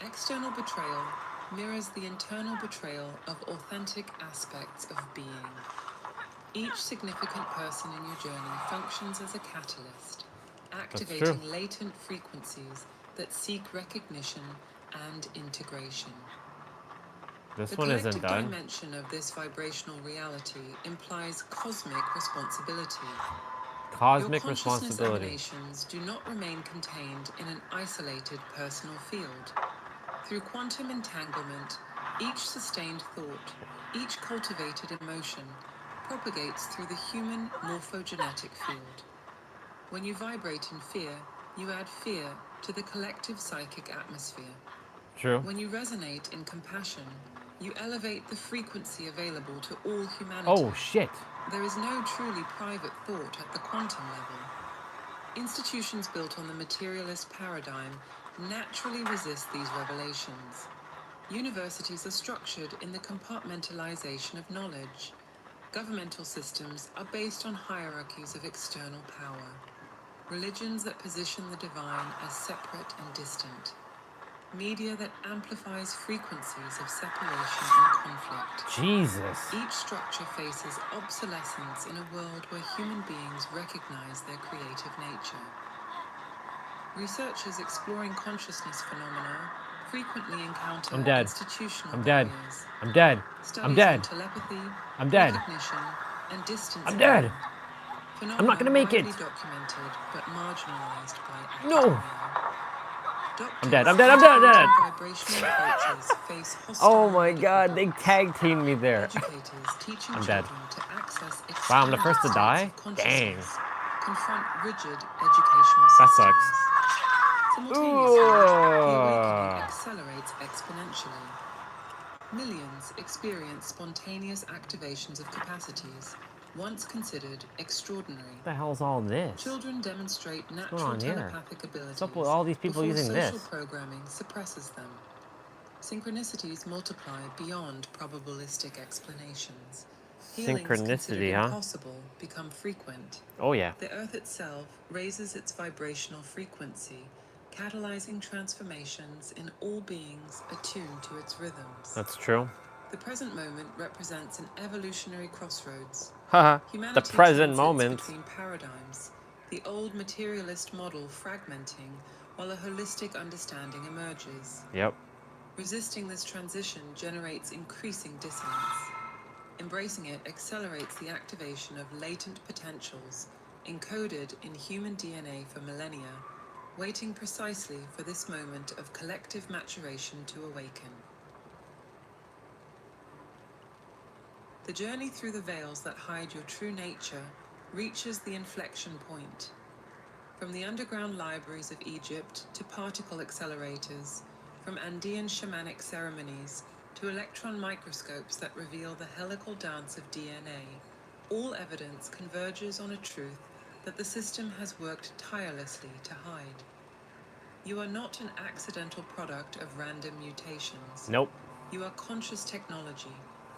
External betrayal mirrors the internal betrayal of authentic aspects of being. Each significant person in your journey functions as a catalyst, activating latent frequencies that seek recognition and integration. This The one isn't collective done. dimension of this vibrational reality implies cosmic responsibility. Cosmic Your consciousness responsibility. emanations do not remain contained in an isolated personal field. Through quantum entanglement, each sustained thought, each cultivated emotion, propagates through the human morphogenetic field. When you vibrate in fear, you add fear to the collective psychic atmosphere. True. When you resonate in compassion, you elevate the frequency available to all humanity. Oh, shit. There is no truly private thought at the quantum level. Institutions built on the materialist paradigm naturally resist these revelations. Universities are structured in the compartmentalization of knowledge. Governmental systems are based on hierarchies of external power. Religions that position the divine as separate and distant. Media that amplifies frequencies of separation and conflict. Jesus. Each structure faces obsolescence in a world where human beings recognize their creative nature. Researchers exploring consciousness phenomena frequently encounter institutional barriers. I'm dead. Studies on telepathy, recognition, and distance learning. I'm not gonna make it. Widely documented but marginalized by academia. No. Doctors I'm dead. I'm dead. I'm dead. I'm dead. Vibrational approaches face hostile Oh my medical god, they groups. tag teamed me there. Educators teaching I'm dead. children to access Wow, I'm the first to expanded die? states of Dang. consciousness, confront rigid educational That systems. sucks. Simultaneously, the awakening Ooh. accelerates exponentially. Millions experience spontaneous activations of capacities once considered extraordinary. What the hell's all this? Children demonstrate going natural on here? telepathic abilities. What's up with all these people before using social this? programming suppresses them. Synchronicities multiply beyond probabilistic explanations. Healings considered Synchronicity, huh? impossible become frequent. Oh yeah. The Earth itself raises its vibrational frequency, catalyzing transformations in all beings attuned to its rhythms. That's true. The present moment represents an evolutionary crossroads. Haha. The Humanity present transits moment. between paradigms, the old materialist model fragmenting while a holistic understanding emerges. Yep. Resisting this transition generates increasing dissonance. Embracing it accelerates the activation of latent potentials encoded in human DNA for millennia, waiting precisely for this moment of collective maturation to awaken. The journey through the veils that hide your true nature reaches the inflection point. From the underground libraries of Egypt to particle accelerators, from Andean shamanic ceremonies to electron microscopes that reveal the helical dance of DNA, all evidence converges on a truth that the system has worked tirelessly to hide. You are not an accidental product of random mutations. Nope. You are conscious technology,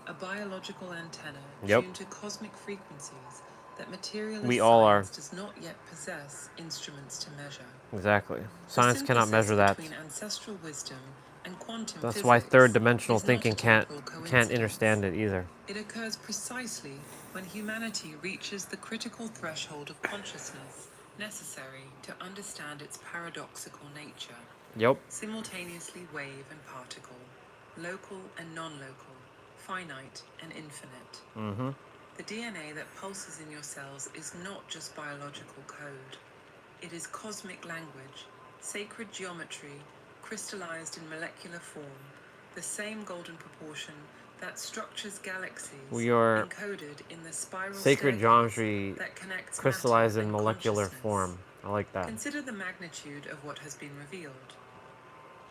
a biological antenna Yep. tuned to cosmic frequencies that materialist We all science are. does not yet possess instruments to measure. Exactly. The Science cannot synthesis measure that. between ancestral wisdom and quantum That's physics why third dimensional is not thinking a can't temporal can't coincidence. understand it either. It occurs precisely when humanity reaches the critical threshold of consciousness necessary to understand its paradoxical nature. Yep. Simultaneously wave and particle, local and non-local, finite and infinite. Mm-hmm. The DNA that pulses in your cells is not just biological code. It is cosmic language, sacred geometry, crystallized in molecular form, the same golden proportion that structures galaxies, We are encoded in the spiral sacred staircase geometry that connects crystallized matter in and molecular consciousness. form. I like that. Consider the magnitude of what has been revealed.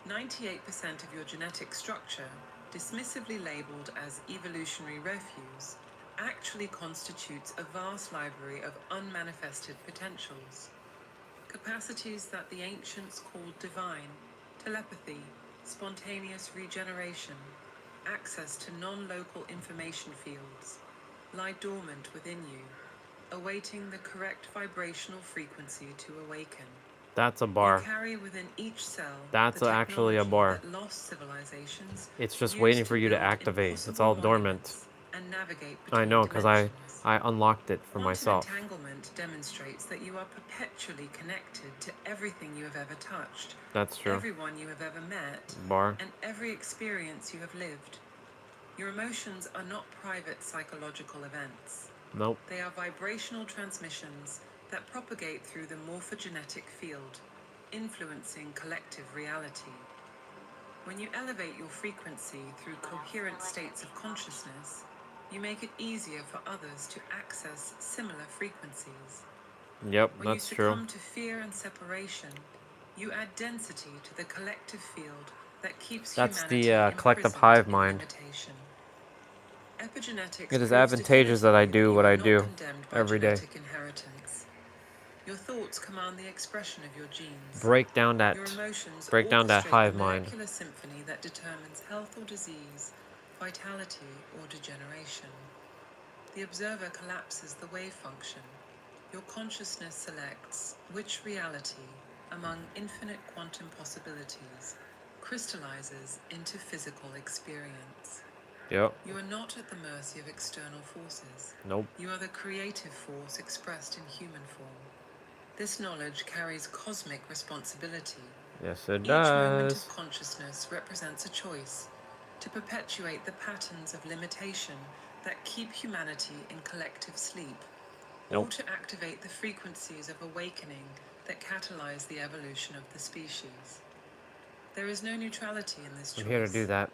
98% of your genetic structure, dismissively labeled as evolutionary refuse, actually constitutes a vast library of unmanifested potentials. Capacities that the ancients called divine, telepathy, spontaneous regeneration, access to non-local information fields, lie dormant within you, awaiting the correct vibrational frequency to awaken. That's a You bar. carry within each cell That's the actually a technology bar. that lost civilizations It's just used waiting for you to build activate. It's impossible all dormant. monuments and navigate I between know, because I dimensions. unlocked it for Quantum myself. entanglement demonstrates that you are perpetually connected to everything you have ever touched, That's true. everyone you have ever met, Bar. and every experience you have lived. Your emotions are not private psychological events. Nope. They are vibrational transmissions that propagate through the morphogenetic field, influencing collective reality. When you elevate your frequency through coherent states of consciousness, you make it easier for others to access similar frequencies. Yep, When you that's true. succumb to fear and separation, you add density to the collective field that keeps That's humanity the collective imprisoned hive in mind. limitation. Epigenetics It is proves advantageous that I definitively do you what are I not do condemned by every day. genetic inheritance. Your thoughts command the expression of your genes. Break down that Your emotions hive orchestrate the mind. molecular symphony that determines health or disease, vitality or degeneration. The observer collapses the wave function. Your consciousness selects which reality, among infinite quantum possibilities, crystallizes into physical experience. Yep. You are not at the mercy of external forces. Nope. You are the creative force expressed in human form. This knowledge carries cosmic responsibility. Yes, it Each moment does. of consciousness represents a choice to perpetuate the patterns of limitation that keep humanity in collective sleep, or Nope. to activate the frequencies of awakening that catalyze the evolution of the species. There is no neutrality in this choice. I'm here to do that.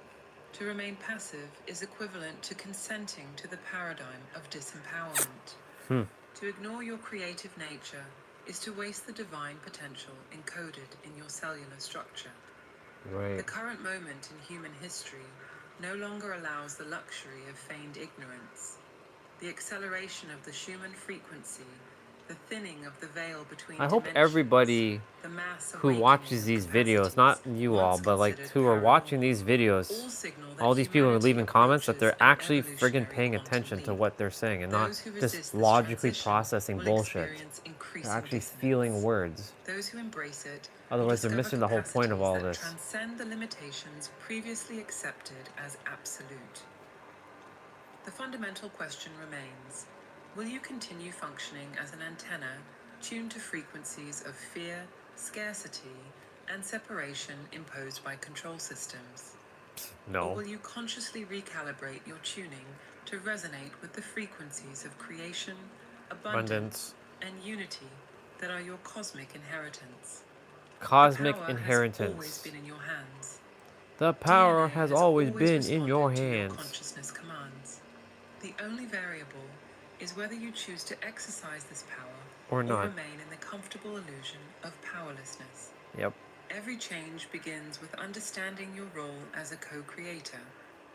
To remain passive is equivalent to consenting to the paradigm of disempowerment. To ignore your creative nature is to waste the divine potential encoded in your cellular structure. Right. The current moment in human history no longer allows the luxury of feigned ignorance. The acceleration of the Schumann frequency, the thinning of the veil between I hope dimensions, everybody the mass who awakening watches of these videos, not you all, once but like considered who are watching paranormal, these videos, all signal that all these people who are humanity leaving comments, that they're approaches an actually friggin' evolutionary paying quantum attention to leap. what they're saying and not Those who just resist this logically transition processing will bullshit. experience increasing They're actually dissonance. feeling words. Those who embrace it will Otherwise, they're discover missing the whole point of capacities all that this. transcend the limitations previously accepted as absolute. The fundamental question remains: will you continue functioning as an antenna tuned to frequencies of fear, scarcity, and separation imposed by control systems? Or No. will you consciously recalibrate your tuning to resonate with the frequencies of creation, abundance, and unity that are your cosmic inheritance? Cosmic The power has always inheritance. been in your hands. The power DNA has has always been in responded your to your hands. consciousness commands. The only variable is whether you choose to exercise this power Or not. remain in the comfortable illusion of powerlessness. Yep. Every change begins with understanding your role as a co-creator,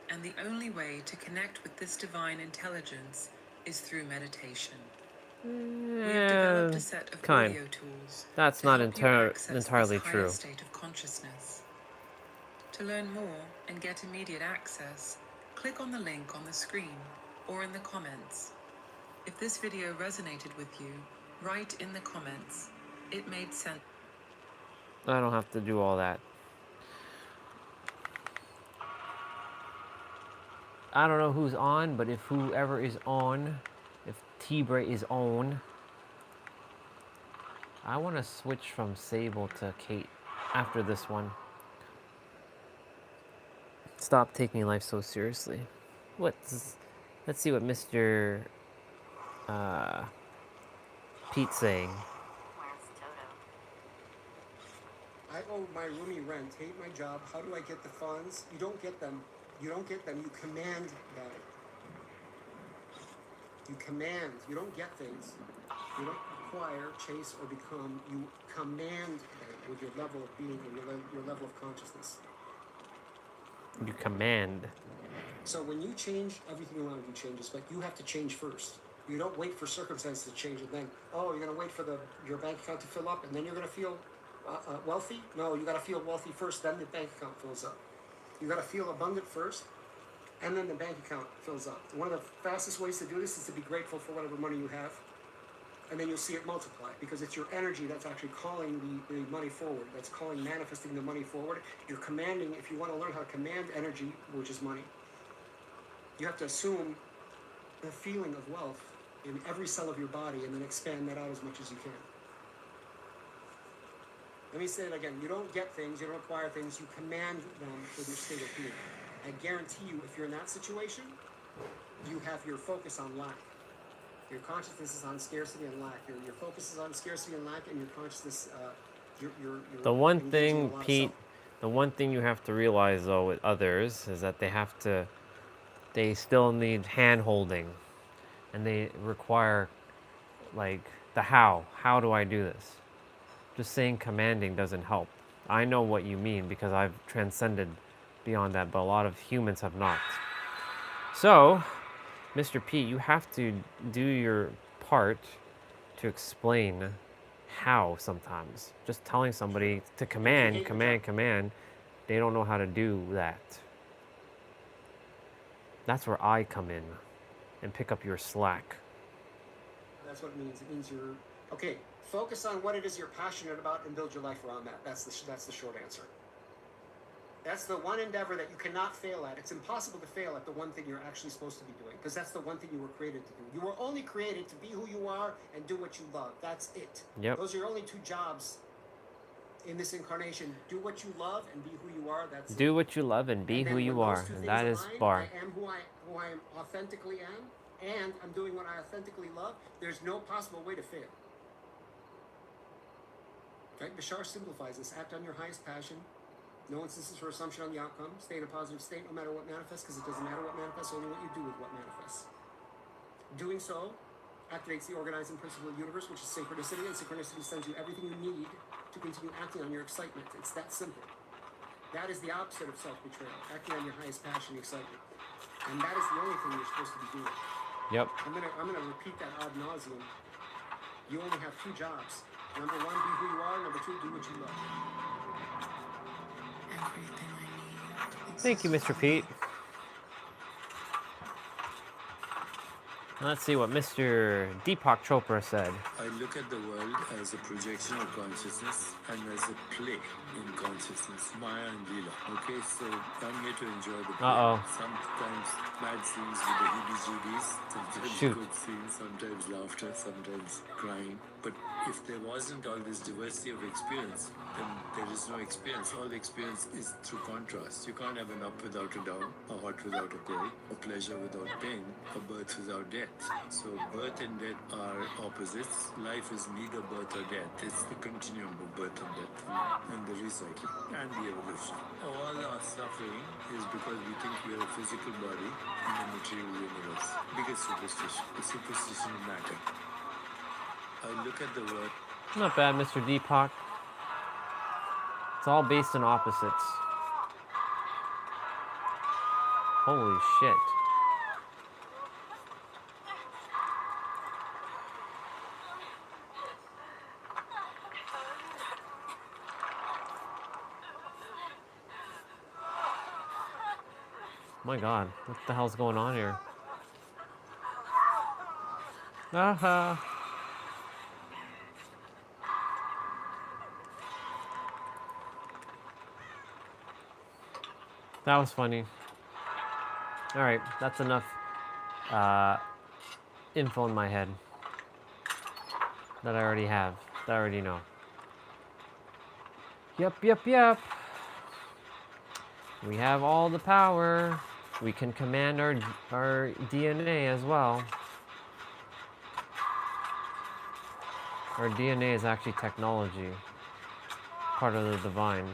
and the only way to connect with this divine intelligence is through meditation. We have developed a set of audio tools That's to not help you access entirely this higher true. state of consciousness. To learn more and get immediate access, click on the link on the screen or in the comments. If this video resonated with you, write in the comments, "It made sense." I don't have to do all that. I don't know who's on, but if whoever is on, if T-Bray is on, I want to switch from Sable to Kate after this one. Stop taking life so seriously. Let's see what Mr. Pete's saying. I owe my roomie rent, hate my job, how do I get the funds? You don't get them. You don't get them, you command them. You command, you don't get things. You don't acquire, chase, or become, you command them. with your level of being and your level of consciousness. You command. So when you change, everything around you changes, but you have to change first. You don't wait for circumstances to change and then, oh, you're going to wait for your bank account to fill up and then you're going to feel wealthy? No, you got to feel wealthy first, then the bank account fills up. You got to feel abundant first, and then the bank account fills up. One of the fastest ways to do this is to be grateful for whatever money you have, and then you'll see it multiply, because it's your energy that's actually calling the money forward, that's calling, manifesting the money forward. You're commanding. If you want to learn how to command energy, which is money, you have to assume the feeling of wealth in every cell of your body and then expand that out as much as you can. Let me say it again. You don't get things, you don't acquire things, you command them with your state of being. I guarantee you, if you're in that situation, you have your focus on lack. Your consciousness is on scarcity and lack. Your focus is on scarcity and lack, and your consciousness, you're The one engaging in thing, a lot of Pete, self- the one thing you have to realize though with others is that they still need hand holding, and they require like the how. How do I do this? Just saying commanding doesn't help. I know what you mean because I've transcended beyond that, but a lot of humans have not. So, Mr. Pete, you have to do your part to explain how sometimes. Just telling somebody to command, command, they don't know how to do that. That's where I come in and pick up your slack. That's what it means. It means you're, okay, focus on what it is you're passionate about and build your life around that. That's the short answer. That's the one endeavor that you cannot fail at. It's impossible to fail at the one thing you're actually supposed to be doing, because that's the one thing you were created to do. You were only created to be who you are and do what you love. That's it. Yep. Those are your only two jobs in this incarnation. Do what you love and be who you are. That's Do it. what you love and be And then who you when are. those two And things that is align, bar. I am who I am authentically am, and I'm doing what I authentically love. There's no possible way to fail. Right? Bashar simplifies this. Act on your highest passion. No instances for assumption on the outcome. Stay in a positive state no matter what manifests, because it doesn't matter what manifests, only what you do with what manifests. Doing so activates the organizing principle of the universe, which is synchronicity, and synchronicity sends you everything you need to continue acting on your excitement. It's that simple. That is the opposite of self-betrayal, acting on your highest passion, excitement. And that is the only thing you're supposed to be doing. Yep. I'm gonna repeat that ad nauseum. You only have two jobs. Number one, be who you are. Number two, do what you love. Thank you, Mr. Pete. Let's see what Mr. Deepak Chopra said. I look at the world as a projection of consciousness and as a play in consciousness, Maya and Leela. Okay, so I'm here to enjoy the play. Uh-oh. Sometimes bad scenes with the heebie-jeebies, sometimes Shoot. good scenes, sometimes laughter, sometimes crying. But if there wasn't all this diversity of experience, then there is no experience. All experience is through contrast. You can't have an up without a down, a hot without a cold, a pleasure without pain, a birth without death. So birth and death are opposites. Life is neither birth or death. It's the continuum of birth and death, and the recycling and the evolution. All our suffering is because we think we are a physical body in a material universe. Biggest superstition, the superstition of matter. I look at the world. Not bad, Mr. Deepak. It's all based on opposites. Holy shit. My God, what the hell's going on here? Aha. That was funny. All right, that's enough info in my head that I already have, that I already know. Yep. We have all the power. We can command our DNA as well. Our DNA is actually technology, part of the divine.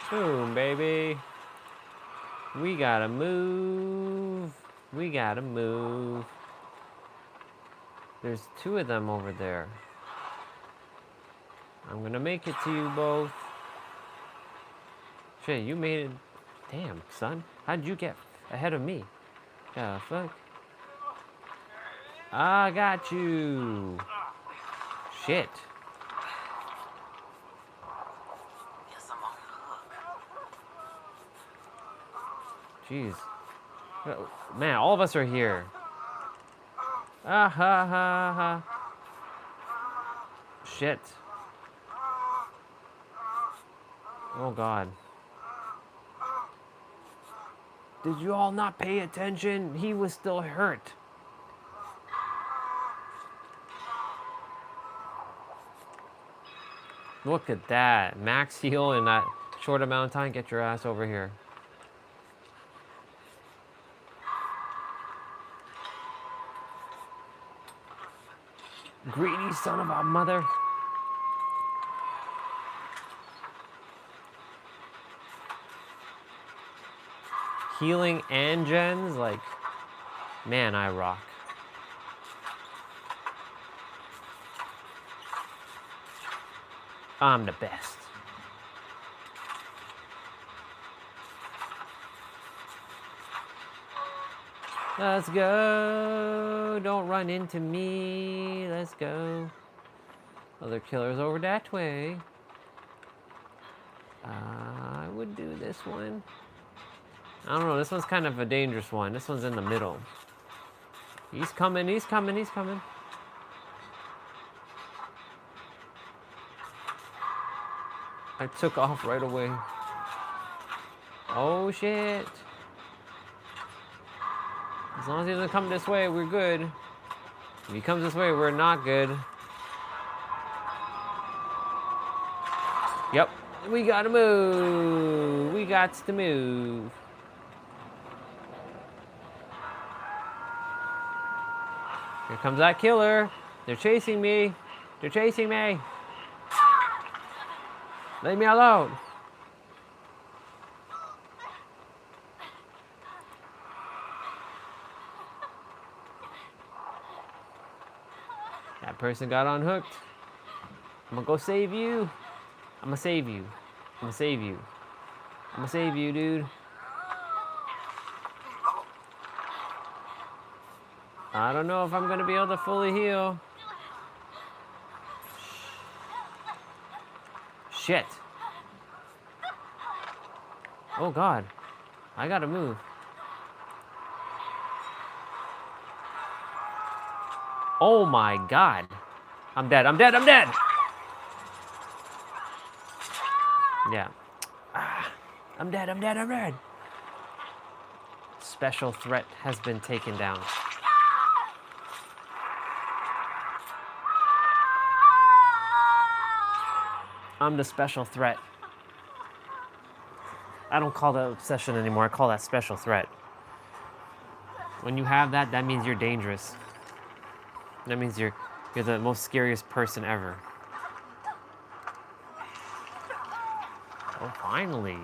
Boom, baby. We gotta move. We gotta move. There's 2 of them over there. I'm gonna make it to you both. Shit, you made it. Damn, son. How'd you get ahead of me? The fuck? I got you. Shit. Jeez. Man, all of us are here. Ah ha ha ha. Shit. Oh god. Did you all not pay attention? He was still hurt. Look at that. Max heal in that short amount of time. Get your ass over here. Greedy son of a mother. Healing and gens, like, man, I rock. I'm the best. Let's go. Don't run into me. Let's go. Other killers over that way. I would do this one. I don't know. This one's kind of a dangerous one. This one's in the middle. He's coming. He's coming. He's coming. I took off right away. Oh, shit. As long as he doesn't come this way, we're good. If he comes this way, we're not good. Yep. We gotta move. We got to move. Here comes that killer. They're chasing me. They're chasing me. Leave me alone. That person got unhooked. I'm gonna go save you. I'm gonna save you. I'm gonna save you. I'm gonna save you, dude. I don't know if I'm gonna be able to fully heal. Shit. Oh god. I gotta move. Oh my god. I'm dead. I'm dead. I'm dead. Yeah. I'm dead. I'm dead. I'm dead. Special threat has been taken down. I'm the special threat. I don't call that obsession anymore. I call that special threat. When you have that, that means you're dangerous. That means you're the most scariest person ever. Oh, finally.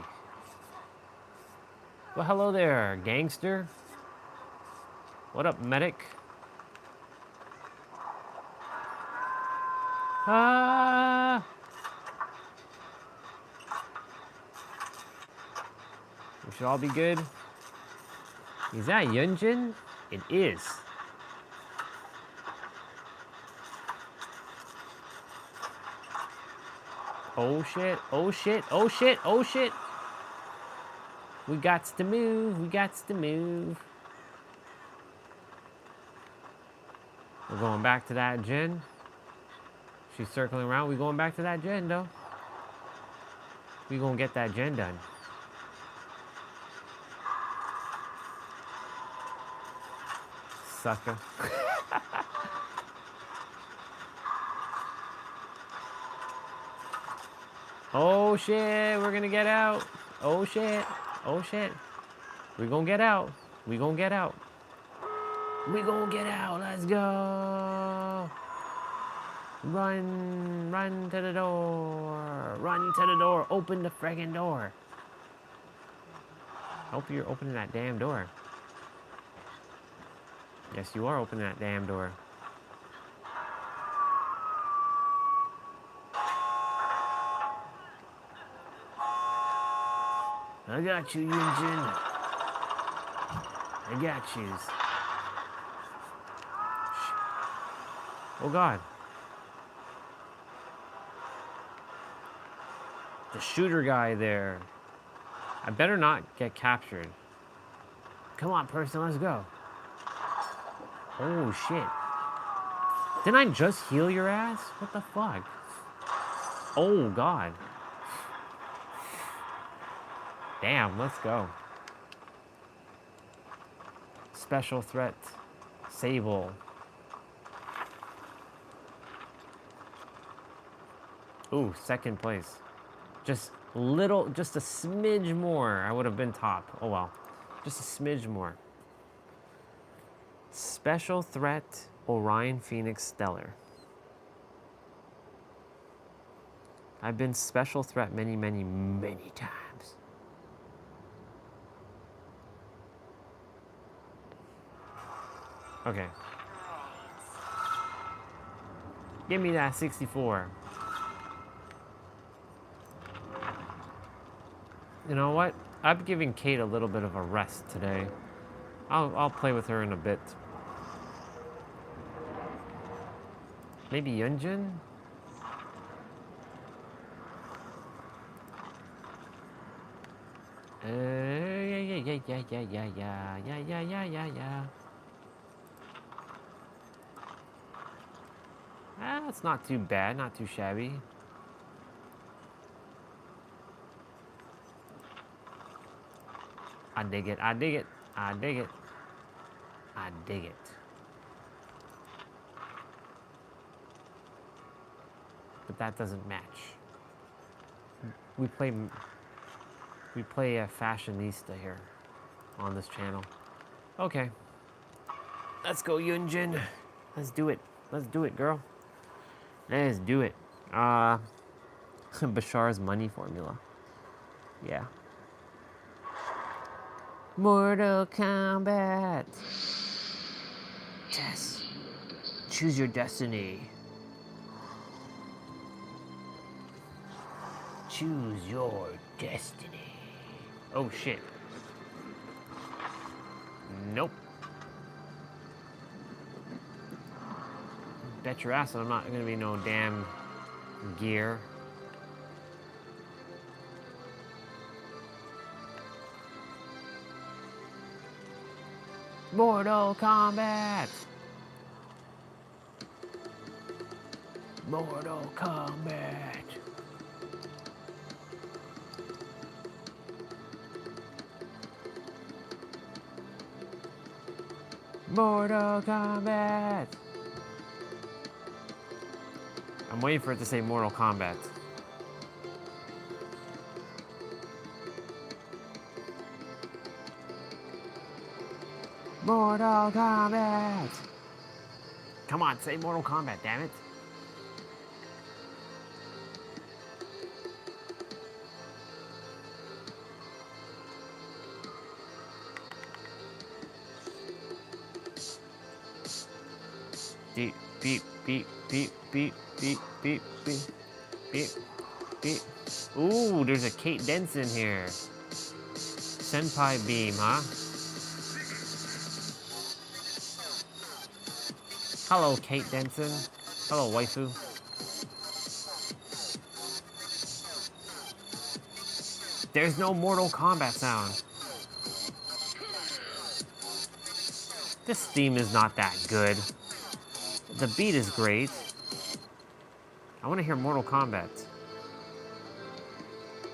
Well, hello there, gangster. What up, medic? Ah! We should all be good. Is that Yunjin? It is. Oh shit, oh shit, oh shit, oh shit. We gots to move, we gots to move. We're going back to that gen. She's circling around. We going back to that gen though. We gonna get that gen done. Sucker. Oh shit, we're gonna get out. Oh shit, oh shit. We gonna get out. We gonna get out. We gonna get out. Let's go. Run, run to the door. Run to the door. Open the friggin' door. Hope you're opening that damn door. Yes, you are opening that damn door. I got you, Yunjin. I got yous. Oh God. The shooter guy there. I better not get captured. Come on, person, let's go. Oh shit. Didn't I just heal your ass? What the fuck? Oh God. Damn, let's go. Special threat. Sable. Ooh, second place. Just a smidge more. I would have been top. Oh well. Just a smidge more. Special threat Orion Phoenix Stellar. I've been special threat many, many, many times. Okay. Give me that 64. You know what? I'm giving Kate a little bit of a rest today. I'll play with her in a bit. Maybe Yunjin? Yeah. Ah, it's not too bad, not too shabby. I dig it, I dig it, I dig it. I dig it. But that doesn't match. We play a fashionista here on this channel. Okay. Let's go, Yunjin. Let's do it. Let's do it, girl. Let's do it. Bashar's money formula. Yeah. Mortal Kombat. Yes. Choose your destiny. Choose your destiny. Oh shit. Nope. Bet your ass that I'm not gonna be no damn gear. Mortal Kombat! Mortal Kombat! Mortal Kombat! I'm waiting for it to say Mortal Kombat. Mortal Kombat! Come on, say Mortal Kombat, damn it. Beep, beep, beep, beep, beep, beep, beep, beep, beep, beep. Ooh, there's a Kate Denson here. Senpai beam, huh? Hello, Kate Denson. Hello, waifu. There's no Mortal Kombat sound. This theme is not that good. The beat is great. I want to hear Mortal Kombat.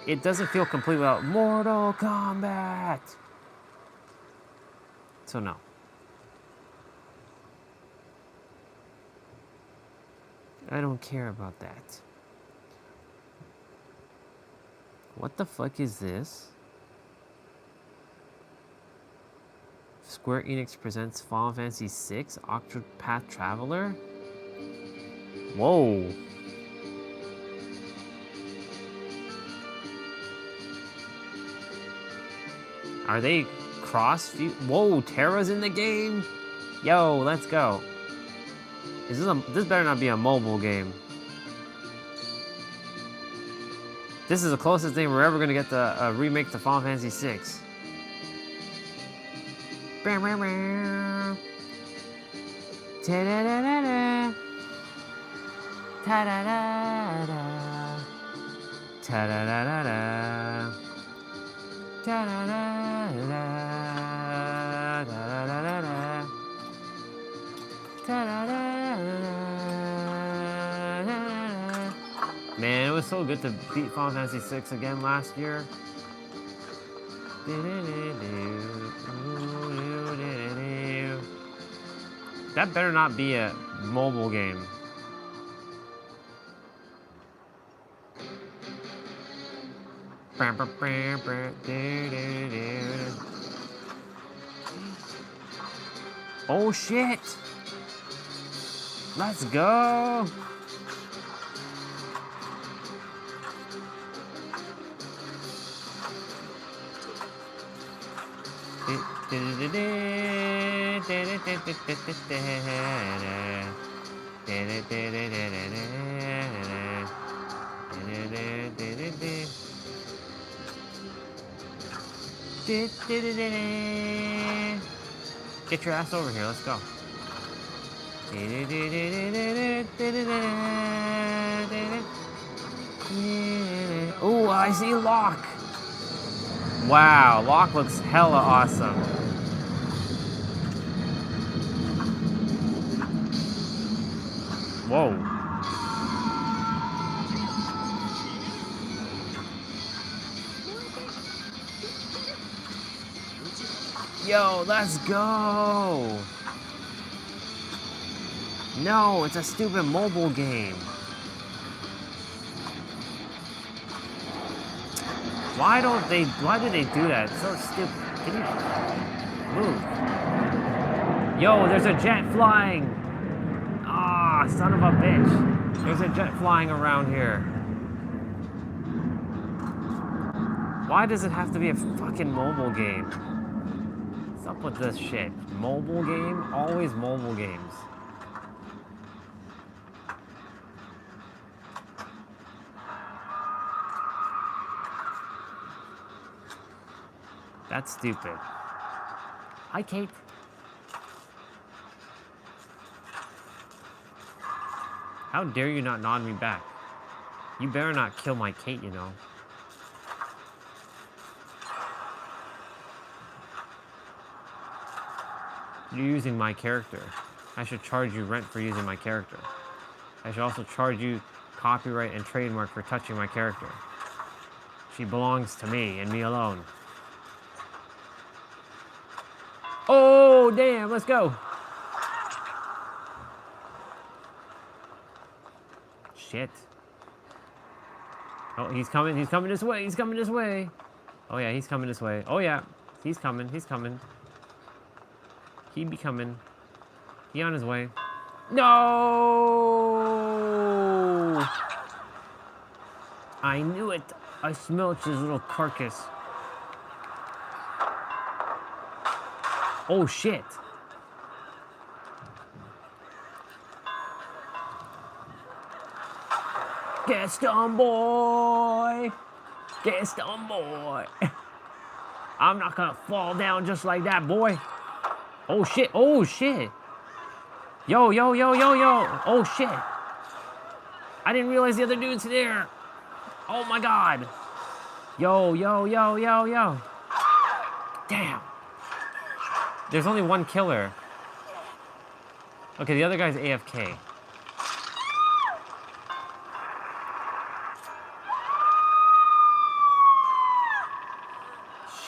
It doesn't feel complete without Mortal Kombat. So no. I don't care about that. What the fuck is this? Square Enix presents Final Fantasy VI Octopath Traveler? Whoa. Are they cross? Whoa, Terra's in the game. Yo, let's go. Is this this better not be a mobile game. This is the closest thing we're ever gonna get to a remake to Final Fantasy VI. Ta-da-da-da-da. Ta-da-da-da. Ta-da-da-da-da. Ta-da-da-da-da. Ta-da-da-da-da. Ta-da-da-da-da. Man, it was so good to beat Final Fantasy VI again last year. That better not be a mobile game. Oh shit! Let's go! Get your ass over here, let's go. Oh, I see Locke. Wow, Locke looks hella awesome. Whoa. Yo, let's go. No, it's a stupid mobile game. Why do they do that? It's so stupid. Can you move? Yo, there's a jet flying. Ah, son of a bitch. There's a jet flying around here. Why does it have to be a fucking mobile game? What's up with this shit? Mobile game? Always mobile games. That's stupid. Hi, Kate. How dare you not nod me back? You better not kill my Kate, you know. You're using my character. I should charge you rent for using my character. I should also charge you copyright and trademark for touching my character. She belongs to me and me alone. Oh, damn, let's go. Shit. Oh, he's coming this way, he's coming this way. Oh yeah, he's coming this way. Oh yeah, he's coming. He be coming. He on his way. No! I knew it. I smelled his little carcass. Oh shit. Gaston boy! Gaston boy! I'm not gonna fall down just like that, boy. Oh shit, oh shit. Yo. Oh shit. I didn't realize the other dude's there. Oh my god. Yo. Damn. There's only one killer. Okay, the other guy's AFK.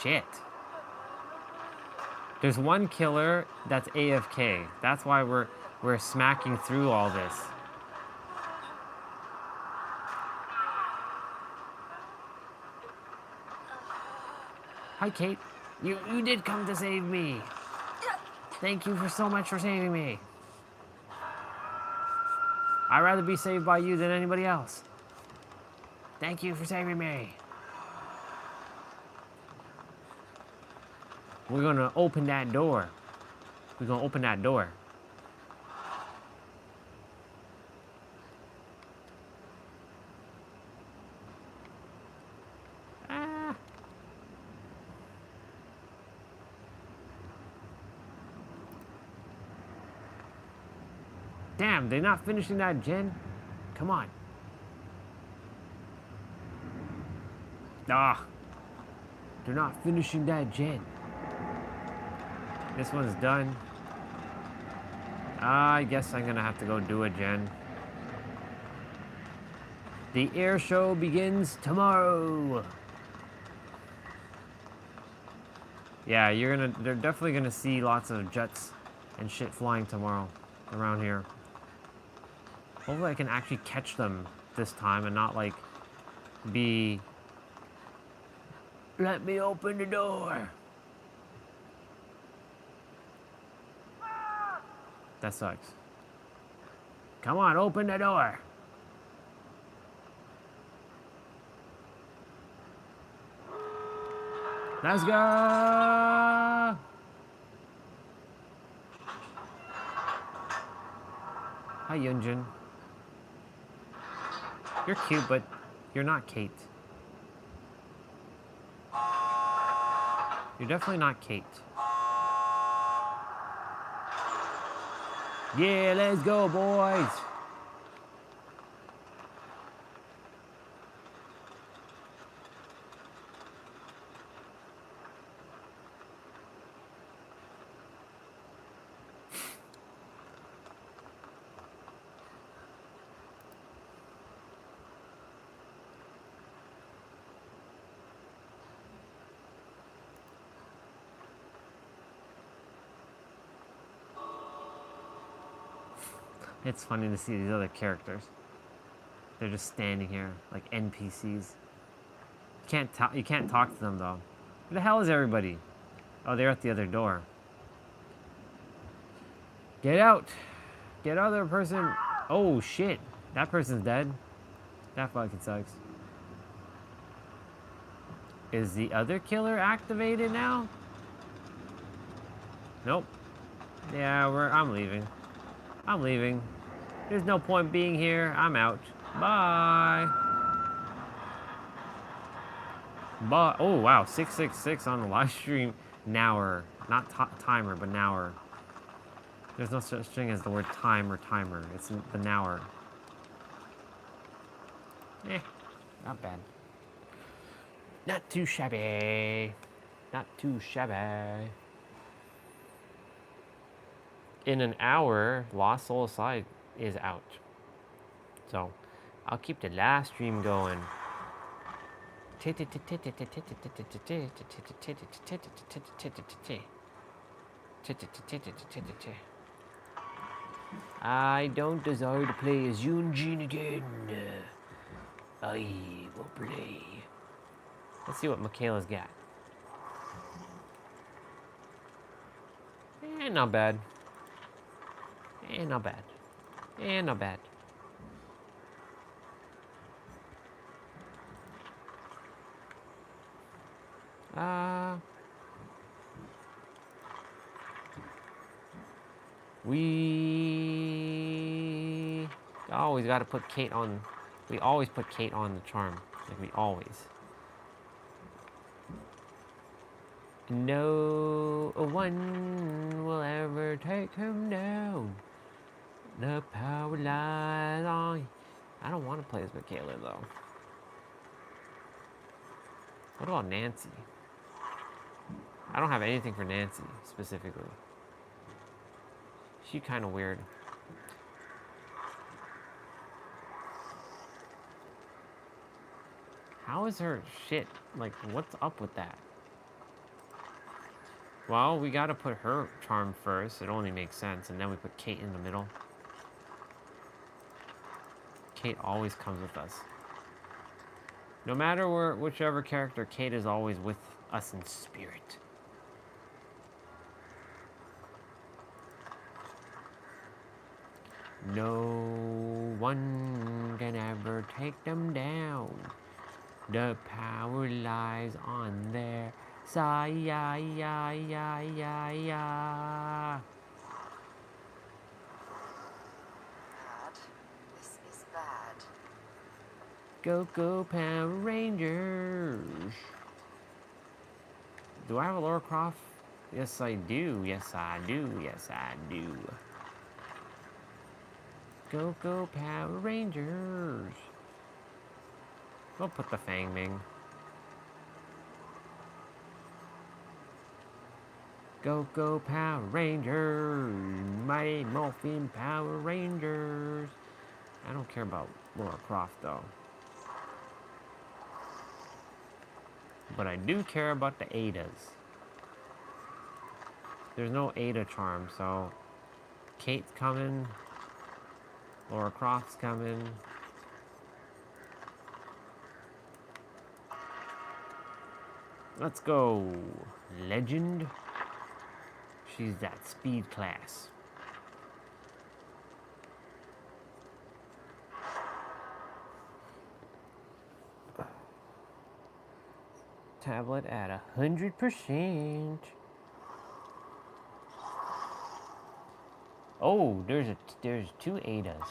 Shit. There's one killer that's AFK. That's why we're smacking through all this. Hi, Kate. You did come to save me. Thank you so much for saving me. I'd rather be saved by you than anybody else. Thank you for saving me. We're gonna open that door. We're gonna open that door. Ah. Damn, they're not finishing that gen? Come on. Ah. They're not finishing that gen. This one's done. I guess I'm gonna have to go do a gen. The air show begins tomorrow. Yeah, they're definitely gonna see lots of jets and shit flying tomorrow around here. Hopefully I can actually catch them this time and not like be, let me open the door. That sucks. Come on, open the door. Let's go. Hi, Yunjin. You're cute, but you're not Kate. You're definitely not Kate. Yeah, let's go, boys. It's funny to see these other characters. They're just standing here like NPCs. You can't talk to them though. Where the hell is everybody? Oh, they're at the other door. Get out! Get other person! Oh shit! That person's dead. That fucking sucks. Is the other killer activated now? Nope. Yeah, I'm leaving. I'm leaving. There's no point being here. I'm out. Bye. Bye. Oh, wow. 666 on the live stream. Nower. Not timer, but nower. There's no such thing as the word time or timer. It's the nower. Eh, not bad. Not too shabby. Not too shabby. In an hour, Lost Soul Aside is out. So, I'll keep the last stream going. I don't desire to play as Yunjin again. I will play. Let's see what Michaela's got. Not bad. Not bad. Not bad. We always got to put Kate on. We always put Kate on the charm. Like we always. No one will ever take him down. The power lies on. I don't want to play as Michaela though. What about Nancy? I don't have anything for Nancy specifically. She's kind of weird. How is her shit? Like, what's up with that? Well, we gotta put her charm first. It only makes sense. And then we put Kate in the middle. Kate always comes with us. No matter whichever character, Kate is always with us in spirit. No one can ever take them down. The power lies on their Saya. Dad, this is bad. Go, go, Power Rangers. Do I have a Laura Croft? Yes, I do. Yes, I do. Yes, I do. Go, go, Power Rangers. I'll put the Fang Ming. Go, go, Power Rangers. Mighty Morphin Power Rangers. I don't care about Laura Croft, though. But I do care about the Adas. There's no Ada charm, so Kate's coming. Laura Croft's coming. Let's go. Legend. She's that speed class. Tablet at 100%. Oh, there's two Adas.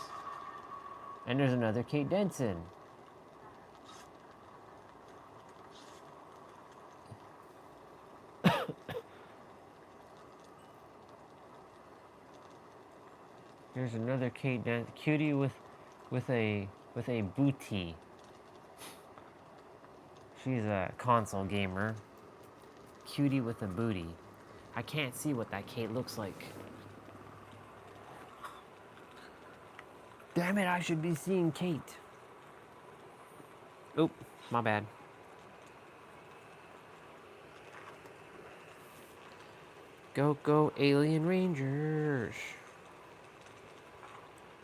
And there's another Kate Denson. Here's another Kate Denson. Cutie with a booty. She's a console gamer. Cutie with a booty. I can't see what that Kate looks like. Damn it, I should be seeing Kate. Oop, my bad. Go, go, Alien Rangers.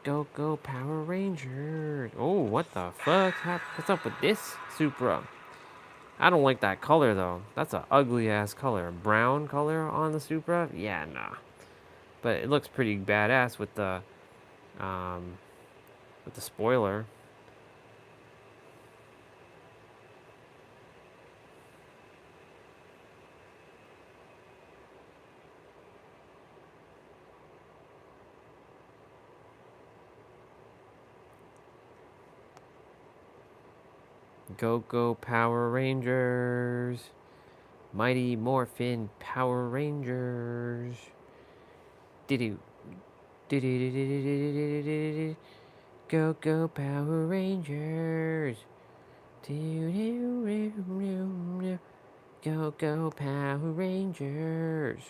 Go, go, Power Rangers. Oh, what the fuck? What's up with this Supra? I don't like that color, though. That's an ugly-ass color. Brown color on the Supra? Yeah, nah. But it looks pretty badass with the spoiler. Go, go, Power Rangers. Mighty Morphin Power Rangers. Didoo. Didoo. Go, go, Power Rangers. Go, go, Power Rangers.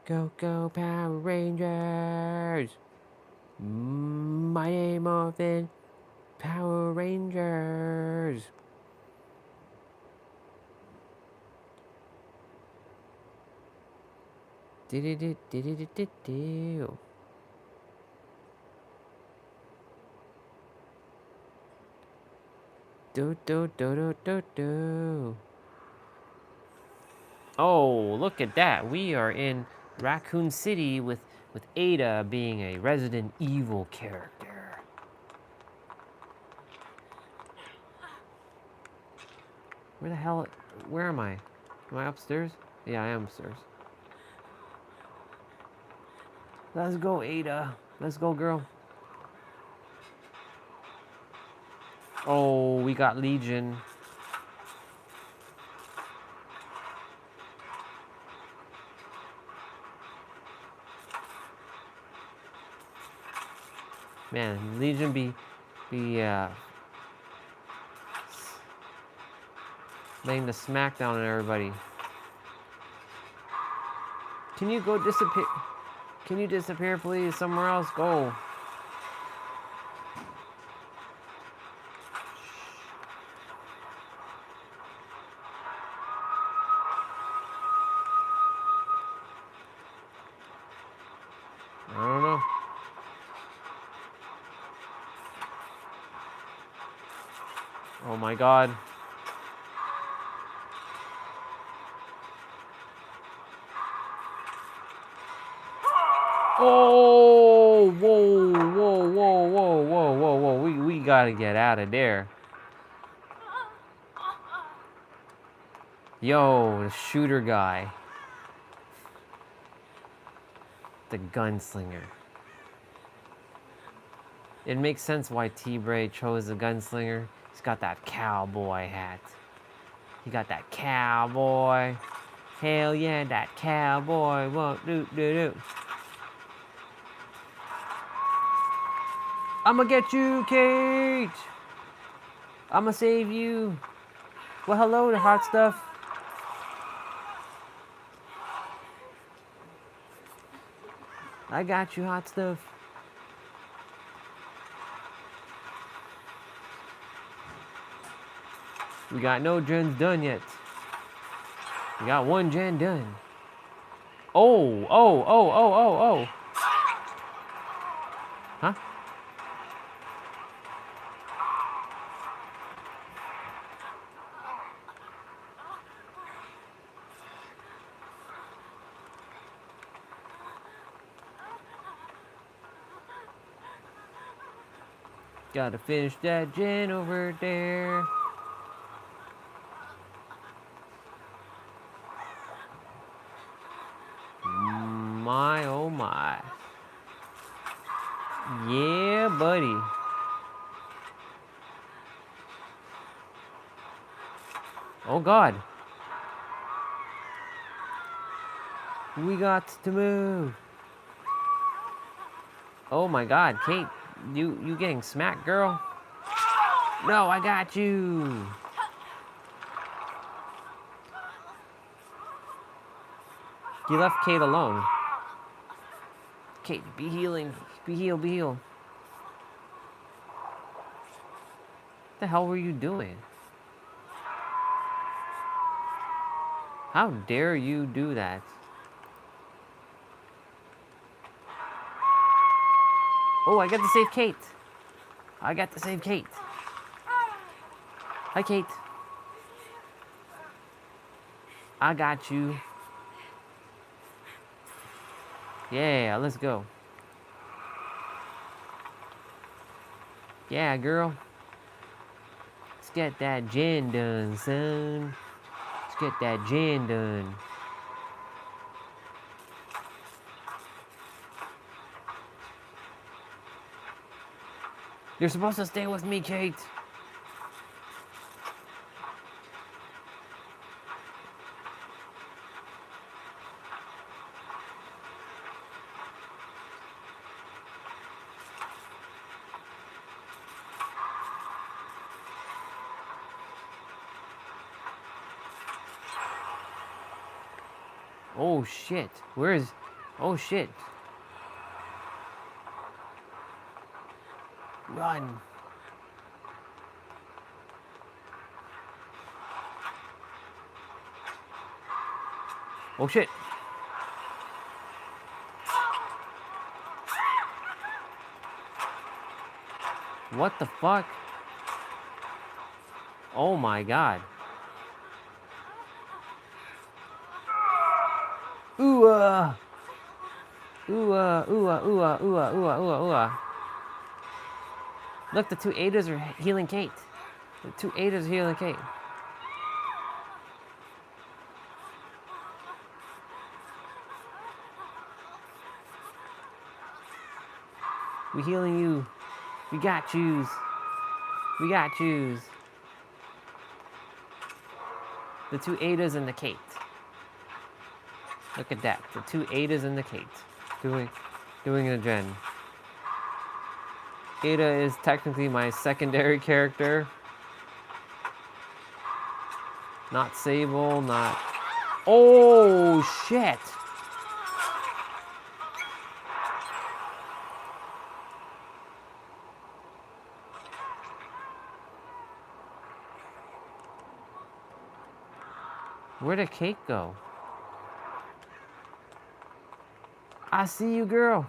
Go, go, Power Rangers. Mighty Morphin Power Rangers. Do. Do. Oh, look at that. We are in Raccoon City with Ada being a Resident Evil character. Where am I? Am I upstairs? Yeah, I am upstairs. Let's go, Ada. Let's go, girl. Oh, we got Legion. Man, Legion be laying the smackdown on everybody. Can you go disappear? Can you disappear, please? Somewhere else. Go. I don't know. Oh my God. Oh, whoa. We gotta get out of there. Yo, the shooter guy. The gunslinger. It makes sense why T-Bray chose the gunslinger. He's got that cowboy hat. He got that cowboy. Hell yeah, that cowboy. Whoa, do do do. I'ma get you, Kate. I'ma save you. Well, hello, the hot stuff. I got you, hot stuff. We got no gens done yet. We got one gen done. Oh, oh, oh, oh, oh, oh. Huh? Gotta finish that gen over there. My, oh my. Yeah, buddy. Oh God. We got to move. Oh my God, Kate, you getting smacked, girl? No, I got you. You left Kate alone. Kate, be healing. Be healed, be healed. What the hell were you doing? How dare you do that? Oh, I got to save Kate. I got to save Kate. Hi, Kate. I got you. Yeah, let's go. Yeah, girl. Let's get that gen done, son. Let's get that gen done. You're supposed to stay with me, Kate. Oh shit. Where is... Oh shit. Run. Oh shit. What the fuck? Oh my God. Ooh, ooh, ooh, ooh, ooh, ooh, ooh. Look, the two Adas are healing Kate. The two Adas are healing Kate. We healing you. We got yous. We got yous. The two Adas and the Kate. Look at that. The two Adas and the Kate. Doing a gen. Ada is technically my secondary character. Not Sable, not... Oh, shit! Where'd the cake go? I see you, girl.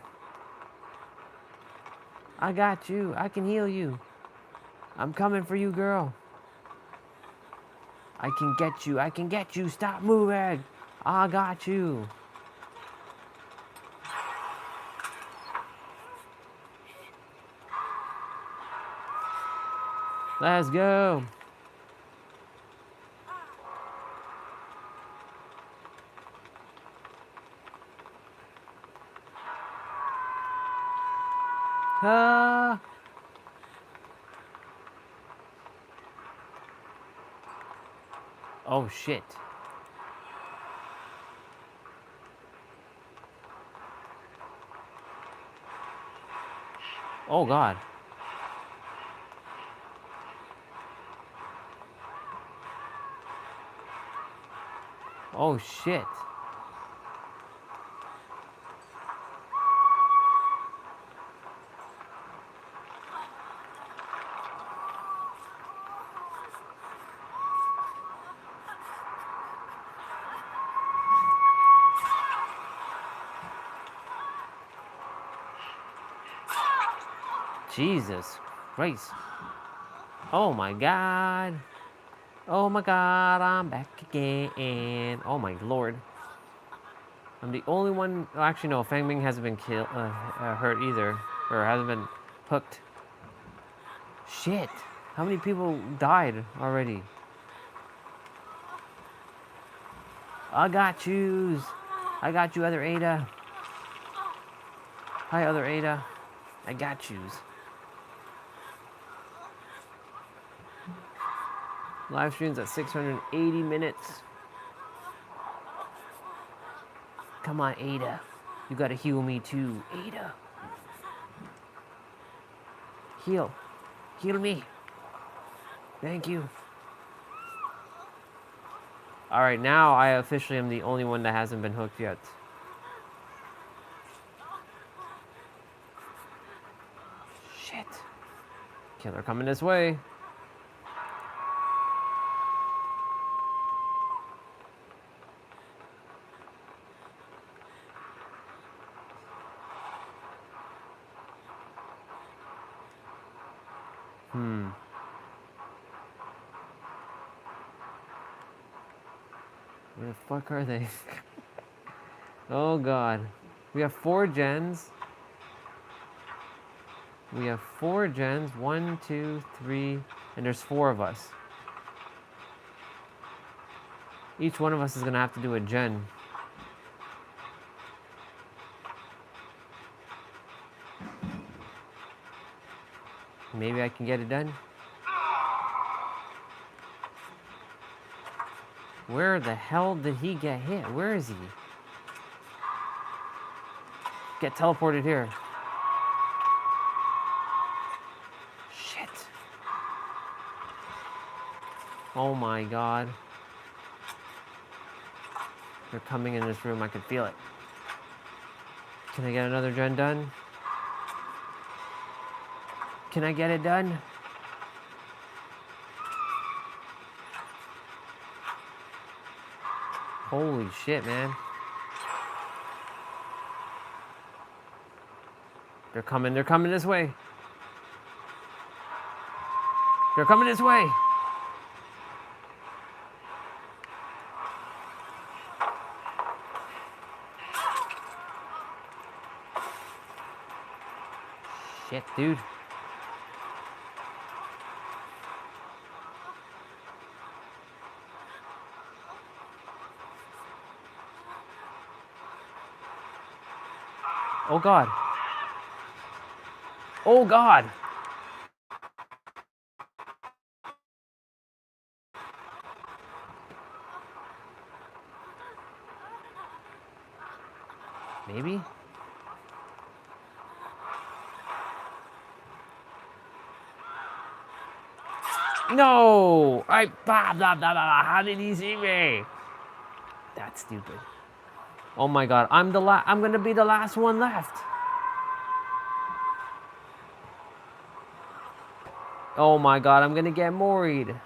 I got you. I can heal you. I'm coming for you, girl. I can get you. I can get you. Stop moving. I got you. Let's go. Ah. Oh shit. Oh god. Oh shit. Jesus Christ. Oh my god. Oh my god, I'm back again. Oh my lord. I'm the only one. Oh, actually, no. Fang Ming hasn't been hurt either, or hasn't been hooked. Shit. How many people died already? I got yous. I got you, other Ada. Hi, other Ada. I got yous. Live streams at 680 minutes. Come on, Ada. You gotta heal me too, Ada. Heal. Heal me. Thank you. Alright, now I officially am the only one that hasn't been hooked yet. Shit. Killer coming this way. Where the fuck are they? Oh god. We have 4 gens. We have 4 gens. 1, 2, 3, and there's 4 of us. Each one of us is gonna have to do a gen. Maybe I can get it done. Where the hell did he get hit? Where is he? Get teleported here. Shit. Oh my god. They're coming in this room. I can feel it. Can I get another gen done? Can I get it done? Holy shit, man. They're coming this way. They're coming this way. Shit, dude. Oh god. Oh god. Maybe? No! Blah, blah, blah, blah. How did he see me? That's stupid. Oh my god, I'm gonna be the last one left. Oh my god, I'm gonna get moried.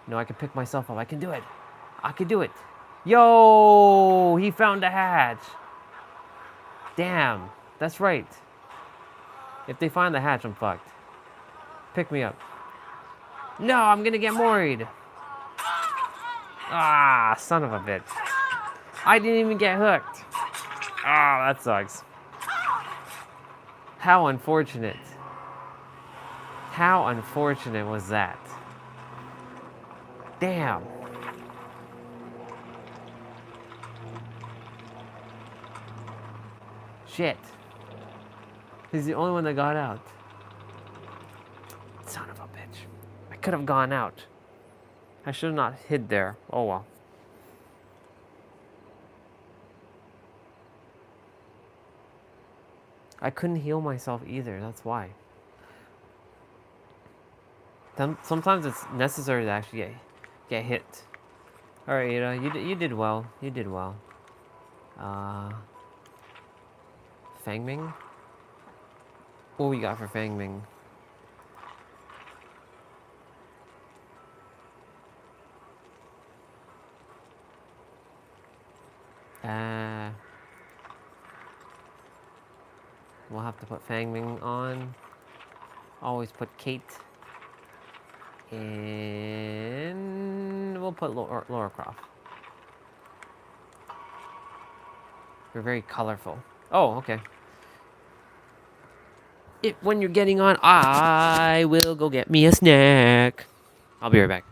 No, I can pick myself up. I can do it. I can do it. Yo! He found the hatch. Damn. That's right. If they find the hatch, I'm fucked. Pick me up. No, I'm gonna get moried. Ah, son of a bitch. I didn't even get hooked. Ah, that sucks. How unfortunate. How unfortunate was that? Damn. Shit. He's the only one that got out. Son of a bitch. I could have gone out. I should have not hid there. Oh well. I couldn't heal myself either, that's why. Sometimes it's necessary to actually get hit. Alright, Ada, you did well. You did well. Fangming? What we got for Fangming? We'll have to put Fangming on. Always put Kate. And we'll put Laura Croft. You're very colorful. Oh, okay. When you're getting on, I will go get me a snack. I'll be right back.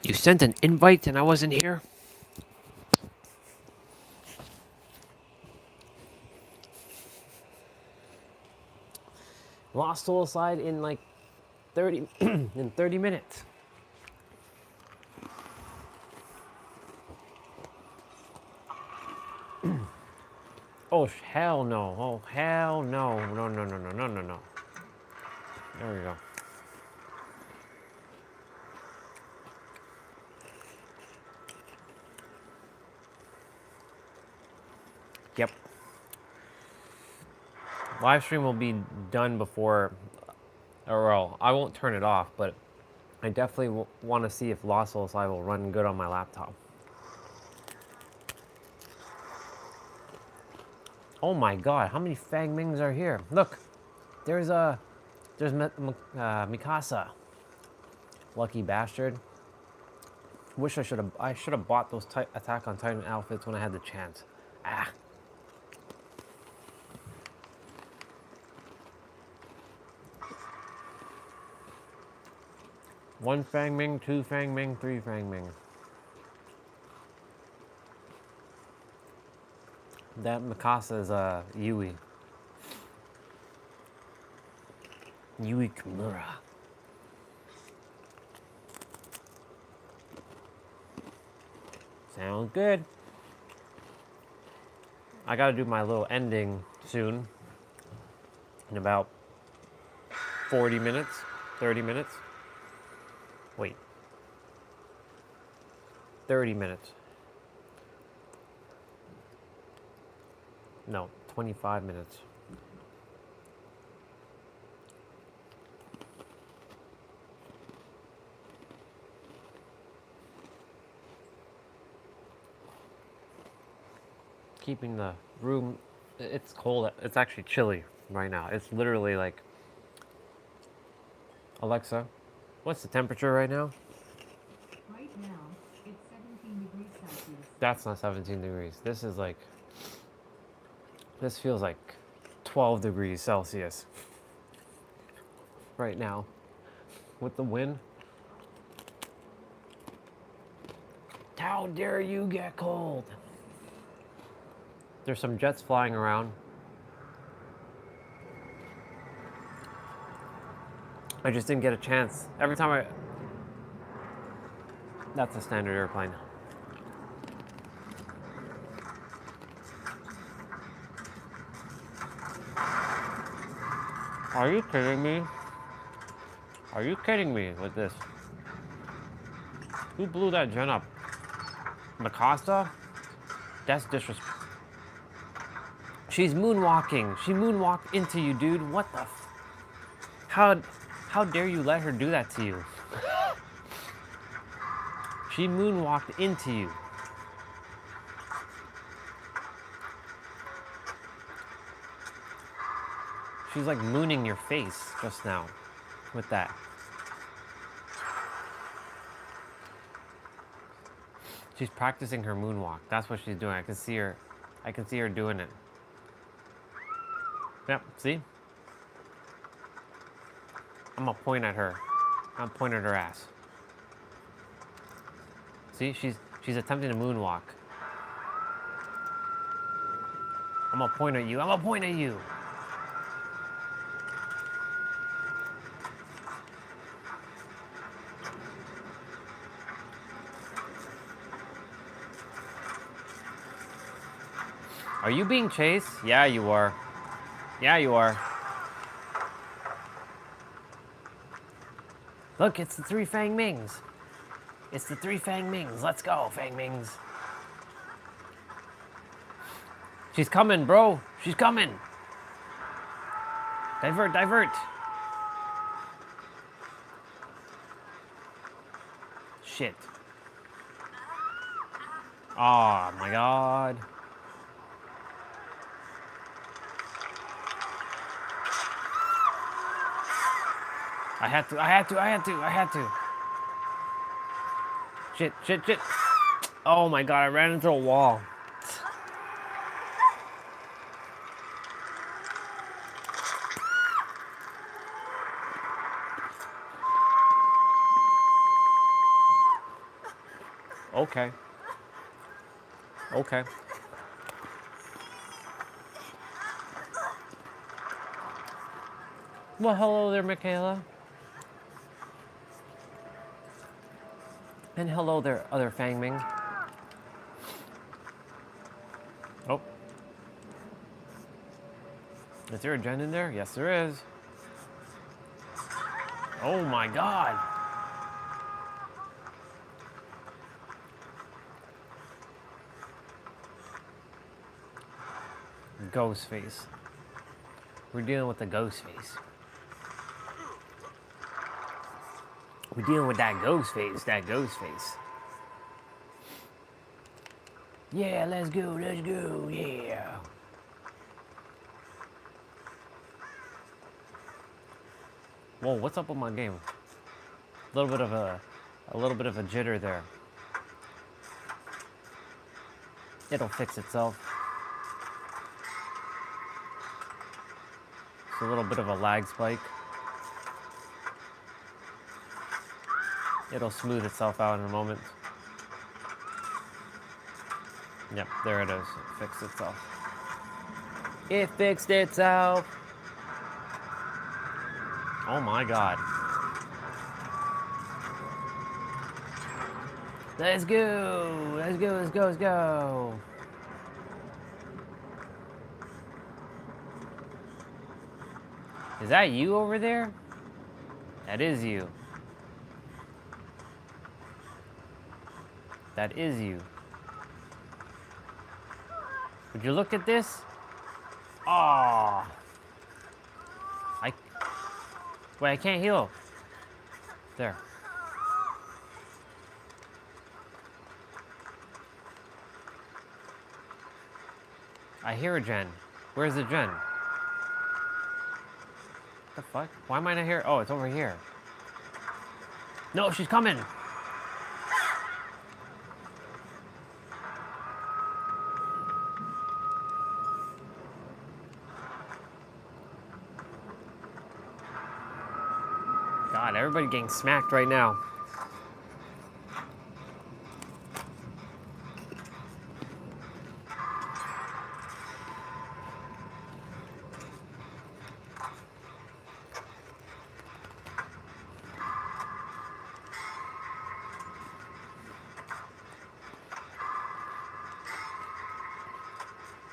You sent an invite and I wasn't here? Lost Soul Slide in like 30 in 30 minutes. Oh hell no. Oh hell no. No no no no no no no. There we go. Yep. Live stream will be done before, or well, I won't turn it off, but I definitely want to see if Lost Soul Slide will run good on my laptop. Oh my god, how many Fangmings are here? Look, there's Mikasa. Lucky bastard. Wish I should have bought those Attack on Titan outfits when I had the chance. Ah. One Fangming, two Fangming, three Fangming. That Mikasa is Yui. Yui Kimura. Sounds good. I gotta do my little ending soon. In about 40 minutes, 30 minutes. Wait. 30 minutes. No, 25 minutes. Keeping the room, it's cold. It's actually chilly right now. It's literally like, Alexa, what's the temperature right now? Right now, it's 17 degrees Celsius. That's not 17 degrees. This is like, this feels like 12 degrees Celsius right now with the wind. How dare you get cold? There's some jets flying around. I just didn't get a chance. Every time that's a standard airplane. Are you kidding me? Are you kidding me with this? Who blew that jet up? Macosta? That's disrespectful. She's moonwalking. She moonwalked into you, dude. What the f... How dare you let her do that to you? She moonwalked into you. She's like mooning your face just now with that. She's practicing her moonwalk. That's what she's doing. I can see her doing it. Yep, see? I'm gonna point at her. I'm gonna point at her ass. See, she's attempting to moonwalk. I'm gonna point at you. I'm gonna point at you. Are you being chased? Yeah, you are. Yeah, you are. Look, it's the three Fang Mings. It's the three Fang Mings. Let's go, Fang Mings. She's coming, bro. She's coming. Divert, divert. Shit. Oh my god. I had to. Shit. Oh my god, I ran into a wall. Okay. Well, hello there, Michaela. And hello there, other Fang Ming. Oh. Is there a gen in there? Yes, there is. Oh my god. Ghost face. We're dealing with the ghost face. We're dealing with that ghost face. Yeah, let's go, yeah. Whoa, what's up with my game? A little bit of a jitter there. It'll fix itself. It's a little bit of a lag spike. It'll smooth itself out in a moment. Yep, there it is. It fixed itself. It fixed itself. Oh my god. Let's go. Is that you over there? That is you. That is you. Would you look at this? Oh. Wait, I can't heal. There. I hear a gen. Where's the gen? What the fuck? Why am I not here? Oh, it's over here. No, she's coming. God, everybody getting smacked right now.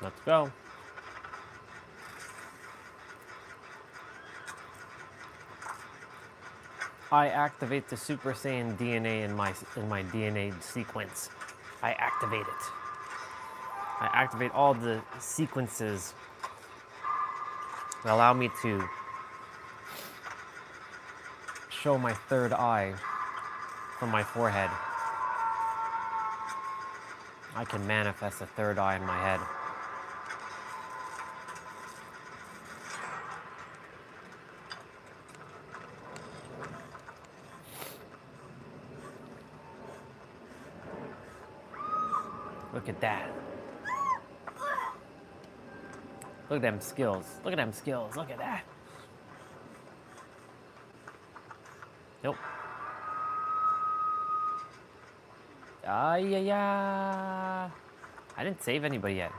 Let's go. I activate the Super Saiyan DNA in my DNA sequence. I activate it. I activate all the sequences that allow me to show my third eye from my forehead. I can manifest a third eye in my head. Look at that. Look at them skills. Look at them skills. Look at that. Nope. Yeah. I didn't save anybody yet.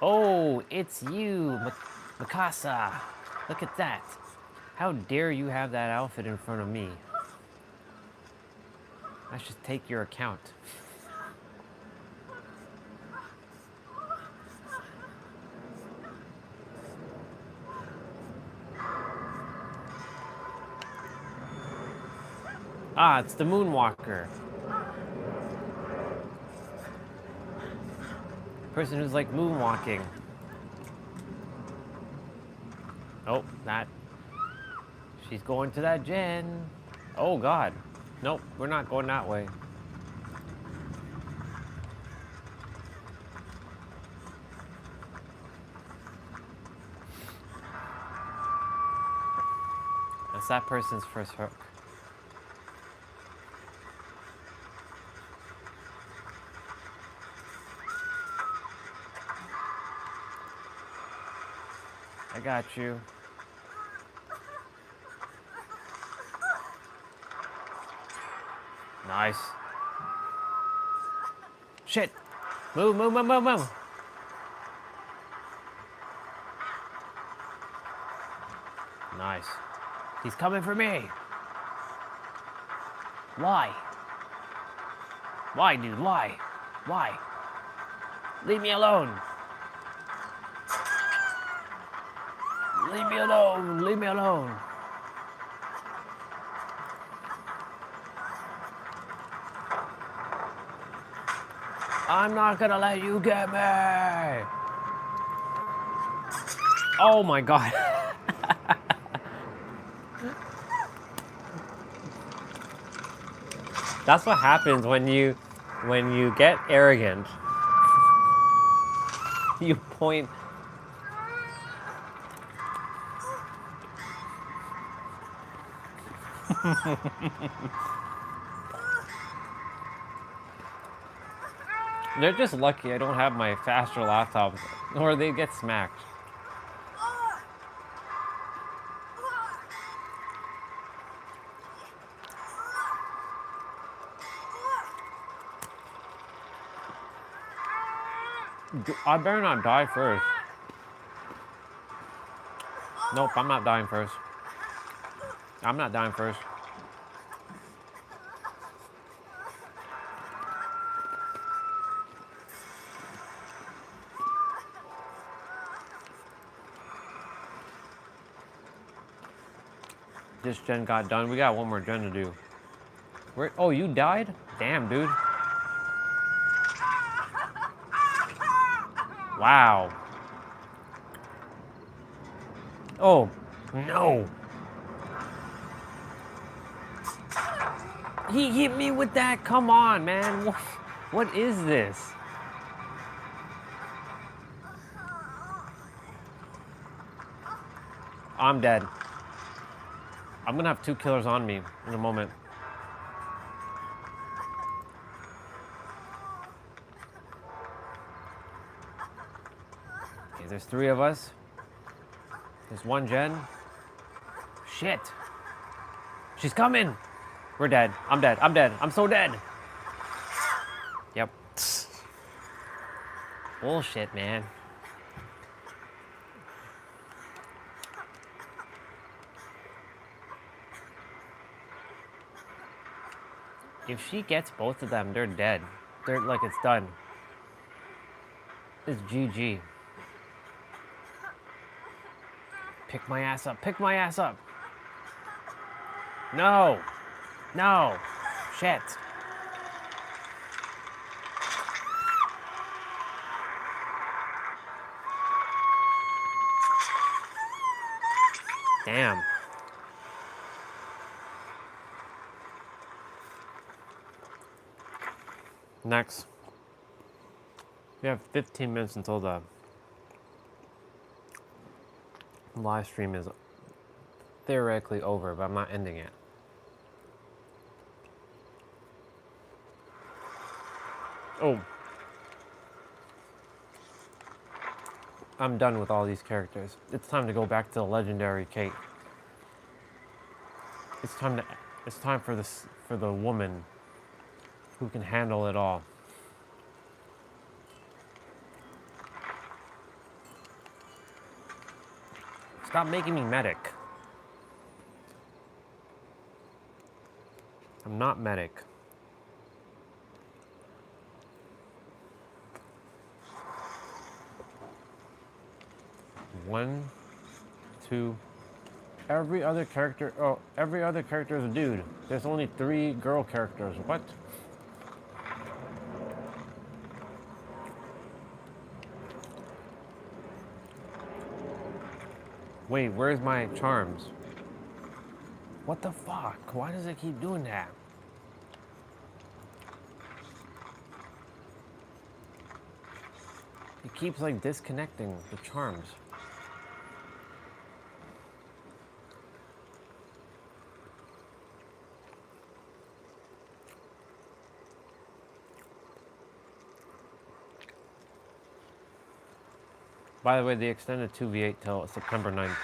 Oh, it's you, Mikasa. Look at that. How dare you have that outfit in front of me? I should take your account. Ah, it's the Moonwalker. Person who's like moonwalking. Oh, that. She's going to that gen. Oh, God. Nope, we're not going that way. That's that person's first hook. I got you. Nice. Shit. Move. Nice. He's coming for me. Why? Why, dude? Why? Why? Leave me alone. Leave me alone. Leave me alone. I'm not gonna let you get me. Oh my God. That's what happens when you get arrogant. You point. They're just lucky I don't have my faster laptops, or they get smacked. I better not die first. Nope, I'm not dying first. I'm not dying first. This gen got done. We got one more gen to do. Where? Oh, you died? Damn, dude. Wow. Oh, no. He hit me with that. Come on, man. What is this? I'm dead. I'm gonna have 2 killers on me in a moment. Okay, there's 3 of us. There's 1 gen. Shit. She's coming. We're dead. I'm dead. I'm dead. I'm so dead. Yep. Bullshit, man. If she gets both of them, they're dead. They're like, it's done. It's GG. Pick my ass up. Pick my ass up. No. No. Shit. Damn. Next. We have 15 minutes until the live stream is theoretically over, but I'm not ending it. Oh. I'm done with all these characters. It's time to go back to the legendary Kate. It's time for the woman who can handle it all. Stop making me medic. I'm not medic. One, two. Every other character is a dude. There's only 3 girl characters. What? Wait, where's my charms? What the fuck? Why does it keep doing that? It keeps like disconnecting the charms. By the way, they extended 2v8 till September 9th.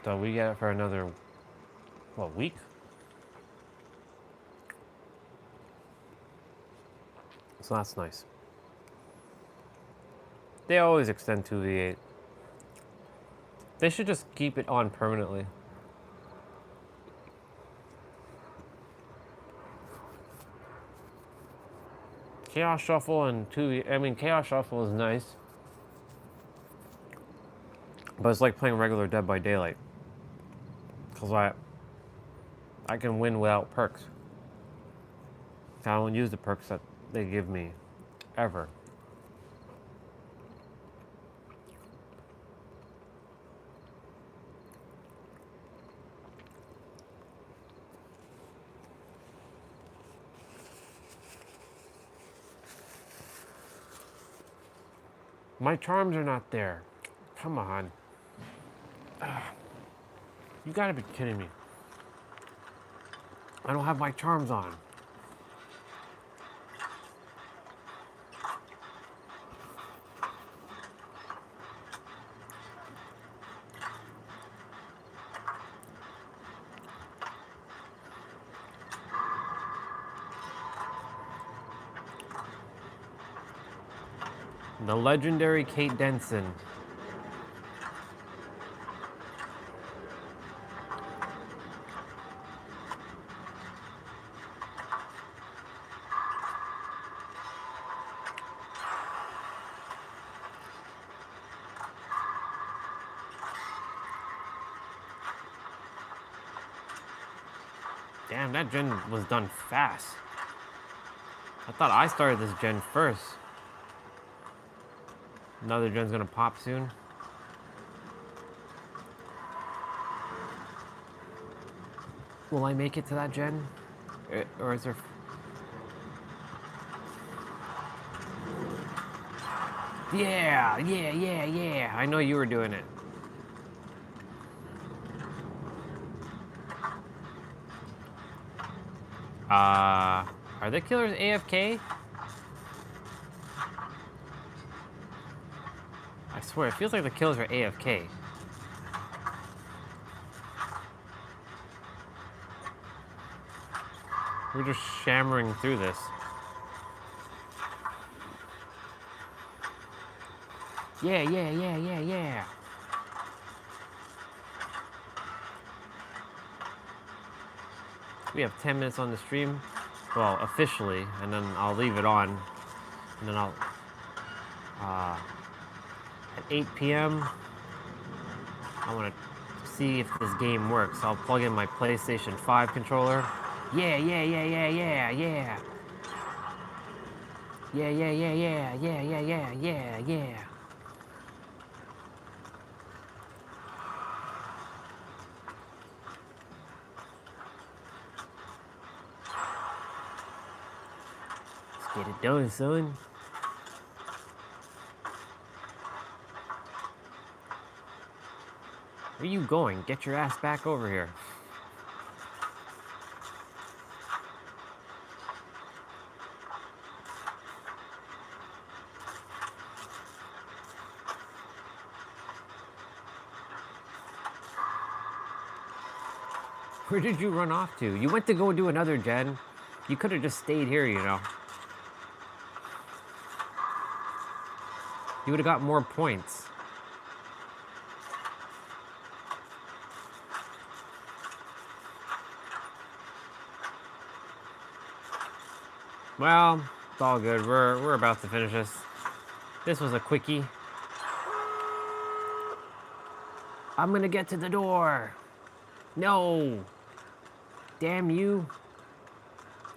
So we get it for another, what, week? So that's nice. They always extend 2v8. They should just keep it on permanently. Chaos Shuffle and 2v... I mean, Chaos Shuffle is nice. But it's like playing regular Dead by Daylight. Because I can win without perks. I don't use the perks that they give me. Ever. My charms are not there. Come on. You gotta be kidding me. I don't have my charms on. The legendary Kate Denson. Damn, that gen was done fast. I thought I started this gen first. Another gen's gonna pop soon. Will I make it to that gen? Or is there... Yeah, yeah, yeah, yeah. I know you were doing it. Are the killers AFK? I swear, it feels like the killers are AFK. We're just shammering through this. Yeah, yeah, yeah, yeah, yeah. We have 10 minutes on the stream. Well, officially, and then I'll leave it on. And then I'll... at 8 p.m., I want to see if this game works. I'll plug in my PlayStation 5 controller. Yeah, yeah, yeah, yeah, yeah, yeah. Yeah, yeah, yeah, yeah, yeah, yeah, yeah, yeah, yeah. Let's get it done, son. Where you going? Get your ass back over here. Where did you run off to? You went to go do another gen. You could have just stayed here, you know. You would have got more points. Well, it's all good. We're about to finish this. This was a quickie. I'm gonna get to the door. No. Damn you.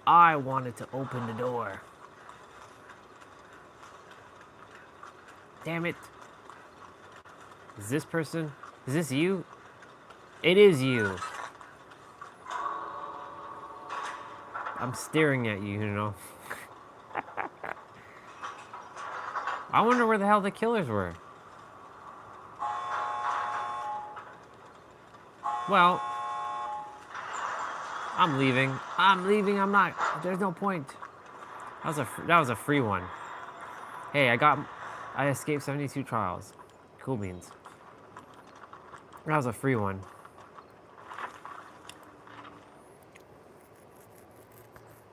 I wanted to open the door. Damn it. Is this person? Is this you? It is you. I'm staring at you, you know. I wonder where the hell the killers were. Well, I'm leaving. I'm leaving. I'm not. There's no point. That was a free one. Hey, I escaped 72 trials. Cool beans. That was a free one.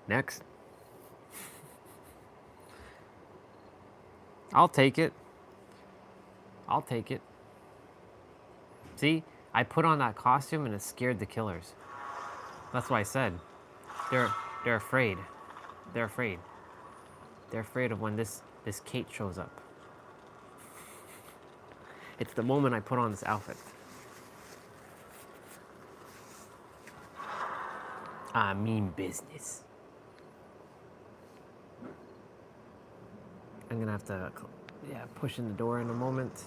Next. I'll take it. I'll take it. See? I put on that costume and it scared the killers. That's what I said. They're afraid. They're afraid. They're afraid of when this Kate shows up. It's the moment I put on this outfit. I mean business. I'm gonna have to, push in the door in a moment.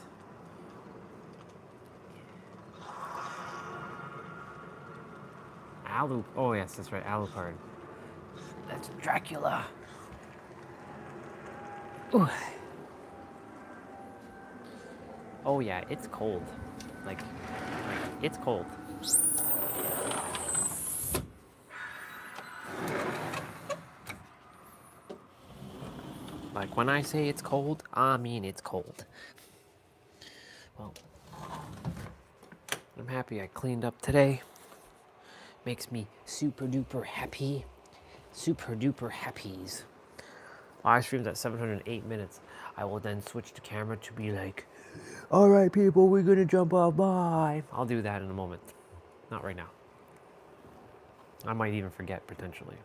Oh yes, that's right, Alucard. That's Dracula. Ooh. Oh yeah, it's cold. Like it's cold. Like when I say it's cold, I mean it's cold. Well, I'm happy I cleaned up today. Makes me super duper happy. Super duper happies. I streamed at 708 minutes. I will then switch the camera to be like, all right, people, we're gonna jump off, bye. I'll do that in a moment. Not right now. I might even forget, potentially.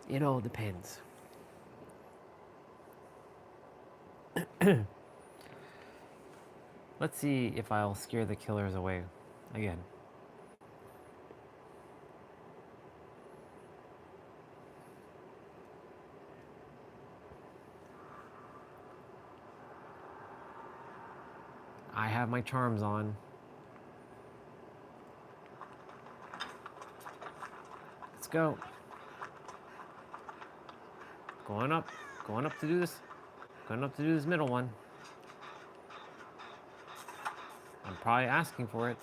It all depends. Let's see if I'll scare the killers away again. I have my charms on. Let's go. Going up to do this. Going up to do this middle one. I'm probably asking for it.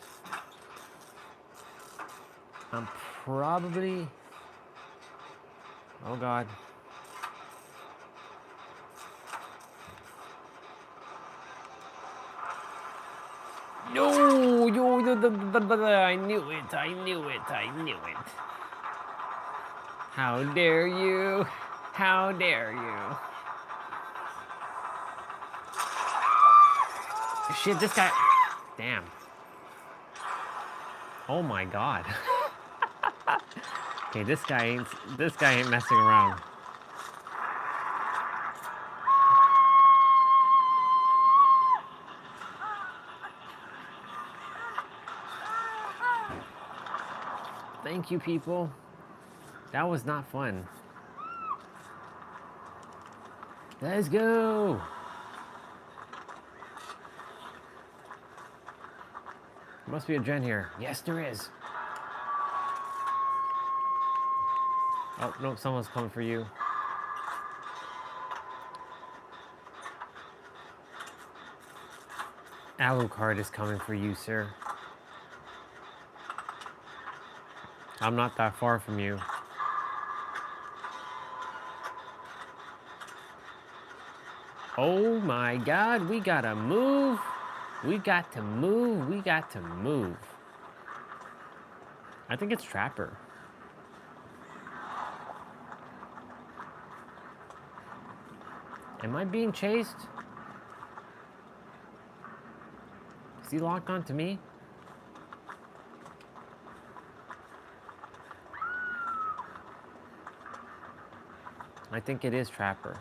I'm probably... Oh God. No! I knew it. How dare you? How dare you? Shit, this guy... Damn. Oh my God. Okay, this guy ain't messing around. Thank you, people. That was not fun. Let's go. There must be a gen here. Yes, there is. Oh, no, someone's coming for you. Alucard is coming for you, sir. I'm not that far from you. Oh my God, we gotta move. We got to move. We got to move. I think it's Trapper. Am I being chased? Is he locked onto me? I think it is Trapper.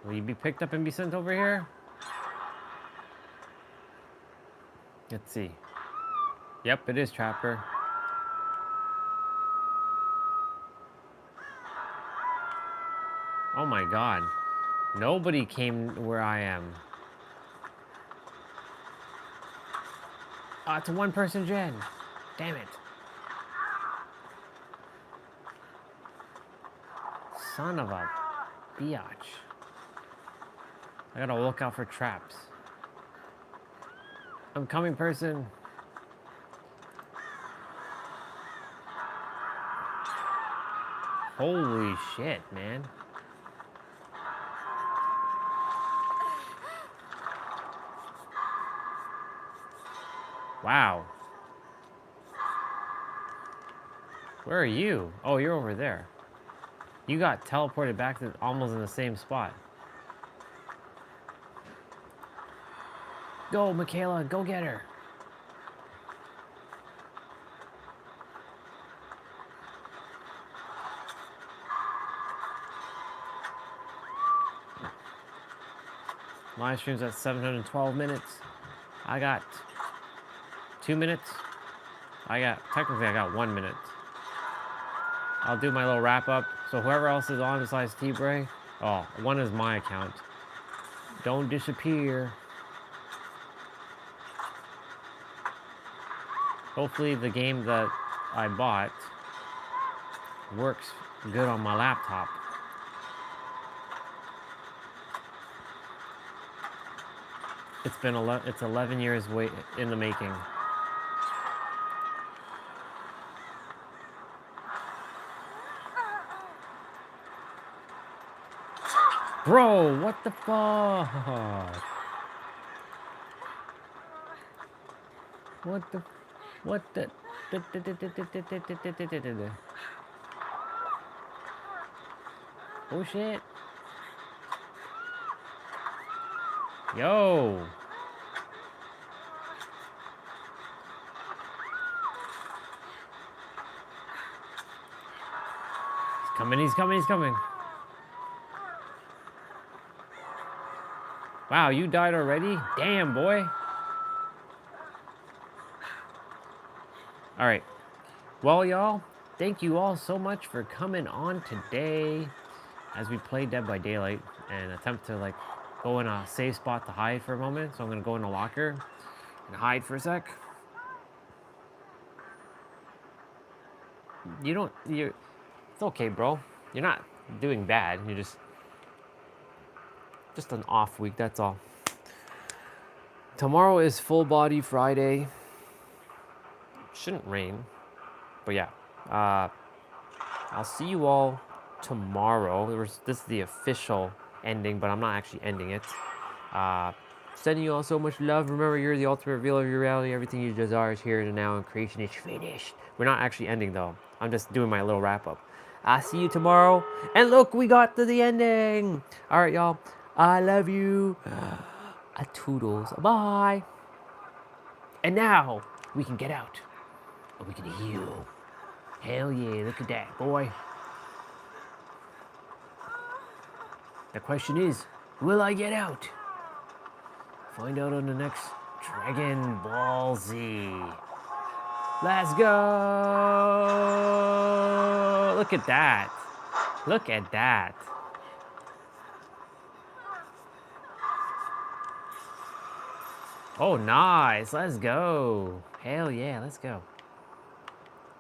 Will you be picked up and be sent over here? Let's see. Yep, it is Trapper. Oh my God. Nobody came where I am. It's a one-person gen. Damn it. Son of a biatch. I gotta look out for traps. I'm coming, person. Holy shit, man. Wow. Where are you? Oh, you're over there. You got teleported back to almost in the same spot. Go, Michaela, go get her. Live stream's at 712 minutes. I got 2 minutes. Technically I got 1 minute. I'll do my little wrap up. So whoever else is on besides T-Bray, oh, one is my account. Don't disappear. Hopefully the game that I bought works good on my laptop. It's 11 years in the making. Bro, what the fuck? What the? Oh shit. Yo. He's coming. Wow, you died already? Damn, boy. All right. Well, y'all, thank you all so much for coming on today. as we play Dead by Daylight and attempt to like go in a safe spot to hide for a moment. So I'm gonna go in a locker and hide for a sec. It's okay, bro. You're not doing bad. You're just an off week, that's all. Tomorrow is Full Body Friday. Shouldn't rain, but yeah. I'll see you all tomorrow. This is the official ending, but I'm not actually ending it. Sending you all so much love. Remember, you're the ultimate revealer of your reality. Everything you desire is here and now, and creation is finished. We're not actually ending, though. I'm just doing my little wrap-up. I'll see you tomorrow. And look, we got to the ending. All right, y'all. I love you. A toodles. Bye. And now, we can get out. And we can heal. Hell yeah, look at that, boy. The question is, will I get out? Find out on the next Dragon Ball Z. Let's go! Look at that. Look at that. Oh, nice. Let's go. Hell yeah, let's go.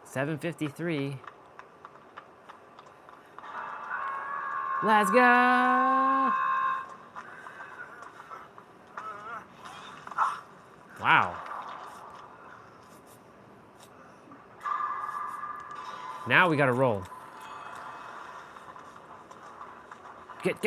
7:53. Let's go! Wow. Now we gotta roll. Get.